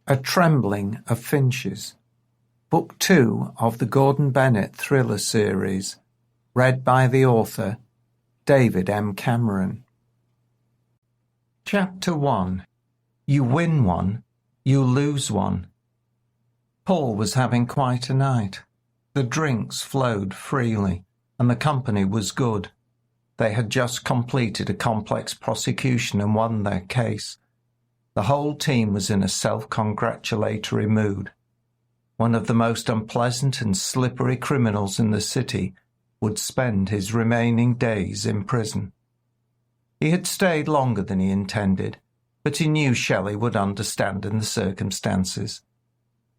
A Trembling of Finches, Book 2 of the Gordon Bennett thriller series, read by the author, David M. Cameron. Chapter 1. You win one, you lose one. Paul was having quite a night. The drinks flowed freely, and the company was good. They had just completed a complex prosecution and won their case. The whole team was in a self-congratulatory mood. One of the most unpleasant and slippery criminals in the city would spend his remaining days in prison. He had stayed longer than he intended, but he knew Shelley would understand in the circumstances.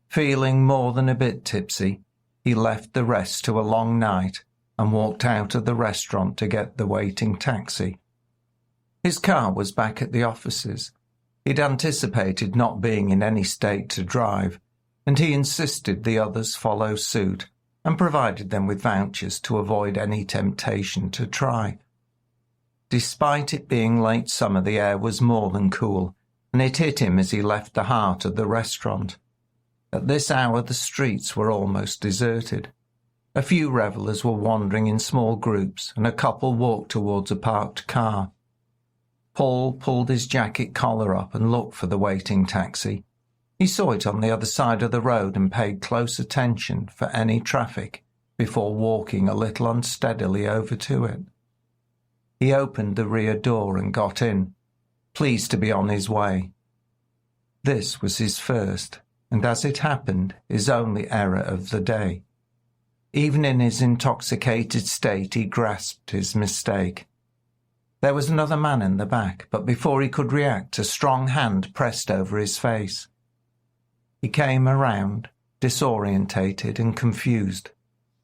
Feeling more than a bit tipsy, he left the rest to a long night and walked out of the restaurant to get the waiting taxi. His car was back at the offices. He'd anticipated not being in any state to drive, and he insisted the others follow suit and provided them with vouchers to avoid any temptation to try. Despite it being late summer, the air was more than cool, and it hit him as he left the heart of the restaurant. At this hour the streets were almost deserted. A few revellers were wandering in small groups, and a couple walked towards a parked car. Paul pulled his jacket collar up and looked for the waiting taxi. He saw it on the other side of the road and paid close attention for any traffic before walking a little unsteadily over to it. He opened the rear door and got in, pleased to be on his way. This was his first, and as it happened, his only error of the day. Even in his intoxicated state he grasped his mistake. There was another man in the back, but before he could react, a strong hand pressed over his face. He came around, disorientated and confused,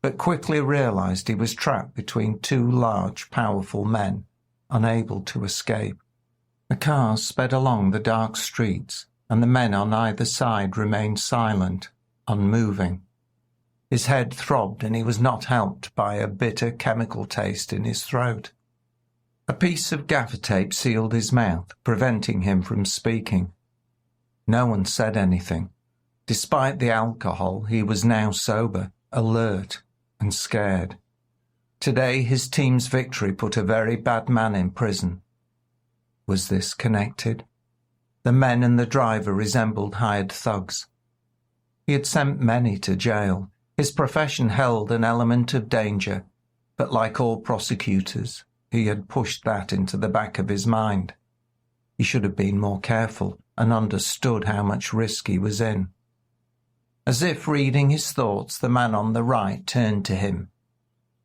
but quickly realized he was trapped between two large, powerful men, unable to escape. The car sped along the dark streets, and the men on either side remained silent, unmoving. His head throbbed, and he was not helped by a bitter chemical taste in his throat. A piece of gaffer tape sealed his mouth, preventing him from speaking. No one said anything. Despite the alcohol, he was now sober, alert, and scared. Today his team's victory put a very bad man in prison. Was this connected? The men and the driver resembled hired thugs. He had sent many to jail. His profession held an element of danger, but like all prosecutors, he had pushed that into the back of his mind. He should have been more careful and understood how much risk he was in. As if reading his thoughts, the man on the right turned to him.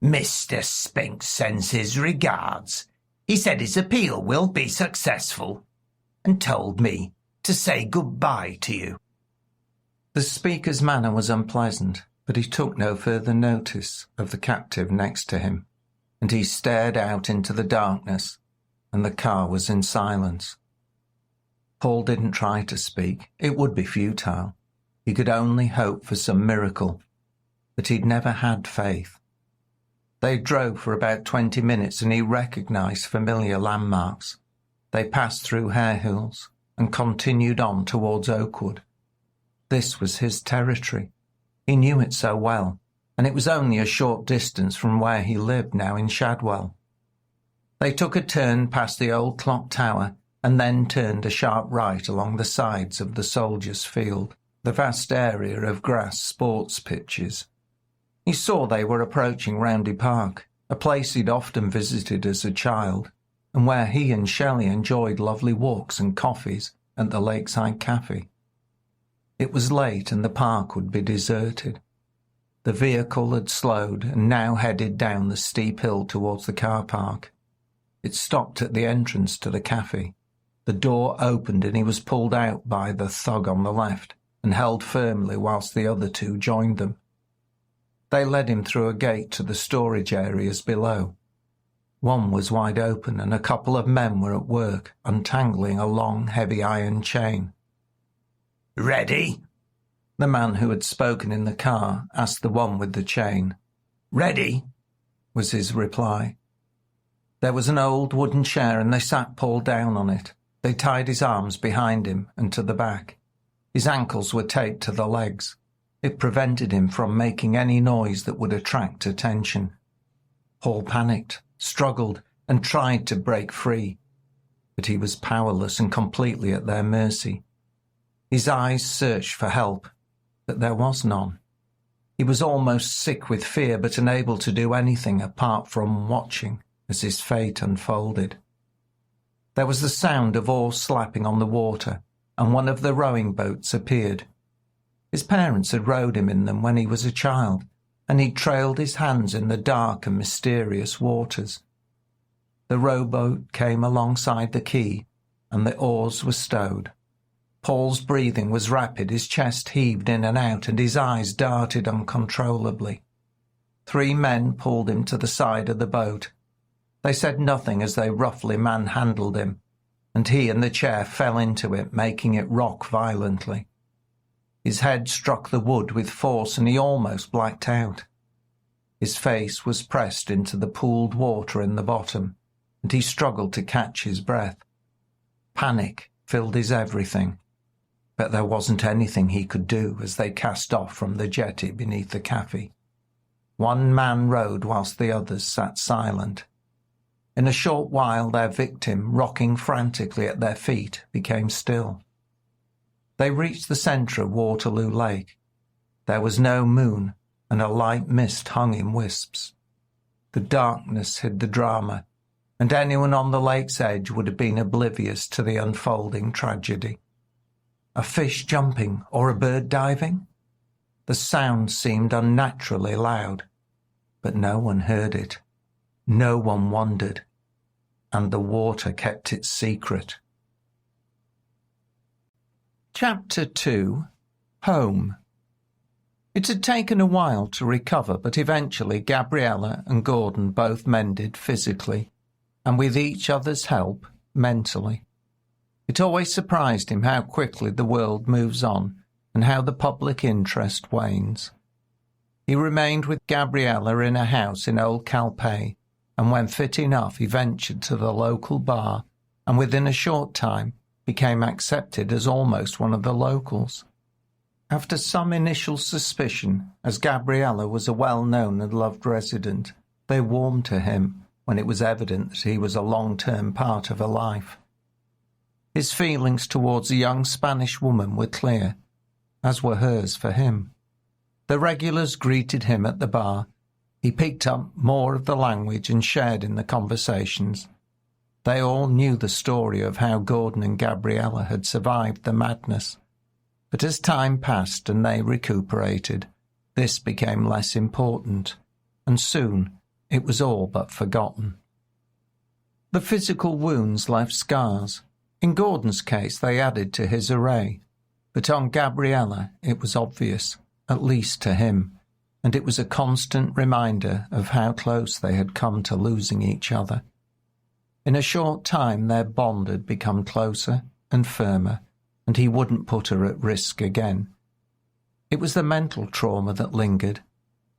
Mr. Spink sends his regards. He said his appeal will be successful, and told me to say goodbye to you. The speaker's manner was unpleasant, but he took no further notice of the captive next to him, and he stared out into the darkness, and the car was in silence. Paul didn't try to speak. It would be futile. He could only hope for some miracle, but he'd never had faith. They drove for about 20 minutes, and he recognized familiar landmarks. They passed through Hare Hills and continued on towards Oakwood. This was his territory. He knew it so well, and it was only a short distance from where he lived now in Shadwell. They took a turn past the old clock tower and then turned a sharp right along the sides of the Soldiers' Field, the vast area of grass sports pitches. He saw they were approaching Roundy Park, a place he'd often visited as a child, and where he and Shelley enjoyed lovely walks and coffees at the Lakeside Cafe. It was late and the park would be deserted. The vehicle had slowed and now headed down the steep hill towards the car park. It stopped at the entrance to the cafe. The door opened and he was pulled out by the thug on the left and held firmly whilst the other two joined them. They led him through a gate to the storage areas below. One was wide open and a couple of men were at work untangling a long, heavy iron chain. "Ready?" The man who had spoken in the car asked the one with the chain. "Ready," was his reply. There was an old wooden chair and they sat Paul down on it. They tied his arms behind him and to the back. His ankles were taped to the legs. It prevented him from making any noise that would attract attention. Paul panicked, struggled, and tried to break free, but he was powerless and completely at their mercy. His eyes searched for help, but there was none. He was almost sick with fear, but unable to do anything apart from watching as his fate unfolded. There was the sound of oars slapping on the water, and one of the rowing boats appeared. His parents had rowed him in them when he was a child, and he trailed his hands in the dark and mysterious waters. The rowboat came alongside the quay, and the oars were stowed. Paul's breathing was rapid, his chest heaved in and out, and his eyes darted uncontrollably. 3 men pulled him to the side of the boat. They said nothing as they roughly manhandled him, and he and the chair fell into it, making it rock violently. His head struck the wood with force, and he almost blacked out. His face was pressed into the pooled water in the bottom, and he struggled to catch his breath. Panic filled his everything, but there wasn't anything he could do as they cast off from the jetty beneath the cafe. 1 man rowed whilst the others sat silent. In a short while their victim, rocking frantically at their feet, became still. They reached the centre of Waterloo Lake. There was no moon, and a light mist hung in wisps. The darkness hid the drama, and anyone on the lake's edge would have been oblivious to the unfolding tragedy. A fish jumping or a bird diving? The sound seemed unnaturally loud, but no one heard it. No one wondered, and the water kept its secret. Chapter 2. Home. It had taken a while to recover, but eventually Gabriella and Gordon both mended physically, and with each other's help, mentally. It always surprised him how quickly the world moves on and how the public interest wanes. He remained with Gabriella in a house in Old Calpe, and when fit enough he ventured to the local bar, and within a short time became accepted as almost one of the locals. After some initial suspicion, as Gabriella was a well-known and loved resident, they warmed to him when it was evident that he was a long-term part of her life. His feelings towards a young Spanish woman were clear, as were hers for him. The regulars greeted him at the bar. He picked up more of the language and shared in the conversations. They all knew the story of how Gordon and Gabriella had survived the madness. But as time passed and they recuperated, this became less important, and soon it was all but forgotten. The physical wounds left scars. In Gordon's case, they added to his array, but on Gabriella it was obvious, at least to him, and it was a constant reminder of how close they had come to losing each other. In a short time their bond had become closer and firmer, and he wouldn't put her at risk again. It was the mental trauma that lingered.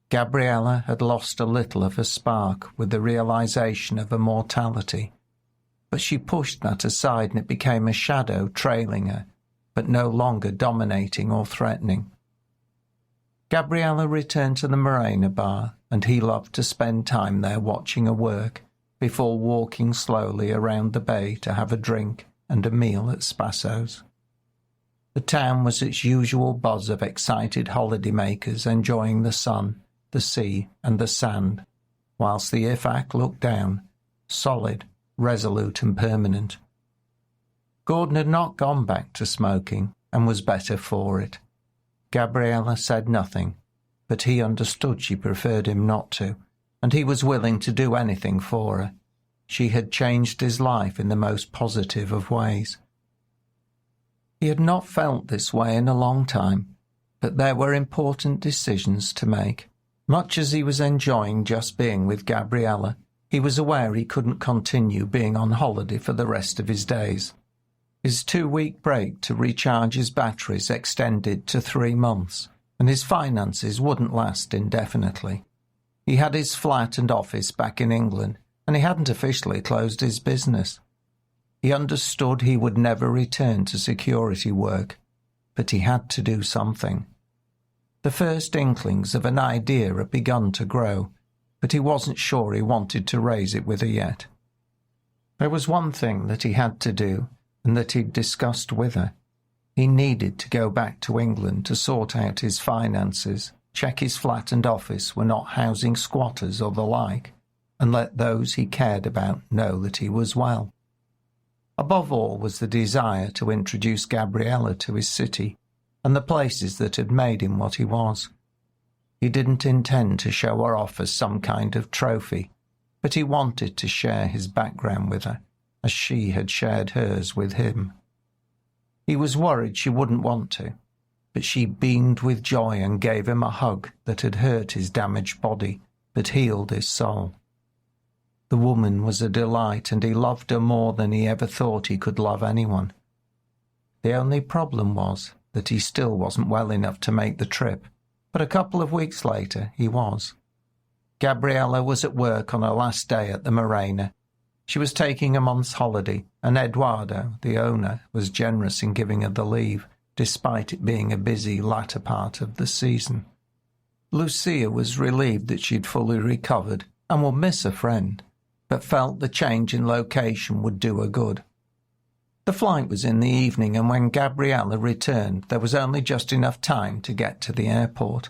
Gabriella had lost a little of her spark with the realization of her mortality, but she pushed that aside and it became a shadow trailing her, but no longer dominating or threatening. Gabriella returned to the Morena bar, and he loved to spend time there watching her work before walking slowly around the bay to have a drink and a meal at Spasso's. The town was its usual buzz of excited holidaymakers enjoying the sun, the sea, and the sand, whilst the Ifak looked down, solid, resolute and permanent. Gordon had not gone back to smoking, and was better for it. Gabriella said nothing, but he understood she preferred him not to, and he was willing to do anything for her. She had changed his life in the most positive of ways. He had not felt this way in a long time, but there were important decisions to make. Much as he was enjoying just being with Gabriella, he was aware he couldn't continue being on holiday for the rest of his days. His 2-week break to recharge his batteries extended to 3 months, and his finances wouldn't last indefinitely. He had his flat and office back in England, and he hadn't officially closed his business. He understood he would never return to security work, but he had to do something. The first inklings of an idea had begun to grow, but he wasn't sure he wanted to raise it with her yet. There was one thing that he had to do, and that he'd discussed with her. He needed to go back to England to sort out his finances, check his flat and office were not housing squatters or the like, and let those he cared about know that he was well. Above all was the desire to introduce Gabriella to his city and the places that had made him what he was. He didn't intend to show her off as some kind of trophy, but he wanted to share his background with her, as she had shared hers with him. He was worried she wouldn't want to, but she beamed with joy and gave him a hug that had hurt his damaged body, but healed his soul. The woman was a delight, and he loved her more than he ever thought he could love anyone. The only problem was that he still wasn't well enough to make the trip, but a couple of weeks later he was. Gabriella was at work on her last day at the Marina. She was taking a month's holiday, and Eduardo, the owner, was generous in giving her the leave, despite it being a busy latter part of the season. Lucia was relieved that she'd fully recovered and would miss a friend, but felt the change in location would do her good. The flight was in the evening, and when Gabriella returned, there was only just enough time to get to the airport.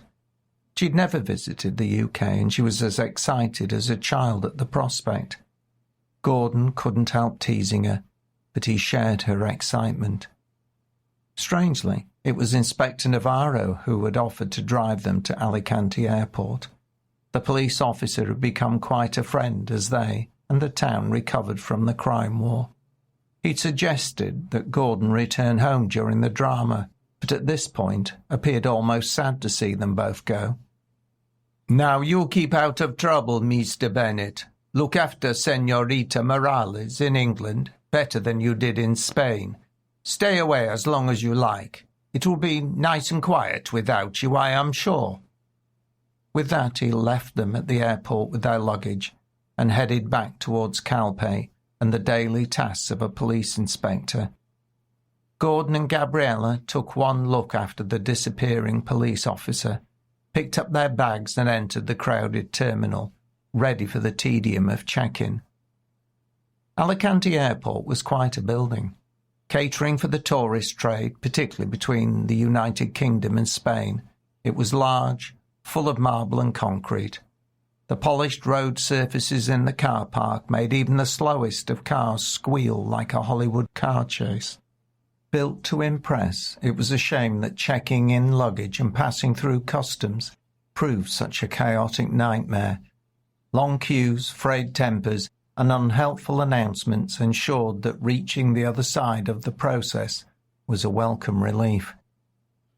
She'd never visited the UK, and she was as excited as a child at the prospect. Gordon couldn't help teasing her, but he shared her excitement. Strangely, it was Inspector Navarro who had offered to drive them to Alicante Airport. The police officer had become quite a friend as they and the town recovered from the crime war. He'd suggested that Gordon return home during the drama, but at this point appeared almost sad to see them both go. "Now you keep out of trouble, Mr. Bennet. Look after Senorita Morales in England better than you did in Spain. Stay away as long as you like. It will be nice and quiet without you, I am sure." With that he left them at the airport with their luggage and headed back towards Calpe and the daily tasks of a police inspector. Gordon and Gabriella took one look after the disappearing police officer, picked up their bags and entered the crowded terminal, ready for the tedium of check-in. Alicante Airport was quite a building, catering for the tourist trade, particularly between the United Kingdom and Spain. It was large, full of marble and concrete. The polished road surfaces in the car park made even the slowest of cars squeal like a Hollywood car chase. Built to impress, it was a shame that checking in luggage and passing through customs proved such a chaotic nightmare. Long queues, frayed tempers, and unhelpful announcements ensured that reaching the other side of the process was a welcome relief.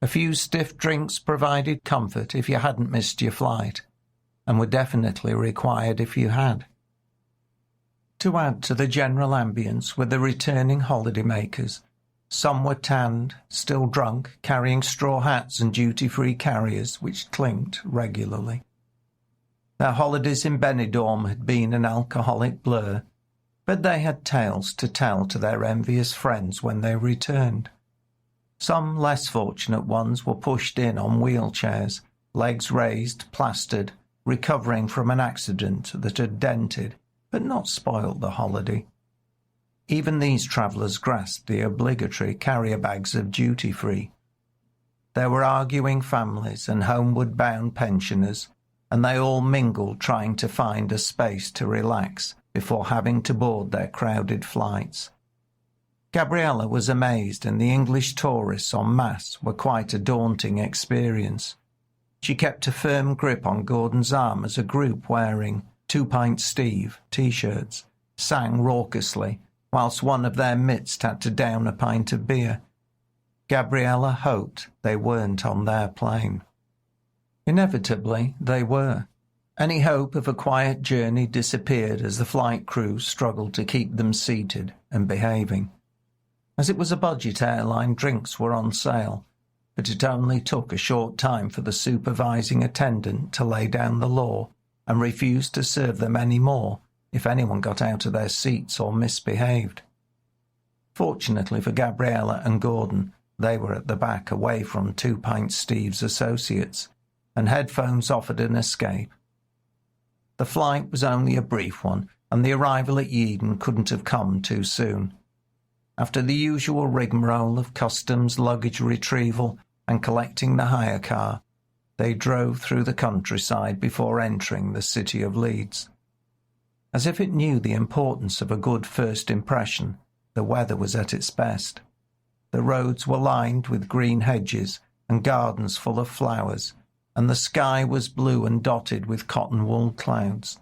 A few stiff drinks provided comfort if you hadn't missed your flight, and were definitely required if you had. To add to the general ambience were the returning holidaymakers. Some were tanned, still drunk, carrying straw hats and duty-free carriers which clinked regularly. Their holidays in Benidorm had been an alcoholic blur, but they had tales to tell to their envious friends when they returned. Some less fortunate ones were pushed in on wheelchairs, legs raised, plastered, recovering from an accident that had dented but not spoilt the holiday. Even these travellers grasped the obligatory carrier bags of duty-free. There were arguing families and homeward-bound pensioners, and they all mingled trying to find a space to relax before having to board their crowded flights. Gabriella was amazed, and the English tourists en masse were quite a daunting experience. She kept a firm grip on Gordon's arm as a group wearing 2 Pint Steve T-shirts sang raucously, whilst one of their midst had to down a pint of beer. Gabriella hoped they weren't on their plane. Inevitably, they were. Any hope of a quiet journey disappeared as the flight crew struggled to keep them seated and behaving. As it was a budget airline, drinks were on sale, but it only took a short time for the supervising attendant to lay down the law and refuse to serve them any more if anyone got out of their seats or misbehaved. Fortunately for Gabriella and Gordon, They were at the back, away from 2 Pint Steve's associates, and headphones offered an escape. The flight was only a brief one, and the arrival at Yeadon couldn't have come too soon. After the usual rigmarole of customs, luggage retrieval, and collecting the hire car, they drove through the countryside before entering the city of Leeds. As if it knew the importance of a good first impression, the weather was at its best. The roads were lined with green hedges and gardens full of flowers, and the sky was blue and dotted with cotton-wool clouds.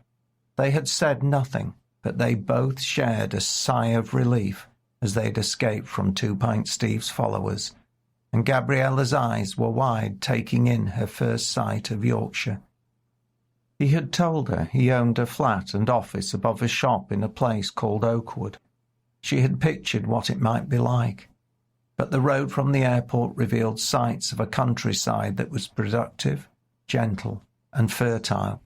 They had said nothing, but they both shared a sigh of relief as they'd escaped from 2 Pint Steve's followers, and Gabriella's eyes were wide, taking in her first sight of Yorkshire. He had told her he owned a flat and office above a shop in a place called Oakwood. She had pictured what it might be like, but the road from the airport revealed sights of a countryside that was productive, gentle, and fertile.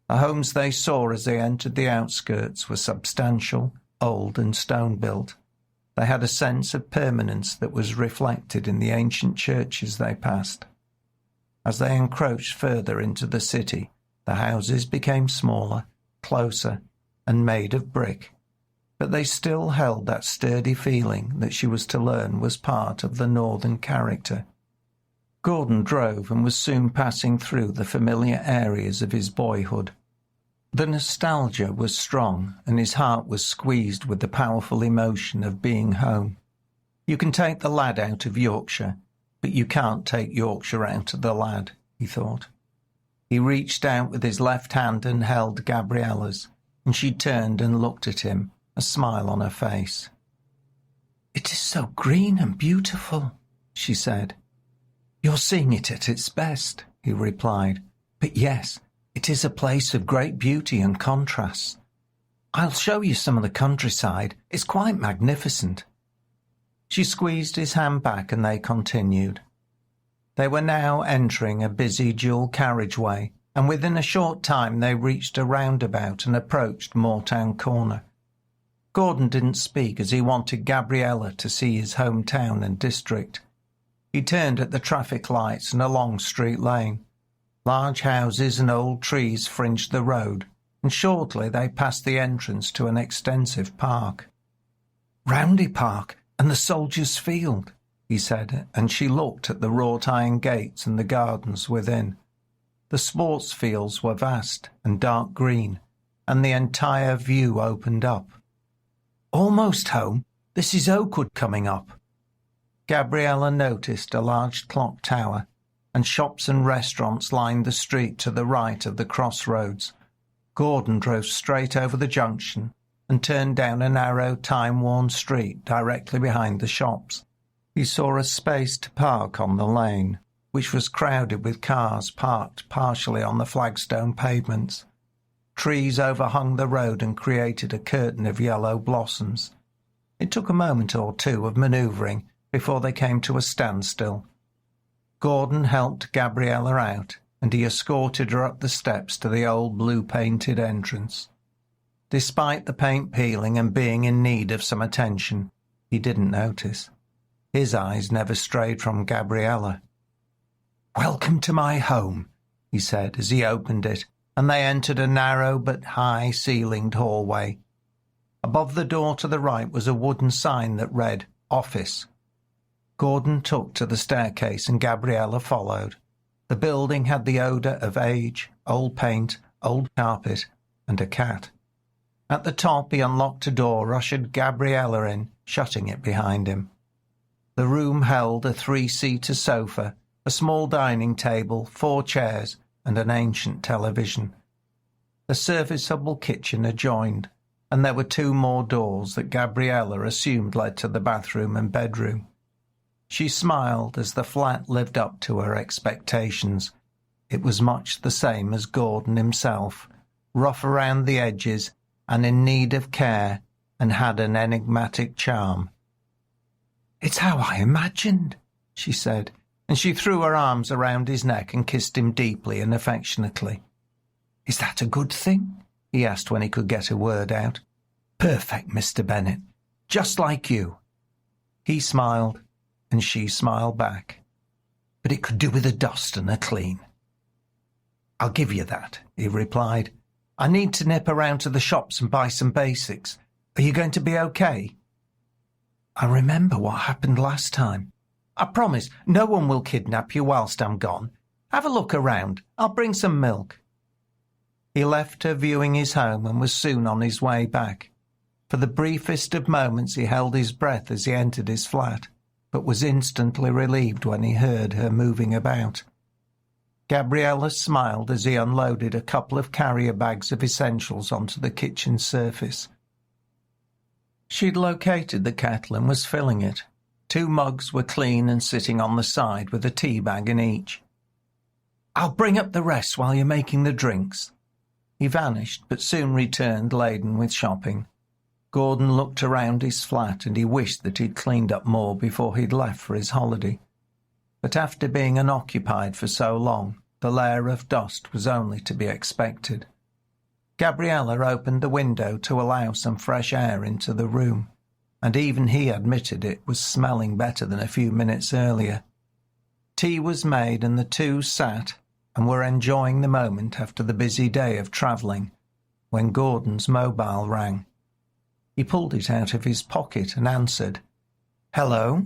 The homes they saw as they entered the outskirts were substantial, old, and stone-built. They had a sense of permanence that was reflected in the ancient churches they passed. As they encroached further into the city, the houses became smaller, closer, and made of brick, but they still held that sturdy feeling that she was to learn was part of the northern character. Gordon drove and was soon passing through the familiar areas of his boyhood. The nostalgia was strong, and his heart was squeezed with the powerful emotion of being home. You can take the lad out of Yorkshire, but you can't take Yorkshire out of the lad, he thought. He reached out with his left hand and held Gabriella's, and she turned and looked at him, a smile on her face. "It is so green and beautiful," she said. "You're seeing it at its best," he replied. "But yes, it is a place of great beauty and contrasts. I'll show you some of the countryside. It's quite magnificent." She squeezed his hand back and they continued. They were now entering a busy dual carriageway, and within a short time they reached a roundabout and approached Moortown Corner. Gordon didn't speak as he wanted Gabriella to see his hometown and district. He turned at the traffic lights and along Street Lane. Large houses and old trees fringed the road, and shortly they passed the entrance to an extensive park. "Roundy Park and the Soldiers' Field," he said, and she looked at the wrought-iron gates and the gardens within. The sports fields were vast and dark green, and the entire view opened up. "Almost home. This is Oakwood coming up." Gabriella noticed a large clock tower, and shops and restaurants lined the street to the right of the crossroads. Gordon drove straight over the junction and turned down a narrow, time-worn street directly behind the shops. He saw a space to park on the lane, which was crowded with cars parked partially on the flagstone pavements. Trees overhung the road and created a curtain of yellow blossoms. It took a moment or two of manoeuvring before they came to a standstill. Gordon helped Gabriella out, and he escorted her up the steps to the old blue-painted entrance. Despite the paint peeling and being in need of some attention, he didn't notice. His eyes never strayed from Gabriella. "Welcome to my home," he said as he opened it, and they entered a narrow but high-ceilinged hallway. Above the door to the right was a wooden sign that read, "Office." Gordon took to the staircase and Gabriella followed. The building had the odour of age, old paint, old carpet, and a cat. At the top he unlocked a door, ushered Gabriella in, shutting it behind him. The room held a 3-seater sofa, a small dining table, 4 chairs, and an ancient television. The serviceable kitchen adjoined, and there were 2 more doors that Gabriella assumed led to the bathroom and bedroom. She smiled as the flat lived up to her expectations. It was much the same as Gordon himself, rough around the edges and in need of care, and had an enigmatic charm. "It's how I imagined," she said, and she threw her arms around his neck and kissed him deeply and affectionately. "Is that a good thing?" he asked when he could get a word out. "Perfect, Mr. Bennet. Just like you." He smiled, and she smiled back. "But it could do with a dust and a clean." "I'll give you that," he replied. "I need to nip around to the shops and buy some basics. Are you going to be okay?" "I remember what happened last time. I promise no one will kidnap you whilst I'm gone. Have a look around. I'll bring some milk." He left her viewing his home and was soon on his way back. For the briefest of moments he held his breath as he entered his flat, but was instantly relieved when he heard her moving about. Gabriella smiled as he unloaded a couple of carrier bags of essentials onto the kitchen surface. She'd located the kettle and was filling it. 2 mugs were clean and sitting on the side with a tea bag in each. "I'll bring up the rest while you're making the drinks." He vanished, but soon returned laden with shopping. Gordon looked around his flat and he wished that he'd cleaned up more before he'd left for his holiday. But after being unoccupied for so long, the layer of dust was only to be expected. Gabriella opened the window to allow some fresh air into the room, and even he admitted it was smelling better than a few minutes earlier. Tea was made and the two sat and were enjoying the moment after the busy day of travelling, when Gordon's mobile rang. He pulled it out of his pocket and answered. "Hello?"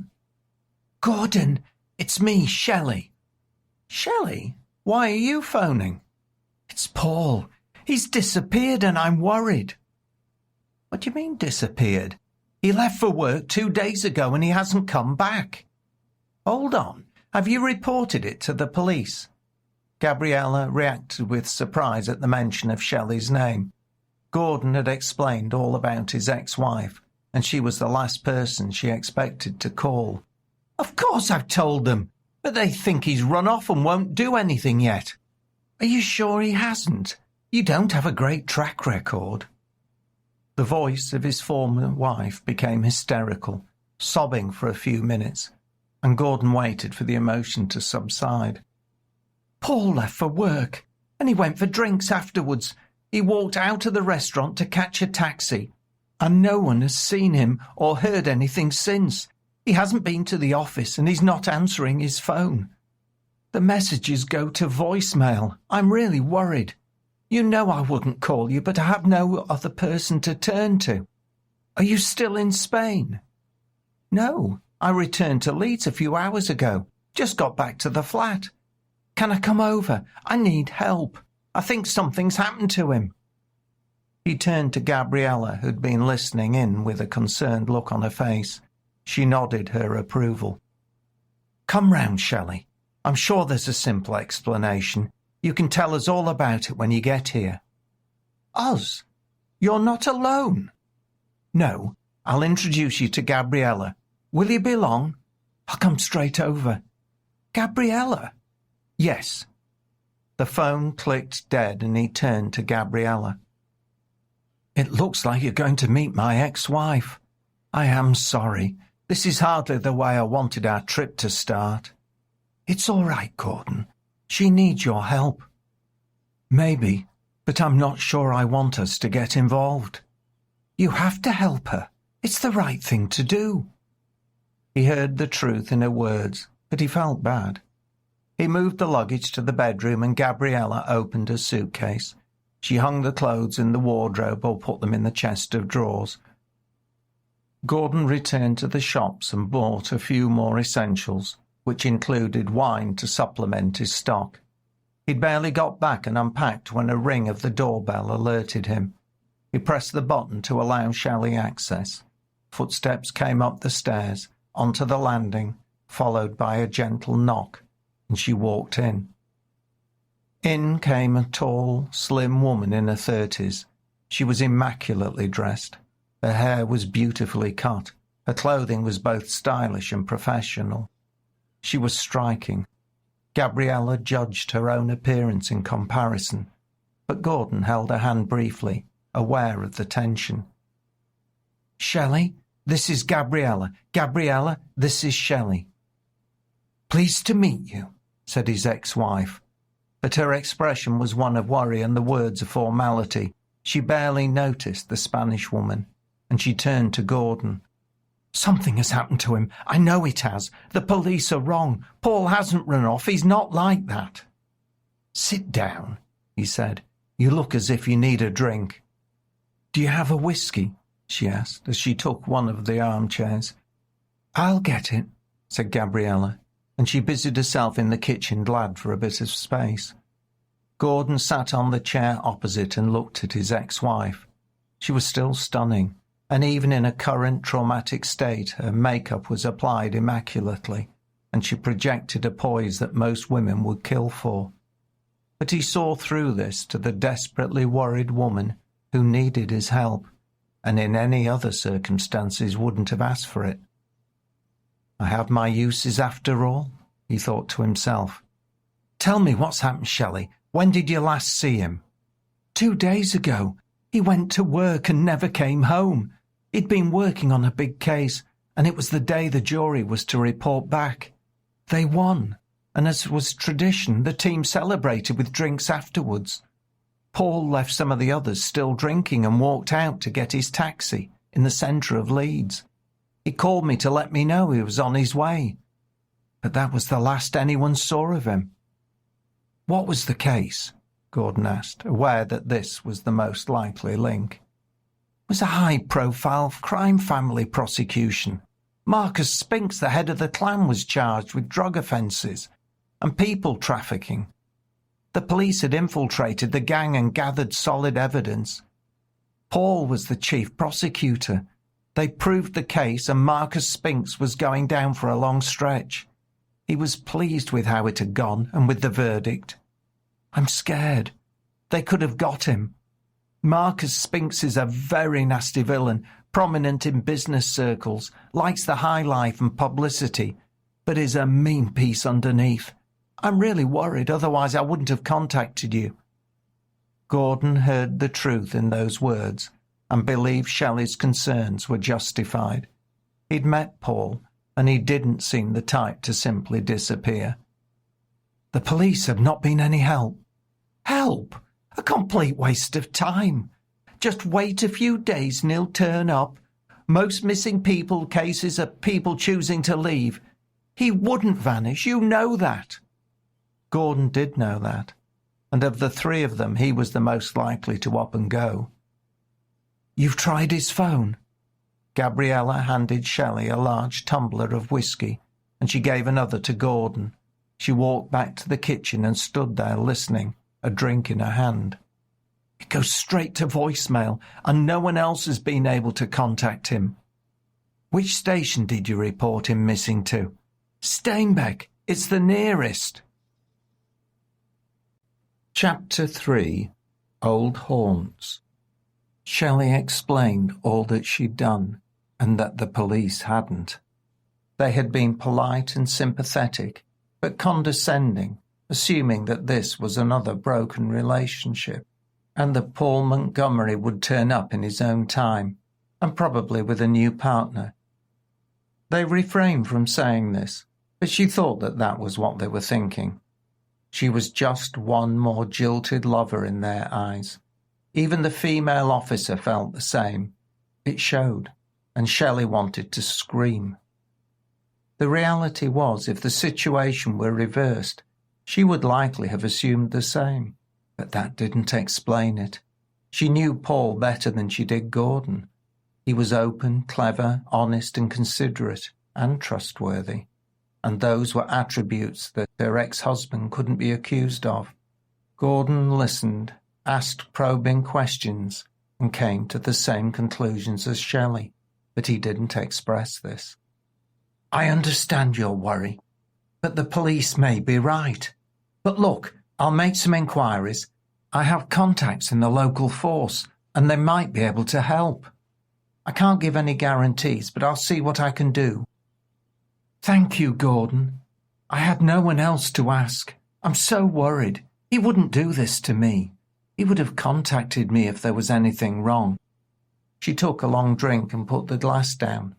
"Gordon, it's me, Shelley." "Shelley? Why are you phoning?" "It's Paul. He's disappeared and I'm worried." "What do you mean disappeared?" "He left for work 2 days ago and he hasn't come back." "Hold on. Have you reported it to the police?" Gabriella reacted with surprise at the mention of Shelley's name. Gordon had explained all about his ex-wife, and she was the last person she expected to call. "Of course I've told them, but they think he's run off and won't do anything yet." "Are you sure he hasn't? You don't have a great track record." The voice of his former wife became hysterical, sobbing for a few minutes, and Gordon waited for the emotion to subside. "Paul left for work, and he went for drinks afterwards. He walked out of the restaurant to catch a taxi, and no one has seen him or heard anything since. He hasn't been to the office, and he's not answering his phone. The messages go to voicemail. I'm really worried. You know I wouldn't call you, but I have no other person to turn to. Are you still in Spain?" "No, I returned to Leeds a few hours ago. Just got back to the flat. Can I come over? I need help. I think something's happened to him." He turned to Gabriella, who'd been listening in with a concerned look on her face. She nodded her approval. "Come round, Shelley. I'm sure there's a simple explanation. You can tell us all about it when you get here." "Us? You're not alone?" "No. I'll introduce you to Gabriella. Will you be long?" "I'll come straight over." "Gabriella?" "Yes." The phone clicked dead and he turned to Gabriella. "It looks like you're going to meet my ex-wife. I am sorry. This is hardly the way I wanted our trip to start." "It's all right, Gordon. She needs your help." "Maybe, but I'm not sure I want us to get involved." "You have to help her. It's the right thing to do." He heard the truth in her words, but he felt bad. He moved the luggage to the bedroom and Gabriella opened her suitcase. She hung the clothes in the wardrobe or put them in the chest of drawers. Gordon returned to the shops and bought a few more essentials, which included wine to supplement his stock. He'd barely got back and unpacked when a ring of the doorbell alerted him. He pressed the button to allow Shelley access. Footsteps came up the stairs, onto the landing, followed by a gentle knock, and she walked in. In came a tall, slim woman in her 30s. She was immaculately dressed. Her hair was beautifully cut. Her clothing was both stylish and professional. She was striking. Gabriella judged her own appearance in comparison, but Gordon held her hand briefly, aware of the tension. "Shelley, this is Gabriella. Gabriella, this is Shelley." "Pleased to meet you," said his ex-wife, but her expression was one of worry and the words a formality. She barely noticed the Spanish woman, and she turned to Gordon. Something has happened to him. I know it has. The police are wrong. Paul hasn't run off. He's not like that. Sit down, he said. You look as if you need a drink. Do you have a whiskey? She asked as she took one of the armchairs. I'll get it, said Gabriella, and she busied herself in the kitchen, glad for a bit of space. Gordon sat on the chair opposite and looked at his ex-wife. She was still stunning, and even in a current traumatic state, her makeup was applied immaculately, and she projected a poise that most women would kill for. But he saw through this to the desperately worried woman who needed his help, and in any other circumstances wouldn't have asked for it. I have my uses after all, he thought to himself. Tell me what's happened, Shelley. When did you last see him? 2 days ago. He went to work and never came home. He'd been working on a big case, and it was the day the jury was to report back. They won, and as was tradition, the team celebrated with drinks afterwards. Paul left some of the others still drinking and walked out to get his taxi in the centre of Leeds. He called me to let me know he was on his way. But that was the last anyone saw of him. What was the case? Gordon asked, aware that this was the most likely link. It was a high-profile crime family prosecution. Marcus Spinks, the head of the clan, was charged with drug offences and people trafficking. The police had infiltrated the gang and gathered solid evidence. Paul was the chief prosecutor. They proved the case, and Marcus Spinks was going down for a long stretch. He was pleased with how it had gone and with the verdict. I'm scared. They could have got him. Marcus Spinks is a very nasty villain, prominent in business circles, likes the high life and publicity, but is a mean piece underneath. I'm really worried, otherwise I wouldn't have contacted you. Gordon heard the truth in those words and believed Shelley's concerns were justified. He'd met Paul, and he didn't seem the type to simply disappear. The police have not been any help. Help? A complete waste of time. Just wait a few days and he'll turn up. Most missing people cases are people choosing to leave. He wouldn't vanish, you know that. Gordon did know that, and of the three of them he was the most likely to up and go. You've tried his phone? Gabriella handed Shelley a large tumbler of whiskey, and she gave another to Gordon. She walked back to the kitchen and stood there listening, a drink in her hand. It goes straight to voicemail, and no one else has been able to contact him. Which station did you report him missing to? Steinbeck. It's the nearest. Chapter 3. Old Haunts. Shelley explained all that she'd done, and that the police hadn't. They had been polite and sympathetic, but condescending, assuming that this was another broken relationship, and that Paul Montgomery would turn up in his own time, and probably with a new partner. They refrained from saying this, but she thought that that was what they were thinking. She was just one more jilted lover in their eyes. Even the female officer felt the same. It showed, and Shelley wanted to scream. The reality was, if the situation were reversed, she would likely have assumed the same, but that didn't explain it. She knew Paul better than she did Gordon. He was open, clever, honest and considerate, and trustworthy, and those were attributes that her ex-husband couldn't be accused of. Gordon listened, asked probing questions, and came to the same conclusions as Shelley, but he didn't express this. I understand your worry, but the police may be right. But look, I'll make some inquiries. I have contacts in the local force, and they might be able to help. I can't give any guarantees, but I'll see what I can do. Thank you, Gordon. I had no one else to ask. I'm so worried. He wouldn't do this to me. He would have contacted me if there was anything wrong. She took a long drink and put the glass down.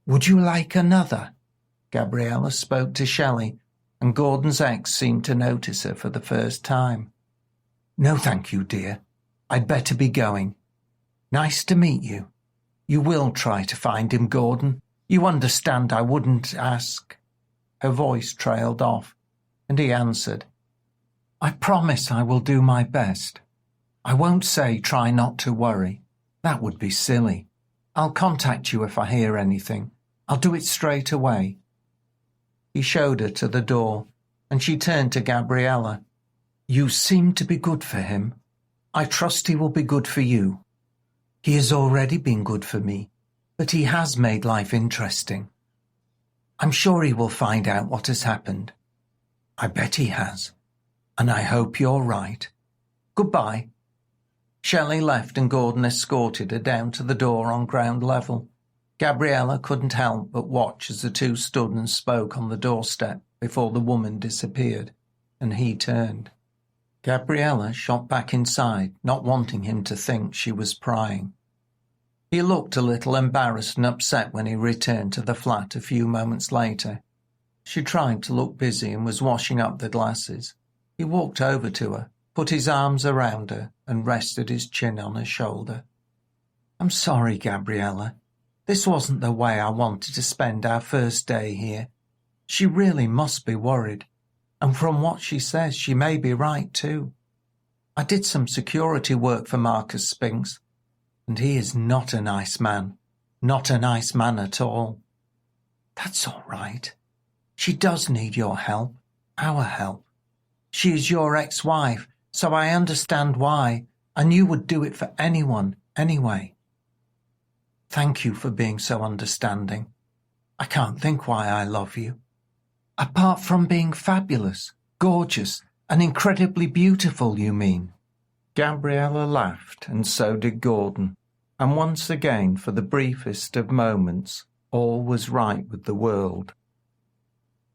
Would you like another? Gabriella spoke to Shelley, and Gordon's ex seemed to notice her for the first time. No, thank you, dear. I'd better be going. Nice to meet you. You will try to find him, Gordon. You understand I wouldn't ask. Her voice trailed off, and he answered, I promise I will do my best. I won't say try not to worry. That would be silly. I'll contact you if I hear anything. I'll do it straight away. He showed her to the door, and she turned to Gabriella. You seem to be good for him. I trust he will be good for you. He has already been good for me, but he has made life interesting. I'm sure he will find out what has happened. I bet he has, and I hope you're right. Goodbye. Shelley left and Gordon escorted her down to the door on ground level. Gabriella couldn't help but watch as the two stood and spoke on the doorstep before the woman disappeared, and he turned. Gabriella shot back inside, not wanting him to think she was prying. He looked a little embarrassed and upset when he returned to the flat a few moments later. She tried to look busy and was washing up the glasses. He walked over to her, put his arms around her, and rested his chin on her shoulder. I'm sorry, Gabriella. This wasn't the way I wanted to spend our first day here. She really must be worried, and from what she says, she may be right too. I did some security work for Marcus Spinks, and he is not a nice man. Not a nice man at all. That's all right. She does need your help, our help. She is your ex-wife, so I understand why, and you would do it for anyone, anyway. Thank you for being so understanding. I can't think why I love you. Apart from being fabulous, gorgeous, and incredibly beautiful, you mean? Gabriella laughed, and so did Gordon, and once again, for the briefest of moments, all was right with the world.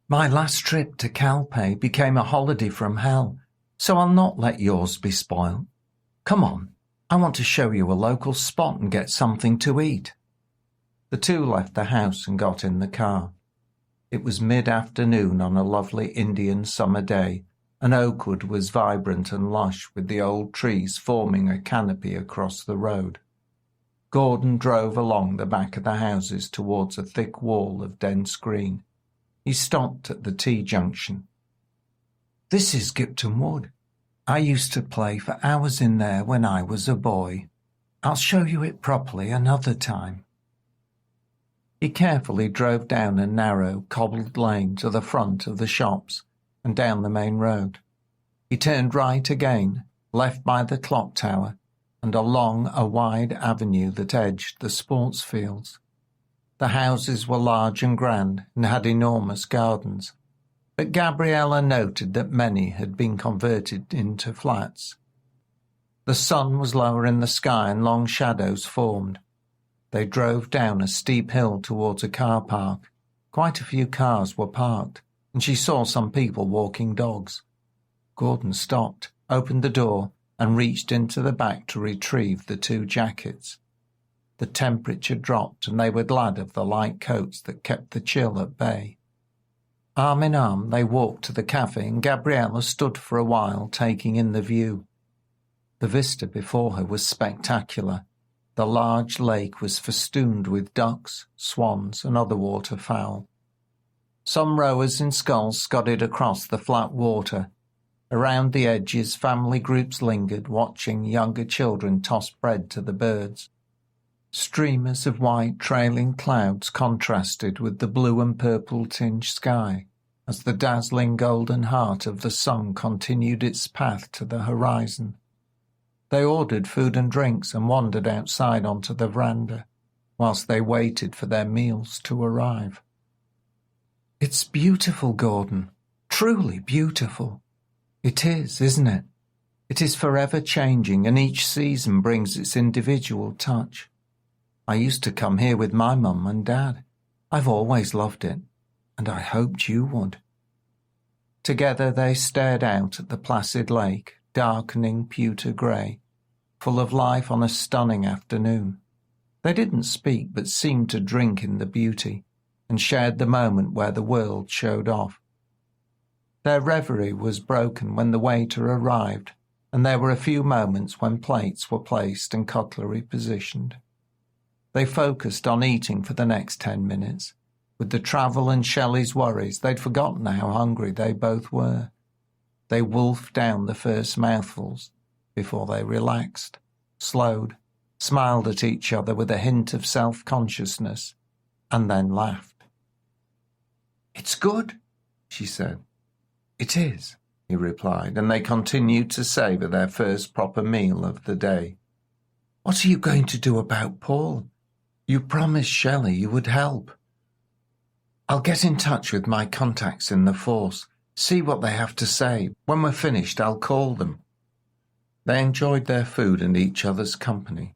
My last trip to Calpe became a holiday from hell, so I'll not let yours be spoiled. Come on, I want to show you a local spot and get something to eat. The two left the house and got in the car. It was mid-afternoon on a lovely Indian summer day, and Oakwood was vibrant and lush with the old trees forming a canopy across the road. Gordon drove along the back of the houses towards a thick wall of dense green. He stopped at the T-junction. This is Gipton Wood. I used to play for hours in there when I was a boy. I'll show you it properly another time. He carefully drove down a narrow, cobbled lane to the front of the shops and down the main road. He turned right again, left by the clock tower, and along a wide avenue that edged the sports fields. The houses were large and grand and had enormous gardens, but Gabriella noted that many had been converted into flats. The sun was lower in the sky and long shadows formed. They drove down a steep hill towards a car park. Quite a few cars were parked, and she saw some people walking dogs. Gordon stopped, opened the door, and reached into the back to retrieve the two jackets. The temperature dropped, and they were glad of the light coats that kept the chill at bay. Arm in arm, they walked to the cafe, and Gabriella stood for a while, taking in the view. The vista before her was spectacular. The large lake was festooned with ducks, swans, and other waterfowl. Some rowers in sculls scudded across the flat water. Around the edges, family groups lingered, watching younger children toss bread to the birds. Streamers of white trailing clouds contrasted with the blue and purple-tinged sky as the dazzling golden heart of the sun continued its path to the horizon. They ordered food and drinks and wandered outside onto the veranda, whilst they waited for their meals to arrive. It's beautiful, Gordon. Truly beautiful. It is, isn't it? It is forever changing, and each season brings its individual touch. I used to come here with my mum and dad. I've always loved it, and I hoped you would. Together they stared out at the placid lake, darkening pewter grey, full of life on a stunning afternoon. They didn't speak, but seemed to drink in the beauty, and shared the moment where the world showed off. Their reverie was broken when the waiter arrived, and there were a few moments when plates were placed and cutlery positioned. They focused on eating for the next 10 minutes. With the travel and Shelley's worries, they'd forgotten how hungry they both were. They wolfed down the first mouthfuls before they relaxed, slowed, smiled at each other with a hint of self-consciousness, and then laughed. "It's good," she said. "It is," he replied, and they continued to savour their first proper meal of the day. "What are you going to do about Paul? You promised Shelley you would help." "I'll get in touch with my contacts in the force, see what they have to say. When we're finished, I'll call them." They enjoyed their food and each other's company.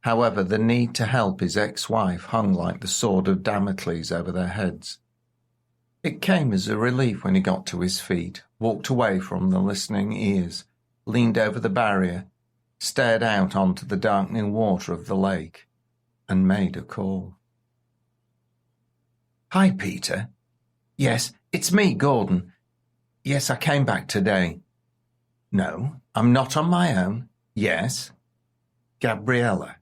However, the need to help his ex-wife hung like the sword of Damocles over their heads. It came as a relief when he got to his feet, walked away from the listening ears, leaned over the barrier, stared out onto the darkening water of the lake, and made a call. "Hi, Peter. Yes, it's me, Gordon. Yes, I came back today. No, I'm not on my own. Yes. Gabriella.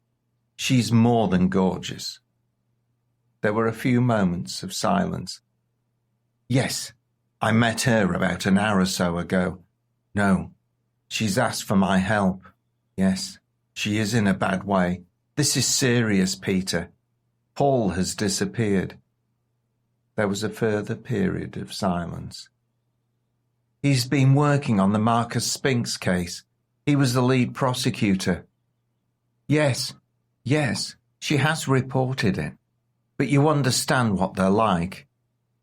She's more than gorgeous." There were a few moments of silence. "Yes, I met her about an hour or so ago. No, she's asked for my help. Yes, she is in a bad way. This is serious, Peter. Paul has disappeared." There was a further period of silence. "He's been working on the Marcus Spinks case. He was the lead prosecutor." Yes, she has reported it. But you understand what they're like.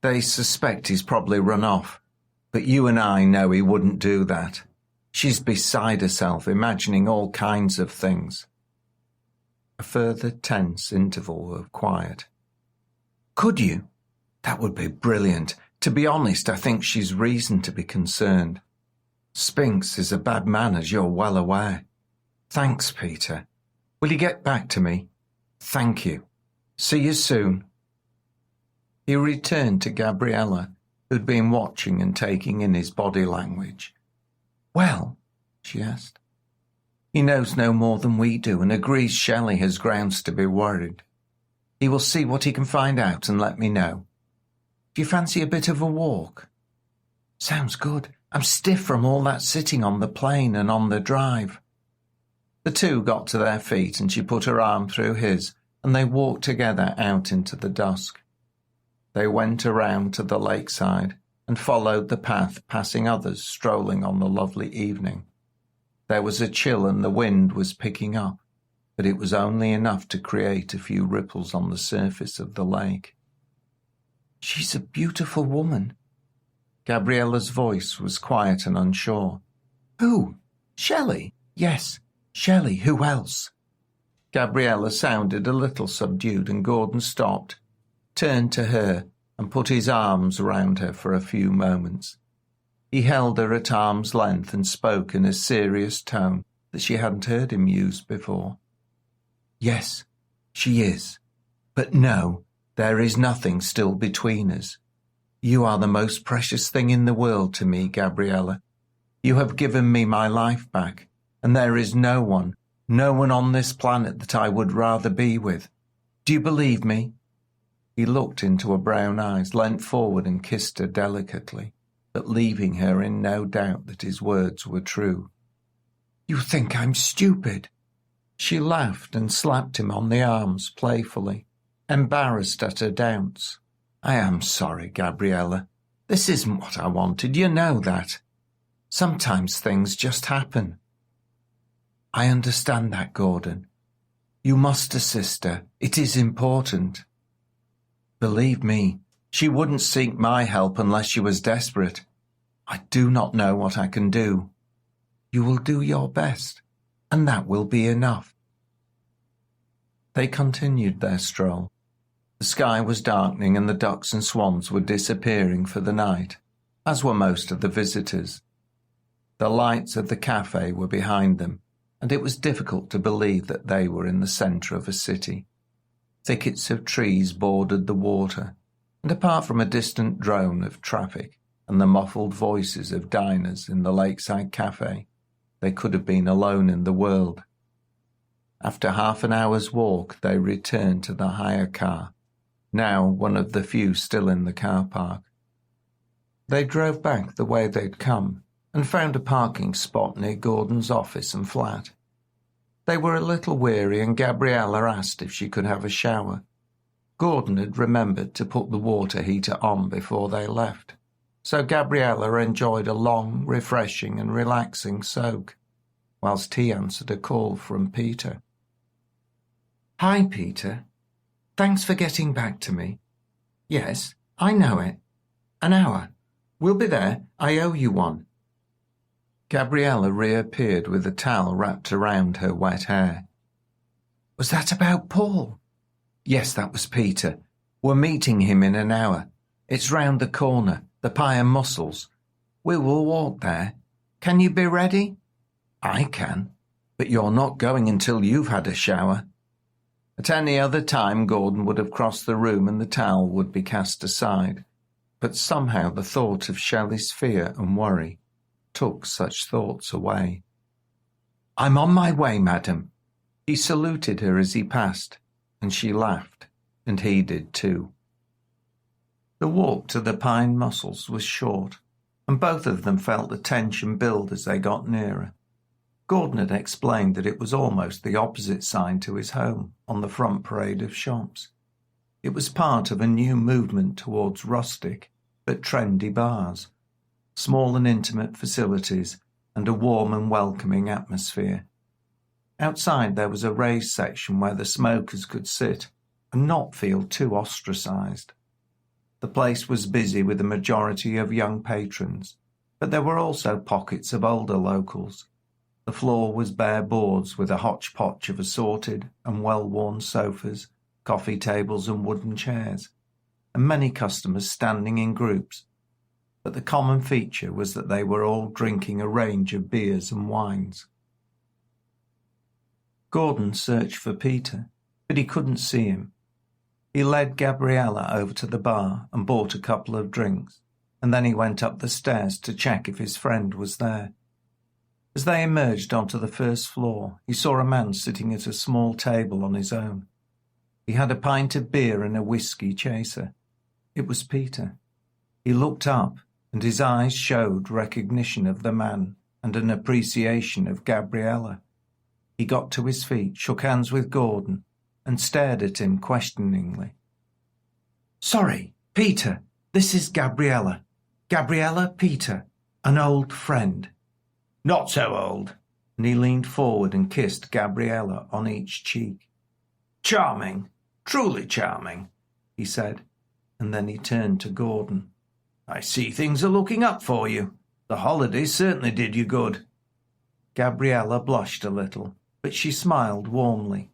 They suspect he's probably run off. But you and I know he wouldn't do that. She's beside herself, imagining all kinds of things. A further tense interval of quiet. "Could you? That would be brilliant. To be honest, I think she's reason to be concerned. Spinks is a bad man, as you're well aware. Thanks, Peter. Will you get back to me? Thank you. See you soon." He returned to Gabriella, who'd been watching and taking in his body language. "Well?" she asked. "He knows no more than we do and agrees Shelley has grounds to be worried. He will see what he can find out and let me know. Do you fancy a bit of a walk?" "Sounds good. I'm stiff from all that sitting on the plane and on the drive." The two got to their feet and she put her arm through his and they walked together out into the dusk. They went around to the lakeside and followed the path, passing others strolling on the lovely evening. There was a chill and the wind was picking up, but it was only enough to create a few ripples on the surface of the lake. "She's a beautiful woman." Gabriella's voice was quiet and unsure. "Who? Shelley?" "Yes, Shelley. Who else?" Gabriella sounded a little subdued and Gordon stopped, turned to her and put his arms round her for a few moments. He held her at arm's length and spoke in a serious tone that she hadn't heard him use before. "Yes, she is. But no, there is nothing still between us. You are the most precious thing in the world to me, Gabriella. You have given me my life back, and there is no one on this planet that I would rather be with. Do you believe me?" He looked into her brown eyes, leant forward and kissed her delicately, but leaving her in no doubt that his words were true. "You think I'm stupid?" She laughed and slapped him on the arms playfully, embarrassed at her doubts. "I am sorry, Gabriella. This isn't what I wanted, you know that. Sometimes things just happen." "I understand that, Gordon. You must assist her. It is important." "Believe me, she wouldn't seek my help unless she was desperate. I do not know what I can do. You will do your best, and that will be enough." They continued their stroll. The sky was darkening and the ducks and swans were disappearing for the night, as were most of the visitors. The lights of the cafe were behind them, and it was difficult to believe that they were in the centre of a city. Thickets of trees bordered the water, and apart from a distant drone of traffic and the muffled voices of diners in the lakeside cafe, they could have been alone in the world. After half an hour's walk, they returned to the hire car, now one of the few still in the car park. They drove back the way they'd come and found a parking spot near Gordon's office and flat. They were a little weary and Gabriella asked if she could have a shower. Gordon had remembered to put the water heater on before they left, so Gabriella enjoyed a long, refreshing and relaxing soak, whilst he answered a call from Peter. "Hi, Peter. Thanks for getting back to me. Yes, I know it. An hour. We'll be there. I owe you one." Gabriella reappeared with a towel wrapped around her wet hair. "Was that about Paul?" "Yes, that was Peter. We're meeting him in an hour. It's round the corner, the Pie and Mussels. We will walk there. Can you be ready?" "I can, but you're not going until you've had a shower." At any other time, Gordon would have crossed the room and the towel would be cast aside, but somehow the thought of Shelley's fear and worry took such thoughts away. "I'm on my way, madam." He saluted her as he passed, and she laughed, and he did too. The walk to the Pine Mussels was short, and both of them felt the tension build as they got nearer. Gordon had explained that it was almost the opposite side to his home, on the front parade of shops. It was part of a new movement towards rustic but trendy bars, small and intimate facilities, and a warm and welcoming atmosphere. Outside there was a raised section where the smokers could sit and not feel too ostracised. The place was busy with a majority of young patrons, but there were also pockets of older locals. The floor was bare boards with a hodgepodge of assorted and well-worn sofas, coffee tables and wooden chairs, and many customers standing in groups. But the common feature was that they were all drinking a range of beers and wines. Gordon searched for Peter, but he couldn't see him. He led Gabriella over to the bar and bought a couple of drinks, and then he went up the stairs to check if his friend was there. As they emerged onto the first floor, he saw a man sitting at a small table on his own. He had a pint of beer and a whiskey chaser. It was Peter. He looked up, and his eyes showed recognition of the man and an appreciation of Gabriella. He got to his feet, shook hands with Gordon, and stared at him questioningly. "Sorry, Peter, this is Gabriella. Gabriella, Peter, an old friend." "Not so old." And he leaned forward and kissed Gabriella on each cheek. "Charming, truly charming," he said, and then he turned to Gordon. "I see things are looking up for you. The holidays certainly did you good." Gabriella blushed a little, but she smiled warmly.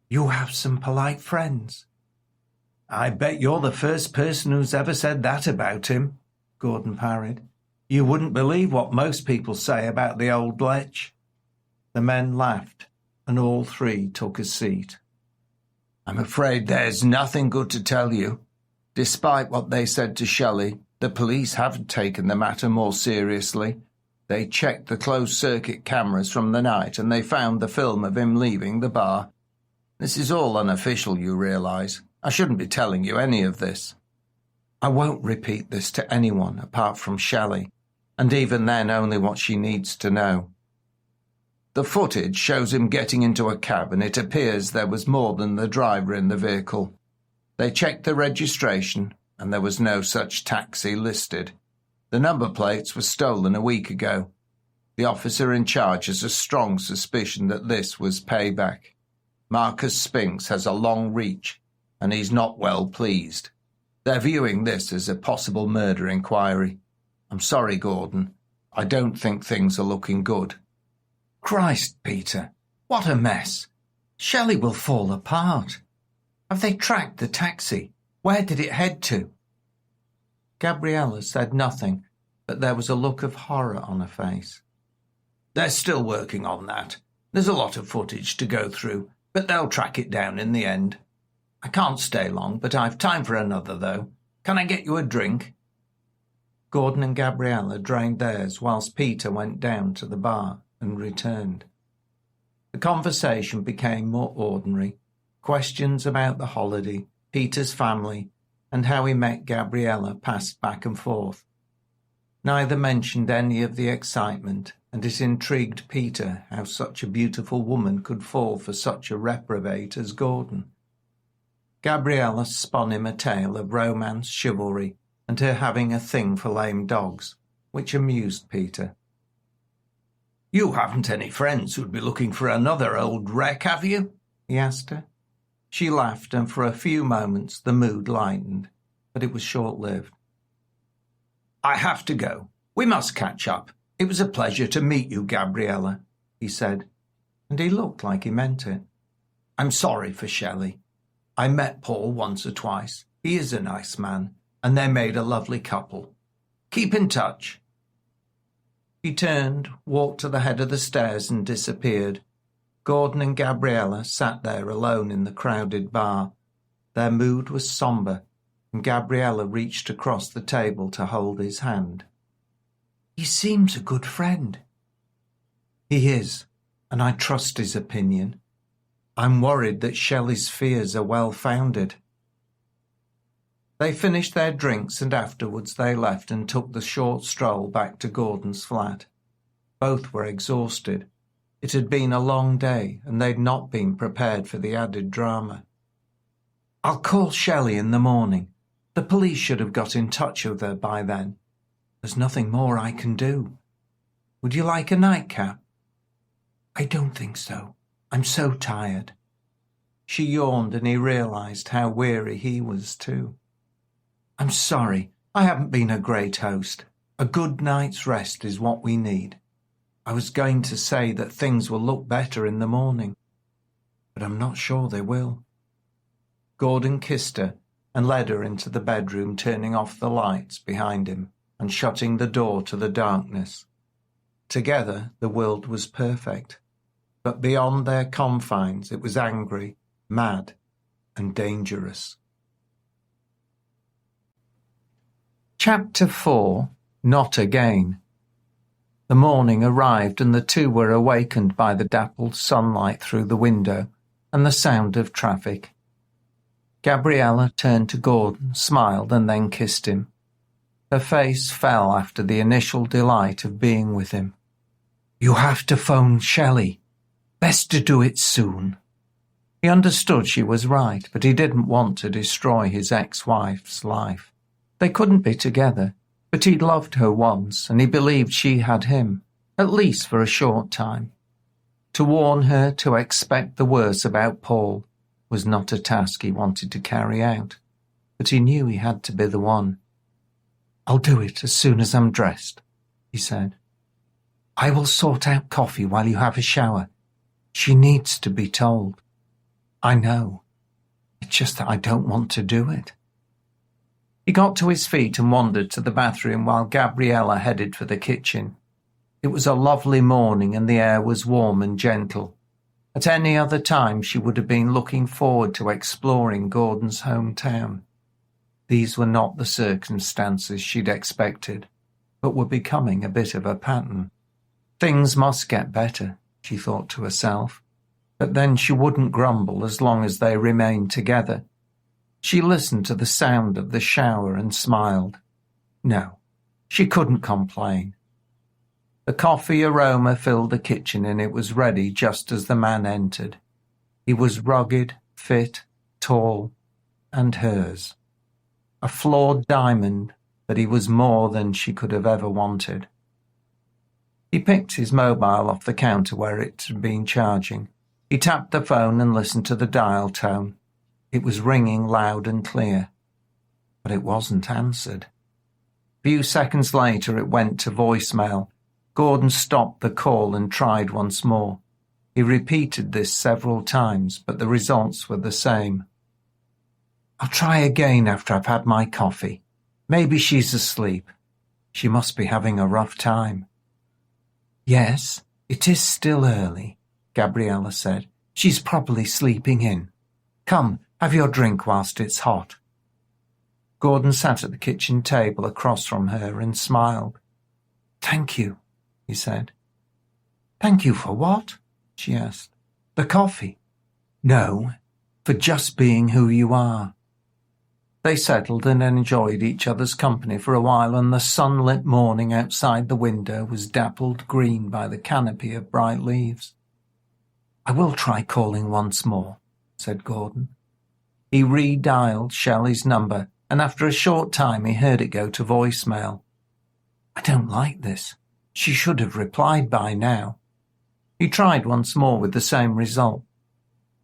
"You have some polite friends." "I bet you're the first person who's ever said that about him," Gordon parried. "You wouldn't believe what most people say about the old lech." The men laughed, and all three took a seat. "I'm afraid there's nothing good to tell you. Despite what they said to Shelley, the police haven't taken the matter more seriously. They checked the closed-circuit cameras from the night and they found the film of him leaving the bar. This is all unofficial, you realise. I shouldn't be telling you any of this." "I won't repeat this to anyone apart from Shelley, and even then only what she needs to know." "The footage shows him getting into a cab and it appears there was more than the driver in the vehicle. They checked the registration and there was no such taxi listed. The number plates were stolen a week ago. The officer in charge has a strong suspicion that this was payback. Marcus Spinks has a long reach and he's not well pleased. They're viewing this as a possible murder inquiry. I'm sorry, Gordon. I don't think things are looking good." "Christ, Peter, what a mess. Shelley will fall apart. Have they tracked the taxi? Where did it head to?" Gabriella said nothing, but there was a look of horror on her face. "They're still working on that. There's a lot of footage to go through, but they'll track it down in the end. I can't stay long, but I've time for another, though. Can I get you a drink?" Gordon and Gabriella drained theirs whilst Peter went down to the bar and returned. The conversation became more ordinary. Questions about the holiday, Peter's family, and how he met Gabriella passed back and forth. Neither mentioned any of the excitement, and it intrigued Peter how such a beautiful woman could fall for such a reprobate as Gordon. Gabriella spun him a tale of romance, chivalry, and her having a thing for lame dogs, which amused Peter. "You haven't any friends who'd be looking for another old wreck, have you?" he asked her. She laughed, and for a few moments the mood lightened, but it was short-lived. "I have to go. We must catch up. It was a pleasure to meet you, Gabriella," he said, and he looked like he meant it. "I'm sorry for Shelley. I met Paul once or twice. He is a nice man, and they made a lovely couple. Keep in touch." He turned, walked to the head of the stairs and disappeared. Gordon and Gabriella sat there alone in the crowded bar. Their mood was sombre, and Gabriella reached across the table to hold his hand. "He seems a good friend." "He is, and I trust his opinion. I'm worried that Shelley's fears are well-founded." They finished their drinks, and afterwards they left and took the short stroll back to Gordon's flat. Both were exhausted. It had been a long day, and they'd not been prepared for the added drama. "I'll call Shelley in the morning. The police should have got in touch with her by then. There's nothing more I can do. Would you like a nightcap?" "I don't think so. I'm so tired." She yawned, and he realized how weary he was too. "I'm sorry. I haven't been a great host. A good night's rest is what we need. I was going to say that things will look better in the morning, but I'm not sure they will." Gordon kissed her and led her into the bedroom, turning off the lights behind him and shutting the door to the darkness. Together the world was perfect, but beyond their confines it was angry, mad, and dangerous. Chapter 4. Not Again. The morning arrived, and the two were awakened by the dappled sunlight through the window and the sound of traffic. Gabriella turned to Gordon, smiled, and then kissed him. Her face fell after the initial delight of being with him. "You have to phone Shelley. Best to do it soon." He understood she was right, but he didn't want to destroy his ex-wife's life. They couldn't be together, but he'd loved her once, and he believed she had him, at least for a short time. To warn her to expect the worst about Paul was not a task he wanted to carry out, but he knew he had to be the one. "I'll do it as soon as I'm dressed," he said. "I will sort out coffee while you have a shower. She needs to be told." "I know. It's just that I don't want to do it." He got to his feet and wandered to the bathroom while Gabriella headed for the kitchen. It was a lovely morning and the air was warm and gentle. At any other time she would have been looking forward to exploring Gordon's hometown. These were not the circumstances she'd expected, but were becoming a bit of a pattern. Things must get better, she thought to herself, but then she wouldn't grumble as long as they remained together. She listened to the sound of the shower and smiled. No, she couldn't complain. The coffee aroma filled the kitchen, and it was ready just as the man entered. He was rugged, fit, tall, and hers. A flawed diamond, but he was more than she could have ever wanted. He picked his mobile off the counter where it had been charging. He tapped the phone and listened to the dial tone. It was ringing loud and clear, but it wasn't answered. A few seconds later it went to voicemail. Gordon stopped the call and tried once more. He repeated this several times, but the results were the same. "I'll try again after I've had my coffee. Maybe she's asleep. She must be having a rough time." "Yes, it is still early," Gabriella said. "She's probably sleeping in. Come, have your drink whilst it's hot." Gordon sat at the kitchen table across from her and smiled. "Thank you," he said. "Thank you for what?" she asked. The coffee? No, for just being who you are. They settled and enjoyed each other's company for a while, and the sunlit morning outside the window was dappled green by the canopy of bright leaves. I will try calling once more, said Gordon. He redialed Shelley's number, and after a short time he heard it go to voicemail. I don't like this. She should have replied by now. He tried once more with the same result.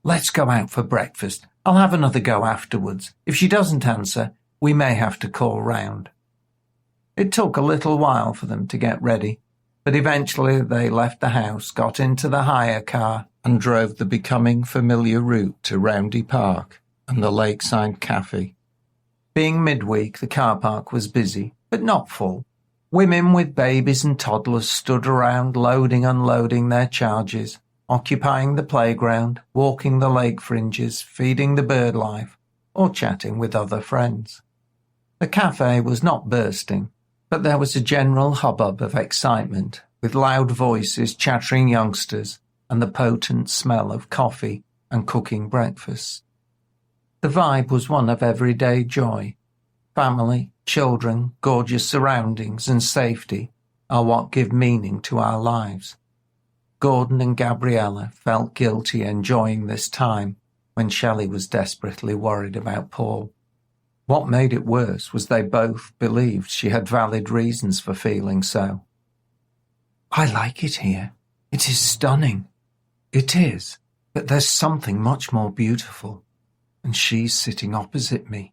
Let's go out for breakfast. I'll have another go afterwards. If she doesn't answer, we may have to call round. It took a little while for them to get ready, but eventually they left the house, got into the hire car, and drove the becoming familiar route to Roundy Park and the Lakeside Cafe. Being midweek, the car park was busy, but not full. Women with babies and toddlers stood around unloading their charges, occupying the playground, walking the lake fringes, feeding the bird life, or chatting with other friends. The cafe was not bursting, but there was a general hubbub of excitement, with loud voices, chattering youngsters, and the potent smell of coffee and cooking breakfasts. The vibe was one of everyday joy. Family, children, gorgeous surroundings, and safety are what give meaning to our lives. Gordon and Gabriella felt guilty enjoying this time when Shelley was desperately worried about Paul. What made it worse was they both believed she had valid reasons for feeling so. I like it here. It is stunning. It is, but there's something much more beautiful. And she's sitting opposite me.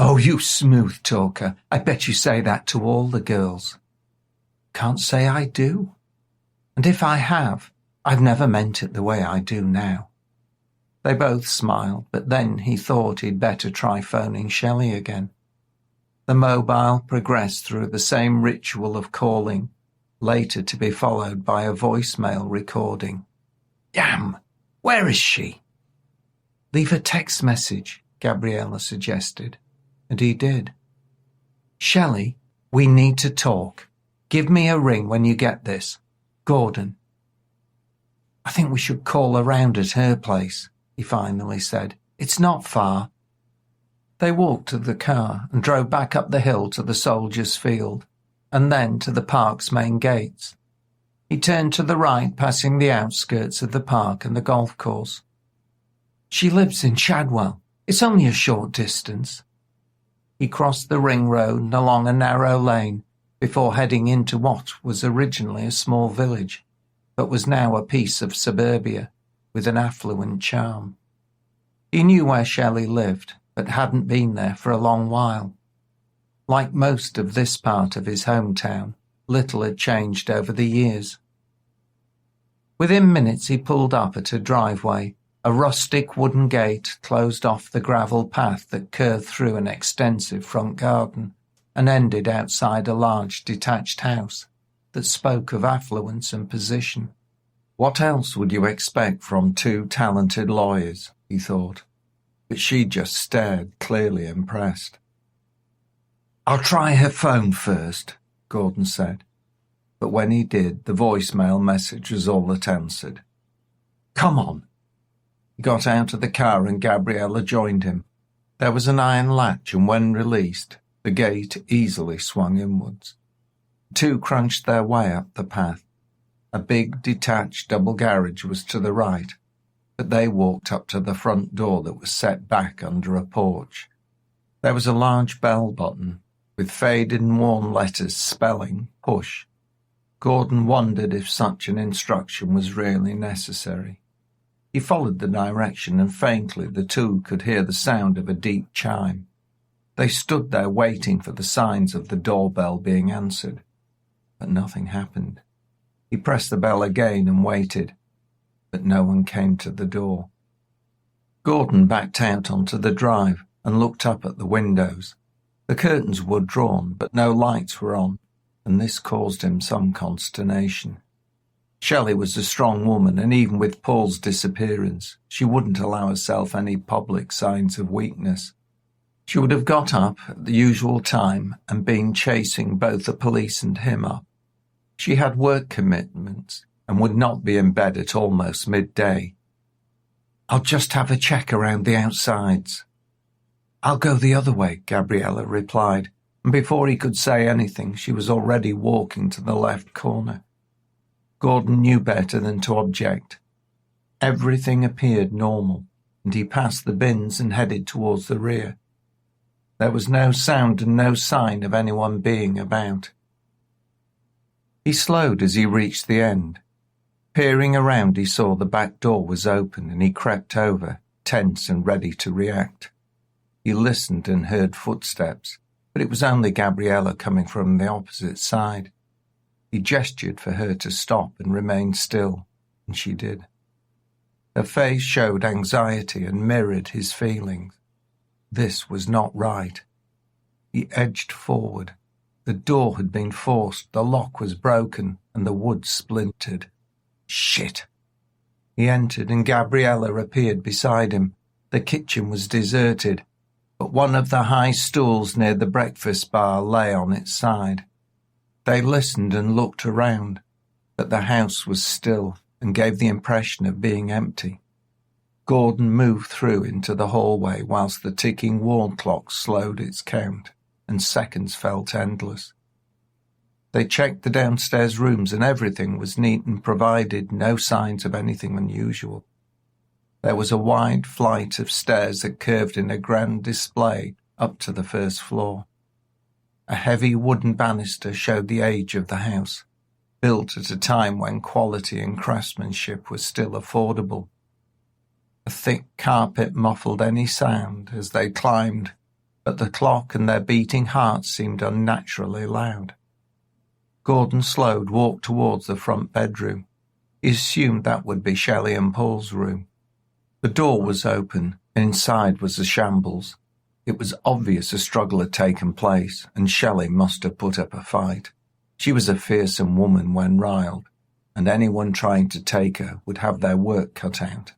Oh, you smooth talker. I bet you say that to all the girls. Can't say I do. And if I have, I've never meant it the way I do now. They both smiled, but then he thought he'd better try phoning Shelley again. The mobile progressed through the same ritual of calling, later to be followed by a voicemail recording. Damn! Where is she? Leave a text message, Gabriella suggested, and he did. Shelley, we need to talk. Give me a ring when you get this. Gordon. I think we should call around at her place, he finally said. It's not far. They walked to the car and drove back up the hill to the soldiers' field, and then to the park's main gates. He turned to the right, passing the outskirts of the park and the golf course. She lives in Shadwell. It's only a short distance. He crossed the ring road and along a narrow lane before heading into what was originally a small village, but was now a piece of suburbia with an affluent charm. He knew where Shelley lived, but hadn't been there for a long while. Like most of this part of his hometown, little had changed over the years. Within minutes he pulled up at a driveway. A rustic wooden gate closed off the gravel path that curved through an extensive front garden and ended outside a large detached house that spoke of affluence and position. What else would you expect from two talented lawyers, he thought, but she just stared, clearly impressed. I'll try her phone first, Gordon said, but when he did, the voicemail message was all that answered. Come on. He got out of the car and Gabriella joined him. There was an iron latch, and when released, the gate easily swung inwards. The two crunched their way up the path. A big, detached double garage was to the right, but they walked up to the front door that was set back under a porch. There was a large bell button, with faded and worn letters spelling push. Gordon wondered if such an instruction was really necessary. He followed the direction, and faintly the two could hear the sound of a deep chime. They stood there waiting for the signs of the doorbell being answered, but nothing happened. He pressed the bell again and waited, but no one came to the door. Gordon backed out onto the drive and looked up at the windows. The curtains were drawn, but no lights were on, and this caused him some consternation. Shelley was a strong woman, and even with Paul's disappearance, she wouldn't allow herself any public signs of weakness. She would have got up at the usual time and been chasing both the police and him up. She had work commitments and would not be in bed at almost midday, I'll just have a check around the outsides. I'll go the other way, Gabriella replied, and before he could say anything, she was already walking to the left corner. Gordon knew better than to object. Everything appeared normal, and he passed the bins and headed towards the rear. There was no sound and no sign of anyone being about. He slowed as he reached the end. Peering around, he saw the back door was open, and he crept over, tense and ready to react. He listened and heard footsteps, but it was only Gabriella coming from the opposite side. He gestured for her to stop and remain still, and she did. Her face showed anxiety and mirrored his feelings. This was not right. He edged forward. The door had been forced, the lock was broken, and the wood splintered. Shit! He entered, and Gabriella appeared beside him. The kitchen was deserted, but one of the high stools near the breakfast bar lay on its side. They listened and looked around, but the house was still and gave the impression of being empty. Gordon moved through into the hallway whilst the ticking wall clock slowed its count, and seconds felt endless. They checked the downstairs rooms and everything was neat and provided no signs of anything unusual. There was a wide flight of stairs that curved in a grand display up to the first floor. A heavy wooden banister showed the age of the house, built at a time when quality and craftsmanship was still affordable. A thick carpet muffled any sound as they climbed, but the clock and their beating hearts seemed unnaturally loud. Gordon slowed, walked towards the front bedroom. He assumed that would be Shelley and Paul's room. The door was open, and inside was a shambles. It was obvious a struggle had taken place, and Shelley must have put up a fight. She was a fearsome woman when riled, and anyone trying to take her would have their work cut out.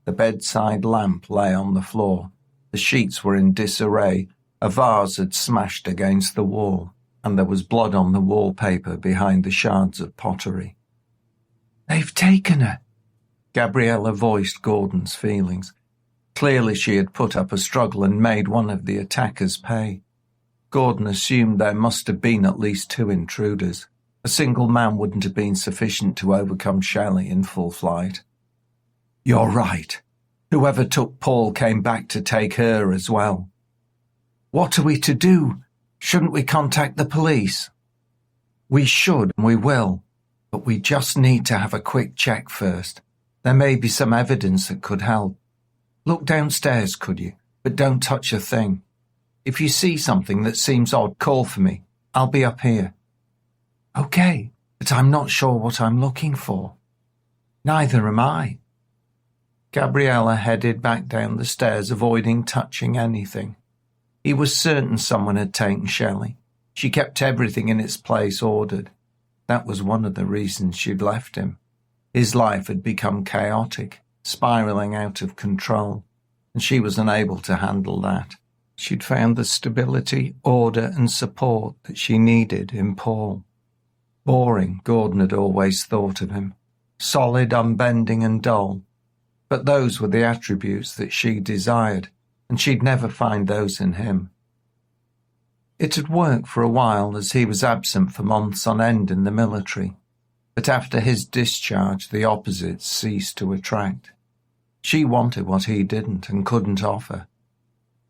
The bedside lamp lay on the floor. The sheets were in disarray. A vase had smashed against the wall, and there was blood on the wallpaper behind the shards of pottery. "They've taken her," Gabriella voiced Gordon's feelings. Clearly she had put up a struggle and made one of the attackers pay. Gordon assumed there must have been at least 2 intruders. A single man wouldn't have been sufficient to overcome Shelley in full flight. "You're right. Whoever took Paul came back to take her as well." "What are we to do? Shouldn't we contact the police?" "We should and we will, but we just need to have a quick check first. There may be some evidence that could help. Look downstairs, could you? But don't touch a thing. If you see something that seems odd, call for me. I'll be up here." "Okay, but I'm not sure what I'm looking for." "Neither am I." Gabriella headed back down the stairs, avoiding touching anything. He was certain someone had taken Shelley. She kept everything in its place ordered. That was one of the reasons she'd left him. His life had become chaotic, spiralling out of control, and she was unable to handle that. She'd found the stability, order, and support that she needed in Paul. Boring, Gordon had always thought of him. Solid, unbending, and dull. But those were the attributes that she desired, and she'd never find those in him. It had worked for a while as he was absent for months on end in the military, but after his discharge the opposites ceased to attract. She wanted what he didn't and couldn't offer.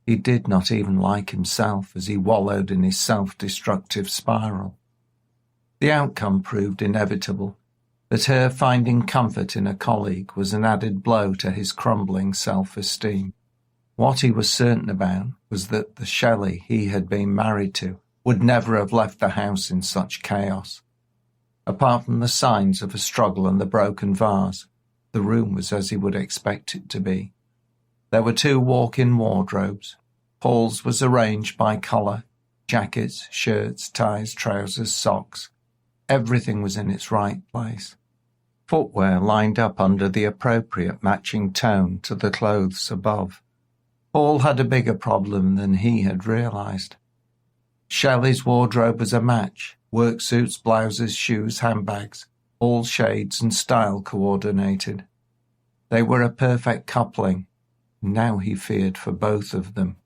He did not even like himself as he wallowed in his self-destructive spiral. The outcome proved inevitable, but her finding comfort in a colleague was an added blow to his crumbling self-esteem. What he was certain about was that the Shelley he had been married to would never have left the house in such chaos. Apart from the signs of a struggle and the broken vase, the room was as he would expect it to be. There were 2 walk-in wardrobes. Paul's was arranged by colour: jackets, shirts, ties, trousers, socks. Everything was in its right place. Footwear lined up under the appropriate matching tone to the clothes above. Paul had a bigger problem than he had realised. Shelley's wardrobe was a match: work suits, blouses, shoes, handbags, all shades and style coordinated. They were a perfect coupling, and now he feared for both of them.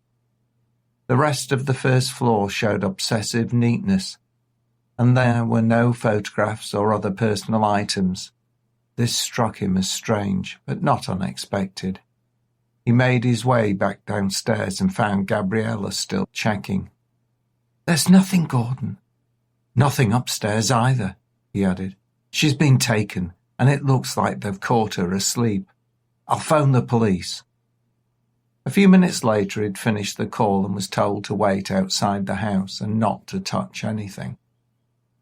The rest of the first floor showed obsessive neatness, and there were no photographs or other personal items. This struck him as strange, but not unexpected. He made his way back downstairs and found Gabriella still checking. "There's nothing, Gordon." "Nothing upstairs either," he added. "She's been taken, and it looks like they've caught her asleep. I'll phone the police." A few minutes later he'd finished the call and was told to wait outside the house and not to touch anything.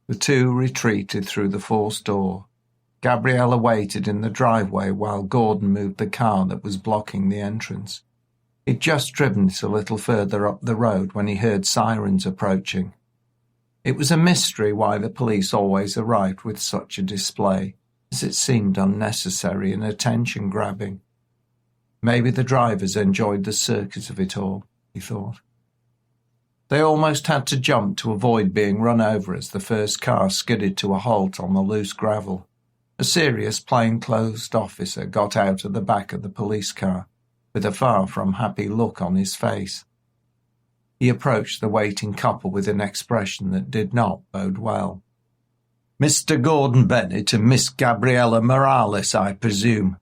The two retreated through the forced door. Gabriella waited in the driveway while Gordon moved the car that was blocking the entrance. He'd just driven it a little further up the road when he heard sirens approaching. It was a mystery why the police always arrived with such a display, as it seemed unnecessary and attention-grabbing. Maybe the drivers enjoyed the circus of it all, he thought. They almost had to jump to avoid being run over as the first car skidded to a halt on the loose gravel. A serious plainclothes officer got out of the back of the police car, with a far from happy look on his face. He approached the waiting couple with an expression that did not bode well. "Mr. Gordon Bennett and Miss Gabriella Morales, I presume.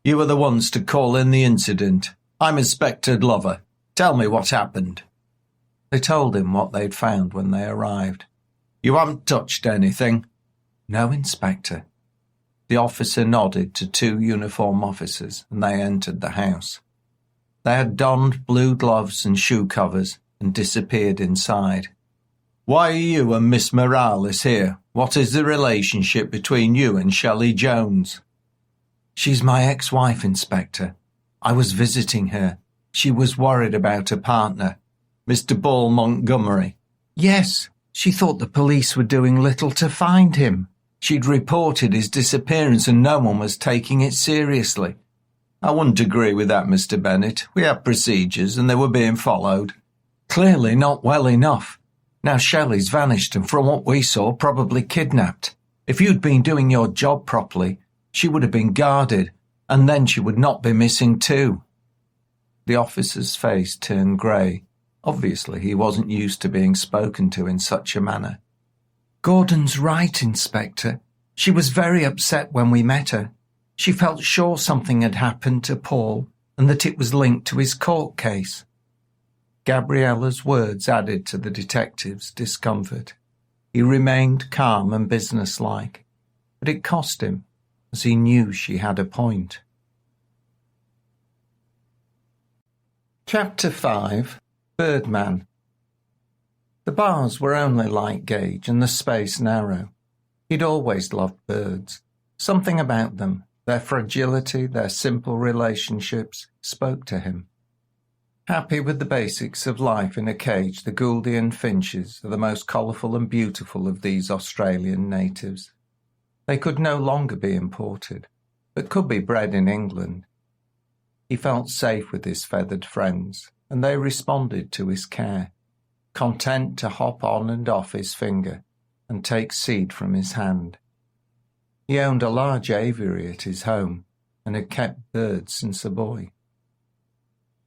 You were the ones to call in the incident. I'm Inspector Glover. Tell me what happened." They told him what they'd found when they arrived. "You haven't touched anything?" "No, Inspector." The officer nodded to two uniform officers, and they entered the house. They had donned blue gloves and shoe covers and disappeared inside. "Why are you and Miss Morales here? What is the relationship between you and Shelley Jones?" "She's my ex-wife, Inspector. I was visiting her. She was worried about her partner." "Mr. Paul Montgomery?" "Yes. She thought the police were doing little to find him. She'd reported his disappearance and no one was taking it seriously." "I wouldn't agree with that, Mr. Bennett. We have procedures and they were being followed." "Clearly not well enough. Now Shelley's vanished and from what we saw, probably kidnapped. If you'd been doing your job properly, she would have been guarded, and then she would not be missing too." The officer's face turned grey. Obviously he wasn't used to being spoken to in such a manner. "Gordon's right, Inspector. She was very upset when we met her. She felt sure something had happened to Paul and that it was linked to his court case." Gabriella's words added to the detective's discomfort. He remained calm and businesslike, but it cost him, as he knew she had a point. Chapter 5. Birdman. The bars were only light gauge and the space narrow. He'd always loved birds. Something about them, their fragility, their simple relationships, spoke to him. Happy with the basics of life in a cage, the Gouldian finches are the most colourful and beautiful of these Australian natives. They could no longer be imported, but could be bred in England. He felt safe with his feathered friends, and they responded to his care, content to hop on and off his finger and take seed from his hand. He owned a large aviary at his home and had kept birds since a boy.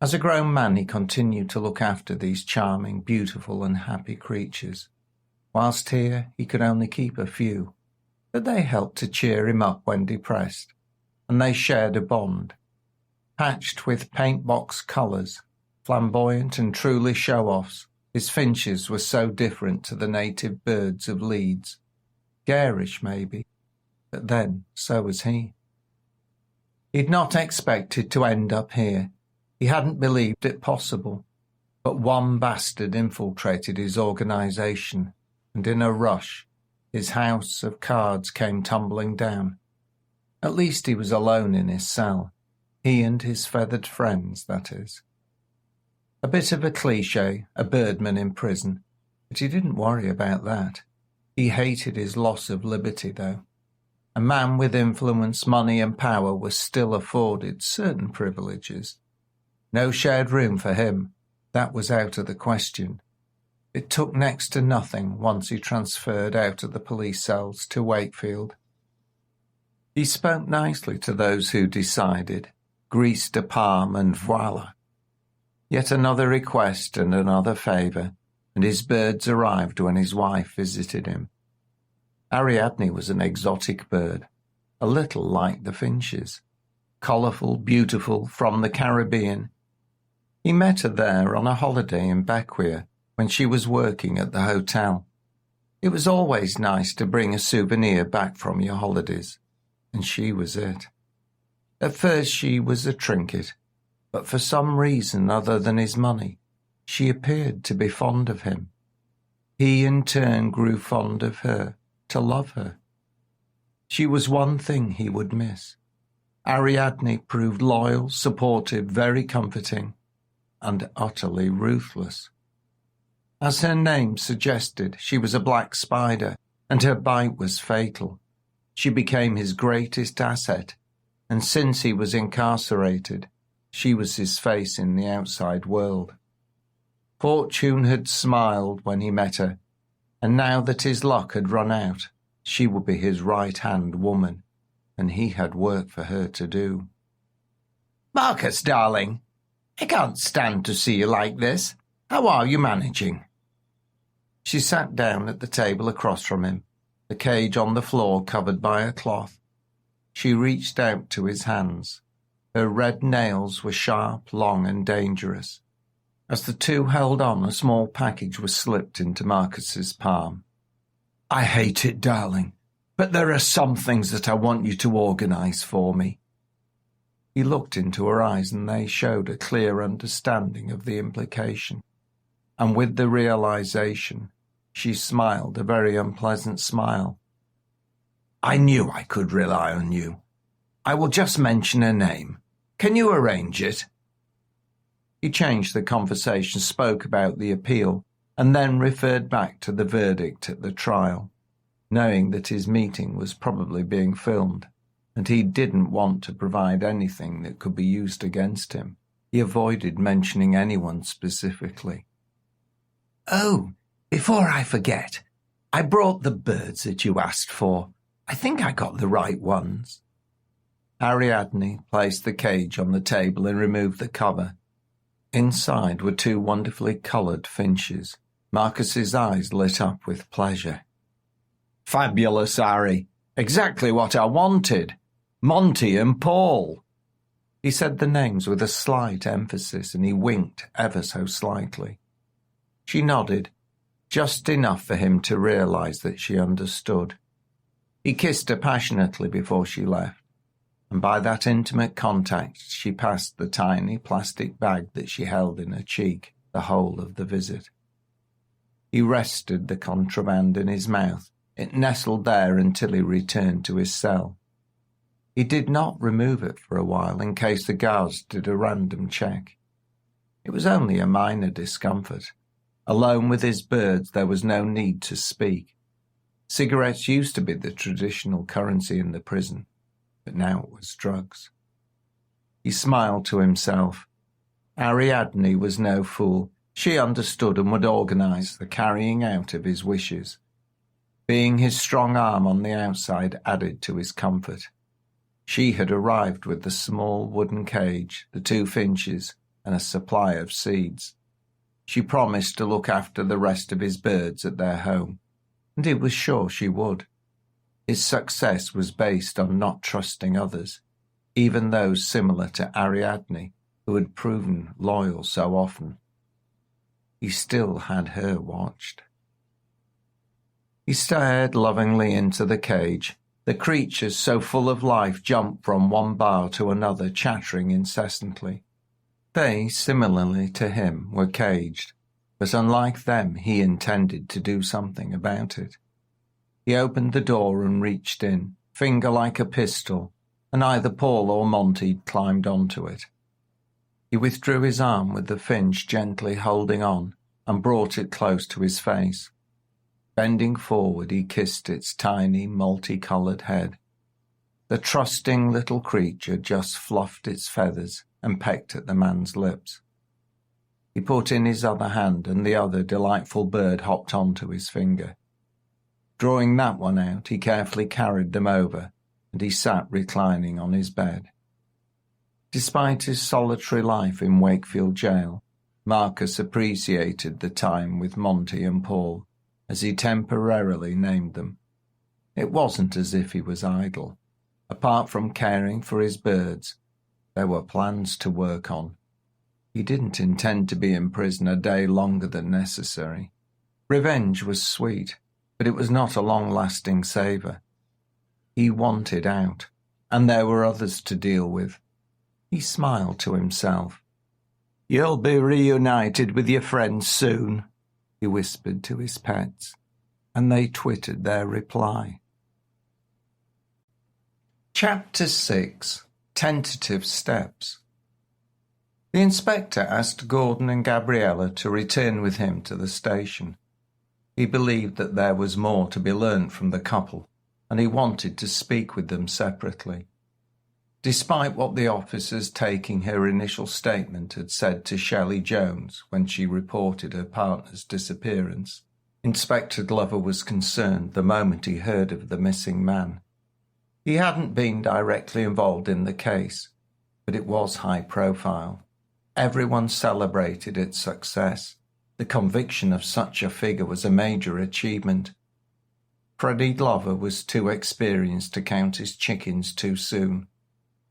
As a grown man he continued to look after these charming, beautiful and happy creatures. Whilst here he could only keep a few, but they helped to cheer him up when depressed, and they shared a bond. Patched with paint-box colours, flamboyant and truly show-offs, his finches were so different to the native birds of Leeds. Garish, maybe, but then so was he. He'd not expected to end up here. He hadn't believed it possible, but one bastard infiltrated his organisation, and in a rush, his house of cards came tumbling down. At least he was alone in his cell, he and his feathered friends, that is. A bit of a cliché, a birdman in prison, but he didn't worry about that. He hated his loss of liberty, though. A man with influence, money and power was still afforded certain privileges. No shared room for him. That was out of the question. It took next to nothing once he transferred out of the police cells to Wakefield. He spoke nicely to those who decided, greased a palm and voila. Yet another request and another favour, and his birds arrived when his wife visited him. Ariadne was an exotic bird, a little like the finches, colourful, beautiful, from the Caribbean. He met her there on a holiday in Bequia when she was working at the hotel. It was always nice to bring a souvenir back from your holidays, and she was it. At first she was a trinket, but for some reason other than his money, she appeared to be fond of him. He in turn grew fond of her, to love her. She was one thing he would miss. Ariadne proved loyal, supportive, very comforting, and utterly ruthless. As her name suggested, she was a black spider, and her bite was fatal. She became his greatest asset, and since he was incarcerated, she was his face in the outside world. Fortune had smiled when he met her, and now that his luck had run out, she would be his right-hand woman, and he had work for her to do. "Marcus, darling, I can't stand to see you like this. How are you managing?" She sat down at the table across from him, the cage on the floor covered by a cloth. She reached out to his hands. Her red nails were sharp, long, and dangerous. As the two held on, a small package was slipped into Marcus's palm. "I hate it, darling, but there are some things that I want you to organise for me." He looked into her eyes, and they showed a clear understanding of the implication. And with the realization, she smiled a very unpleasant smile. "I knew I could rely on you. I will just mention her name. Can you arrange it?" He changed the conversation, spoke about the appeal, and then referred back to the verdict at the trial, knowing that his meeting was probably being filmed, and he didn't want to provide anything that could be used against him. He avoided mentioning anyone specifically. "Oh, before I forget, I brought the birds that you asked for. I think I got the right ones." Ariadne placed the cage on the table and removed the cover. Inside were two wonderfully coloured finches. Marcus's eyes lit up with pleasure. "Fabulous, Ari. Exactly what I wanted. Monty and Paul." He said the names with a slight emphasis, and he winked ever so slightly. She nodded, just enough for him to realise that she understood. He kissed her passionately before she left, and by that intimate contact she passed the tiny plastic bag that she held in her cheek the whole of the visit. He rested the contraband in his mouth. It nestled there until he returned to his cell. He did not remove it for a while in case the guards did a random check. It was only a minor discomfort. Alone with his birds, there was no need to speak. Cigarettes used to be the traditional currency in the prison, but now it was drugs. He smiled to himself. Ariadne was no fool. She understood and would organise the carrying out of his wishes. Being his strong arm on the outside added to his comfort. She had arrived with the small wooden cage, the two finches, and a supply of seeds. She promised to look after the rest of his birds at their home, and he was sure she would. His success was based on not trusting others, even those similar to Ariadne, who had proven loyal so often. He still had her watched. He stared lovingly into the cage. The creatures, so full of life, jumped from one bar to another, chattering incessantly. They, similarly to him, were caged, but unlike them, he intended to do something about it. He opened the door and reached in, finger like a pistol, and either Paul or Monty climbed onto it. He withdrew his arm with the finch gently holding on and brought it close to his face. Bending forward, he kissed its tiny, multicoloured head. The trusting little creature just fluffed its feathers and pecked at the man's lips. He put in his other hand, and the other delightful bird hopped onto his finger. Drawing that one out, he carefully carried them over and he sat reclining on his bed. Despite his solitary life in Wakefield jail, Marcus appreciated the time with Monty and Paul, as he temporarily named them. It wasn't as if he was idle. Apart from caring for his birds, there were plans to work on. He didn't intend to be in prison a day longer than necessary. Revenge was sweet, but it was not a long-lasting savour. He wanted out, and there were others to deal with. He smiled to himself. "You'll be reunited with your friends soon," he whispered to his pets, and they twittered their reply. Chapter 6. Tentative Steps. The inspector asked Gordon and Gabriella to return with him to the station. He believed that there was more to be learnt from the couple, and he wanted to speak with them separately. Despite what the officers taking her initial statement had said to Shelley Jones when she reported her partner's disappearance, Inspector Glover was concerned the moment he heard of the missing man. He hadn't been directly involved in the case, but it was high profile. Everyone celebrated its success. The conviction of such a figure was a major achievement. Freddie Glover was too experienced to count his chickens too soon.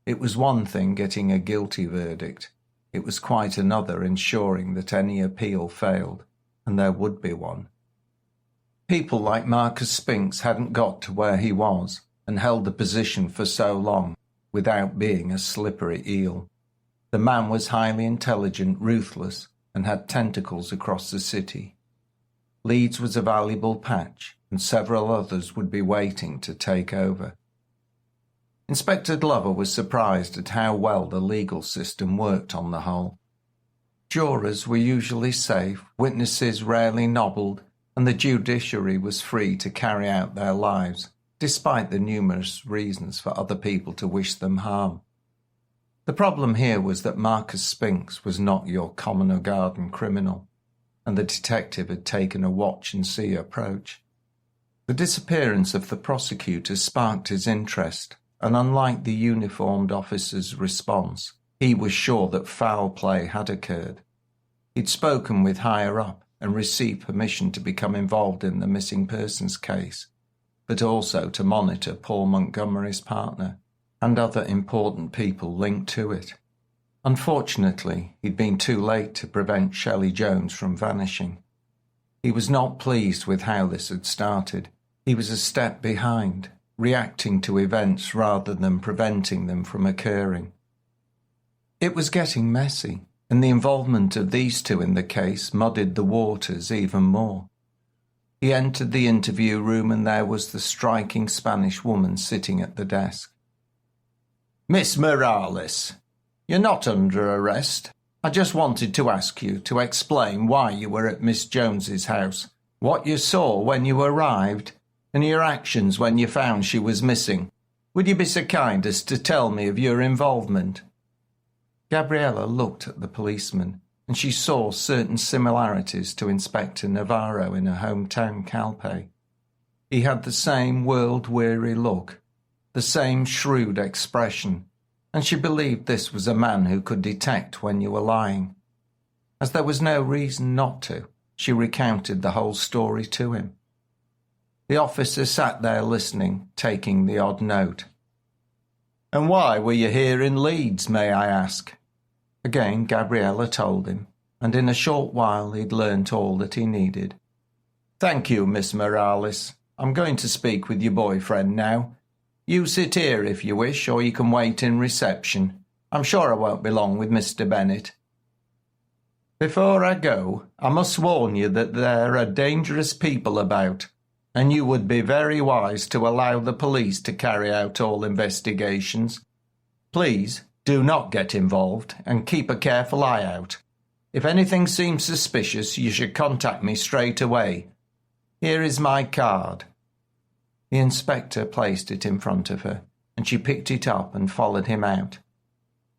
It was one thing getting a guilty verdict. It was quite another ensuring that any appeal failed, and there would be one. People like Marcus Spinks hadn't got to where he was and held the position for so long without being a slippery eel. The man was highly intelligent, ruthless, and had tentacles across the city. Leeds was a valuable patch, and several others would be waiting to take over. Inspector Glover was surprised at how well the legal system worked on the whole. Jurors were usually safe, witnesses rarely nobbled, and the judiciary was free to carry out their lives, despite the numerous reasons for other people to wish them harm. The problem here was that Marcus Spinks was not your common or garden criminal, and the detective had taken a watch-and-see approach. The disappearance of the prosecutor sparked his interest, and unlike the uniformed officer's response, he was sure that foul play had occurred. He'd spoken with higher up and received permission to become involved in the missing persons case, but also to monitor Paul Montgomery's partner and other important people linked to it. Unfortunately, he'd been too late to prevent Shelley Jones from vanishing. He was not pleased with how this had started. He was a step behind, reacting to events rather than preventing them from occurring. It was getting messy, and the involvement of these two in the case muddied the waters even more. He entered the interview room and there was the striking Spanish woman sitting at the desk. "Miss Morales, you're not under arrest. I just wanted to ask you to explain why you were at Miss Jones's house, what you saw when you arrived, and your actions when you found she was missing. Would you be so kind as to tell me of your involvement?" Gabriella looked at the policeman, and she saw certain similarities to Inspector Navarro in her hometown Calpe. He had the same world-weary look, the same shrewd expression, and she believed this was a man who could detect when you were lying. As there was no reason not to, she recounted the whole story to him. The officer sat there listening, taking the odd note. "And why were you here in Leeds, may I ask?" Again Gabriella told him, and in a short while he'd learnt all that he needed. "Thank you, Miss Morales. I'm going to speak with your boyfriend now. You sit here if you wish, or you can wait in reception. I'm sure I won't be long with Mr. Bennett. Before I go, I must warn you that there are dangerous people about, and you would be very wise to allow the police to carry out all investigations. Please do not get involved and keep a careful eye out. If anything seems suspicious, you should contact me straight away. Here is my card." The inspector placed it in front of her, and she picked it up and followed him out.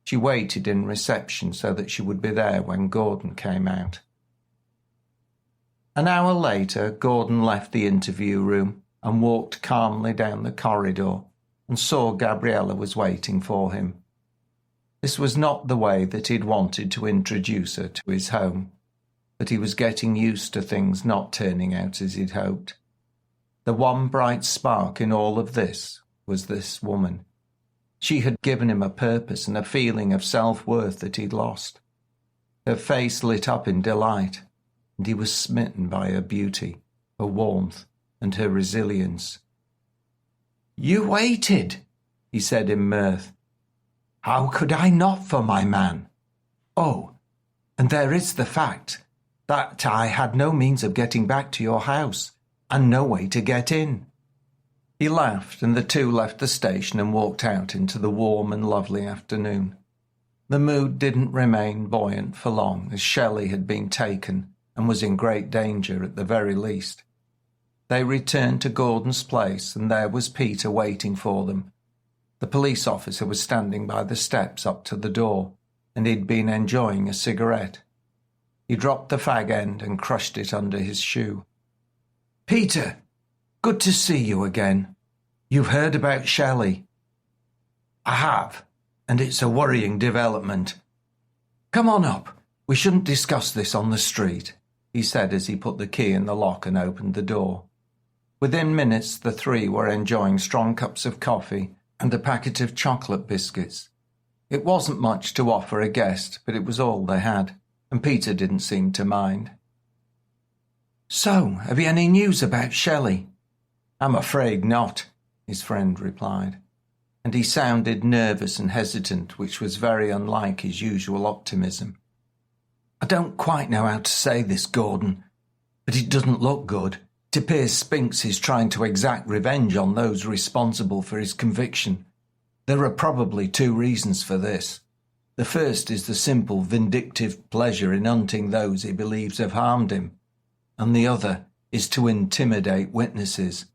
She waited in reception so that she would be there when Gordon came out. An hour later, Gordon left the interview room and walked calmly down the corridor. and saw Gabriella was waiting for him. This was not the way that he'd wanted to introduce her to his home, but he was getting used to things not turning out as he'd hoped. The one bright spark in all of this was this woman. She had given him a purpose and a feeling of self-worth that he'd lost. Her face lit up in delight, and he was smitten by her beauty, her warmth, and her resilience. "You waited," he said in mirth. "How could I not for my man? Oh, and there is the fact that I had no means of getting back to your house, and no way to get in." He laughed, and the two left the station and walked out into the warm and lovely afternoon. The mood didn't remain buoyant for long, as Shelley had been taken and was in great danger at the very least. They returned to Gordon's place, and there was Peter waiting for them. The police officer was standing by the steps up to the door, and he'd been enjoying a cigarette. He dropped the fag end and crushed it under his shoe. "Peter, good to see you again. You've heard about Shelley?" "I have, and it's a worrying development." "Come on up. We shouldn't discuss this on the street," he said as he put the key in the lock and opened the door. Within minutes, the three were enjoying strong cups of coffee and a packet of chocolate biscuits. It wasn't much to offer a guest, but it was all they had, and Peter didn't seem to mind. "So, have you any news about Shelley?" "I'm afraid not," his friend replied, and he sounded nervous and hesitant, which was very unlike his usual optimism. "I don't quite know how to say this, Gordon, but it doesn't look good. It appears Spinks is trying to exact revenge on those responsible for his conviction. There are probably two reasons for this. The first is the simple vindictive pleasure in hunting those he believes have harmed him, and the other is to intimidate witnesses.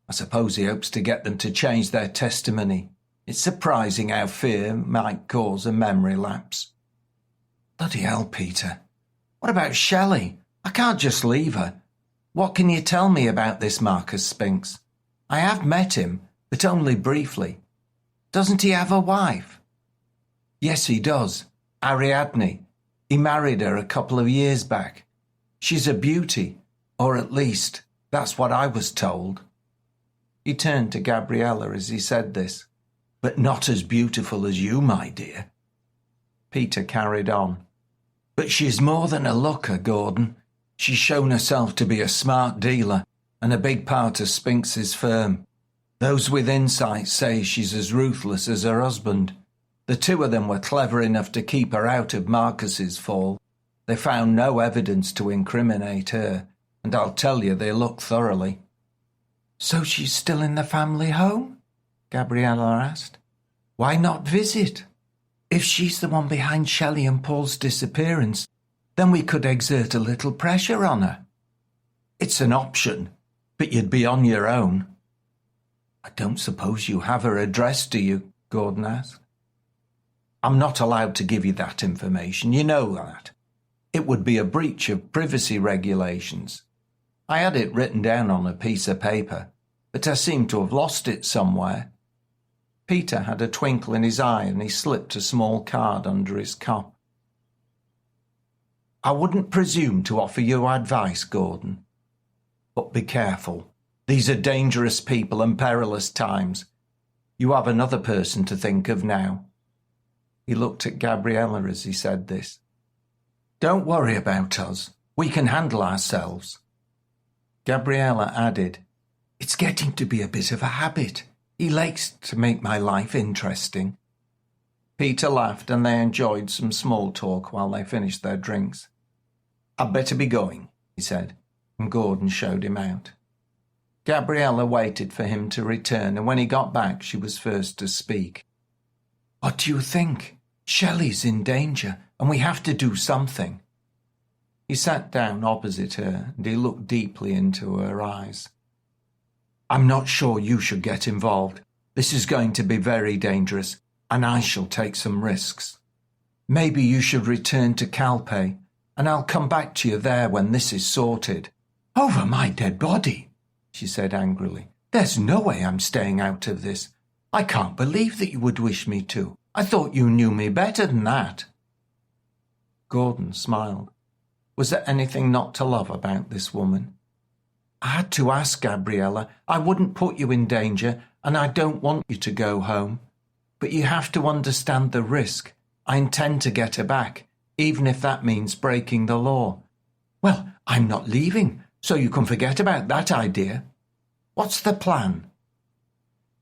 I suppose he hopes to get them to change their testimony. It's surprising how fear might cause a memory lapse." "Bloody hell, Peter. What about Shelley? I can't just leave her. What can you tell me about this Marcus Spinks? I have met him, but only briefly. Doesn't he have a wife?" "Yes, he does. Ariadne. He married her a couple of years back. She's a beauty, or at least, that's what I was told." He turned to Gabriella as he said this. "But not as beautiful as you, my dear." Peter carried on. "But she's more than a looker, Gordon. She's shown herself to be a smart dealer and a big part of Spinks's firm. Those with insight say she's as ruthless as her husband. The two of them were clever enough to keep her out of Marcus's fall. They found no evidence to incriminate her, and I'll tell you they looked thoroughly." "So she's still in the family home?" Gabriella asked. "Why not visit? If she's the one behind Shelley and Paul's disappearance, then we could exert a little pressure on her." "It's an option, but you'd be on your own." "I don't suppose you have her address, do you?" Gordon asked. "I'm not allowed to give you that information, you know that. It would be a breach of privacy regulations. I had it written down on a piece of paper, but I seem to have lost it somewhere." Peter had a twinkle in his eye and he slipped a small card under his cup. "I wouldn't presume to offer you advice, Gordon, but be careful. These are dangerous people and perilous times. You have another person to think of now." He looked at Gabriella as he said this. "Don't worry about us. We can handle ourselves." Gabriella added, "It's getting to be a bit of a habit. He likes to make my life interesting." Peter laughed and they enjoyed some small talk while they finished their drinks. "I'd better be going," he said, and Gordon showed him out. Gabriella waited for him to return, and when he got back she was first to speak. "What do you think? Shelley's in danger, and we have to do something." He sat down opposite her, and he looked deeply into her eyes. "I'm not sure you should get involved. This is going to be very dangerous, and I shall take some risks. Maybe you should return to Calpe, and I'll come back to you there when this is sorted." "Over my dead body," she said angrily. "There's no way I'm staying out of this. I can't believe that you would wish me to. I thought you knew me better than that. Gordon smiled. Was there anything not to love about this woman? I had to ask, Gabriella. I wouldn't put you in danger, and I don't want you to go home. But you have to understand the risk. I intend to get her back, even if that means breaking the law. Well, I'm not leaving, so you can forget about that idea. What's the plan?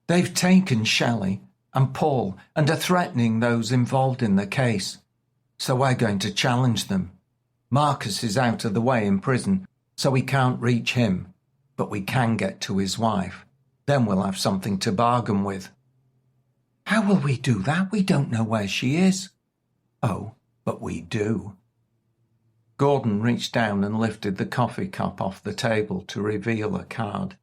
They've taken Shelley and Paul and are threatening those involved in the case. So we're going to challenge them. Marcus is out of the way in prison, so we can't reach him, but we can get to his wife. Then we'll have something to bargain with. How will we do that? We don't know where she is. Oh, but we do. Gordon reached down and lifted the coffee cup off the table to reveal a card.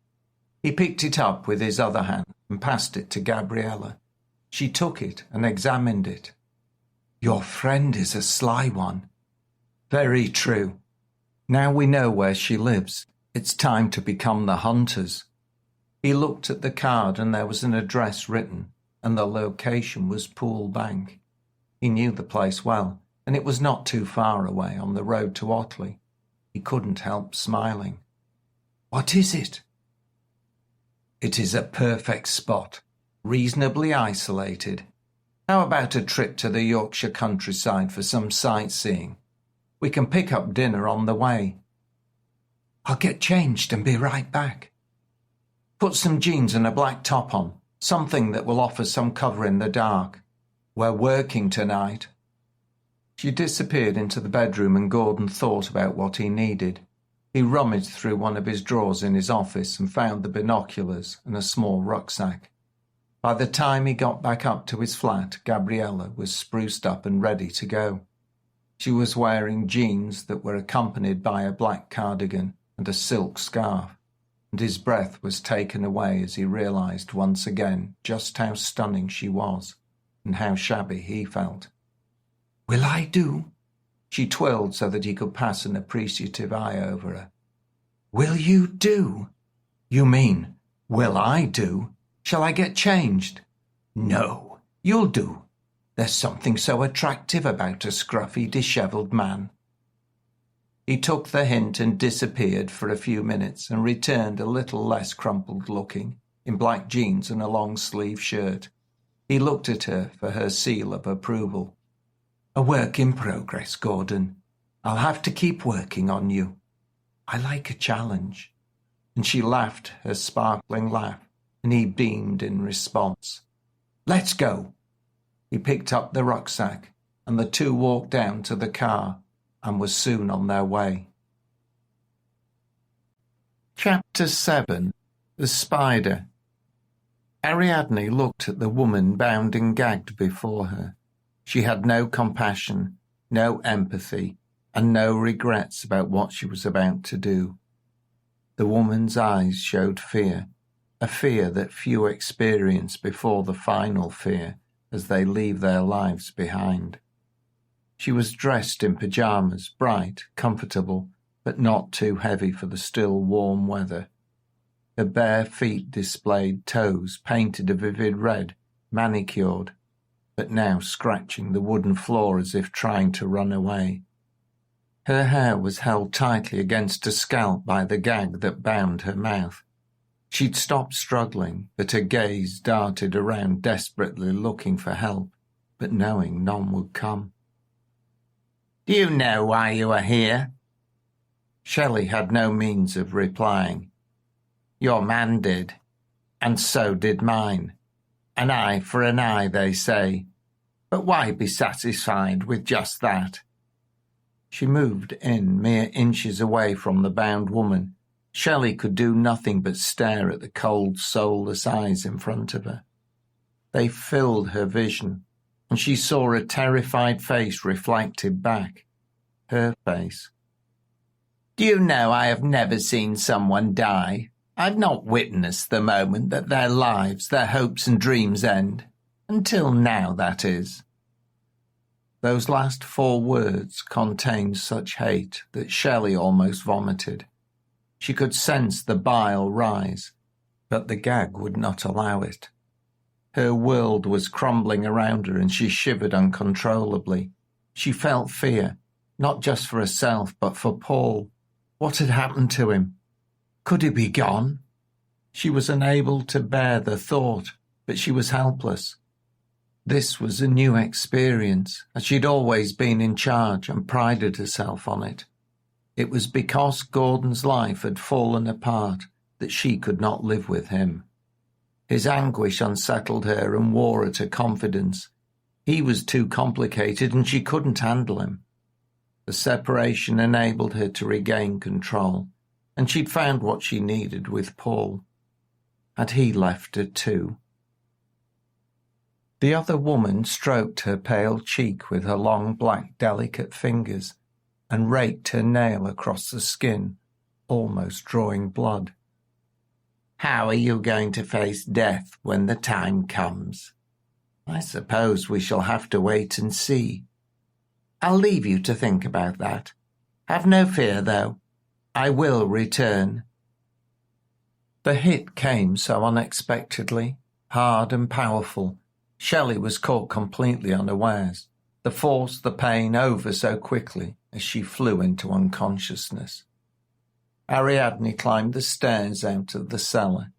He picked it up with his other hand and passed it to Gabriella. She took it and examined it. Your friend is a sly one. Very true. Now we know where she lives. It's time to become the hunters. He looked at the card and there was an address written, and the location was Poole Bank. He knew the place well, and it was not too far away on the road to Otley. He couldn't help smiling. What is it? It is a perfect spot, reasonably isolated. How about a trip to the Yorkshire countryside for some sightseeing? We can pick up dinner on the way. I'll get changed and be right back. Put some jeans and a black top on, something that will offer some cover in the dark. We're working tonight. She disappeared into the bedroom and Gordon thought about what he needed. He rummaged through one of his drawers in his office and found the binoculars and a small rucksack. By the time he got back up to his flat, Gabriella was spruced up and ready to go. She was wearing jeans that were accompanied by a black cardigan and a silk scarf, and his breath was taken away as he realized once again just how stunning she was and how shabby he felt. Will I do? She twirled so that he could pass an appreciative eye over her. Will you do? You mean, will I do? Shall I get changed? No, you'll do. There's something so attractive about a scruffy, dishevelled man. He took the hint and disappeared for a few minutes and returned a little less crumpled looking, in black jeans and a long-sleeve shirt. He looked at her for her seal of approval. A work in progress, Gordon. I'll have to keep working on you. I like a challenge. And she laughed her sparkling laugh, and he beamed in response. Let's go. He picked up the rucksack, and the two walked down to the car and were soon on their way. Chapter 7. The Spider. Ariadne looked at the woman bound and gagged before her. She had no compassion, no empathy, and no regrets about what she was about to do. The woman's eyes showed fear, a fear that few experience before the final fear as they leave their lives behind. She was dressed in pyjamas, bright, comfortable, but not too heavy for the still warm weather. Her bare feet displayed toes painted a vivid red, manicured, but now scratching the wooden floor as if trying to run away. Her hair was held tightly against her scalp by the gag that bound her mouth. She'd stopped struggling, but her gaze darted around desperately looking for help, but knowing none would come. Do you know why you are here? Shelley had no means of replying. Your man did, and so did mine. An eye for an eye, they say. But why be satisfied with just that? She moved in mere inches away from the bound woman. Shelley could do nothing but stare at the cold, soulless eyes in front of her. They filled her vision, and she saw a terrified face reflected back. Her face. Do you know I have never seen someone die? I've not witnessed the moment that their lives, their hopes and dreams end. Until now, that is. Those last 4 words contained such hate that Shelley almost vomited. She could sense the bile rise, but the gag would not allow it. Her world was crumbling around her and she shivered uncontrollably. She felt fear, not just for herself, but for Paul. What had happened to him? Could he be gone? She was unable to bear the thought, but she was helpless. This was a new experience, and she'd always been in charge and prided herself on it. It was because Gordon's life had fallen apart that she could not live with him. His anguish unsettled her and wore at her confidence. He was too complicated and she couldn't handle him. The separation enabled her to regain control, and she'd found what she needed with Paul. Had he left her too? The other woman stroked her pale cheek with her long black delicate fingers and raked her nail across the skin, almost drawing blood. How are you going to face death when the time comes? I suppose we shall have to wait and see. I'll leave you to think about that. Have no fear, though. I will return. The hit came so unexpectedly, hard and powerful. Shelley was caught completely unawares, the force, the pain over so quickly as she flew into unconsciousness. Ariadne climbed the stairs out of the cellar.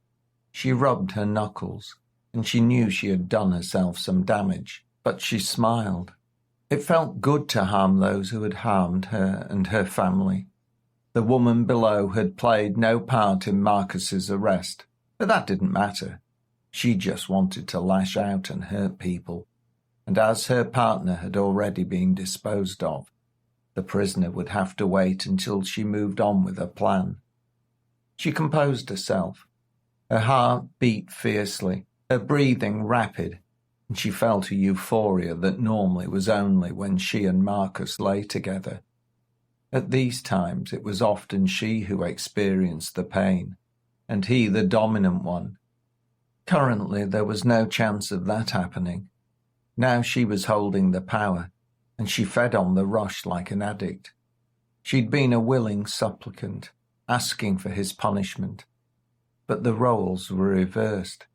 She rubbed her knuckles, and she knew she had done herself some damage, but she smiled. It felt good to harm those who had harmed her and her family. The woman below had played no part in Marcus's arrest, but that didn't matter. She just wanted to lash out and hurt people, and as her partner had already been disposed of, the prisoner would have to wait until she moved on with her plan. She composed herself. Her heart beat fiercely, her breathing rapid, and she felt a euphoria that normally was only when she and Marcus lay together. At these times it was often she who experienced the pain, and he the dominant one. Currently there was no chance of that happening. Now she was holding the power, and she fed on the rush like an addict. She'd been a willing supplicant, asking for his punishment, but the roles were reversed.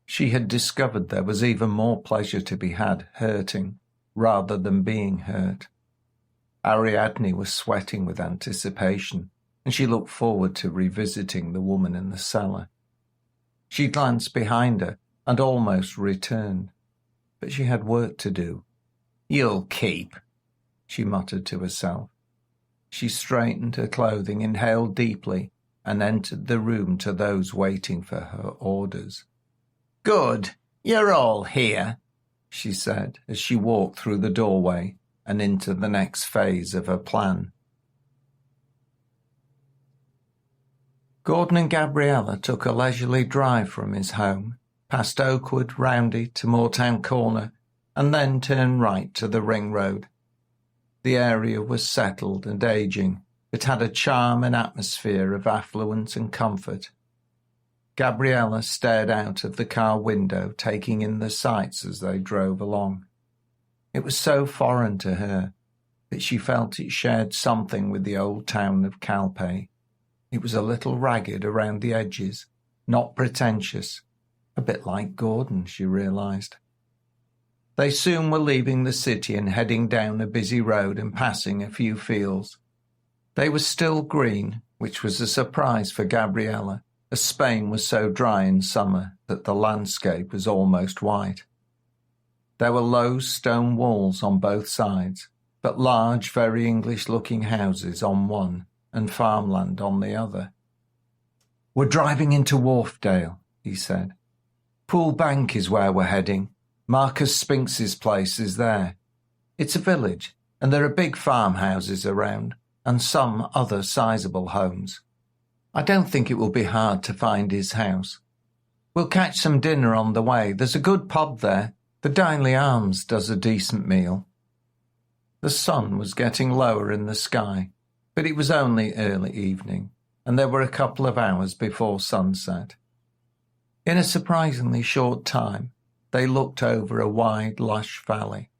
She had discovered there was even more pleasure to be had hurting rather than being hurt. Ariadne was sweating with anticipation, and she looked forward to revisiting the woman in the cellar. She glanced behind her and almost returned, but she had work to do. You'll keep, she muttered to herself. She straightened her clothing, inhaled deeply, and entered the room to those waiting for her orders. Good, you're all here, she said as she walked through the doorway and into the next phase of her plan. Gordon and Gabriella took a leisurely drive from his home, past Oakwood, Roundy to Moortown Corner, and then turned right to the Ring Road. The area was settled and aging. It had a charm and atmosphere of affluence and comfort. Gabriella stared out of the car window, taking in the sights as they drove along. It was so foreign to her that she felt it shared something with the old town of Calpe. It was a little ragged around the edges, not pretentious, a bit like Gordon, she realised. They soon were leaving the city and heading down a busy road and passing a few fields. They were still green, which was a surprise for Gabriella, as Spain was so dry in summer that the landscape was almost white. There were low stone walls on both sides, but large, very English-looking houses on one and farmland on the other. We're driving into Wharfdale, he said. Pool Bank is where we're heading. Marcus Spinks's place is there. It's a village, and there are big farmhouses around, and some other sizable homes. I don't think it will be hard to find his house. We'll catch some dinner on the way. There's a good pub there. The Dingley Arms does a decent meal. The sun was getting lower in the sky, but it was only early evening, and there were a couple of hours before sunset. In a surprisingly short time, they looked over a wide, lush valley.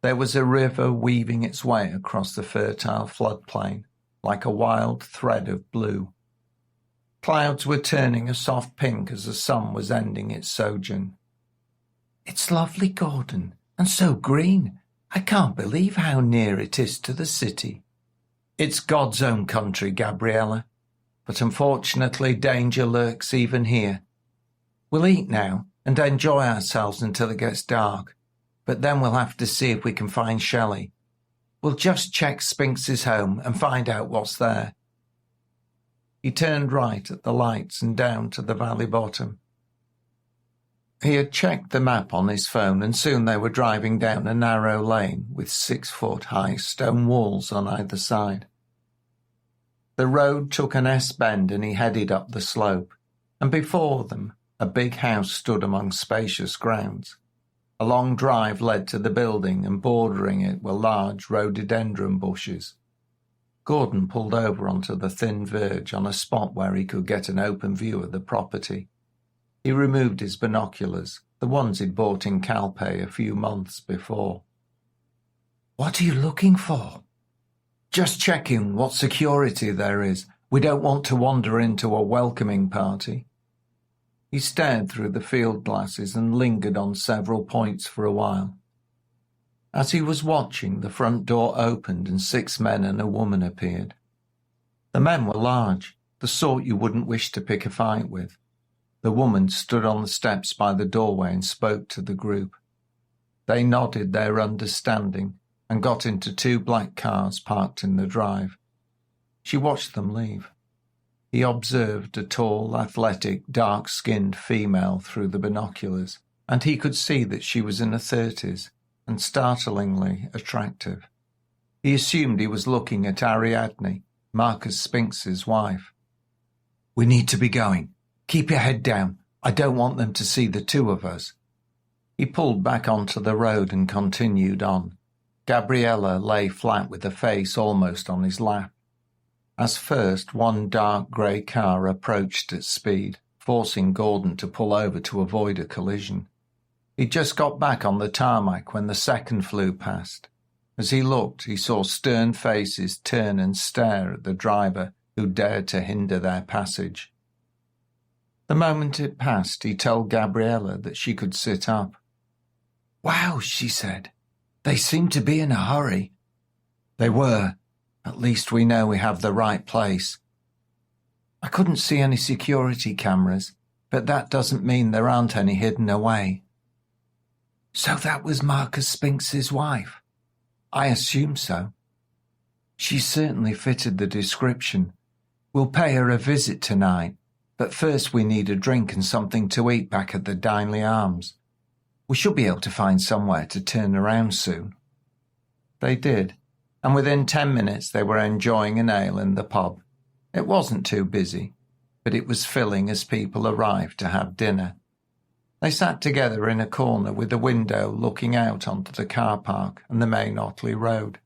There was a river weaving its way across the fertile floodplain, like a wild thread of blue. Clouds were turning a soft pink as the sun was ending its sojourn. It's lovely, Gordon, and so green. I can't believe how near it is to the city. It's God's own country, Gabriella, but unfortunately danger lurks even here. We'll eat now and enjoy ourselves until it gets dark, but then we'll have to see if we can find Shelley. We'll just check Spinks's home and find out what's there. He turned right at the lights and down to the valley bottom. He had checked the map on his phone, and soon they were driving down a narrow lane with 6-foot-high stone walls on either side. The road took an S-bend and he headed up the slope, and before them a big house stood among spacious grounds. A long drive led to the building, and bordering it were large rhododendron bushes. Gordon pulled over onto the thin verge on a spot where he could get an open view of the property. He removed his binoculars, the ones he'd bought in Calpe a few months before. "What are you looking for?" "Just checking what security there is. We don't want to wander into a welcoming party." He stared through the field glasses and lingered on several points for a while. As he was watching, the front door opened and 6 men and a woman appeared. The men were large, the sort you wouldn't wish to pick a fight with. The woman stood on the steps by the doorway and spoke to the group. They nodded their understanding and got into 2 black cars parked in the drive. She watched them leave. He observed a tall, athletic, dark-skinned female through the binoculars, and he could see that she was in her 30s and startlingly attractive. He assumed he was looking at Ariadne, Marcus Spinks's wife. "We need to be going. Keep your head down. I don't want them to see the 2 of us." He pulled back onto the road and continued on. Gabriella lay flat with her face almost on his lap. As first, one dark grey car approached at speed, forcing Gordon to pull over to avoid a collision. He'd just got back on the tarmac when the second flew past. As he looked, he saw stern faces turn and stare at the driver who dared to hinder their passage. The moment it passed, he told Gabriella that she could sit up. "Wow," she said. "They seem to be in a hurry." "They were. At least we know we have the right place." "I couldn't see any security cameras, but that doesn't mean there aren't any hidden away." "So that was Marcus Spinks's wife?" "I assume so." "She certainly fitted the description. We'll pay her a visit tonight, but first we need a drink and something to eat back at the Dineley Arms. We should be able to find somewhere to turn around soon." They did, and within 10 minutes they were enjoying an ale in the pub. It wasn't too busy, but it was filling as people arrived to have dinner. They sat together in a corner with a window looking out onto the car park and the main Otley Road.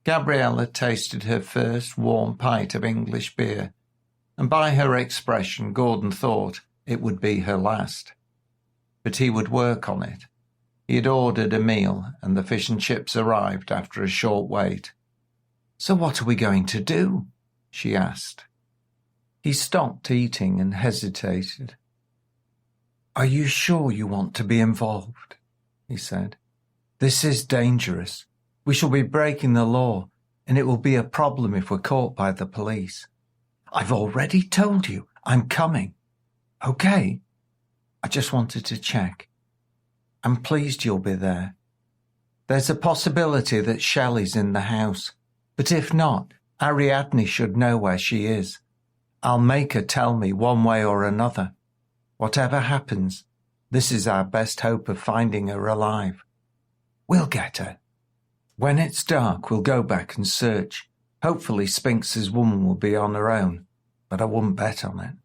Gabriella tasted her first warm pint of English beer, and by her expression Gordon thought it would be her last. But he would work on it. He had ordered a meal, and the fish and chips arrived after a short wait. "So what are we going to do?" she asked. He stopped eating and hesitated. "Are you sure you want to be involved?" he said. "This is dangerous. We shall be breaking the law, and it will be a problem if we're caught by the police." "I've already told you I'm coming." "Okay. I just wanted to check. I'm pleased you'll be there. There's a possibility that Shelley's in the house, but if not, Ariadne should know where she is. I'll make her tell me one way or another. Whatever happens, this is our best hope of finding her alive. We'll get her. When it's dark, we'll go back and search. Hopefully Spinks's woman will be on her own, but I wouldn't bet on it.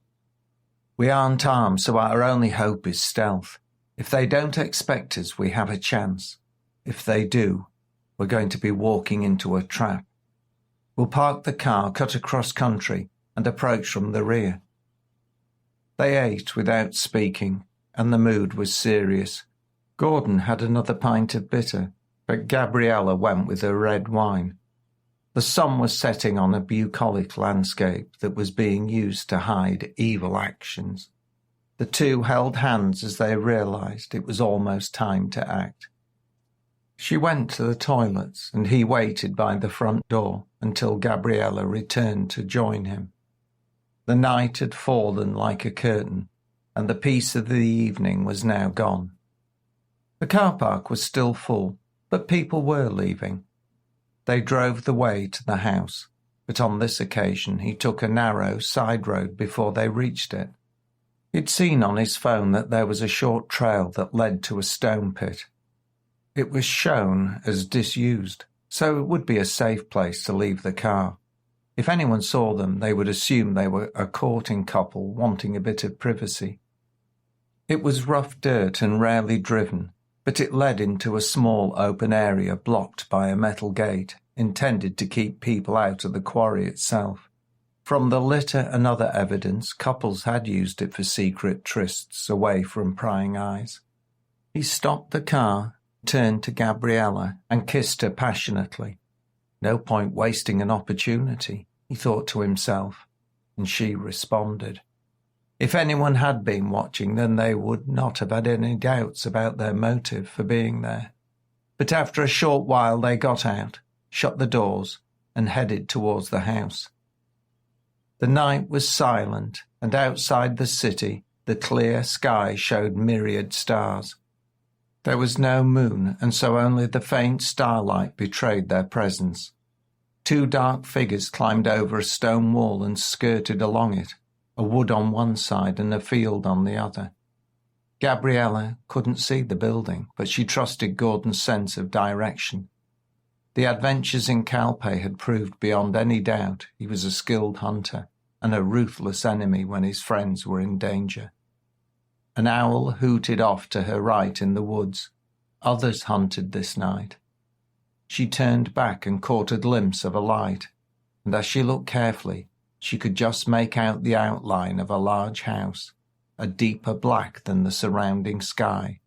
We aren't armed, so our only hope is stealth. If they don't expect us, we have a chance. If they do, we're going to be walking into a trap. We'll park the car, cut across country, and approach from the rear." They ate without speaking, and the mood was serious. Gordon had another pint of bitter, but Gabriella went with her red wine. The sun was setting on a bucolic landscape that was being used to hide evil actions. The two held hands as they realised it was almost time to act. She went to the toilets, and he waited by the front door until Gabriella returned to join him. The night had fallen like a curtain, and the peace of the evening was now gone. The car park was still full, but people were leaving. They drove the way to the house, but on this occasion he took a narrow side road before they reached it. He'd seen on his phone that there was a short trail that led to a stone pit. It was shown as disused, so it would be a safe place to leave the car. If anyone saw them, they would assume they were a courting couple wanting a bit of privacy. It was rough dirt and rarely driven, but it led into a small open area blocked by a metal gate, intended to keep people out of the quarry itself. From the litter and other evidence, couples had used it for secret trysts away from prying eyes. He stopped the car, turned to Gabriella, and kissed her passionately. No point wasting an opportunity, he thought to himself, and she responded. If anyone had been watching, then they would not have had any doubts about their motive for being there. But after a short while they got out, shut the doors, and headed towards the house. The night was silent, and outside the city the clear sky showed myriad stars. There was no moon, and so only the faint starlight betrayed their presence. Two dark figures climbed over a stone wall and skirted along it, a wood on one side and a field on the other. Gabriella couldn't see the building, but she trusted Gordon's sense of direction. The adventures in Calpe had proved beyond any doubt he was a skilled hunter and a ruthless enemy when his friends were in danger. An owl hooted off to her right in the woods. Others hunted this night. She turned back and caught a glimpse of a light, and as she looked carefully, she could just make out the outline of a large house, a deeper black than the surrounding sky.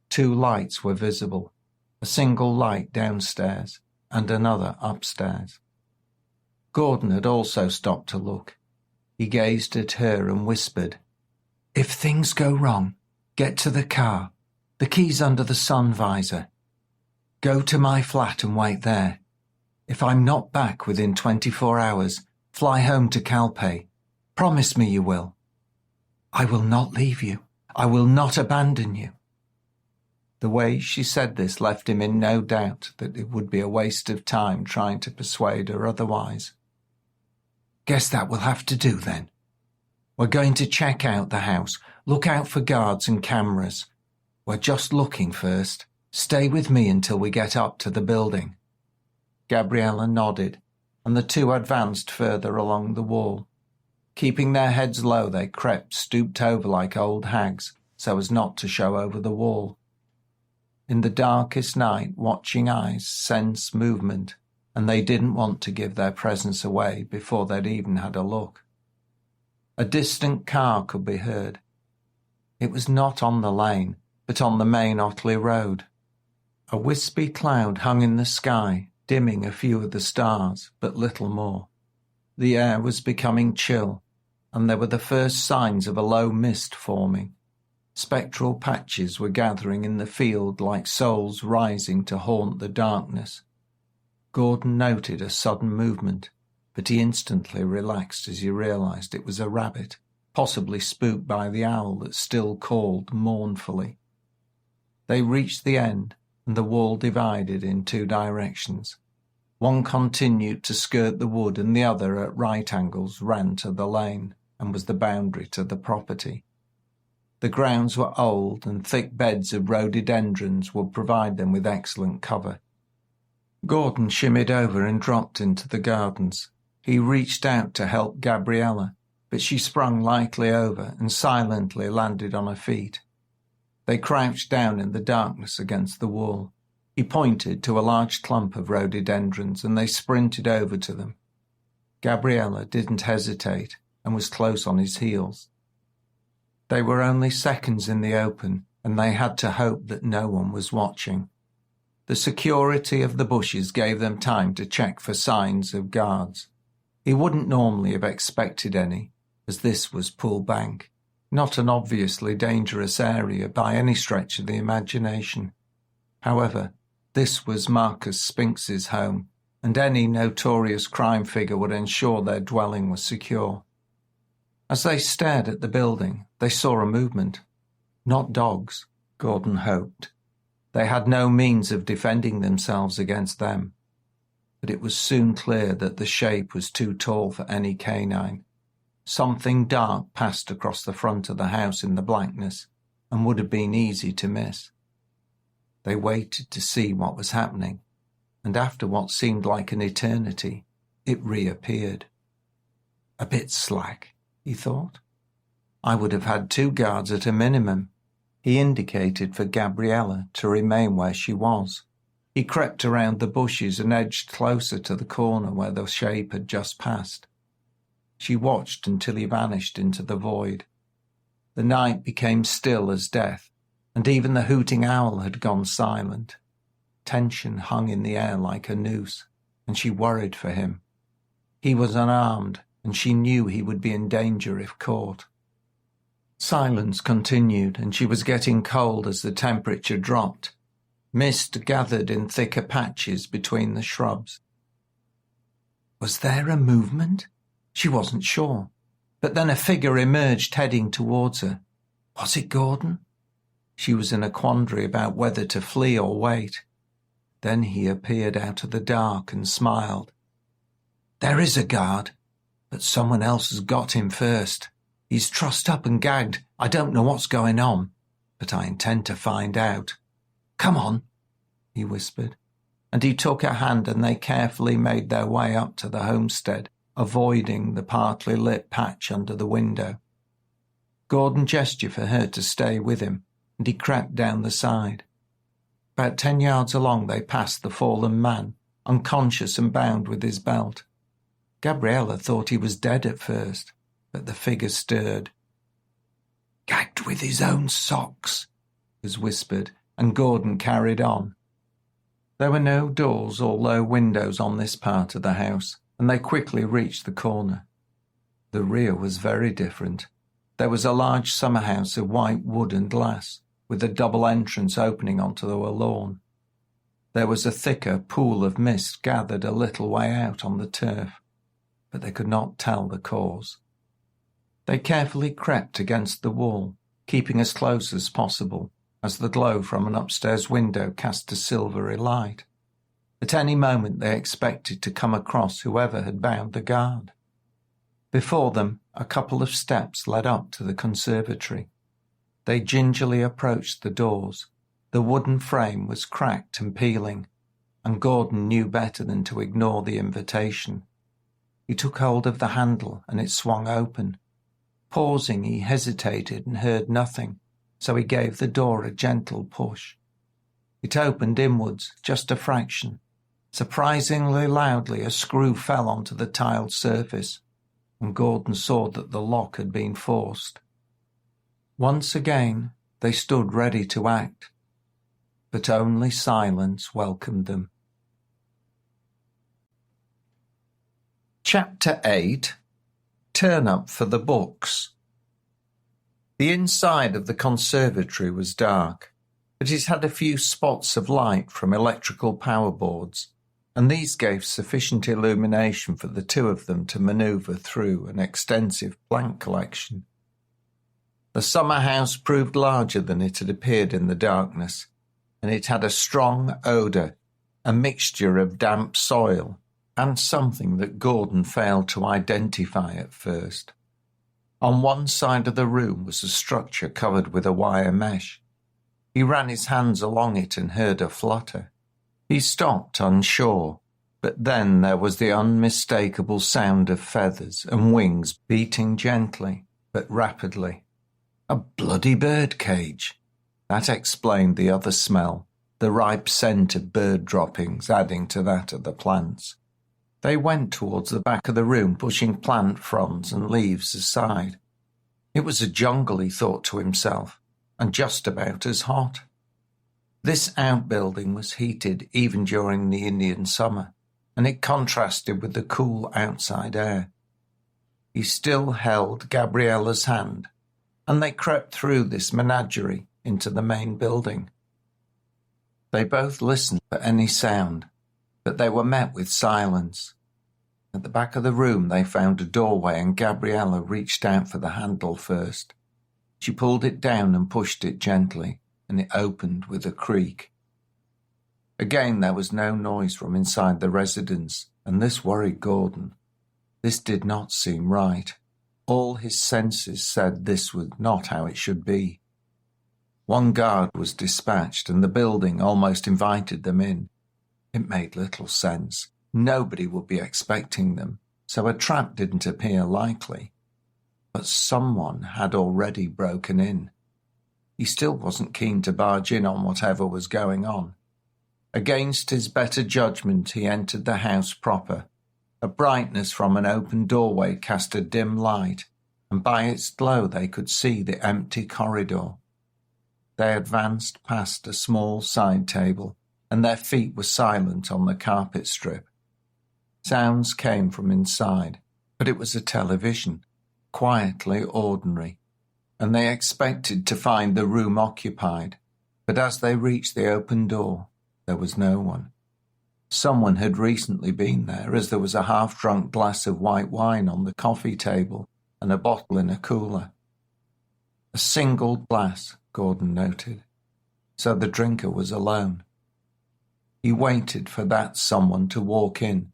Two lights were visible, a single light downstairs and another upstairs. Gordon had also stopped to look. He gazed at her and whispered, "If things go wrong, get to the car. The key's under the sun visor. Go to my flat and wait there. If I'm not back within 24 hours, fly home to Calpe. Promise me you will. I will not leave you. I will not abandon you." The way she said this left him in no doubt that it would be a waste of time trying to persuade her otherwise. "Guess that will have to do then. We're going to check out the house. Look out for guards and cameras. We're just looking first. Stay with me until we get up to the building." Gabriella nodded, and the two advanced further along the wall. Keeping their heads low, they crept stooped over like old hags, so as not to show over the wall. In the darkest night, watching eyes sense movement, and they didn't want to give their presence away before they'd even had a look. A distant car could be heard. It was not on the lane, but on the main Otley Road. A wispy cloud hung in the sky, dimming a few of the stars, but little more. The air was becoming chill, and there were the first signs of a low mist forming. Spectral patches were gathering in the field like souls rising to haunt the darkness. Gordon noted a sudden movement, but he instantly relaxed as he realized it was a rabbit, possibly spooked by the owl that still called mournfully. They reached the end, and the wall divided in two directions. One continued to skirt the wood, and the other, at right angles, ran to the lane, and was the boundary to the property. The grounds were old, and thick beds of rhododendrons would provide them with excellent cover. Gordon shimmied over and dropped into the gardens. He reached out to help Gabriella, but she sprung lightly over and silently landed on her feet. They crouched down in the darkness against the wall. He pointed to a large clump of rhododendrons, and they sprinted over to them. Gabriella didn't hesitate and was close on his heels. They were only seconds in the open, and they had to hope that no one was watching. The security of the bushes gave them time to check for signs of guards. He wouldn't normally have expected any, as this was Poole Bank, not an obviously dangerous area by any stretch of the imagination. However, this was Marcus Spinks's home, and any notorious crime figure would ensure their dwelling was secure. As they stared at the building, they saw a movement. Not dogs, Gordon hoped. They had no means of defending themselves against them. But it was soon clear that the shape was too tall for any canine. Something dark passed across the front of the house in the blackness and would have been easy to miss. They waited to see what was happening, and after what seemed like an eternity, it reappeared. A bit slack, he thought. I would have had 2 guards at a minimum. He indicated for Gabriella to remain where she was. He crept around the bushes and edged closer to the corner where the shape had just passed. She watched until he vanished into the void. The night became still as death, and even the hooting owl had gone silent. Tension hung in the air like a noose, and she worried for him. He was unarmed, and she knew he would be in danger if caught. Silence continued, and she was getting cold as the temperature dropped. Mist gathered in thicker patches between the shrubs. Was there a movement? She wasn't sure, but then a figure emerged heading towards her. Was it Gordon? She was in a quandary about whether to flee or wait. Then he appeared out of the dark and smiled. There is a guard, but someone else has got him first. He's trussed up and gagged. I don't know what's going on, but I intend to find out. Come on, he whispered, and he took her hand and they carefully made their way up to the homestead, avoiding the partly lit patch under the window. Gordon gestured for her to stay with him, and he crept down the side. About 10 yards along they passed the fallen man, unconscious and bound with his belt. Gabriella thought he was dead at first, but the figure stirred. Gagged with his own socks, was whispered, and Gordon carried on. There were no doors or low windows on this part of the house, and they quickly reached the corner. The rear was very different. There was a large summer house of white wood and glass, with a double entrance opening onto the lawn. There was a thicker pool of mist gathered a little way out on the turf, but they could not tell the cause. They carefully crept against the wall, keeping as close as possible, as the glow from an upstairs window cast a silvery light. At any moment they expected to come across whoever had bound the guard. Before them, a couple of steps led up to the conservatory. They gingerly approached the doors. The wooden frame was cracked and peeling, and Gordon knew better than to ignore the invitation. He took hold of the handle and it swung open. Pausing, he hesitated and heard nothing, so he gave the door a gentle push. It opened inwards, just a fraction. Surprisingly loudly, a screw fell onto the tiled surface, and Gordon saw that the lock had been forced. Once again, they stood ready to act, but only silence welcomed them. Chapter 8. Turn up for the books. The inside of the conservatory was dark, but it had a few spots of light from electrical power boards, and these gave sufficient illumination for the 2 of them to manoeuvre through an extensive plant collection. The summer house proved larger than it had appeared in the darkness, and it had a strong odour, a mixture of damp soil, and something that Gordon failed to identify at first. On one side of the room was a structure covered with a wire mesh. He ran his hands along it and heard a flutter. He stopped unsure, but then there was the unmistakable sound of feathers and wings beating gently but rapidly. A bloody bird cage. That explained the other smell, the ripe scent of bird droppings adding to that of the plants. They went towards the back of the room, pushing plant fronds and leaves aside. It was a jungle, he thought to himself, and just about as hot. This outbuilding was heated even during the Indian summer, and it contrasted with the cool outside air. He still held Gabriella's hand, and they crept through this menagerie into the main building. They both listened for any sound, but they were met with silence. At the back of the room they found a doorway, and Gabriella reached out for the handle first. She pulled it down and pushed it gently, and it opened with a creak. Again there was no noise from inside the residence, and this worried Gordon. This did not seem right. All his senses said this was not how it should be. One guard was dispatched, and the building almost invited them in. It made little sense. Nobody would be expecting them, so a trap didn't appear likely. But someone had already broken in. He still wasn't keen to barge in on whatever was going on. Against his better judgment, he entered the house proper. A brightness from an open doorway cast a dim light, and by its glow they could see the empty corridor. They advanced past a small side table, and their feet were silent on the carpet strip. Sounds came from inside, but it was a television, quietly ordinary, and they expected to find the room occupied, but as they reached the open door, there was no one. Someone had recently been there, as there was a half-drunk glass of white wine on the coffee table and a bottle in a cooler. A single glass, Gordon noted, so the drinker was alone. He waited for that someone to walk in.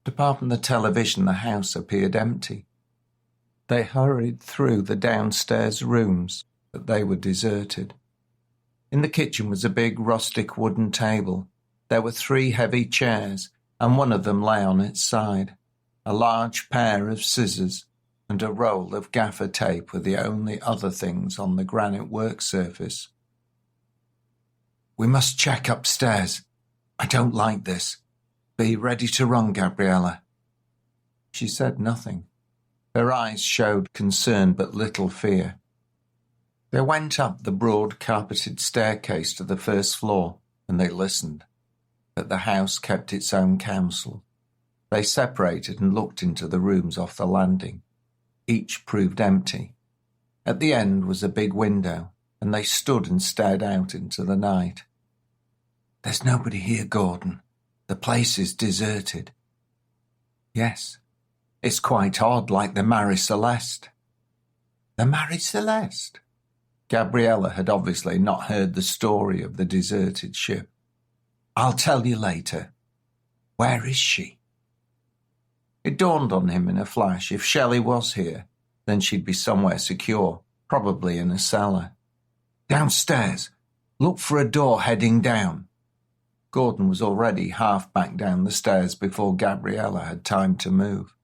Apart from the television, the house appeared empty. They hurried through the downstairs rooms, but they were deserted. In the kitchen was a big rustic wooden table. There were 3 heavy chairs, and one of them lay on its side. A large pair of scissors and a roll of gaffer tape were the only other things on the granite work surface. "We must check upstairs. I don't like this. Be ready to run, Gabriella." She said nothing. Her eyes showed concern but little fear. They went up the broad carpeted staircase to the first floor, and they listened. But the house kept its own counsel. They separated and looked into the rooms off the landing. Each proved empty. At the end was a big window, and they stood and stared out into the night. "There's nobody here, Gordon. The place is deserted." "Yes. It's quite odd, like the Marie Celeste." "The Marie Celeste?" Gabriella had obviously not heard the story of the deserted ship. "I'll tell you later. Where is she?" It dawned on him in a flash. If Shelley was here, then she'd be somewhere secure, probably in a cellar. "Downstairs. Look for a door heading down." Gordon was already half back down the stairs before Gabriella had time to move.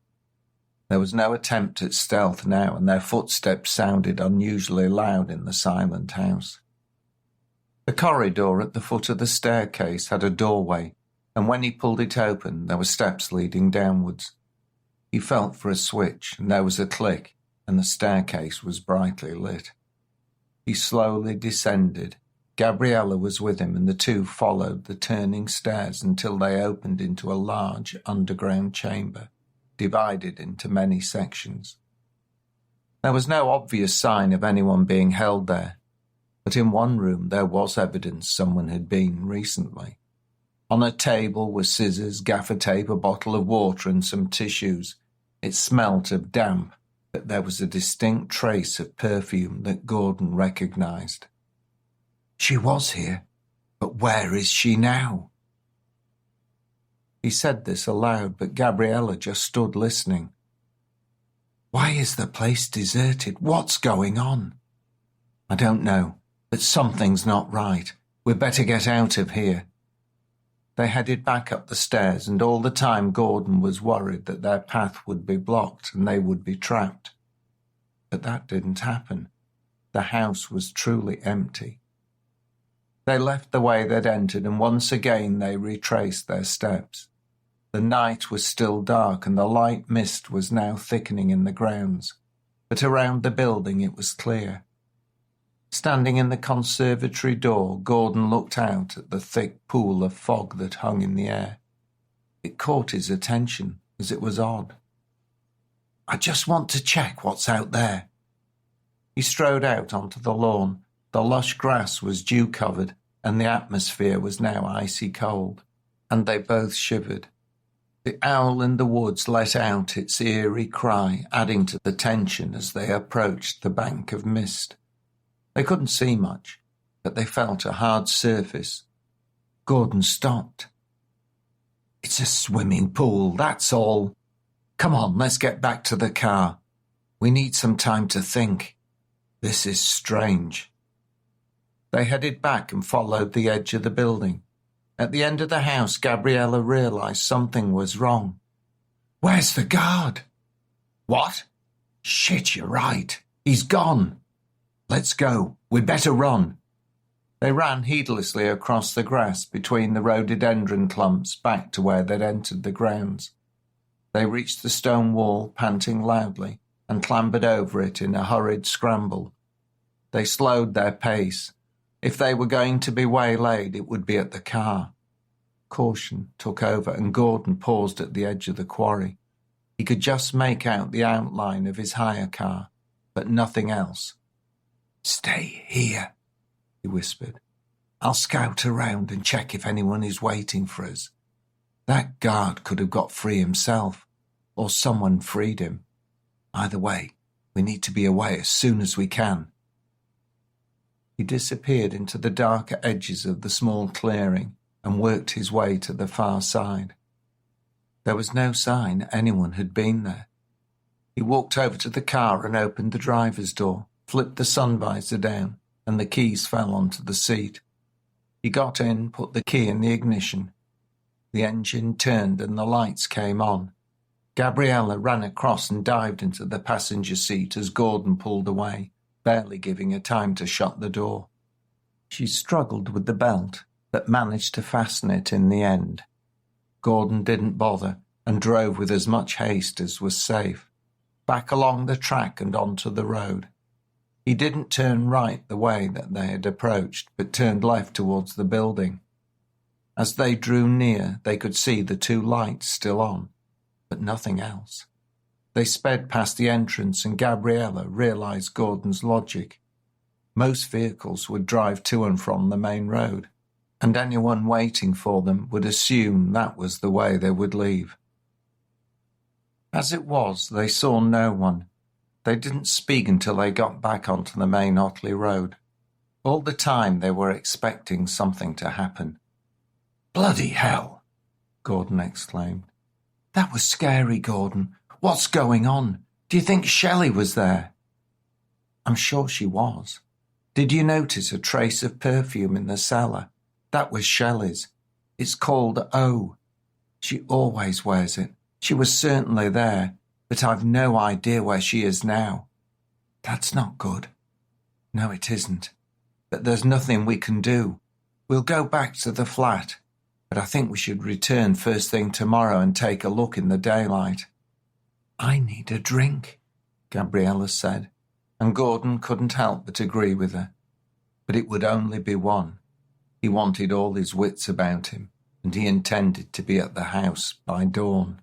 There was no attempt at stealth now, and their footsteps sounded unusually loud in the silent house. The corridor at the foot of the staircase had a doorway, and when he pulled it open, there were steps leading downwards. He felt for a switch, and there was a click, and the staircase was brightly lit. He slowly descended. Gabriella was with him, and the two followed the turning stairs until they opened into a large underground chamber, divided into many sections. There was no obvious sign of anyone being held there, but in one room there was evidence someone had been recently. On a table were scissors, gaffer tape, a bottle of water, and some tissues. It smelt of damp, but there was a distinct trace of perfume that Gordon recognized. She was here, but where is she now? He said this aloud, but Gabriella just stood listening. Why is the place deserted? What's going on? I don't know, but something's not right. We'd better get out of here. They headed back up the stairs, and all the time Gordon was worried that their path would be blocked and they would be trapped. But that didn't happen. The house was truly empty. They left the way they'd entered, and once again they retraced their steps. The night was still dark, and the light mist was now thickening in the grounds, but around the building it was clear. Standing in the conservatory door, Gordon looked out at the thick pool of fog that hung in the air. It caught his attention, as it was odd. I just want to check what's out there. He strode out onto the lawn. The lush grass was dew-covered, and the atmosphere was now icy cold, and they both shivered. The owl in the woods let out its eerie cry, adding to the tension as they approached the bank of mist. They couldn't see much, but they felt a hard surface. Gordon stopped. "It's a swimming pool, that's all. Come on, let's get back to the car. We need some time to think. This is strange." They headed back and followed the edge of the building. At the end of the house, Gabriella realized something was wrong. "Where's the guard?" "What? Shit, you're right. He's gone. Let's go. We'd better run." They ran heedlessly across the grass between the rhododendron clumps back to where they'd entered the grounds. They reached the stone wall, panting loudly, and clambered over it in a hurried scramble. They slowed their pace. If they were going to be waylaid, it would be at the car. Caution took over, and Gordon paused at the edge of the quarry. He could just make out the outline of his hire car, but nothing else. "Stay here," he whispered. "I'll scout around and check if anyone is waiting for us. That guard could have got free himself, or someone freed him. Either way, we need to be away as soon as we can." He disappeared into the darker edges of the small clearing and worked his way to the far side. There was no sign anyone had been there. He walked over to the car and opened the driver's door, flipped the sun visor down, and the keys fell onto the seat. He got in, put the key in the ignition. The engine turned and the lights came on. Gabriella ran across and dived into the passenger seat as Gordon pulled away, barely giving her time to shut the door. She struggled with the belt, but managed to fasten it in the end. Gordon didn't bother and drove with as much haste as was safe, back along the track and onto the road. He didn't turn right the way that they had approached, but turned left towards the building. As they drew near, they could see the two lights still on, but nothing else. They sped past the entrance, and Gabriella realized Gordon's logic. Most vehicles would drive to and from the main road, and anyone waiting for them would assume that was the way they would leave. As it was, they saw no one. They didn't speak until they got back onto the main Otley Road. All the time they were expecting something to happen. "Bloody hell!" Gordon exclaimed. "That was scary, Gordon. What's going on? Do you think Shelley was there?" "I'm sure she was. Did you notice a trace of perfume in the cellar? That was Shelley's. It's called O. She always wears it. She was certainly there, but I've no idea where she is now." "That's not good." "No, it isn't. But there's nothing we can do. We'll go back to the flat, but I think we should return first thing tomorrow and take a look in the daylight." "I need a drink," Gabriella said, and Gordon couldn't help but agree with her. But it would only be one. He wanted all his wits about him, and he intended to be at the house by dawn.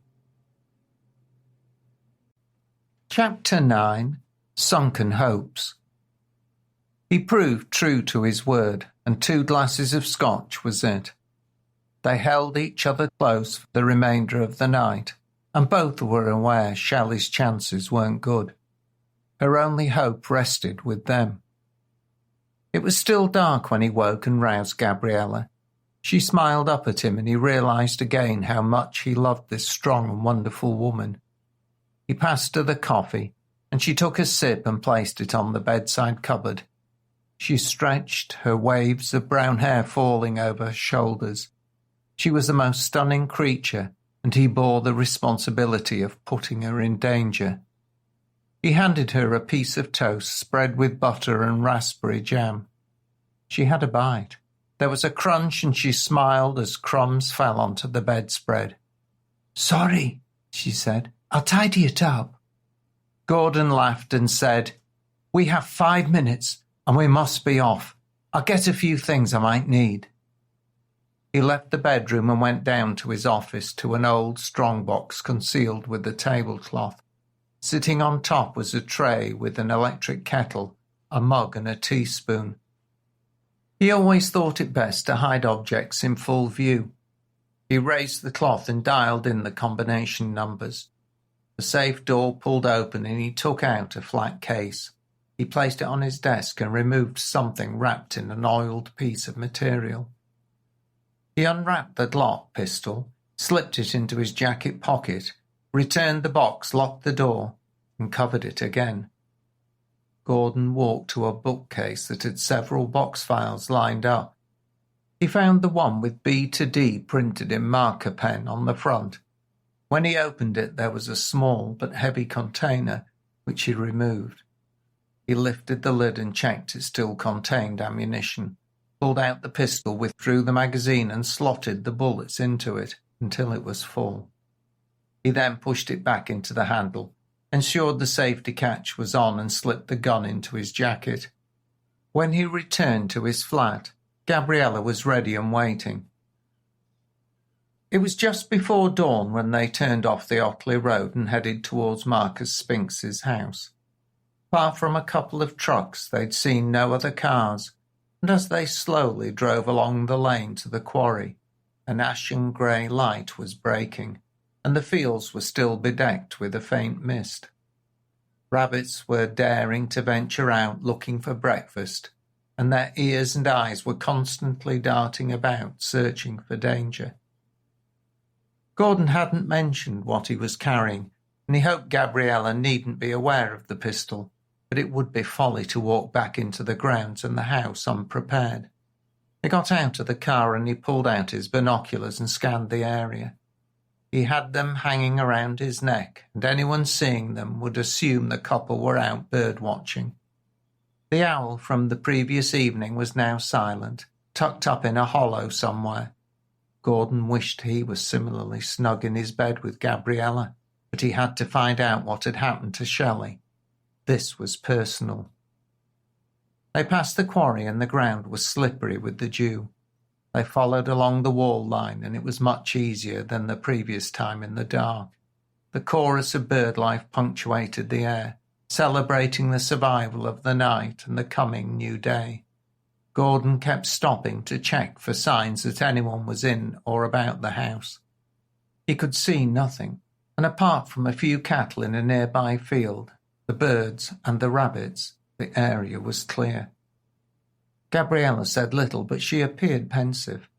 Chapter 9. Sunken Hopes. He proved true to his word, and 2 glasses of scotch was it. They held each other close for the remainder of the night, and both were aware Shelley's chances weren't good. Her only hope rested with them. It was still dark when he woke and roused Gabriella. She smiled up at him, and he realized again how much he loved this strong and wonderful woman. He passed her the coffee, and she took a sip and placed it on the bedside cupboard. She stretched, her waves of brown hair falling over her shoulders. She was the most stunning creature, and he bore the responsibility of putting her in danger. He handed her a piece of toast spread with butter and raspberry jam. She had a bite. There was a crunch, and she smiled as crumbs fell onto the bedspread. "Sorry," she said. "I'll tidy it up." Gordon laughed and said, "We have 5 minutes, and we must be off. I'll get a few things I might need." He left the bedroom and went down to his office, to an old strongbox concealed with a tablecloth. Sitting on top was a tray with an electric kettle a mug and a teaspoon. He always thought it best to hide objects in full view. He raised the cloth and dialed in the combination numbers. The safe door pulled open and he took out a flat case. He placed it on his desk and removed something wrapped in an oiled piece of material. He unwrapped the Glock pistol, slipped it into his jacket pocket, returned the box, locked the door, and covered it again. Gordon walked to a bookcase that had several box files lined up. He found the one with B to D printed in marker pen on the front. When he opened it, there was a small but heavy container, which he removed. He lifted the lid and checked it still contained ammunition, pulled out the pistol, withdrew the magazine and slotted the bullets into it until it was full. He then pushed it back into the handle, ensured the safety catch was on and slipped the gun into his jacket. When he returned to his flat, Gabriella was ready and waiting. It was just before dawn when they turned off the Otley Road and headed towards Marcus Spinks's house. Apart from a couple of trucks, they'd seen no other cars, and as they slowly drove along the lane to the quarry, an ashen-grey light was breaking, and the fields were still bedecked with a faint mist. Rabbits were daring to venture out looking for breakfast, and their ears and eyes were constantly darting about, searching for danger. Gordon hadn't mentioned what he was carrying, and he hoped Gabriella needn't be aware of the pistol, but it would be folly to walk back into the grounds and the house unprepared. He got out of the car and he pulled out his binoculars and scanned the area. He had them hanging around his neck, and anyone seeing them would assume the couple were out bird-watching. The owl from the previous evening was now silent, tucked up in a hollow somewhere. Gordon wished he was similarly snug in his bed with Gabriella, but he had to find out what had happened to Shelley. This was personal. They passed the quarry and the ground was slippery with the dew. They followed along the wall line and it was much easier than the previous time in the dark. The chorus of bird life punctuated the air, celebrating the survival of the night and the coming new day. Gordon kept stopping to check for signs that anyone was in or about the house. He could see nothing, and apart from a few cattle in a nearby field, the birds and the rabbits, the area was clear. Gabriella said little, but she appeared pensive.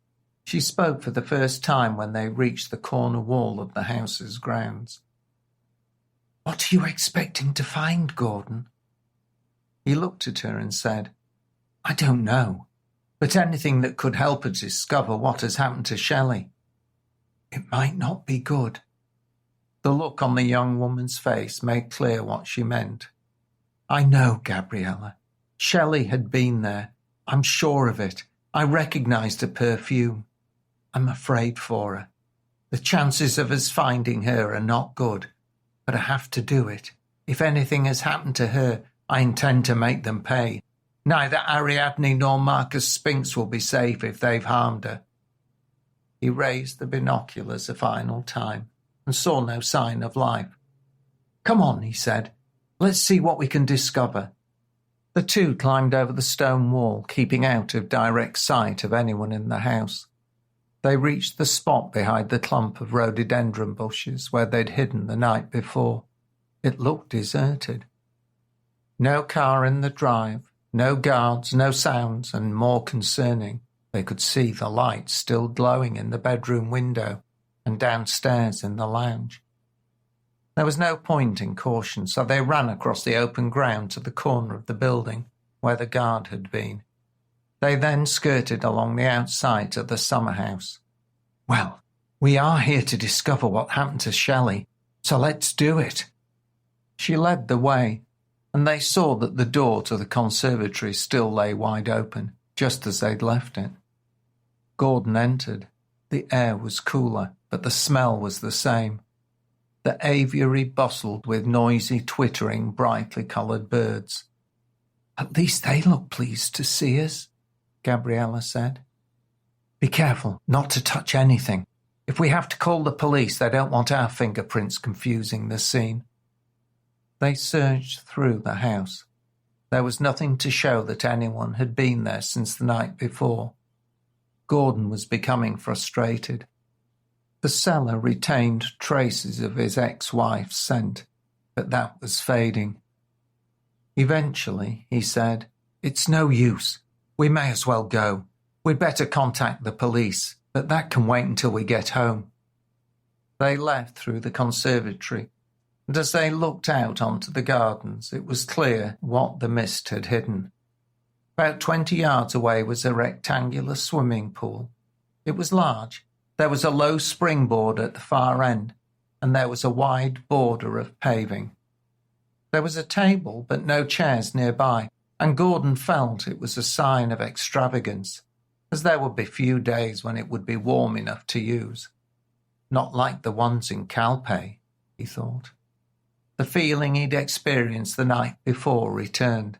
She spoke for the first time when they reached the corner wall of the house's grounds. "What are you expecting to find, Gordon?" He looked at her and said, "I don't know, but anything that could help us discover what has happened to Shelley. It might not be good." The look on the young woman's face made clear what she meant. "I know, Gabriella. Shelley had been there. I'm sure of it. I recognized her perfume. I'm afraid for her. The chances of us finding her are not good, but I have to do it. If anything has happened to her, I intend to make them pay. Neither Ariadne nor Marcus Spinks will be safe if they've harmed her." He raised the binoculars a final time and saw no sign of life. "Come on," he said. "Let's see what we can discover." The two climbed over the stone wall, keeping out of direct sight of anyone in the house. They reached the spot behind the clump of rhododendron bushes where they'd hidden the night before. It looked deserted. No car in the drive, no guards, no sounds, and more concerning, they could see the light still glowing in the bedroom window and downstairs in the lounge. There was no point in caution, so they ran across the open ground to the corner of the building where the guard had been. They then skirted along the outside to the summer house. "Well, we are here to discover what happened to Shelley, so let's do it." She led the way, and they saw that the door to the conservatory still lay wide open, just as they'd left it. Gordon entered. The air was cooler, but the smell was the same. The aviary bustled with noisy, twittering, brightly coloured birds. "At least they look pleased to see us," Gabriella said. "Be careful not to touch anything. If we have to call the police, they don't want our fingerprints confusing the scene." They surged through the house. There was nothing to show that anyone had been there since the night before. Gordon was becoming frustrated. The cellar retained traces of his ex-wife's scent, but that was fading. Eventually, he said, "It's no use. We may as well go. We'd better contact the police, but that can wait until we get home." They left through the conservatory, and as they looked out onto the gardens, it was clear what the mist had hidden. About 20 yards away was a rectangular swimming pool. It was large. There was a low springboard at the far end, and there was a wide border of paving. There was a table, but no chairs nearby, and Gordon felt it was a sign of extravagance, as there would be few days when it would be warm enough to use. Not like the ones in Calpe, he thought. The feeling he'd experienced the night before returned.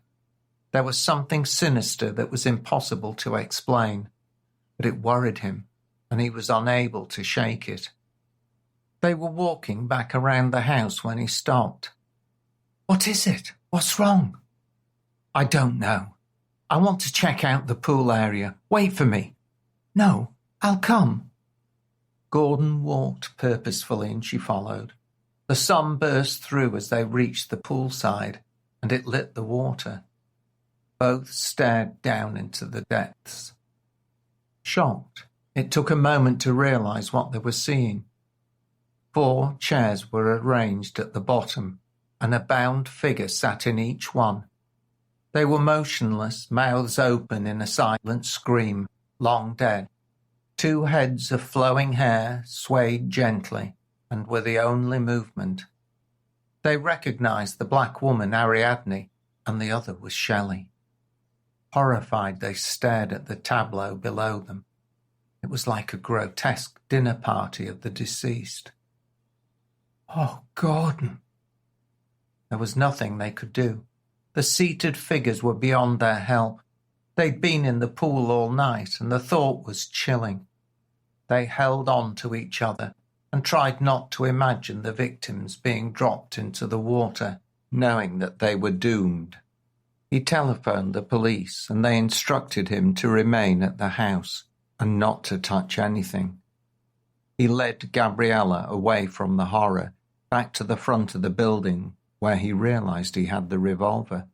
There was something sinister that was impossible to explain, but it worried him, and he was unable to shake it. They were walking back around the house when he stopped. "What is it? What's wrong?" "I don't know. I want to check out the pool area. Wait for me." "No, I'll come." Gordon walked purposefully and she followed. The sun burst through as they reached the poolside, and it lit the water. Both stared down into the depths. Shocked, it took a moment to realize what they were seeing. 4 chairs were arranged at the bottom, and a bound figure sat in each one. They were motionless, mouths open in a silent scream, long dead. 2 heads of flowing hair swayed gently and were the only movement. They recognized the black woman Ariadne, and the other was Shelley. Horrified, they stared at the tableau below them. It was like a grotesque dinner party of the deceased. "Oh, Gordon!" There was nothing they could do. The seated figures were beyond their help. They'd been in the pool all night, and the thought was chilling. They held on to each other and tried not to imagine the victims being dropped into the water, knowing that they were doomed. He telephoned the police, and they instructed him to remain at the house and not to touch anything. He led Gabriella away from the horror, back to the front of the building, where he realized he had the revolver.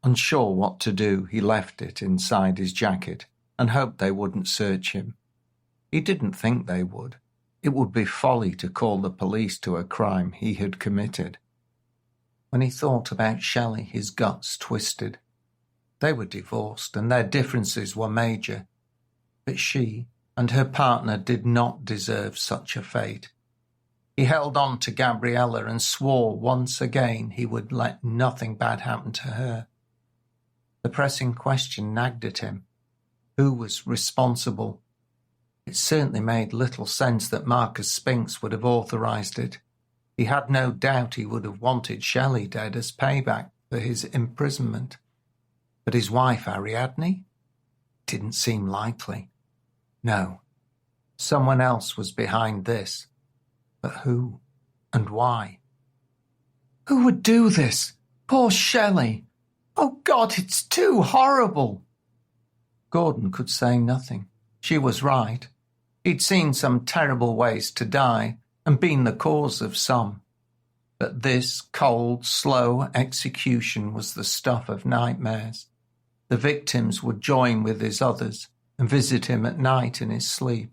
Unsure what to do, he left it inside his jacket and hoped they wouldn't search him. He didn't think they would. It would be folly to call the police to a crime he had committed. When he thought about Shelley, his guts twisted. They were divorced, and their differences were major. But she and her partner did not deserve such a fate. He held on to Gabriella and swore once again he would let nothing bad happen to her. The pressing question nagged at him. Who was responsible? It certainly made little sense that Marcus Spinks would have authorized it. He had no doubt he would have wanted Shelley dead as payback for his imprisonment. But his wife, Ariadne? Didn't seem likely. No, someone else was behind this. But who and why? Who would do this? Poor Shelley! Oh God, it's too horrible! Gordon could say nothing. She was right. He'd seen some terrible ways to die and been the cause of some. But this cold, slow execution was the stuff of nightmares. The victims would join with his others and visit him at night in his sleep.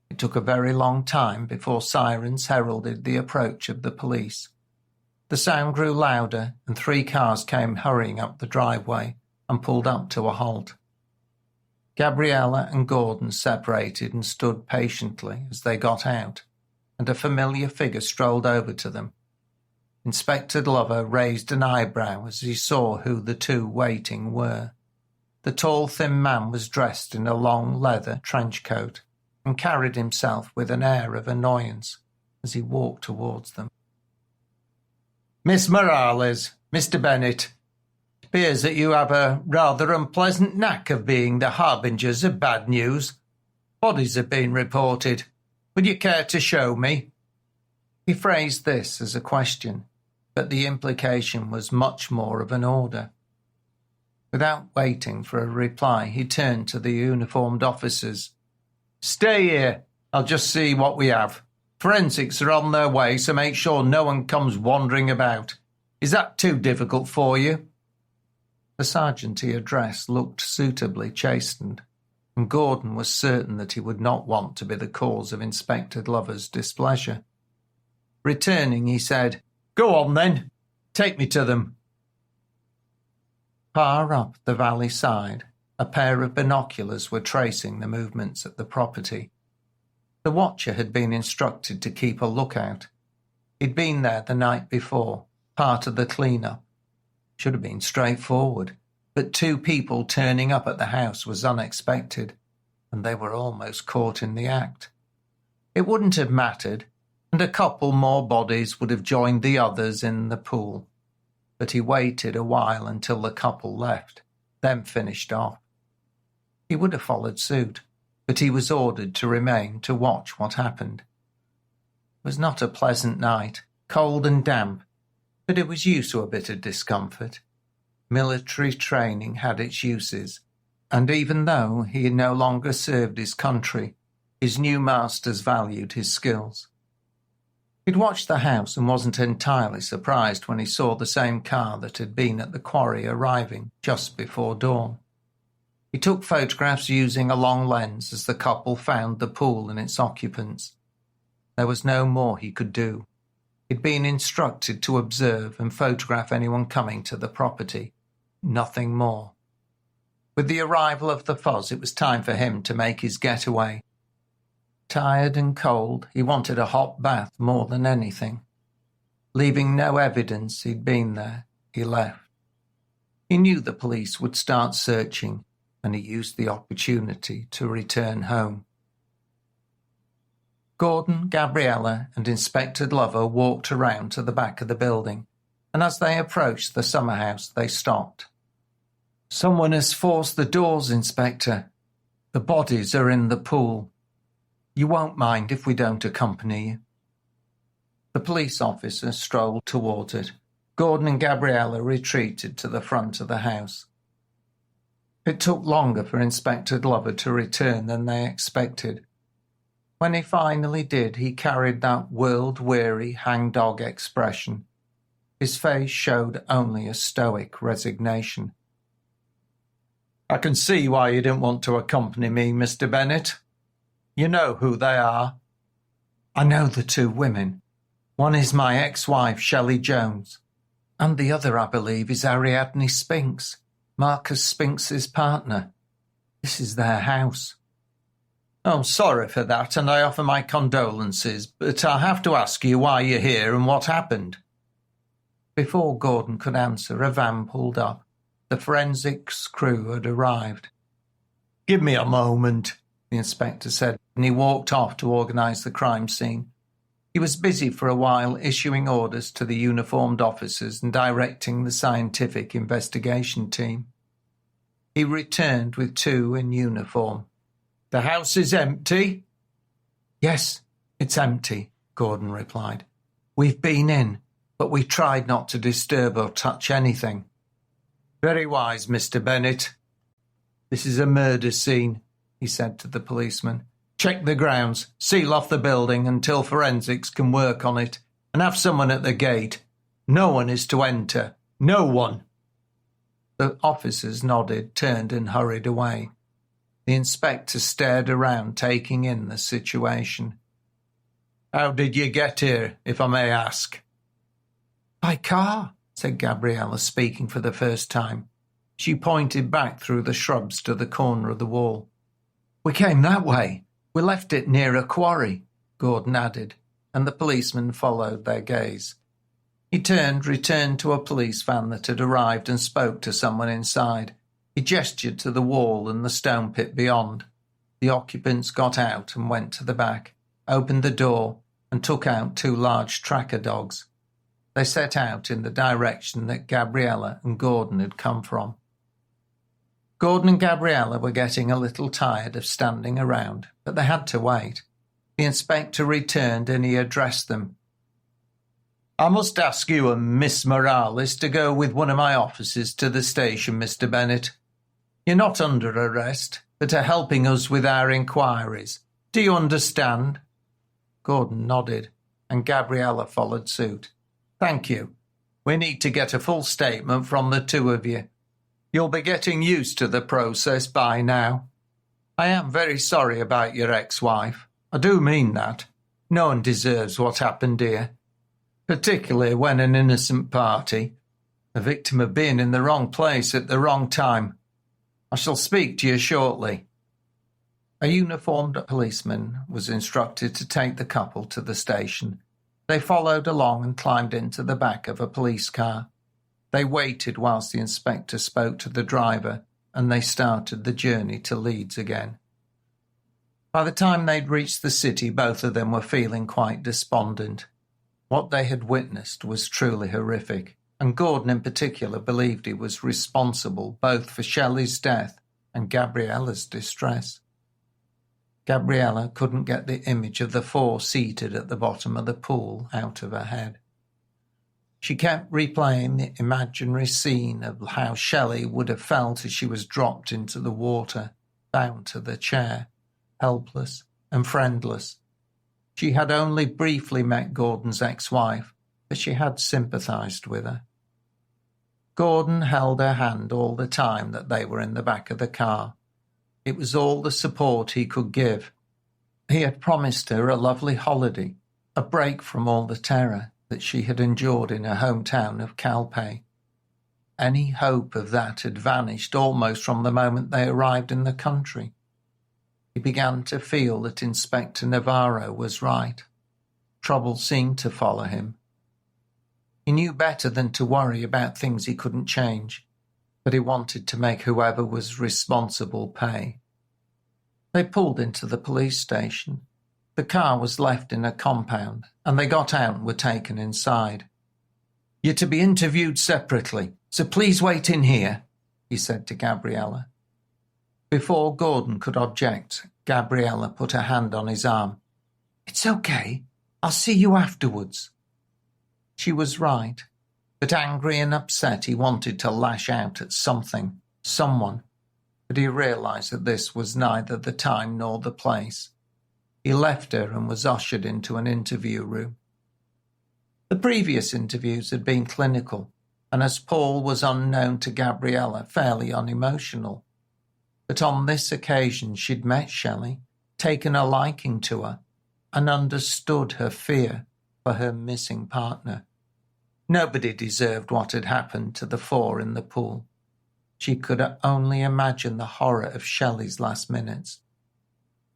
It took a very long time before sirens heralded the approach of the police. The sound grew louder, and 3 cars came hurrying up the driveway and pulled up to a halt. Gabriella and Gordon separated and stood patiently as they got out, and a familiar figure strolled over to them. Inspector Glover raised an eyebrow as he saw who the 2 waiting were. The tall, thin man was dressed in a long leather trench coat and carried himself with an air of annoyance as he walked towards them. "Miss Morales, Mr. Bennett, it appears that you have a rather unpleasant knack of being the harbingers of bad news. Bodies have been reported. Would you care to show me?" He phrased this as a question. but the implication was much more of an order. Without waiting for a reply, he turned to the uniformed officers. "Stay here. I'll just see what we have. Forensics are on their way, so make sure no one comes wandering about. Is that too difficult for you?" The sergeant he addressed looked suitably chastened, and Gordon was certain that he would not want to be the cause of Inspector Glover's displeasure. Returning, he said, "Go on then. Take me to them." Far up the valley side, a pair of binoculars were tracing the movements at the property. The watcher had been instructed to keep a lookout. He'd been there the night before, part of the clean-up. Should have been straightforward, but 2 people turning up at the house was unexpected, and they were almost caught in the act. It wouldn't have mattered, and a couple more bodies would have joined the others in the pool. But he waited a while until the couple left, then finished off. He would have followed suit, but he was ordered to remain to watch what happened. It was not a pleasant night, cold and damp, but it was used to a bit of discomfort. Military training had its uses, and even though he no longer served his country, his new masters valued his skills. He'd watched the house and wasn't entirely surprised when he saw the same car that had been at the quarry arriving just before dawn. He took photographs using a long lens as the couple found the pool and its occupants. There was no more he could do. He'd been instructed to observe and photograph anyone coming to the property. Nothing more. With the arrival of the fuzz, it was time for him to make his getaway. Tired and cold, he wanted a hot bath more than anything. Leaving no evidence he'd been there, he left. He knew the police would start searching, and he used the opportunity to return home. Gordon, Gabriella, and Inspector Glover walked around to the back of the building, and as they approached the summer house, they stopped. "Someone has forced the doors, Inspector. The bodies are in the pool. You won't mind if we don't accompany you." The police officer strolled towards it. Gordon and Gabriella retreated to the front of the house. It took longer for Inspector Glover to return than they expected. When he finally did, he carried that world-weary hangdog expression. His face showed only a stoic resignation. "I can see why you didn't want to accompany me, Mr. Bennett. You know who they are." "I know the 2 women. One is my ex-wife, Shelley Jones, and the other, I believe, is Ariadne Spinks, Marcus Spinks's partner. This is their house." "Oh, sorry for that, and I offer my condolences, but I have to ask you why you're here and what happened." Before Gordon could answer, a van pulled up. The forensics crew had arrived. "Give me a moment," the inspector said, and he walked off to organise the crime scene. He was busy for a while issuing orders to the uniformed officers and directing the scientific investigation team. He returned with 2 in uniform. "The house is empty?" "Yes, it's empty," Gordon replied. "We've been in, but we tried not to disturb or touch anything." "Very wise, Mr. Bennett. This is a murder scene," he said to the policeman. "Check the grounds, seal off the building until forensics can work on it, and have someone at the gate. No one is to enter. No one." The officers nodded, turned and hurried away. The inspector stared around, taking in the situation. "How did you get here, if I may ask?" "By car," said Gabriella, speaking for the first time. She pointed back through the shrubs to the corner of the wall. "We came that way. We left it near a quarry," Gordon added, and the policeman followed their gaze. He returned to a police van that had arrived and spoke to someone inside. He gestured to the wall and the stone pit beyond. The occupants got out and went to the back, opened the door, and took out 2 large tracker dogs. They set out in the direction that Gabriella and Gordon had come from. Gordon and Gabriella were getting a little tired of standing around, but they had to wait. The inspector returned and he addressed them. I must ask you and Miss Morales to go with one of my officers to the station, Mr. Bennet. You're not under arrest, but are helping us with our inquiries. Do you understand?" Gordon nodded, and Gabriella followed suit. "Thank you. We need to get a full statement from the two of you. You'll be getting used to the process by now. I am very sorry about your ex-wife. I do mean that. No one deserves what happened here, particularly when an innocent party, a victim of being in the wrong place at the wrong time. I shall speak to you shortly." A uniformed policeman was instructed to take the couple to the station. They followed along and climbed into the back of a police car. They waited whilst the inspector spoke to the driver, and they started the journey to Leeds again. By the time they'd reached the city, both of them were feeling quite despondent. What they had witnessed was truly horrific, and Gordon in particular believed he was responsible both for Shelley's death and Gabriella's distress. Gabriella couldn't get the image of the four seated at the bottom of the pool out of her head. She kept replaying the imaginary scene of how Shelley would have felt as she was dropped into the water, bound to the chair, helpless and friendless. She had only briefly met Gordon's ex-wife, but she had sympathised with her. Gordon held her hand all the time that they were in the back of the car. It was all the support he could give. He had promised her a lovely holiday, a break from all the terror that she had endured in her hometown of Calpe. Any hope of that had vanished almost from the moment they arrived in the country. He began to feel that Inspector Navarro was right. Trouble seemed to follow him. He knew better than to worry about things he couldn't change, but he wanted to make whoever was responsible pay. They pulled into the police station. The car was left in a compound, and they got out and were taken inside. "You're to be interviewed separately, so please wait in here," he said to Gabriella. Before Gordon could object, Gabriella put her hand on his arm. "It's okay. I'll see you afterwards." She was right, but angry and upset, he wanted to lash out at something, someone, but he realised that this was neither the time nor the place. He left her and was ushered into an interview room. The previous interviews had been clinical, and as Paul was unknown to Gabriella, fairly unemotional. But on this occasion she'd met Shelley, taken a liking to her, and understood her fear for her missing partner. Nobody deserved what had happened to the four in the pool. She could only imagine the horror of Shelley's last minutes.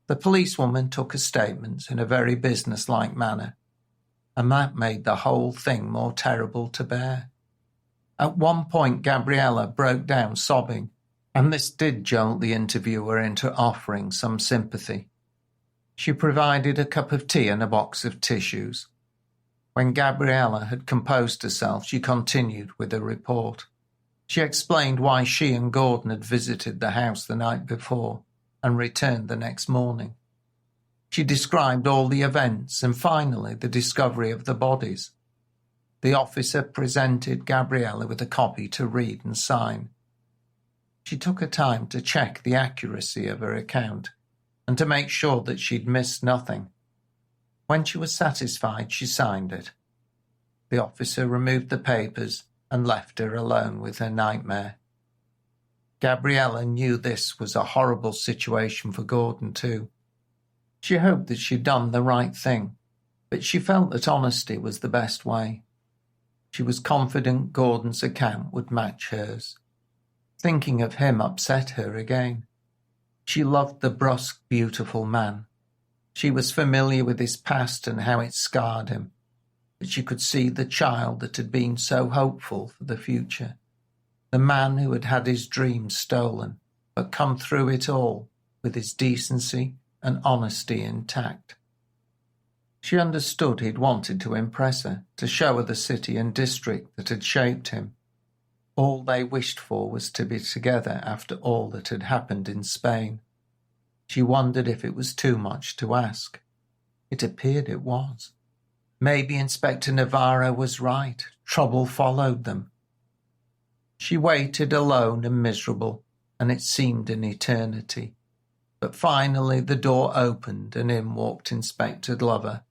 The policewoman took a statement in a very businesslike manner, and that made the whole thing more terrible to bear. At one point Gabriella broke down sobbing, and this did jolt the interviewer into offering some sympathy. She provided a cup of tea and a box of tissues. When Gabriella had composed herself, she continued with her report. She explained why she and Gordon had visited the house the night before and returned the next morning. She described all the events and finally the discovery of the bodies. The officer presented Gabriella with a copy to read and sign. She took her time to check the accuracy of her account and to make sure that she'd missed nothing. When she was satisfied, she signed it. The officer removed the papers and left her alone with her nightmare. Gabriella knew this was a horrible situation for Gordon too. She hoped that she'd done the right thing, but she felt that honesty was the best way. She was confident Gordon's account would match hers. Thinking of him upset her again. She loved the brusque, beautiful man. She was familiar with his past and how it scarred him, but she could see the child that had been so hopeful for the future, the man who had had his dreams stolen, but come through it all with his decency and honesty intact. She understood he'd wanted to impress her, to show her the city and district that had shaped him. All they wished for was to be together after all that had happened in Spain. She wondered if it was too much to ask. It appeared it was. Maybe Inspector Navarro was right. Trouble followed them. She waited alone and miserable, and it seemed an eternity. But finally the door opened and in walked Inspector Glover.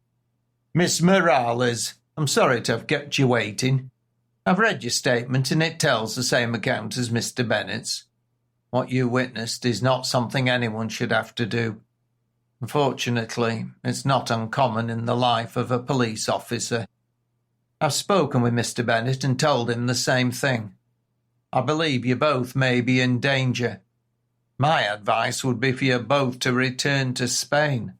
"Miss Morales, I'm sorry to have kept you waiting. I've read your statement and it tells the same account as Mr. Bennett's. What you witnessed is not something anyone should have to do. Unfortunately, it's not uncommon in the life of a police officer. I've spoken with Mr. Bennett and told him the same thing. I believe you both may be in danger. My advice would be for you both to return to Spain.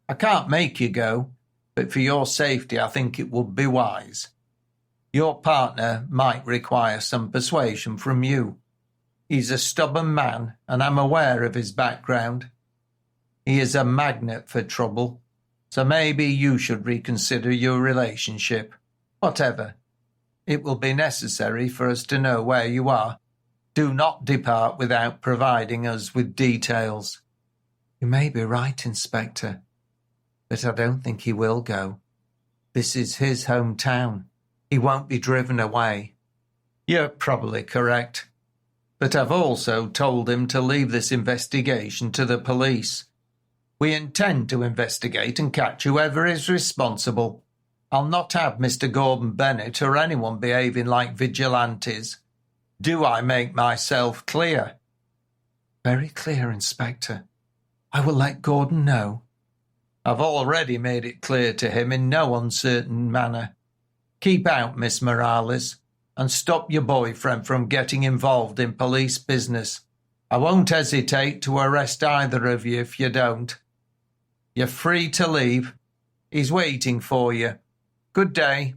I can't make you go, but for your safety I think it would be wise. Your partner might require some persuasion from you. He's a stubborn man, and I'm aware of his background. He is a magnet for trouble, so maybe you should reconsider your relationship. Whatever. It will be necessary for us to know where you are. Do not depart without providing us with details." "You may be right, Inspector, but I don't think he will go. This is his hometown. He won't be driven away." "You're probably correct. But I've also told him to leave this investigation to the police. We intend to investigate and catch whoever is responsible. I'll not have Mr. Gordon Bennett or anyone behaving like vigilantes. Do I make myself clear?" "Very clear, Inspector. I will let Gordon know." "I've already made it clear to him in no uncertain manner. Keep out, Miss Morales, and stop your boyfriend from getting involved in police business. I won't hesitate to arrest either of you if you don't. You're free to leave. He's waiting for you. Good day."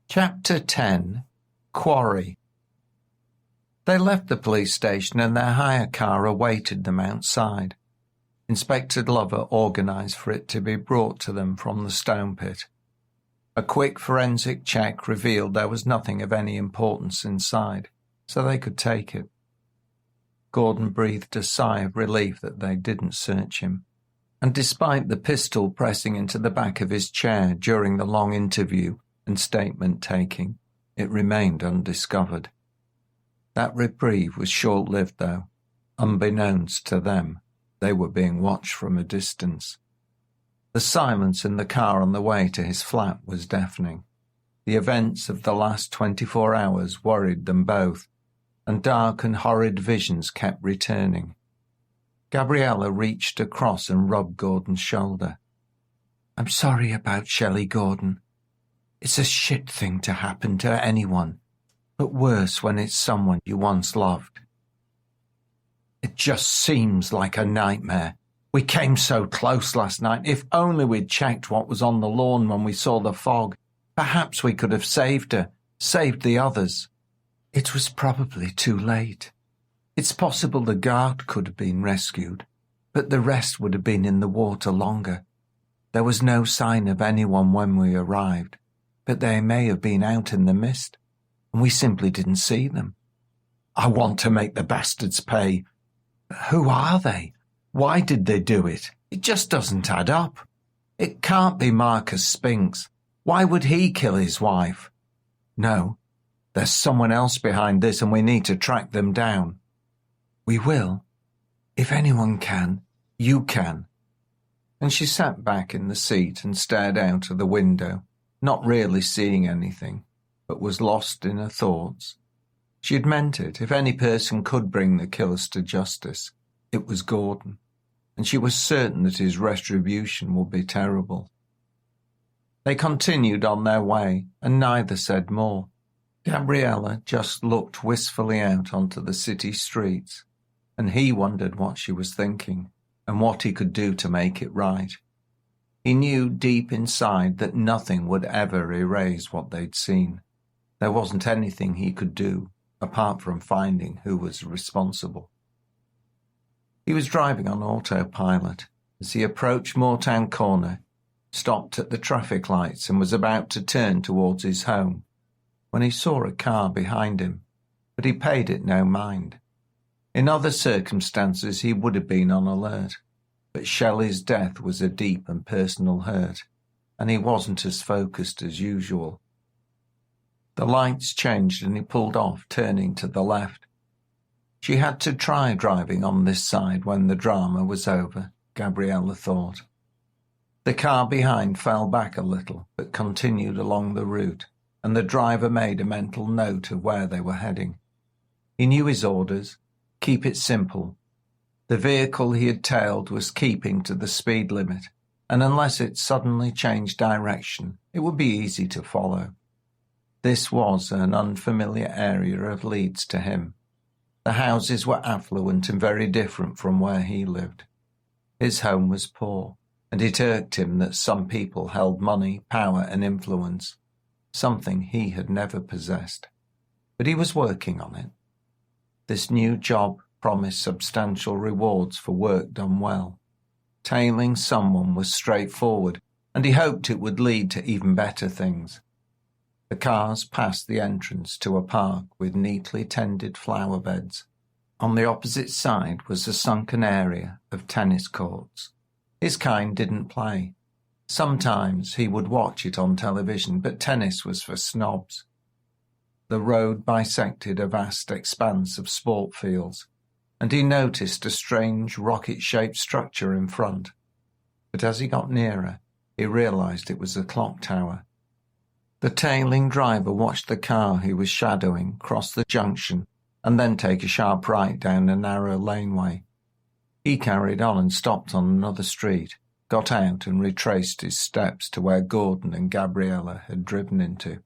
Chapter 10. Quarry. They left the police station and their hire car awaited them outside. Inspector Glover organised for it to be brought to them from the stone pit. A quick forensic check revealed there was nothing of any importance inside, so they could take it. Gordon breathed a sigh of relief that they didn't search him, and despite the pistol pressing into the back of his chair during the long interview and statement-taking, it remained undiscovered. That reprieve was short-lived, though. Unbeknownst to them, they were being watched from a distance. The silence in the car on the way to his flat was deafening. The events of the last 24 hours worried them both, and dark and horrid visions kept returning. Gabriella reached across and rubbed Gordon's shoulder. "I'm sorry about Shelley, Gordon. It's a shit thing to happen to anyone, but worse when it's someone you once loved. It just seems like a nightmare. We came so close last night. If only we'd checked what was on the lawn when we saw the fog. Perhaps we could have saved her, saved the others. It was probably too late. It's possible the guard could have been rescued, but the rest would have been in the water longer. There was no sign of anyone when we arrived, but they may have been out in the mist, and we simply didn't see them. I want to make the bastards pay. Who are they? Why did they do it? It just doesn't add up. It can't be Marcus Spinks. Why would he kill his wife? No, there's someone else behind this and we need to track them down. We will. If anyone can, you can." And she sat back in the seat and stared out of the window, not really seeing anything, but was lost in her thoughts. She had meant it. If any person could bring the killers to justice, it was Gordon, and she was certain that his retribution would be terrible. They continued on their way, and neither said more. Gabriella just looked wistfully out onto the city streets, and he wondered what she was thinking, and what he could do to make it right. He knew deep inside that nothing would ever erase what they'd seen. There wasn't anything he could do, apart from finding who was responsible. He was driving on autopilot. As he approached Moortown Corner, stopped at the traffic lights and was about to turn towards his home, when he saw a car behind him, but he paid it no mind. In other circumstances he would have been on alert, But Shelley's death was a deep and personal hurt, and he wasn't as focused as usual. The lights changed and he pulled off, turning to the left. She had to try driving on this side when the drama was over, Gabriella thought. The car behind fell back a little, but continued along the route, and the driver made a mental note of where they were heading. He knew his orders: keep it simple. The vehicle he had tailed was keeping to the speed limit, and unless it suddenly changed direction, it would be easy to follow. This was an unfamiliar area of Leeds to him. The houses were affluent and very different from where he lived. His home was poor, and it irked him that some people held money, power, and influence, something he had never possessed. But he was working on it. This new job promised substantial rewards for work done well. Tailing someone was straightforward, and he hoped it would lead to even better things. The cars passed the entrance to a park with neatly tended flower beds. On the opposite side was a sunken area of tennis courts. His kind didn't play. Sometimes he would watch it on television, but tennis was for snobs. The road bisected a vast expanse of sport fields, and he noticed a strange rocket-shaped structure in front. But as he got nearer, he realized it was a clock tower. The tailing driver watched the car he was shadowing cross the junction and then take a sharp right down a narrow laneway. He carried on and stopped on another street, got out and retraced his steps to where Gordon and Gabriella had driven into.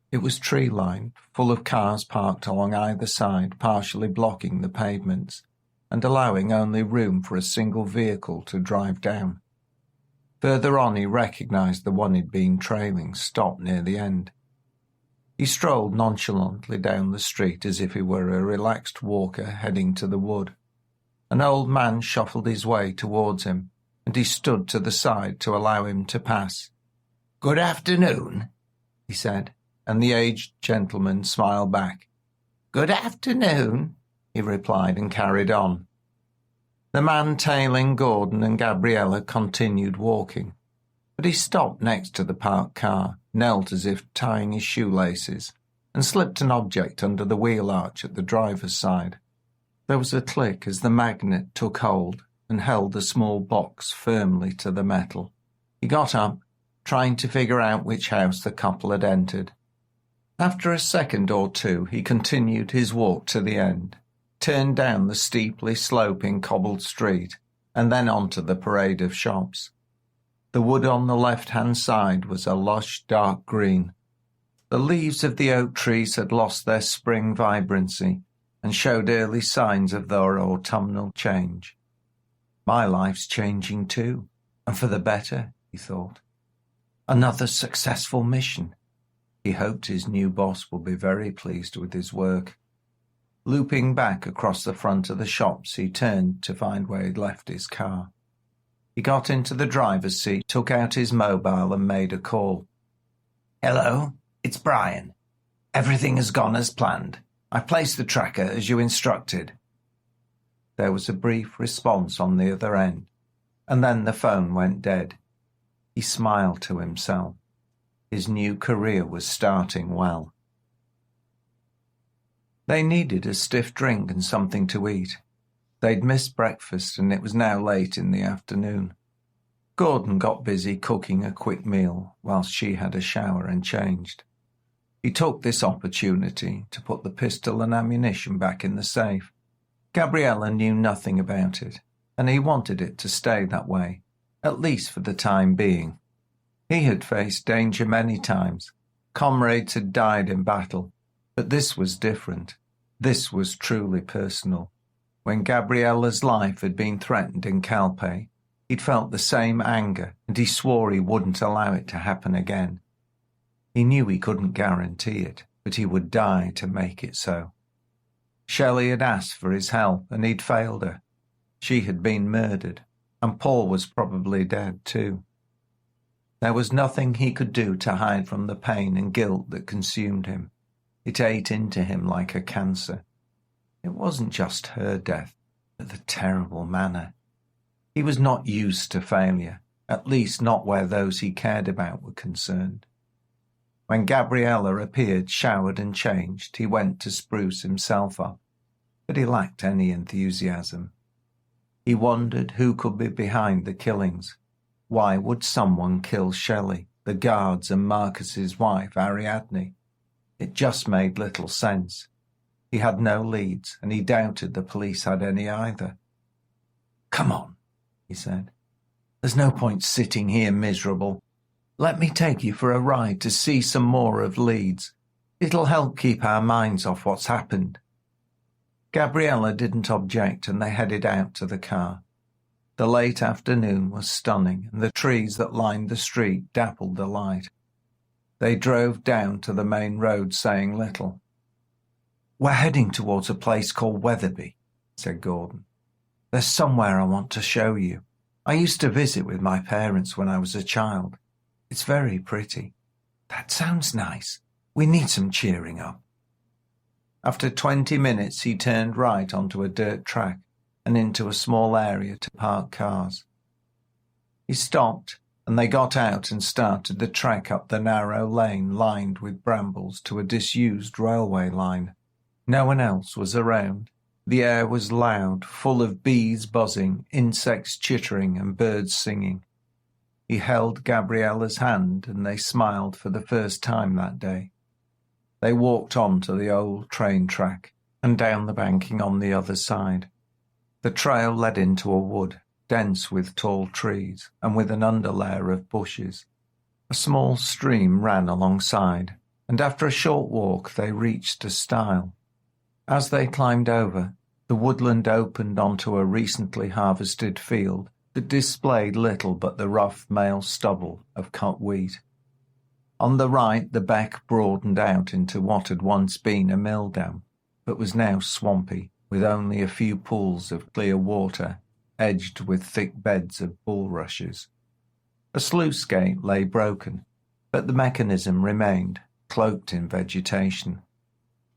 It was tree-lined, full of cars parked along either side, partially blocking the pavements and allowing only room for a single vehicle to drive down. Further on he recognised the one he'd been trailing, stopped near the end. He strolled nonchalantly down the street as if he were a relaxed walker heading to the wood. An old man shuffled his way towards him, and he stood to the side to allow him to pass. "Good afternoon," he said, and the aged gentleman smiled back. "Good afternoon," he replied and carried on. The man tailing Gordon and Gabriella continued walking, but he stopped next to the parked car, knelt as if tying his shoelaces, and slipped an object under the wheel arch at the driver's side. There was a click as the magnet took hold and held the small box firmly to the metal. He got up, trying to figure out which house the couple had entered. After a second or two, he continued his walk to the end, turned down the steeply sloping cobbled street, and then onto the parade of shops. The wood on the left-hand side was a lush, dark green. The leaves of the oak trees had lost their spring vibrancy and showed early signs of their autumnal change. My life's changing too, and for the better, he thought. Another successful mission. He hoped his new boss would be very pleased with his work. Looping back across the front of the shops, he turned to find where he'd left his car. He got into the driver's seat, took out his mobile and made a call. "Hello, it's Brian. Everything has gone as planned. I placed the tracker as you instructed." There was a brief response on the other end, and then the phone went dead. He smiled to himself. His new career was starting well. They needed a stiff drink and something to eat. They'd missed breakfast, and it was now late in the afternoon. Gordon got busy cooking a quick meal whilst she had a shower and changed. He took this opportunity to put the pistol and ammunition back in the safe. Gabriella knew nothing about it, and he wanted it to stay that way, at least for the time being. He had faced danger many times. Comrades had died in battle, but this was different. This was truly personal. When Gabriella's life had been threatened in Calpe, he'd felt the same anger, and he swore he wouldn't allow it to happen again. He knew he couldn't guarantee it, but he would die to make it so. Shelley had asked for his help, and he'd failed her. She had been murdered, and Paul was probably dead too. There was nothing he could do to hide from the pain and guilt that consumed him. It ate into him like a cancer. It wasn't just her death, but the terrible manner. He was not used to failure, at least not where those he cared about were concerned. When Gabriella appeared showered and changed, he went to spruce himself up, but he lacked any enthusiasm. He wondered who could be behind the killings. Why would someone kill Shelley, the guards, and Marcus's wife, Ariadne? It just made little sense. He had no leads, and he doubted the police had any either. "Come on," he said. "There's no point sitting here miserable. Let me take you for a ride to see some more of Leeds. It'll help keep our minds off what's happened." Gabriella didn't object, and they headed out to the car. The late afternoon was stunning, and the trees that lined the street dappled the light. They drove down to the main road, saying little. "We're heading towards a place called Wetherby," said Gordon. "There's somewhere I want to show you. I used to visit with my parents when I was a child. It's very pretty." "That sounds nice. We need some cheering up." After 20 minutes, he turned right onto a dirt track and into a small area to park cars. He stopped, and they got out and started the trek up the narrow lane lined with brambles to a disused railway line. No one else was around. The air was loud, full of bees buzzing, insects chittering, and birds singing. He held Gabriella's hand, and they smiled for the first time that day. They walked on to the old train track and down the banking on the other side. The trail led into a wood, dense with tall trees and with an underlayer of bushes. A small stream ran alongside, and after a short walk they reached a stile. As they climbed over, the woodland opened onto a recently harvested field that displayed little but the rough male stubble of cut wheat. On the right, the beck broadened out into what had once been a mill dam, but was now swampy, with only a few pools of clear water, edged with thick beds of bulrushes. A sluice gate lay broken, but the mechanism remained, cloaked in vegetation.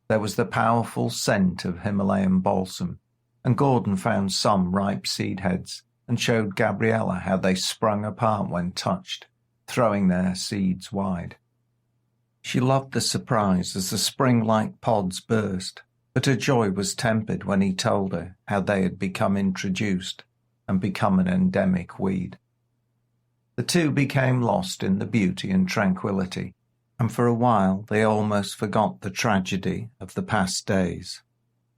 There was the powerful scent of Himalayan balsam, and Gordon found some ripe seed heads and showed Gabriella how they sprung apart when touched, throwing their seeds wide. She loved the surprise as the spring-like pods burst, but her joy was tempered when he told her how they had become introduced and become an endemic weed. The two became lost in the beauty and tranquility, and for a while they almost forgot the tragedy of the past days.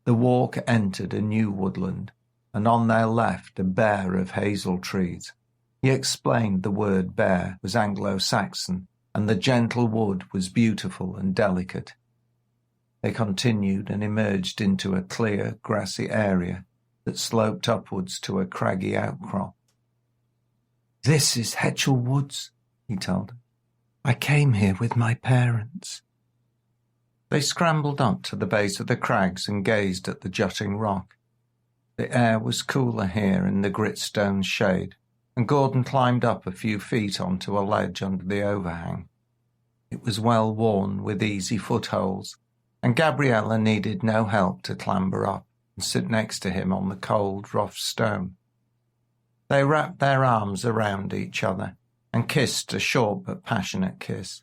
The walk entered a new woodland, and on their left a bare of hazel trees. He explained the word bare was Anglo-Saxon, and the gentle wood was beautiful and delicate. They continued and emerged into a clear, grassy area that sloped upwards to a craggy outcrop. "This is Hetchel Woods," he told her. "I came here with my parents." They scrambled up to the base of the crags and gazed at the jutting rock. The air was cooler here in the gritstone's shade, and Gordon climbed up a few feet onto a ledge under the overhang. It was well worn with easy footholds, and Gabriella needed no help to clamber up and sit next to him on the cold, rough stone. They wrapped their arms around each other and kissed a short but passionate kiss.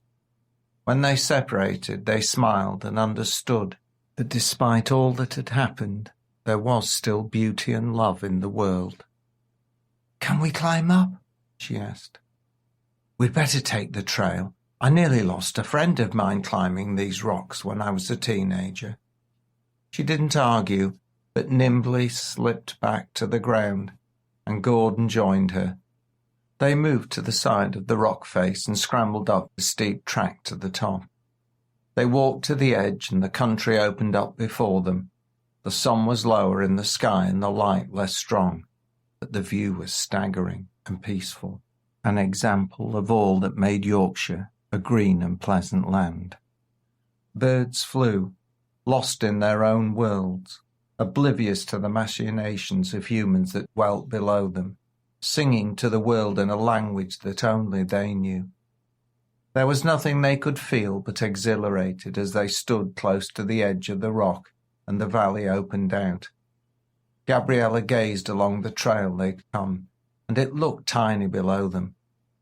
When they separated, they smiled and understood that despite all that had happened, there was still beauty and love in the world. "Can we climb up?" she asked. "We'd better take the trail. I nearly lost a friend of mine climbing these rocks when I was a teenager." She didn't argue, but nimbly slipped back to the ground, and Gordon joined her. They moved to the side of the rock face and scrambled up the steep track to the top. They walked to the edge, and the country opened up before them. The sun was lower in the sky and the light less strong, but the view was staggering and peaceful, an example of all that made Yorkshire a green and pleasant land. Birds flew, lost in their own worlds, oblivious to the machinations of humans that dwelt below them, singing to the world in a language that only they knew. There was nothing they could feel but exhilarated as they stood close to the edge of the rock and the valley opened out. Gabriella gazed along the trail they'd come, and it looked tiny below them.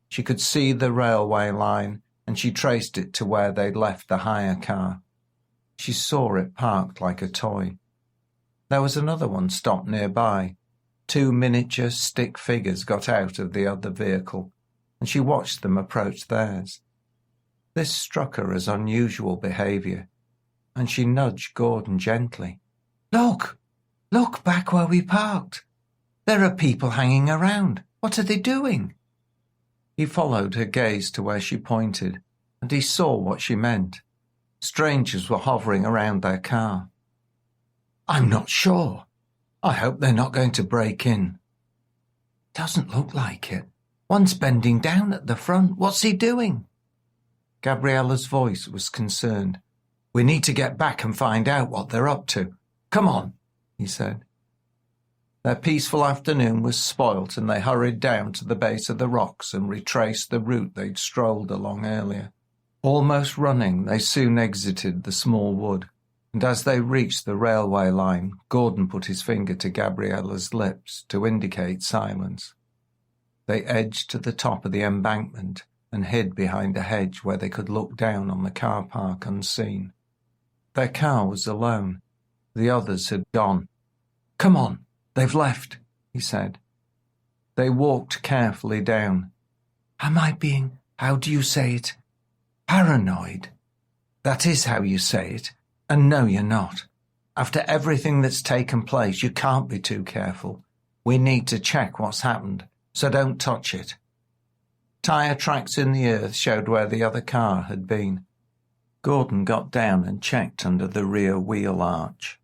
She could see the railway line, and she traced it to where they'd left the hire car. She saw it parked like a toy. There was another one stopped nearby. 2 miniature stick figures got out of the other vehicle, and she watched them approach theirs. This struck her as unusual behaviour, and she nudged Gordon gently. Look! Look back where we parked! There are people hanging around. What are they doing? He followed her gaze to where she pointed, and he saw what she meant. Strangers were hovering around their car. I'm not sure. I hope they're not going to break in. Doesn't look like it. One's bending down at the front. What's he doing? Gabriella's voice was concerned. We need to get back and find out what they're up to. Come on, he said. Their peaceful afternoon was spoilt, and they hurried down to the base of the rocks and retraced the route they'd strolled along earlier. Almost running, they soon exited the small wood, and as they reached the railway line, Gordon put his finger to Gabriella's lips to indicate silence. They edged to the top of the embankment and hid behind a hedge where they could look down on the car park unseen. Their car was alone. The others had gone. Come on, they've left, he said. They walked carefully down. Am I being, how do you say it, paranoid? That is how you say it, and no, you're not. After everything that's taken place, you can't be too careful. We need to check what's happened, so don't touch it. Tyre tracks in the earth showed where the other car had been. Gordon got down and checked under the rear wheel arch,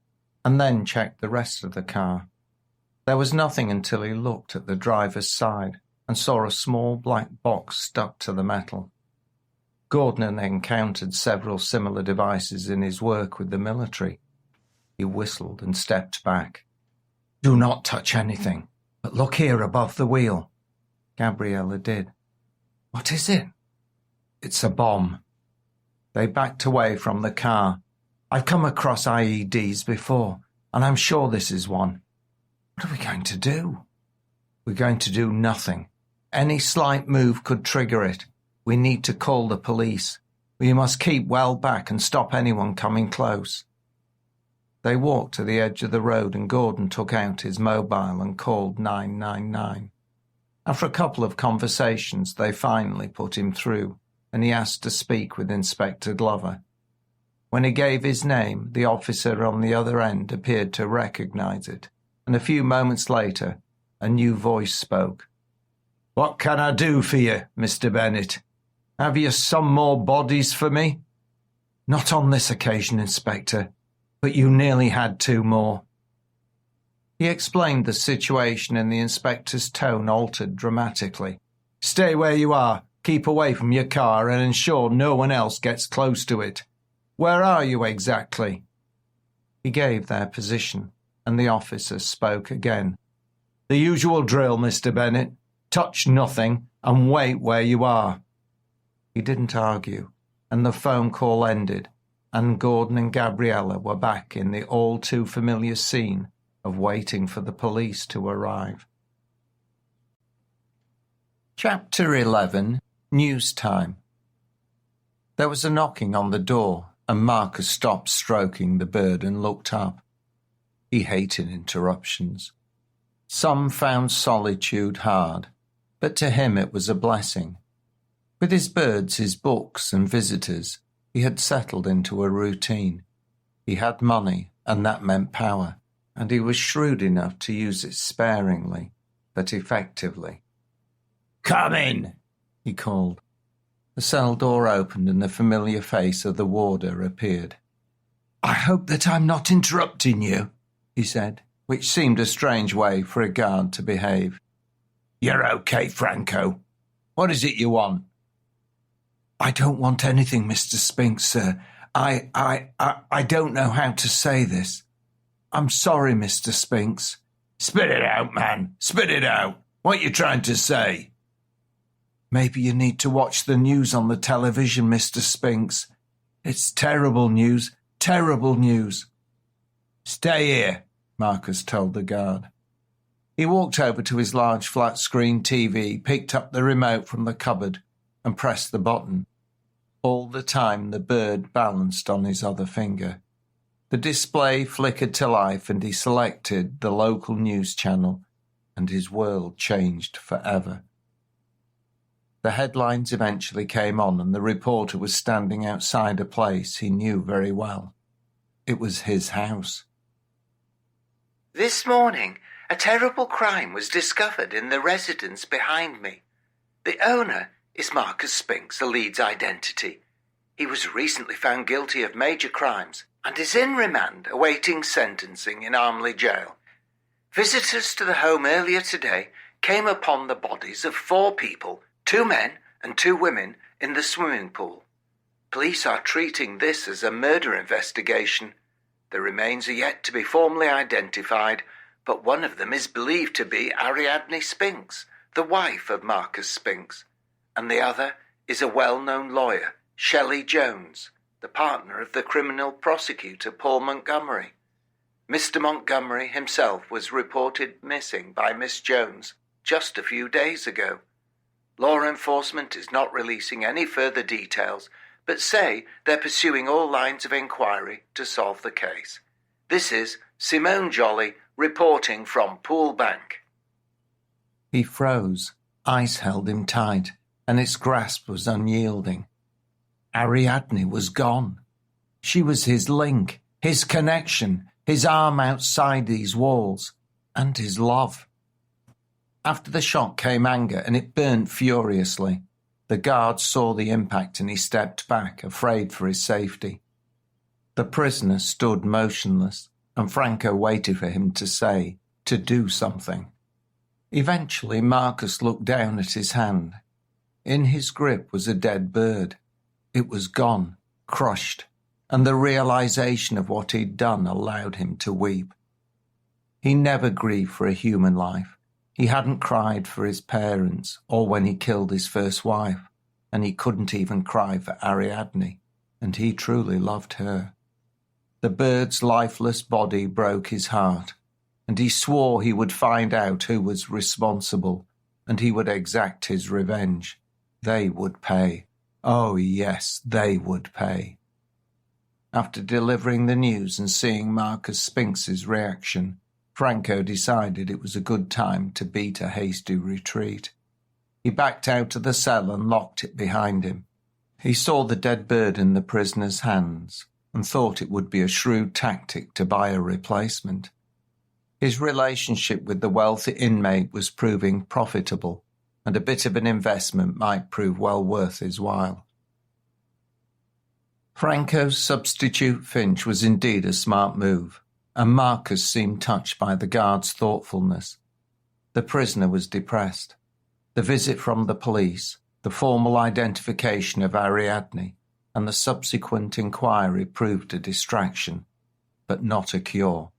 and then checked the rest of the car. There was nothing until he looked at the driver's side and saw a small black box stuck to the metal. Gordon had encountered several similar devices in his work with the military. He whistled and stepped back. Do not touch anything, but look here above the wheel. Gabriella did. What is it? It's a bomb. They backed away from the car. I've come across IEDs before, and I'm sure this is one. What are we going to do? We're going to do nothing. Any slight move could trigger it. We need to call the police. We must keep well back and stop anyone coming close. They walked to the edge of the road and Gordon took out his mobile and called 999. After a couple of conversations, they finally put him through, and he asked to speak with Inspector Glover. When he gave his name, the officer on the other end appeared to recognize it, and a few moments later, a new voice spoke. What can I do for you, Mr. Bennett? Have you some more bodies for me? Not on this occasion, Inspector, but you nearly had 2 more. He explained the situation and the inspector's tone altered dramatically. Stay where you are, keep away from your car and ensure no one else gets close to it. Where are you exactly? He gave their position, and the officer spoke again. The usual drill, Mr. Bennett. Touch nothing and wait where you are. He didn't argue, and the phone call ended, and Gordon and Gabriella were back in the all-too-familiar scene of waiting for the police to arrive. Chapter 11. News Time. There was a knocking on the door, and Marcus stopped stroking the bird and looked up. He hated interruptions. Some found solitude hard, but to him it was a blessing. With his birds, his books and visitors, he had settled into a routine. He had money, and that meant power, and he was shrewd enough to use it sparingly, but effectively. Come in, he called. The cell door opened and the familiar face of the warder appeared. I hope that I'm not interrupting you, he said, which seemed a strange way for a guard to behave. You're okay, Franco. What is it you want? I don't want anything, Mr. Spinks, sir. I don't know how to say this. I'm sorry, Mr. Spinks. Spit it out, man. Spit it out. What you trying to say? Maybe you need to watch the news on the television, Mr. Spinks. It's terrible news. Terrible news. Stay here, Marcus told the guard. He walked over to his large flat-screen TV, picked up the remote from the cupboard and pressed the button. All the time the bird balanced on his other finger. The display flickered to life and he selected the local news channel, and his world changed forever. The headlines eventually came on and the reporter was standing outside a place he knew very well. It was his house. This morning, a terrible crime was discovered in the residence behind me. The owner is Marcus Spinks, the lead's identity. He was recently found guilty of major crimes and is in remand awaiting sentencing in Armley Jail. Visitors to the home earlier today came upon the bodies of 4 people, 2 men and 2 women, in the swimming pool. Police are treating this as a murder investigation. The remains are yet to be formally identified, but one of them is believed to be Ariadne Spinks, the wife of Marcus Spinks, and the other is a well-known lawyer, Shelley Jones, the partner of the criminal prosecutor Paul Montgomery. Mr. Montgomery himself was reported missing by Miss Jones just a few days ago. Law enforcement is not releasing any further details, but say they're pursuing all lines of inquiry to solve the case. This is Simone Jolly reporting from Poole Bank. He froze. Ice held him tight, and its grasp was unyielding. Ariadne was gone. She was his link, his connection, his arm outside these walls, and his love. After the shock came anger, and it burnt furiously. The guard saw the impact and he stepped back, afraid for his safety. The prisoner stood motionless, and Franco waited for him to say, to do something. Eventually Marcus looked down at his hand. In his grip was a dead bird. It was gone, crushed, and the realization of what he'd done allowed him to weep. He never grieved for a human life. He hadn't cried for his parents or when he killed his first wife, and he couldn't even cry for Ariadne, and he truly loved her. The bird's lifeless body broke his heart, and he swore he would find out who was responsible, and he would exact his revenge. They would pay. Oh, yes, they would pay. After delivering the news and seeing Marcus Spinks's reaction, Franco decided it was a good time to beat a hasty retreat. He backed out of the cell and locked it behind him. He saw the dead bird in the prisoner's hands and thought it would be a shrewd tactic to buy a replacement. His relationship with the wealthy inmate was proving profitable, and a bit of an investment might prove well worth his while. Franco's substitute Finch was indeed a smart move, and Marcus seemed touched by the guard's thoughtfulness. The prisoner was depressed. The visit from the police, the formal identification of Ariadne, and the subsequent inquiry proved a distraction, but not a cure.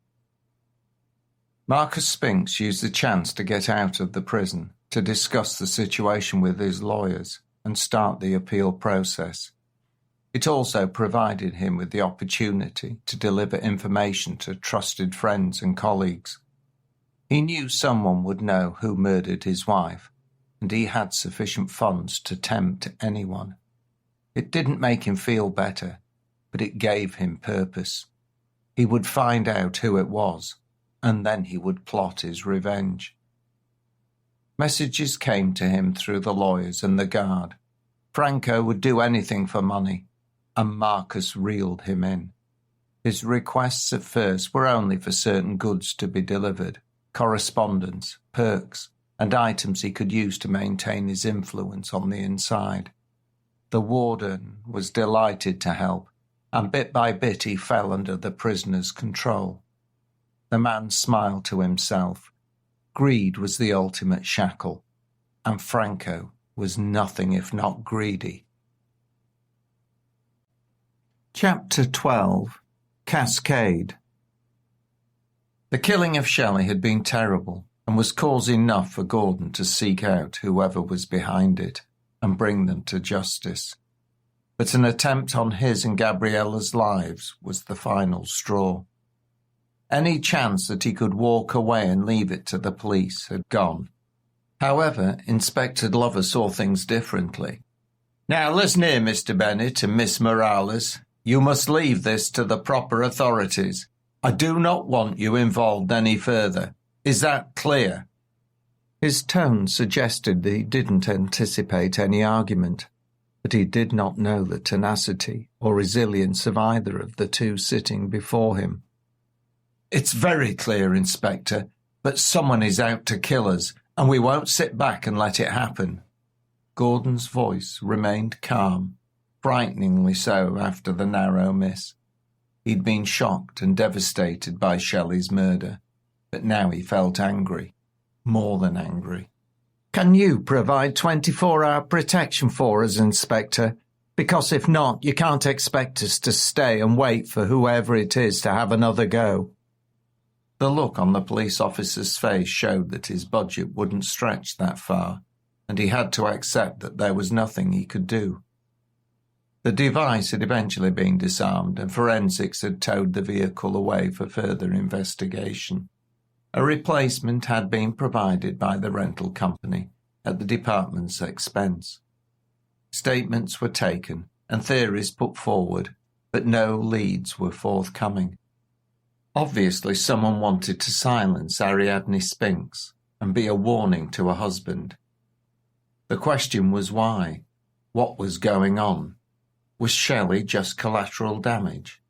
Marcus Spinks used the chance to get out of the prison, to discuss the situation with his lawyers and start the appeal process. It also provided him with the opportunity to deliver information to trusted friends and colleagues. He knew someone would know who murdered his wife, and he had sufficient funds to tempt anyone. It didn't make him feel better, but it gave him purpose. He would find out who it was, and then he would plot his revenge. Messages came to him through the lawyers and the guard. Franco would do anything for money, and Marcus reeled him in. His requests at first were only for certain goods to be delivered, correspondence, perks, and items he could use to maintain his influence on the inside. The warden was delighted to help, and bit by bit he fell under the prisoner's control. The man smiled to himself. Greed was the ultimate shackle, and Franco was nothing if not greedy. Chapter 12. Cascade. The killing of Shelley had been terrible and was cause enough for Gordon to seek out whoever was behind it and bring them to justice. But an attempt on his and Gabriella's lives was the final straw. Any chance that he could walk away and leave it to the police had gone. However, Inspector Glover saw things differently. "Now listen here, Mr. Bennett and Miss Morales. You must leave this to the proper authorities. I do not want you involved any further. Is that clear?" His tone suggested that he didn't anticipate any argument, but he did not know the tenacity or resilience of either of the two sitting before him. "It's very clear, Inspector, but someone is out to kill us, and we won't sit back and let it happen." Gordon's voice remained calm, frighteningly so after the narrow miss. He'd been shocked and devastated by Shelley's murder, but now he felt angry, more than angry. "Can you provide 24-hour protection for us, Inspector? Because if not, you can't expect us to stay and wait for whoever it is to have another go." The look on the police officer's face showed that his budget wouldn't stretch that far, and he had to accept that there was nothing he could do. The device had eventually been disarmed, and forensics had towed the vehicle away for further investigation. A replacement had been provided by the rental company at the department's expense. Statements were taken and theories put forward, but no leads were forthcoming. Obviously, someone wanted to silence Ariadne Spinks and be a warning to her husband. The question was why? What was going on? Was Shelley just collateral damage?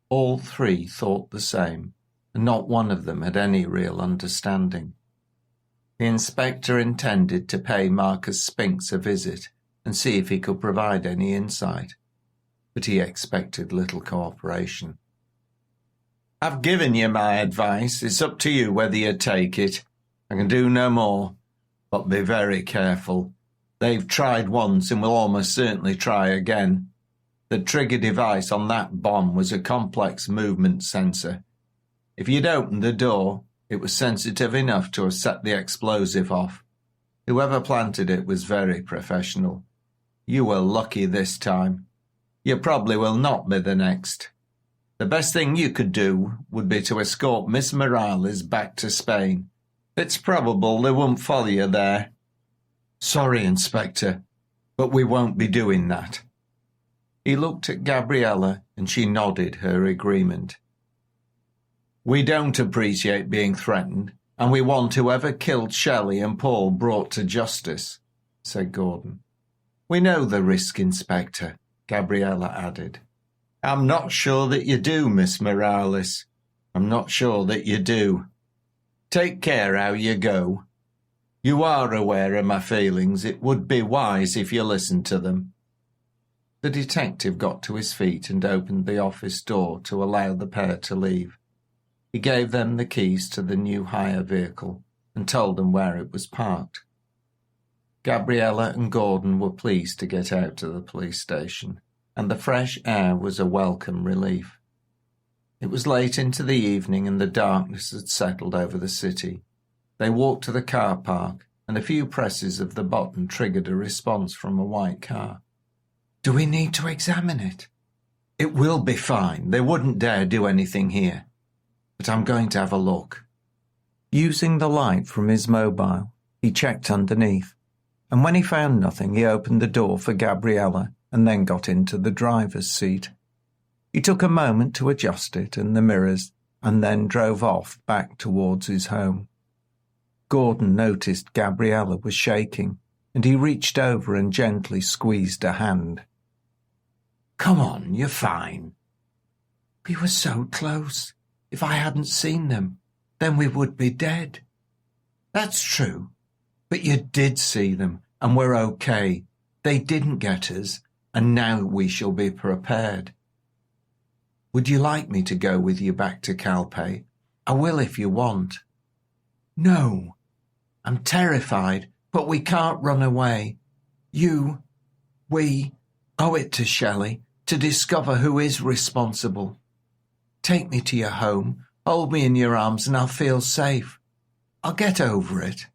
All three thought the same, and not one of them had any real understanding. The inspector intended to pay Marcus Spinks a visit and see if he could provide any insight, but he expected little cooperation. "I've given you my advice. It's up to you whether you take it. I can do no more. But be very careful. They've tried once and will almost certainly try again. The trigger device on that bomb was a complex movement sensor. If you'd opened the door, it was sensitive enough to have set the explosive off. Whoever planted it was very professional. You were lucky this time. You probably will not be the next. The best thing you could do would be to escort Miss Morales back to Spain. It's probable they won't follow you there." "Sorry, Inspector, but we won't be doing that." He looked at Gabriella and she nodded her agreement. "We don't appreciate being threatened, and we want whoever killed Shelley and Paul brought to justice," said Gordon. "We know the risk, Inspector," Gabriella added. "I'm not sure that you do, Miss Morales. I'm not sure that you do. Take care how you go. You are aware of my feelings. It would be wise if you listened to them." The detective got to his feet and opened the office door to allow the pair to leave. He gave them the keys to the new hire vehicle and told them where it was parked. Gabriella and Gordon were pleased to get out to the police station, and the fresh air was a welcome relief. It was late into the evening and the darkness had settled over the city. They walked to the car park, and a few presses of the button triggered a response from a white car. "Do we need to examine it?" "It will be fine. They wouldn't dare do anything here. But I'm going to have a look." Using the light from his mobile, he checked underneath, and when he found nothing, he opened the door for Gabriella and then got into the driver's seat. He took a moment to adjust it and the mirrors, and then drove off back towards his home. Gordon noticed Gabriella was shaking, and he reached over and gently squeezed her hand. "Come on, you're fine." "We were so close. If I hadn't seen them, then we would be dead." "That's true. But you did see them, and we're okay. They didn't get us, and now we shall be prepared." "Would you like me to go with you back to Calpe? I will if you want." "No. I'm terrified, but we can't run away. We owe it to Shelley to discover who is responsible. Take me to your home, hold me in your arms, and I'll feel safe. I'll get over it."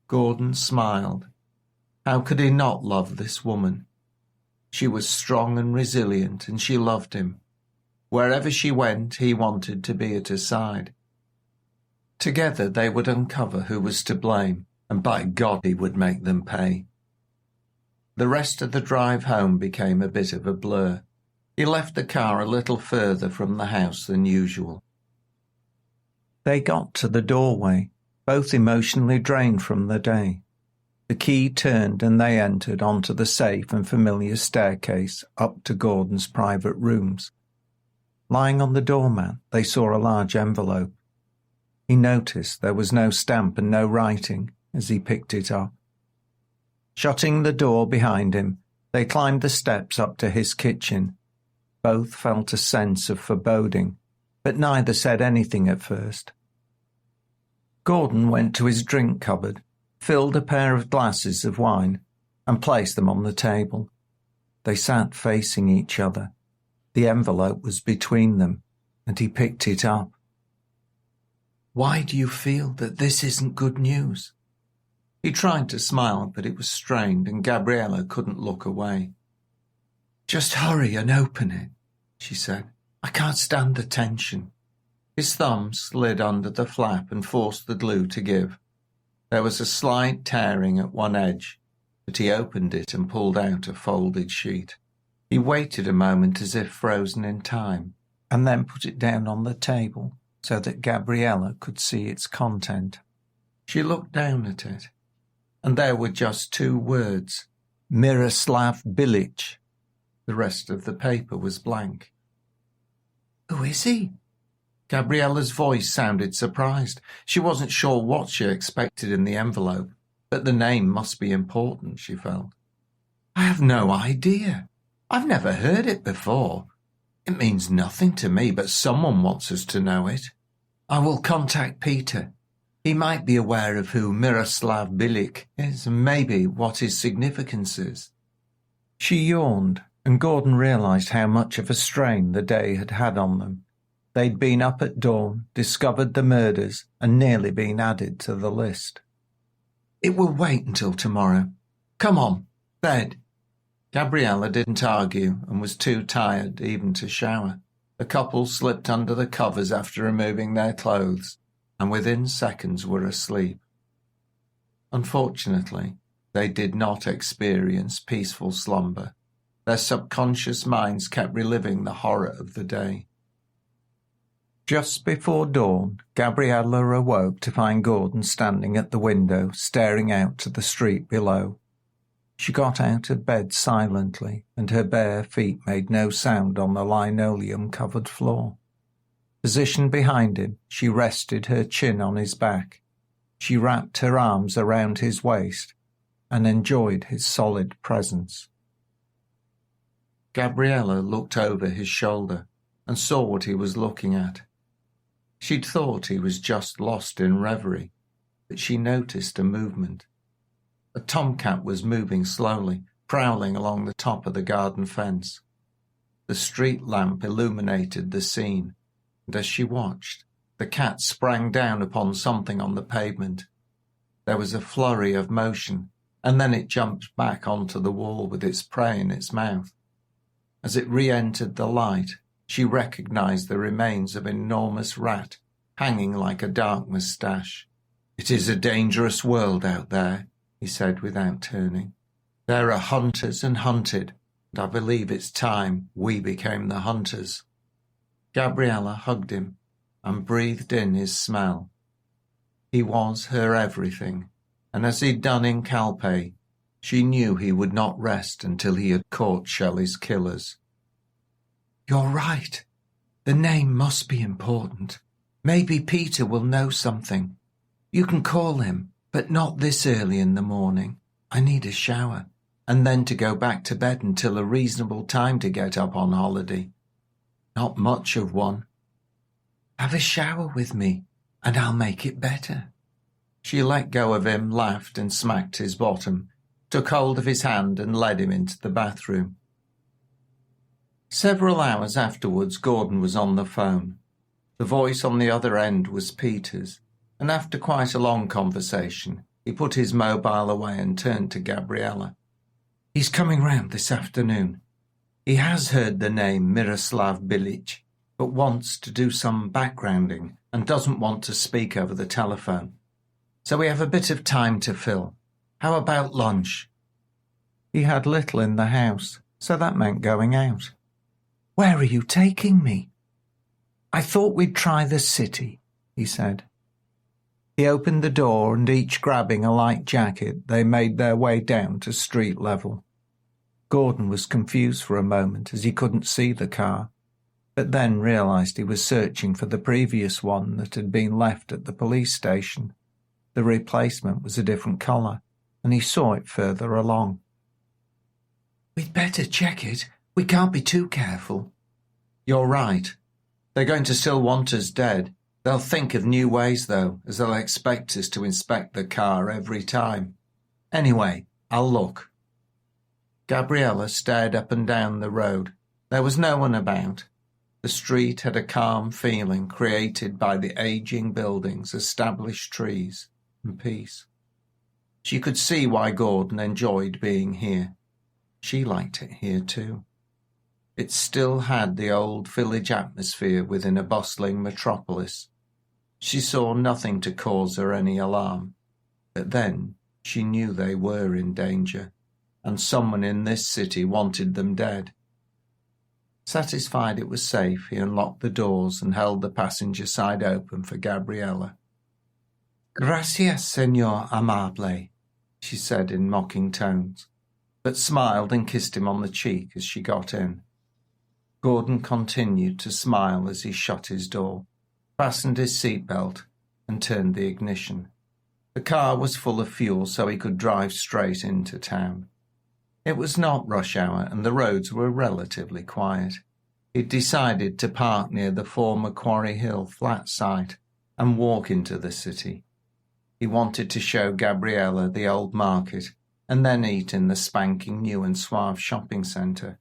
Gordon smiled. How could he not love this woman? She was strong and resilient, and she loved him. Wherever she went, he wanted to be at her side. Together they would uncover who was to blame, and by God he would make them pay. The rest of the drive home became a bit of a blur. He left the car a little further from the house than usual. They got to the doorway, both emotionally drained from the day. The key turned and they entered onto the safe and familiar staircase up to Gordon's private rooms. Lying on the doormat, they saw a large envelope. He noticed there was no stamp and no writing as he picked it up. Shutting the door behind him, they climbed the steps up to his kitchen. Both felt a sense of foreboding, but neither said anything at first. Gordon went to his drink cupboard, filled a pair of glasses of wine, and placed them on the table. They sat facing each other. The envelope was between them, and he picked it up. "Why do you feel that this isn't good news?" He tried to smile, but it was strained, and Gabriella couldn't look away. "Just hurry and open it," she said. "I can't stand the tension." His thumb slid under the flap and forced the glue to give. There was a slight tearing at one edge, but he opened it and pulled out a folded sheet. He waited a moment as if frozen in time, and then put it down on the table so that Gabriella could see its content. She looked down at it, and there were just 2 words, Miroslav Bilic. The rest of the paper was blank. "Who is he?" Gabriella's voice sounded surprised. She wasn't sure what she expected in the envelope, but the name must be important, she felt. "I have no idea. I've never heard it before. It means nothing to me, but someone wants us to know it. I will contact Peter. He might be aware of who Miroslav Bilic is and maybe what his significance is." She yawned, and Gordon realized how much of a strain the day had had on them. They'd been up at dawn, discovered the murders, and nearly been added to the list. "It will wait until tomorrow. Come on, bed." Gabriella didn't argue and was too tired even to shower. The couple slipped under the covers after removing their clothes, and within seconds were asleep. Unfortunately, they did not experience peaceful slumber. Their subconscious minds kept reliving the horror of the day. Just before dawn, Gabriella awoke to find Gordon standing at the window, staring out to the street below. She got out of bed silently, and her bare feet made no sound on the linoleum-covered floor. Positioned behind him, she rested her chin on his back. She wrapped her arms around his waist and enjoyed his solid presence. Gabriella looked over his shoulder and saw what he was looking at. She'd thought he was just lost in reverie, but she noticed a movement. A tomcat was moving slowly, prowling along the top of the garden fence. The street lamp illuminated the scene, and as she watched, the cat sprang down upon something on the pavement. There was a flurry of motion, and then it jumped back onto the wall with its prey in its mouth. As it re-entered the light, she recognized the remains of an enormous rat hanging like a dark moustache. "It is a dangerous world out there," he said without turning. "There are hunters and hunted, and I believe it's time we became the hunters." Gabriella hugged him and breathed in his smell. He was her everything, and as he'd done in Calpe, she knew he would not rest until he had caught Shelley's killers. "You're right. The name must be important. Maybe Peter will know something. You can call him, but not this early in the morning. I need a shower, and then to go back to bed until a reasonable time to get up on holiday. Not much of one. Have a shower with me, and I'll make it better." She let go of him, laughed and smacked his bottom, took hold of his hand and led him into the bathroom. Several hours afterwards, Gordon was on the phone. The voice on the other end was Peter's, and after quite a long conversation, he put his mobile away and turned to Gabriella. "He's coming round this afternoon. He has heard the name Miroslav Bilic. but wants to do some backgrounding and doesn't want to speak over the telephone. So we have a bit of time to fill. How about lunch? He had little in the house, so that meant going out. Where are you taking me? I thought we'd try the city, he said. He opened the door, and each grabbing a light jacket, they made their way down to street level. Gordon was confused for a moment as he couldn't see the car, but then realised he was searching for the previous one that had been left at the police station. The replacement was a different colour, and he saw it further along. We'd better check it. We can't be too careful. You're right. They're going to still want us dead. They'll think of new ways, though, as they'll expect us to inspect the car every time. Anyway, I'll look. Gabriella stared up and down the road. There was no one about. The street had a calm feeling created by the ageing buildings, established trees, and peace. She could see why Gordon enjoyed being here. She liked it here too. It still had the old village atmosphere within a bustling metropolis. She saw nothing to cause her any alarm, but then she knew they were in danger, and someone in this city wanted them dead. Satisfied it was safe, he unlocked the doors and held the passenger side open for Gabriella. Gracias, señor amable, she said in mocking tones, but smiled and kissed him on the cheek as she got in. Gordon continued to smile as he shut his door, fastened his seatbelt, and turned the ignition. The car was full of fuel, so he could drive straight into town. It was not rush hour, and the roads were relatively quiet. He'd decided to park near the former Quarry Hill flat site and walk into the city. He wanted to show Gabriella the old market and then eat in the spanking new and suave shopping centre.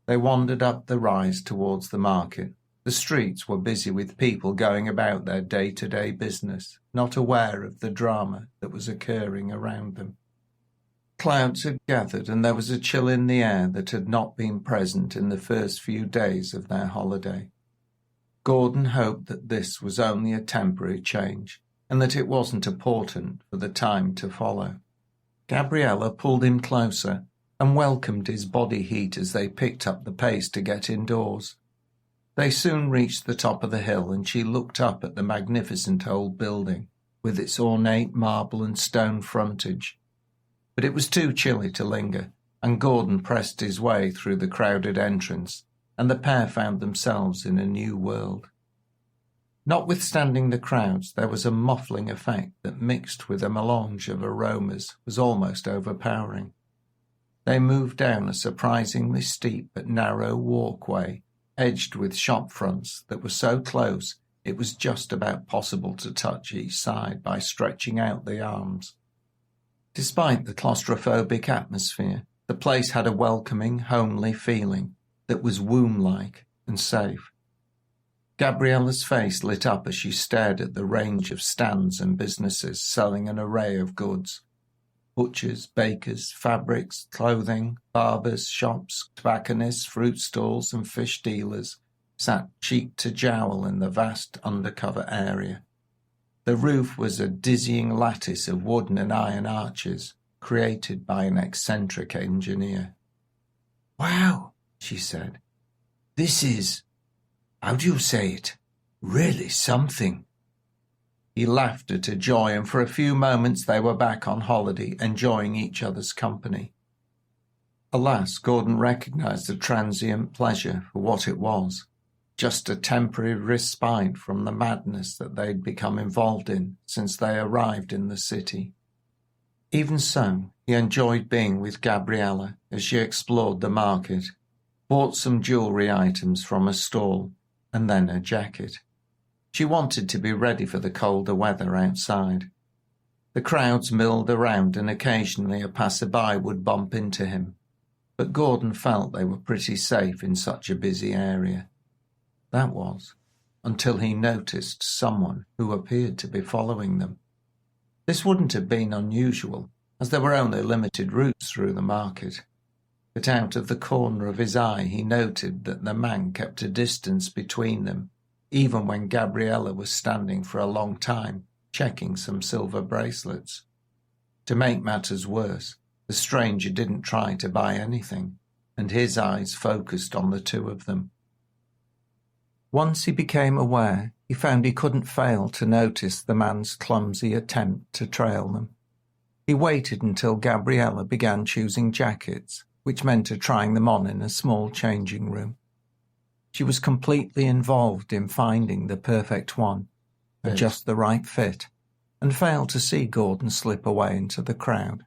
They wandered up the rise towards the market. The streets were busy with people going about their day-to-day business, not aware of the drama that was occurring around them. Clouds had gathered, and there was a chill in the air that had not been present in the first few days of their holiday. Gordon hoped that this was only a temporary change, and that it wasn't a portent for the time to follow. Gabriella pulled him closer and welcomed his body heat as they picked up the pace to get indoors. They soon reached the top of the hill, and she looked up at the magnificent old building, with its ornate marble and stone frontage. But it was too chilly to linger, and Gordon pressed his way through the crowded entrance, and the pair found themselves in a new world. Notwithstanding the crowds, there was a muffling effect that, mixed with a melange of aromas, was almost overpowering. They moved down a surprisingly steep but narrow walkway, edged with shop fronts that were so close it was just about possible to touch each side by stretching out the arms. Despite the claustrophobic atmosphere, the place had a welcoming, homely feeling that was womb-like and safe. Gabriella's face lit up as she stared at the range of stands and businesses selling an array of goods. Butchers, bakers, fabrics, clothing, barbers, shops, tobacconists, fruit stalls and fish dealers sat cheek to jowl in the vast undercover area. The roof was a dizzying lattice of wooden and iron arches, created by an eccentric engineer. "Wow," she said. "This is, how do you say it, really something." He laughed at her joy, and for a few moments they were back on holiday, enjoying each other's company. Alas, Gordon recognised the transient pleasure for what it was, just a temporary respite from the madness that they'd become involved in since they arrived in the city. Even so, he enjoyed being with Gabriella as she explored the market, bought some jewellery items from a stall, and then a jacket. She wanted to be ready for the colder weather outside. The crowds milled around, and occasionally a passerby would bump into him, but Gordon felt they were pretty safe in such a busy area. That was, until he noticed someone who appeared to be following them. This wouldn't have been unusual, as there were only limited routes through the market. but out of the corner of his eye he noted that the man kept a distance between them, even when Gabriella was standing for a long time checking some silver bracelets. To make matters worse, the stranger didn't try to buy anything, and his eyes focused on the two of them. Once he became aware, he found he couldn't fail to notice the man's clumsy attempt to trail them. He waited until Gabriella began choosing jackets, which meant her trying them on in a small changing room. She was completely involved in finding the perfect one, and just the right fit, and failed to see Gordon slip away into the crowd.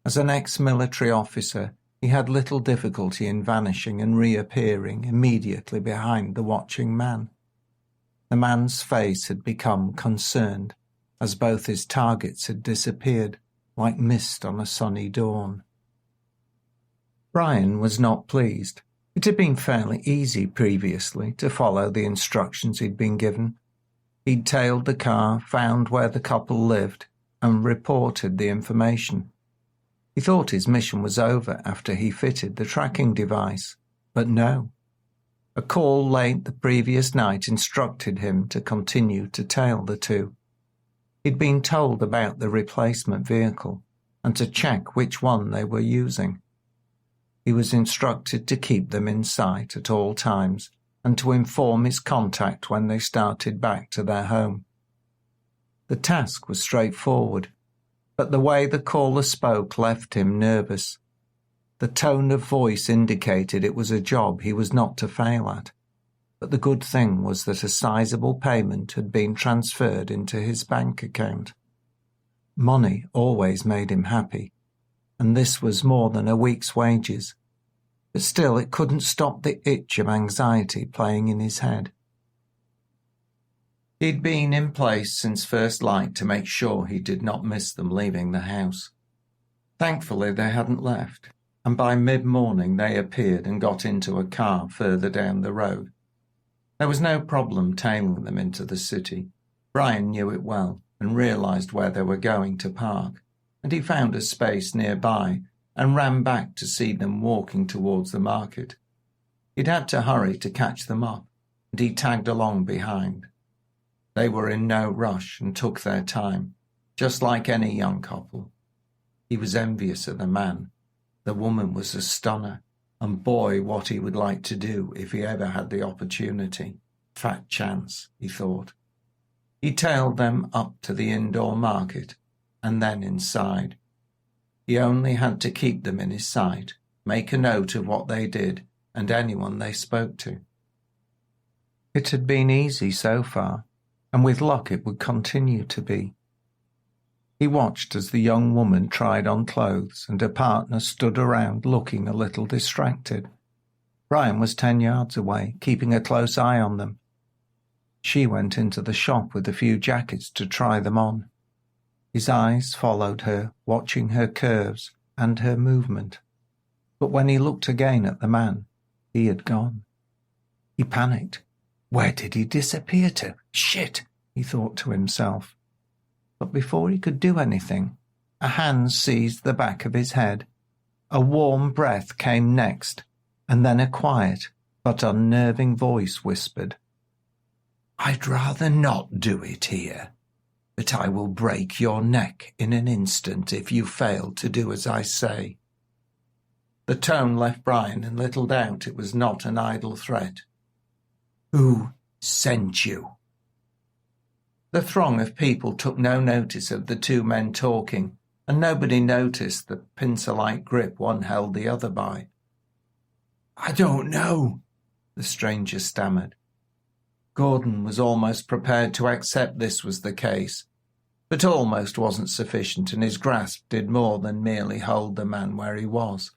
As an ex-military officer, he had little difficulty in vanishing and reappearing immediately behind the watching man. The man's face had become concerned, as both his targets had disappeared like mist on a sunny dawn. Brian was not pleased. It had been fairly easy previously to follow the instructions he'd been given. He'd tailed the car, found where the couple lived, and reported the information. He thought his mission was over after he fitted the tracking device, but no. A call late the previous night instructed him to continue to tail the two. He'd been told about the replacement vehicle and to check which one they were using. He was instructed to keep them in sight at all times and to inform his contact when they started back to their home. The task was straightforward, but the way the caller spoke left him nervous. The tone of voice indicated it was a job he was not to fail at, but the good thing was that a sizable payment had been transferred into his bank account. Money always made him happy, and this was more than a week's wages, but still it couldn't stop the itch of anxiety playing in his head. He'd been in place since first light to make sure he did not miss them leaving the house. Thankfully they hadn't left, and by mid-morning they appeared and got into a car further down the road. There was no problem tailing them into the city. Brian knew it well and realised where they were going to park, and he found a space nearby and ran back to see them walking towards the market. He'd had to hurry to catch them up, and he tagged along behind. They were in no rush and took their time, just like any young couple. He was envious of the man. The woman was a stunner, and boy, what he would like to do if he ever had the opportunity. Fat chance, he thought. He tailed them up to the indoor market, and then inside. He only had to keep them in his sight, make a note of what they did and anyone they spoke to. It had been easy so far, and with luck it would continue to be. He watched as the young woman tried on clothes and her partner stood around looking a little distracted. Brian was 10 yards away, keeping a close eye on them. She went into the shop with a few jackets to try them on. His eyes followed her, watching her curves and her movement. But when he looked again at the man, he had gone. He panicked. Where did he disappear to? Shit, he thought to himself. But before he could do anything, a hand seized the back of his head. A warm breath came next, and then a quiet but unnerving voice whispered, "I'd rather not do it here, but I will break your neck in an instant if you fail to do as I say." The tone left Brian in little doubt it was not an idle threat. "Who sent you?" The throng of people took no notice of the two men talking, and nobody noticed the pincer-like grip one held the other by. "I don't know," the stranger stammered. Gordon was almost prepared to accept this was the case, but almost wasn't sufficient, and his grasp did more than merely hold the man where he was.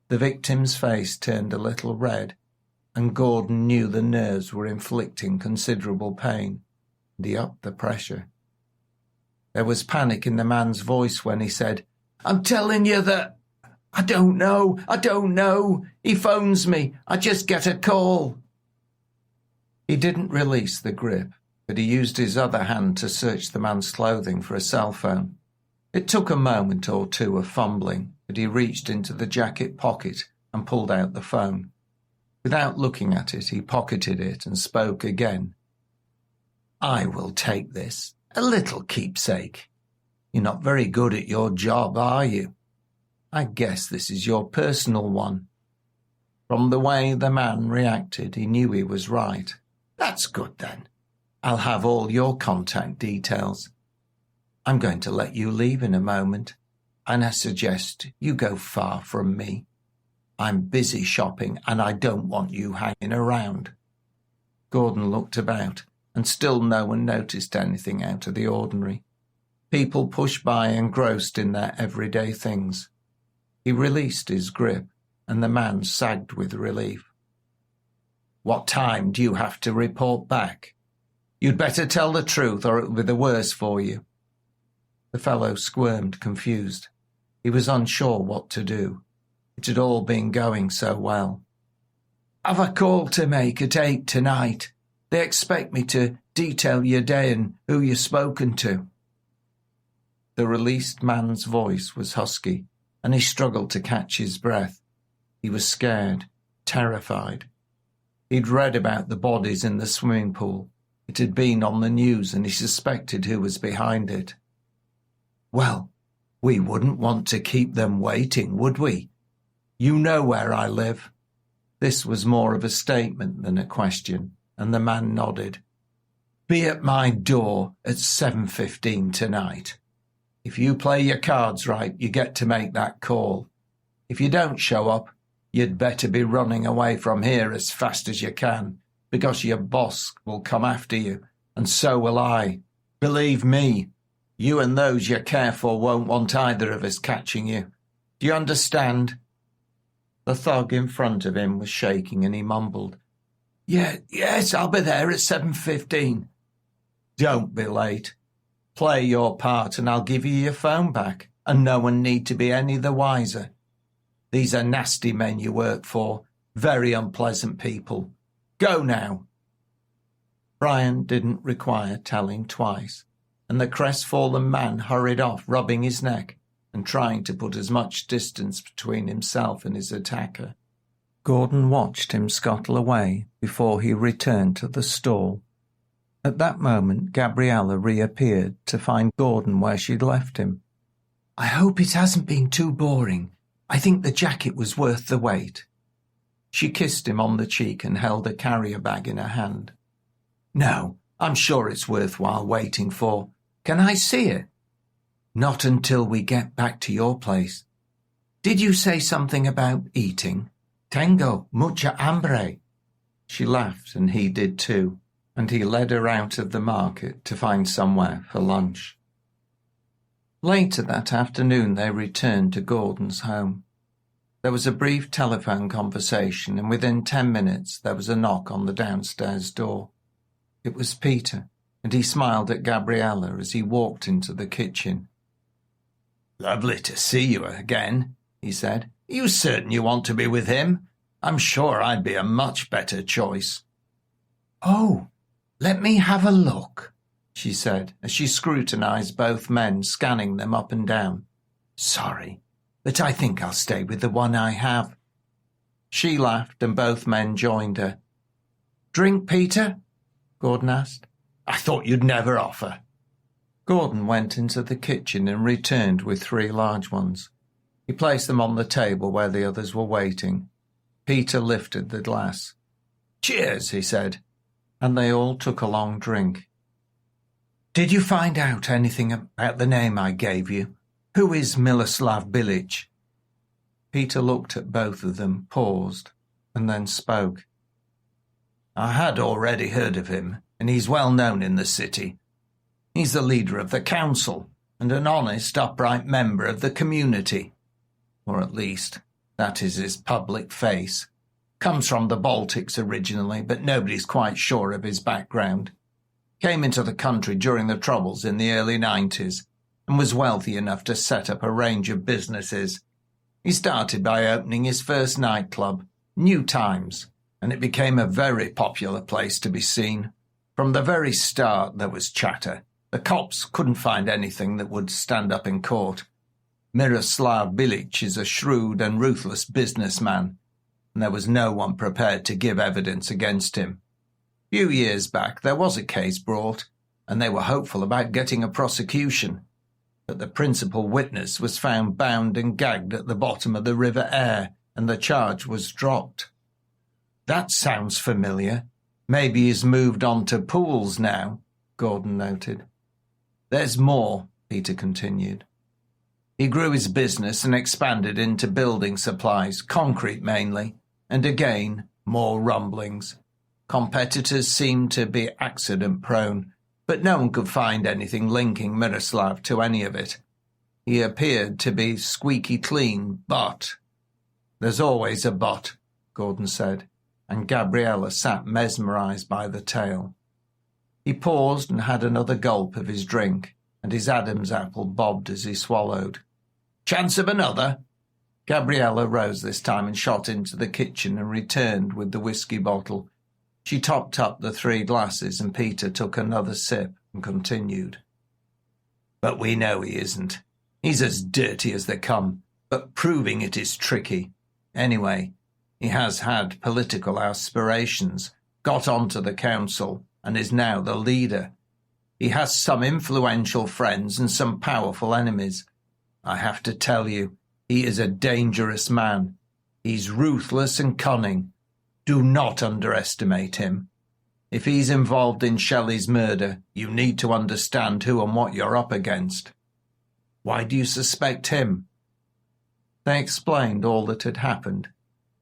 The victim's face turned a little red, and Gordon knew the nerves were inflicting considerable pain. He upped the pressure. There was panic in the man's voice when he said, "I'm telling you that I don't know. He phones me. I just get a call." He didn't release the grip, but he used his other hand to search the man's clothing for a cell phone. It took a moment or two of fumbling, but he reached into the jacket pocket and pulled out the phone. Without looking at it, he pocketed it and spoke again. "I will take this, a little keepsake. You're not very good at your job, are you? I guess this is your personal one." From the way the man reacted, he knew he was right. "That's good, then. I'll have all your contact details. I'm going to let you leave in a moment, and I suggest you go far from me. I'm busy shopping, and I don't want you hanging around." Gordon looked about, and still no one noticed anything out of the ordinary. People pushed by engrossed in their everyday things. He released his grip, and the man sagged with relief. "What time do you have to report back? You'd better tell the truth, or it'll be the worse for you." The fellow squirmed, confused. He was unsure what to do. It had all been going so well. "I've a call to make at 8 tonight. They expect me to detail your day and who you've spoken to." The released man's voice was husky, and he struggled to catch his breath. He was scared, terrified. He'd read about the bodies in the swimming pool. It had been on the news, and he suspected who was behind it. "Well, we wouldn't want to keep them waiting, would we? You know where I live." This was more of a statement than a question, and the man nodded. "Be at my door at 7:15 tonight. If you play your cards right, you get to make that call. If you don't show up, you'd better be running away from here as fast as you can, because your boss will come after you, and so will I. Believe me, you and those you care for won't want either of us catching you. Do you understand?" The thug in front of him was shaking, and he mumbled, Yes, I'll be there at 7:15. "Don't be late. Play your part, and I'll give you your phone back, and no one need to be any the wiser. These are nasty men you work for, very unpleasant people. Go now." Brian didn't require telling twice, and the crestfallen man hurried off, rubbing his neck and trying to put as much distance between himself and his attacker. Gordon watched him scuttle away before he returned to the stall. At that moment, Gabriella reappeared to find Gordon where she'd left him. "I hope it hasn't been too boring. I think the jacket was worth the wait." She kissed him on the cheek and held a carrier bag in her hand. "No, I'm sure it's worthwhile waiting for. Can I see it?" "Not until we get back to your place. Did you say something about eating? Tengo mucha hambre." She laughed, and he did too, and he led her out of the market to find somewhere for lunch. Later that afternoon they returned to Gordon's home. There was a brief telephone conversation, and within 10 minutes there was a knock on the downstairs door. It was Peter, and he smiled at Gabriella as he walked into the kitchen. "Lovely to see you again," he said. "Are you certain you want to be with him? I'm sure I'd be a much better choice." "Oh, let me have a look," she said, as she scrutinized both men, scanning them up and down. "Sorry, but I think I'll stay with the one I have." She laughed, and both men joined her. "Drink, Peter?" Gordon asked. "I thought you'd never offer." Gordon went into the kitchen and returned with 3 large ones. He placed them on the table where the others were waiting. Peter lifted the glass. "Cheers," he said, and they all took a long drink. "Did you find out anything about the name I gave you? Who is Miloslav Bilic?" Peter looked at both of them, paused, and then spoke. "I had already heard of him, and he's well known in the city. He's the leader of the council, and an honest, upright member of the community. Or at least, that is his public face. Comes from the Baltics originally, but nobody's quite sure of his background. Came into the country during the Troubles in the early 90s, and was wealthy enough to set up a range of businesses. He started by opening his first nightclub, New Times, and it became a very popular place to be seen. From the very start there was chatter. The cops couldn't find anything that would stand up in court. Miroslav Bilic is a shrewd and ruthless businessman, and there was no one prepared to give evidence against him. A few years back there was a case brought, and they were hopeful about getting a prosecution, but the principal witness was found bound and gagged at the bottom of the River Aire, and the charge was dropped. That sounds familiar. Maybe he's moved on to pools now, Gordon noted. There's more, Peter continued. He grew his business and expanded into building supplies, concrete mainly, and again, more rumblings. Competitors seemed to be accident-prone, but no one could find anything linking Miroslav to any of it. He appeared to be squeaky clean, but... There's always a but, Gordon said, and Gabriella sat mesmerised by the tale. He paused and had another gulp of his drink, and his Adam's apple bobbed as he swallowed. Chance of another? Gabriella rose this time and shot into the kitchen and returned with the whisky bottle. She topped up the 3 glasses, and Peter took another sip and continued. But we know he isn't. He's as dirty as they come, but proving it is tricky. Anyway, he has had political aspirations, got onto the council, and is now the leader. He has some influential friends and some powerful enemies. I have to tell you, he is a dangerous man. He's ruthless and cunning. Do not underestimate him. If he's involved in Shelley's murder, you need to understand who and what you're up against. Why do you suspect him? They explained all that had happened.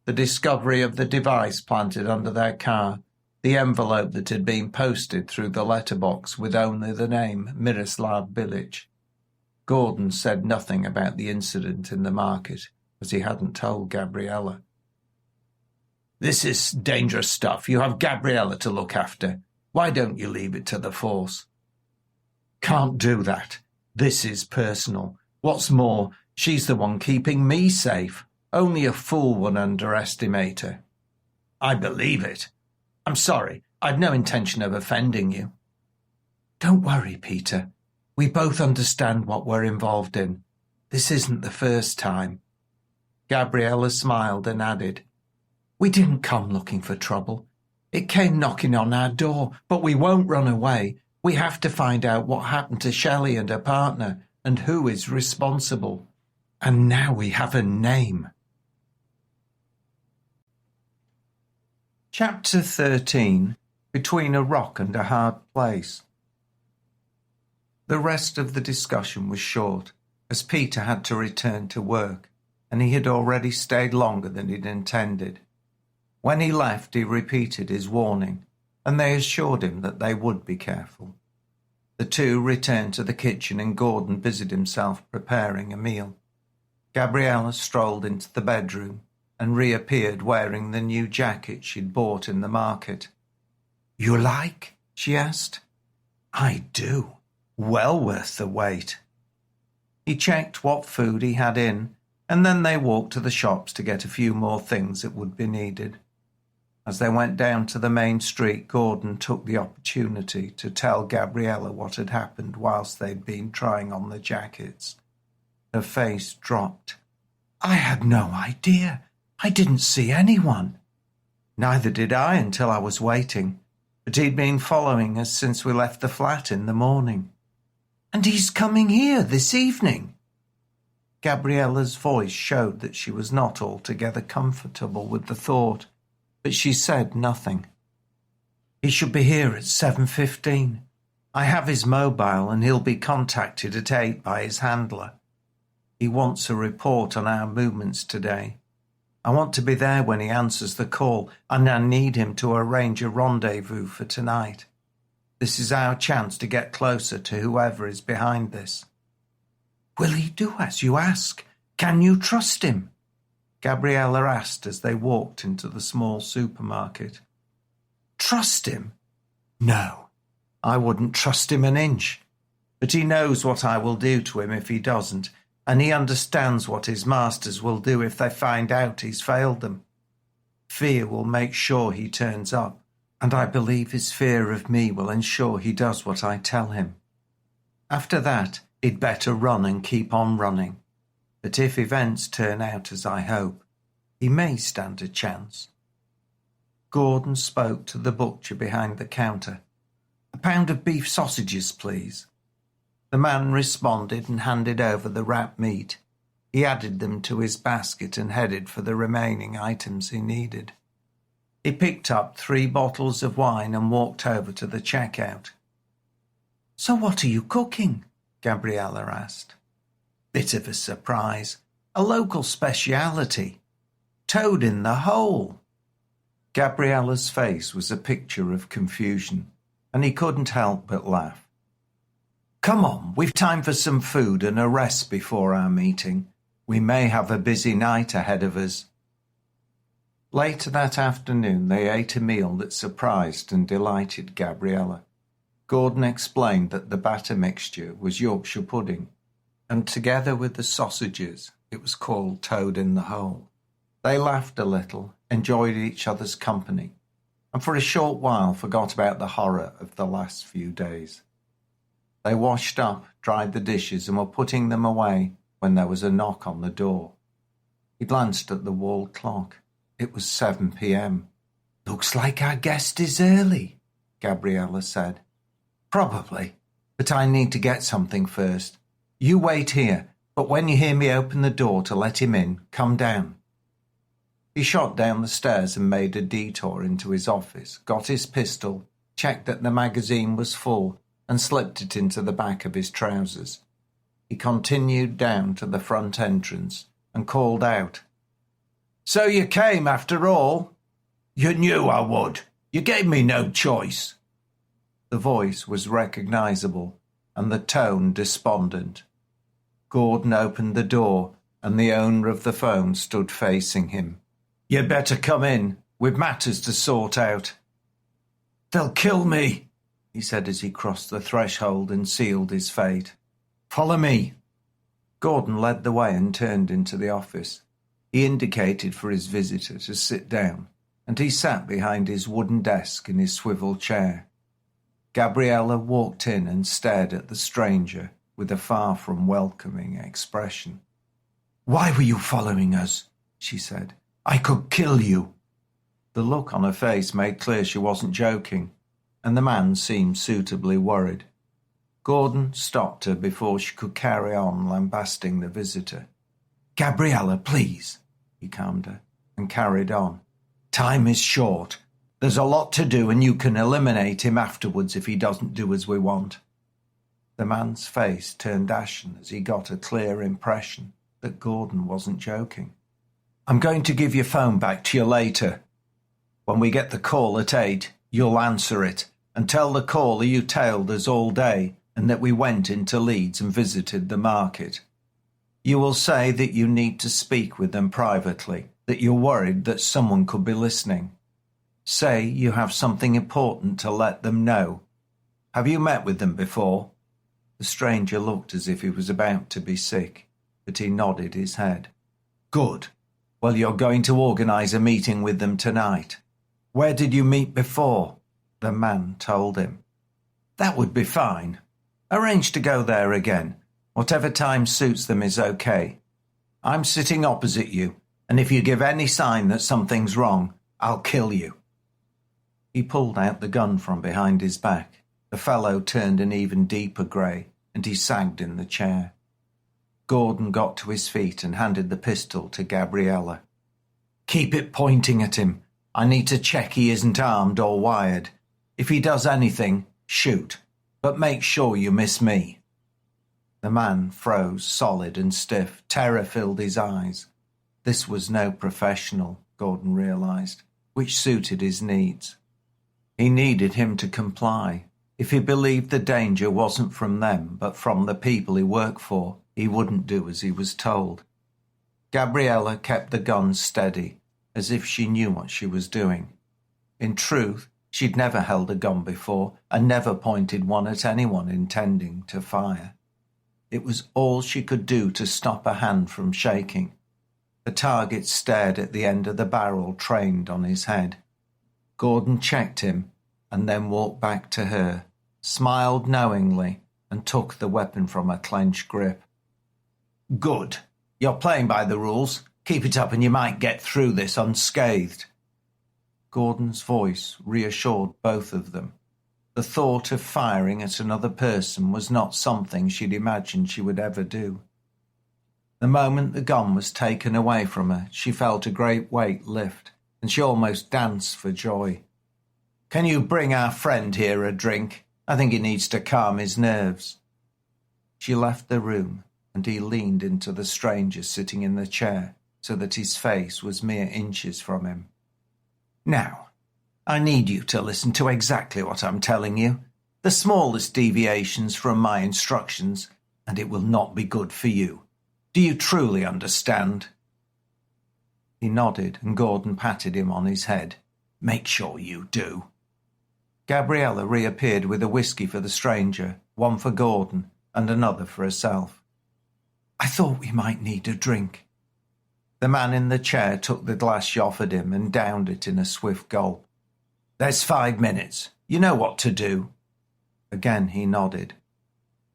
The discovery of the device planted under their car, the envelope that had been posted through the letterbox with only the name Miroslav Bilic. Gordon said nothing about the incident in the market, as he hadn't told Gabriella. This is dangerous stuff. You have Gabriella to look after. Why don't you leave it to the force? Can't do that. This is personal. What's more, she's the one keeping me safe. Only a fool would underestimate her. I believe it. I'm sorry. I'd no intention of offending you. Don't worry, Peter. We both understand what we're involved in. This isn't the first time. Gabriella smiled and added, We didn't come looking for trouble. It came knocking on our door, but we won't run away. We have to find out what happened to Shelley and her partner and who is responsible. And now we have a name. Chapter 13. Between a Rock and a Hard Place. The rest of the discussion was short, as Peter had to return to work, and he had already stayed longer than he'd intended. When he left, he repeated his warning, and they assured him that they would be careful. The two returned to the kitchen, and Gordon busied himself preparing a meal. Gabriella strolled into the bedroom and reappeared wearing the new jacket she'd bought in the market. You like? She asked. I do. Well worth the wait. He checked what food he had in, and then they walked to the shops to get a few more things that would be needed. As they went down to the main street, Gordon took the opportunity to tell Gabriella what had happened whilst they'd been trying on the jackets. Her face dropped. I had no idea. I didn't see anyone. Neither did I until I was waiting, but he'd been following us since we left the flat in the morning. And he's coming here this evening. Gabriella's voice showed that she was not altogether comfortable with the thought, but she said nothing. He should be here at 7:15. I have his mobile and he'll be contacted at 8 by his handler. He wants a report on our movements today. I want to be there when he answers the call, and I need him to arrange a rendezvous for tonight. This is our chance to get closer to whoever is behind this. Will he do as you ask? Can you trust him? Gabriella asked as they walked into the small supermarket. Trust him? No, I wouldn't trust him an inch. But he knows what I will do to him if he doesn't, and he understands what his masters will do if they find out he's failed them. Fear will make sure he turns up, and I believe his fear of me will ensure he does what I tell him. After that, he'd better run and keep on running. But if events turn out as I hope, he may stand a chance. Gordon spoke to the butcher behind the counter. "A pound of beef sausages, please." The man responded and handed over the wrapped meat. He added them to his basket and headed for the remaining items he needed. He picked up 3 bottles of wine and walked over to the checkout. "So what are you cooking?" Gabriella asked. "Bit of a surprise. A local speciality. Toad in the hole." Gabriella's face was a picture of confusion, and he couldn't help but laugh. "Come on, we've time for some food and a rest before our meeting. We may have a busy night ahead of us." Later that afternoon they ate a meal that surprised and delighted Gabriella. Gordon explained that the batter mixture was Yorkshire pudding, and together with the sausages it was called Toad in the Hole. They laughed a little, enjoyed each other's company, and for a short while forgot about the horror of the last few days. They washed up, dried the dishes, and were putting them away when there was a knock on the door. He glanced at the wall clock. It was 7 p.m. "Looks like our guest is early," Gabriella said. "Probably, but I need to get something first. You wait here, but when you hear me open the door to let him in, come down." He shot down the stairs and made a detour into his office, got his pistol, checked that the magazine was full, and slipped it into the back of his trousers. He continued down to the front entrance and called out, "So you came after all?" "You knew I would. You gave me no choice." The voice was recognizable and the tone despondent. Gordon opened the door and the owner of the phone stood facing him. "You'd better come in. We've matters to sort out." "They'll kill me," he said as he crossed the threshold and sealed his fate. "Follow me." Gordon led the way and turned into the office. He indicated for his visitor to sit down, and he sat behind his wooden desk in his swivel chair. Gabriella walked in and stared at the stranger with a far from welcoming expression. "Why were you following us?" she said. "I could kill you." The look on her face made clear she wasn't joking, and the man seemed suitably worried. Gordon stopped her before she could carry on lambasting the visitor. "Gabriella, please," he calmed her, and carried on. "Time is short. There's a lot to do, and you can eliminate him afterwards if he doesn't do as we want." The man's face turned ashen as he got a clear impression that Gordon wasn't joking. "I'm going to give your phone back to you later. When we get the call at 8, you'll answer it, and tell the caller you tailed us all day and that we went into Leeds and visited the market. You will say that you need to speak with them privately, that you're worried that someone could be listening. Say you have something important to let them know. Have you met with them before?" The stranger looked as if he was about to be sick, but he nodded his head. "Good. Well, you're going to organise a meeting with them tonight. Where did you meet before?" The man told him. "That would be fine. Arrange to go there again. Whatever time suits them is okay. I'm sitting opposite you, and if you give any sign that something's wrong, I'll kill you." He pulled out the gun from behind his back. The fellow turned an even deeper grey, and he sagged in the chair. Gordon got to his feet and handed the pistol to Gabriella. "Keep it pointing at him. I need to check he isn't armed or wired. If he does anything, shoot, but make sure you miss me." The man froze solid and stiff. Terror filled his eyes. This was no professional, Gordon realised, which suited his needs. He needed him to comply. If he believed the danger wasn't from them, but from the people he worked for, he wouldn't do as he was told. Gabriella kept the gun steady, as if she knew what she was doing. In truth, she'd never held a gun before, and never pointed one at anyone intending to fire. It was all she could do to stop her hand from shaking. The target stared at the end of the barrel trained on his head. Gordon checked him, and then walked back to her, smiled knowingly, and took the weapon from her clenched grip. Good. You're playing by the rules. Keep it up and you might get through this unscathed. Gordon's voice reassured both of them. The thought of firing at another person was not something she'd imagined she would ever do. The moment the gun was taken away from her, she felt a great weight lift, and she almost danced for joy. Can you bring our friend here a drink? I think he needs to calm his nerves. She left the room, and he leaned into the stranger sitting in the chair so that his face was mere inches from him. Now, I need you to listen to exactly what I'm telling you. The smallest deviations from my instructions, and it will not be good for you. Do you truly understand? He nodded, and Gordon patted him on his head. Make sure you do. Gabriella reappeared with a whiskey for the stranger, one for Gordon, and another for herself. I thought we might need a drink. The man in the chair took the glass she offered him and downed it in a swift gulp. There's 5 minutes. You know what to do. Again he nodded.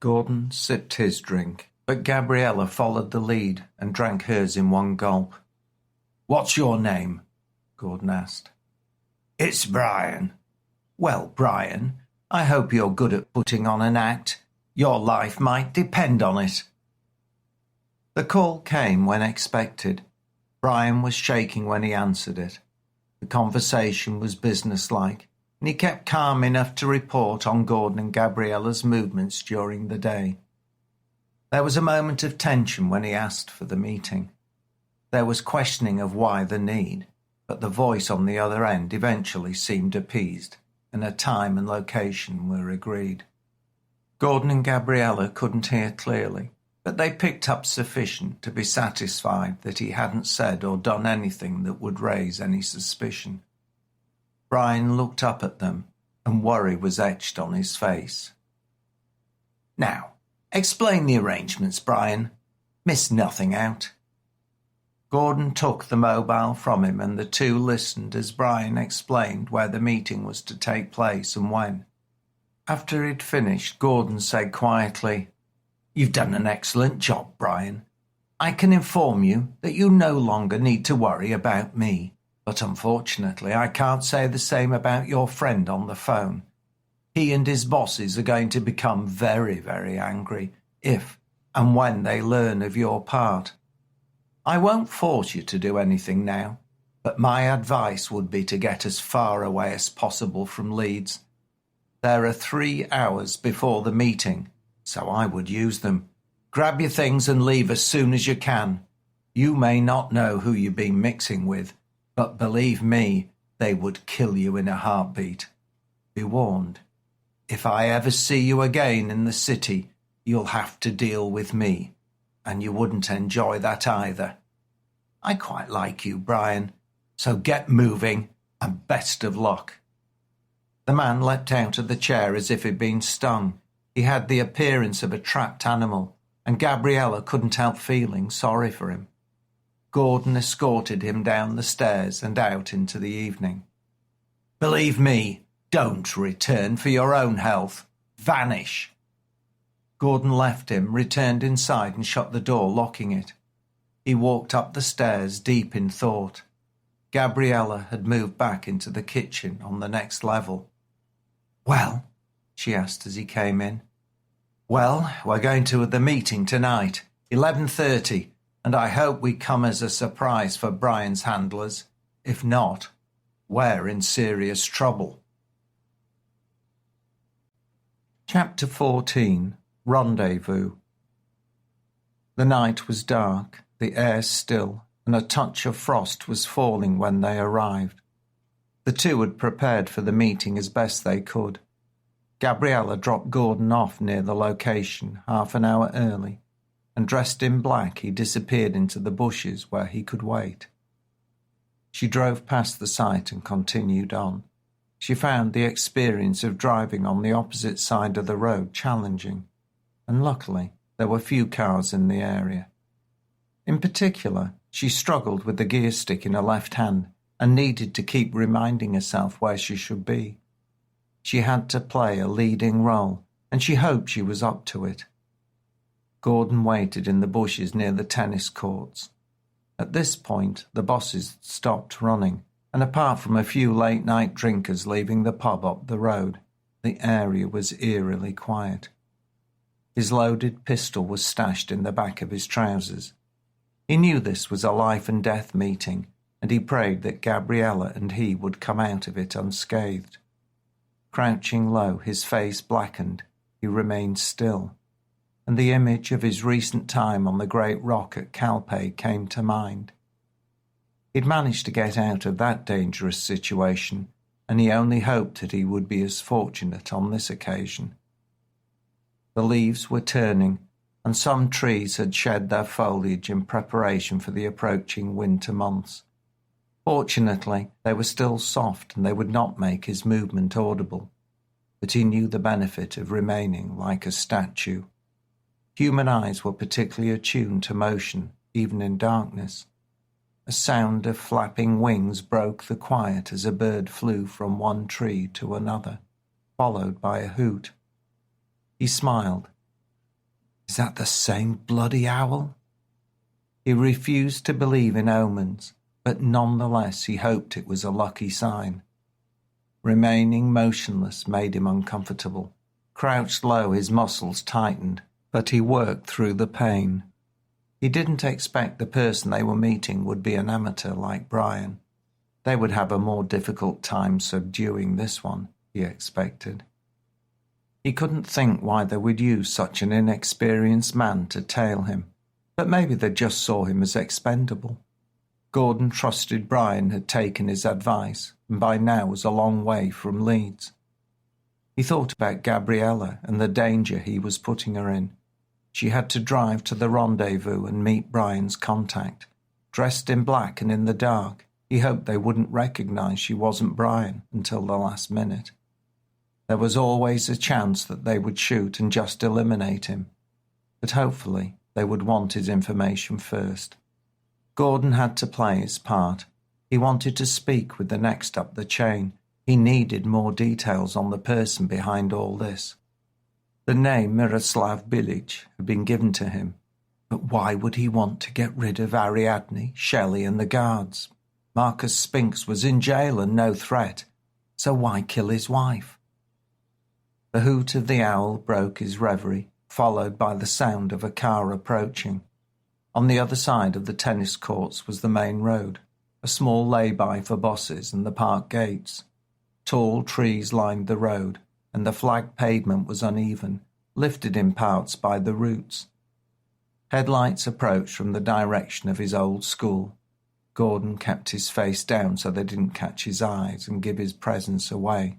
Gordon sipped his drink, but Gabriella followed the lead and drank hers in one gulp. What's your name? Gordon asked. It's Brian. Well, Brian, I hope you're good at putting on an act. Your life might depend on it. The call came when expected. Brian was shaking when he answered it. The conversation was businesslike, and he kept calm enough to report on Gordon and Gabriella's movements during the day. There was a moment of tension when he asked for the meeting. There was questioning of why the need, but the voice on the other end eventually seemed appeased, and a time and location were agreed. Gordon and Gabriella couldn't hear clearly, but they picked up sufficient to be satisfied that he hadn't said or done anything that would raise any suspicion. Brian looked up at them, and worry was etched on his face. Now, explain the arrangements, Brian. Miss nothing out. Gordon took the mobile from him, and the two listened as Brian explained where the meeting was to take place and when. After he'd finished, Gordon said quietly, You've done an excellent job, Brian. I can inform you that you no longer need to worry about me, but unfortunately I can't say the same about your friend on the phone. He and his bosses are going to become very, very angry if and when they learn of your part. I won't force you to do anything now, but my advice would be to get as far away as possible from Leeds. There are 3 hours before the meeting, so I would use them. Grab your things and leave as soon as you can. You may not know who you've been mixing with, but believe me, they would kill you in a heartbeat. Be warned. If I ever see you again in the city, you'll have to deal with me, and you wouldn't enjoy that either. I quite like you, Brian, so get moving, and best of luck. The man leapt out of the chair as if he'd been stung. He had the appearance of a trapped animal, and Gabriella couldn't help feeling sorry for him. Gordon escorted him down the stairs and out into the evening. Believe me, don't return for your own health. Vanish. Gordon left him, returned inside and shut the door, locking it. He walked up the stairs, deep in thought. Gabriella had moved back into the kitchen on the next level. Well, she asked as he came in. Well, we're going to the meeting tonight, 11:30, and I hope we come as a surprise for Brian's handlers. If not, we're in serious trouble. Chapter 14. Rendezvous. The night was dark, the air still, and a touch of frost was falling when they arrived. The two had prepared for the meeting as best they could. Gabriella dropped Gordon off near the location half an hour early, and dressed in black he disappeared into the bushes where he could wait. She drove past the site and continued on. She found the experience of driving on the opposite side of the road challenging, and luckily there were few cars in the area. In particular, she struggled with the gear stick in her left hand and needed to keep reminding herself where she should be. She had to play a leading role, and she hoped she was up to it. Gordon waited in the bushes near the tennis courts. At this point, the bosses had stopped running, and apart from a few late-night drinkers leaving the pub up the road, the area was eerily quiet. His loaded pistol was stashed in the back of his trousers. He knew this was a life-and-death meeting, and he prayed that Gabriella and he would come out of it unscathed. Crouching low, his face blackened, he remained still, and the image of his recent time on the great rock at Calpe came to mind. He'd managed to get out of that dangerous situation, and he only hoped that he would be as fortunate on this occasion. The leaves were turning, and some trees had shed their foliage in preparation for the approaching winter months. Fortunately, they were still soft and they would not make his movement audible, but he knew the benefit of remaining like a statue. Human eyes were particularly attuned to motion, even in darkness. A sound of flapping wings broke the quiet as a bird flew from one tree to another, followed by a hoot. He smiled. Is that the same bloody owl? He refused to believe in omens, but nonetheless he hoped it was a lucky sign. Remaining motionless made him uncomfortable. Crouched low, his muscles tightened, but he worked through the pain. He didn't expect the person they were meeting would be an amateur like Brian. They would have a more difficult time subduing this one, he expected. He couldn't think why they would use such an inexperienced man to tail him, but maybe they just saw him as expendable. Gordon trusted Brian had taken his advice and by now was a long way from Leeds. He thought about Gabriella and the danger he was putting her in. She had to drive to the rendezvous and meet Brian's contact. Dressed in black and in the dark, he hoped they wouldn't recognise she wasn't Brian until the last minute. There was always a chance that they would shoot and just eliminate him, but hopefully they would want his information first. Gordon had to play his part. He wanted to speak with the next up the chain. He needed more details on the person behind all this. The name Miroslav Bilic had been given to him, but why would he want to get rid of Ariadne, Shelley and the guards? Marcus Spinks was in jail and no threat, so why kill his wife? The hoot of the owl broke his reverie, followed by the sound of a car approaching. On the other side of the tennis courts was the main road, a small lay-by for bosses and the park gates. Tall trees lined the road, and the flagged pavement was uneven, lifted in parts by the roots. Headlights approached from the direction of his old school. Gordon kept his face down so they didn't catch his eyes and give his presence away.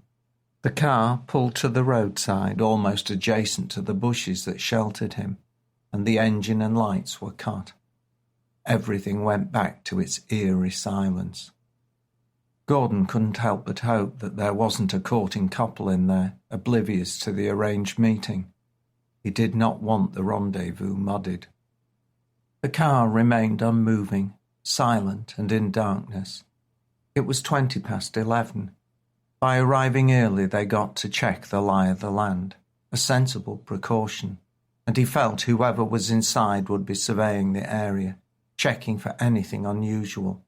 The car pulled to the roadside, almost adjacent to the bushes that sheltered him, and the engine and lights were cut. Everything went back to its eerie silence. Gordon couldn't help but hope that there wasn't a courting couple in there, oblivious to the arranged meeting. He did not want the rendezvous muddied. The car remained unmoving, silent and in darkness. It was 11:20. By arriving early they got to check the lie of the land, a sensible precaution, and he felt whoever was inside would be surveying the area, checking for anything unusual.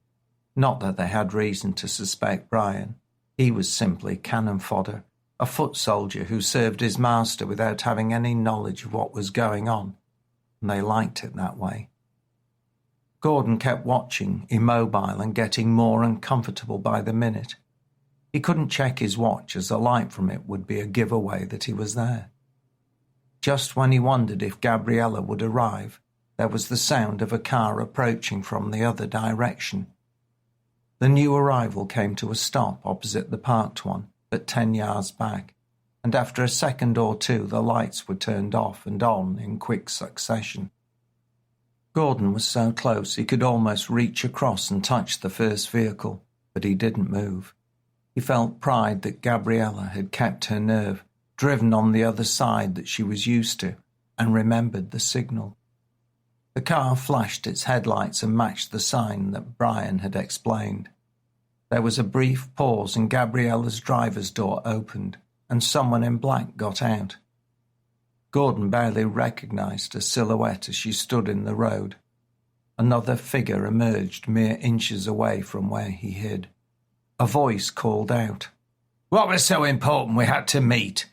Not that they had reason to suspect Brian. He was simply cannon fodder, a foot soldier who served his master without having any knowledge of what was going on, and they liked it that way. Gordon kept watching, immobile and getting more uncomfortable by the minute. He couldn't check his watch as a light from it would be a giveaway that he was there. Just when he wondered if Gabriella would arrive, there was the sound of a car approaching from the other direction. The new arrival came to a stop opposite the parked one, but 10 yards back, and after a second or two the lights were turned off and on in quick succession. Gordon was so close he could almost reach across and touch the first vehicle, but he didn't move. He felt pride that Gabriella had kept her nerve, driven on the other side that she was used to, and remembered the signal. The car flashed its headlights and matched the sign that Brian had explained. There was a brief pause and Gabriella's driver's door opened, and someone in black got out. Gordon barely recognised her silhouette as she stood in the road. Another figure emerged mere inches away from where he hid. A voice called out, "What was so important we had to meet?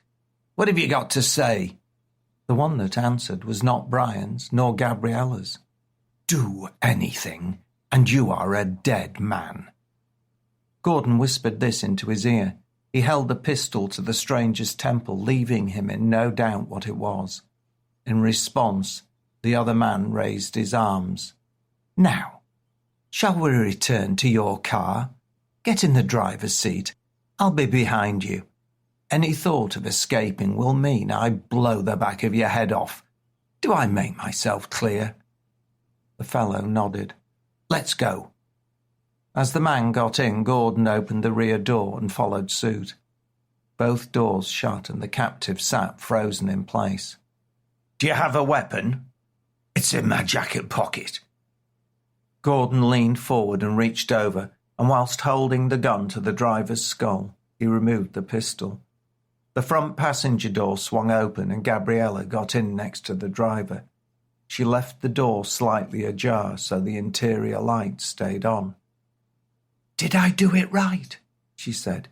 What have you got to say?" The one that answered was not Brian's nor Gabriella's. "Do anything, and you are a dead man." Gordon whispered this into his ear. He held the pistol to the stranger's temple, leaving him in no doubt what it was. In response, the other man raised his arms. "Now, shall we return to your car? Get in the driver's seat. I'll be behind you. Any thought of escaping will mean I blow the back of your head off. Do I make myself clear?" The fellow nodded. "Let's go." As the man got in, Gordon opened the rear door and followed suit. Both doors shut and the captive sat frozen in place. "Do you have a weapon?" "It's in my jacket pocket." Gordon leaned forward and reached over, and whilst holding the gun to the driver's skull, he removed the pistol. The front passenger door swung open and Gabriella got in next to the driver. She left the door slightly ajar so the interior light stayed on. "Did I do it right?" she said.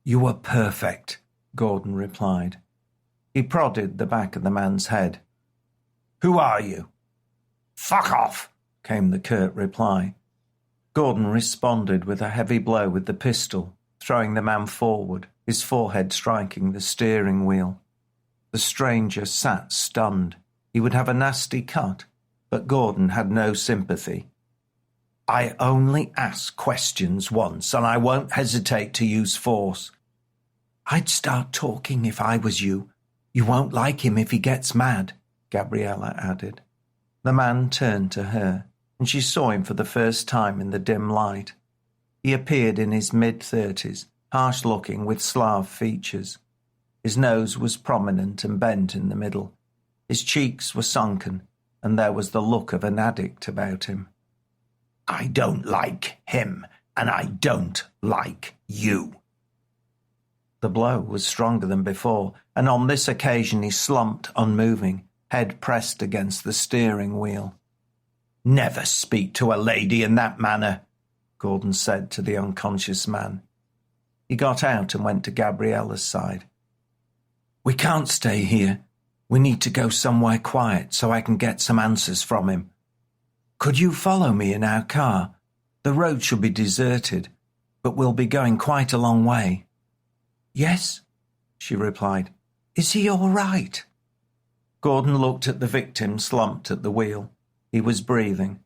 "You were perfect," Gordon replied. He prodded the back of the man's head. "Who are you?" "Fuck off," came the curt reply. Gordon responded with a heavy blow with the pistol, throwing the man forward, his forehead striking the steering wheel. The stranger sat stunned. He would have a nasty cut, but Gordon had no sympathy. "I only ask questions once, and I won't hesitate to use force." "I'd start talking if I was you. You won't like him if he gets mad," Gabriella added. The man turned to her, and she saw him for the first time in the dim light. He appeared in his mid-30s, harsh-looking with Slav features. His nose was prominent and bent in the middle. His cheeks were sunken, and there was the look of an addict about him. "I don't like him, and I don't like you." The blow was stronger than before, and on this occasion he slumped unmoving, head pressed against the steering wheel. "Never speak to a lady in that manner," Gordon said to the unconscious man. He got out and went to Gabriella's side. "We can't stay here. We need to go somewhere quiet so I can get some answers from him. Could you follow me in our car? The road should be deserted, but we'll be going quite a long way." "Yes," she replied. "Is he all right?" Gordon looked at the victim slumped at the wheel. He was breathing.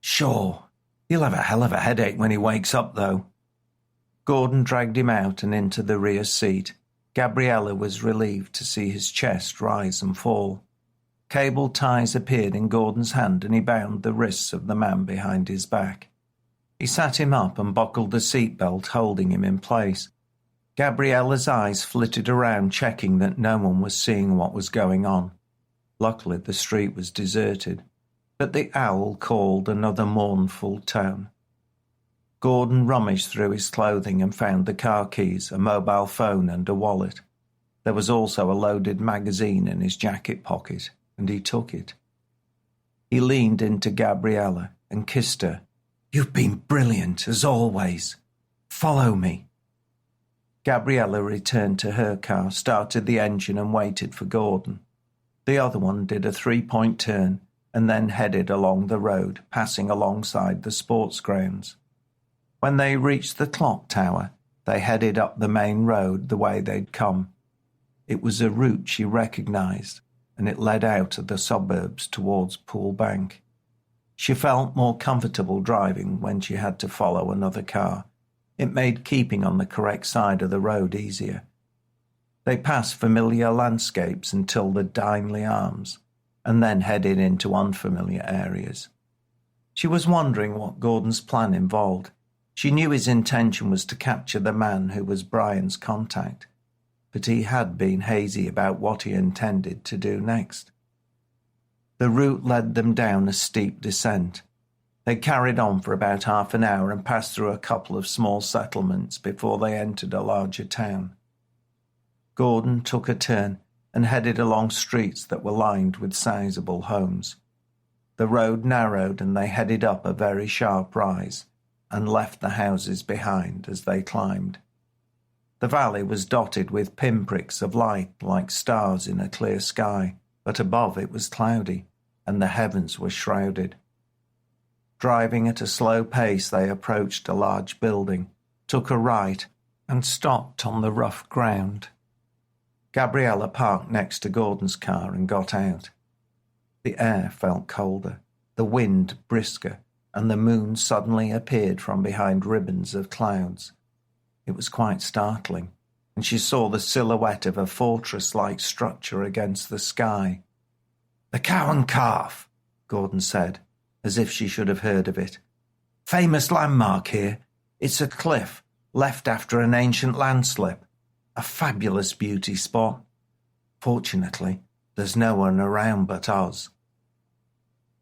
"Sure. He'll have a hell of a headache when he wakes up, though." Gordon dragged him out and into the rear seat. Gabriella was relieved to see his chest rise and fall. Cable ties appeared in Gordon's hand and he bound the wrists of the man behind his back. He sat him up and buckled the seatbelt, holding him in place. Gabriella's eyes flitted around, checking that no one was seeing what was going on. Luckily, the street was deserted, but the owl called another mournful tone. Gordon rummaged through his clothing and found the car keys, a mobile phone and a wallet. There was also a loaded magazine in his jacket pocket, and he took it. He leaned into Gabriella and kissed her. "You've been brilliant, as always. Follow me." Gabriella returned to her car, started the engine and waited for Gordon. The other one did a 3-point turn and then headed along the road, passing alongside the sports grounds. When they reached the clock tower, they headed up the main road the way they'd come. It was a route she recognised, and it led out of the suburbs towards Poole Bank. She felt more comfortable driving when she had to follow another car. It made keeping on the correct side of the road easier. They passed familiar landscapes until the Dingley Arms, and then headed into unfamiliar areas. She was wondering what Gordon's plan involved. She knew his intention was to capture the man who was Brian's contact, but he had been hazy about what he intended to do next. The route led them down a steep descent. They carried on for about half an hour and passed through a couple of small settlements before they entered a larger town. Gordon took a turn and headed along streets that were lined with sizable homes. The road narrowed and they headed up a very sharp rise and left the houses behind as they climbed. The valley was dotted with pinpricks of light like stars in a clear sky, but above it was cloudy and the heavens were shrouded. Driving at a slow pace, they approached a large building, took a right, and stopped on the rough ground. Gabriella parked next to Gordon's car and got out. The air felt colder, the wind brisker, and the moon suddenly appeared from behind ribbons of clouds. It was quite startling, and she saw the silhouette of a fortress-like structure against the sky. "The Cow and Calf," Gordon said, as if she should have heard of it. "Famous landmark here. It's a cliff left after an ancient landslip. A fabulous beauty spot. Fortunately, there's no one around but us."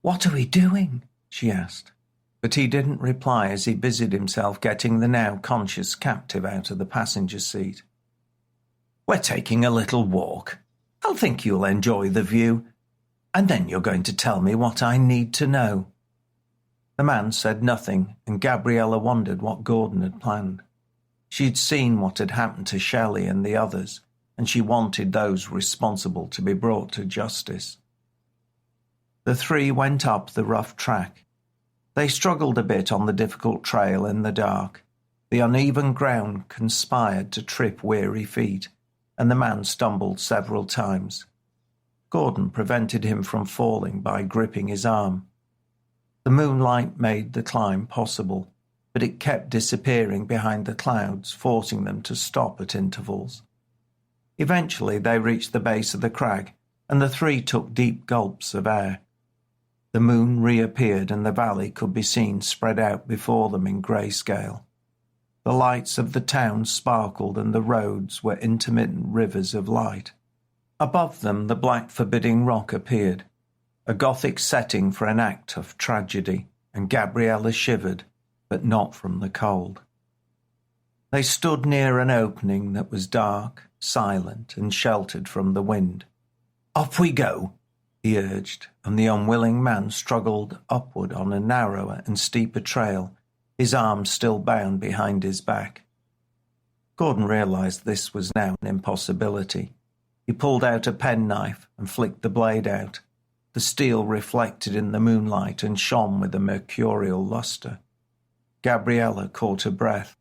"What are we doing?" she asked. But he didn't reply as he busied himself getting the now conscious captive out of the passenger seat. "We're taking a little walk. I think you'll enjoy the view. And then you're going to tell me what I need to know." The man said nothing, and Gabriella wondered what Gordon had planned. She'd seen what had happened to Shelley and the others, and she wanted those responsible to be brought to justice. The three went up the rough track. They struggled a bit on the difficult trail in the dark. The uneven ground conspired to trip weary feet, and the man stumbled several times. Gordon prevented him from falling by gripping his arm. The moonlight made the climb possible, but it kept disappearing behind the clouds, forcing them to stop at intervals. Eventually they reached the base of the crag, and the three took deep gulps of air. The moon reappeared and the valley could be seen spread out before them in grayscale. The lights of the town sparkled and the roads were intermittent rivers of light. Above them the black forbidding rock appeared, a Gothic setting for an act of tragedy, and Gabriella shivered, but not from the cold. They stood near an opening that was dark, silent, and sheltered from the wind. "Up we go," he urged, and the unwilling man struggled upward on a narrower and steeper trail, his arms still bound behind his back. Gordon realized this was now an impossibility. He pulled out a penknife and flicked the blade out. The steel reflected in the moonlight and shone with a mercurial luster. Gabriella caught her breath.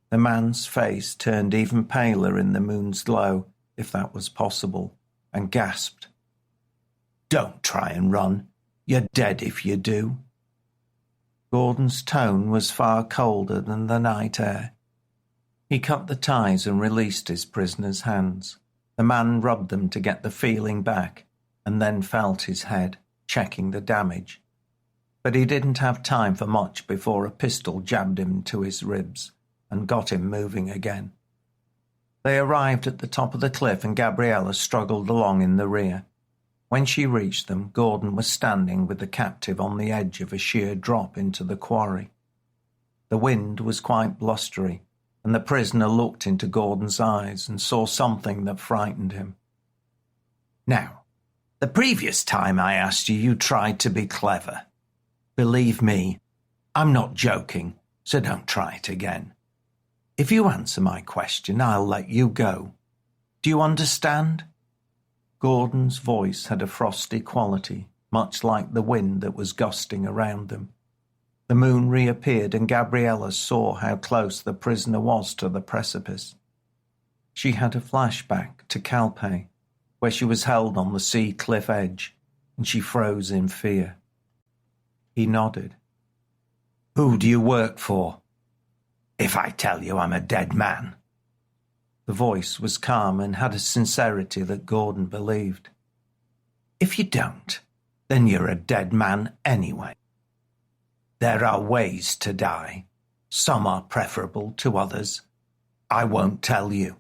The man's face turned even paler in the moon's glow, if that was possible, and gasped. "Don't try and run. You're dead if you do." Gordon's tone was far colder than the night air. He cut the ties and released his prisoner's hands. The man rubbed them to get the feeling back, and then felt his head, checking the damage. But he didn't have time for much before a pistol jabbed him to his ribs and got him moving again. They arrived at the top of the cliff and Gabriella struggled along in the rear. When she reached them, Gordon was standing with the captive on the edge of a sheer drop into the quarry. The wind was quite blustery, and the prisoner looked into Gordon's eyes and saw something that frightened him. "Now, the previous time I asked you, you tried to be clever. Believe me, I'm not joking, so don't try it again. If you answer my question, I'll let you go. Do you understand?" Gordon's voice had a frosty quality, much like the wind that was gusting around them. The moon reappeared and Gabriella saw how close the prisoner was to the precipice. She had a flashback to Calpe, where she was held on the sea cliff edge, and she froze in fear. He nodded. "Who do you work for?" "If I tell you I'm a dead man." The voice was calm and had a sincerity that Gordon believed. "If you don't, then you're a dead man anyway. There are ways to die. Some are preferable to others. I won't tell you."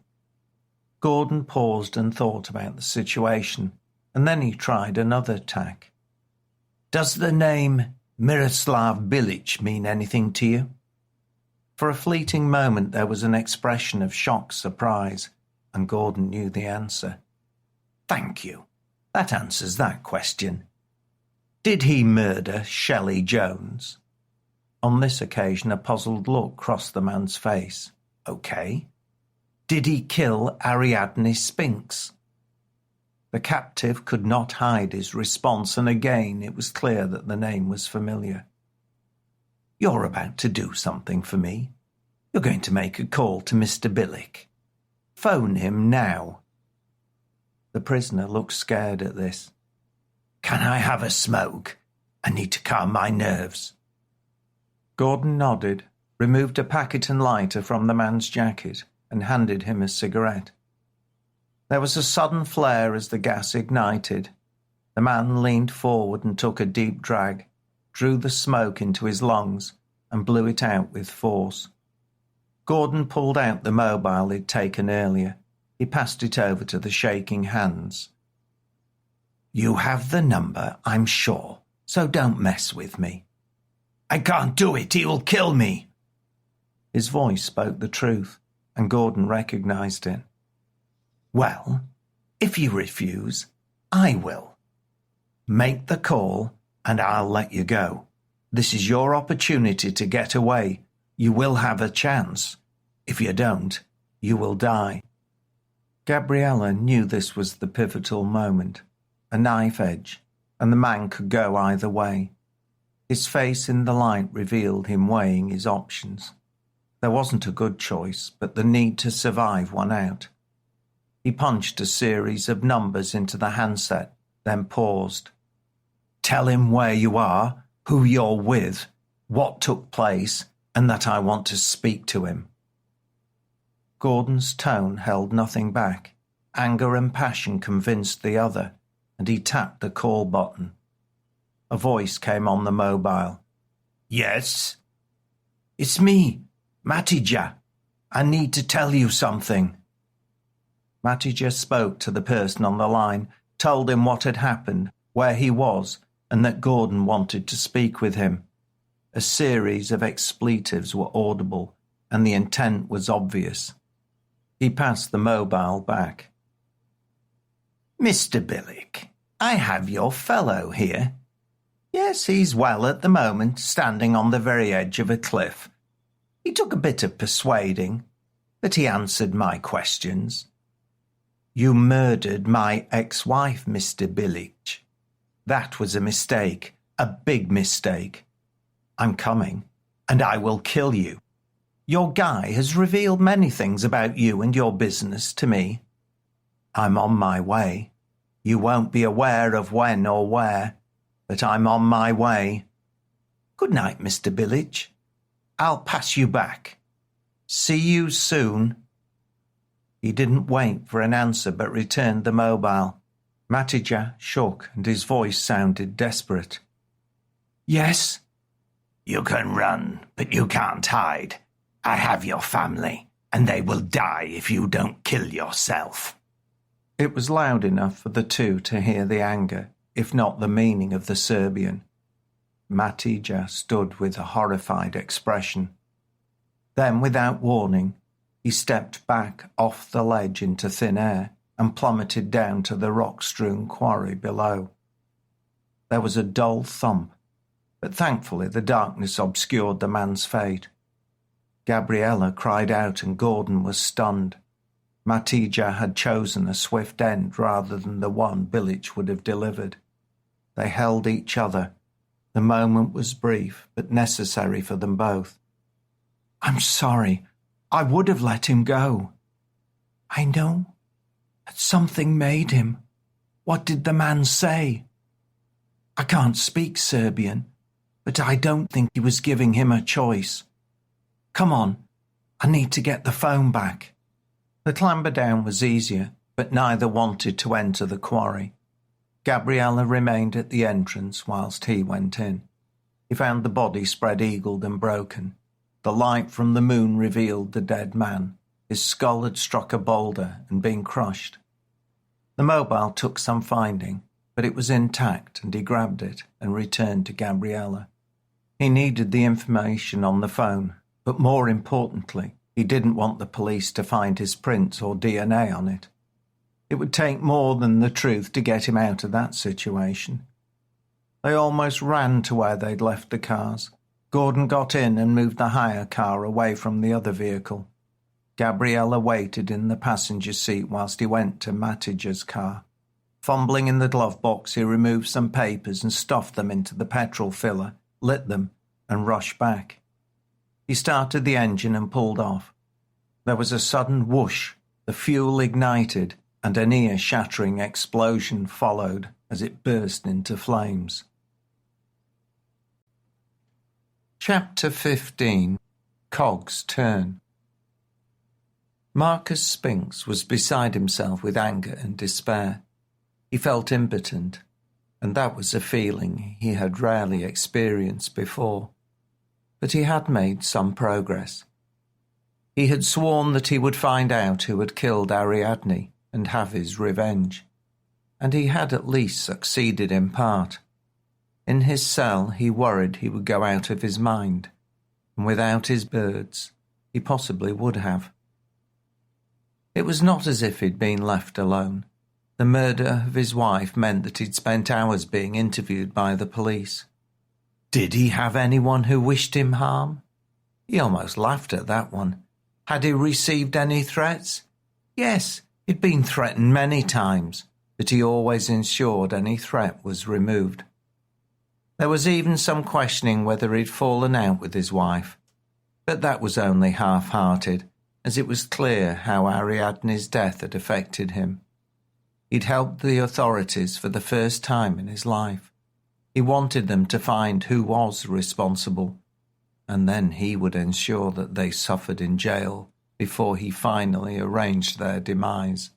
Gordon paused and thought about the situation, and then he tried another tack. "Does the name Miroslav Bilic mean anything to you?" For a fleeting moment there was an expression of shocked surprise, and Gordon knew the answer. Thank you. That answers that question. Did he murder Shelley Jones? On this occasion, a puzzled look crossed the man's face. Okay. Did he kill Ariadne Spinks? The captive could not hide his response, and again it was clear that the name was familiar. You're about to do something for me. You're going to make a call to Mr. Billick. Phone him now. The prisoner looked scared at this. Can I have a smoke? I need to calm my nerves. Gordon nodded, removed a packet and lighter from the man's jacket, and handed him a cigarette. There was a sudden flare as the gas ignited. The man leaned forward and took a deep drag, drew the smoke into his lungs, and blew it out with force. Gordon pulled out the mobile he'd taken earlier. He passed it over to the shaking hands. You have the number, I'm sure, so don't mess with me. I can't do it, he will kill me. His voice spoke the truth, and Gordon recognized it. Well, if you refuse, I will. Make the call, and I'll let you go. This is your opportunity to get away. You will have a chance. If you don't, you will die. Gabriella knew this was the pivotal moment, a knife edge, and the man could go either way. His face in the light revealed him weighing his options. There wasn't a good choice, but the need to survive won out. He punched a series of numbers into the handset, then paused. Tell him where you are, who you're with, what took place, and that I want to speak to him. Gordon's tone held nothing back. Anger and passion convinced the other, and he tapped the call button. A voice came on the mobile. Yes? It's me, Matija. I need to tell you something. Matija spoke to the person on the line, told him what had happened, where he was, and that Gordon wanted to speak with him. A series of expletives were audible, and the intent was obvious. He passed the mobile back. Mr. Billick, I have your fellow here. Yes, he's well at the moment, standing on the very edge of a cliff. He took a bit of persuading, but he answered my questions. You murdered my ex-wife, Mr. Billick. That was a mistake, a big mistake. I'm coming, and I will kill you. Your guy has revealed many things about you and your business to me. I'm on my way. You won't be aware of when or where, but I'm on my way. Good night, Mr. Billick. I'll pass you back. See you soon. He didn't wait for an answer but returned the mobile. Matija shook and his voice sounded desperate. Yes? You can run, but you can't hide. I have your family, and they will die if you don't kill yourself. It was loud enough for the two to hear the anger, if not the meaning of the Serbian. Matija stood with a horrified expression. Then, without warning, he stepped back off the ledge into thin air and plummeted down to the rock-strewn quarry below. There was a dull thump, but thankfully the darkness obscured the man's fate. Gabriella cried out and Gordon was stunned. Matija had chosen a swift end rather than the one Billick would have delivered. They held each other. The moment was brief, but necessary for them both. I'm sorry. I would have let him go. I know. But something made him. What did the man say? I can't speak Serbian, but I don't think he was giving him a choice. Come on, I need to get the phone back. The clamber down was easier, but neither wanted to enter the quarry. Gabriella remained at the entrance whilst he went in. He found the body spread-eagled and broken. The light from the moon revealed the dead man. His skull had struck a boulder and been crushed. The mobile took some finding, but it was intact and he grabbed it and returned to Gabriella. He needed the information on the phone, but more importantly, he didn't want the police to find his prints or DNA on it. It It would take more than the truth to get him out of that situation. They almost ran to where they'd left the cars. Gordon got in and moved the hire car away from the other vehicle. Gabriella waited in the passenger seat whilst he went to Matiger's car. Fumbling in the glove box, he removed some papers and stuffed them into the petrol filler, lit them, and rushed back. He started the engine and pulled off. There was a sudden whoosh, the fuel ignited, and an ear-shattering explosion followed as it burst into flames. Chapter 15. Cog's Turn. Marcus Spinks was beside himself with anger and despair. He felt impotent, and that was a feeling he had rarely experienced before. But he had made some progress. He had sworn that he would find out who had killed Ariadne and have his revenge, and he had at least succeeded in part. In his cell he worried he would go out of his mind, and without his birds he possibly would have. It was not as if he'd been left alone. The murder of his wife meant that he'd spent hours being interviewed by the police. Did he have anyone who wished him harm? He almost laughed at that one. Had he received any threats? Yes, he'd been threatened many times, but he always ensured any threat was removed. There was even some questioning whether he'd fallen out with his wife, but that was only half-hearted, as it was clear how Ariadne's death had affected him. He'd helped the authorities for the first time in his life. He wanted them to find who was responsible, and then he would ensure that they suffered in jail before he finally arranged their demise.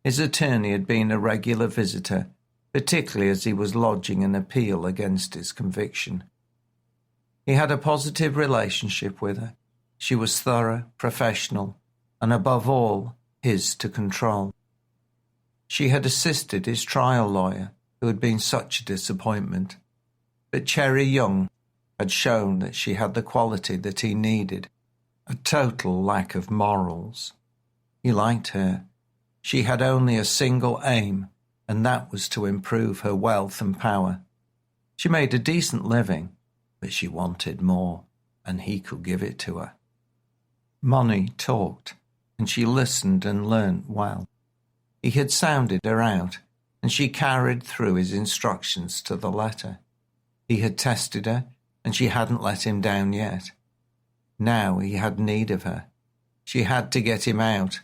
His attorney had been a regular visitor, particularly as he was lodging an appeal against his conviction. He had a positive relationship with her. She was thorough, professional, and above all, his to control. She had assisted his trial lawyer, who had been such a disappointment, but Cherry Young had shown that she had the quality that he needed, a total lack of morals. He liked her. She had only a single aim, and that was to improve her wealth and power. She made a decent living, but she wanted more, and he could give it to her. Money talked, and she listened and learnt well. He had sounded her out, and she carried through his instructions to the letter. He had tested her, and she hadn't let him down yet. Now he had need of her. She had to get him out,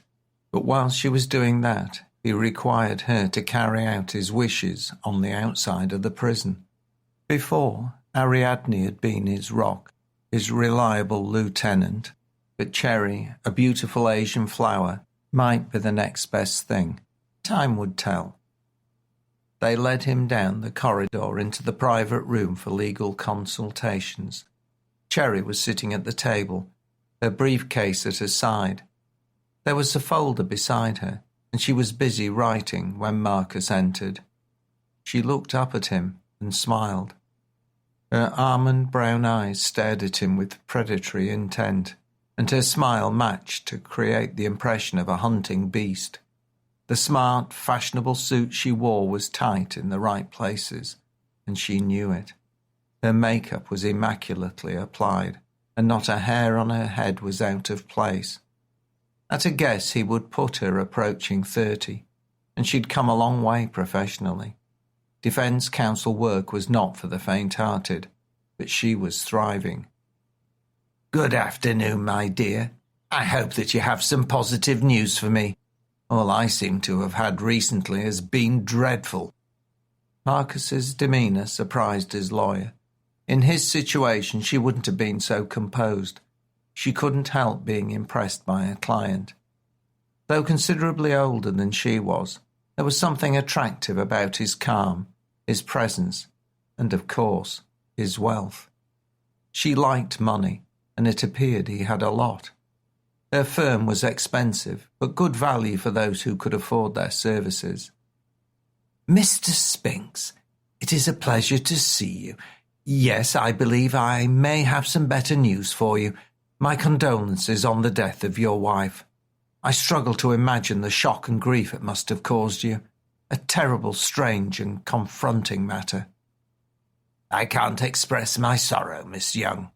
but whilst she was doing that, he required her to carry out his wishes on the outside of the prison. Before, Ariadne had been his rock, his reliable lieutenant, but Cherry, a beautiful Asian flower, might be the next best thing. Time would tell. They led him down the corridor into the private room for legal consultations. Cherry was sitting at the table, her briefcase at her side. There was a folder beside her, and she was busy writing when Marcus entered. She looked up at him and smiled. Her almond brown eyes stared at him with predatory intent, and her smile matched to create the impression of a hunting beast. The smart, fashionable suit she wore was tight in the right places, and she knew it. Her makeup was immaculately applied, and not a hair on her head was out of place. At a guess, he would put her approaching 30, and she'd come a long way professionally. Defence counsel work was not for the faint-hearted, but she was thriving. "Good afternoon, my dear. I hope that you have some positive news for me. All I seem to have had recently has been dreadful." Marcus's demeanour surprised his lawyer. In his situation, she wouldn't have been so composed. She couldn't help being impressed by her client. Though considerably older than she was, there was something attractive about his calm, his presence, and, of course, his wealth. She liked money, and it appeared he had a lot. Her firm was expensive, but good value for those who could afford their services. "Mr. Spinks, it is a pleasure to see you. Yes, I believe I may have some better news for you. My condolences on the death of your wife. I struggle to imagine the shock and grief it must have caused you. A terrible, strange and confronting matter. I can't express my sorrow, Miss Young.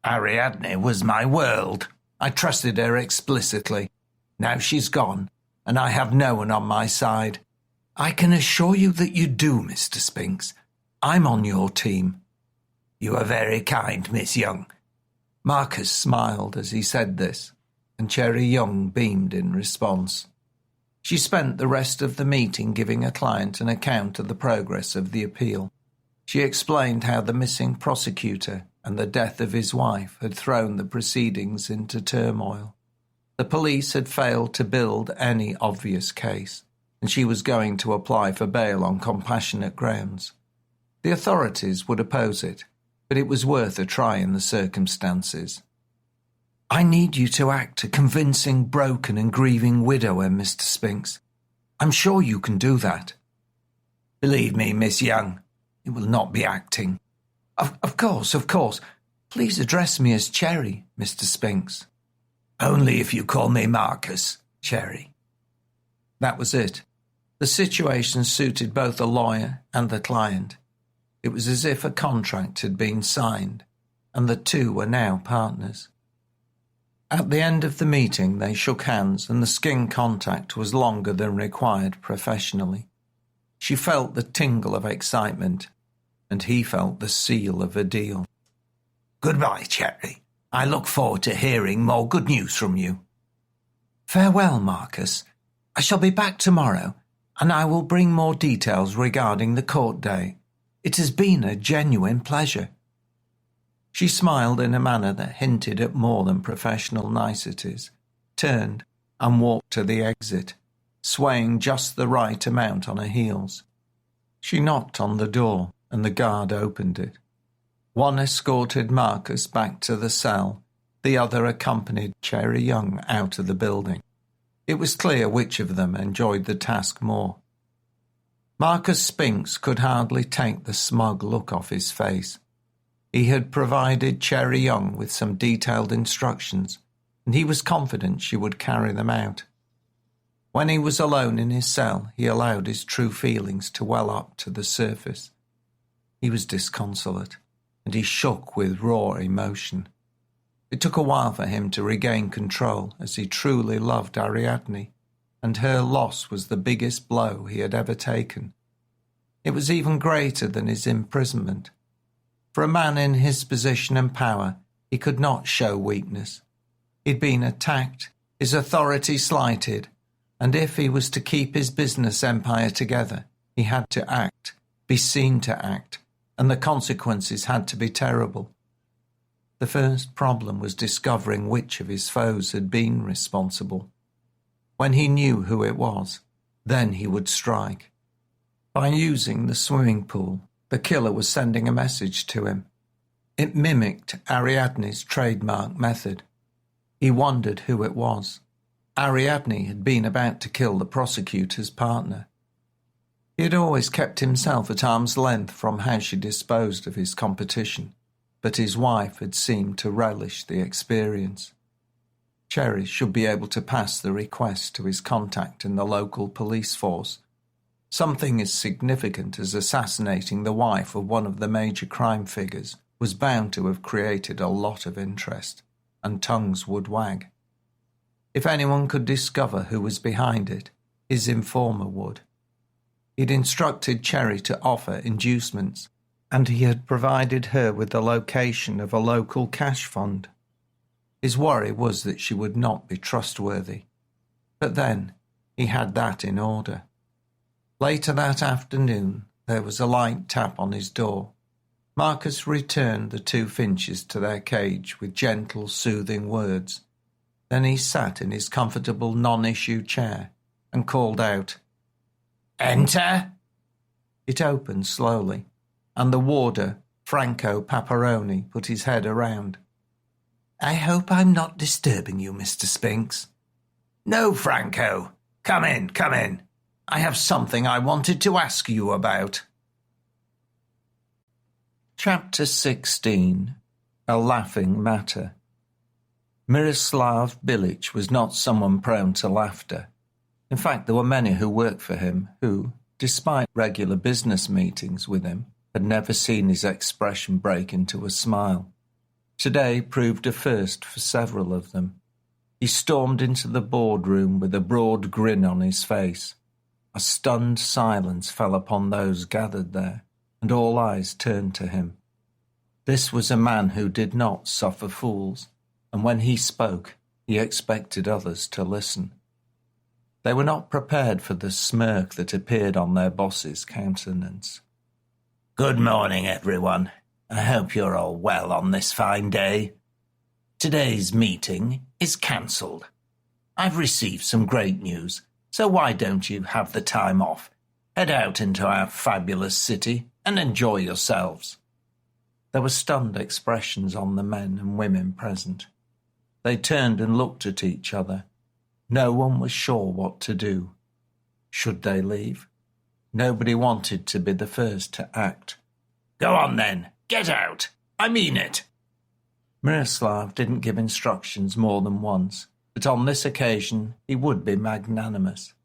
Ariadne was my world. I trusted her explicitly. Now she's gone, and I have no one on my side. I can assure you that you do, Mr. Spinks. I'm on your team. You are very kind, Miss Young. Marcus smiled as he said this, and Cherry Young beamed in response. She spent the rest of the meeting giving her client an account of the progress of the appeal. She explained how the missing prosecutor and the death of his wife had thrown the proceedings into turmoil. The police had failed to build any obvious case, and she was going to apply for bail on compassionate grounds. The authorities would oppose it, but it was worth a try in the circumstances. I need you to act a convincing, broken and grieving widower, Mr. Spinks. I'm sure you can do that. Believe me, Miss Young, it will not be acting. Of course. Please address me as Cherry, Mr. Spinks. Only if you call me Marcus, Cherry. That was it. The situation suited both the lawyer and the client. It was as if a contract had been signed, and the two were now partners. At the end of the meeting, they shook hands, and the skin contact was longer than required professionally. She felt the tingle of excitement, and he felt the seal of a deal. Goodbye, Cherry. I look forward to hearing more good news from you. Farewell, Marcus. I shall be back tomorrow, and I will bring more details regarding the court day. It has been a genuine pleasure. She smiled in a manner that hinted at more than professional niceties, turned and walked to the exit, swaying just the right amount on her heels. She knocked on the door, and the guard opened it. One escorted Marcus back to the cell, the other accompanied Cherry Young out of the building. It was clear which of them enjoyed the task more. Marcus Spinks could hardly take the smug look off his face. He had provided Cherry Young with some detailed instructions, and he was confident she would carry them out. When he was alone in his cell, he allowed his true feelings to well up to the surface. He was disconsolate, and he shook with raw emotion. It took a while for him to regain control, as he truly loved Ariadne, and her loss was the biggest blow he had ever taken. It was even greater than his imprisonment. For a man in his position and power, he could not show weakness. He'd been attacked, his authority slighted, and if he was to keep his business empire together, he had to act, be seen to act, and the consequences had to be terrible. The first problem was discovering which of his foes had been responsible. When he knew who it was, then he would strike. By using the swimming pool, the killer was sending a message to him. It mimicked Ariadne's trademark method. He wondered who it was. Ariadne had been about to kill the prosecutor's partner. He had always kept himself at arm's length from how she disposed of his competition, but his wife had seemed to relish the experience. Cherry should be able to pass the request to his contact in the local police force. Something as significant as assassinating the wife of one of the major crime figures was bound to have created a lot of interest, and tongues would wag. If anyone could discover who was behind it, his informer would. He'd instructed Cherry to offer inducements, and he had provided her with the location of a local cash fund. His worry was that she would not be trustworthy. But then, he had that in order. Later that afternoon, there was a light tap on his door. Marcus returned the two Finches to their cage with gentle, soothing words. Then he sat in his comfortable non-issue chair and called out, "Enter!" It opened slowly, and the warder, Franco Paparoni, put his head around. "I hope I'm not disturbing you, Mr. Spinks." "No, Franco. Come in. I have something I wanted to ask you about." Chapter 16. A Laughing Matter. Miroslav Bilic was not someone prone to laughter. In fact, there were many who worked for him who, despite regular business meetings with him, had never seen his expression break into a smile. Today proved a first for several of them. He stormed into the boardroom with a broad grin on his face. A stunned silence fell upon those gathered there, and all eyes turned to him. This was a man who did not suffer fools, and when he spoke, he expected others to listen. They were not prepared for the smirk that appeared on their boss's countenance. Good morning, everyone. I hope you're all well on this fine day. Today's meeting is cancelled. I've received some great news, so why don't you have the time off, head out into our fabulous city and enjoy yourselves? There were stunned expressions on the men and women present. They turned and looked at each other. No one was sure what to do. Should they leave? Nobody wanted to be the first to act. Go on then, get out. I mean it. Miroslav didn't give instructions more than once, but on this occasion he would be magnanimous.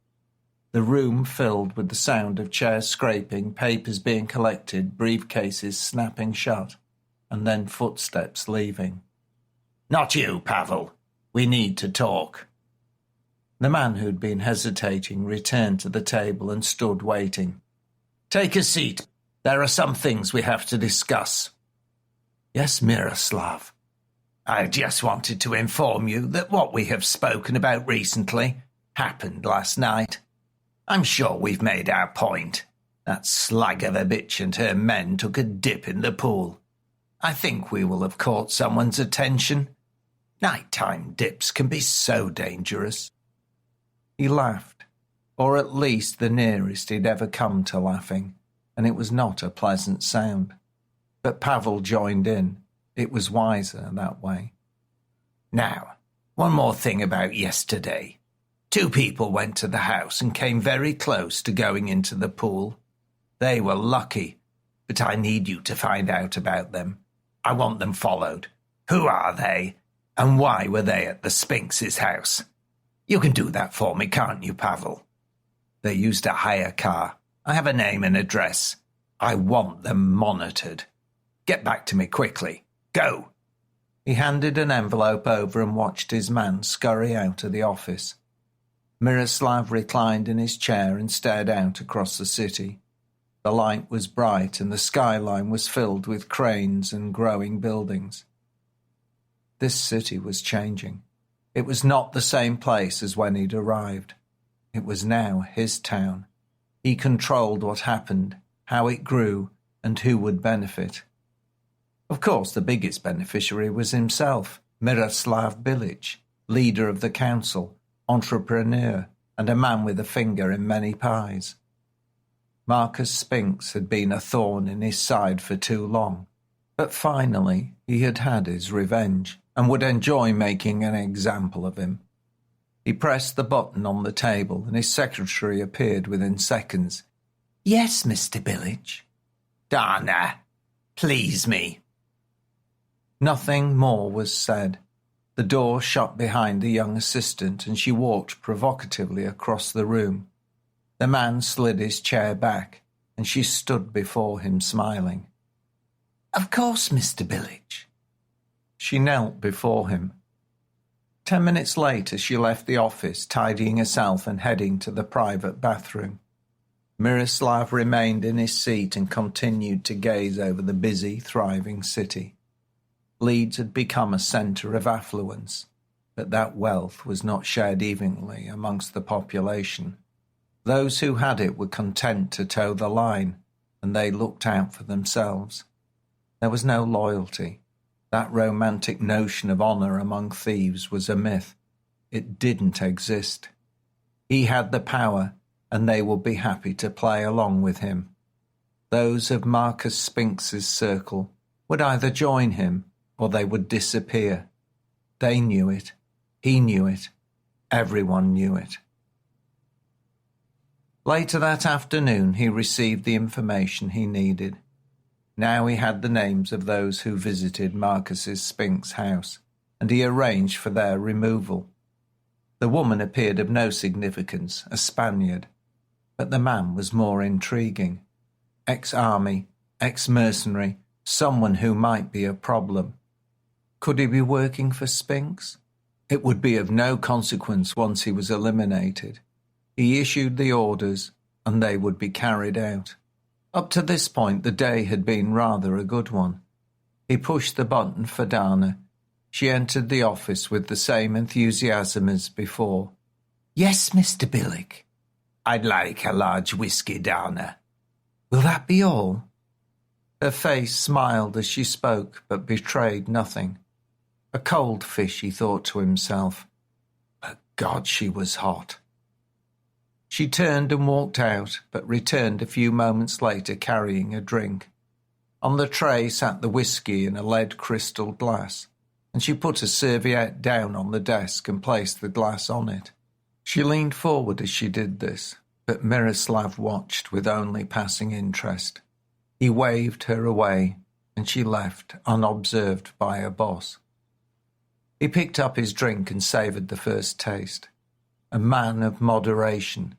The room filled with the sound of chairs scraping, papers being collected, briefcases snapping shut, and then footsteps leaving. Not you, Pavel. We need to talk. The man who'd been hesitating returned to the table and stood waiting. Take a seat. There are some things we have to discuss. Yes, Miroslav. I just wanted to inform you that what we have spoken about recently happened last night. I'm sure we've made our point. That slag of a bitch and her men took a dip in the pool. I think we will have caught someone's attention. Nighttime dips can be so dangerous. He laughed, or at least the nearest he'd ever come to laughing, and it was not a pleasant sound. But Pavel joined in. It was wiser that way. Now, one more thing about yesterday. 2 people went to the house and came very close to going into the pool. They were lucky, but I need you to find out about them. I want them followed. Who are they, and why were they at the Sphinx's house? You can do that for me, can't you, Pavel? They used a hire car. I have a name and address. I want them monitored. Get back to me quickly. Go. He handed an envelope over and watched his man scurry out of the office. Miroslav reclined in his chair and stared out across the city. The light was bright and the skyline was filled with cranes and growing buildings. This city was changing. It was not the same place as when he'd arrived. It was now his town. He controlled what happened, how it grew, and who would benefit. Of course, the biggest beneficiary was himself, Miroslav Bilic, leader of the council, entrepreneur, and a man with a finger in many pies. Marcus Sphinx had been a thorn in his side for too long, but finally he had had his revenge and would enjoy making an example of him. He pressed the button on the table and his secretary appeared within seconds. Yes, Mr. Bilic. Dana, please me. Nothing more was said. The door shut behind the young assistant and she walked provocatively across the room. The man slid his chair back and she stood before him smiling. Of course, Mr. Bilic. She knelt before him. 10 minutes later she left the office, tidying herself and heading to the private bathroom. Miroslav remained in his seat and continued to gaze over the busy, thriving city. Leeds had become a centre of affluence, but that wealth was not shared evenly amongst the population. Those who had it were content to toe the line, and they looked out for themselves. There was no loyalty. That romantic notion of honour among thieves was a myth. It didn't exist. He had the power, and they would be happy to play along with him. Those of Marcus Sphinx's circle would either join him or they would disappear. They knew it. He knew it. Everyone knew it. Later that afternoon he received the information he needed. Now he had the names of those who visited Marcus's Sphinx house. and he arranged for their removal. The woman appeared of no significance, a Spaniard, but the man was more intriguing. Ex-army, ex-mercenary, someone who might be a problem. Could he be working for Spinks? It would be of no consequence once he was eliminated. He issued the orders, and they would be carried out. Up to this point, the day had been rather a good one. He pushed the button for Dana. She entered the office with the same enthusiasm as before. "Yes, Mr. Billick. I'd like a large whiskey, Dana. Will that be all?" Her face smiled as she spoke, but betrayed nothing. A cold fish, he thought to himself. But God, she was hot. She turned and walked out, but returned a few moments later carrying a drink. On the tray sat the whiskey in a lead crystal glass, and she put a serviette down on the desk and placed the glass on it. She leaned forward as she did this, but Miroslav watched with only passing interest. He waved her away, and she left unobserved by her boss. He picked up his drink and savoured the first taste. A man of moderation.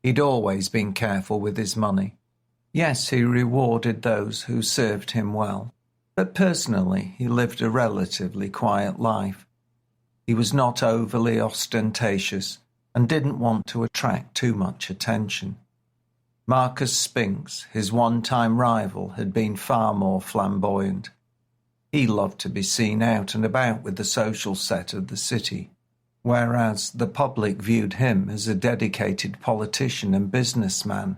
He'd always been careful with his money. Yes, he rewarded those who served him well, but personally he lived a relatively quiet life. He was not overly ostentatious and didn't want to attract too much attention. Marcus Spinks, his one-time rival, had been far more flamboyant. He loved to be seen out and about with the social set of the city, whereas the public viewed him as a dedicated politician and businessman,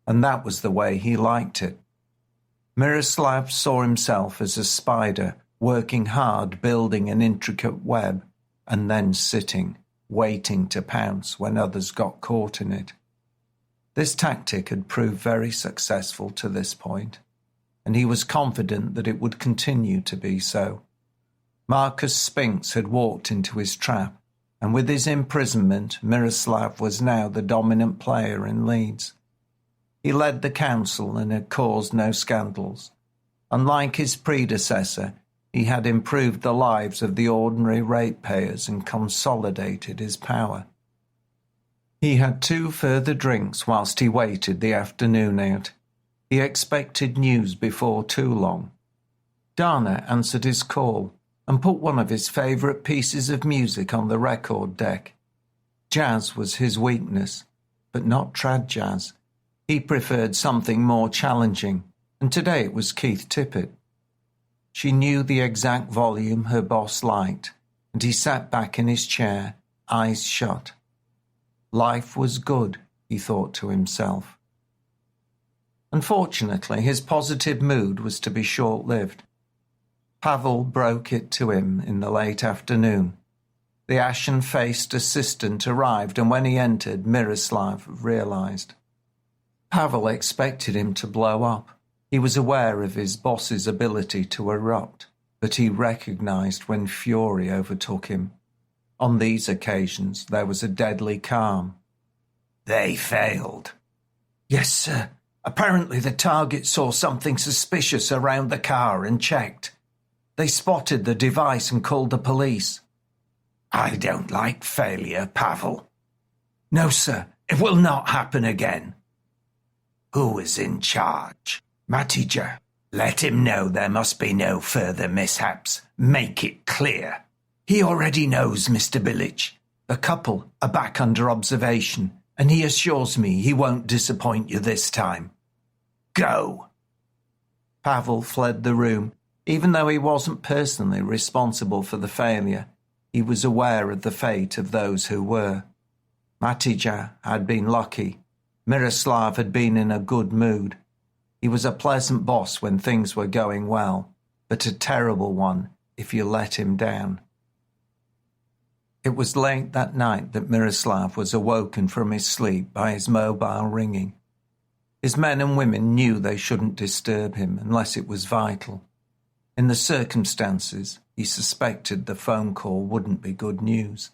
and that was the way he liked it. Miroslav saw himself as a spider, working hard building an intricate web, and then sitting, waiting to pounce when others got caught in it. This tactic had proved very successful to this point, and he was confident that it would continue to be so. Marcus Spinks had walked into his trap, and with his imprisonment, Miroslav was now the dominant player in Leeds. He led the council and had caused no scandals. Unlike his predecessor, he had improved the lives of the ordinary ratepayers and consolidated his power. He had 2 further drinks whilst he waited the afternoon out. He expected news before too long. Dana answered his call and put one of his favourite pieces of music on the record deck. Jazz was his weakness, but not trad jazz. He preferred something more challenging, and today it was Keith Tippett. She knew the exact volume her boss liked, and he sat back in his chair, eyes shut. Life was good, he thought to himself. Unfortunately, his positive mood was to be short-lived. Pavel broke it to him in the late afternoon. The ashen-faced assistant arrived, and when he entered, Miroslav realised. Pavel expected him to blow up. He was aware of his boss's ability to erupt, but he recognised when fury overtook him. On these occasions there was a deadly calm. "They failed." "Yes, sir. Apparently the target saw something suspicious around the car and checked. They spotted the device and called the police." "I don't like failure, Pavel." "No, sir. It will not happen again." "Who is in charge?" "Matija." "Let him know there must be no further mishaps. Make it clear." "He already knows, Mr. Billich. The couple are back under observation, and he assures me he won't disappoint you this time." "Go." Pavel fled the room. Even though he wasn't personally responsible for the failure, he was aware of the fate of those who were. Matija had been lucky. Miroslav had been in a good mood. He was a pleasant boss when things were going well, but a terrible one if you let him down. It was late that night that Miroslav was awoken from his sleep by his mobile ringing. His men and women knew they shouldn't disturb him unless it was vital. In the circumstances, he suspected the phone call wouldn't be good news.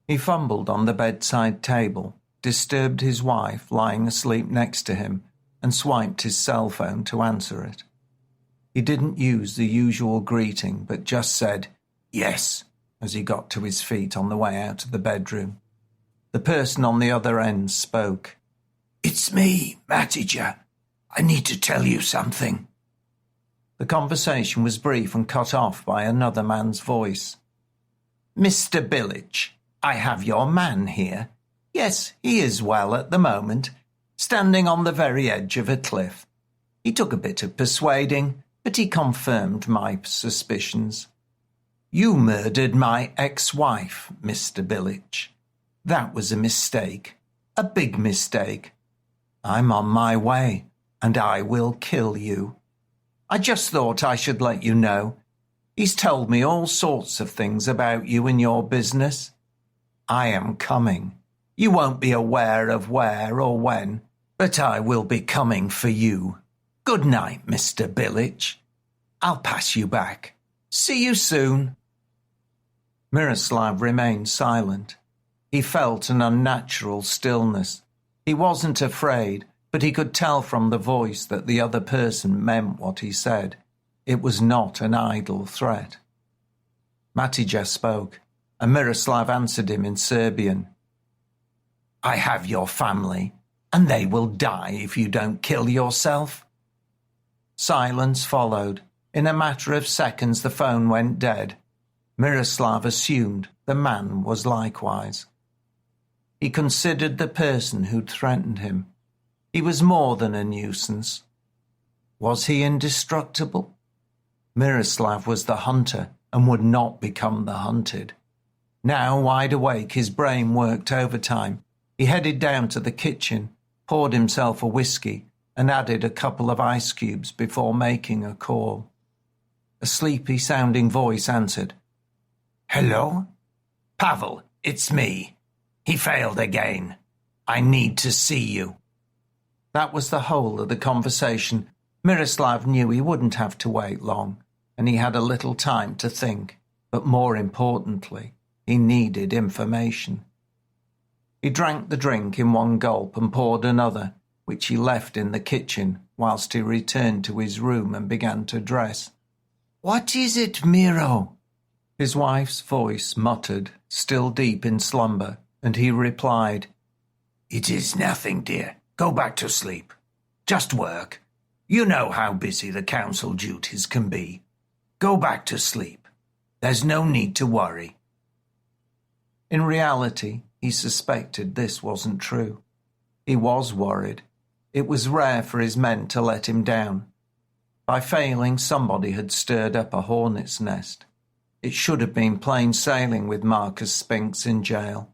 He fumbled on the bedside table, disturbed his wife lying asleep next to him, and swiped his cell phone to answer it. He didn't use the usual greeting, but just said, Yes, as he got to his feet on the way out of the bedroom. The person on the other end spoke. It's me, Matija. I need to tell you something. The conversation was brief and cut off by another man's voice. Mr. Billitch, I have your man here. Yes, he is well at the moment, standing on the very edge of a cliff. He took a bit of persuading, but he confirmed my suspicions. You murdered my ex-wife, Mr. Billitch. That was a mistake, a big mistake. I'm on my way, and I will kill you. I just thought I should let you know. He's told me all sorts of things about you and your business. I am coming. You won't be aware of where or when, but I will be coming for you. Good night, Mr. Billitch. I'll pass you back. See you soon. Miroslav remained silent. He felt an unnatural stillness. He wasn't afraid, but he could tell from the voice that the other person meant what he said. It was not an idle threat. Matija spoke, and Miroslav answered him in Serbian. I have your family, and they will die if you don't kill yourself. Silence followed. In a matter of seconds the phone went dead. Miroslav assumed the man was likewise. He considered the person who'd threatened him. He was more than a nuisance. Was he indestructible? Miroslav was the hunter and would not become the hunted. Now, wide awake, his brain worked overtime. He headed down to the kitchen, poured himself a whiskey, and added a couple of ice cubes before making a call. A sleepy-sounding voice answered. Hello? Pavel, it's me. He failed again. I need to see you. That was the whole of the conversation. Miroslav knew he wouldn't have to wait long, and he had a little time to think, but more importantly, he needed information. He drank the drink in one gulp and poured another, which he left in the kitchen whilst he returned to his room and began to dress. What is it, Miro? His wife's voice muttered, still deep in slumber, and he replied, It is nothing, dear. Go back to sleep. Just work. You know how busy the council duties can be. Go back to sleep. There's no need to worry. In reality, he suspected this wasn't true. He was worried. It was rare for his men to let him down. By failing, somebody had stirred up a hornet's nest. It should have been plain sailing with Marcus Spinks in jail.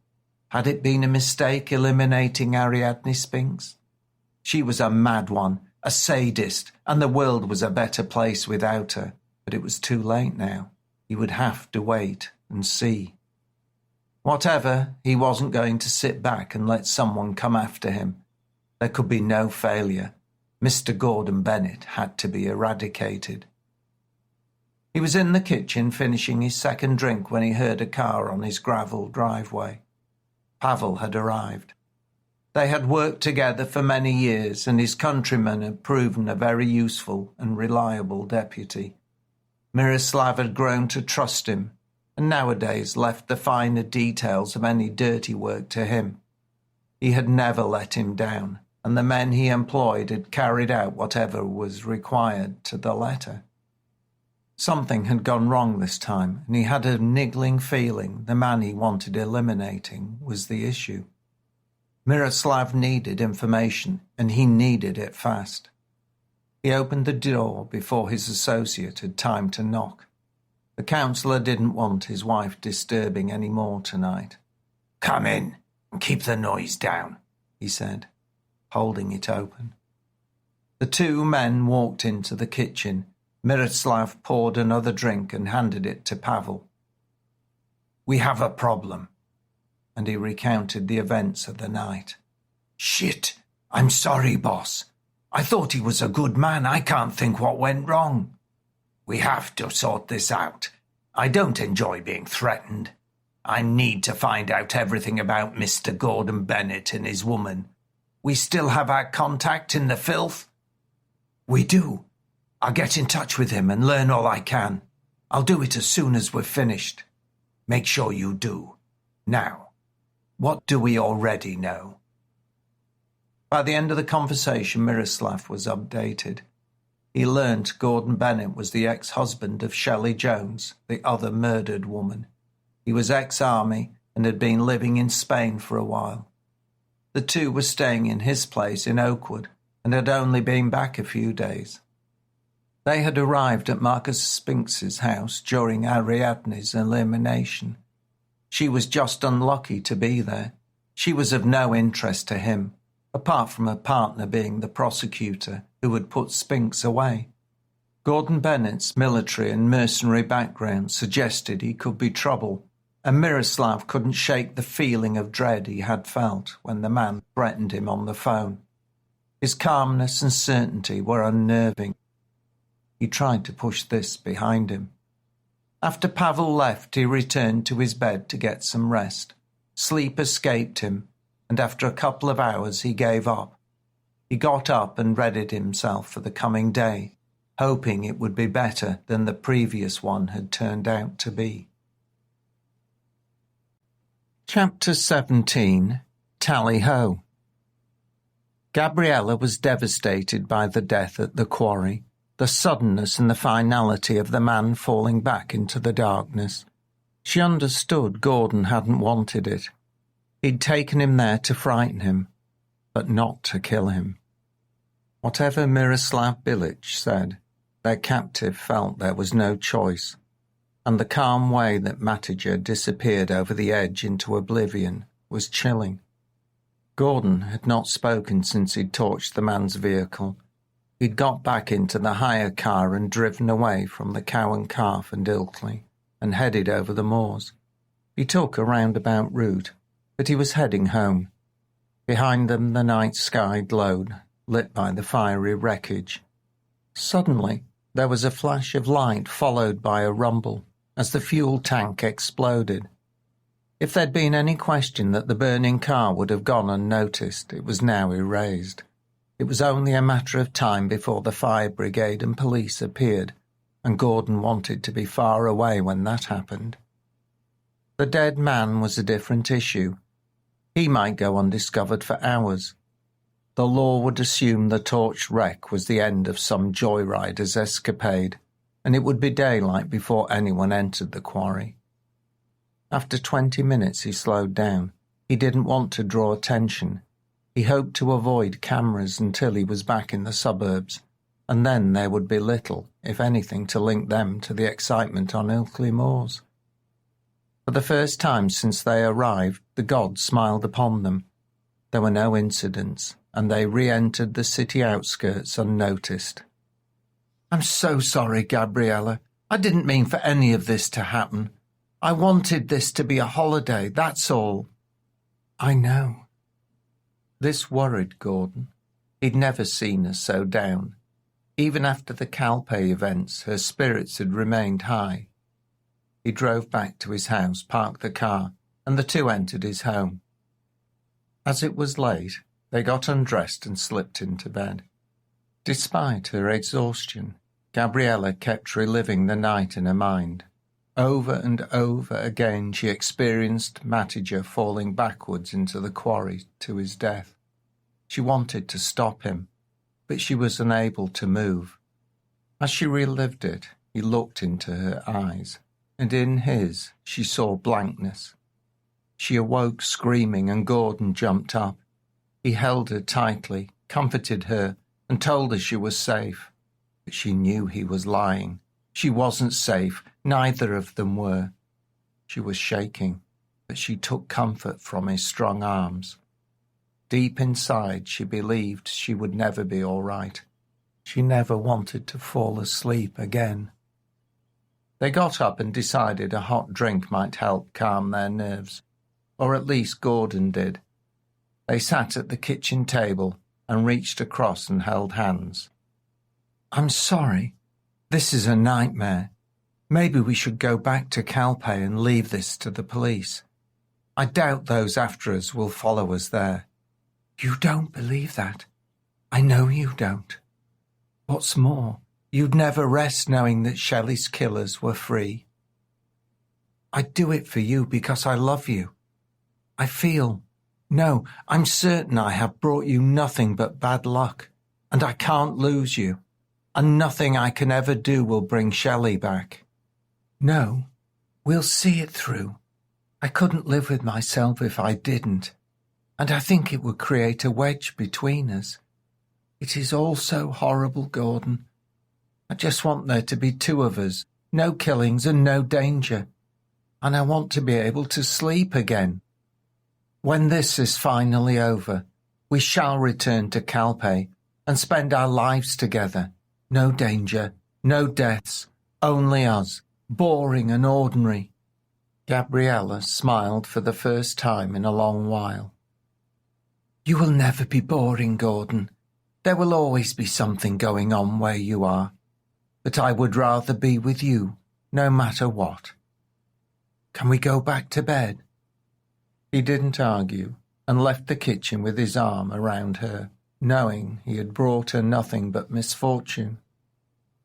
Had it been a mistake eliminating Ariadne Spinks? She was a mad one, a sadist, and the world was a better place without her. But it was too late now. He would have to wait and see. Whatever, he wasn't going to sit back and let someone come after him. There could be no failure. Mr. Gordon Bennett had to be eradicated. He was in the kitchen finishing his second drink when he heard a car on his gravel driveway. Pavel had arrived. They had worked together for many years, and his countryman had proven a very useful and reliable deputy. Miroslav had grown to trust him, and nowadays left the finer details of any dirty work to him. He had never let him down, and the men he employed had carried out whatever was required to the letter. Something had gone wrong this time, and he had a niggling feeling the man he wanted eliminating was the issue. Miroslav needed information, and he needed it fast. He opened the door before his associate had time to knock. The councillor didn't want his wife disturbing any more tonight. Come in and keep the noise down, he said, holding it open. The two men walked into the kitchen. Miroslav poured another drink and handed it to Pavel. We have a problem, and he recounted the events of the night. Shit, I'm sorry, boss. I thought he was a good man. I can't think what went wrong. We have to sort this out. I don't enjoy being threatened. I need to find out everything about Mr. Gordon Bennett and his woman. We still have our contact in the filth? We do. I'll get in touch with him and learn all I can. I'll do it as soon as we're finished. Make sure you do. Now, what do we already know? By the end of the conversation, Miroslav was updated. He learnt Gordon Bennett was the ex-husband of Shelley Jones, the other murdered woman. He was ex-army and had been living in Spain for a while. The two were staying in his place in Oakwood and had only been back a few days. They had arrived at Marcus Spinks's house during Ariadne's elimination. She was just unlucky to be there. She was of no interest to him, apart from her partner being the prosecutor who had put Spinks away. Gordon Bennett's military and mercenary background suggested he could be trouble, and Miroslav couldn't shake the feeling of dread he had felt when the man threatened him on the phone. His calmness and certainty were unnerving. He tried to push this behind him. After Pavel left, he returned to his bed to get some rest. Sleep escaped him, and after a couple of hours he gave up. He got up and readied himself for the coming day, hoping it would be better than the previous one had turned out to be. Chapter 17. Tally-ho. Gabriella was devastated by the death at the quarry, the suddenness and the finality of the man falling back into the darkness. She understood Gordon hadn't wanted it. He'd taken him there to frighten him, but not to kill him. Whatever Miroslav Bilic said, their captive felt there was no choice, and the calm way that Matija disappeared over the edge into oblivion was chilling. Gordon had not spoken since he'd torched the man's vehicle. He'd got back into the hire car and driven away from the Cow and Calf and Ilkley and headed over the moors. He took a roundabout route, but he was heading home. Behind them the night sky glowed, lit by the fiery wreckage. Suddenly there was a flash of light followed by a rumble as the fuel tank exploded. If there'd been any question that the burning car would have gone unnoticed, it was now erased. It was only a matter of time before the fire brigade and police appeared, and Gordon wanted to be far away when that happened. The dead man was a different issue. He might go undiscovered for hours. The law would assume the torched wreck was the end of some joyrider's escapade, and it would be daylight before anyone entered the quarry. After 20 minutes he slowed down. He didn't want to draw attention. He hoped to avoid cameras until he was back in the suburbs, and then there would be little, if anything, to link them to the excitement on Ilkley Moors. For the first time since they arrived, the gods smiled upon them. There were no incidents, and they re-entered the city outskirts unnoticed. "I'm so sorry, Gabriella. I didn't mean for any of this to happen. I wanted this to be a holiday, that's all." "I know." This worried Gordon. He'd never seen her so down. Even after the Calpe events, her spirits had remained high. He drove back to his house, parked the car, and the two entered his home. As it was late, they got undressed and slipped into bed. Despite her exhaustion, Gabriella kept reliving the night in her mind. Over and over again she experienced Matija falling backwards into the quarry to his death. She wanted to stop him, but she was unable to move. As she relived it, he looked into her eyes, and in his she saw blankness. She awoke screaming, and Gordon jumped up. He held her tightly, comforted her, and told her she was safe. But she knew he was lying. She wasn't safe. Neither of them were. She was shaking, but she took comfort from his strong arms. Deep inside, she believed she would never be all right. She never wanted to fall asleep again. They got up and decided a hot drink might help calm their nerves, or at least Gordon did. They sat at the kitchen table and reached across and held hands. "I'm sorry. This is a nightmare. Maybe we should go back to Calpe and leave this to the police. I doubt those after us will follow us there." "You don't believe that. I know you don't. What's more, You'd never rest knowing that Shelley's killers were free. I'd do it for you because I love you. I'm certain I have brought you nothing but bad luck, and I can't lose you, and nothing I can ever do will bring Shelley back. No, we'll see it through. I couldn't live with myself if I didn't, and I think it would create a wedge between us. It is all so horrible, Gordon. I just want there to be two of us, no killings and no danger, and I want to be able to sleep again. When this is finally over, we shall return to Calpe and spend our lives together. No danger, no deaths, only us, boring and ordinary. Gabriella smiled for the first time in a long while. You will never be boring, Gordon. There will always be something going on where you are, but I would rather be with you, no matter what. Can we go back to bed? He didn't argue and left the kitchen with his arm around her, knowing he had brought her nothing but misfortune.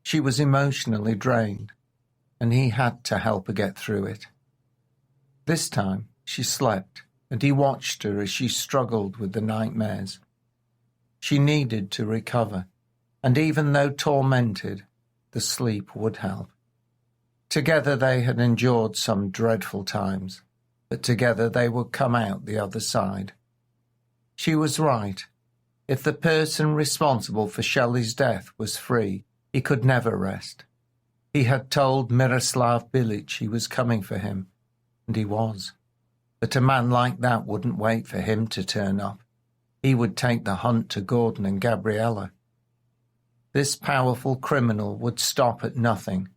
She was emotionally drained, and he had to help her get through it. This time she slept, and he watched her as she struggled with the nightmares. She needed to recover, and even though tormented, the sleep would help. Together they had endured some dreadful times, but together they would come out the other side. She was right. If the person responsible for Shelley's death was free, he could never rest. He had told Miroslav Bilic he was coming for him, and he was. But a man like that wouldn't wait for him to turn up. He would take the hunt to Gordon and Gabriella. This powerful criminal would stop at nothing,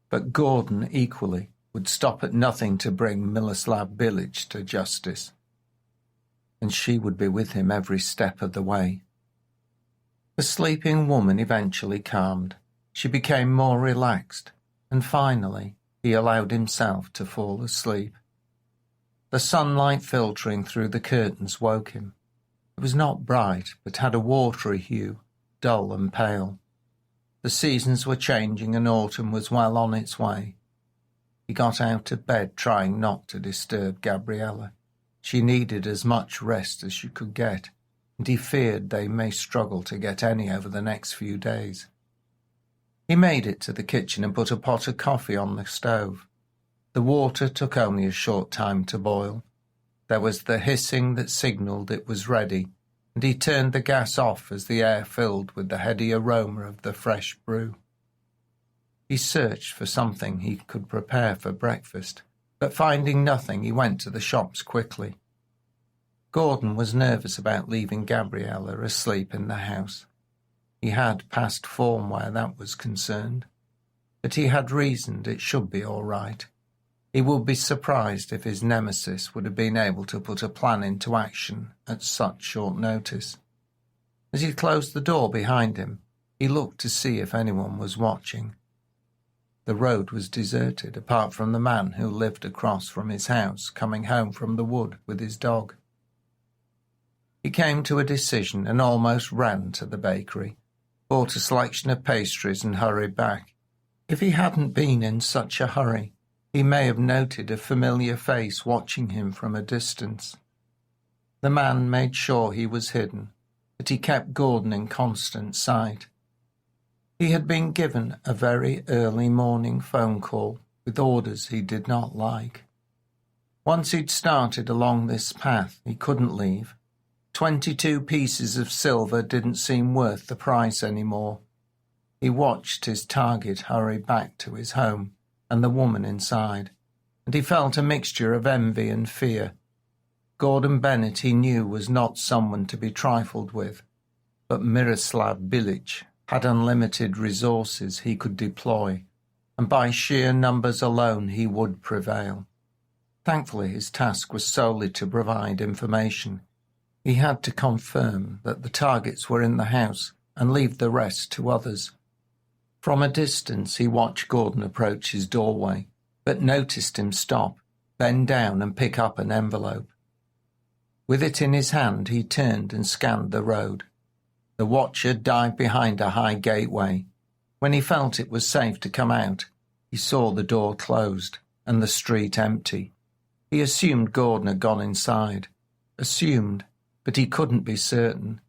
but Gordon equally would stop at nothing to bring Miroslav Bilic to justice. And she would be with him every step of the way. The sleeping woman eventually calmed. She became more relaxed, and finally he allowed himself to fall asleep. The sunlight filtering through the curtains woke him. It was not bright, but had a watery hue, dull and pale. The seasons were changing and autumn was well on its way. He got out of bed, trying not to disturb Gabriella. She needed as much rest as she could get, and he feared they may struggle to get any over the next few days. He made it to the kitchen and put a pot of coffee on the stove. The water took only a short time to boil. There was the hissing that signalled it was ready, and he turned the gas off as the air filled with the heady aroma of the fresh brew. He searched for something he could prepare for breakfast, but finding nothing, he went to the shops quickly. Gordon was nervous about leaving Gabriella asleep in the house. He had passed form where that was concerned, but he had reasoned it should be all right. He would be surprised if his nemesis would have been able to put a plan into action at such short notice. As he closed the door behind him, he looked to see if anyone was watching. The road was deserted, apart from the man who lived across from his house, coming home from the wood with his dog. He came to a decision and almost ran to the bakery, bought a selection of pastries and hurried back. If he hadn't been in such a hurry, he may have noted a familiar face watching him from a distance. The man made sure he was hidden, but he kept Gordon in constant sight. He had been given a very early morning phone call with orders he did not like. Once he'd started along this path, he couldn't leave. 22 pieces of silver didn't seem worth the price anymore. He watched his target hurry back to his home and the woman inside, and he felt a mixture of envy and fear. Gordon Bennett he knew was not someone to be trifled with, but Miroslav Bilic had unlimited resources he could deploy, and by sheer numbers alone he would prevail. Thankfully his task was solely to provide information. He had to confirm that the targets were in the house and leave the rest to others. From a distance he watched Gordon approach his doorway, but noticed him stop, bend down and pick up an envelope. With it in his hand he turned and scanned the road. The watcher dived behind a high gateway. When he felt it was safe to come out, he saw the door closed and the street empty. He assumed Gordon had gone inside. Assumed, but he couldn't be certain.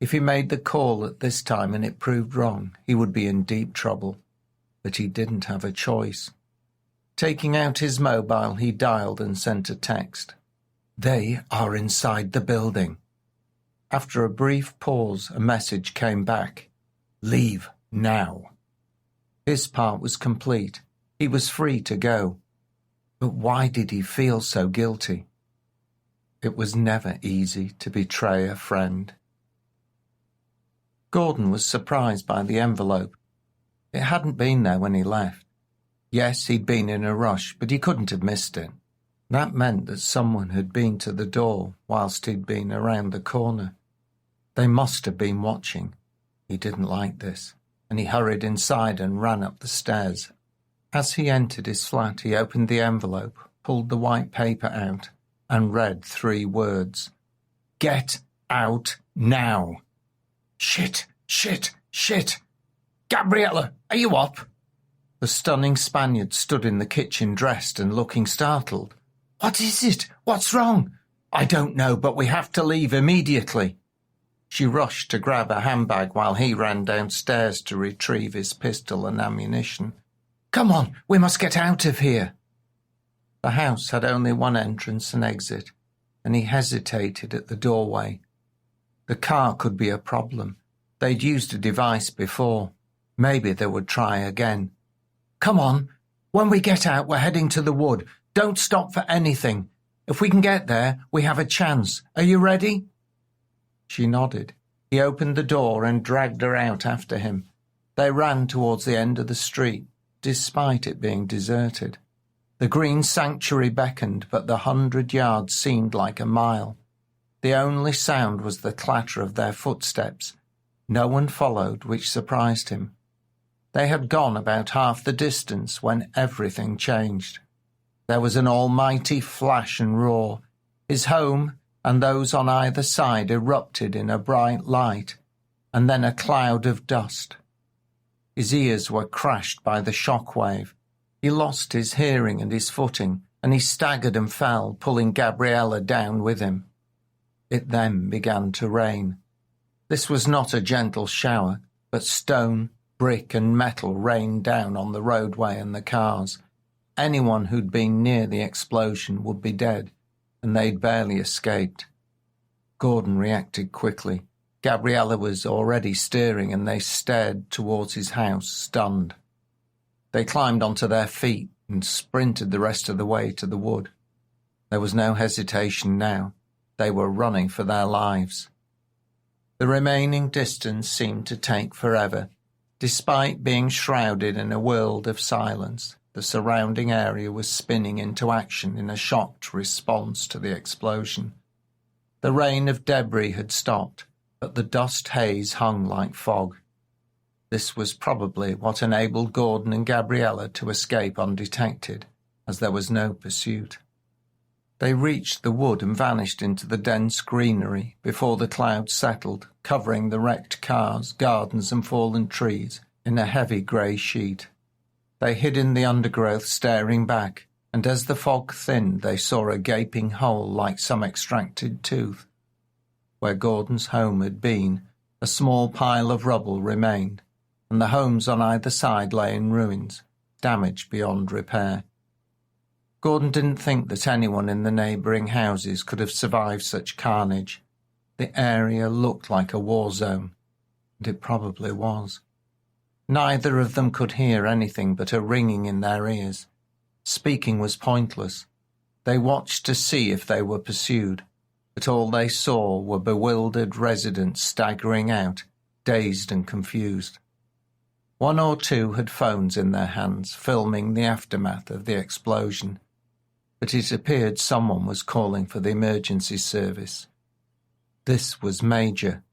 If he made the call at this time and it proved wrong, he would be in deep trouble. But he didn't have a choice. Taking out his mobile, he dialed and sent a text. "They are inside the building." After a brief pause, a message came back. "Leave now." His part was complete. He was free to go. But why did he feel so guilty? It was never easy to betray a friend. Gordon was surprised by the envelope. It hadn't been there when he left. Yes, he'd been in a rush, but he couldn't have missed it. That meant that someone had been to the door whilst he'd been around the corner. They must have been watching. He didn't like this, and he hurried inside and ran up the stairs. As he entered his flat, he opened the envelope, pulled the white paper out, and read 3 words. "Get out now." "Shit, shit, shit. Gabriella, are you up?" The stunning Spaniard stood in the kitchen dressed and looking startled. "What is it? What's wrong?" "I don't know, but we have to leave immediately." She rushed to grab a handbag while he ran downstairs to retrieve his pistol and ammunition. "Come on, we must get out of here." The house had only one entrance and exit, and he hesitated at the doorway. The car could be a problem. They'd used a device before. Maybe they would try again. "Come on. When we get out, we're heading to the wood. Don't stop for anything. If we can get there, we have a chance. Are you ready?" She nodded. He opened the door and dragged her out after him. They ran towards the end of the street, despite it being deserted. The green sanctuary beckoned, but the 100 yards seemed like a mile. The only sound was the clatter of their footsteps. No one followed, which surprised him. They had gone about half the distance when everything changed. There was an almighty flash and roar. His home and those on either side erupted in a bright light, and then a cloud of dust. His ears were crashed by the shock wave. He lost his hearing and his footing, and he staggered and fell, pulling Gabriella down with him. It then began to rain. This was not a gentle shower, but stone, brick and metal rained down on the roadway and the cars. Anyone who'd been near the explosion would be dead, and they'd barely escaped. Gordon reacted quickly. Gabriella was already stirring, and they stared towards his house, stunned. They climbed onto their feet and sprinted the rest of the way to the wood. There was no hesitation now. They were running for their lives. The remaining distance seemed to take forever. Despite being shrouded in a world of silence, the surrounding area was spinning into action in a shocked response to the explosion. The rain of debris had stopped, but the dust haze hung like fog. This was probably what enabled Gordon and Gabriella to escape undetected, as there was no pursuit. They reached the wood and vanished into the dense greenery before the clouds settled, covering the wrecked cars, gardens and fallen trees in a heavy grey sheet. They hid in the undergrowth, staring back, and as the fog thinned they saw a gaping hole like some extracted tooth. Where Gordon's home had been, a small pile of rubble remained, and the homes on either side lay in ruins, damaged beyond repair. Gordon didn't think that anyone in the neighbouring houses could have survived such carnage. The area looked like a war zone, and it probably was. Neither of them could hear anything but a ringing in their ears. Speaking was pointless. They watched to see if they were pursued, but all they saw were bewildered residents staggering out, dazed and confused. 1 or 2 had phones in their hands, filming the aftermath of the explosion, but it appeared someone was calling for the emergency service. This was major.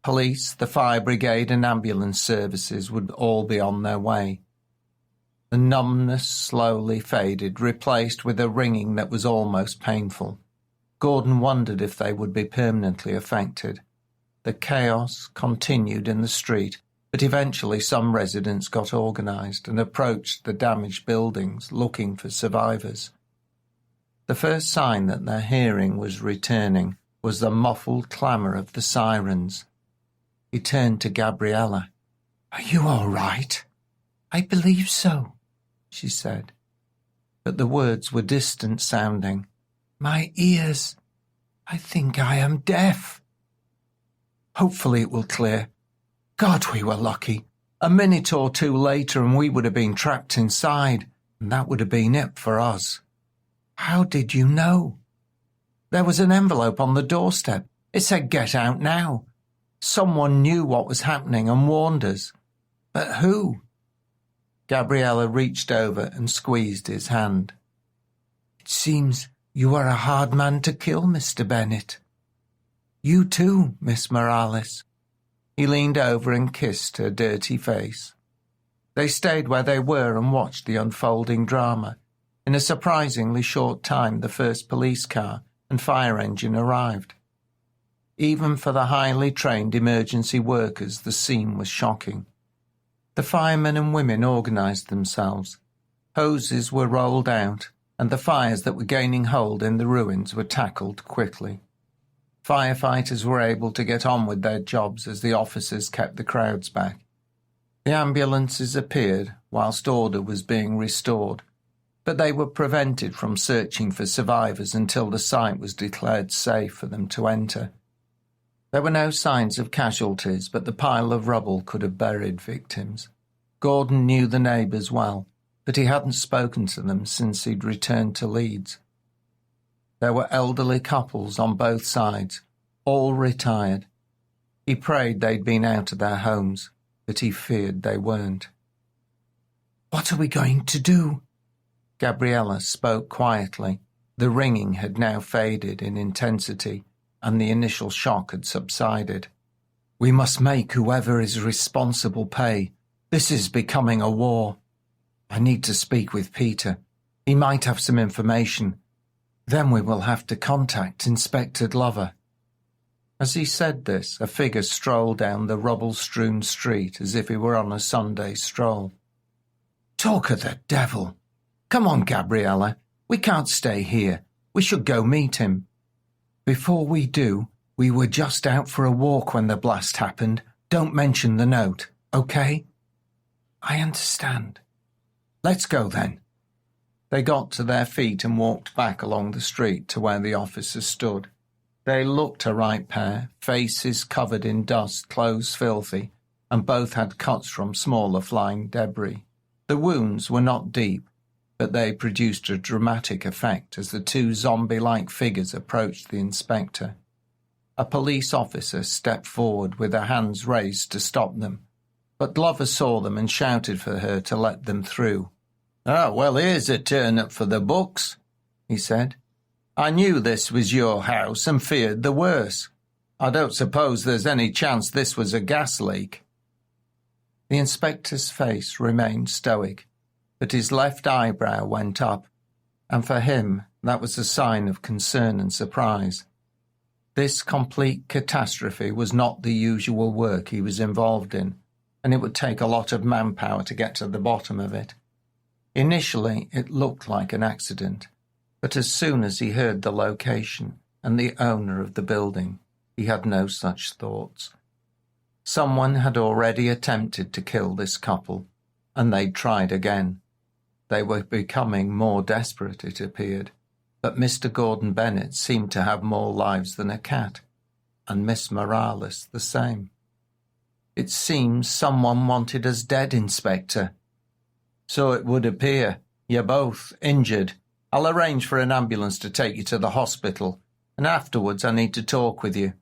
Police, the fire brigade and ambulance services would all be on their way. The numbness slowly faded, replaced with a ringing that was almost painful. Gordon wondered if they would be permanently affected. The chaos continued in the street, but eventually some residents got organised and approached the damaged buildings looking for survivors. The first sign that their hearing was returning was the muffled clamour of the sirens. He turned to Gabriella. "Are you all right?" "I believe so," she said. But the words were distant sounding. "My ears. I think I am deaf." "Hopefully it will clear. God, we were lucky. A minute or two later and we would have been trapped inside, and that would have been it for us." "How did you know?" "There was an envelope on the doorstep. It said 'Get out now.' Someone knew what was happening and warned us. But who?" Gabriella reached over and squeezed his hand. "It seems you are a hard man to kill, Mr. Bennet." "You too, Miss Morales." He leaned over and kissed her dirty face. They stayed where they were and watched the unfolding drama. In a surprisingly short time, the first police car and fire engine arrived. Even for the highly trained emergency workers, the scene was shocking. The firemen and women organised themselves. Hoses were rolled out, and the fires that were gaining hold in the ruins were tackled quickly. Firefighters were able to get on with their jobs as the officers kept the crowds back. The ambulances appeared whilst order was being restored, but they were prevented from searching for survivors until the site was declared safe for them to enter. There were no signs of casualties, but the pile of rubble could have buried victims. Gordon knew the neighbours well, but he hadn't spoken to them since he'd returned to Leeds. There were elderly couples on both sides, all retired. He prayed they'd been out of their homes, but he feared they weren't. "What are we going to do?" Gabriella spoke quietly. The ringing had now faded in intensity, and the initial shock had subsided. "We must make whoever is responsible pay. This is becoming a war. I need to speak with Peter. He might have some information. Then we will have to contact Inspector Glover." As he said this, a figure strolled down the rubble-strewn street as if he were on a Sunday stroll. "Talk of the devil! Come on, Gabriella. We can't stay here. We should go meet him." "Before we do, we were just out for a walk when the blast happened. Don't mention the note, okay?" "I understand." "Let's go then." They got to their feet and walked back along the street to where the officer stood. They looked a right pair, faces covered in dust, clothes filthy, and both had cuts from smaller flying debris. The wounds were not deep, but they produced a dramatic effect as the two zombie-like figures approached the inspector. A police officer stepped forward with her hands raised to stop them, but Glover saw them and shouted for her to let them through. "Ah, well, here's a turn-up for the books," he said. "I knew this was your house and feared the worst. I don't suppose there's any chance this was a gas leak." The inspector's face remained stoic, but his left eyebrow went up, and for him that was a sign of concern and surprise. This complete catastrophe was not the usual work he was involved in, and it would take a lot of manpower to get to the bottom of it. Initially, it looked like an accident, but as soon as he heard the location and the owner of the building, he had no such thoughts. Someone had already attempted to kill this couple, and they'd tried again. They were becoming more desperate, it appeared, but Mr. Gordon Bennet seemed to have more lives than a cat, and Miss Morales the same. "It seems someone wanted us dead, Inspector." "So it would appear. You're both injured. I'll arrange for an ambulance to take you to the hospital, and afterwards I need to talk with you.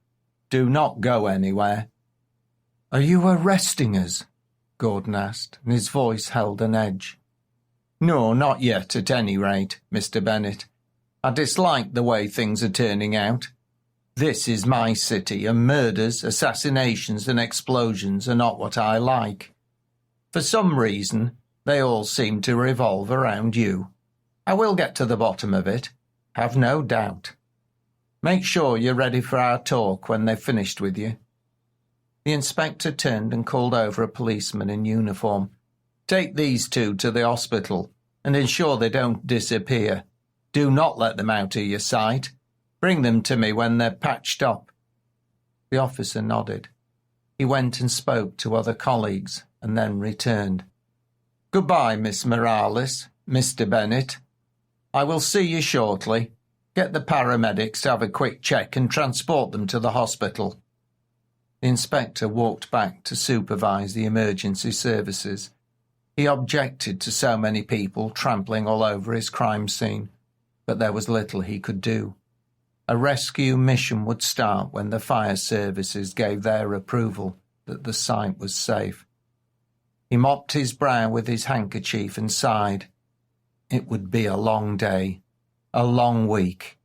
Do not go anywhere." "Are you arresting us?" Gordon asked, and his voice held an edge. "No, not yet, at any rate, Mr. Bennet. I dislike the way things are turning out. This is my city, and murders, assassinations and explosions are not what I like. For some reason, they all seem to revolve around you. I will get to the bottom of it, have no doubt. Make sure you're ready for our talk when they've finished with you." The inspector turned and called over a policeman in uniform. "Take these two to the hospital and ensure they don't disappear. Do not let them out of your sight. Bring them to me when they're patched up." The officer nodded. He went and spoke to other colleagues and then returned. "Goodbye, Miss Morales, Mr. Bennett. I will see you shortly. Get the paramedics to have a quick check and transport them to the hospital." The inspector walked back to supervise the emergency services. He objected to so many people trampling all over his crime scene, but there was little he could do. A rescue mission would start when the fire services gave their approval that the site was safe. He mopped his brow with his handkerchief and sighed. It would be a long day, a long week.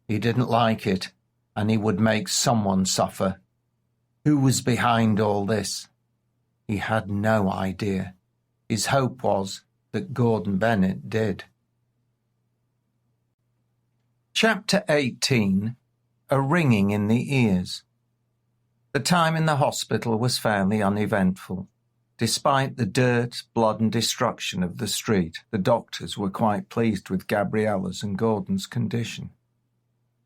He didn't like it, and he would make someone suffer. Who was behind all this? He had no idea. His hope was that Gordon Bennett did. Chapter 18. A Ringing in the Ears. The time in the hospital was fairly uneventful. Despite the dirt, blood and destruction of the street, the doctors were quite pleased with Gabriella's and Gordon's condition.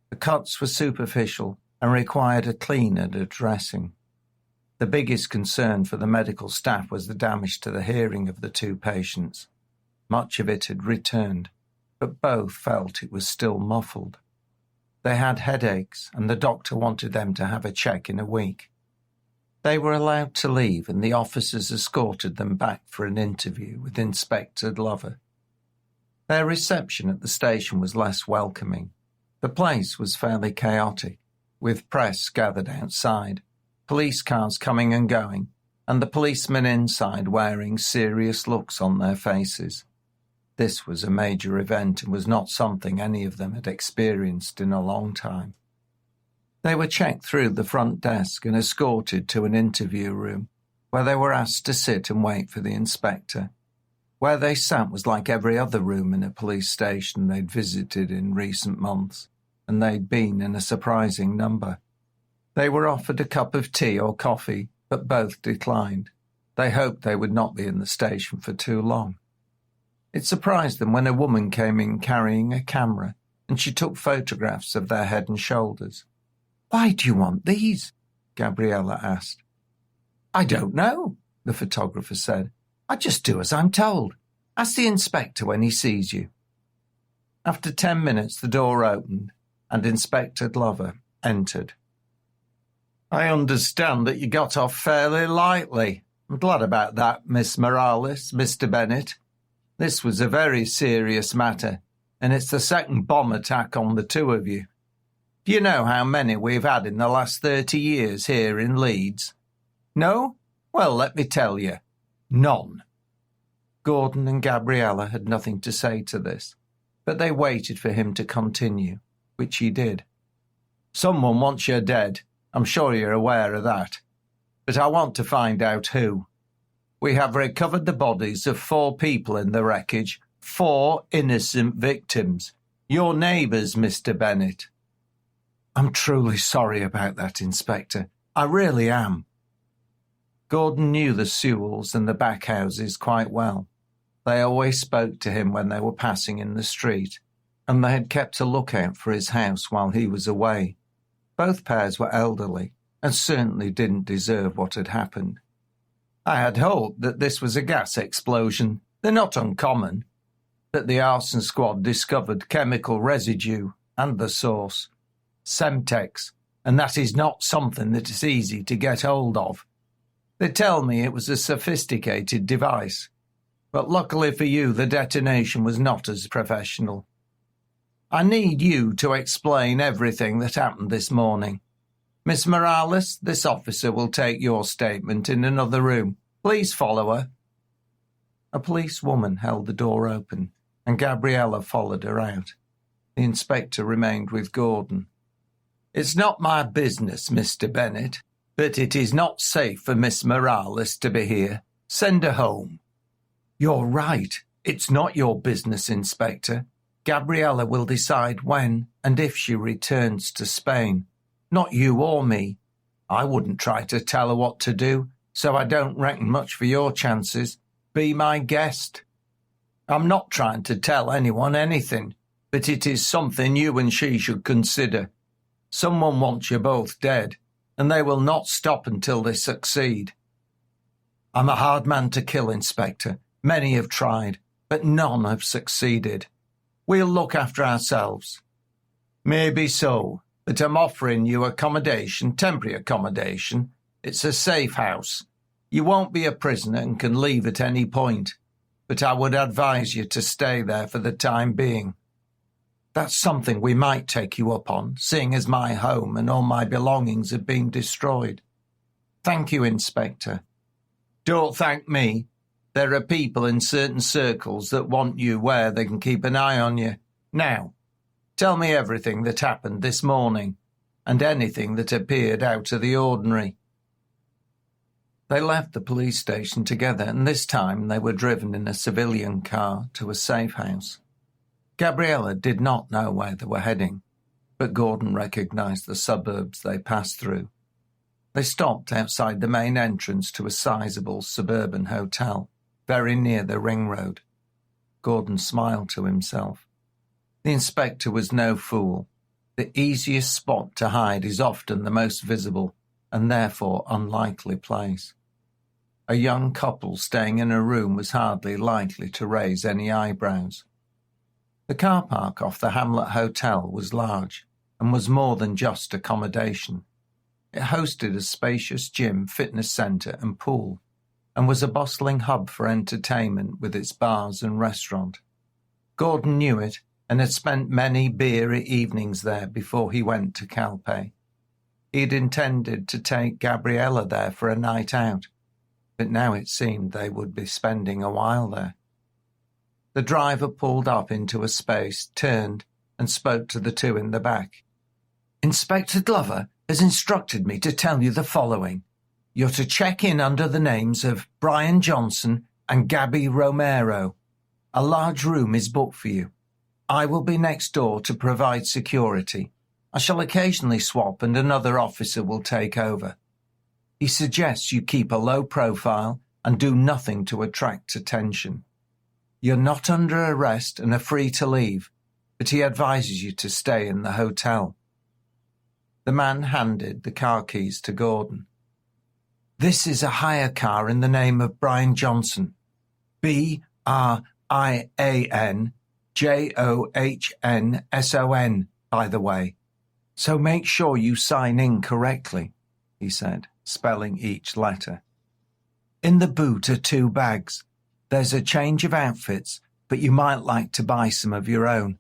The cuts were superficial and required a clean and a dressing. The biggest concern for the medical staff was the damage to the hearing of the two patients. Much of it had returned, but both felt it was still muffled. They had headaches, and the doctor wanted them to have a check in a week. They were allowed to leave, and the officers escorted them back for an interview with Inspector Glover. Their reception at the station was less welcoming. The place was fairly chaotic, with press gathered outside, police cars coming and going, and the policemen inside wearing serious looks on their faces. This was a major event and was not something any of them had experienced in a long time. They were checked through the front desk and escorted to an interview room, where they were asked to sit and wait for the inspector. Where they sat was like every other room in a police station they'd visited in recent months, and they'd been in a surprising number. They were offered a cup of tea or coffee, but both declined. They hoped they would not be in the station for too long. It surprised them when a woman came in carrying a camera, and she took photographs of their head and shoulders. "Why do you want these?" Gabriella asked. "I don't know," the photographer said. "I just do as I'm told. Ask the inspector when he sees you." After 10 minutes, the door opened, and Inspector Glover entered. "I understand that you got off fairly lightly. I'm glad about that, Miss Morales, Mr. Bennett. This was a very serious matter, and it's the second bomb attack on the two of you. Do you know how many we've had in the last 30 years here in Leeds? No? Well, let me tell you. None." Gordon and Gabriella had nothing to say to this, but they waited for him to continue, which he did. "Someone wants you dead. I'm sure you're aware of that. But I want to find out who. We have recovered the bodies of 4 people in the wreckage, 4 innocent victims. Your neighbours, Mr. Bennett." "I'm truly sorry about that, Inspector. I really am." Gordon knew the Sewells and the Backhouses quite well. They always spoke to him when they were passing in the street, and they had kept a lookout for his house while he was away. Both pairs were elderly, and certainly didn't deserve what had happened. "I had hoped that this was a gas explosion. They're not uncommon. But the arson squad discovered chemical residue and the source. Semtex, and that is not something that is easy to get hold of. They tell me it was a sophisticated device, but luckily for you the detonation was not as professional. I need you to explain everything that happened this morning. Miss Morales, this officer will take your statement in another room. Please follow her." A policewoman held the door open, and Gabriella followed her out. The inspector remained with Gordon. "It's not my business, Mr. Bennett, but it is not safe for Miss Morales to be here. Send her home." "You're right. It's not your business, Inspector. Gabriella will decide when and if she returns to Spain, not you or me. I wouldn't try to tell her what to do, so I don't reckon much for your chances. Be my guest. I'm not trying to tell anyone anything, but it is something you and she should consider. Someone wants you both dead, and they will not stop until they succeed. I'm a hard man to kill, Inspector. Many have tried, but none have succeeded. We'll look after ourselves. Maybe so, but I'm offering you accommodation, temporary accommodation. It's a safe house. You won't be a prisoner and can leave at any point, but I would advise you to stay there for the time being. That's something we might take you up on, seeing as my home and all my belongings have been destroyed. Thank you, Inspector. Don't thank me. There are people in certain circles that want you where they can keep an eye on you. Now, tell me everything that happened this morning, and anything that appeared out of the ordinary. They left the police station together, and this time they were driven in a civilian car to a safe house. Gabriella did not know where they were heading, but Gordon recognised the suburbs they passed through. They stopped outside the main entrance to a sizable suburban hotel, very near the ring road. Gordon smiled to himself. The inspector was no fool. The easiest spot to hide is often the most visible, and therefore unlikely place. A young couple staying in a room was hardly likely to raise any eyebrows. The car park off the Hamlet Hotel was large and was more than just accommodation. It hosted a spacious gym, fitness centre and pool, and was a bustling hub for entertainment with its bars and restaurant. Gordon knew it and had spent many beery evenings there before he went to Calpe. He had intended to take Gabriella there for a night out, but now it seemed they would be spending a while there. The driver pulled up into a space, turned, and spoke to the two in the back. Inspector Glover has instructed me to tell you the following. You're to check in under the names of Brian Johnson and Gabby Romero. A large room is booked for you. I will be next door to provide security. I shall occasionally swap and another officer will take over. He suggests you keep a low profile and do nothing to attract attention. You're not under arrest and are free to leave, but he advises you to stay in the hotel. The man handed the car keys to Gordon. This is a hire car in the name of Brian Johnson. BRIANJOHNSON, by the way. So make sure you sign in correctly, he said, spelling each letter. In the boot are 2 bags. There's a change of outfits, but you might like to buy some of your own.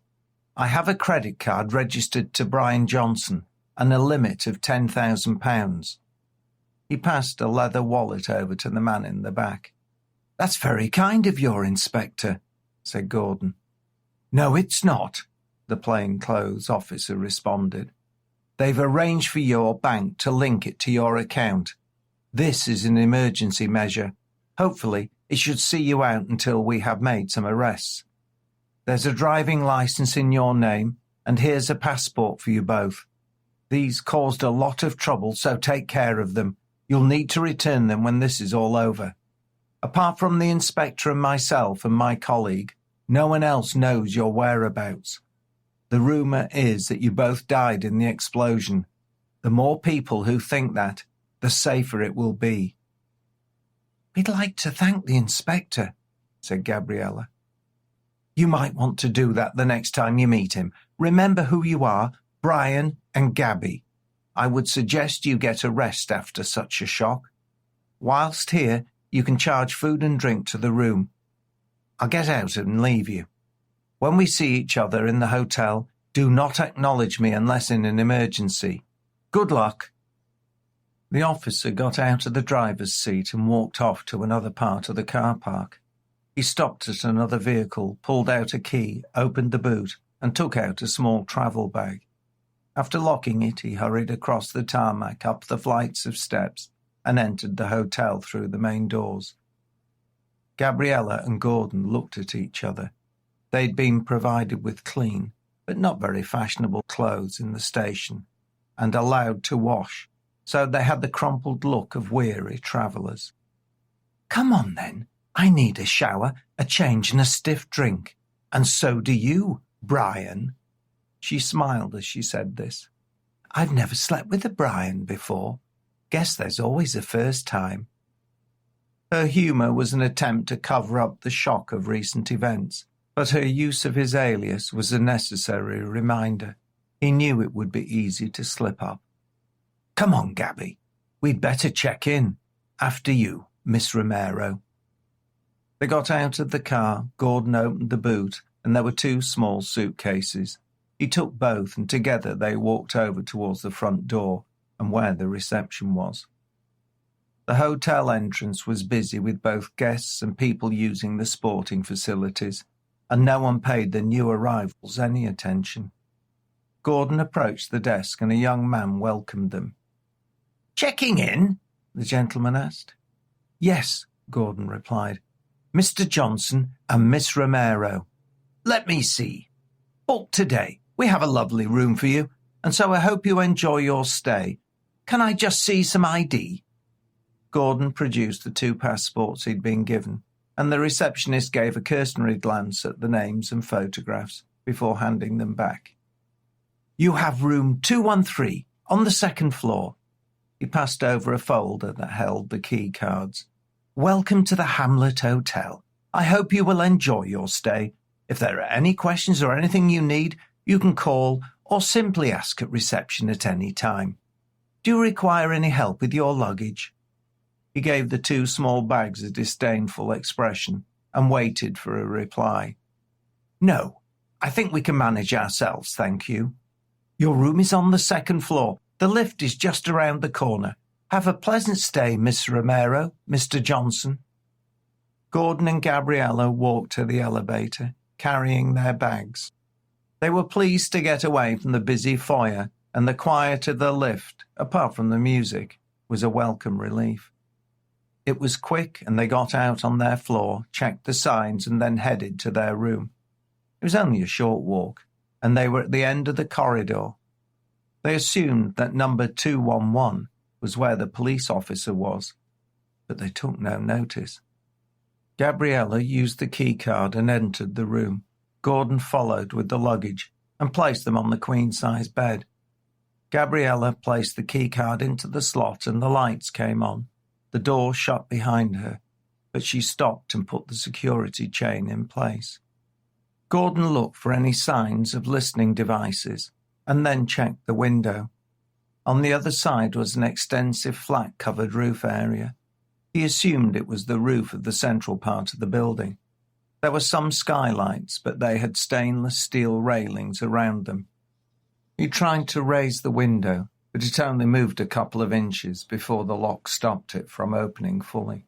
I have a credit card registered to Brian Johnson and a limit of £10,000. He passed a leather wallet over to the man in the back. That's very kind of your Inspector, said Gordon. No, it's not, the plainclothes officer responded. They've arranged for your bank to link it to your account. This is an emergency measure. Hopefully, it should see you out until we have made some arrests. There's a driving licence in your name, and here's a passport for you both. These caused a lot of trouble, so take care of them. You'll need to return them when this is all over. Apart from the inspector and myself and my colleague, no one else knows your whereabouts. The rumour is that you both died in the explosion. The more people who think that, the safer it will be. We'd like to thank the inspector, said Gabriella. You might want to do that the next time you meet him. Remember who you are, Brian and Gabby. I would suggest you get a rest after such a shock. Whilst here, you can charge food and drink to the room. I'll get out and leave you. When we see each other in the hotel, do not acknowledge me unless in an emergency. Good luck. The officer got out of the driver's seat and walked off to another part of the car park. He stopped at another vehicle, pulled out a key, opened the boot, and took out a small travel bag. After locking it, he hurried across the tarmac, up the flights of steps, and entered the hotel through the main doors. Gabriella and Gordon looked at each other. They'd been provided with clean, but not very fashionable clothes in the station, and allowed to wash, so they had the crumpled look of weary travellers. "Come on, then. I need a shower, a change and a stiff drink. And so do you, Brian." She smiled as she said this. "I've never slept with a Brian before. Guess there's always a first time." Her humour was an attempt to cover up the shock of recent events, but her use of his alias was a necessary reminder. He knew it would be easy to slip up. "Come on, Gabby. We'd better check in. After you, Miss Romero." They got out of the car. Gordon opened the boot, and there were 2 small suitcases. He took both, and together they walked over towards the front door and where the reception was. The hotel entrance was busy with both guests and people using the sporting facilities, and no one paid the new arrivals any attention. Gordon approached the desk, and a young man welcomed them. "Checking in?" the gentleman asked. "Yes," Gordon replied. "Mr. Johnson and Miss Romero." "Let me see. Booked today. We have a lovely room for you, and so I hope you enjoy your stay. Can I just see some ID?" Gordon produced the 2 passports he'd been given, and the receptionist gave a cursory glance at the names and photographs before handing them back. "You have room 213 on the 2nd floor." He passed over a folder that held the key cards. "Welcome to the Hamlet Hotel. I hope you will enjoy your stay. If there are any questions or anything you need, you can call or simply ask at reception at any time. Do you require any help with your luggage?" He gave the 2 small bags a disdainful expression and waited for a reply. "No, I think we can manage ourselves, thank you. Your room is on the 2nd floor. The lift is just around the corner. Have a pleasant stay, Miss Romero, Mr. Johnson." Gordon and Gabriella walked to the elevator, carrying their bags. They were pleased to get away from the busy foyer, and the quiet of the lift, apart from the music, was a welcome relief. It was quick, and they got out on their floor, checked the signs, and then headed to their room. It was only a short walk, and they were at the end of the corridor. They assumed that number 211 was where the police officer was, but they took no notice. Gabriella used the key card and entered the room. Gordon followed with the luggage and placed them on the queen-size bed. Gabriella placed the key card into the slot and the lights came on. The door shut behind her, but she stopped and put the security chain in place. Gordon looked for any signs of listening devices and then checked the window. On the other side was an extensive flat-covered roof area. He assumed it was the roof of the central part of the building. There were some skylights, but they had stainless steel railings around them. He tried to raise the window, but it only moved a couple of inches before the lock stopped it from opening fully.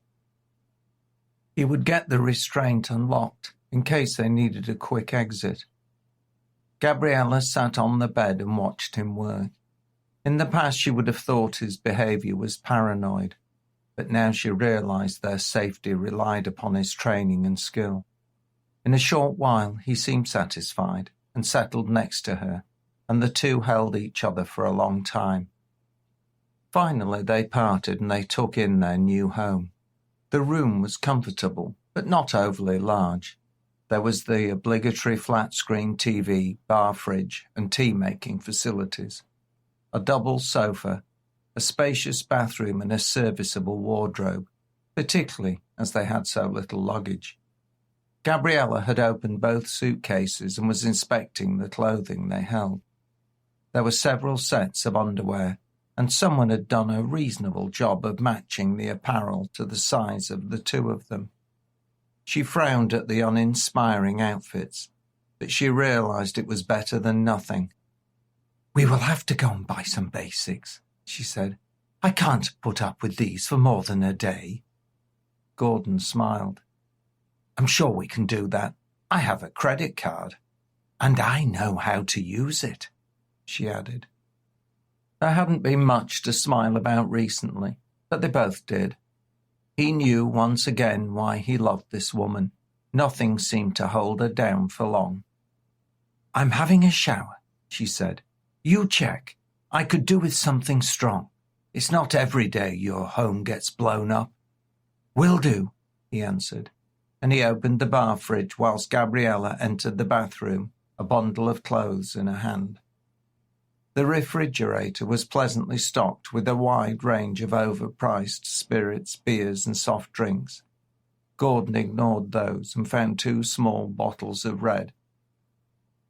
He would get the restraint unlocked in case they needed a quick exit. Gabriella sat on the bed and watched him work. In the past she would have thought his behaviour was paranoid, but now she realised their safety relied upon his training and skill. In a short while he seemed satisfied and settled next to her, and the 2 held each other for a long time. Finally they parted and they took in their new home. The room was comfortable, but not overly large. There was the obligatory flat-screen TV, bar fridge, and tea-making facilities. A double sofa, a spacious bathroom and a serviceable wardrobe, particularly as they had so little luggage. Gabriella had opened both suitcases and was inspecting the clothing they held. There were several sets of underwear, and someone had done a reasonable job of matching the apparel to the size of the 2 of them. She frowned at the uninspiring outfits, but she realised it was better than nothing. "We will have to go and buy some basics," she said. "I can't put up with these for more than a day." Gordon smiled. "I'm sure we can do that. I have a credit card. And I know how to use it," she added. There hadn't been much to smile about recently, but they both did. He knew once again why he loved this woman. Nothing seemed to hold her down for long. "I'm having a shower," she said. "You check. I could do with something strong. It's not every day your home gets blown up. Will do, he answered, and he opened the bar fridge whilst Gabriella entered the bathroom, a bundle of clothes in her hand. The refrigerator was pleasantly stocked with a wide range of overpriced spirits, beers, and soft drinks. Gordon ignored those and found 2 small bottles of red.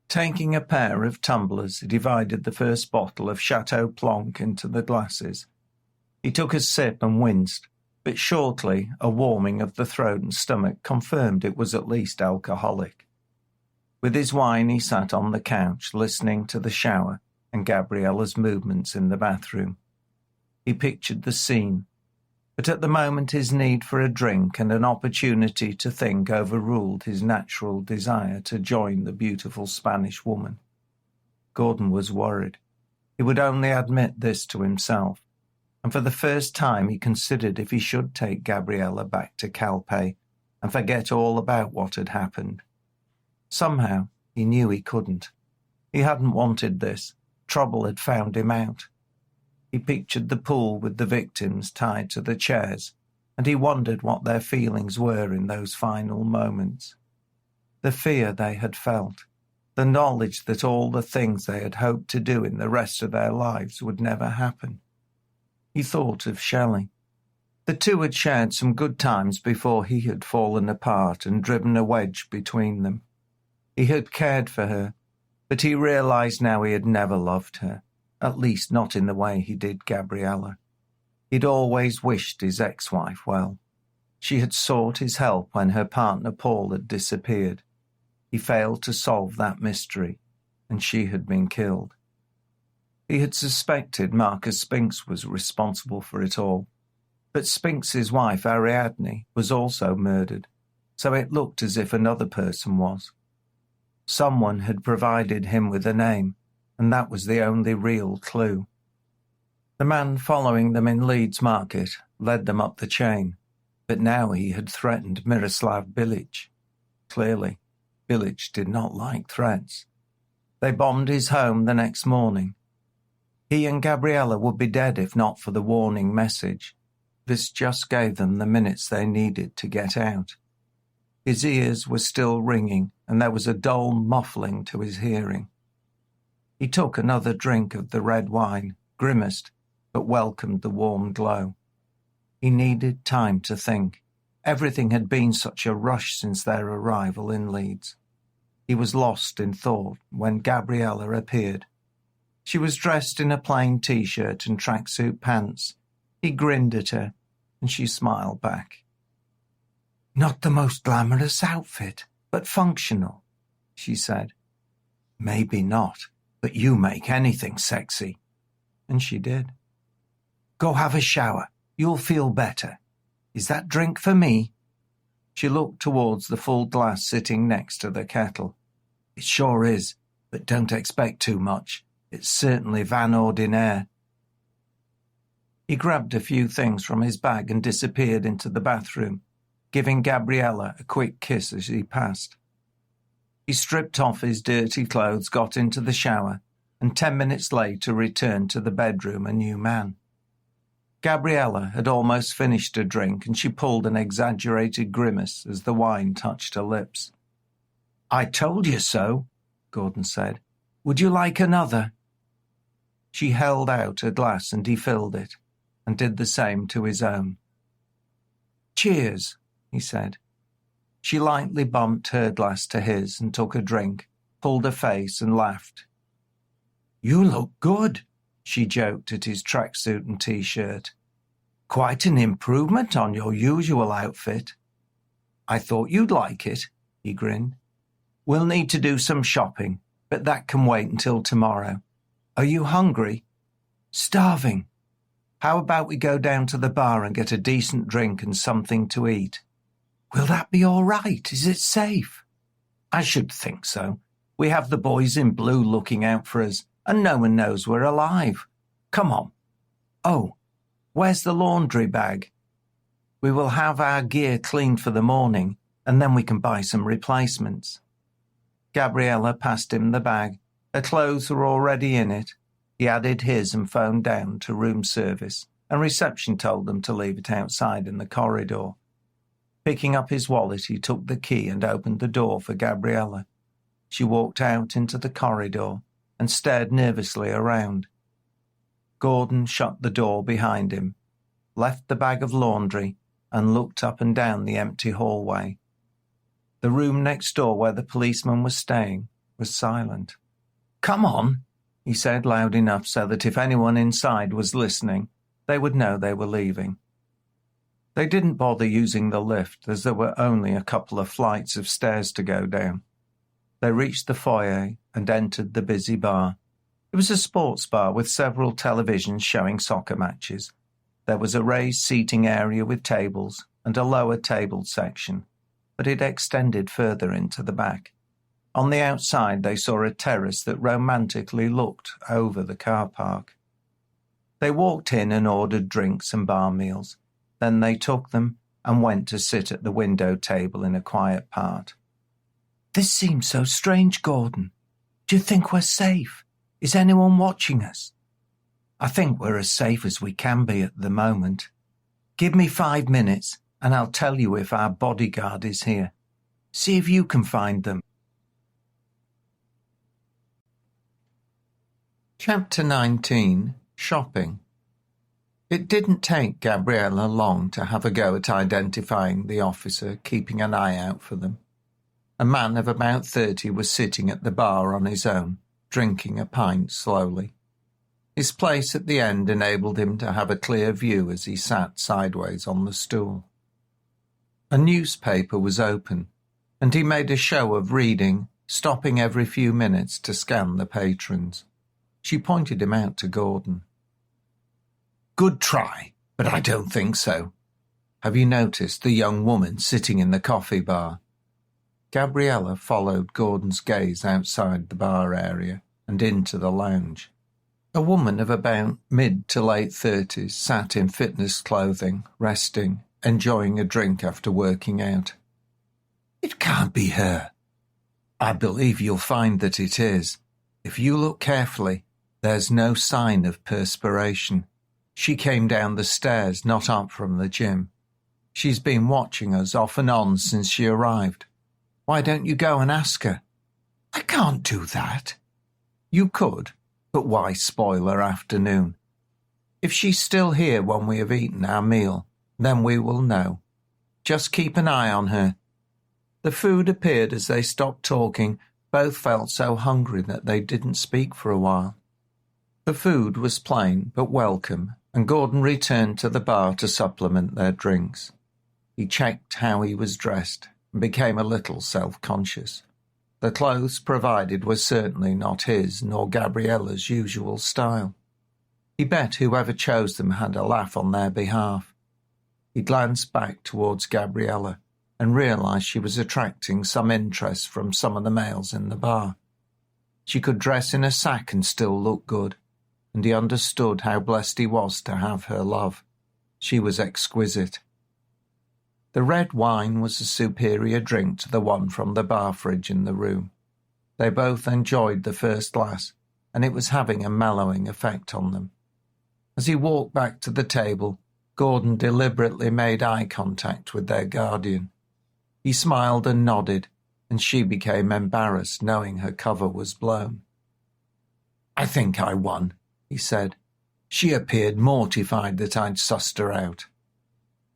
Taking a pair of tumblers, he divided the first bottle of Chateau Blanc into the glasses. He took a sip and winced, but shortly a warming of the throat and stomach confirmed it was at least alcoholic. With his wine he sat on the couch, listening to the shower and Gabriella's movements in the bathroom. He pictured the scene, but at the moment his need for a drink and an opportunity to think overruled his natural desire to join the beautiful Spanish woman. Gordon was worried. He would only admit this to himself, and for the first time he considered if he should take Gabriella back to Calpe and forget all about what had happened. Somehow he knew he couldn't. He hadn't wanted this. Trouble had found him out. He pictured the pool with the victims tied to the chairs, and he wondered what their feelings were in those final moments. The fear they had felt, the knowledge that all the things they had hoped to do in the rest of their lives would never happen. He thought of Shelley. The two had shared some good times before he had fallen apart and driven a wedge between them. He had cared for her, but he realized now he had never loved her, at least not in the way he did Gabriella. He'd always wished his ex-wife well. She had sought his help when her partner Paul had disappeared. He failed to solve that mystery, and she had been killed. He had suspected Marcus Spinks was responsible for it all, but Spinks's wife Ariadne was also murdered, so it looked as if another person was. Someone had provided him with a name, and that was the only real clue. The man following them in Leeds Market led them up the chain, but now he had threatened Miroslav Bilic. Clearly, Bilic did not like threats. They bombed his home the next morning. He and Gabriella would be dead if not for the warning message. This just gave them the minutes they needed to get out. His ears were still ringing, and there was a dull muffling to his hearing. He took another drink of the red wine, grimaced, but welcomed the warm glow. He needed time to think. Everything had been such a rush since their arrival in Leeds. He was lost in thought when Gabriella appeared. She was dressed in a plain T-shirt and tracksuit pants. He grinned at her, and she smiled back. "Not the most glamorous outfit, but functional," she said. "Maybe not, but you make anything sexy." And she did. "Go have a shower. You'll feel better. Is that drink for me?" She looked towards the full glass sitting next to the kettle. "It sure is, but don't expect too much. It's certainly Van Ordinaire." He grabbed a few things from his bag and disappeared into the bathroom, giving Gabriella a quick kiss as he passed. He stripped off his dirty clothes, got into the shower, and 10 minutes later returned to the bedroom a new man. Gabriella had almost finished her drink, and she pulled an exaggerated grimace as the wine touched her lips. "I told you so," Gordon said. "Would you like another?" She held out a glass and he filled it, and did the same to his own. "Cheers," he said. She lightly bumped her glass to his and took a drink, pulled her face and laughed. "You look good," she joked at his tracksuit and T-shirt. "Quite an improvement on your usual outfit." "I thought you'd like it," he grinned. "We'll need to do some shopping, but that can wait until tomorrow. Are you hungry?" "Starving. How about we go down to the bar and get a decent drink and something to eat?" "Will that be all right? Is it safe?" "I should think so. We have the boys in blue looking out for us, and no one knows we're alive. Come on. Oh, where's the laundry bag? We will have our gear cleaned for the morning, and then we can buy some replacements." Gabriella passed him the bag. Her clothes were already in it. He added his and phoned down to room service. and reception told them to leave it outside in the corridor. Picking up his wallet, he took the key and opened the door for Gabriella. She walked out into the corridor and stared nervously around. Gordon shut the door behind him, left the bag of laundry, and looked up and down the empty hallway. The room next door where the policeman was staying was silent. "Come on," he said loud enough so that if anyone inside was listening, they would know they were leaving. They didn't bother using the lift, as there were only a couple of flights of stairs to go down. They reached the foyer and entered the busy bar. It was a sports bar with several televisions showing soccer matches. There was a raised seating area with tables and a lower table section, but it extended further into the back. On the outside they saw a terrace that romantically looked over the car park. They walked in and ordered drinks and bar meals. Then they took them and went to sit at the window table in a quiet part. "This seems so strange, Gordon. Do you think we're safe? Is anyone watching us?" "I think we're as safe as we can be at the moment. Give me 5 minutes and I'll tell you if our bodyguard is here. See if you can find them." Chapter 19. Shopping. It didn't take Gabriella long to have a go at identifying the officer keeping an eye out for them. A man of about 30 was sitting at the bar on his own, drinking a pint slowly. His place at the end enabled him to have a clear view as he sat sideways on the stool. A newspaper was open, and he made a show of reading, stopping every few minutes to scan the patrons. She pointed him out to Gordon. "Good try, but I don't think so. Have you noticed the young woman sitting in the coffee bar?" Gabriella followed Gordon's gaze outside the bar area and into the lounge. A woman of about mid to late 30s sat in fitness clothing, resting, enjoying a drink after working out. "It can't be her." "I believe you'll find that it is. If you look carefully, there's no sign of perspiration. She came down the stairs, not up from the gym. She's been watching us off and on since she arrived. Why don't you go and ask her?" "I can't do that." "You could, but why spoil her afternoon? If she's still here when we have eaten our meal, then we will know. Just keep an eye on her." The food appeared as they stopped talking. Both felt so hungry that they didn't speak for a while. The food was plain but welcome, and Gordon returned to the bar to supplement their drinks. He checked how he was dressed and became a little self-conscious. The clothes provided were certainly not his nor Gabriella's usual style. He bet whoever chose them had a laugh on their behalf. He glanced back towards Gabriella and realized she was attracting some interest from some of the males in the bar. She could dress in a sack and still look good, and he understood how blessed he was to have her love. She was exquisite. The red wine was a superior drink to the one from the bar fridge in the room. They both enjoyed the first glass, and it was having a mellowing effect on them. As he walked back to the table, Gordon deliberately made eye contact with their guardian. He smiled and nodded, and she became embarrassed knowing her cover was blown. "I think I won," he said. She appeared mortified that I'd sussed her out.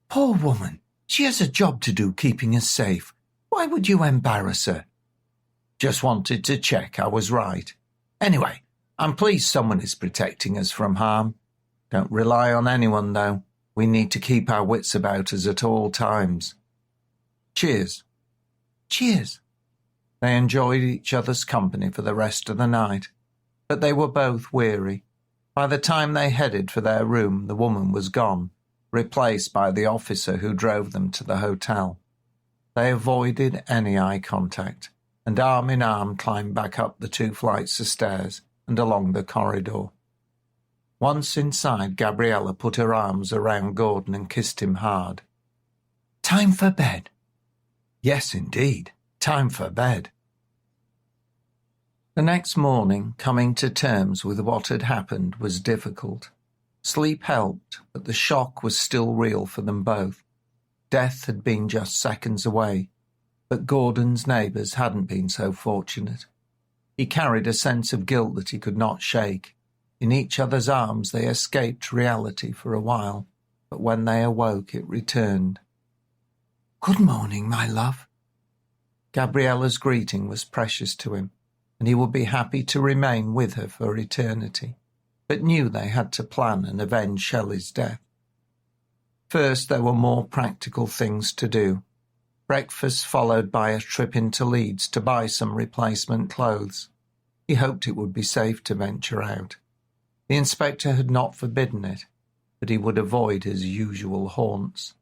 "Poor woman. She has a job to do keeping us safe. Why would you embarrass her?" "Just wanted to check I was right. Anyway, I'm pleased someone is protecting us from harm. Don't rely on anyone, though. We need to keep our wits about us at all times. Cheers." "Cheers." They enjoyed each other's company for the rest of the night, but they were both weary. By the time they headed for their room, the woman was gone, replaced by the officer who drove them to the hotel. They avoided any eye contact, and arm in arm climbed back up the 2 flights of stairs and along the corridor. Once inside, Gabriella put her arms around Gordon and kissed him hard. "Time for bed." "Yes, indeed, time for bed." The next morning, coming to terms with what had happened was difficult. Sleep helped, but the shock was still real for them both. Death had been just seconds away, but Gordon's neighbours hadn't been so fortunate. He carried a sense of guilt that he could not shake. In each other's arms they escaped reality for a while, but when they awoke it returned. "Good morning, my love." Gabriella's greeting was precious to him, and he would be happy to remain with her for eternity, but knew they had to plan and avenge Shelley's death. First, there were more practical things to do. Breakfast followed by a trip into Leeds to buy some replacement clothes. He hoped it would be safe to venture out. The inspector had not forbidden it, but he would avoid his usual haunts.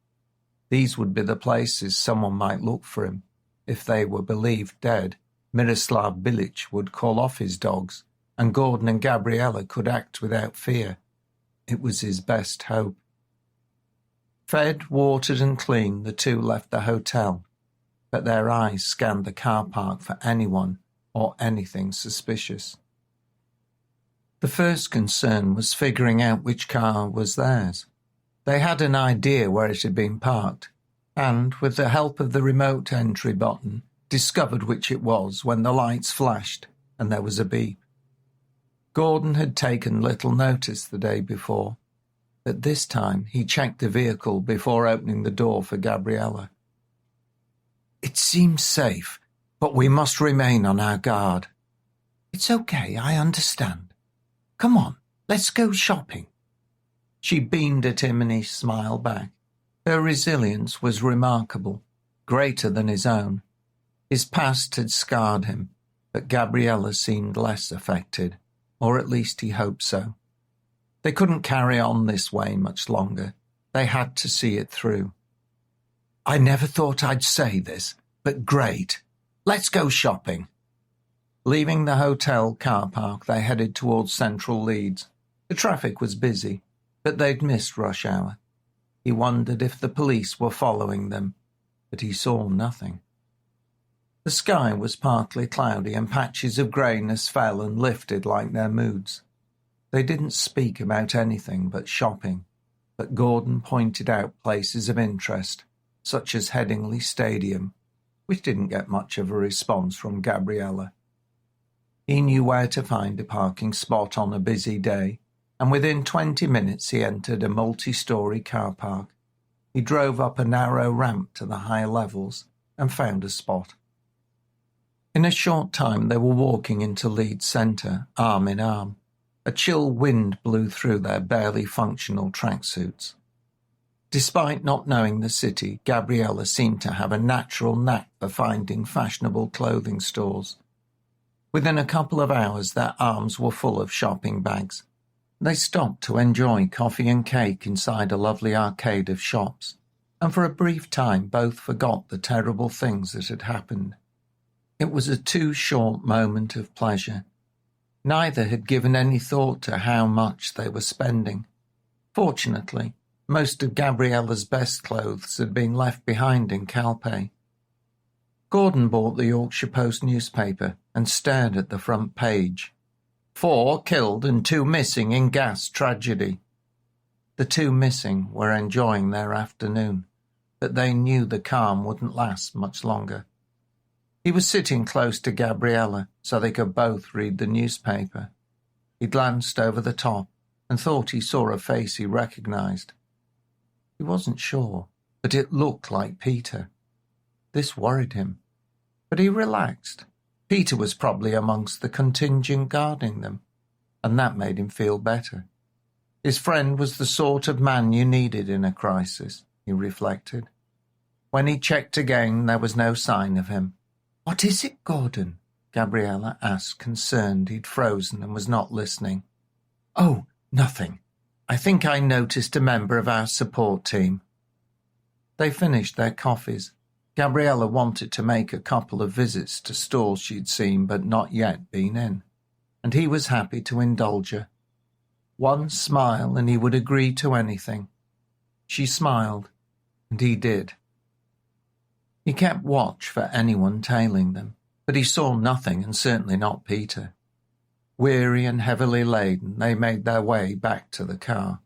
These would be the places someone might look for him. If they were believed dead, Miroslav Bilic would call off his dogs, and Gordon and Gabriella could act without fear. It was his best hope. Fed, watered and clean, the two left the hotel, but their eyes scanned the car park for anyone or anything suspicious. The first concern was figuring out which car was theirs. They had an idea where it had been parked, and, with the help of the remote entry button, discovered which it was when the lights flashed and there was a beep. Gordon had taken little notice the day before, but this time he checked the vehicle before opening the door for Gabriella. "It seems safe, but we must remain on our guard." "It's okay, I understand. Come on, let's go shopping." She beamed at him and he smiled back. Her resilience was remarkable, greater than his own. His past had scarred him, but Gabriella seemed less affected, or at least he hoped so. They couldn't carry on this way much longer. They had to see it through. "I never thought I'd say this, but great. Let's go shopping." Leaving the hotel car park, they headed towards central Leeds. The traffic was busy, but they'd missed rush hour. He wondered if the police were following them, but he saw nothing. The sky was partly cloudy and patches of greyness fell and lifted like their moods. They didn't speak about anything but shopping, but Gordon pointed out places of interest, such as Headingley Stadium, which didn't get much of a response from Gabriella. He knew where to find a parking spot on a busy day, and within 20 minutes he entered a multi-storey car park. He drove up a narrow ramp to the higher levels and found a spot. In a short time they were walking into Leeds Centre, arm in arm. A chill wind blew through their barely functional tracksuits. Despite not knowing the city, Gabriella seemed to have a natural knack for finding fashionable clothing stores. Within a couple of hours their arms were full of shopping bags. They stopped to enjoy coffee and cake inside a lovely arcade of shops, and for a brief time both forgot the terrible things that had happened. It was a too short moment of pleasure. Neither had given any thought to how much they were spending. Fortunately, most of Gabriella's best clothes had been left behind in Calpe. Gordon bought the Yorkshire Post newspaper and stared at the front page. 4 killed and 2 missing in gas tragedy. The 2 missing were enjoying their afternoon, but they knew the calm wouldn't last much longer. He was sitting close to Gabriella, so they could both read the newspaper. He glanced over the top and thought he saw a face he recognized. He wasn't sure, but it looked like Peter. This worried him, but he relaxed. Peter was probably amongst the contingent guarding them, and that made him feel better. His friend was the sort of man you needed in a crisis, he reflected. When he checked again, there was no sign of him. "What is it, Gordon?" Gabriella asked, concerned he'd frozen and was not listening. "Oh, nothing. I think I noticed a member of our support team." They finished their coffees. Gabriella wanted to make a couple of visits to stores she'd seen but not yet been in, and he was happy to indulge her. One smile and he would agree to anything. She smiled, and he did. He kept watch for anyone tailing them, but he saw nothing, and certainly not Peter. Weary and heavily laden, they made their way back to the car.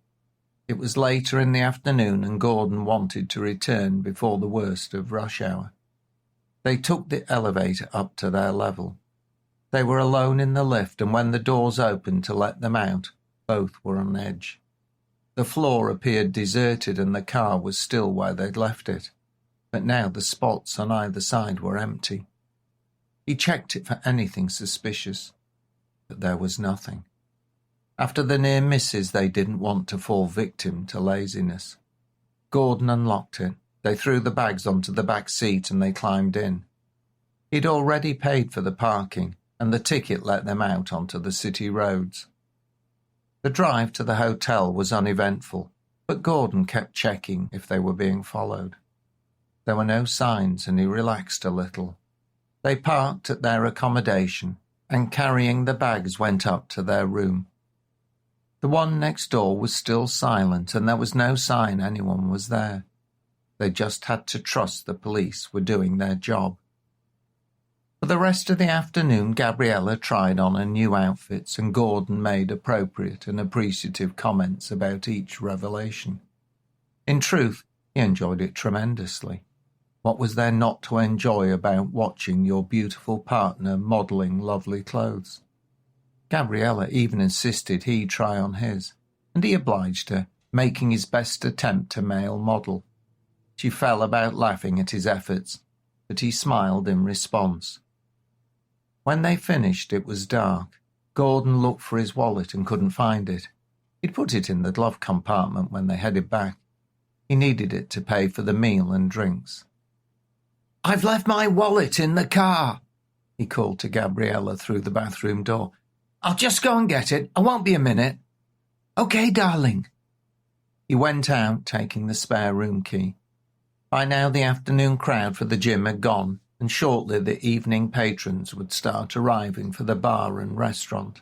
It was later in the afternoon and Gordon wanted to return before the worst of rush hour. They took the elevator up to their level. They were alone in the lift, and when the doors opened to let them out, both were on edge. The floor appeared deserted and the car was still where they'd left it, but now the spots on either side were empty. He checked it for anything suspicious, but there was nothing. After the near misses, they didn't want to fall victim to laziness. Gordon unlocked it. They threw the bags onto the back seat and they climbed in. He'd already paid for the parking, and the ticket let them out onto the city roads. The drive to the hotel was uneventful, but Gordon kept checking if they were being followed. There were no signs, and he relaxed a little. They parked at their accommodation, and carrying the bags went up to their room. The one next door was still silent, and there was no sign anyone was there. They just had to trust the police were doing their job. For the rest of the afternoon, Gabriella tried on her new outfits, and Gordon made appropriate and appreciative comments about each revelation. In truth, he enjoyed it tremendously. What was there not to enjoy about watching your beautiful partner modelling lovely clothes? Gabriella even insisted he try on his, and he obliged her, making his best attempt to male model. She fell about laughing at his efforts, but he smiled in response. When they finished, it was dark. Gordon looked for his wallet and couldn't find it. He'd put it in the glove compartment when they headed back. He needed it to pay for the meal and drinks. "I've left my wallet in the car," he called to Gabriella through the bathroom door. "I'll just go and get it. I won't be a minute." "Okay, darling." He went out, taking the spare room key. By now the afternoon crowd for the gym had gone, and shortly the evening patrons would start arriving for the bar and restaurant.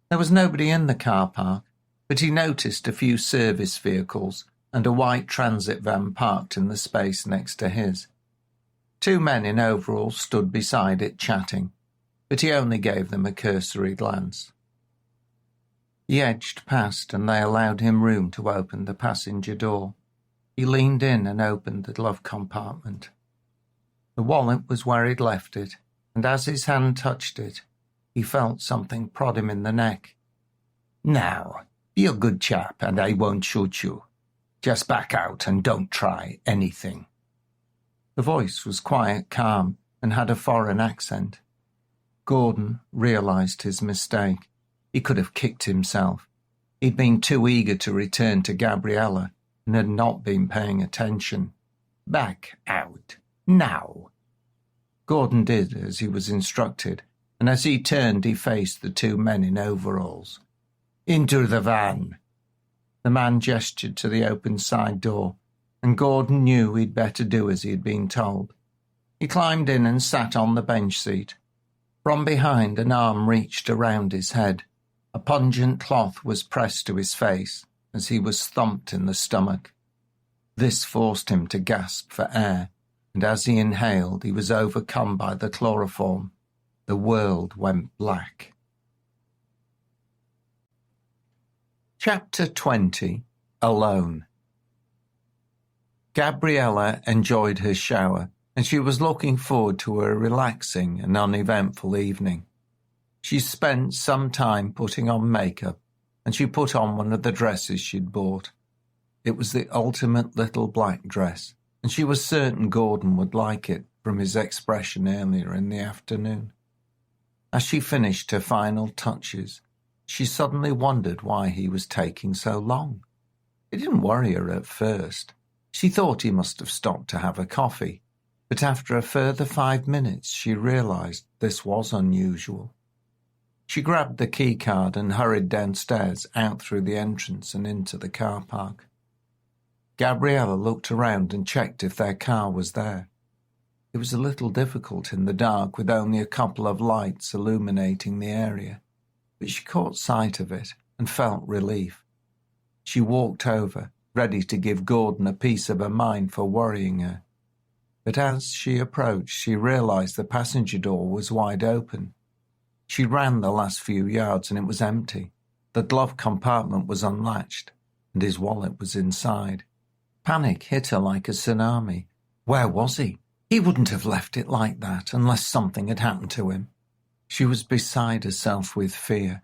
There was nobody in the car park, but he noticed a few service vehicles and a white transit van parked in the space next to his. Two men in overalls stood beside it chatting, but he only gave them a cursory glance. He edged past and they allowed him room to open the passenger door. He leaned in and opened the glove compartment. The wallet was where he'd left it, and as his hand touched it, he felt something prod him in the neck. "Now, be a good chap and I won't shoot you. Just back out and don't try anything." The voice was quiet, calm, and had a foreign accent. Gordon realised his mistake. He could have kicked himself. He'd been too eager to return to Gabriella and had not been paying attention. "Back out. Now." Gordon did as he was instructed, and as he turned he faced the two men in overalls. "Into the van." The man gestured to the open side door, and Gordon knew he'd better do as he had been told. He climbed in and sat on the bench seat. From behind, an arm reached around his head. A pungent cloth was pressed to his face as he was thumped in the stomach. This forced him to gasp for air, and as he inhaled, he was overcome by the chloroform. The world went black. Chapter 20. Alone. Gabriella enjoyed her shower, and she was looking forward to a relaxing and uneventful evening. She spent some time putting on makeup, and she put on one of the dresses she'd bought. It was the ultimate little black dress, and she was certain Gordon would like it from his expression earlier in the afternoon. As she finished her final touches, she suddenly wondered why he was taking so long. It didn't worry her at first. She thought he must have stopped to have a coffee, but after a further 5 minutes she realised this was unusual. She grabbed the key card and hurried downstairs, out through the entrance and into the car park. Gabriella looked around and checked if their car was there. It was a little difficult in the dark with only a couple of lights illuminating the area, but she caught sight of it and felt relief. She walked over, ready to give Gordon a piece of her mind for worrying her. But as she approached, she realised the passenger door was wide open. She ran the last few yards and it was empty. The glove compartment was unlatched, and his wallet was inside. Panic hit her like a tsunami. Where was he? He wouldn't have left it like that unless something had happened to him. She was beside herself with fear.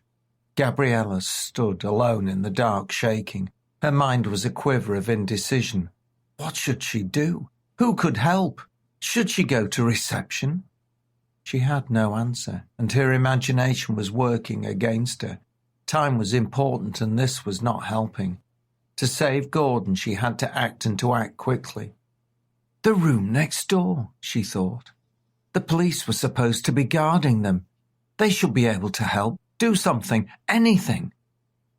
Gabriella stood alone in the dark, shaking. Her mind was a quiver of indecision. What should she do? Who could help? Should she go to reception? She had no answer, and her imagination was working against her. Time was important, and this was not helping. To save Gordon, she had to act, and to act quickly. The room next door, she thought. The police were supposed to be guarding them. They should be able to help, do something, anything.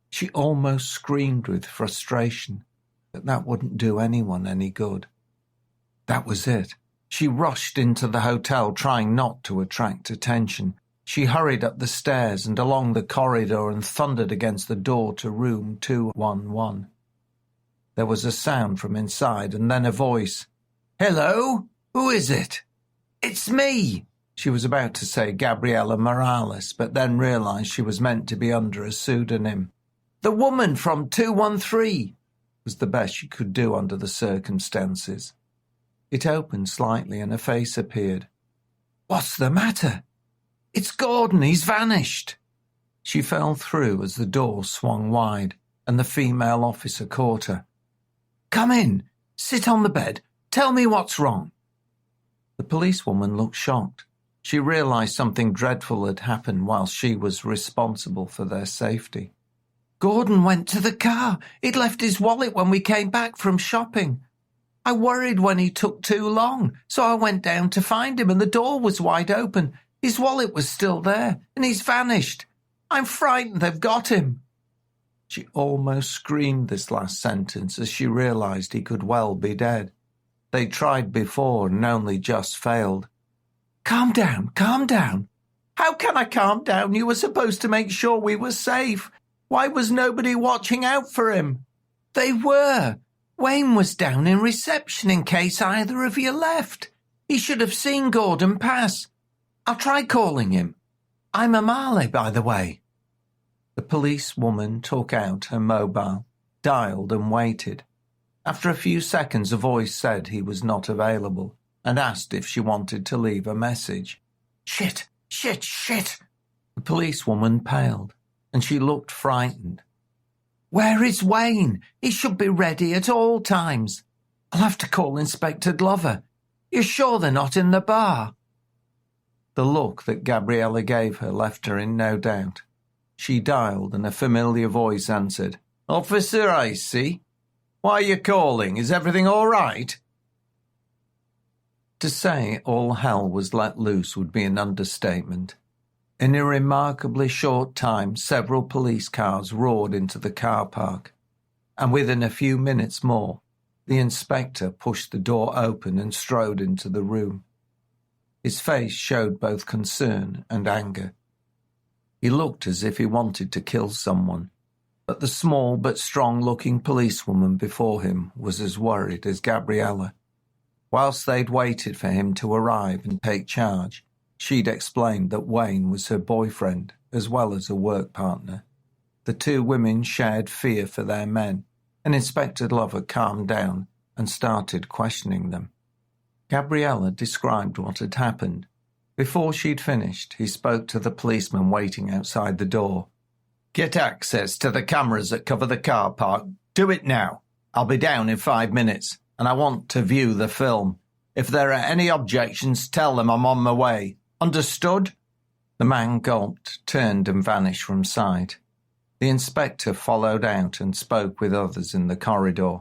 She almost screamed with frustration, but that wouldn't do anyone any good. That was it. She rushed into the hotel, trying not to attract attention. She hurried up the stairs and along the corridor and thundered against the door to room 211. There was a sound from inside, and then a voice. "Hello? Who is it?" "It's me." She was about to say Gabriella Morales, but then realized she was meant to be under a pseudonym. "The woman from 213, was the best she could do under the circumstances. It opened slightly and a face appeared. "What's the matter?" "It's Gordon, he's vanished." She fell through as the door swung wide, and the female officer caught her. "Come in, sit on the bed, tell me what's wrong." The policewoman looked shocked. She realized something dreadful had happened while she was responsible for their safety. "Gordon went to the car. He'd left his wallet when we came back from shopping. I worried when he took too long, so I went down to find him and the door was wide open. His wallet was still there, and he's vanished. I'm frightened they've got him." She almost screamed this last sentence as she realized he could well be dead. They tried before and only just failed. Calm down, calm down." "How can I calm down? You were supposed to make sure we were safe. Why was nobody watching out for him?" "They were. Wayne was down in reception in case either of you left. He should have seen Gordon pass. I'll try calling him. I'm Amale, by the way." The policewoman took out her mobile, dialed and waited. After a few seconds, a voice said he was not available and asked if she wanted to leave a message. Shit! The policewoman paled, and she looked frightened. "Where is Wayne? He should be ready at all times. I'll have to call Inspector Glover. You're sure they're not in the bar?" The look that Gabriella gave her left her in no doubt. She dialed, and a familiar voice answered. "Officer Icy? Why are you calling? Is everything all right?" To say all hell was let loose would be an understatement. In a remarkably short time, several police cars roared into the car park, and within a few minutes more, the inspector pushed the door open and strode into the room. His face showed both concern and anger. He looked as if he wanted to kill someone, but the small but strong-looking policewoman before him was as worried as Gabriella. Whilst they'd waited for him to arrive and take charge, she'd explained that Wayne was her boyfriend as well as a work partner. The two women shared fear for their men, and Inspector Glover calmed down and started questioning them. Gabriella described what had happened. Before she'd finished, he spoke to the policeman waiting outside the door. "Get access to the cameras that cover the car park. Do it now. I'll be down in 5 minutes, and I want to view the film. If there are any objections, tell them I'm on my way. Understood?" The man gulped, turned and vanished from sight. The inspector followed out and spoke with others in the corridor.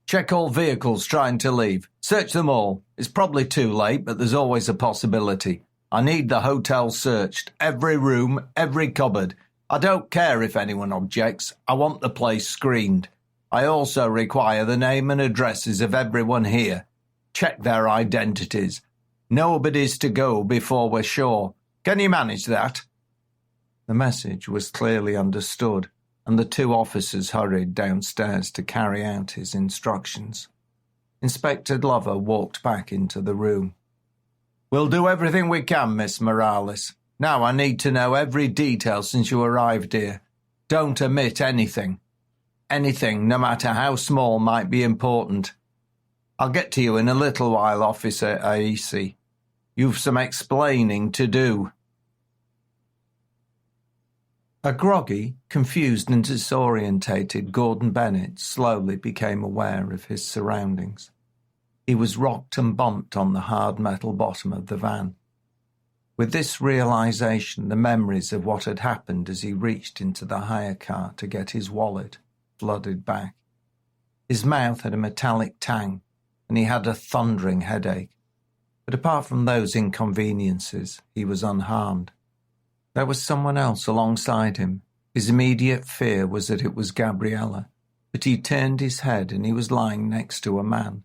"Check all vehicles trying to leave. Search them all. It's probably too late, but there's always a possibility. I need the hotel searched. Every room, every cupboard. I don't care if anyone objects. I want the place screened. I also require the name and addresses of everyone here. Check their identities. Nobody's to go before we're sure. Can you manage that?" The message was clearly understood, and the two officers hurried downstairs to carry out his instructions. Inspector Glover walked back into the room. "We'll do everything we can, Miss Morales. Now I need to know every detail since you arrived here. Don't omit anything." Anything, no matter how small, might be important. I'll get to you in a little while, Officer Aisi. You've some explaining to do. A groggy, confused and disorientated Gordon Bennett slowly became aware of his surroundings. He was rocked and bumped on the hard metal bottom of the van. With this realization, the memories of what had happened as he reached into the hire car to get his wallet flooded back. His mouth had a metallic tang, and he had a thundering headache. But apart from those inconveniences, he was unharmed. There was someone else alongside him. His immediate fear was that it was Gabriella, but he turned his head and he was lying next to a man.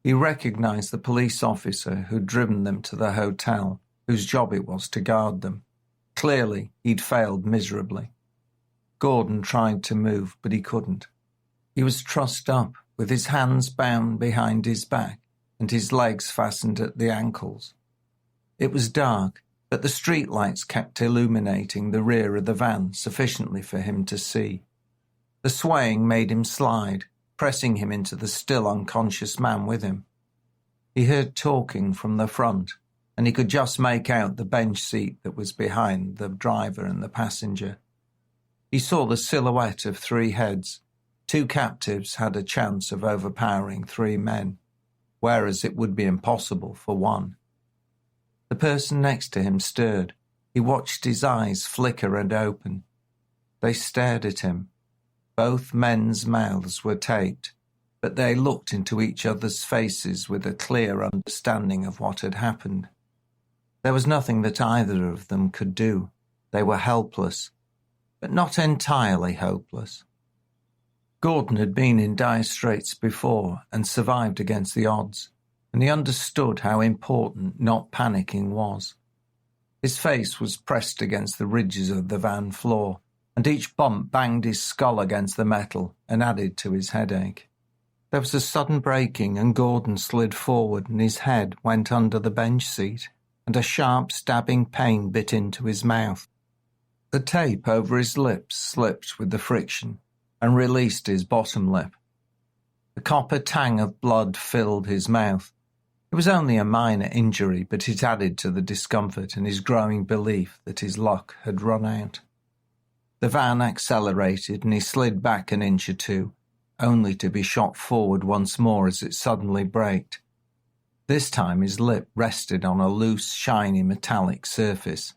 He recognized the police officer who'd driven them to the hotel, whose job it was to guard them. Clearly, he'd failed miserably. Gordon tried to move, but he couldn't. He was trussed up, with his hands bound behind his back and his legs fastened at the ankles. It was dark, but the streetlights kept illuminating the rear of the van sufficiently for him to see. The swaying made him slide, pressing him into the still unconscious man with him. He heard talking from the front, and he could just make out the bench seat that was behind the driver and the passenger. He saw the silhouette of 3 heads. 2 captives had a chance of overpowering 3 men, whereas it would be impossible for 1. The person next to him stirred. He watched his eyes flicker and open. They stared at him. Both men's mouths were taped, but they looked into each other's faces with a clear understanding of what had happened. There was nothing that either of them could do. They were helpless, but not entirely hopeless. Gordon had been in dire straits before and survived against the odds, and he understood how important not panicking was. His face was pressed against the ridges of the van floor, and each bump banged his skull against the metal and added to his headache. There was a sudden breaking, and Gordon slid forward and his head went under the bench seat, and a sharp stabbing pain bit into his mouth. The tape over his lips slipped with the friction and released his bottom lip. The copper tang of blood filled his mouth. It was only a minor injury, but it added to the discomfort and his growing belief that his luck had run out. The van accelerated and he slid back an inch or 2, only to be shot forward once more as it suddenly braked. This time his lip rested on a loose, shiny metallic surface.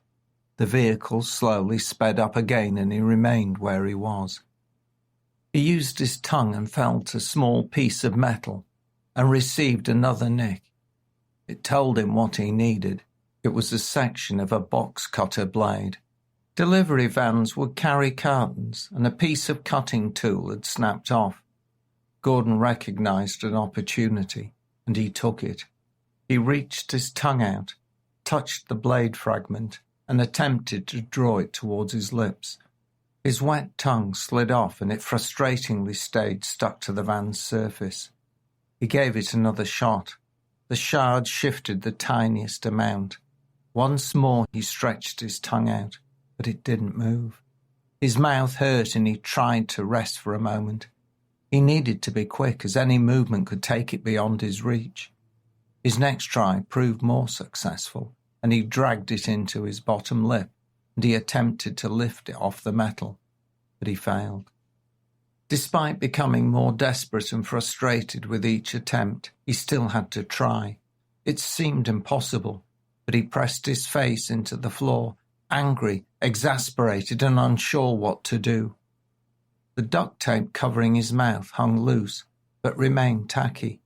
The vehicle slowly sped up again and he remained where he was. He used his tongue and felt a small piece of metal and received another nick. It told him what he needed. It was a section of a box cutter blade. Delivery vans would carry cartons, and a piece of cutting tool had snapped off. Gordon recognized an opportunity, and he took it. He reached his tongue out, touched the blade fragment, and attempted to draw it towards his lips. His wet tongue slid off, and it frustratingly stayed stuck to the van's surface. He gave it another shot. The shard shifted the tiniest amount. Once more he stretched his tongue out, but it didn't move. His mouth hurt and he tried to rest for a moment. He needed to be quick, as any movement could take it beyond his reach. His next try proved more successful, and he dragged it into his bottom lip, and he attempted to lift it off the metal, but he failed. Despite becoming more desperate and frustrated with each attempt, he still had to try. It seemed impossible, but he pressed his face into the floor, angry, exasperated, and unsure what to do. The duct tape covering his mouth hung loose, but remained tacky.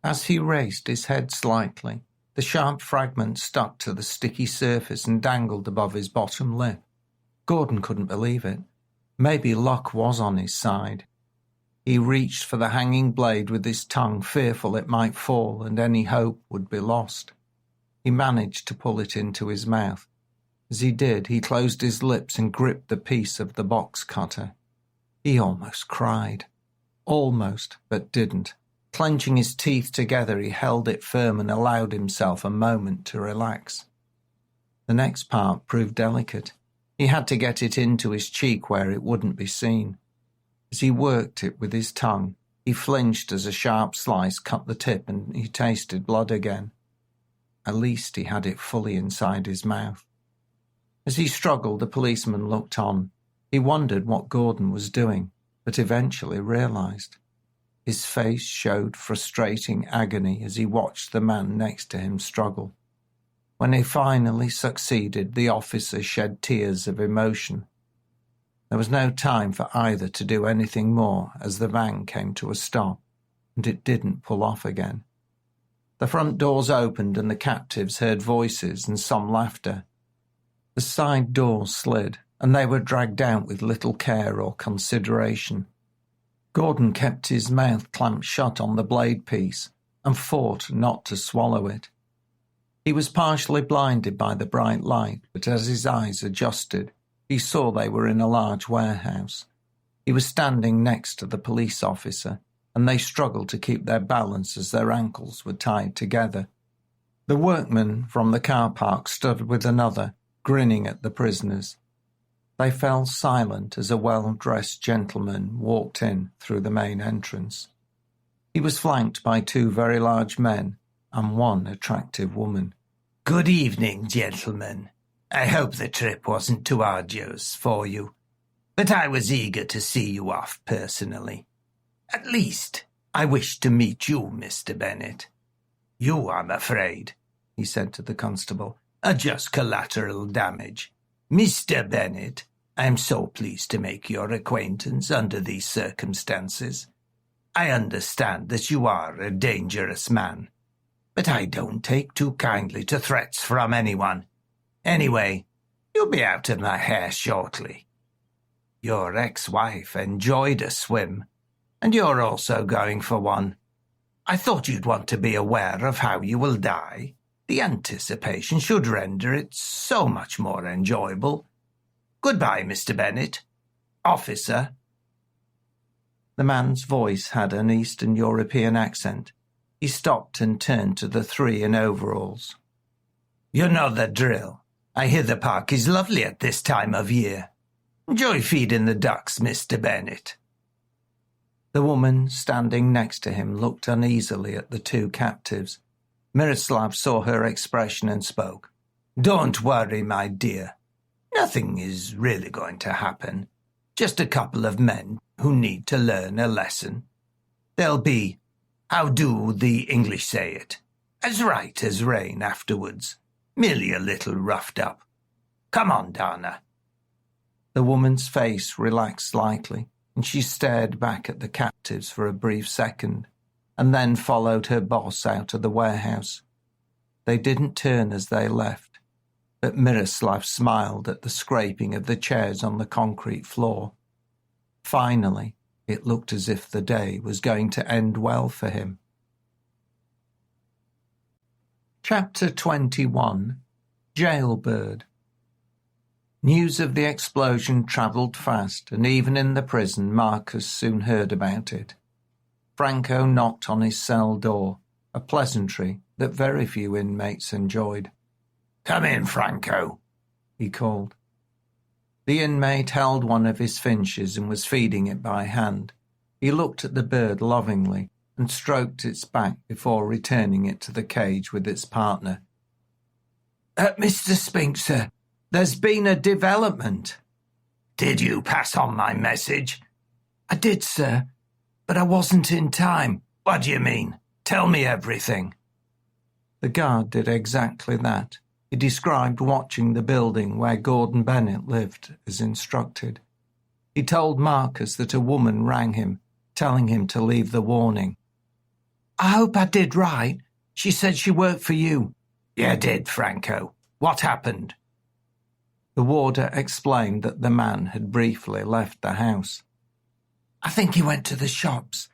As he raised his head slightly, the sharp fragment stuck to the sticky surface and dangled above his bottom lip. Gordon couldn't believe it. Maybe luck was on his side. He reached for the hanging blade with his tongue, fearful it might fall and any hope would be lost. He managed to pull it into his mouth. As he did, he closed his lips and gripped the piece of the box cutter. He almost cried. Almost, but didn't. Clenching his teeth together, he held it firm and allowed himself a moment to relax. The next part proved delicate. He had to get it into his cheek where it wouldn't be seen. As he worked it with his tongue, he flinched as a sharp slice cut the tip and he tasted blood again. At least he had it fully inside his mouth. As he struggled, the policeman looked on. He wondered what Gordon was doing, but eventually realised. His face showed frustrating agony as he watched the man next to him struggle. When he finally succeeded, the officer shed tears of emotion. There was no time for either to do anything more as the van came to a stop, and it didn't pull off again. The front doors opened and the captives heard voices and some laughter. The side door slid, and they were dragged out with little care or consideration. Gordon kept his mouth clamped shut on the blade piece and fought not to swallow it. He was partially blinded by the bright light, but as his eyes adjusted, he saw they were in a large warehouse. He was standing next to the police officer, and they struggled to keep their balance as their ankles were tied together. The workman from the car park stood with another, grinning at the prisoners. They fell silent as a well-dressed gentleman walked in through the main entrance. He was flanked by two very large men and one attractive woman. "Good evening, gentlemen. I hope the trip wasn't too arduous for you, but I was eager to see you off personally. At least, I wish to meet you, Mr. Bennet. You, I'm afraid," he said to the constable, "are just collateral damage. Mr. Bennet, I'm so pleased to make your acquaintance under these circumstances. I understand that you are a dangerous man, but I don't take too kindly to threats from anyone. Anyway, you'll be out of my hair shortly. Your ex-wife enjoyed a swim, and you're also going for one. I thought you'd want to be aware of how you will die. The anticipation should render it so much more enjoyable. Goodbye, Mr. Bennet. Officer." The man's voice had an Eastern European accent. He stopped and turned to the three in overalls. "You know the drill. I hear the park is lovely at this time of year. Enjoy feeding the ducks, Mr. Bennet." The woman standing next to him looked uneasily at the two captives. Miroslav saw her expression and spoke. "Don't worry, my dear. Nothing is really going to happen. Just a couple of men who need to learn a lesson. They'll be, how do the English say it, as right as rain afterwards. Merely a little roughed up. Come on, Dana." The woman's face relaxed slightly, and she stared back at the captives for a brief second, and then followed her boss out of the warehouse. They didn't turn as they left, but Miroslav smiled at the scraping of the chairs on the concrete floor. Finally, it looked as if the day was going to end well for him. Chapter 21. Jailbird. News of the explosion travelled fast, and even in the prison Marcus soon heard about it. Franco knocked on his cell door, a pleasantry that very few inmates enjoyed. "Come in, Franco," he called. The inmate held one of his finches and was feeding it by hand. He looked at the bird lovingly and stroked its back before returning it to the cage with its partner. Mr. Spinks, sir, there's been a development." "Did you pass on my message?" "I did, sir, but I wasn't in time." "What do you mean? Tell me everything." The guard did exactly that. He described watching the building where Gordon Bennett lived as instructed. He told Marcus that a woman rang him, telling him to leave the warning. "I hope I did right. She said she worked for you." "You did, Franco. What happened?" The warder explained that the man had briefly left the house. "I think he went to the shops.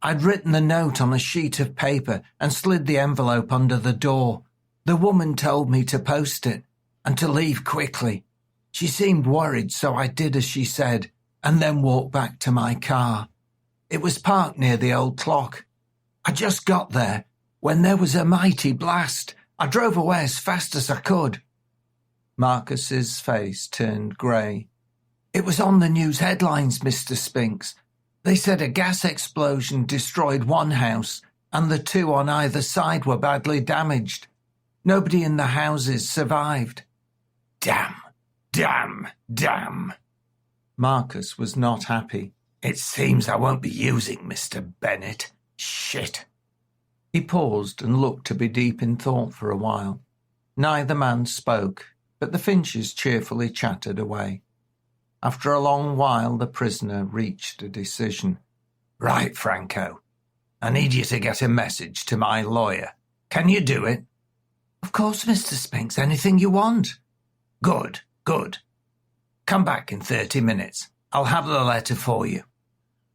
I'd written the note on a sheet of paper and slid the envelope under the door. The woman told me to post it and to leave quickly. She seemed worried, so I did as she said and then walked back to my car. It was parked near the old clock. I just got there when there was a mighty blast. I drove away as fast as I could." Marcus's face turned grey. "It was on the news headlines, Mr. Spinks. They said a gas explosion destroyed one house and the two on either side were badly damaged. Nobody in the houses survived. Damn, damn, damn. Marcus was not happy. It seems I won't be using Mr. Bennet. Shit. He paused and looked to be deep in thought for a while. Neither man spoke, but the Finches cheerfully chatted away. After a long while, the prisoner reached a decision. Right, Franco. I need you to get a message to my lawyer. Can you do it? Of course, Mr. Spinks, anything you want. Good, good. Come back in 30 minutes. I'll have the letter for you.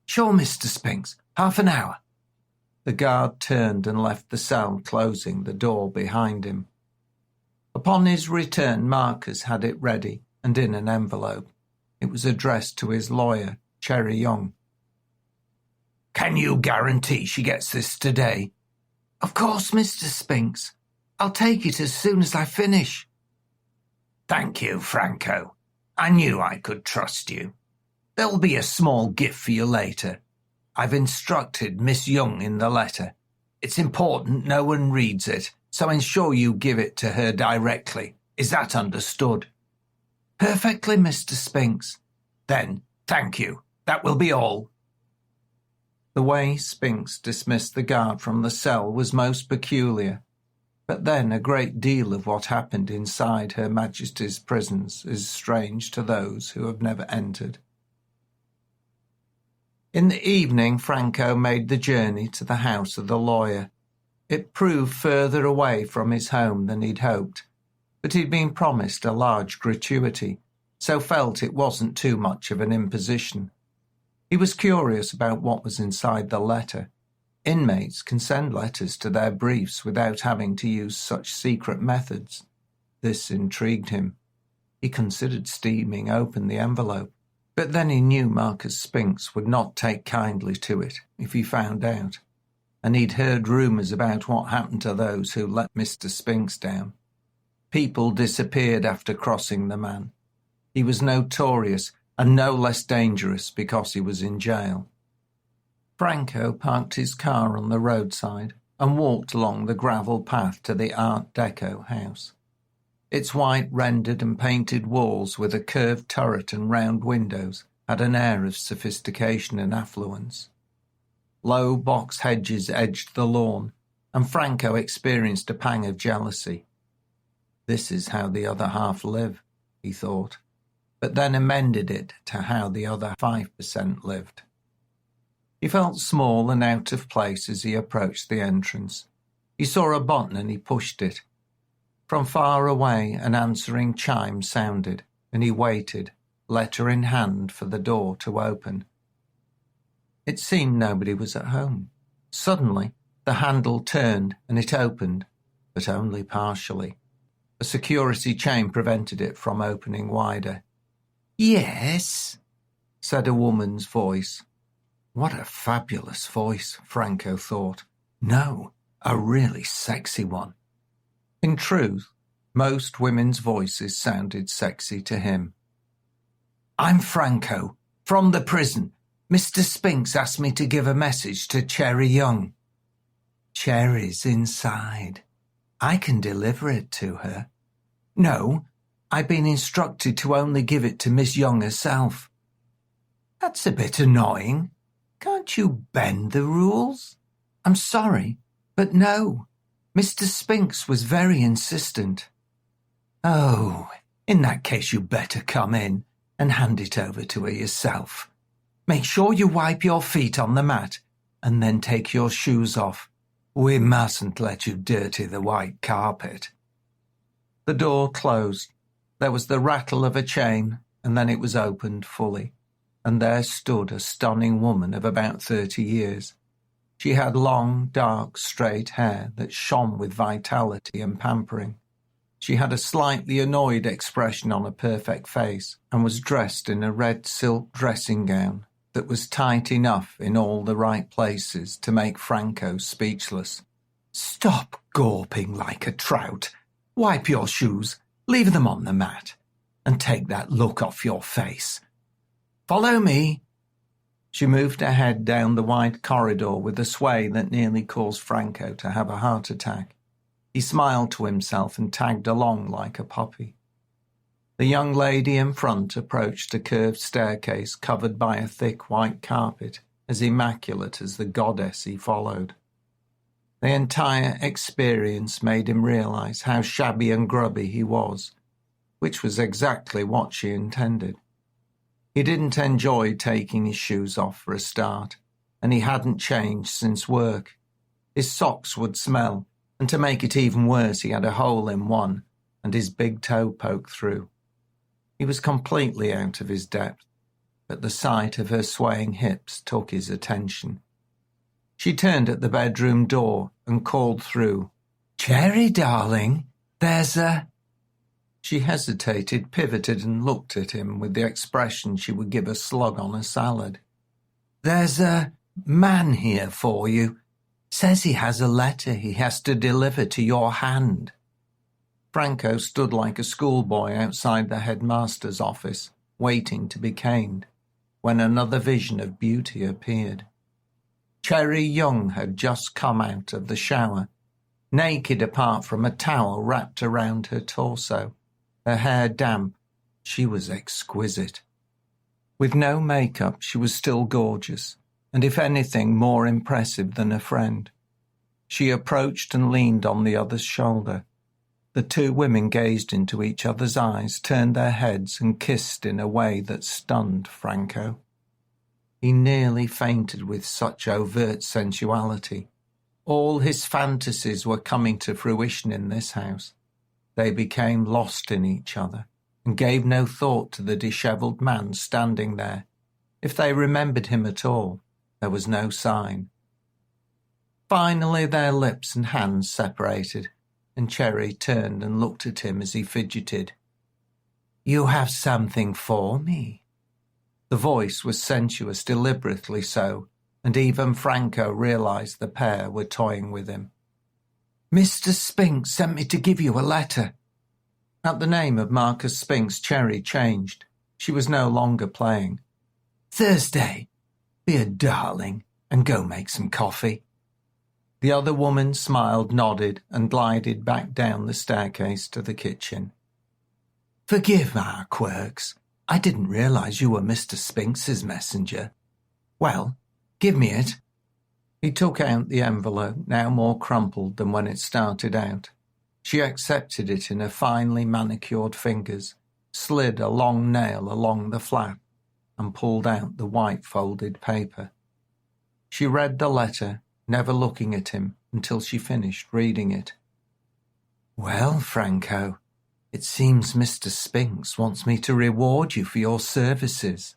Sure, Mr. Spinks. Half an hour. The guard turned and left the cell, closing the door behind him. Upon his return, Marcus had it ready and in an envelope. It was addressed to his lawyer, Cherry Young. Can you guarantee she gets this today? Of course, Mr. Spinks. I'll take it as soon as I finish. Thank you, Franco. I knew I could trust you. There'll be a small gift for you later. I've instructed Miss Young in the letter. It's important no one reads it, so ensure you give it to her directly. Is that understood? Perfectly, Mr. Spinks. Then, thank you. That will be all. The way Spinks dismissed the guard from the cell was most peculiar, but then a great deal of what happened inside Her Majesty's prisons is strange to those who have never entered. In the evening, Franco made the journey to the house of the lawyer. It proved further away from his home than he'd hoped, but he'd been promised a large gratuity, so felt it wasn't too much of an imposition. He was curious about what was inside the letter. Inmates can send letters to their briefs without having to use such secret methods. This intrigued him. He considered steaming open the envelope, but then he knew Marcus Spinks would not take kindly to it if he found out, and he'd heard rumours about what happened to those who let Mr. Spinks down. People disappeared after crossing the man. He was notorious and no less dangerous because he was in jail. Franco parked his car on the roadside and walked along the gravel path to the Art Deco house. Its white rendered and painted walls with a curved turret and round windows had an air of sophistication and affluence. Low box hedges edged the lawn, and Franco experienced a pang of jealousy. This is how the other half live, he thought, but then amended it to how the other 5% lived. He felt small and out of place as he approached the entrance. He saw a button and he pushed it. From far away, an answering chime sounded, and he waited, letter in hand, for the door to open. It seemed nobody was at home. Suddenly, the handle turned and it opened, but only partially. A security chain prevented it from opening wider. Yes, said a woman's voice. What a fabulous voice, Franco thought. No, a really sexy one. In truth, most women's voices sounded sexy to him. I'm Franco, from the prison. Mr. Spinks asked me to give a message to Cherry Young. Cherry's inside. I can deliver it to her. No, I've been instructed to only give it to Miss Young herself. That's a bit annoying. Can't you bend the rules? I'm sorry, but no. Mr. Spinks was very insistent. Oh, in that case you better come in and hand it over to her yourself. Make sure you wipe your feet on the mat and then take your shoes off. We mustn't let you dirty the white carpet. The door closed. There was the rattle of a chain, and then it was opened fully, and there stood a stunning woman of about 30 years. She had long, dark, straight hair that shone with vitality and pampering. She had a slightly annoyed expression on her perfect face and was dressed in a red silk dressing gown that was tight enough in all the right places to make Franco speechless. Stop gawping like a trout. Wipe your shoes, leave them on the mat, and take that look off your face. Follow me. She moved her head down the wide corridor with a sway that nearly caused Franco to have a heart attack. He smiled to himself and tagged along like a puppy. The young lady in front approached a curved staircase covered by a thick white carpet, as immaculate as the goddess he followed. The entire experience made him realize how shabby and grubby he was, which was exactly what she intended. He didn't enjoy taking his shoes off for a start, and he hadn't changed since work. His socks would smell, and to make it even worse, he had a hole in one, and his big toe poked through. He was completely out of his depth, but the sight of her swaying hips took his attention. She turned at the bedroom door and called through, "Cherry, darling, there's a—" She hesitated, pivoted, and looked at him with the expression she would give a slug on a salad. "There's a man here for you. Says he has a letter he has to deliver to your hand." Franco stood like a schoolboy outside the headmaster's office, waiting to be caned, when another vision of beauty appeared. Cherry Young had just come out of the shower, naked apart from a towel wrapped around her torso, her hair damp. She was exquisite. With no makeup, she was still gorgeous, and if anything, more impressive than her friend. She approached and leaned on the other's shoulder. The two women gazed into each other's eyes, turned their heads, and kissed in a way that stunned Franco. He nearly fainted with such overt sensuality. All his fantasies were coming to fruition in this house. They became lost in each other, and gave no thought to the dishevelled man standing there. If they remembered him at all, there was no sign. Finally their lips and hands separated, and Cherry turned and looked at him as he fidgeted. "You have something for me?" The voice was sensuous, deliberately so, and even Franco realized the pair were toying with him. "Mr. Spinks sent me to give you a letter." At the name of Marcus Spinks, Cherry changed. She was no longer playing. "Thursday, be a darling and go make some coffee." The other woman smiled, nodded, and glided back down the staircase to the kitchen. "Forgive our quirks. I didn't realize you were Mr. Spinks's messenger. Well, give me it." He took out the envelope, now more crumpled than when it started out. She accepted it in her finely manicured fingers, slid a long nail along the flap, and pulled out the white folded paper. She read the letter, never looking at him until she finished reading it. "Well, Franco, it seems Mr. Spinks wants me to reward you for your services."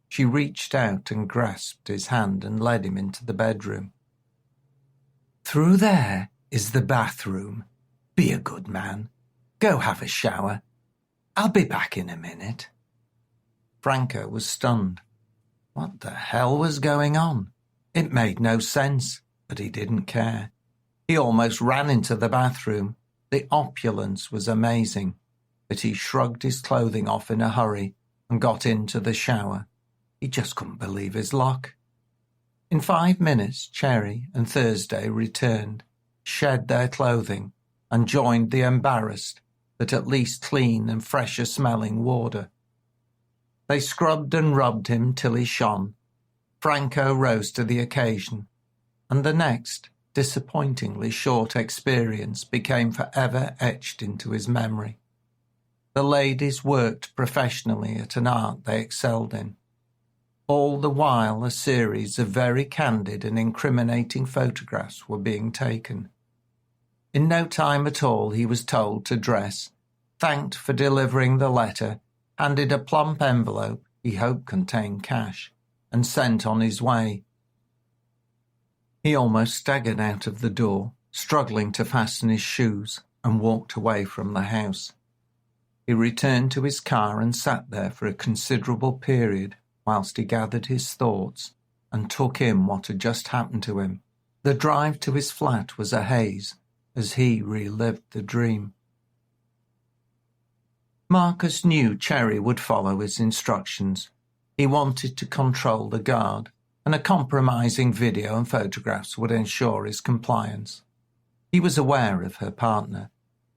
She reached out and grasped his hand and led him into the bedroom. "Through there is the bathroom. Be a good man. Go have a shower. I'll be back in a minute." Franco was stunned. What the hell was going on? It made no sense, but he didn't care. He almost ran into the bathroom. The opulence was amazing, but he shrugged his clothing off in a hurry and got into the shower. He just couldn't believe his luck. In 5 minutes, Cherry and Thursday returned, shed their clothing, and joined the embarrassed, but at least clean and fresher-smelling warder. They scrubbed and rubbed him till he shone. Franco rose to the occasion, and the next, disappointingly short experience became forever etched into his memory. The ladies worked professionally at an art they excelled in. All the while a series of very candid and incriminating photographs were being taken. In no time at all he was told to dress, thanked for delivering the letter, handed a plump envelope he hoped contained cash, and sent on his way. He almost staggered out of the door, struggling to fasten his shoes, and walked away from the house. He returned to his car and sat there for a considerable period whilst he gathered his thoughts and took in what had just happened to him. The drive to his flat was a haze as he relived the dream. Marcus knew Cherry would follow his instructions. He wanted to control the guard, and a compromising video and photographs would ensure his compliance. He was aware of her partner.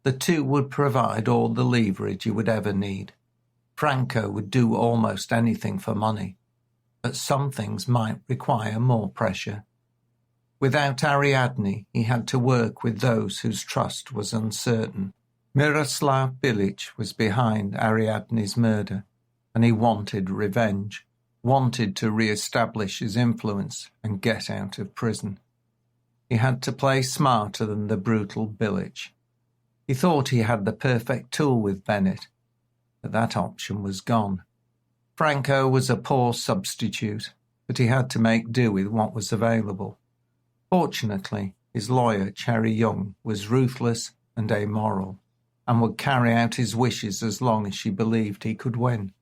The two would provide all the leverage he would ever need. Franco would do almost anything for money, but some things might require more pressure. Without Ariadne, he had to work with those whose trust was uncertain. Miroslav Bilic was behind Ariadne's murder, and he wanted revenge, wanted to re-establish his influence and get out of prison. He had to play smarter than the brutal Bilic. He thought he had the perfect tool with Bennett, but that option was gone. Franco was a poor substitute, but he had to make do with what was available. Fortunately, his lawyer, Cherry Young, was ruthless and amoral, and would carry out his wishes as long as she believed he could win.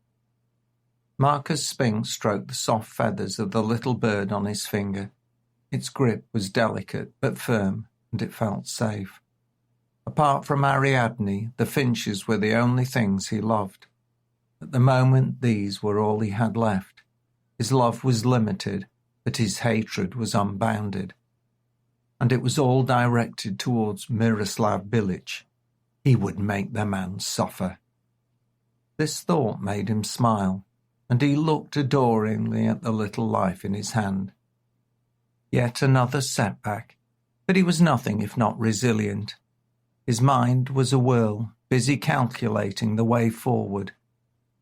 Marcus Spinks stroked the soft feathers of the little bird on his finger. Its grip was delicate but firm, and it felt safe. Apart from Ariadne, the Finches were the only things he loved. At the moment, these were all he had left. His love was limited, but his hatred was unbounded. And it was all directed towards Miroslav Bilic. He would make the man suffer. This thought made him smile, and he looked adoringly at the little life in his hand. Yet another setback, but he was nothing if not resilient. His mind was a whirl, busy calculating the way forward.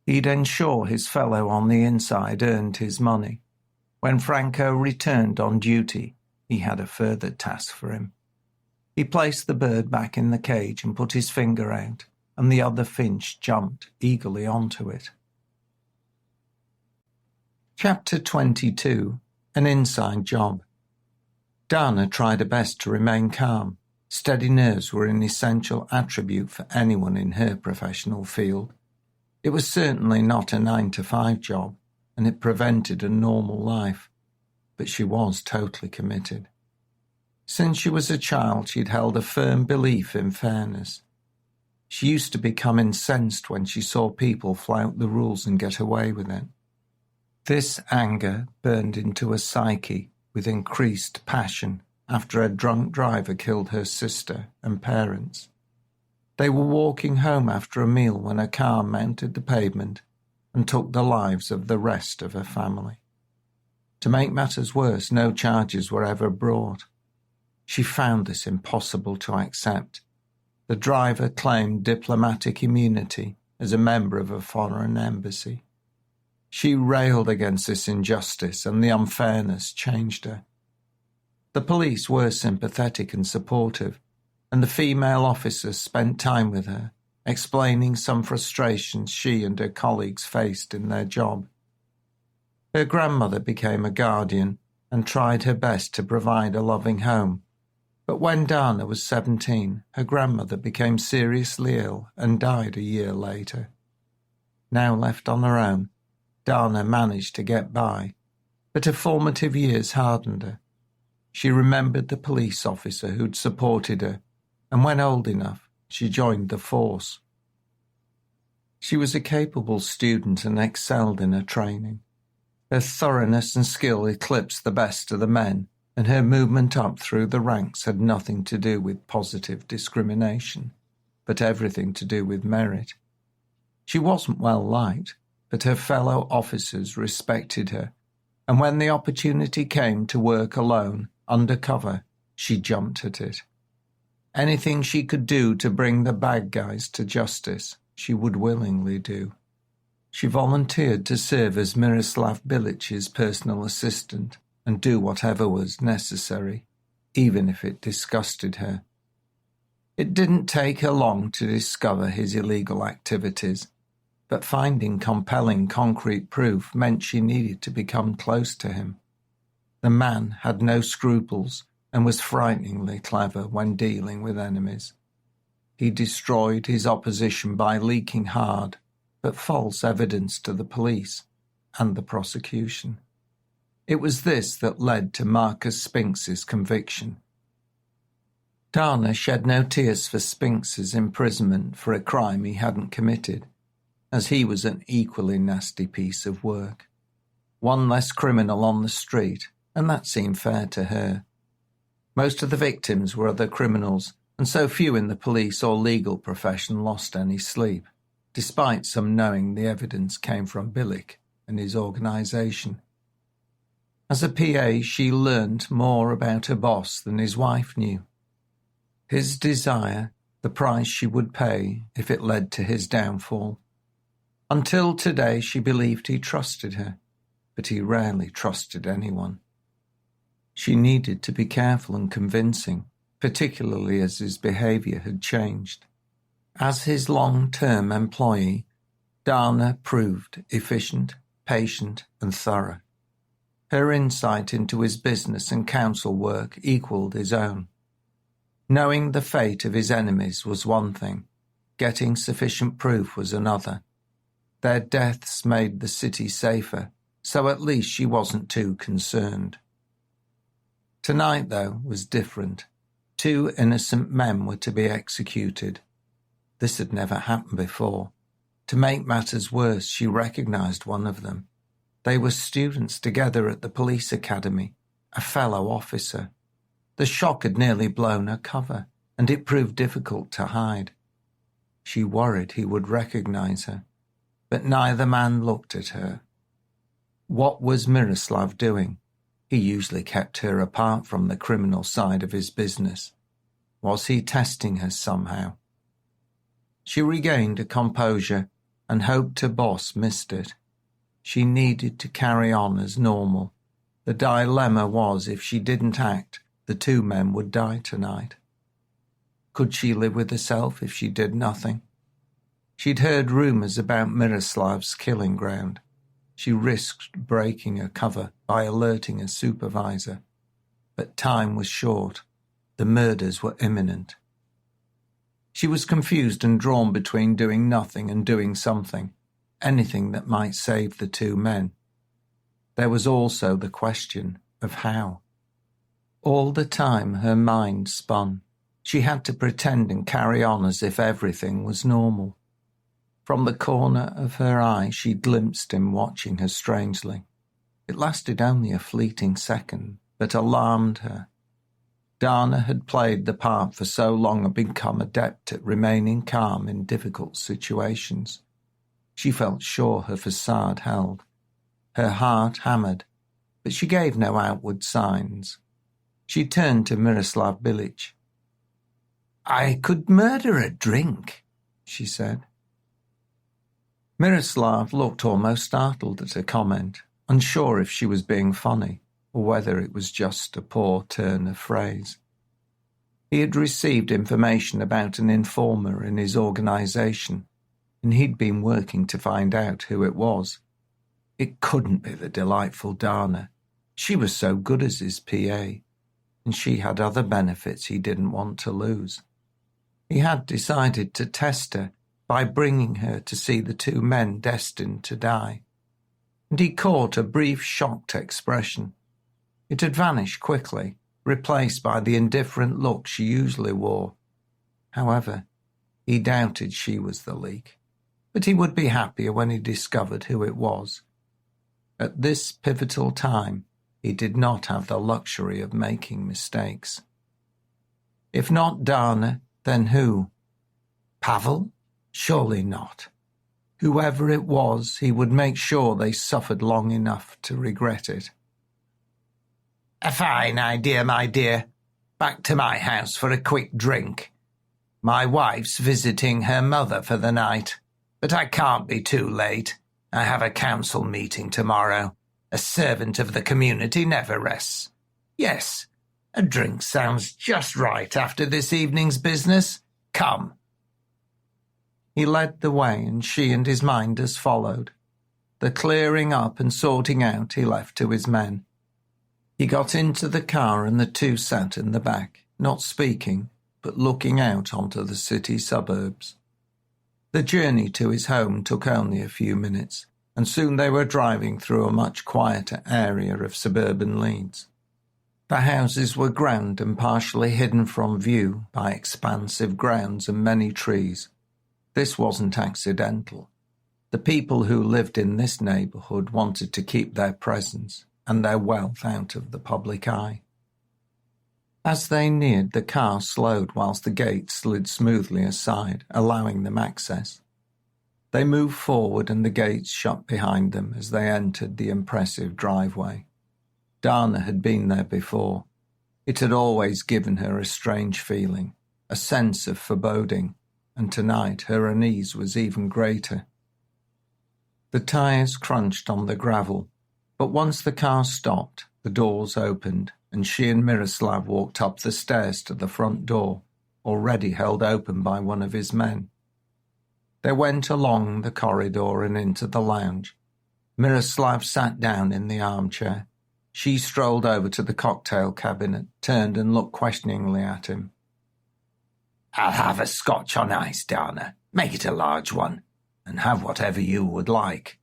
He'd ensure his fellow on the inside earned his money. When Franco returned on duty, he had a further task for him. He placed the bird back in the cage and put his finger out, and the other finch jumped eagerly onto it. Chapter 22. An Inside Job. Dana tried her best to remain calm. Steady nerves were an essential attribute for anyone in her professional field. It was certainly not a 9-to-5 job, and it prevented a normal life, but she was totally committed. Since she was a child, she'd held a firm belief in fairness. She used to become incensed when she saw people flout the rules and get away with it. This anger burned into her psyche with increased passion after a drunk driver killed her sister and parents. They were walking home after a meal when a car mounted the pavement and took the lives of the rest of her family. To make matters worse, no charges were ever brought. She found this impossible to accept. The driver claimed diplomatic immunity as a member of a foreign embassy. She railed against this injustice, and the unfairness changed her. The police were sympathetic and supportive, and the female officers spent time with her, explaining some frustrations she and her colleagues faced in their job. Her grandmother became a guardian and tried her best to provide a loving home. But when Dana was 17, her grandmother became seriously ill and died a year later. Now left on her own, Dana managed to get by, but her formative years hardened her. She remembered the police officer who'd supported her, and when old enough, she joined the force. She was a capable student and excelled in her training. Her thoroughness and skill eclipsed the best of the men, and her movement up through the ranks had nothing to do with positive discrimination, but everything to do with merit. She wasn't well liked, but her fellow officers respected her, and when the opportunity came to work alone, undercover, she jumped at it. Anything she could do to bring the bad guys to justice, she would willingly do. She volunteered to serve as Miroslav Bilic's personal assistant and do whatever was necessary, even if it disgusted her. It didn't take her long to discover his illegal activities, but finding compelling concrete proof meant she needed to become close to him. The man had no scruples and was frighteningly clever when dealing with enemies. He destroyed his opposition by leaking hard but false evidence to the police and the prosecution. It was this that led to Marcus Spinks's conviction. Dana shed no tears for Spinks's imprisonment for a crime he hadn't committed, as he was an equally nasty piece of work. One less criminal on the street, and that seemed fair to her. Most of the victims were other criminals, and so few in the police or legal profession lost any sleep, despite some knowing the evidence came from Billick and his organisation. As a PA, she learnt more about her boss than his wife knew. His desire, the price she would pay if it led to his downfall. Until today, she believed he trusted her, but he rarely trusted anyone. She needed to be careful and convincing, particularly as his behaviour had changed. As his long-term employee, Dana proved efficient, patient and thorough. Her insight into his business and counsel work equalled his own. Knowing the fate of his enemies was one thing, getting sufficient proof was another. Their deaths made the city safer, so at least she wasn't too concerned. Tonight, though, was different. 2 innocent men were to be executed. This had never happened before. To make matters worse, she recognised one of them. They were students together at the police academy, a fellow officer. The shock had nearly blown her cover, and it proved difficult to hide. She worried he would recognise her, but neither man looked at her. What was Miroslav doing? He usually kept her apart from the criminal side of his business. Was he testing her somehow? She regained her composure and hoped her boss missed it. She needed to carry on as normal. The dilemma was if she didn't act, the 2 men would die tonight. Could she live with herself if she did nothing? She'd heard rumours about Miroslav's killing ground. She risked breaking her cover by alerting her supervisor. But time was short. The murders were imminent. She was confused and drawn between doing nothing and doing something, anything that might save the 2 men. There was also the question of how. All the time her mind spun. She had to pretend and carry on as if everything was normal. From the corner of her eye she glimpsed him watching her strangely. It lasted only a fleeting second, but alarmed her. Dana had played the part for so long and become adept at remaining calm in difficult situations. She felt sure her facade held. Her heart hammered, but she gave no outward signs. She turned to Miroslav Bilic. "I could murder a drink," she said. Miroslav looked almost startled at her comment, unsure if she was being funny or whether it was just a poor turn of phrase. He had received information about an informer in his organisation, and he'd been working to find out who it was. It couldn't be the delightful Dana. She was so good as his PA, and she had other benefits he didn't want to lose. He had decided to test her by bringing her to see the 2 men destined to die. And he caught a brief shocked expression. It had vanished quickly, replaced by the indifferent look she usually wore. However, he doubted she was the leak, but he would be happier when he discovered who it was. At this pivotal time, he did not have the luxury of making mistakes. If not Dana, then who? Pavel? Surely not. Whoever it was, he would make sure they suffered long enough to regret it. "A fine idea, my dear. Back to my house for a quick drink. My wife's visiting her mother for the night, but I can't be too late. I have a council meeting tomorrow. A servant of the community never rests. Yes, a drink sounds just right after this evening's business. Come." He led the way, and she and his minders followed. The clearing up and sorting out he left to his men. He got into the car and the 2 sat in the back, not speaking, but looking out onto the city suburbs. The journey to his home took only a few minutes, and soon they were driving through a much quieter area of suburban Leeds. The houses were grand and partially hidden from view by expansive grounds and many trees. This wasn't accidental. The people who lived in this neighbourhood wanted to keep their presence and their wealth out of the public eye. As they neared, the car slowed whilst the gate slid smoothly aside, allowing them access. They moved forward and the gates shut behind them as they entered the impressive driveway. Dana had been there before. It had always given her a strange feeling, a sense of foreboding, and tonight her unease was even greater. The tyres crunched on the gravel, but once the car stopped, the doors opened, and she and Miroslav walked up the stairs to the front door, already held open by one of his men. They went along the corridor and into the lounge. Miroslav sat down in the armchair. She strolled over to the cocktail cabinet, turned and looked questioningly at him. I'll have a scotch on ice, Dana. Make it a large one, and have whatever you would like.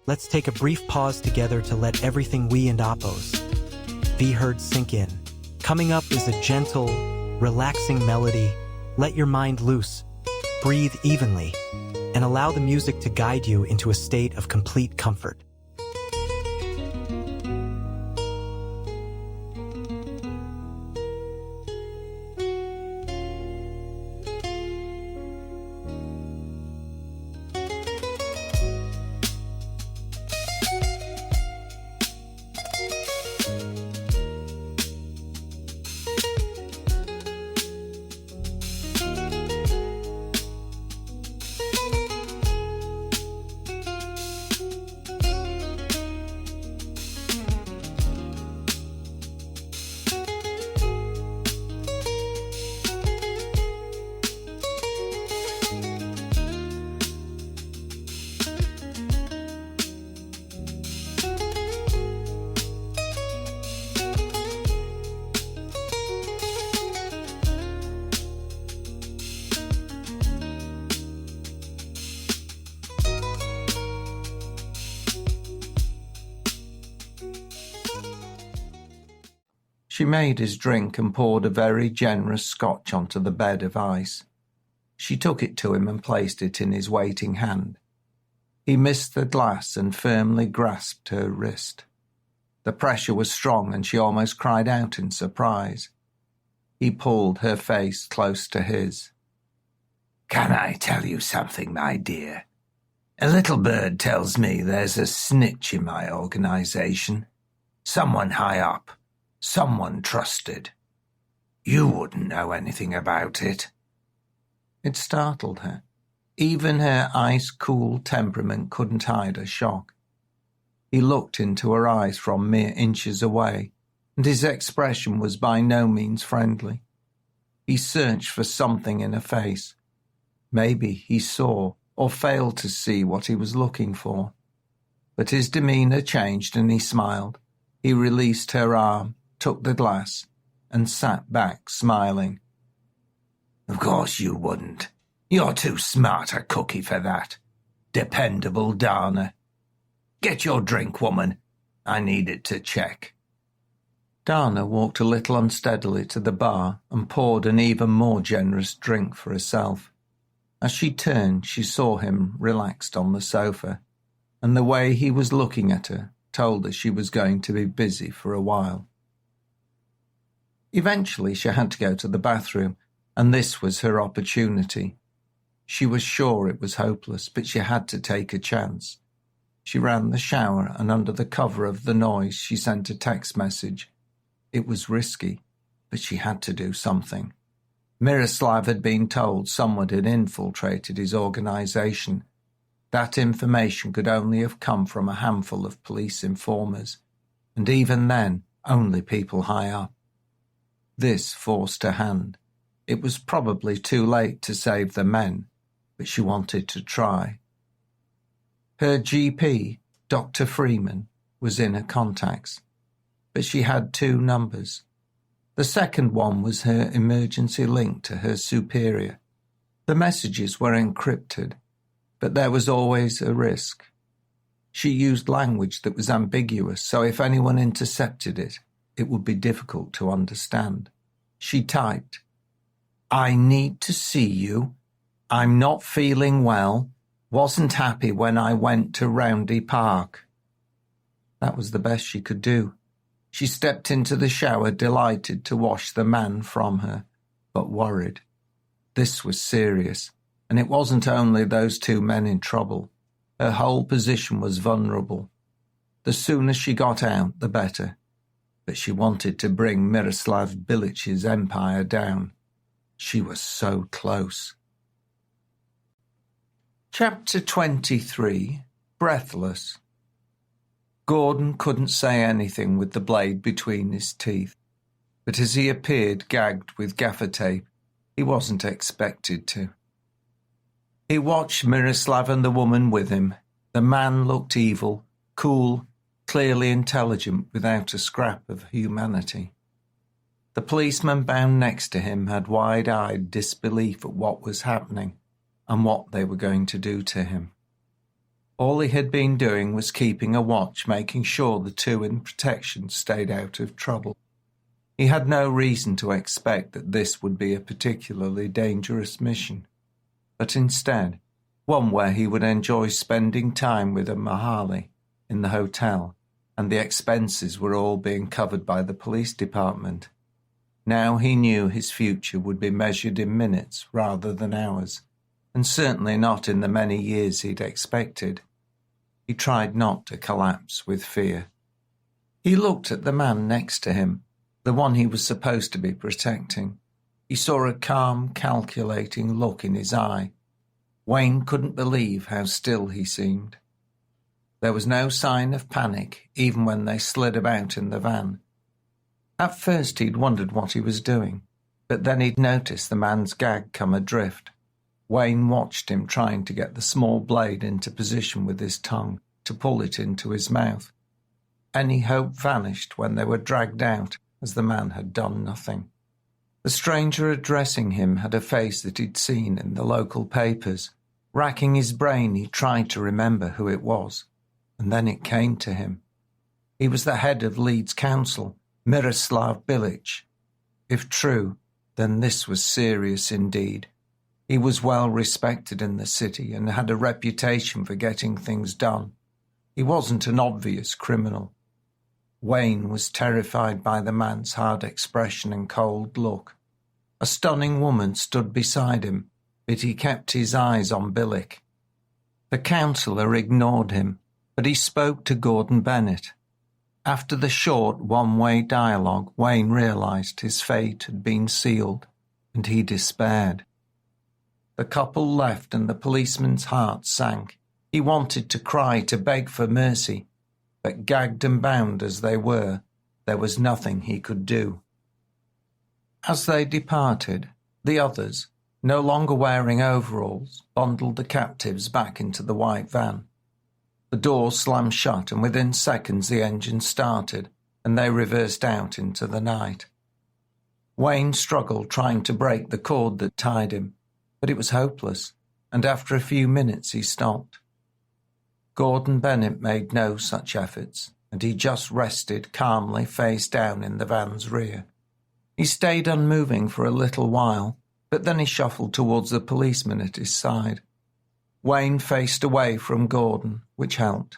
Let's take a brief pause together to let everything we and Oppos be heard sink in. Coming up is a gentle, relaxing melody. Let your mind loose, breathe evenly, and allow the music to guide you into a state of complete comfort. She made his drink and poured a very generous scotch onto the bed of ice. She took it to him and placed it in his waiting hand. He missed the glass and firmly grasped her wrist. The pressure was strong and she almost cried out in surprise. He pulled her face close to his. Can I tell you something, my dear? A little bird tells me there's a snitch in my organization. Someone high up. Someone trusted. You wouldn't know anything about it. It startled her. Even her ice-cool temperament couldn't hide a shock. He looked into her eyes from mere inches away, and his expression was by no means friendly. He searched for something in her face. Maybe he saw or failed to see what he was looking for. But his demeanour changed and he smiled. He released her arm, took the glass, and sat back, smiling. Of course you wouldn't. You're too smart a cookie for that. Dependable Dana. Get your drink, woman. I need it to check. Dana walked a little unsteadily to the bar and poured an even more generous drink for herself. As she turned, she saw him relaxed on the sofa, and the way he was looking at her told her she was going to be busy for a while. Eventually she had to go to the bathroom, and this was her opportunity. She was sure it was hopeless, but she had to take a chance. She ran the shower, and under the cover of the noise she sent a text message. It was risky, but she had to do something. Miroslav had been told someone had infiltrated his organization. That information could only have come from a handful of police informers, and even then, only people high up. This forced her hand. It was probably too late to save the men, but she wanted to try. Her GP, Dr. Freeman, was in her contacts, but she had 2 numbers. The second one was her emergency link to her superior. The messages were encrypted, but there was always a risk. She used language that was ambiguous, so if anyone intercepted it, it would be difficult to understand. She typed, "I need to see you. I'm not feeling well. Wasn't happy when I went to Roundy Park. That was the best she could do. She stepped into the shower, delighted to wash the man from her, but worried. This was serious, and it wasn't only those two men in trouble. Her whole position was vulnerable. The sooner she got out, the better. But she wanted to bring Miroslav Bilic's empire down. She was so close. Chapter 23. Breathless. Gordon couldn't say anything with the blade between his teeth, but as he appeared gagged with gaffer tape, he wasn't expected to. He watched Miroslav and the woman with him. The man looked evil, cool, clearly intelligent without a scrap of humanity. The policeman bound next to him had wide-eyed disbelief at what was happening and what they were going to do to him. All he had been doing was keeping a watch, making sure the two in protection stayed out of trouble. He had no reason to expect that this would be a particularly dangerous mission, but instead, one where he would enjoy spending time with a Mahali in the hotel, and the expenses were all being covered by the police department. Now he knew his future would be measured in minutes rather than hours, and certainly not in the many years he'd expected. He tried not to collapse with fear. He looked at the man next to him, the one he was supposed to be protecting. He saw a calm, calculating look in his eye. Wayne couldn't believe how still he seemed. There was no sign of panic, even when they slid about in the van. At first he'd wondered what he was doing, but then he'd noticed the man's gag come adrift. Wayne watched him trying to get the small blade into position with his tongue to pull it into his mouth. Any hope vanished when they were dragged out, as the man had done nothing. The stranger addressing him had a face that he'd seen in the local papers. Racking his brain, he tried to remember who it was, and then it came to him. He was the head of Leeds Council, Miroslav Bilic. If true, then this was serious indeed. He was well respected in the city and had a reputation for getting things done. He wasn't an obvious criminal. Wayne was terrified by the man's hard expression and cold look. A stunning woman stood beside him, but he kept his eyes on Bilic. The councillor ignored him, but he spoke to Gordon Bennett. After the short one-way dialogue, Wayne realised his fate had been sealed, and he despaired. The couple left and the policeman's heart sank. He wanted to cry, to beg for mercy, but gagged and bound as they were, there was nothing he could do. As they departed, the others, no longer wearing overalls, bundled the captives back into the white van. The door slammed shut, and within seconds the engine started, and they reversed out into the night. Wayne struggled, trying to break the cord that tied him, but it was hopeless, and after a few minutes he stopped. Gordon Bennett made no such efforts, and he just rested calmly face down in the van's rear. He stayed unmoving for a little while, but then he shuffled towards the policeman at his side. Wayne faced away from Gordon, which helped.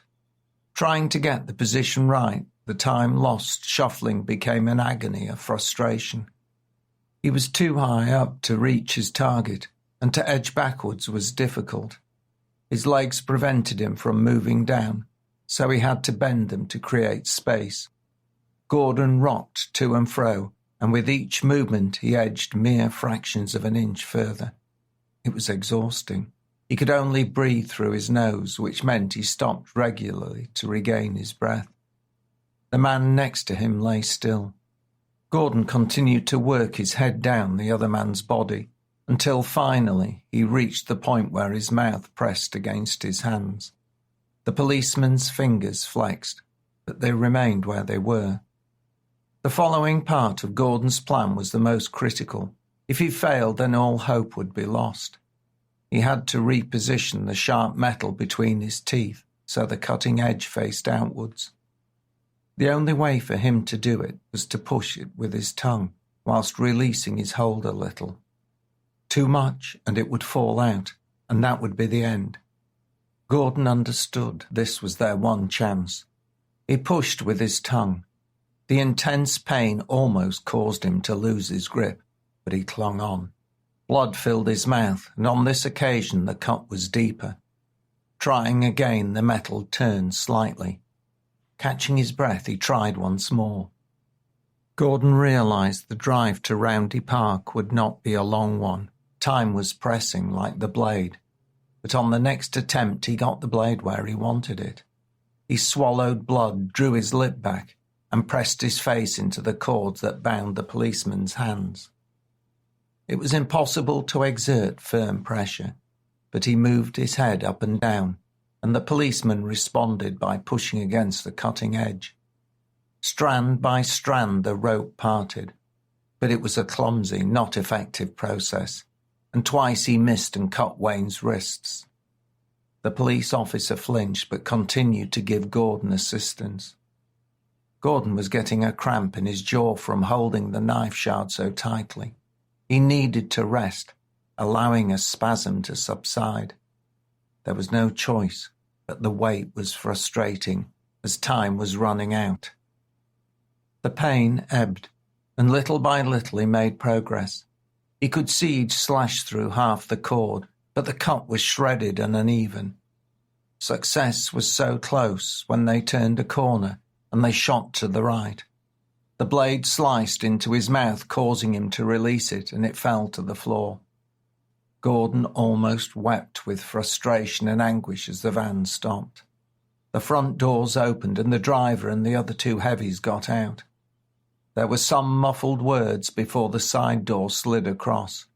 Trying to get the position right, the time lost shuffling became an agony of frustration. He was too high up to reach his target, and to edge backwards was difficult. His legs prevented him from moving down, so he had to bend them to create space. Gordon rocked to and fro, and with each movement he edged mere fractions of an inch further. It was exhausting. He could only breathe through his nose, which meant he stopped regularly to regain his breath. The man next to him lay still. Gordon continued to work his head down the other man's body, until finally he reached the point where his mouth pressed against his hands. The policeman's fingers flexed, but they remained where they were. The following part of Gordon's plan was the most critical. If he failed, then all hope would be lost. He had to reposition the sharp metal between his teeth so the cutting edge faced outwards. The only way for him to do it was to push it with his tongue, whilst releasing his hold a little. Too much, and it would fall out, and that would be the end. Gordon understood this was their one chance. He pushed with his tongue. The intense pain almost caused him to lose his grip, but he clung on. Blood filled his mouth, and on this occasion the cut was deeper. Trying again, the metal turned slightly. Catching his breath, he tried once more. Gordon realised the drive to Roundy Park would not be a long one. Time was pressing like the blade. But on the next attempt, he got the blade where he wanted it. He swallowed blood, drew his lip back, and pressed his face into the cords that bound the policeman's hands. It was impossible to exert firm pressure, but he moved his head up and down, and the policeman responded by pushing against the cutting edge. Strand by strand the rope parted, but it was a clumsy, not effective process, and twice he missed and cut Wayne's wrists. The police officer flinched but continued to give Gordon assistance. Gordon was getting a cramp in his jaw from holding the knife shard so tightly. He needed to rest, allowing a spasm to subside. There was no choice, but the wait was frustrating as time was running out. The pain ebbed, and little by little he made progress. He could see each slash through half the cord, but the cut was shredded and uneven. Success was so close when they turned a corner and they shot to the right. The blade sliced into his mouth, causing him to release it, and it fell to the floor. Gordon almost wept with frustration and anguish as the van stopped. The front doors opened and the driver and the other two heavies got out. There were some muffled words before the side door slid across.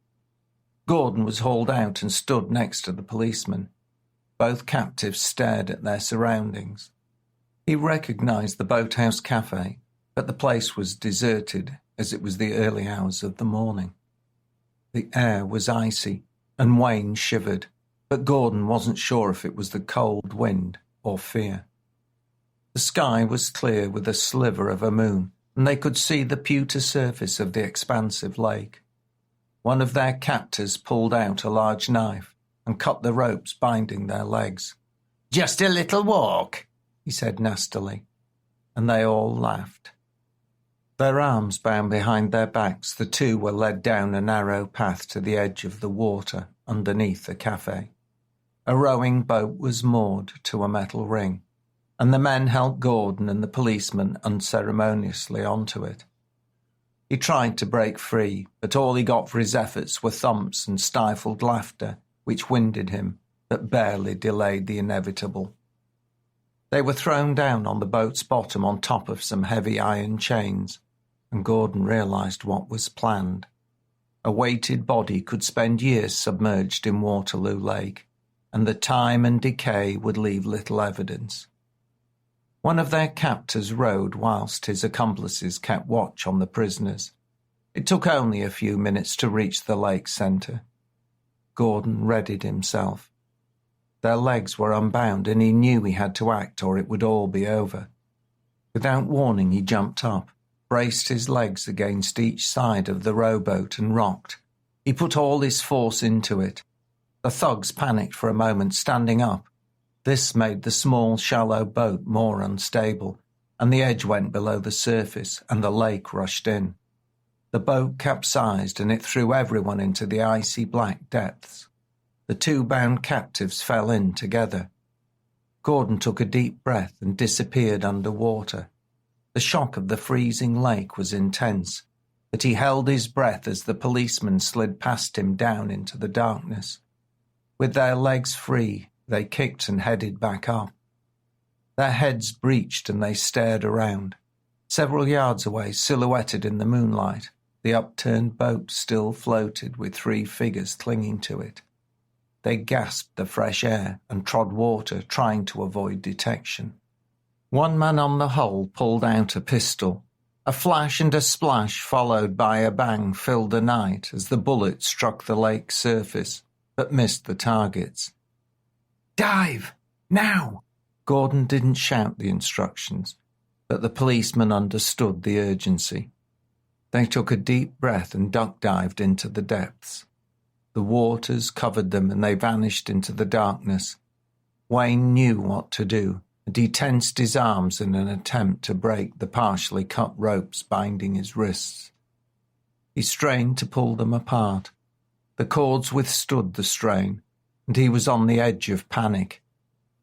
Gordon was hauled out and stood next to the policeman. Both captives stared at their surroundings. He recognised the Boathouse Cafe, but the place was deserted as it was the early hours of the morning. The air was icy, and Wayne shivered, but Gordon wasn't sure if it was the cold wind or fear. The sky was clear with a sliver of a moon, and they could see the pewter surface of the expansive lake. One of their captors pulled out a large knife and cut the ropes binding their legs. "Just a little walk," he said nastily, and they all laughed. Their arms bound behind their backs, the two were led down a narrow path to the edge of the water underneath the cafe. A rowing boat was moored to a metal ring, and the men helped Gordon and the policeman unceremoniously onto it. He tried to break free, but all he got for his efforts were thumps and stifled laughter, which winded him, but barely delayed the inevitable. They were thrown down on the boat's bottom on top of some heavy iron chains, and Gordon realised what was planned. A weighted body could spend years submerged in Waterloo Lake, and the time and decay would leave little evidence. One of their captors rowed whilst his accomplices kept watch on the prisoners. It took only a few minutes to reach the lake centre. Gordon readied himself. Their legs were unbound, and he knew he had to act or it would all be over. Without warning, he jumped up, braced his legs against each side of the rowboat and rocked. He put all his force into it. The thugs panicked for a moment, standing up. This made the small, shallow boat more unstable, and the edge went below the surface, and the lake rushed in. The boat capsized, and it threw everyone into the icy black depths. The two bound captives fell in together. Gordon took a deep breath and disappeared under water. The shock of the freezing lake was intense, but he held his breath as the policeman slid past him down into the darkness. With their legs free, they kicked and headed back up. Their heads breached and they stared around. Several yards away, silhouetted in the moonlight, the upturned boat still floated with three figures clinging to it. They gasped the fresh air and trod water, trying to avoid detection. One man on the hull pulled out a pistol. A flash and a splash followed by a bang filled the night as the bullet struck the lake's surface, but missed the targets. "Dive! Now!" Gordon didn't shout the instructions, but the policeman understood the urgency. They took a deep breath and duck-dived into the depths. The waters covered them and they vanished into the darkness. Wayne knew what to do, and he tensed his arms in an attempt to break the partially cut ropes binding his wrists. He strained to pull them apart. The cords withstood the strain, and he was on the edge of panic.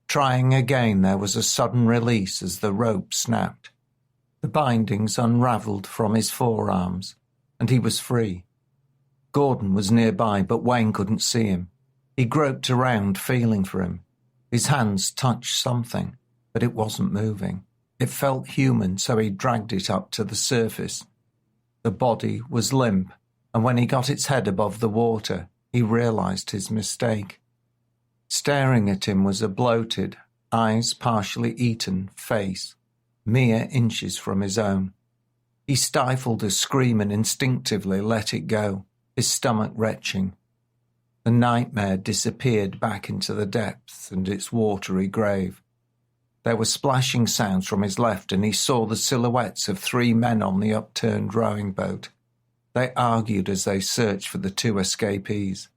Trying again, there was a sudden release as the rope snapped. The bindings unravelled from his forearms, and he was free. Gordon was nearby, but Wayne couldn't see him. He groped around, feeling for him. His hands touched something, but it wasn't moving. It felt human, so he dragged it up to the surface. The body was limp, and when he got its head above the water, he realised his mistake. Staring at him was a bloated, eyes partially eaten face, mere inches from his own. He stifled a scream and instinctively let it go, his stomach retching. The nightmare disappeared back into the depths and its watery grave. There were splashing sounds from his left, and he saw the silhouettes of 3 men on the upturned rowing boat. They argued as they searched for the 2 escapees.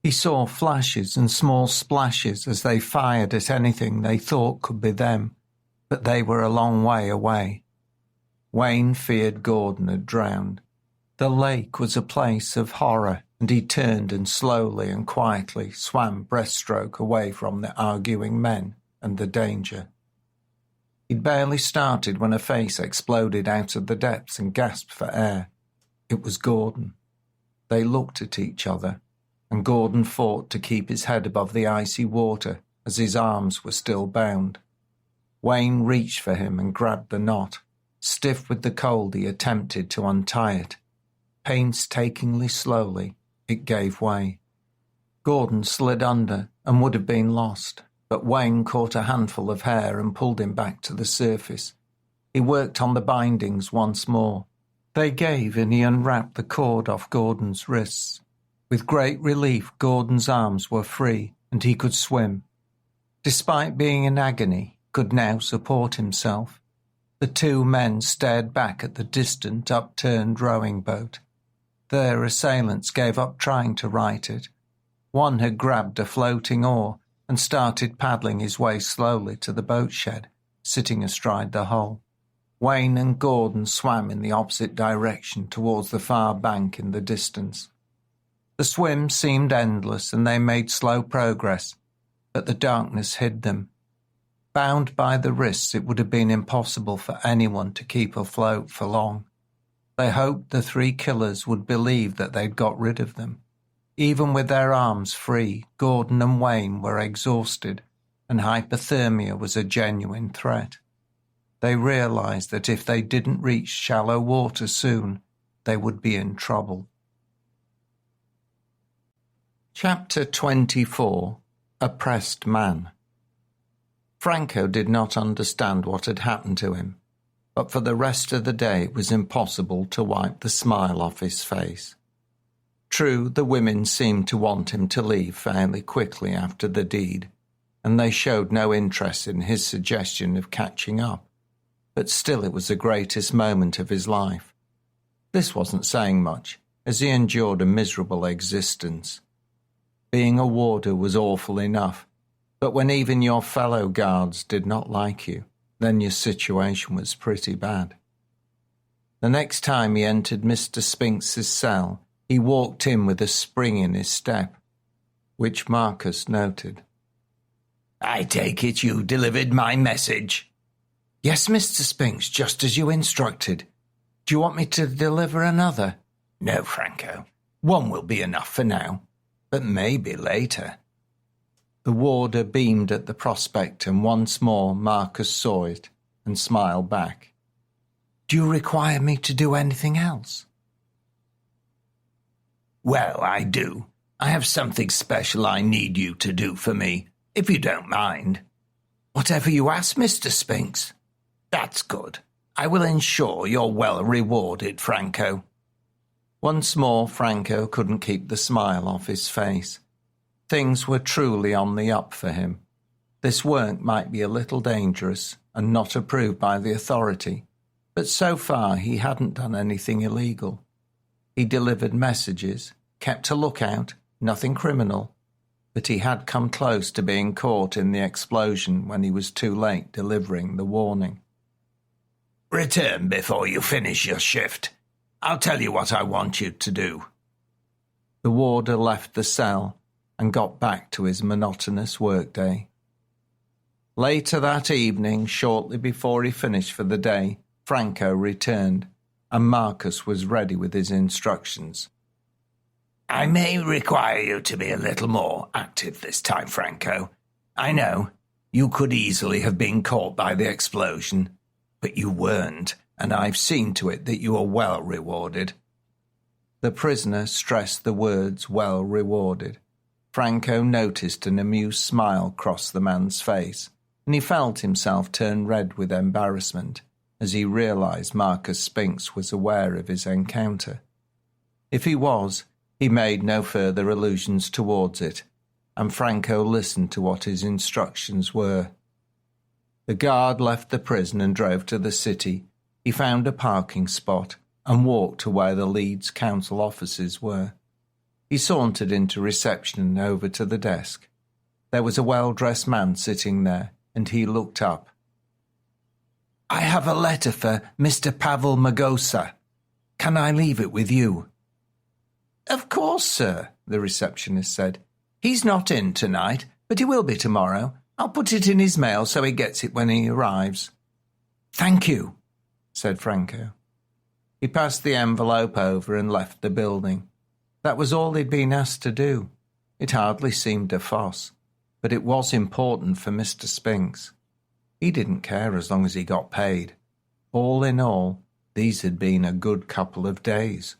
He saw flashes and small splashes as they fired at anything they thought could be them, but they were a long way away. Wayne feared Gordon had drowned. The lake was a place of horror, and he turned and slowly and quietly swam breaststroke away from the arguing men and the danger. He'd barely started when a face exploded out of the depths and gasped for air. It was Gordon. They looked at each other, and Gordon fought to keep his head above the icy water as his arms were still bound. Wayne reached for him and grabbed the knot. Stiff with the cold, he attempted to untie it. Painstakingly slowly, it gave way. Gordon slid under and would have been lost, but Wayne caught a handful of hair and pulled him back to the surface. He worked on the bindings once more. They gave, and he unwrapped the cord off Gordon's wrists. With great relief, Gordon's arms were free, and he could swim. Despite being in agony, could now support himself. The 2 men stared back at the distant, upturned rowing boat. Their assailants gave up trying to right it. One had grabbed a floating oar and started paddling his way slowly to the boat shed, sitting astride the hull. Wayne and Gordon swam in the opposite direction towards the far bank in the distance. The swim seemed endless, and they made slow progress, but the darkness hid them. Bound by the wrists, it would have been impossible for anyone to keep afloat for long. They hoped the 3 killers would believe that they'd got rid of them. Even with their arms free, Gordon and Wayne were exhausted, and hypothermia was a genuine threat. They realised that if they didn't reach shallow water soon, they would be in trouble. Chapter 24. Oppressed Man. Franco did not understand what had happened to him, but for the rest of the day it was impossible to wipe the smile off his face. True, the women seemed to want him to leave fairly quickly after the deed, and they showed no interest in his suggestion of catching up, but still it was the greatest moment of his life. This wasn't saying much, as he endured a miserable existence. Being a warder was awful enough, but when even your fellow guards did not like you, then your situation was pretty bad. The next time he entered Mr. Spinks's cell, he walked in with a spring in his step, which Marcus noted. "I take it you delivered my message?" "Yes, Mr. Spinks, just as you instructed. Do you want me to deliver another?" "No, Franco. One will be enough for now, but maybe later." The warder beamed at the prospect, and once more Marcus saw it and smiled back. "Do you require me to do anything else?" "Well, I do. I have something special I need you to do for me, if you don't mind." "Whatever you ask, Mr. Spinks." "That's good. I will ensure you're well rewarded, Franco." Once more Franco couldn't keep the smile off his face. Things were truly on the up for him. This work might be a little dangerous and not approved by the authority, but so far he hadn't done anything illegal. He delivered messages, kept a lookout, nothing criminal. but he had come close to being caught in the explosion when he was too late delivering the warning. Return before you finish your shift. I'll tell you what I want you to do. The warder left the cell and got back to his monotonous workday. Later that evening, shortly before he finished for the day, Franco returned, and Marcus was ready with his instructions. I may require you to be a little more active this time, Franco. I know, you could easily have been caught by the explosion, but you weren't, and I've seen to it that you are well rewarded. The prisoner stressed the words well rewarded. Franco noticed an amused smile cross the man's face, and he felt himself turn red with embarrassment as he realized Marcus Spinks was aware of his encounter. If he was, he made no further allusions towards it, and Franco listened to what his instructions were. The guard left the prison and drove to the city. He found a parking spot and walked to where the Leeds Council offices were. He sauntered into reception and over to the desk. There was a well-dressed man sitting there, and he looked up. I have a letter for Mr. Pavel Magosa. Can I leave it with you? Of course, sir, the receptionist said. He's not in tonight, but he will be tomorrow. I'll put it in his mail so he gets it when he arrives. Thank you, said Franco. He passed the envelope over and left the building. That was all he'd been asked to do. It hardly seemed a fuss, but it was important for Mr. Spinks. He didn't care as long as he got paid. All in all, these had been a good couple of days.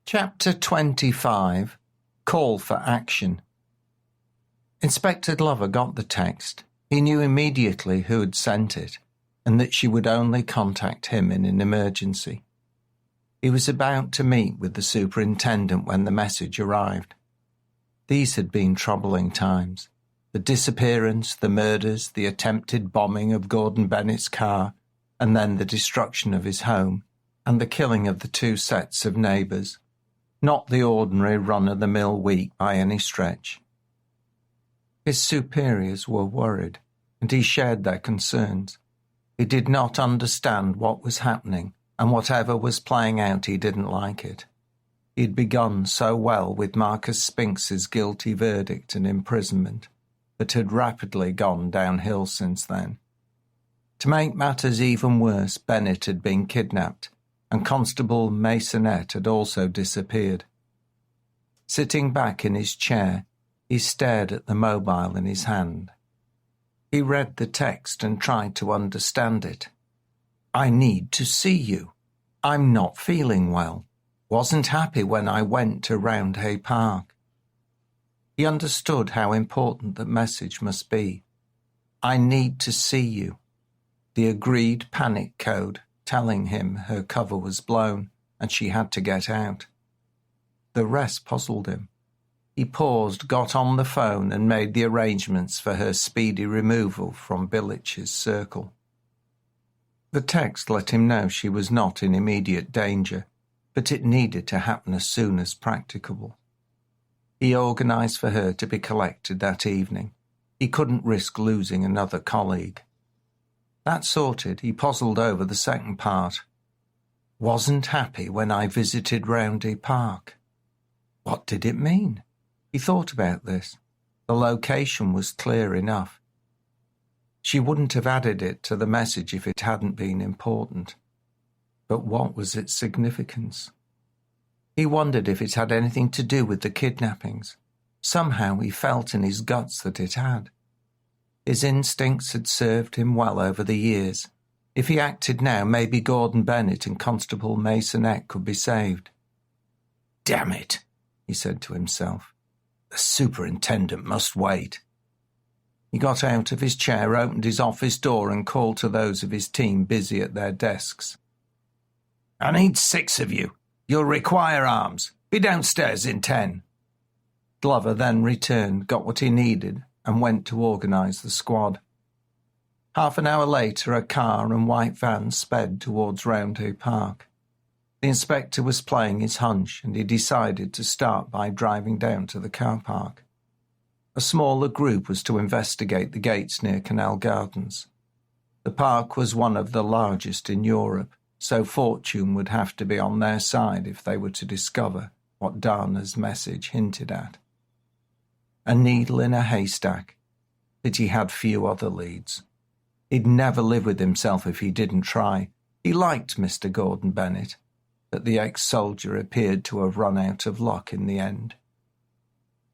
Chapter 25. Call for Action. Inspector Glover got the text. He knew immediately who had sent it, and that she would only contact him in an emergency. He was about to meet with the superintendent when the message arrived. These had been troubling times. The disappearance, the murders, the attempted bombing of Gordon Bennett's car, and then the destruction of his home, and the killing of the two sets of neighbours. Not the ordinary run-of-the-mill week by any stretch. His superiors were worried, and he shared their concerns. He did not understand what was happening, and whatever was playing out he didn't like it. He had begun so well with Marcus Spinks's guilty verdict and imprisonment, but had rapidly gone downhill since then. To make matters even worse, Bennett had been kidnapped, and Constable Masonette had also disappeared. Sitting back in his chair, he stared at the mobile in his hand. He read the text and tried to understand it. I need to see you. I'm not feeling well. Wasn't happy when I went to Roundhay Park. He understood how important the message must be. I need to see you. The agreed panic code telling him her cover was blown and she had to get out. The rest puzzled him. He paused, got on the phone and made the arrangements for her speedy removal from Billich's circle. The text let him know she was not in immediate danger, but it needed to happen as soon as practicable. He organised for her to be collected that evening. He couldn't risk losing another colleague. That sorted, he puzzled over the second part. Wasn't happy when I visited Roundhay Park. What did it mean? He thought about this. The location was clear enough. She wouldn't have added it to the message if it hadn't been important. But what was its significance? He wondered if it had anything to do with the kidnappings. Somehow he felt in his guts that it had. His instincts had served him well over the years. If he acted now, maybe Gordon Bennett and Constable Masonette could be saved. Damn it, he said to himself. The superintendent must wait. He got out of his chair, opened his office door and called to those of his team busy at their desks. I need 6 of you. You'll require arms. Be downstairs in 10. Glover then returned, got what he needed, and went to organise the squad. Half an hour later, a car and white van sped towards Roundhay Park. The inspector was playing his hunch, and he decided to start by driving down to the car park. A smaller group was to investigate the gates near Canal Gardens. The park was one of the largest in Europe, so fortune would have to be on their side if they were to discover what Dana's message hinted at. A needle in a haystack, but he had few other leads. He'd never live with himself if he didn't try. He liked Mr. Gordon Bennett, but the ex-soldier appeared to have run out of luck in the end.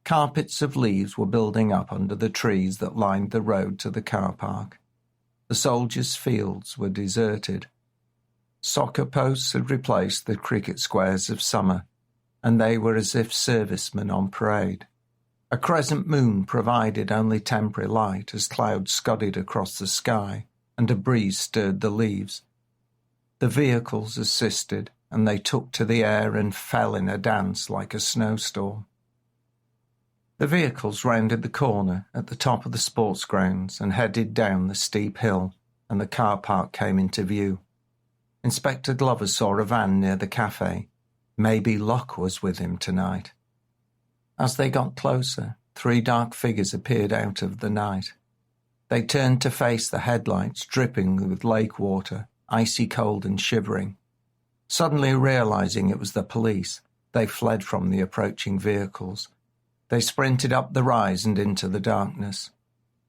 Carpets of leaves were building up under the trees that lined the road to the car park. The soldiers' fields were deserted. Soccer posts had replaced the cricket squares of summer, and they were as if servicemen on parade. A crescent moon provided only temporary light as clouds scudded across the sky and a breeze stirred the leaves. The vehicles assisted, and they took to the air and fell in a dance like a snowstorm. The vehicles rounded the corner at the top of the sports grounds and headed down the steep hill, and the car park came into view. Inspector Glover saw a van near the cafe. Maybe luck was with him tonight. As they got closer, 3 dark figures appeared out of the night. They turned to face the headlights dripping with lake water, icy cold and shivering. Suddenly realizing it was the police, they fled from the approaching vehicles. They sprinted up the rise and into the darkness.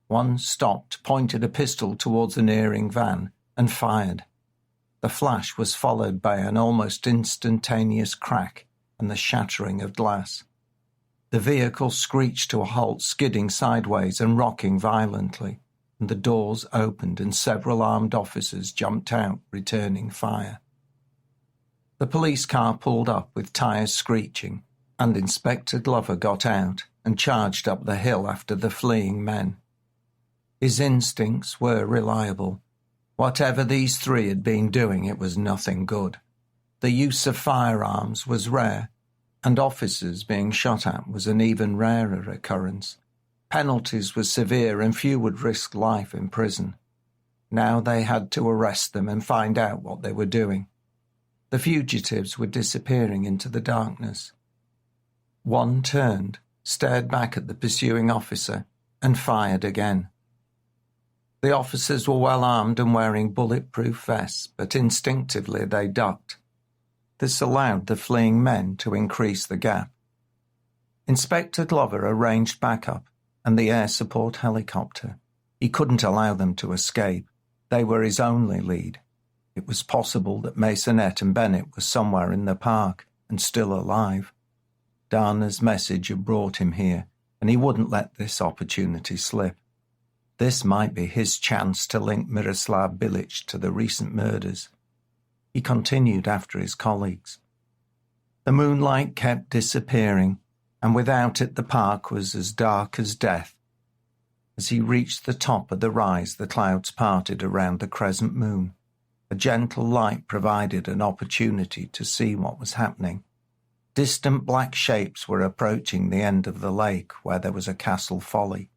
One stopped, pointed a pistol towards the nearing van, and fired. The flash was followed by an almost instantaneous crack and the shattering of glass. The vehicle screeched to a halt, skidding sideways and rocking violently, and the doors opened and several armed officers jumped out, returning fire. The police car pulled up with tyres screeching, and Inspector Glover got out and charged up the hill after the fleeing men. His instincts were reliable. Whatever these 3 had been doing, it was nothing good. The use of firearms was rare, and officers being shot at was an even rarer occurrence. Penalties were severe and few would risk life in prison. Now they had to arrest them and find out what they were doing. The fugitives were disappearing into the darkness. One turned, stared back at the pursuing officer, and fired again. The officers were well armed and wearing bulletproof vests, but instinctively they ducked. This allowed the fleeing men to increase the gap. Inspector Glover arranged backup and the air support helicopter. He couldn't allow them to escape. They were his only lead. It was possible that Masonette and Bennett were somewhere in the park and still alive. Dana's message had brought him here, and he wouldn't let this opportunity slip. This might be his chance to link Miroslav Bilic to the recent murders. He continued after his colleagues. The moonlight kept disappearing, and without it the park was as dark as death. As he reached the top of the rise, the clouds parted around the crescent moon. A gentle light provided an opportunity to see what was happening. Distant black shapes were approaching the end of the lake where there was a castle folly.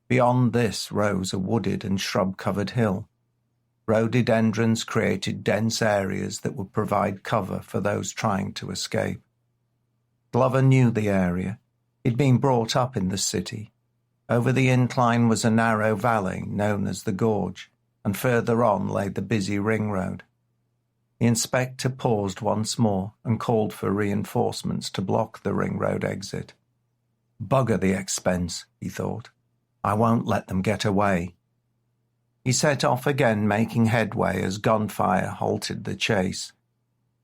Beyond this rose a wooded and shrub-covered hill. Rhododendrons created dense areas that would provide cover for those trying to escape. Glover knew the area. He'd been brought up in the city. Over the incline was a narrow valley known as the Gorge, and further on lay the busy ring road. The inspector paused once more and called for reinforcements to block the ring road exit. Bugger the expense, he thought. I won't let them get away. He set off again, making headway as gunfire halted the chase.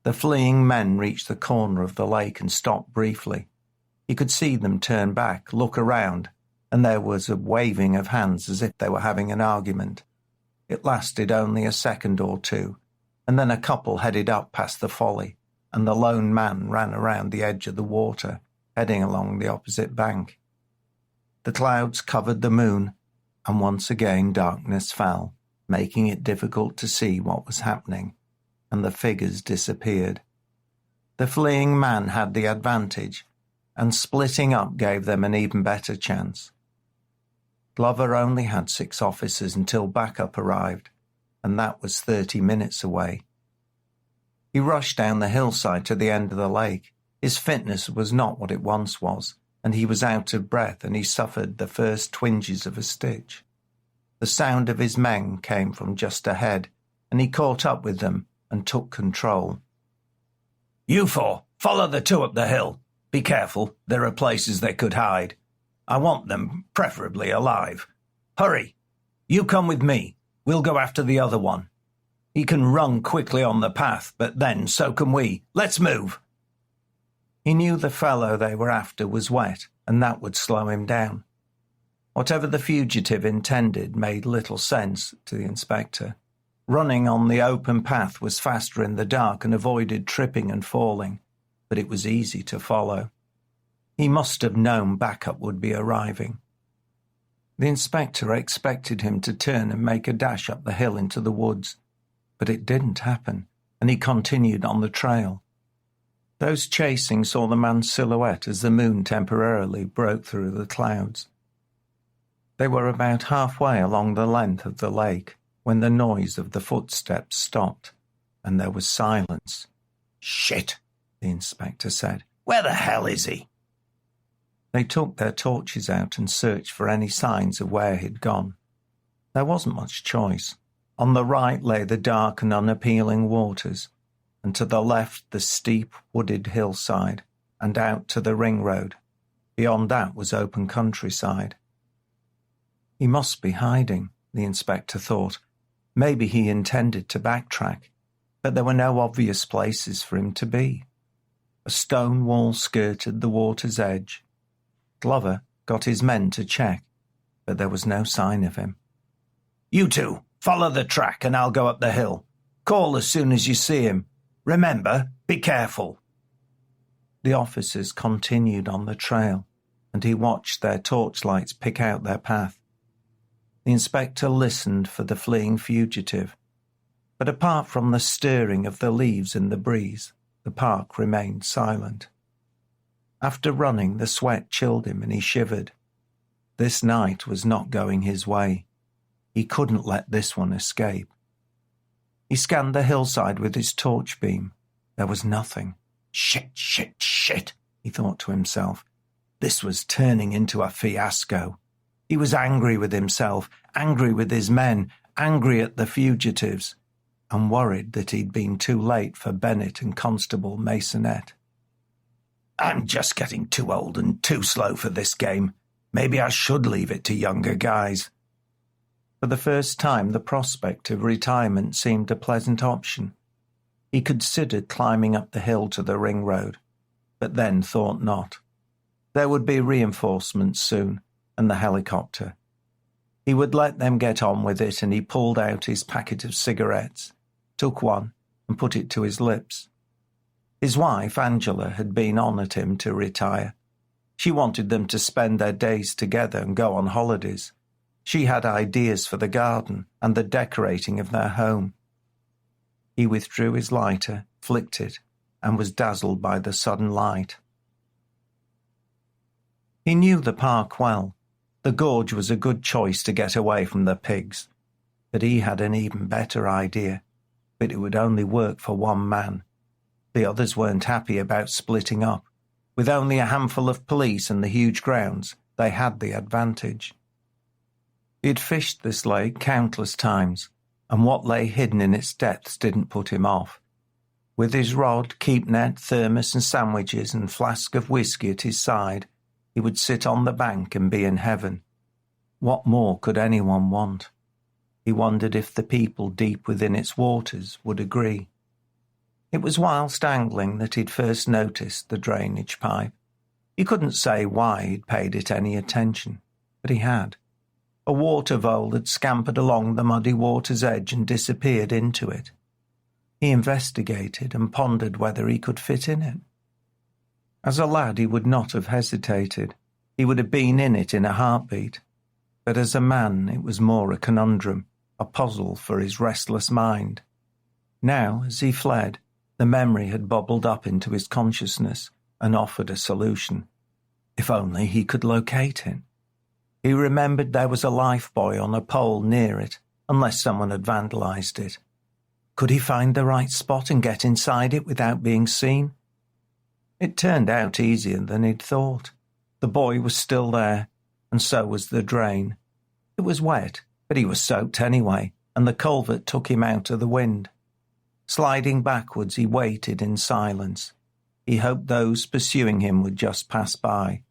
The fleeing men reached the corner of the lake and stopped briefly. He could see them turn back, look around, and there was a waving of hands as if they were having an argument. It lasted only a second or two, and then a couple headed up past the folly, and the lone man ran around the edge of the water, heading along the opposite bank. The clouds covered the moon, and once again darkness fell, making it difficult to see what was happening, and the figures disappeared. The fleeing man had the advantage, and splitting up gave them an even better chance. Glover only had 6 officers until backup arrived, and that was 30 minutes away. He rushed down the hillside to the end of the lake. His fitness was not what it once was, and he was out of breath, and he suffered the first twinges of a stitch. The sound of his men came from just ahead, and he caught up with them and took control. "You four, follow the two up the hill. Be careful, there are places they could hide. I want them, preferably alive. Hurry! You come with me. We'll go after the other one. He can run quickly on the path, but then so can we. Let's move." He knew the fellow they were after was wet, and that would slow him down. Whatever the fugitive intended made little sense to the inspector. Running on the open path was faster in the dark and avoided tripping and falling, but it was easy to follow. He must have known backup would be arriving. The inspector expected him to turn and make a dash up the hill into the woods, but it didn't happen, and he continued on the trail. Those chasing saw the man's silhouette as the moon temporarily broke through the clouds. They were about halfway along the length of the lake when the noise of the footsteps stopped, and there was silence. "Shit," the inspector said. "Where the hell is he?" They took their torches out and searched for any signs of where he'd gone. There wasn't much choice. On the right lay the dark and unappealing waters, and to the left the steep, wooded hillside, and out to the ring road. Beyond that was open countryside. He must be hiding, the inspector thought. Maybe he intended to backtrack, but there were no obvious places for him to be. A stone wall skirted the water's edge. Glover got his men to check, but there was no sign of him. "You two, follow the track and I'll go up the hill. Call as soon as you see him. Remember, be careful." The officers continued on the trail, and he watched their torchlights pick out their path. The inspector listened for the fleeing fugitive, but apart from the stirring of the leaves in the breeze, the park remained silent. After running, the sweat chilled him and he shivered. This night was not going his way. He couldn't let this one escape. He scanned the hillside with his torch beam. There was nothing. Shit, he thought to himself. This was turning into a fiasco. He was angry with himself, angry with his men, angry at the fugitives, and worried that he'd been too late for Bennett and Constable Masonette. "I'm just getting too old and too slow for this game. Maybe I should leave it to younger guys." For the first time, the prospect of retirement seemed a pleasant option. He considered climbing up the hill to the ring road, but then thought not. There would be reinforcements soon, and the helicopter. He would let them get on with it, and he pulled out his packet of cigarettes, took one, and put it to his lips. His wife, Angela, had been on at him to retire. She wanted them to spend their days together and go on holidays. She had ideas for the garden and the decorating of their home. He withdrew his lighter, flicked it, and was dazzled by the sudden light. He knew the park well. The gorge was a good choice to get away from the pigs. But he had an even better idea. But it would only work for one man. The others weren't happy about splitting up. With only a handful of police and the huge grounds, they had the advantage. He had fished this lake countless times, and what lay hidden in its depths didn't put him off. With his rod, keep net, thermos and sandwiches and flask of whiskey at his side, he would sit on the bank and be in heaven. What more could anyone want? He wondered if the people deep within its waters would agree. It was whilst angling that he'd first noticed the drainage pipe. He couldn't say why he'd paid it any attention, but he had. A water vole had scampered along the muddy water's edge and disappeared into it. He investigated and pondered whether he could fit in it. As a lad, he would not have hesitated. He would have been in it in a heartbeat. But as a man, it was more a conundrum, a puzzle for his restless mind. Now, as he fled, the memory had bubbled up into his consciousness and offered a solution. If only he could locate it. He remembered there was a lifebuoy on a pole near it, unless someone had vandalized it. Could he find the right spot and get inside it without being seen? It turned out easier than he'd thought. The boy was still there, and so was the drain. It was wet, but he was soaked anyway, and the culvert took him out of the wind. Sliding backwards, he waited in silence. He hoped those pursuing him would just pass by.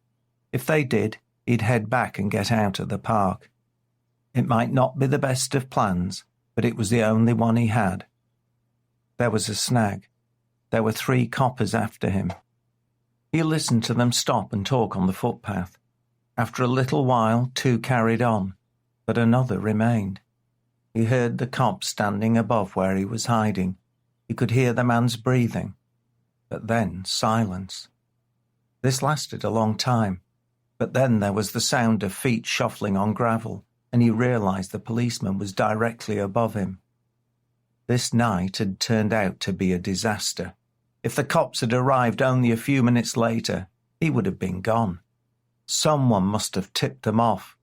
If they did, he'd head back and get out of the park. It might not be the best of plans, but it was the only one he had. There was a snag. There were 3 coppers after him. He listened to them stop and talk on the footpath. After a little while, 2 carried on, but another remained. He heard the cop standing above where he was hiding. He could hear the man's breathing. But then silence. This lasted a long time, but then there was the sound of feet shuffling on gravel, and he realized the policeman was directly above him. This night had turned out to be a disaster. If the cops had arrived only a few minutes later, he would have been gone. Someone must have tipped them off.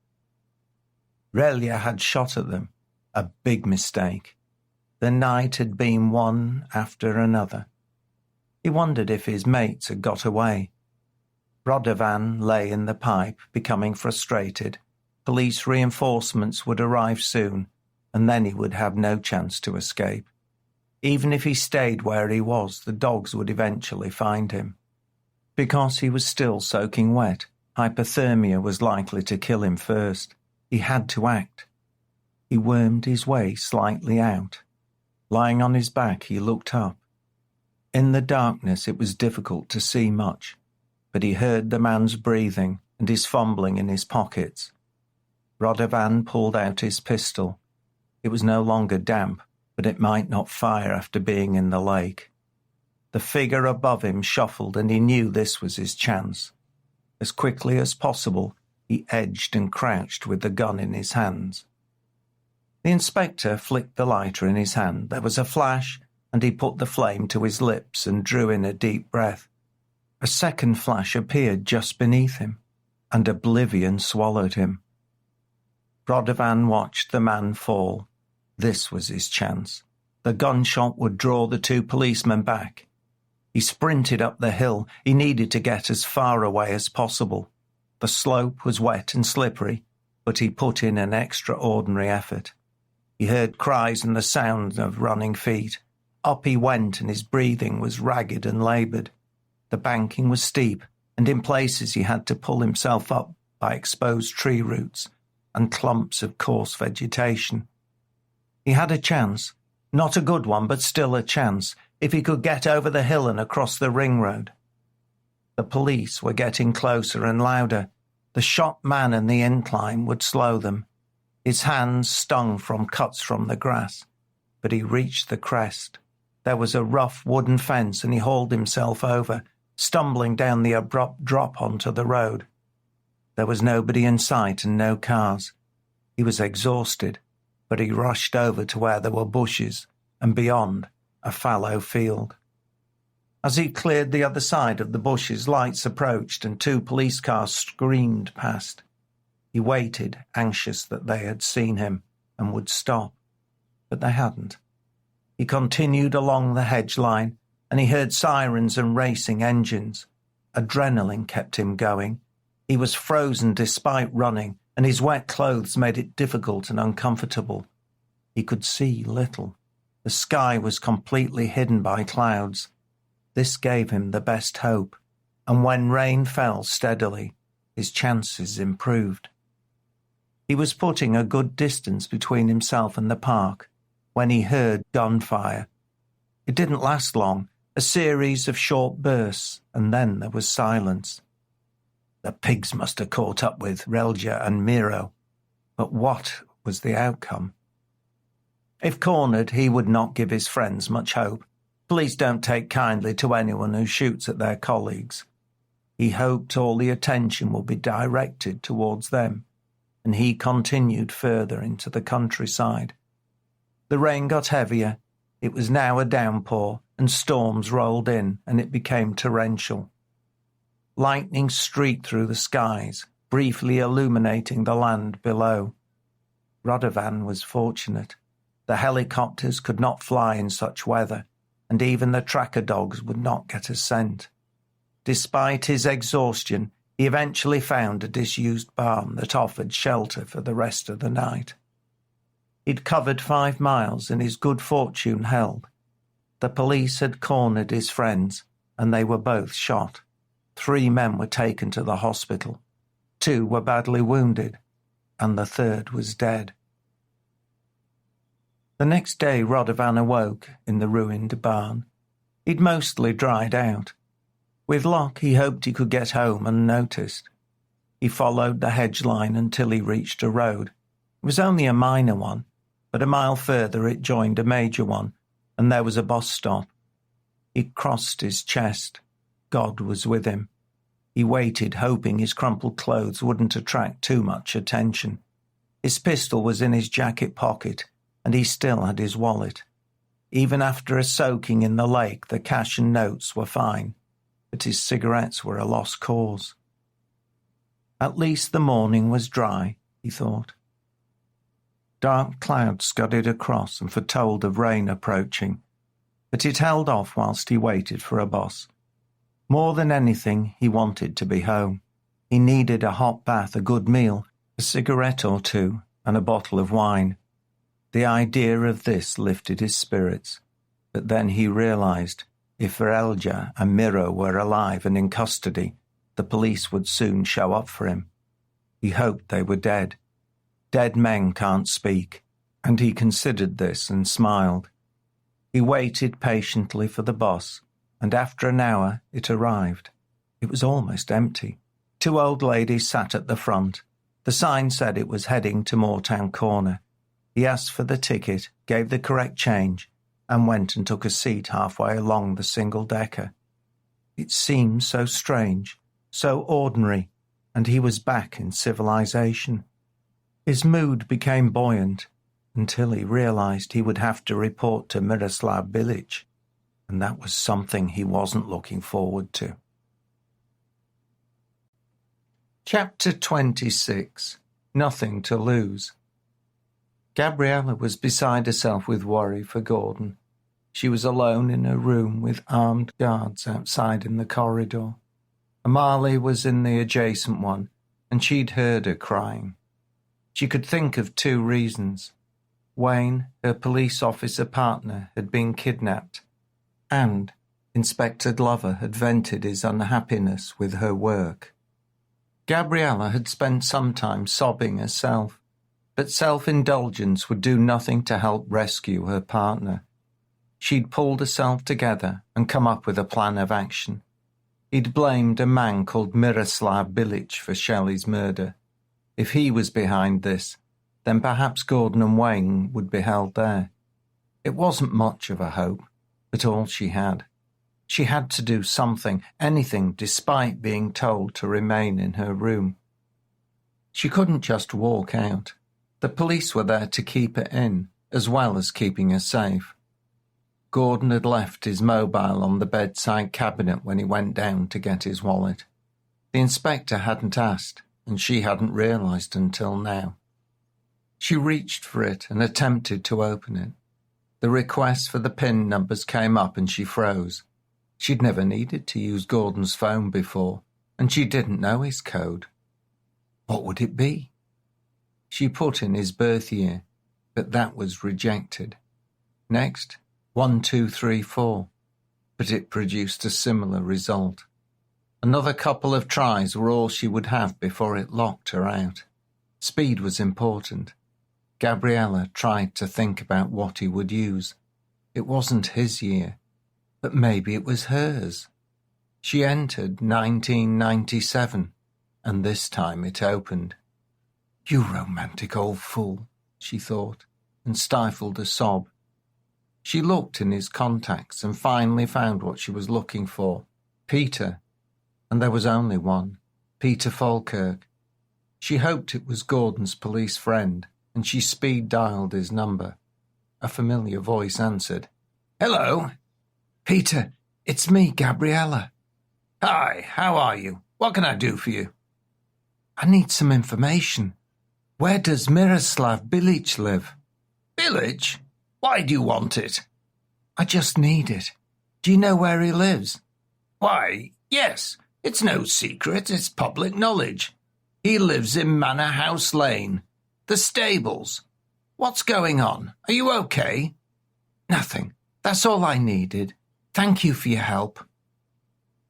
Relia had shot at them. A big mistake. The night had been one after another. He wondered if his mates had got away. Radovan lay in the pipe, becoming frustrated. Police reinforcements would arrive soon, and then he would have no chance to escape. Even if he stayed where he was, the dogs would eventually find him. Because he was still soaking wet, hypothermia was likely to kill him first. He had to act. He wormed his way slightly out. Lying on his back, he looked up. In the darkness, it was difficult to see much, but he heard the man's breathing and his fumbling in his pockets. Radovan pulled out his pistol. It was no longer damp, but it might not fire after being in the lake. The figure above him shuffled, and he knew this was his chance. As quickly as possible, he edged and crouched with the gun in his hands. The inspector flicked the lighter in his hand. There was a flash, and he put the flame to his lips and drew in a deep breath. A second flash appeared just beneath him, and oblivion swallowed him. Radovan watched the man fall. This was his chance. The gunshot would draw the 2 policemen back. He sprinted up the hill. He needed to get as far away as possible. The slope was wet and slippery, but he put in an extraordinary effort. He heard cries and the sound of running feet. Up he went, and his breathing was ragged and laboured. The banking was steep, and in places he had to pull himself up by exposed tree roots and clumps of coarse vegetation. He had a chance, not a good one, but still a chance, if he could get over the hill and across the ring road. The police were getting closer and louder. The shot man in the incline would slow them. His hands stung from cuts from the grass, but he reached the crest. There was a rough wooden fence, and he hauled himself over, stumbling down the abrupt drop onto the road. There was nobody in sight and no cars. He was exhausted, but he rushed over to where there were bushes, and beyond, a fallow field. As he cleared the other side of the bushes, lights approached and 2 police cars screamed past. He waited, anxious that they had seen him and would stop, but they hadn't. He continued along the hedge line, and he heard sirens and racing engines. Adrenaline kept him going. He was frozen despite running, and his wet clothes made it difficult and uncomfortable. He could see little. The sky was completely hidden by clouds. This gave him the best hope, and when rain fell steadily, his chances improved. He was putting a good distance between himself and the park when he heard gunfire. It didn't last long, a series of short bursts, and then there was silence. The pigs must have caught up with Relja and Miro. But what was the outcome? If cornered, he would not give his friends much hope. Police don't take kindly to anyone who shoots at their colleagues. He hoped all the attention would be directed towards them, and he continued further into the countryside. The rain got heavier. It was now a downpour, and storms rolled in, and it became torrential. Lightning streaked through the skies, briefly illuminating the land below. Radovan was fortunate. The helicopters could not fly in such weather, and even the tracker dogs would not get a scent. Despite his exhaustion, he eventually found a disused barn that offered shelter for the rest of the night. He'd covered 5 miles and his good fortune held. The police had cornered his friends, and they were both shot. 3 men were taken to the hospital. 2 were badly wounded, and the third was dead. The next day Radovan awoke in the ruined barn. He'd mostly dried out. With luck, he hoped he could get home unnoticed. He followed the hedge line until he reached a road. It was only a minor one, but a mile further it joined a major one, and there was a bus stop. He crossed his chest. God was with him. He waited, hoping his crumpled clothes wouldn't attract too much attention. His pistol was in his jacket pocket, and he still had his wallet. Even after a soaking in the lake, the cash and notes were fine, but his cigarettes were a lost cause. At least the morning was dry, he thought. Dark clouds scudded across and foretold of rain approaching, but it held off whilst he waited for a bus. More than anything, he wanted to be home. He needed a hot bath, a good meal, a cigarette or 2, and a bottle of wine. The idea of this lifted his spirits, but then he realized if Verelja and Miro were alive and in custody, the police would soon show up for him. He hoped they were dead. Dead men can't speak, and he considered this and smiled. He waited patiently for the bus, and after an hour it arrived. It was almost empty. 2 old ladies sat at the front. The sign said it was heading to Moortown Corner. He asked for the ticket, gave the correct change, and went and took a seat halfway along the single-decker. It seemed so strange, so ordinary, and he was back in civilization. His mood became buoyant until he realized he would have to report to Miroslav Bilic, and that was something he wasn't looking forward to. Chapter 26. Nothing to Lose. Gabriella was beside herself with worry for Gordon. She was alone in her room with armed guards outside in the corridor. Amalie was in the adjacent one, and she'd heard her crying. She could think of 2 reasons. Wayne, her police officer partner, had been kidnapped, and Inspector Glover had vented his unhappiness with her work. Gabriella had spent some time sobbing herself, but self-indulgence would do nothing to help rescue her partner. She'd pulled herself together and come up with a plan of action. He'd blamed a man called Miroslav Bilic for Shelley's murder. If he was behind this, then perhaps Gordon and Wayne would be held there. It wasn't much of a hope, but all she had. She had to do something, anything, despite being told to remain in her room. She couldn't just walk out. The police were there to keep her in, as well as keeping her safe. Gordon had left his mobile on the bedside cabinet when he went down to get his wallet. The inspector hadn't asked, and she hadn't realized until now. She reached for it and attempted to open it. The request for the PIN numbers came up and she froze. She'd never needed to use Gordon's phone before, and she didn't know his code. What would it be? She put in his birth year, but that was rejected. Next, 1234, but it produced a similar result. Another couple of tries were all she would have before it locked her out. Speed was important. Gabriella tried to think about what he would use. It wasn't his year, but maybe it was hers. She entered 1997, and this time it opened. "You romantic old fool," she thought, and stifled a sob. She looked in his contacts and finally found what she was looking for, Peter. And there was only one, Peter Falkirk. She hoped it was Gordon's police friend, and she speed-dialed his number. A familiar voice answered. "Hello." "Peter, it's me, Gabriella." "Hi, how are you? What can I do for you?" "I need some information. Where does Miroslav Bilic live?" "Bilic? Why do you want it? I just need it. Do you know where he lives? Why, yes. It's no secret. It's public knowledge. He lives in Manor House Lane. The stables. What's going on? Are you okay? Nothing. That's all I needed. Thank you for your help.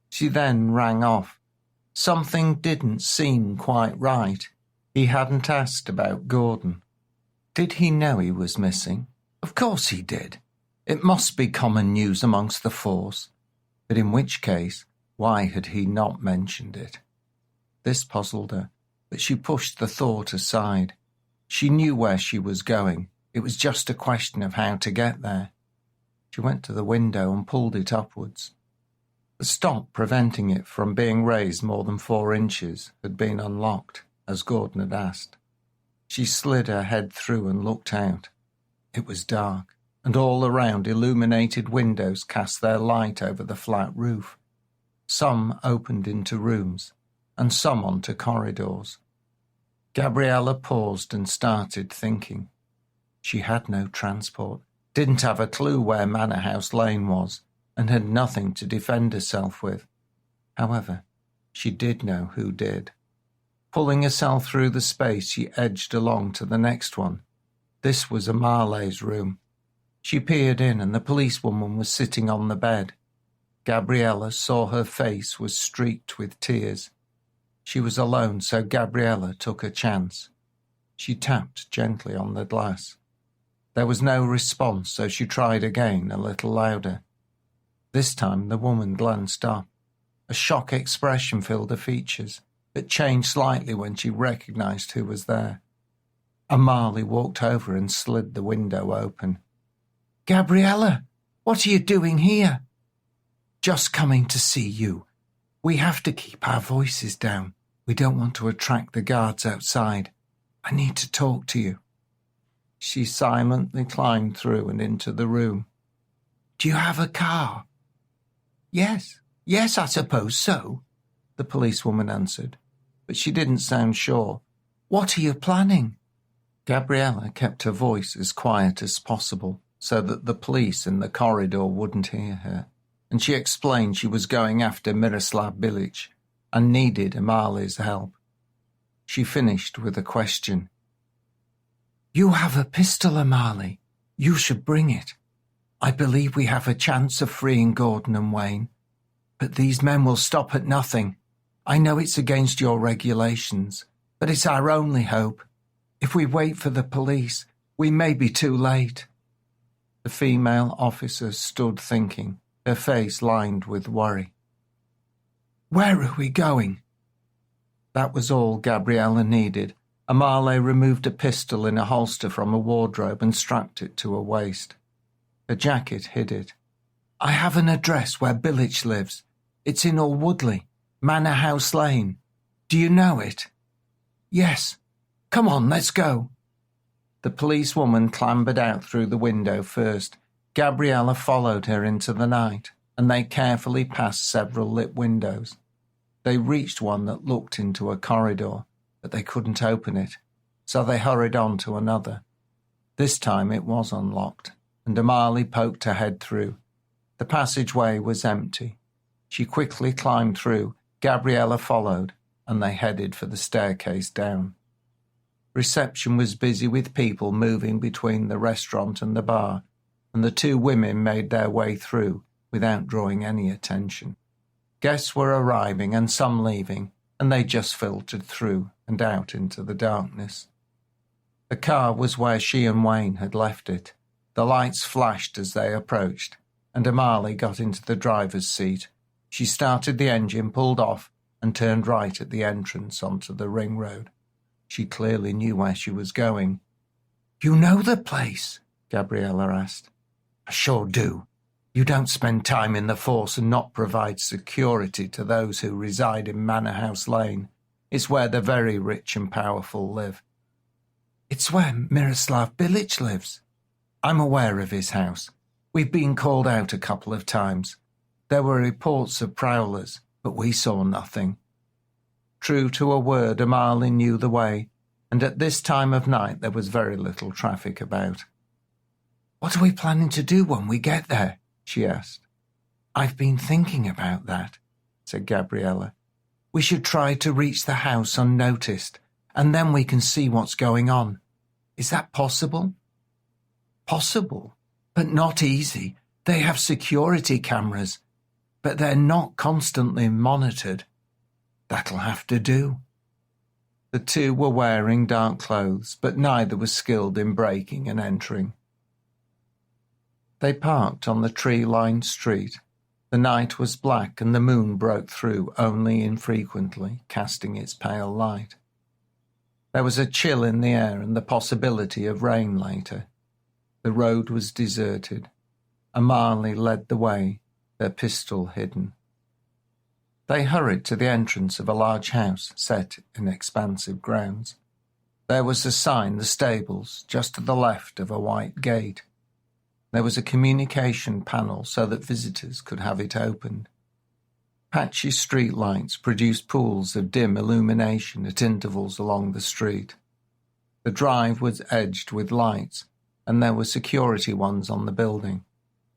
She then rang off. Something didn't seem quite right. He hadn't asked about Gordon. Did he know he was missing? Of course he did. It must be common news amongst the force. But in which case, why had he not mentioned it? This puzzled her, but she pushed the thought aside. She knew where she was going. It was just a question of how to get there. She went to the window and pulled it upwards. The stop preventing it from being raised more than 4 inches had been unlocked, as Gordon had asked. She slid her head through and looked out. It was dark, and all around illuminated windows cast their light over the flat roof. Some opened into rooms, and some onto corridors. Gabriella paused and started thinking. She had no transport, didn't have a clue where Manor House Lane was, and had nothing to defend herself with. However, she did know who did. Pulling herself through the space, she edged along to the next one. This was Amalé's room. She peered in, and the policewoman was sitting on the bed. Gabriella saw her face was streaked with tears. She was alone, so Gabriella took a chance. She tapped gently on the glass. There was no response, so she tried again, a little louder. This time the woman glanced up. A shock expression filled her features, but changed slightly when she recognized who was there. Amalie walked over and slid the window open. "Gabriella, what are you doing here?" "Just coming to see you. We have to keep our voices down. We don't want to attract the guards outside. I need to talk to you." She silently climbed through and into the room. "Do you have a car?" Yes, I suppose so," the policewoman answered, but she didn't sound sure. "What are you planning?" Gabriella kept her voice as quiet as possible so that the police in the corridor wouldn't hear her, and she explained she was going after Miroslav Bilic and needed Amalé's help. She finished with a question. "You have a pistol, Amalie. You should bring it. I believe we have a chance of freeing Gordon and Wayne, but these men will stop at nothing. I know it's against your regulations, but it's our only hope. If we wait for the police, we may be too late." The female officer stood thinking, her face lined with worry. "Where are we going?" That was all Gabriella needed. Amalie removed a pistol in a holster from a wardrobe and strapped it to her waist. Her jacket hid it. "I have an address where Bilic lives. It's in Allwoodley, Manor House Lane. Do you know it?" "Yes. Come on, let's go." The policewoman clambered out through the window first. Gabriella followed her into the night, and they carefully passed several lit windows. They reached one that looked into a corridor, but they couldn't open it, so they hurried on to another. This time it was unlocked, and Amalie poked her head through. The passageway was empty. She quickly climbed through, Gabriella followed, and they headed for the staircase down. Reception was busy with people moving between the restaurant and the bar, and the 2 women made their way through without drawing any attention. Guests were arriving and some leaving, and they just filtered through and out into the darkness. The car was where she and Wayne had left it. The lights flashed as they approached, and Amalie got into the driver's seat. She started the engine, pulled off, and turned right at the entrance onto the ring road. She clearly knew where she was going. "You know the place?" Gabriella asked. "I sure do. You don't spend time in the force and not provide security to those who reside in Manor House Lane. It's where the very rich and powerful live." "It's where Miroslav Bilic lives." "I'm aware of his house. We've been called out a couple of times. There were reports of prowlers, but we saw nothing." True to a word, Amalie knew the way, and at this time of night there was very little traffic about. "What are we planning to do when we get there?" she asked. "I've been thinking about that," said Gabriella. "We should try to reach the house unnoticed, and then we can see what's going on. Is that possible?" "Possible, but not easy. They have security cameras, but they're not constantly monitored." "That'll have to do." The two were wearing dark clothes, but neither was skilled in breaking and entering. They parked on the tree-lined street. The night was black and the moon broke through only infrequently, casting its pale light. There was a chill in the air and the possibility of rain later. The road was deserted. Marley led the way, their pistol hidden. They hurried to the entrance of a large house set in expansive grounds. There was a sign, "The Stables," just to the left of a white gate. There was a communication panel so that visitors could have it opened. Patchy street lights produced pools of dim illumination at intervals along the street. The drive was edged with lights, and there were security ones on the building.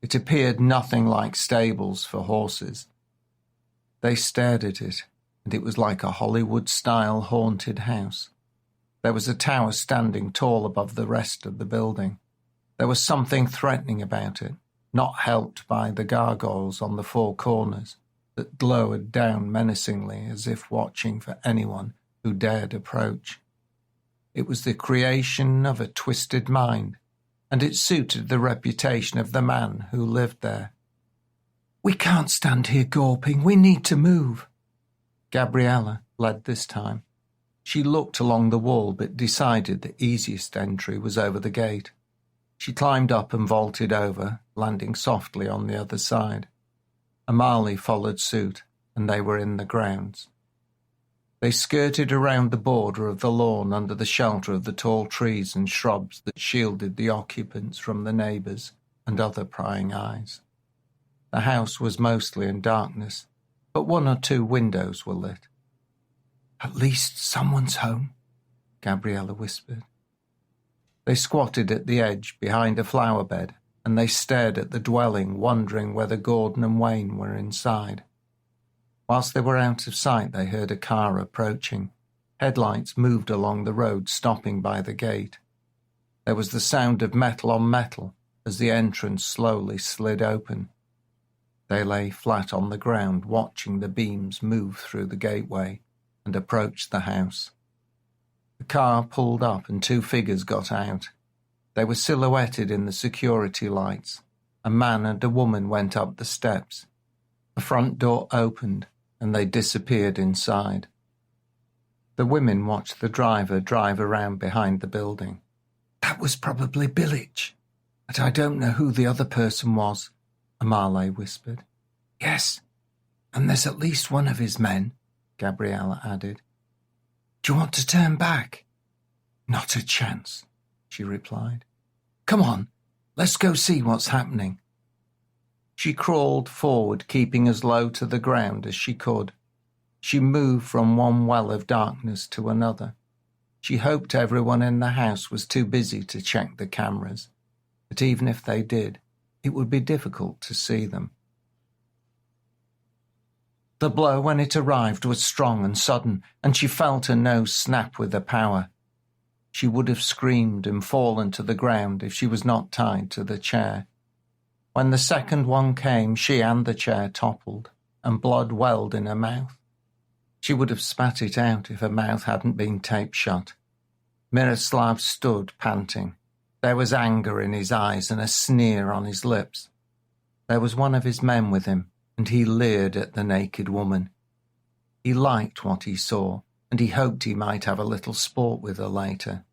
It appeared nothing like stables for horses. They stared at it, and it was like a Hollywood-style haunted house. There was a tower standing tall above the rest of the building. There was something threatening about it, not helped by the gargoyles on the four corners that glowered down menacingly as if watching for anyone who dared approach. It was the creation of a twisted mind, and it suited the reputation of the man who lived there. "We can't stand here gawping. We need to move." Gabriella led this time. She looked along the wall but decided the easiest entry was over the gate. She climbed up and vaulted over, landing softly on the other side. Marley followed suit, and they were in the grounds. They skirted around the border of the lawn under the shelter of the tall trees and shrubs that shielded the occupants from the neighbours and other prying eyes. The house was mostly in darkness, but one or two windows were lit. "At least someone's home," Gabriella whispered. They squatted at the edge behind a flower bed, and they stared at the dwelling, wondering whether Gordon and Wayne were inside. Whilst they were out of sight, they heard a car approaching. Headlights moved along the road, stopping by the gate. There was the sound of metal on metal as the entrance slowly slid open. They lay flat on the ground, watching the beams move through the gateway and approach the house. The car pulled up and two figures got out. They were silhouetted in the security lights. A man and a woman went up the steps. The front door opened and they disappeared inside. The women watched the driver drive around behind the building. "That was probably Billich, but I don't know who the other person was," Marley whispered. "Yes, and there's at least one of his men," Gabriella added. "Do you want to turn back?" "Not a chance," she replied. "Come on, let's go see what's happening." She crawled forward, keeping as low to the ground as she could. She moved from one well of darkness to another. She hoped everyone in the house was too busy to check the cameras, but even if they did, it would be difficult to see them. The blow when it arrived was strong and sudden, and she felt her nose snap with the power. She would have screamed and fallen to the ground if she was not tied to the chair. When the second one came, she and the chair toppled, and blood welled in her mouth. She would have spat it out if her mouth hadn't been taped shut. Miroslav stood, panting. There was anger in his eyes and a sneer on his lips. There was one of his men with him, and he leered at the naked woman. He liked what he saw, and he hoped he might have a little sport with her later.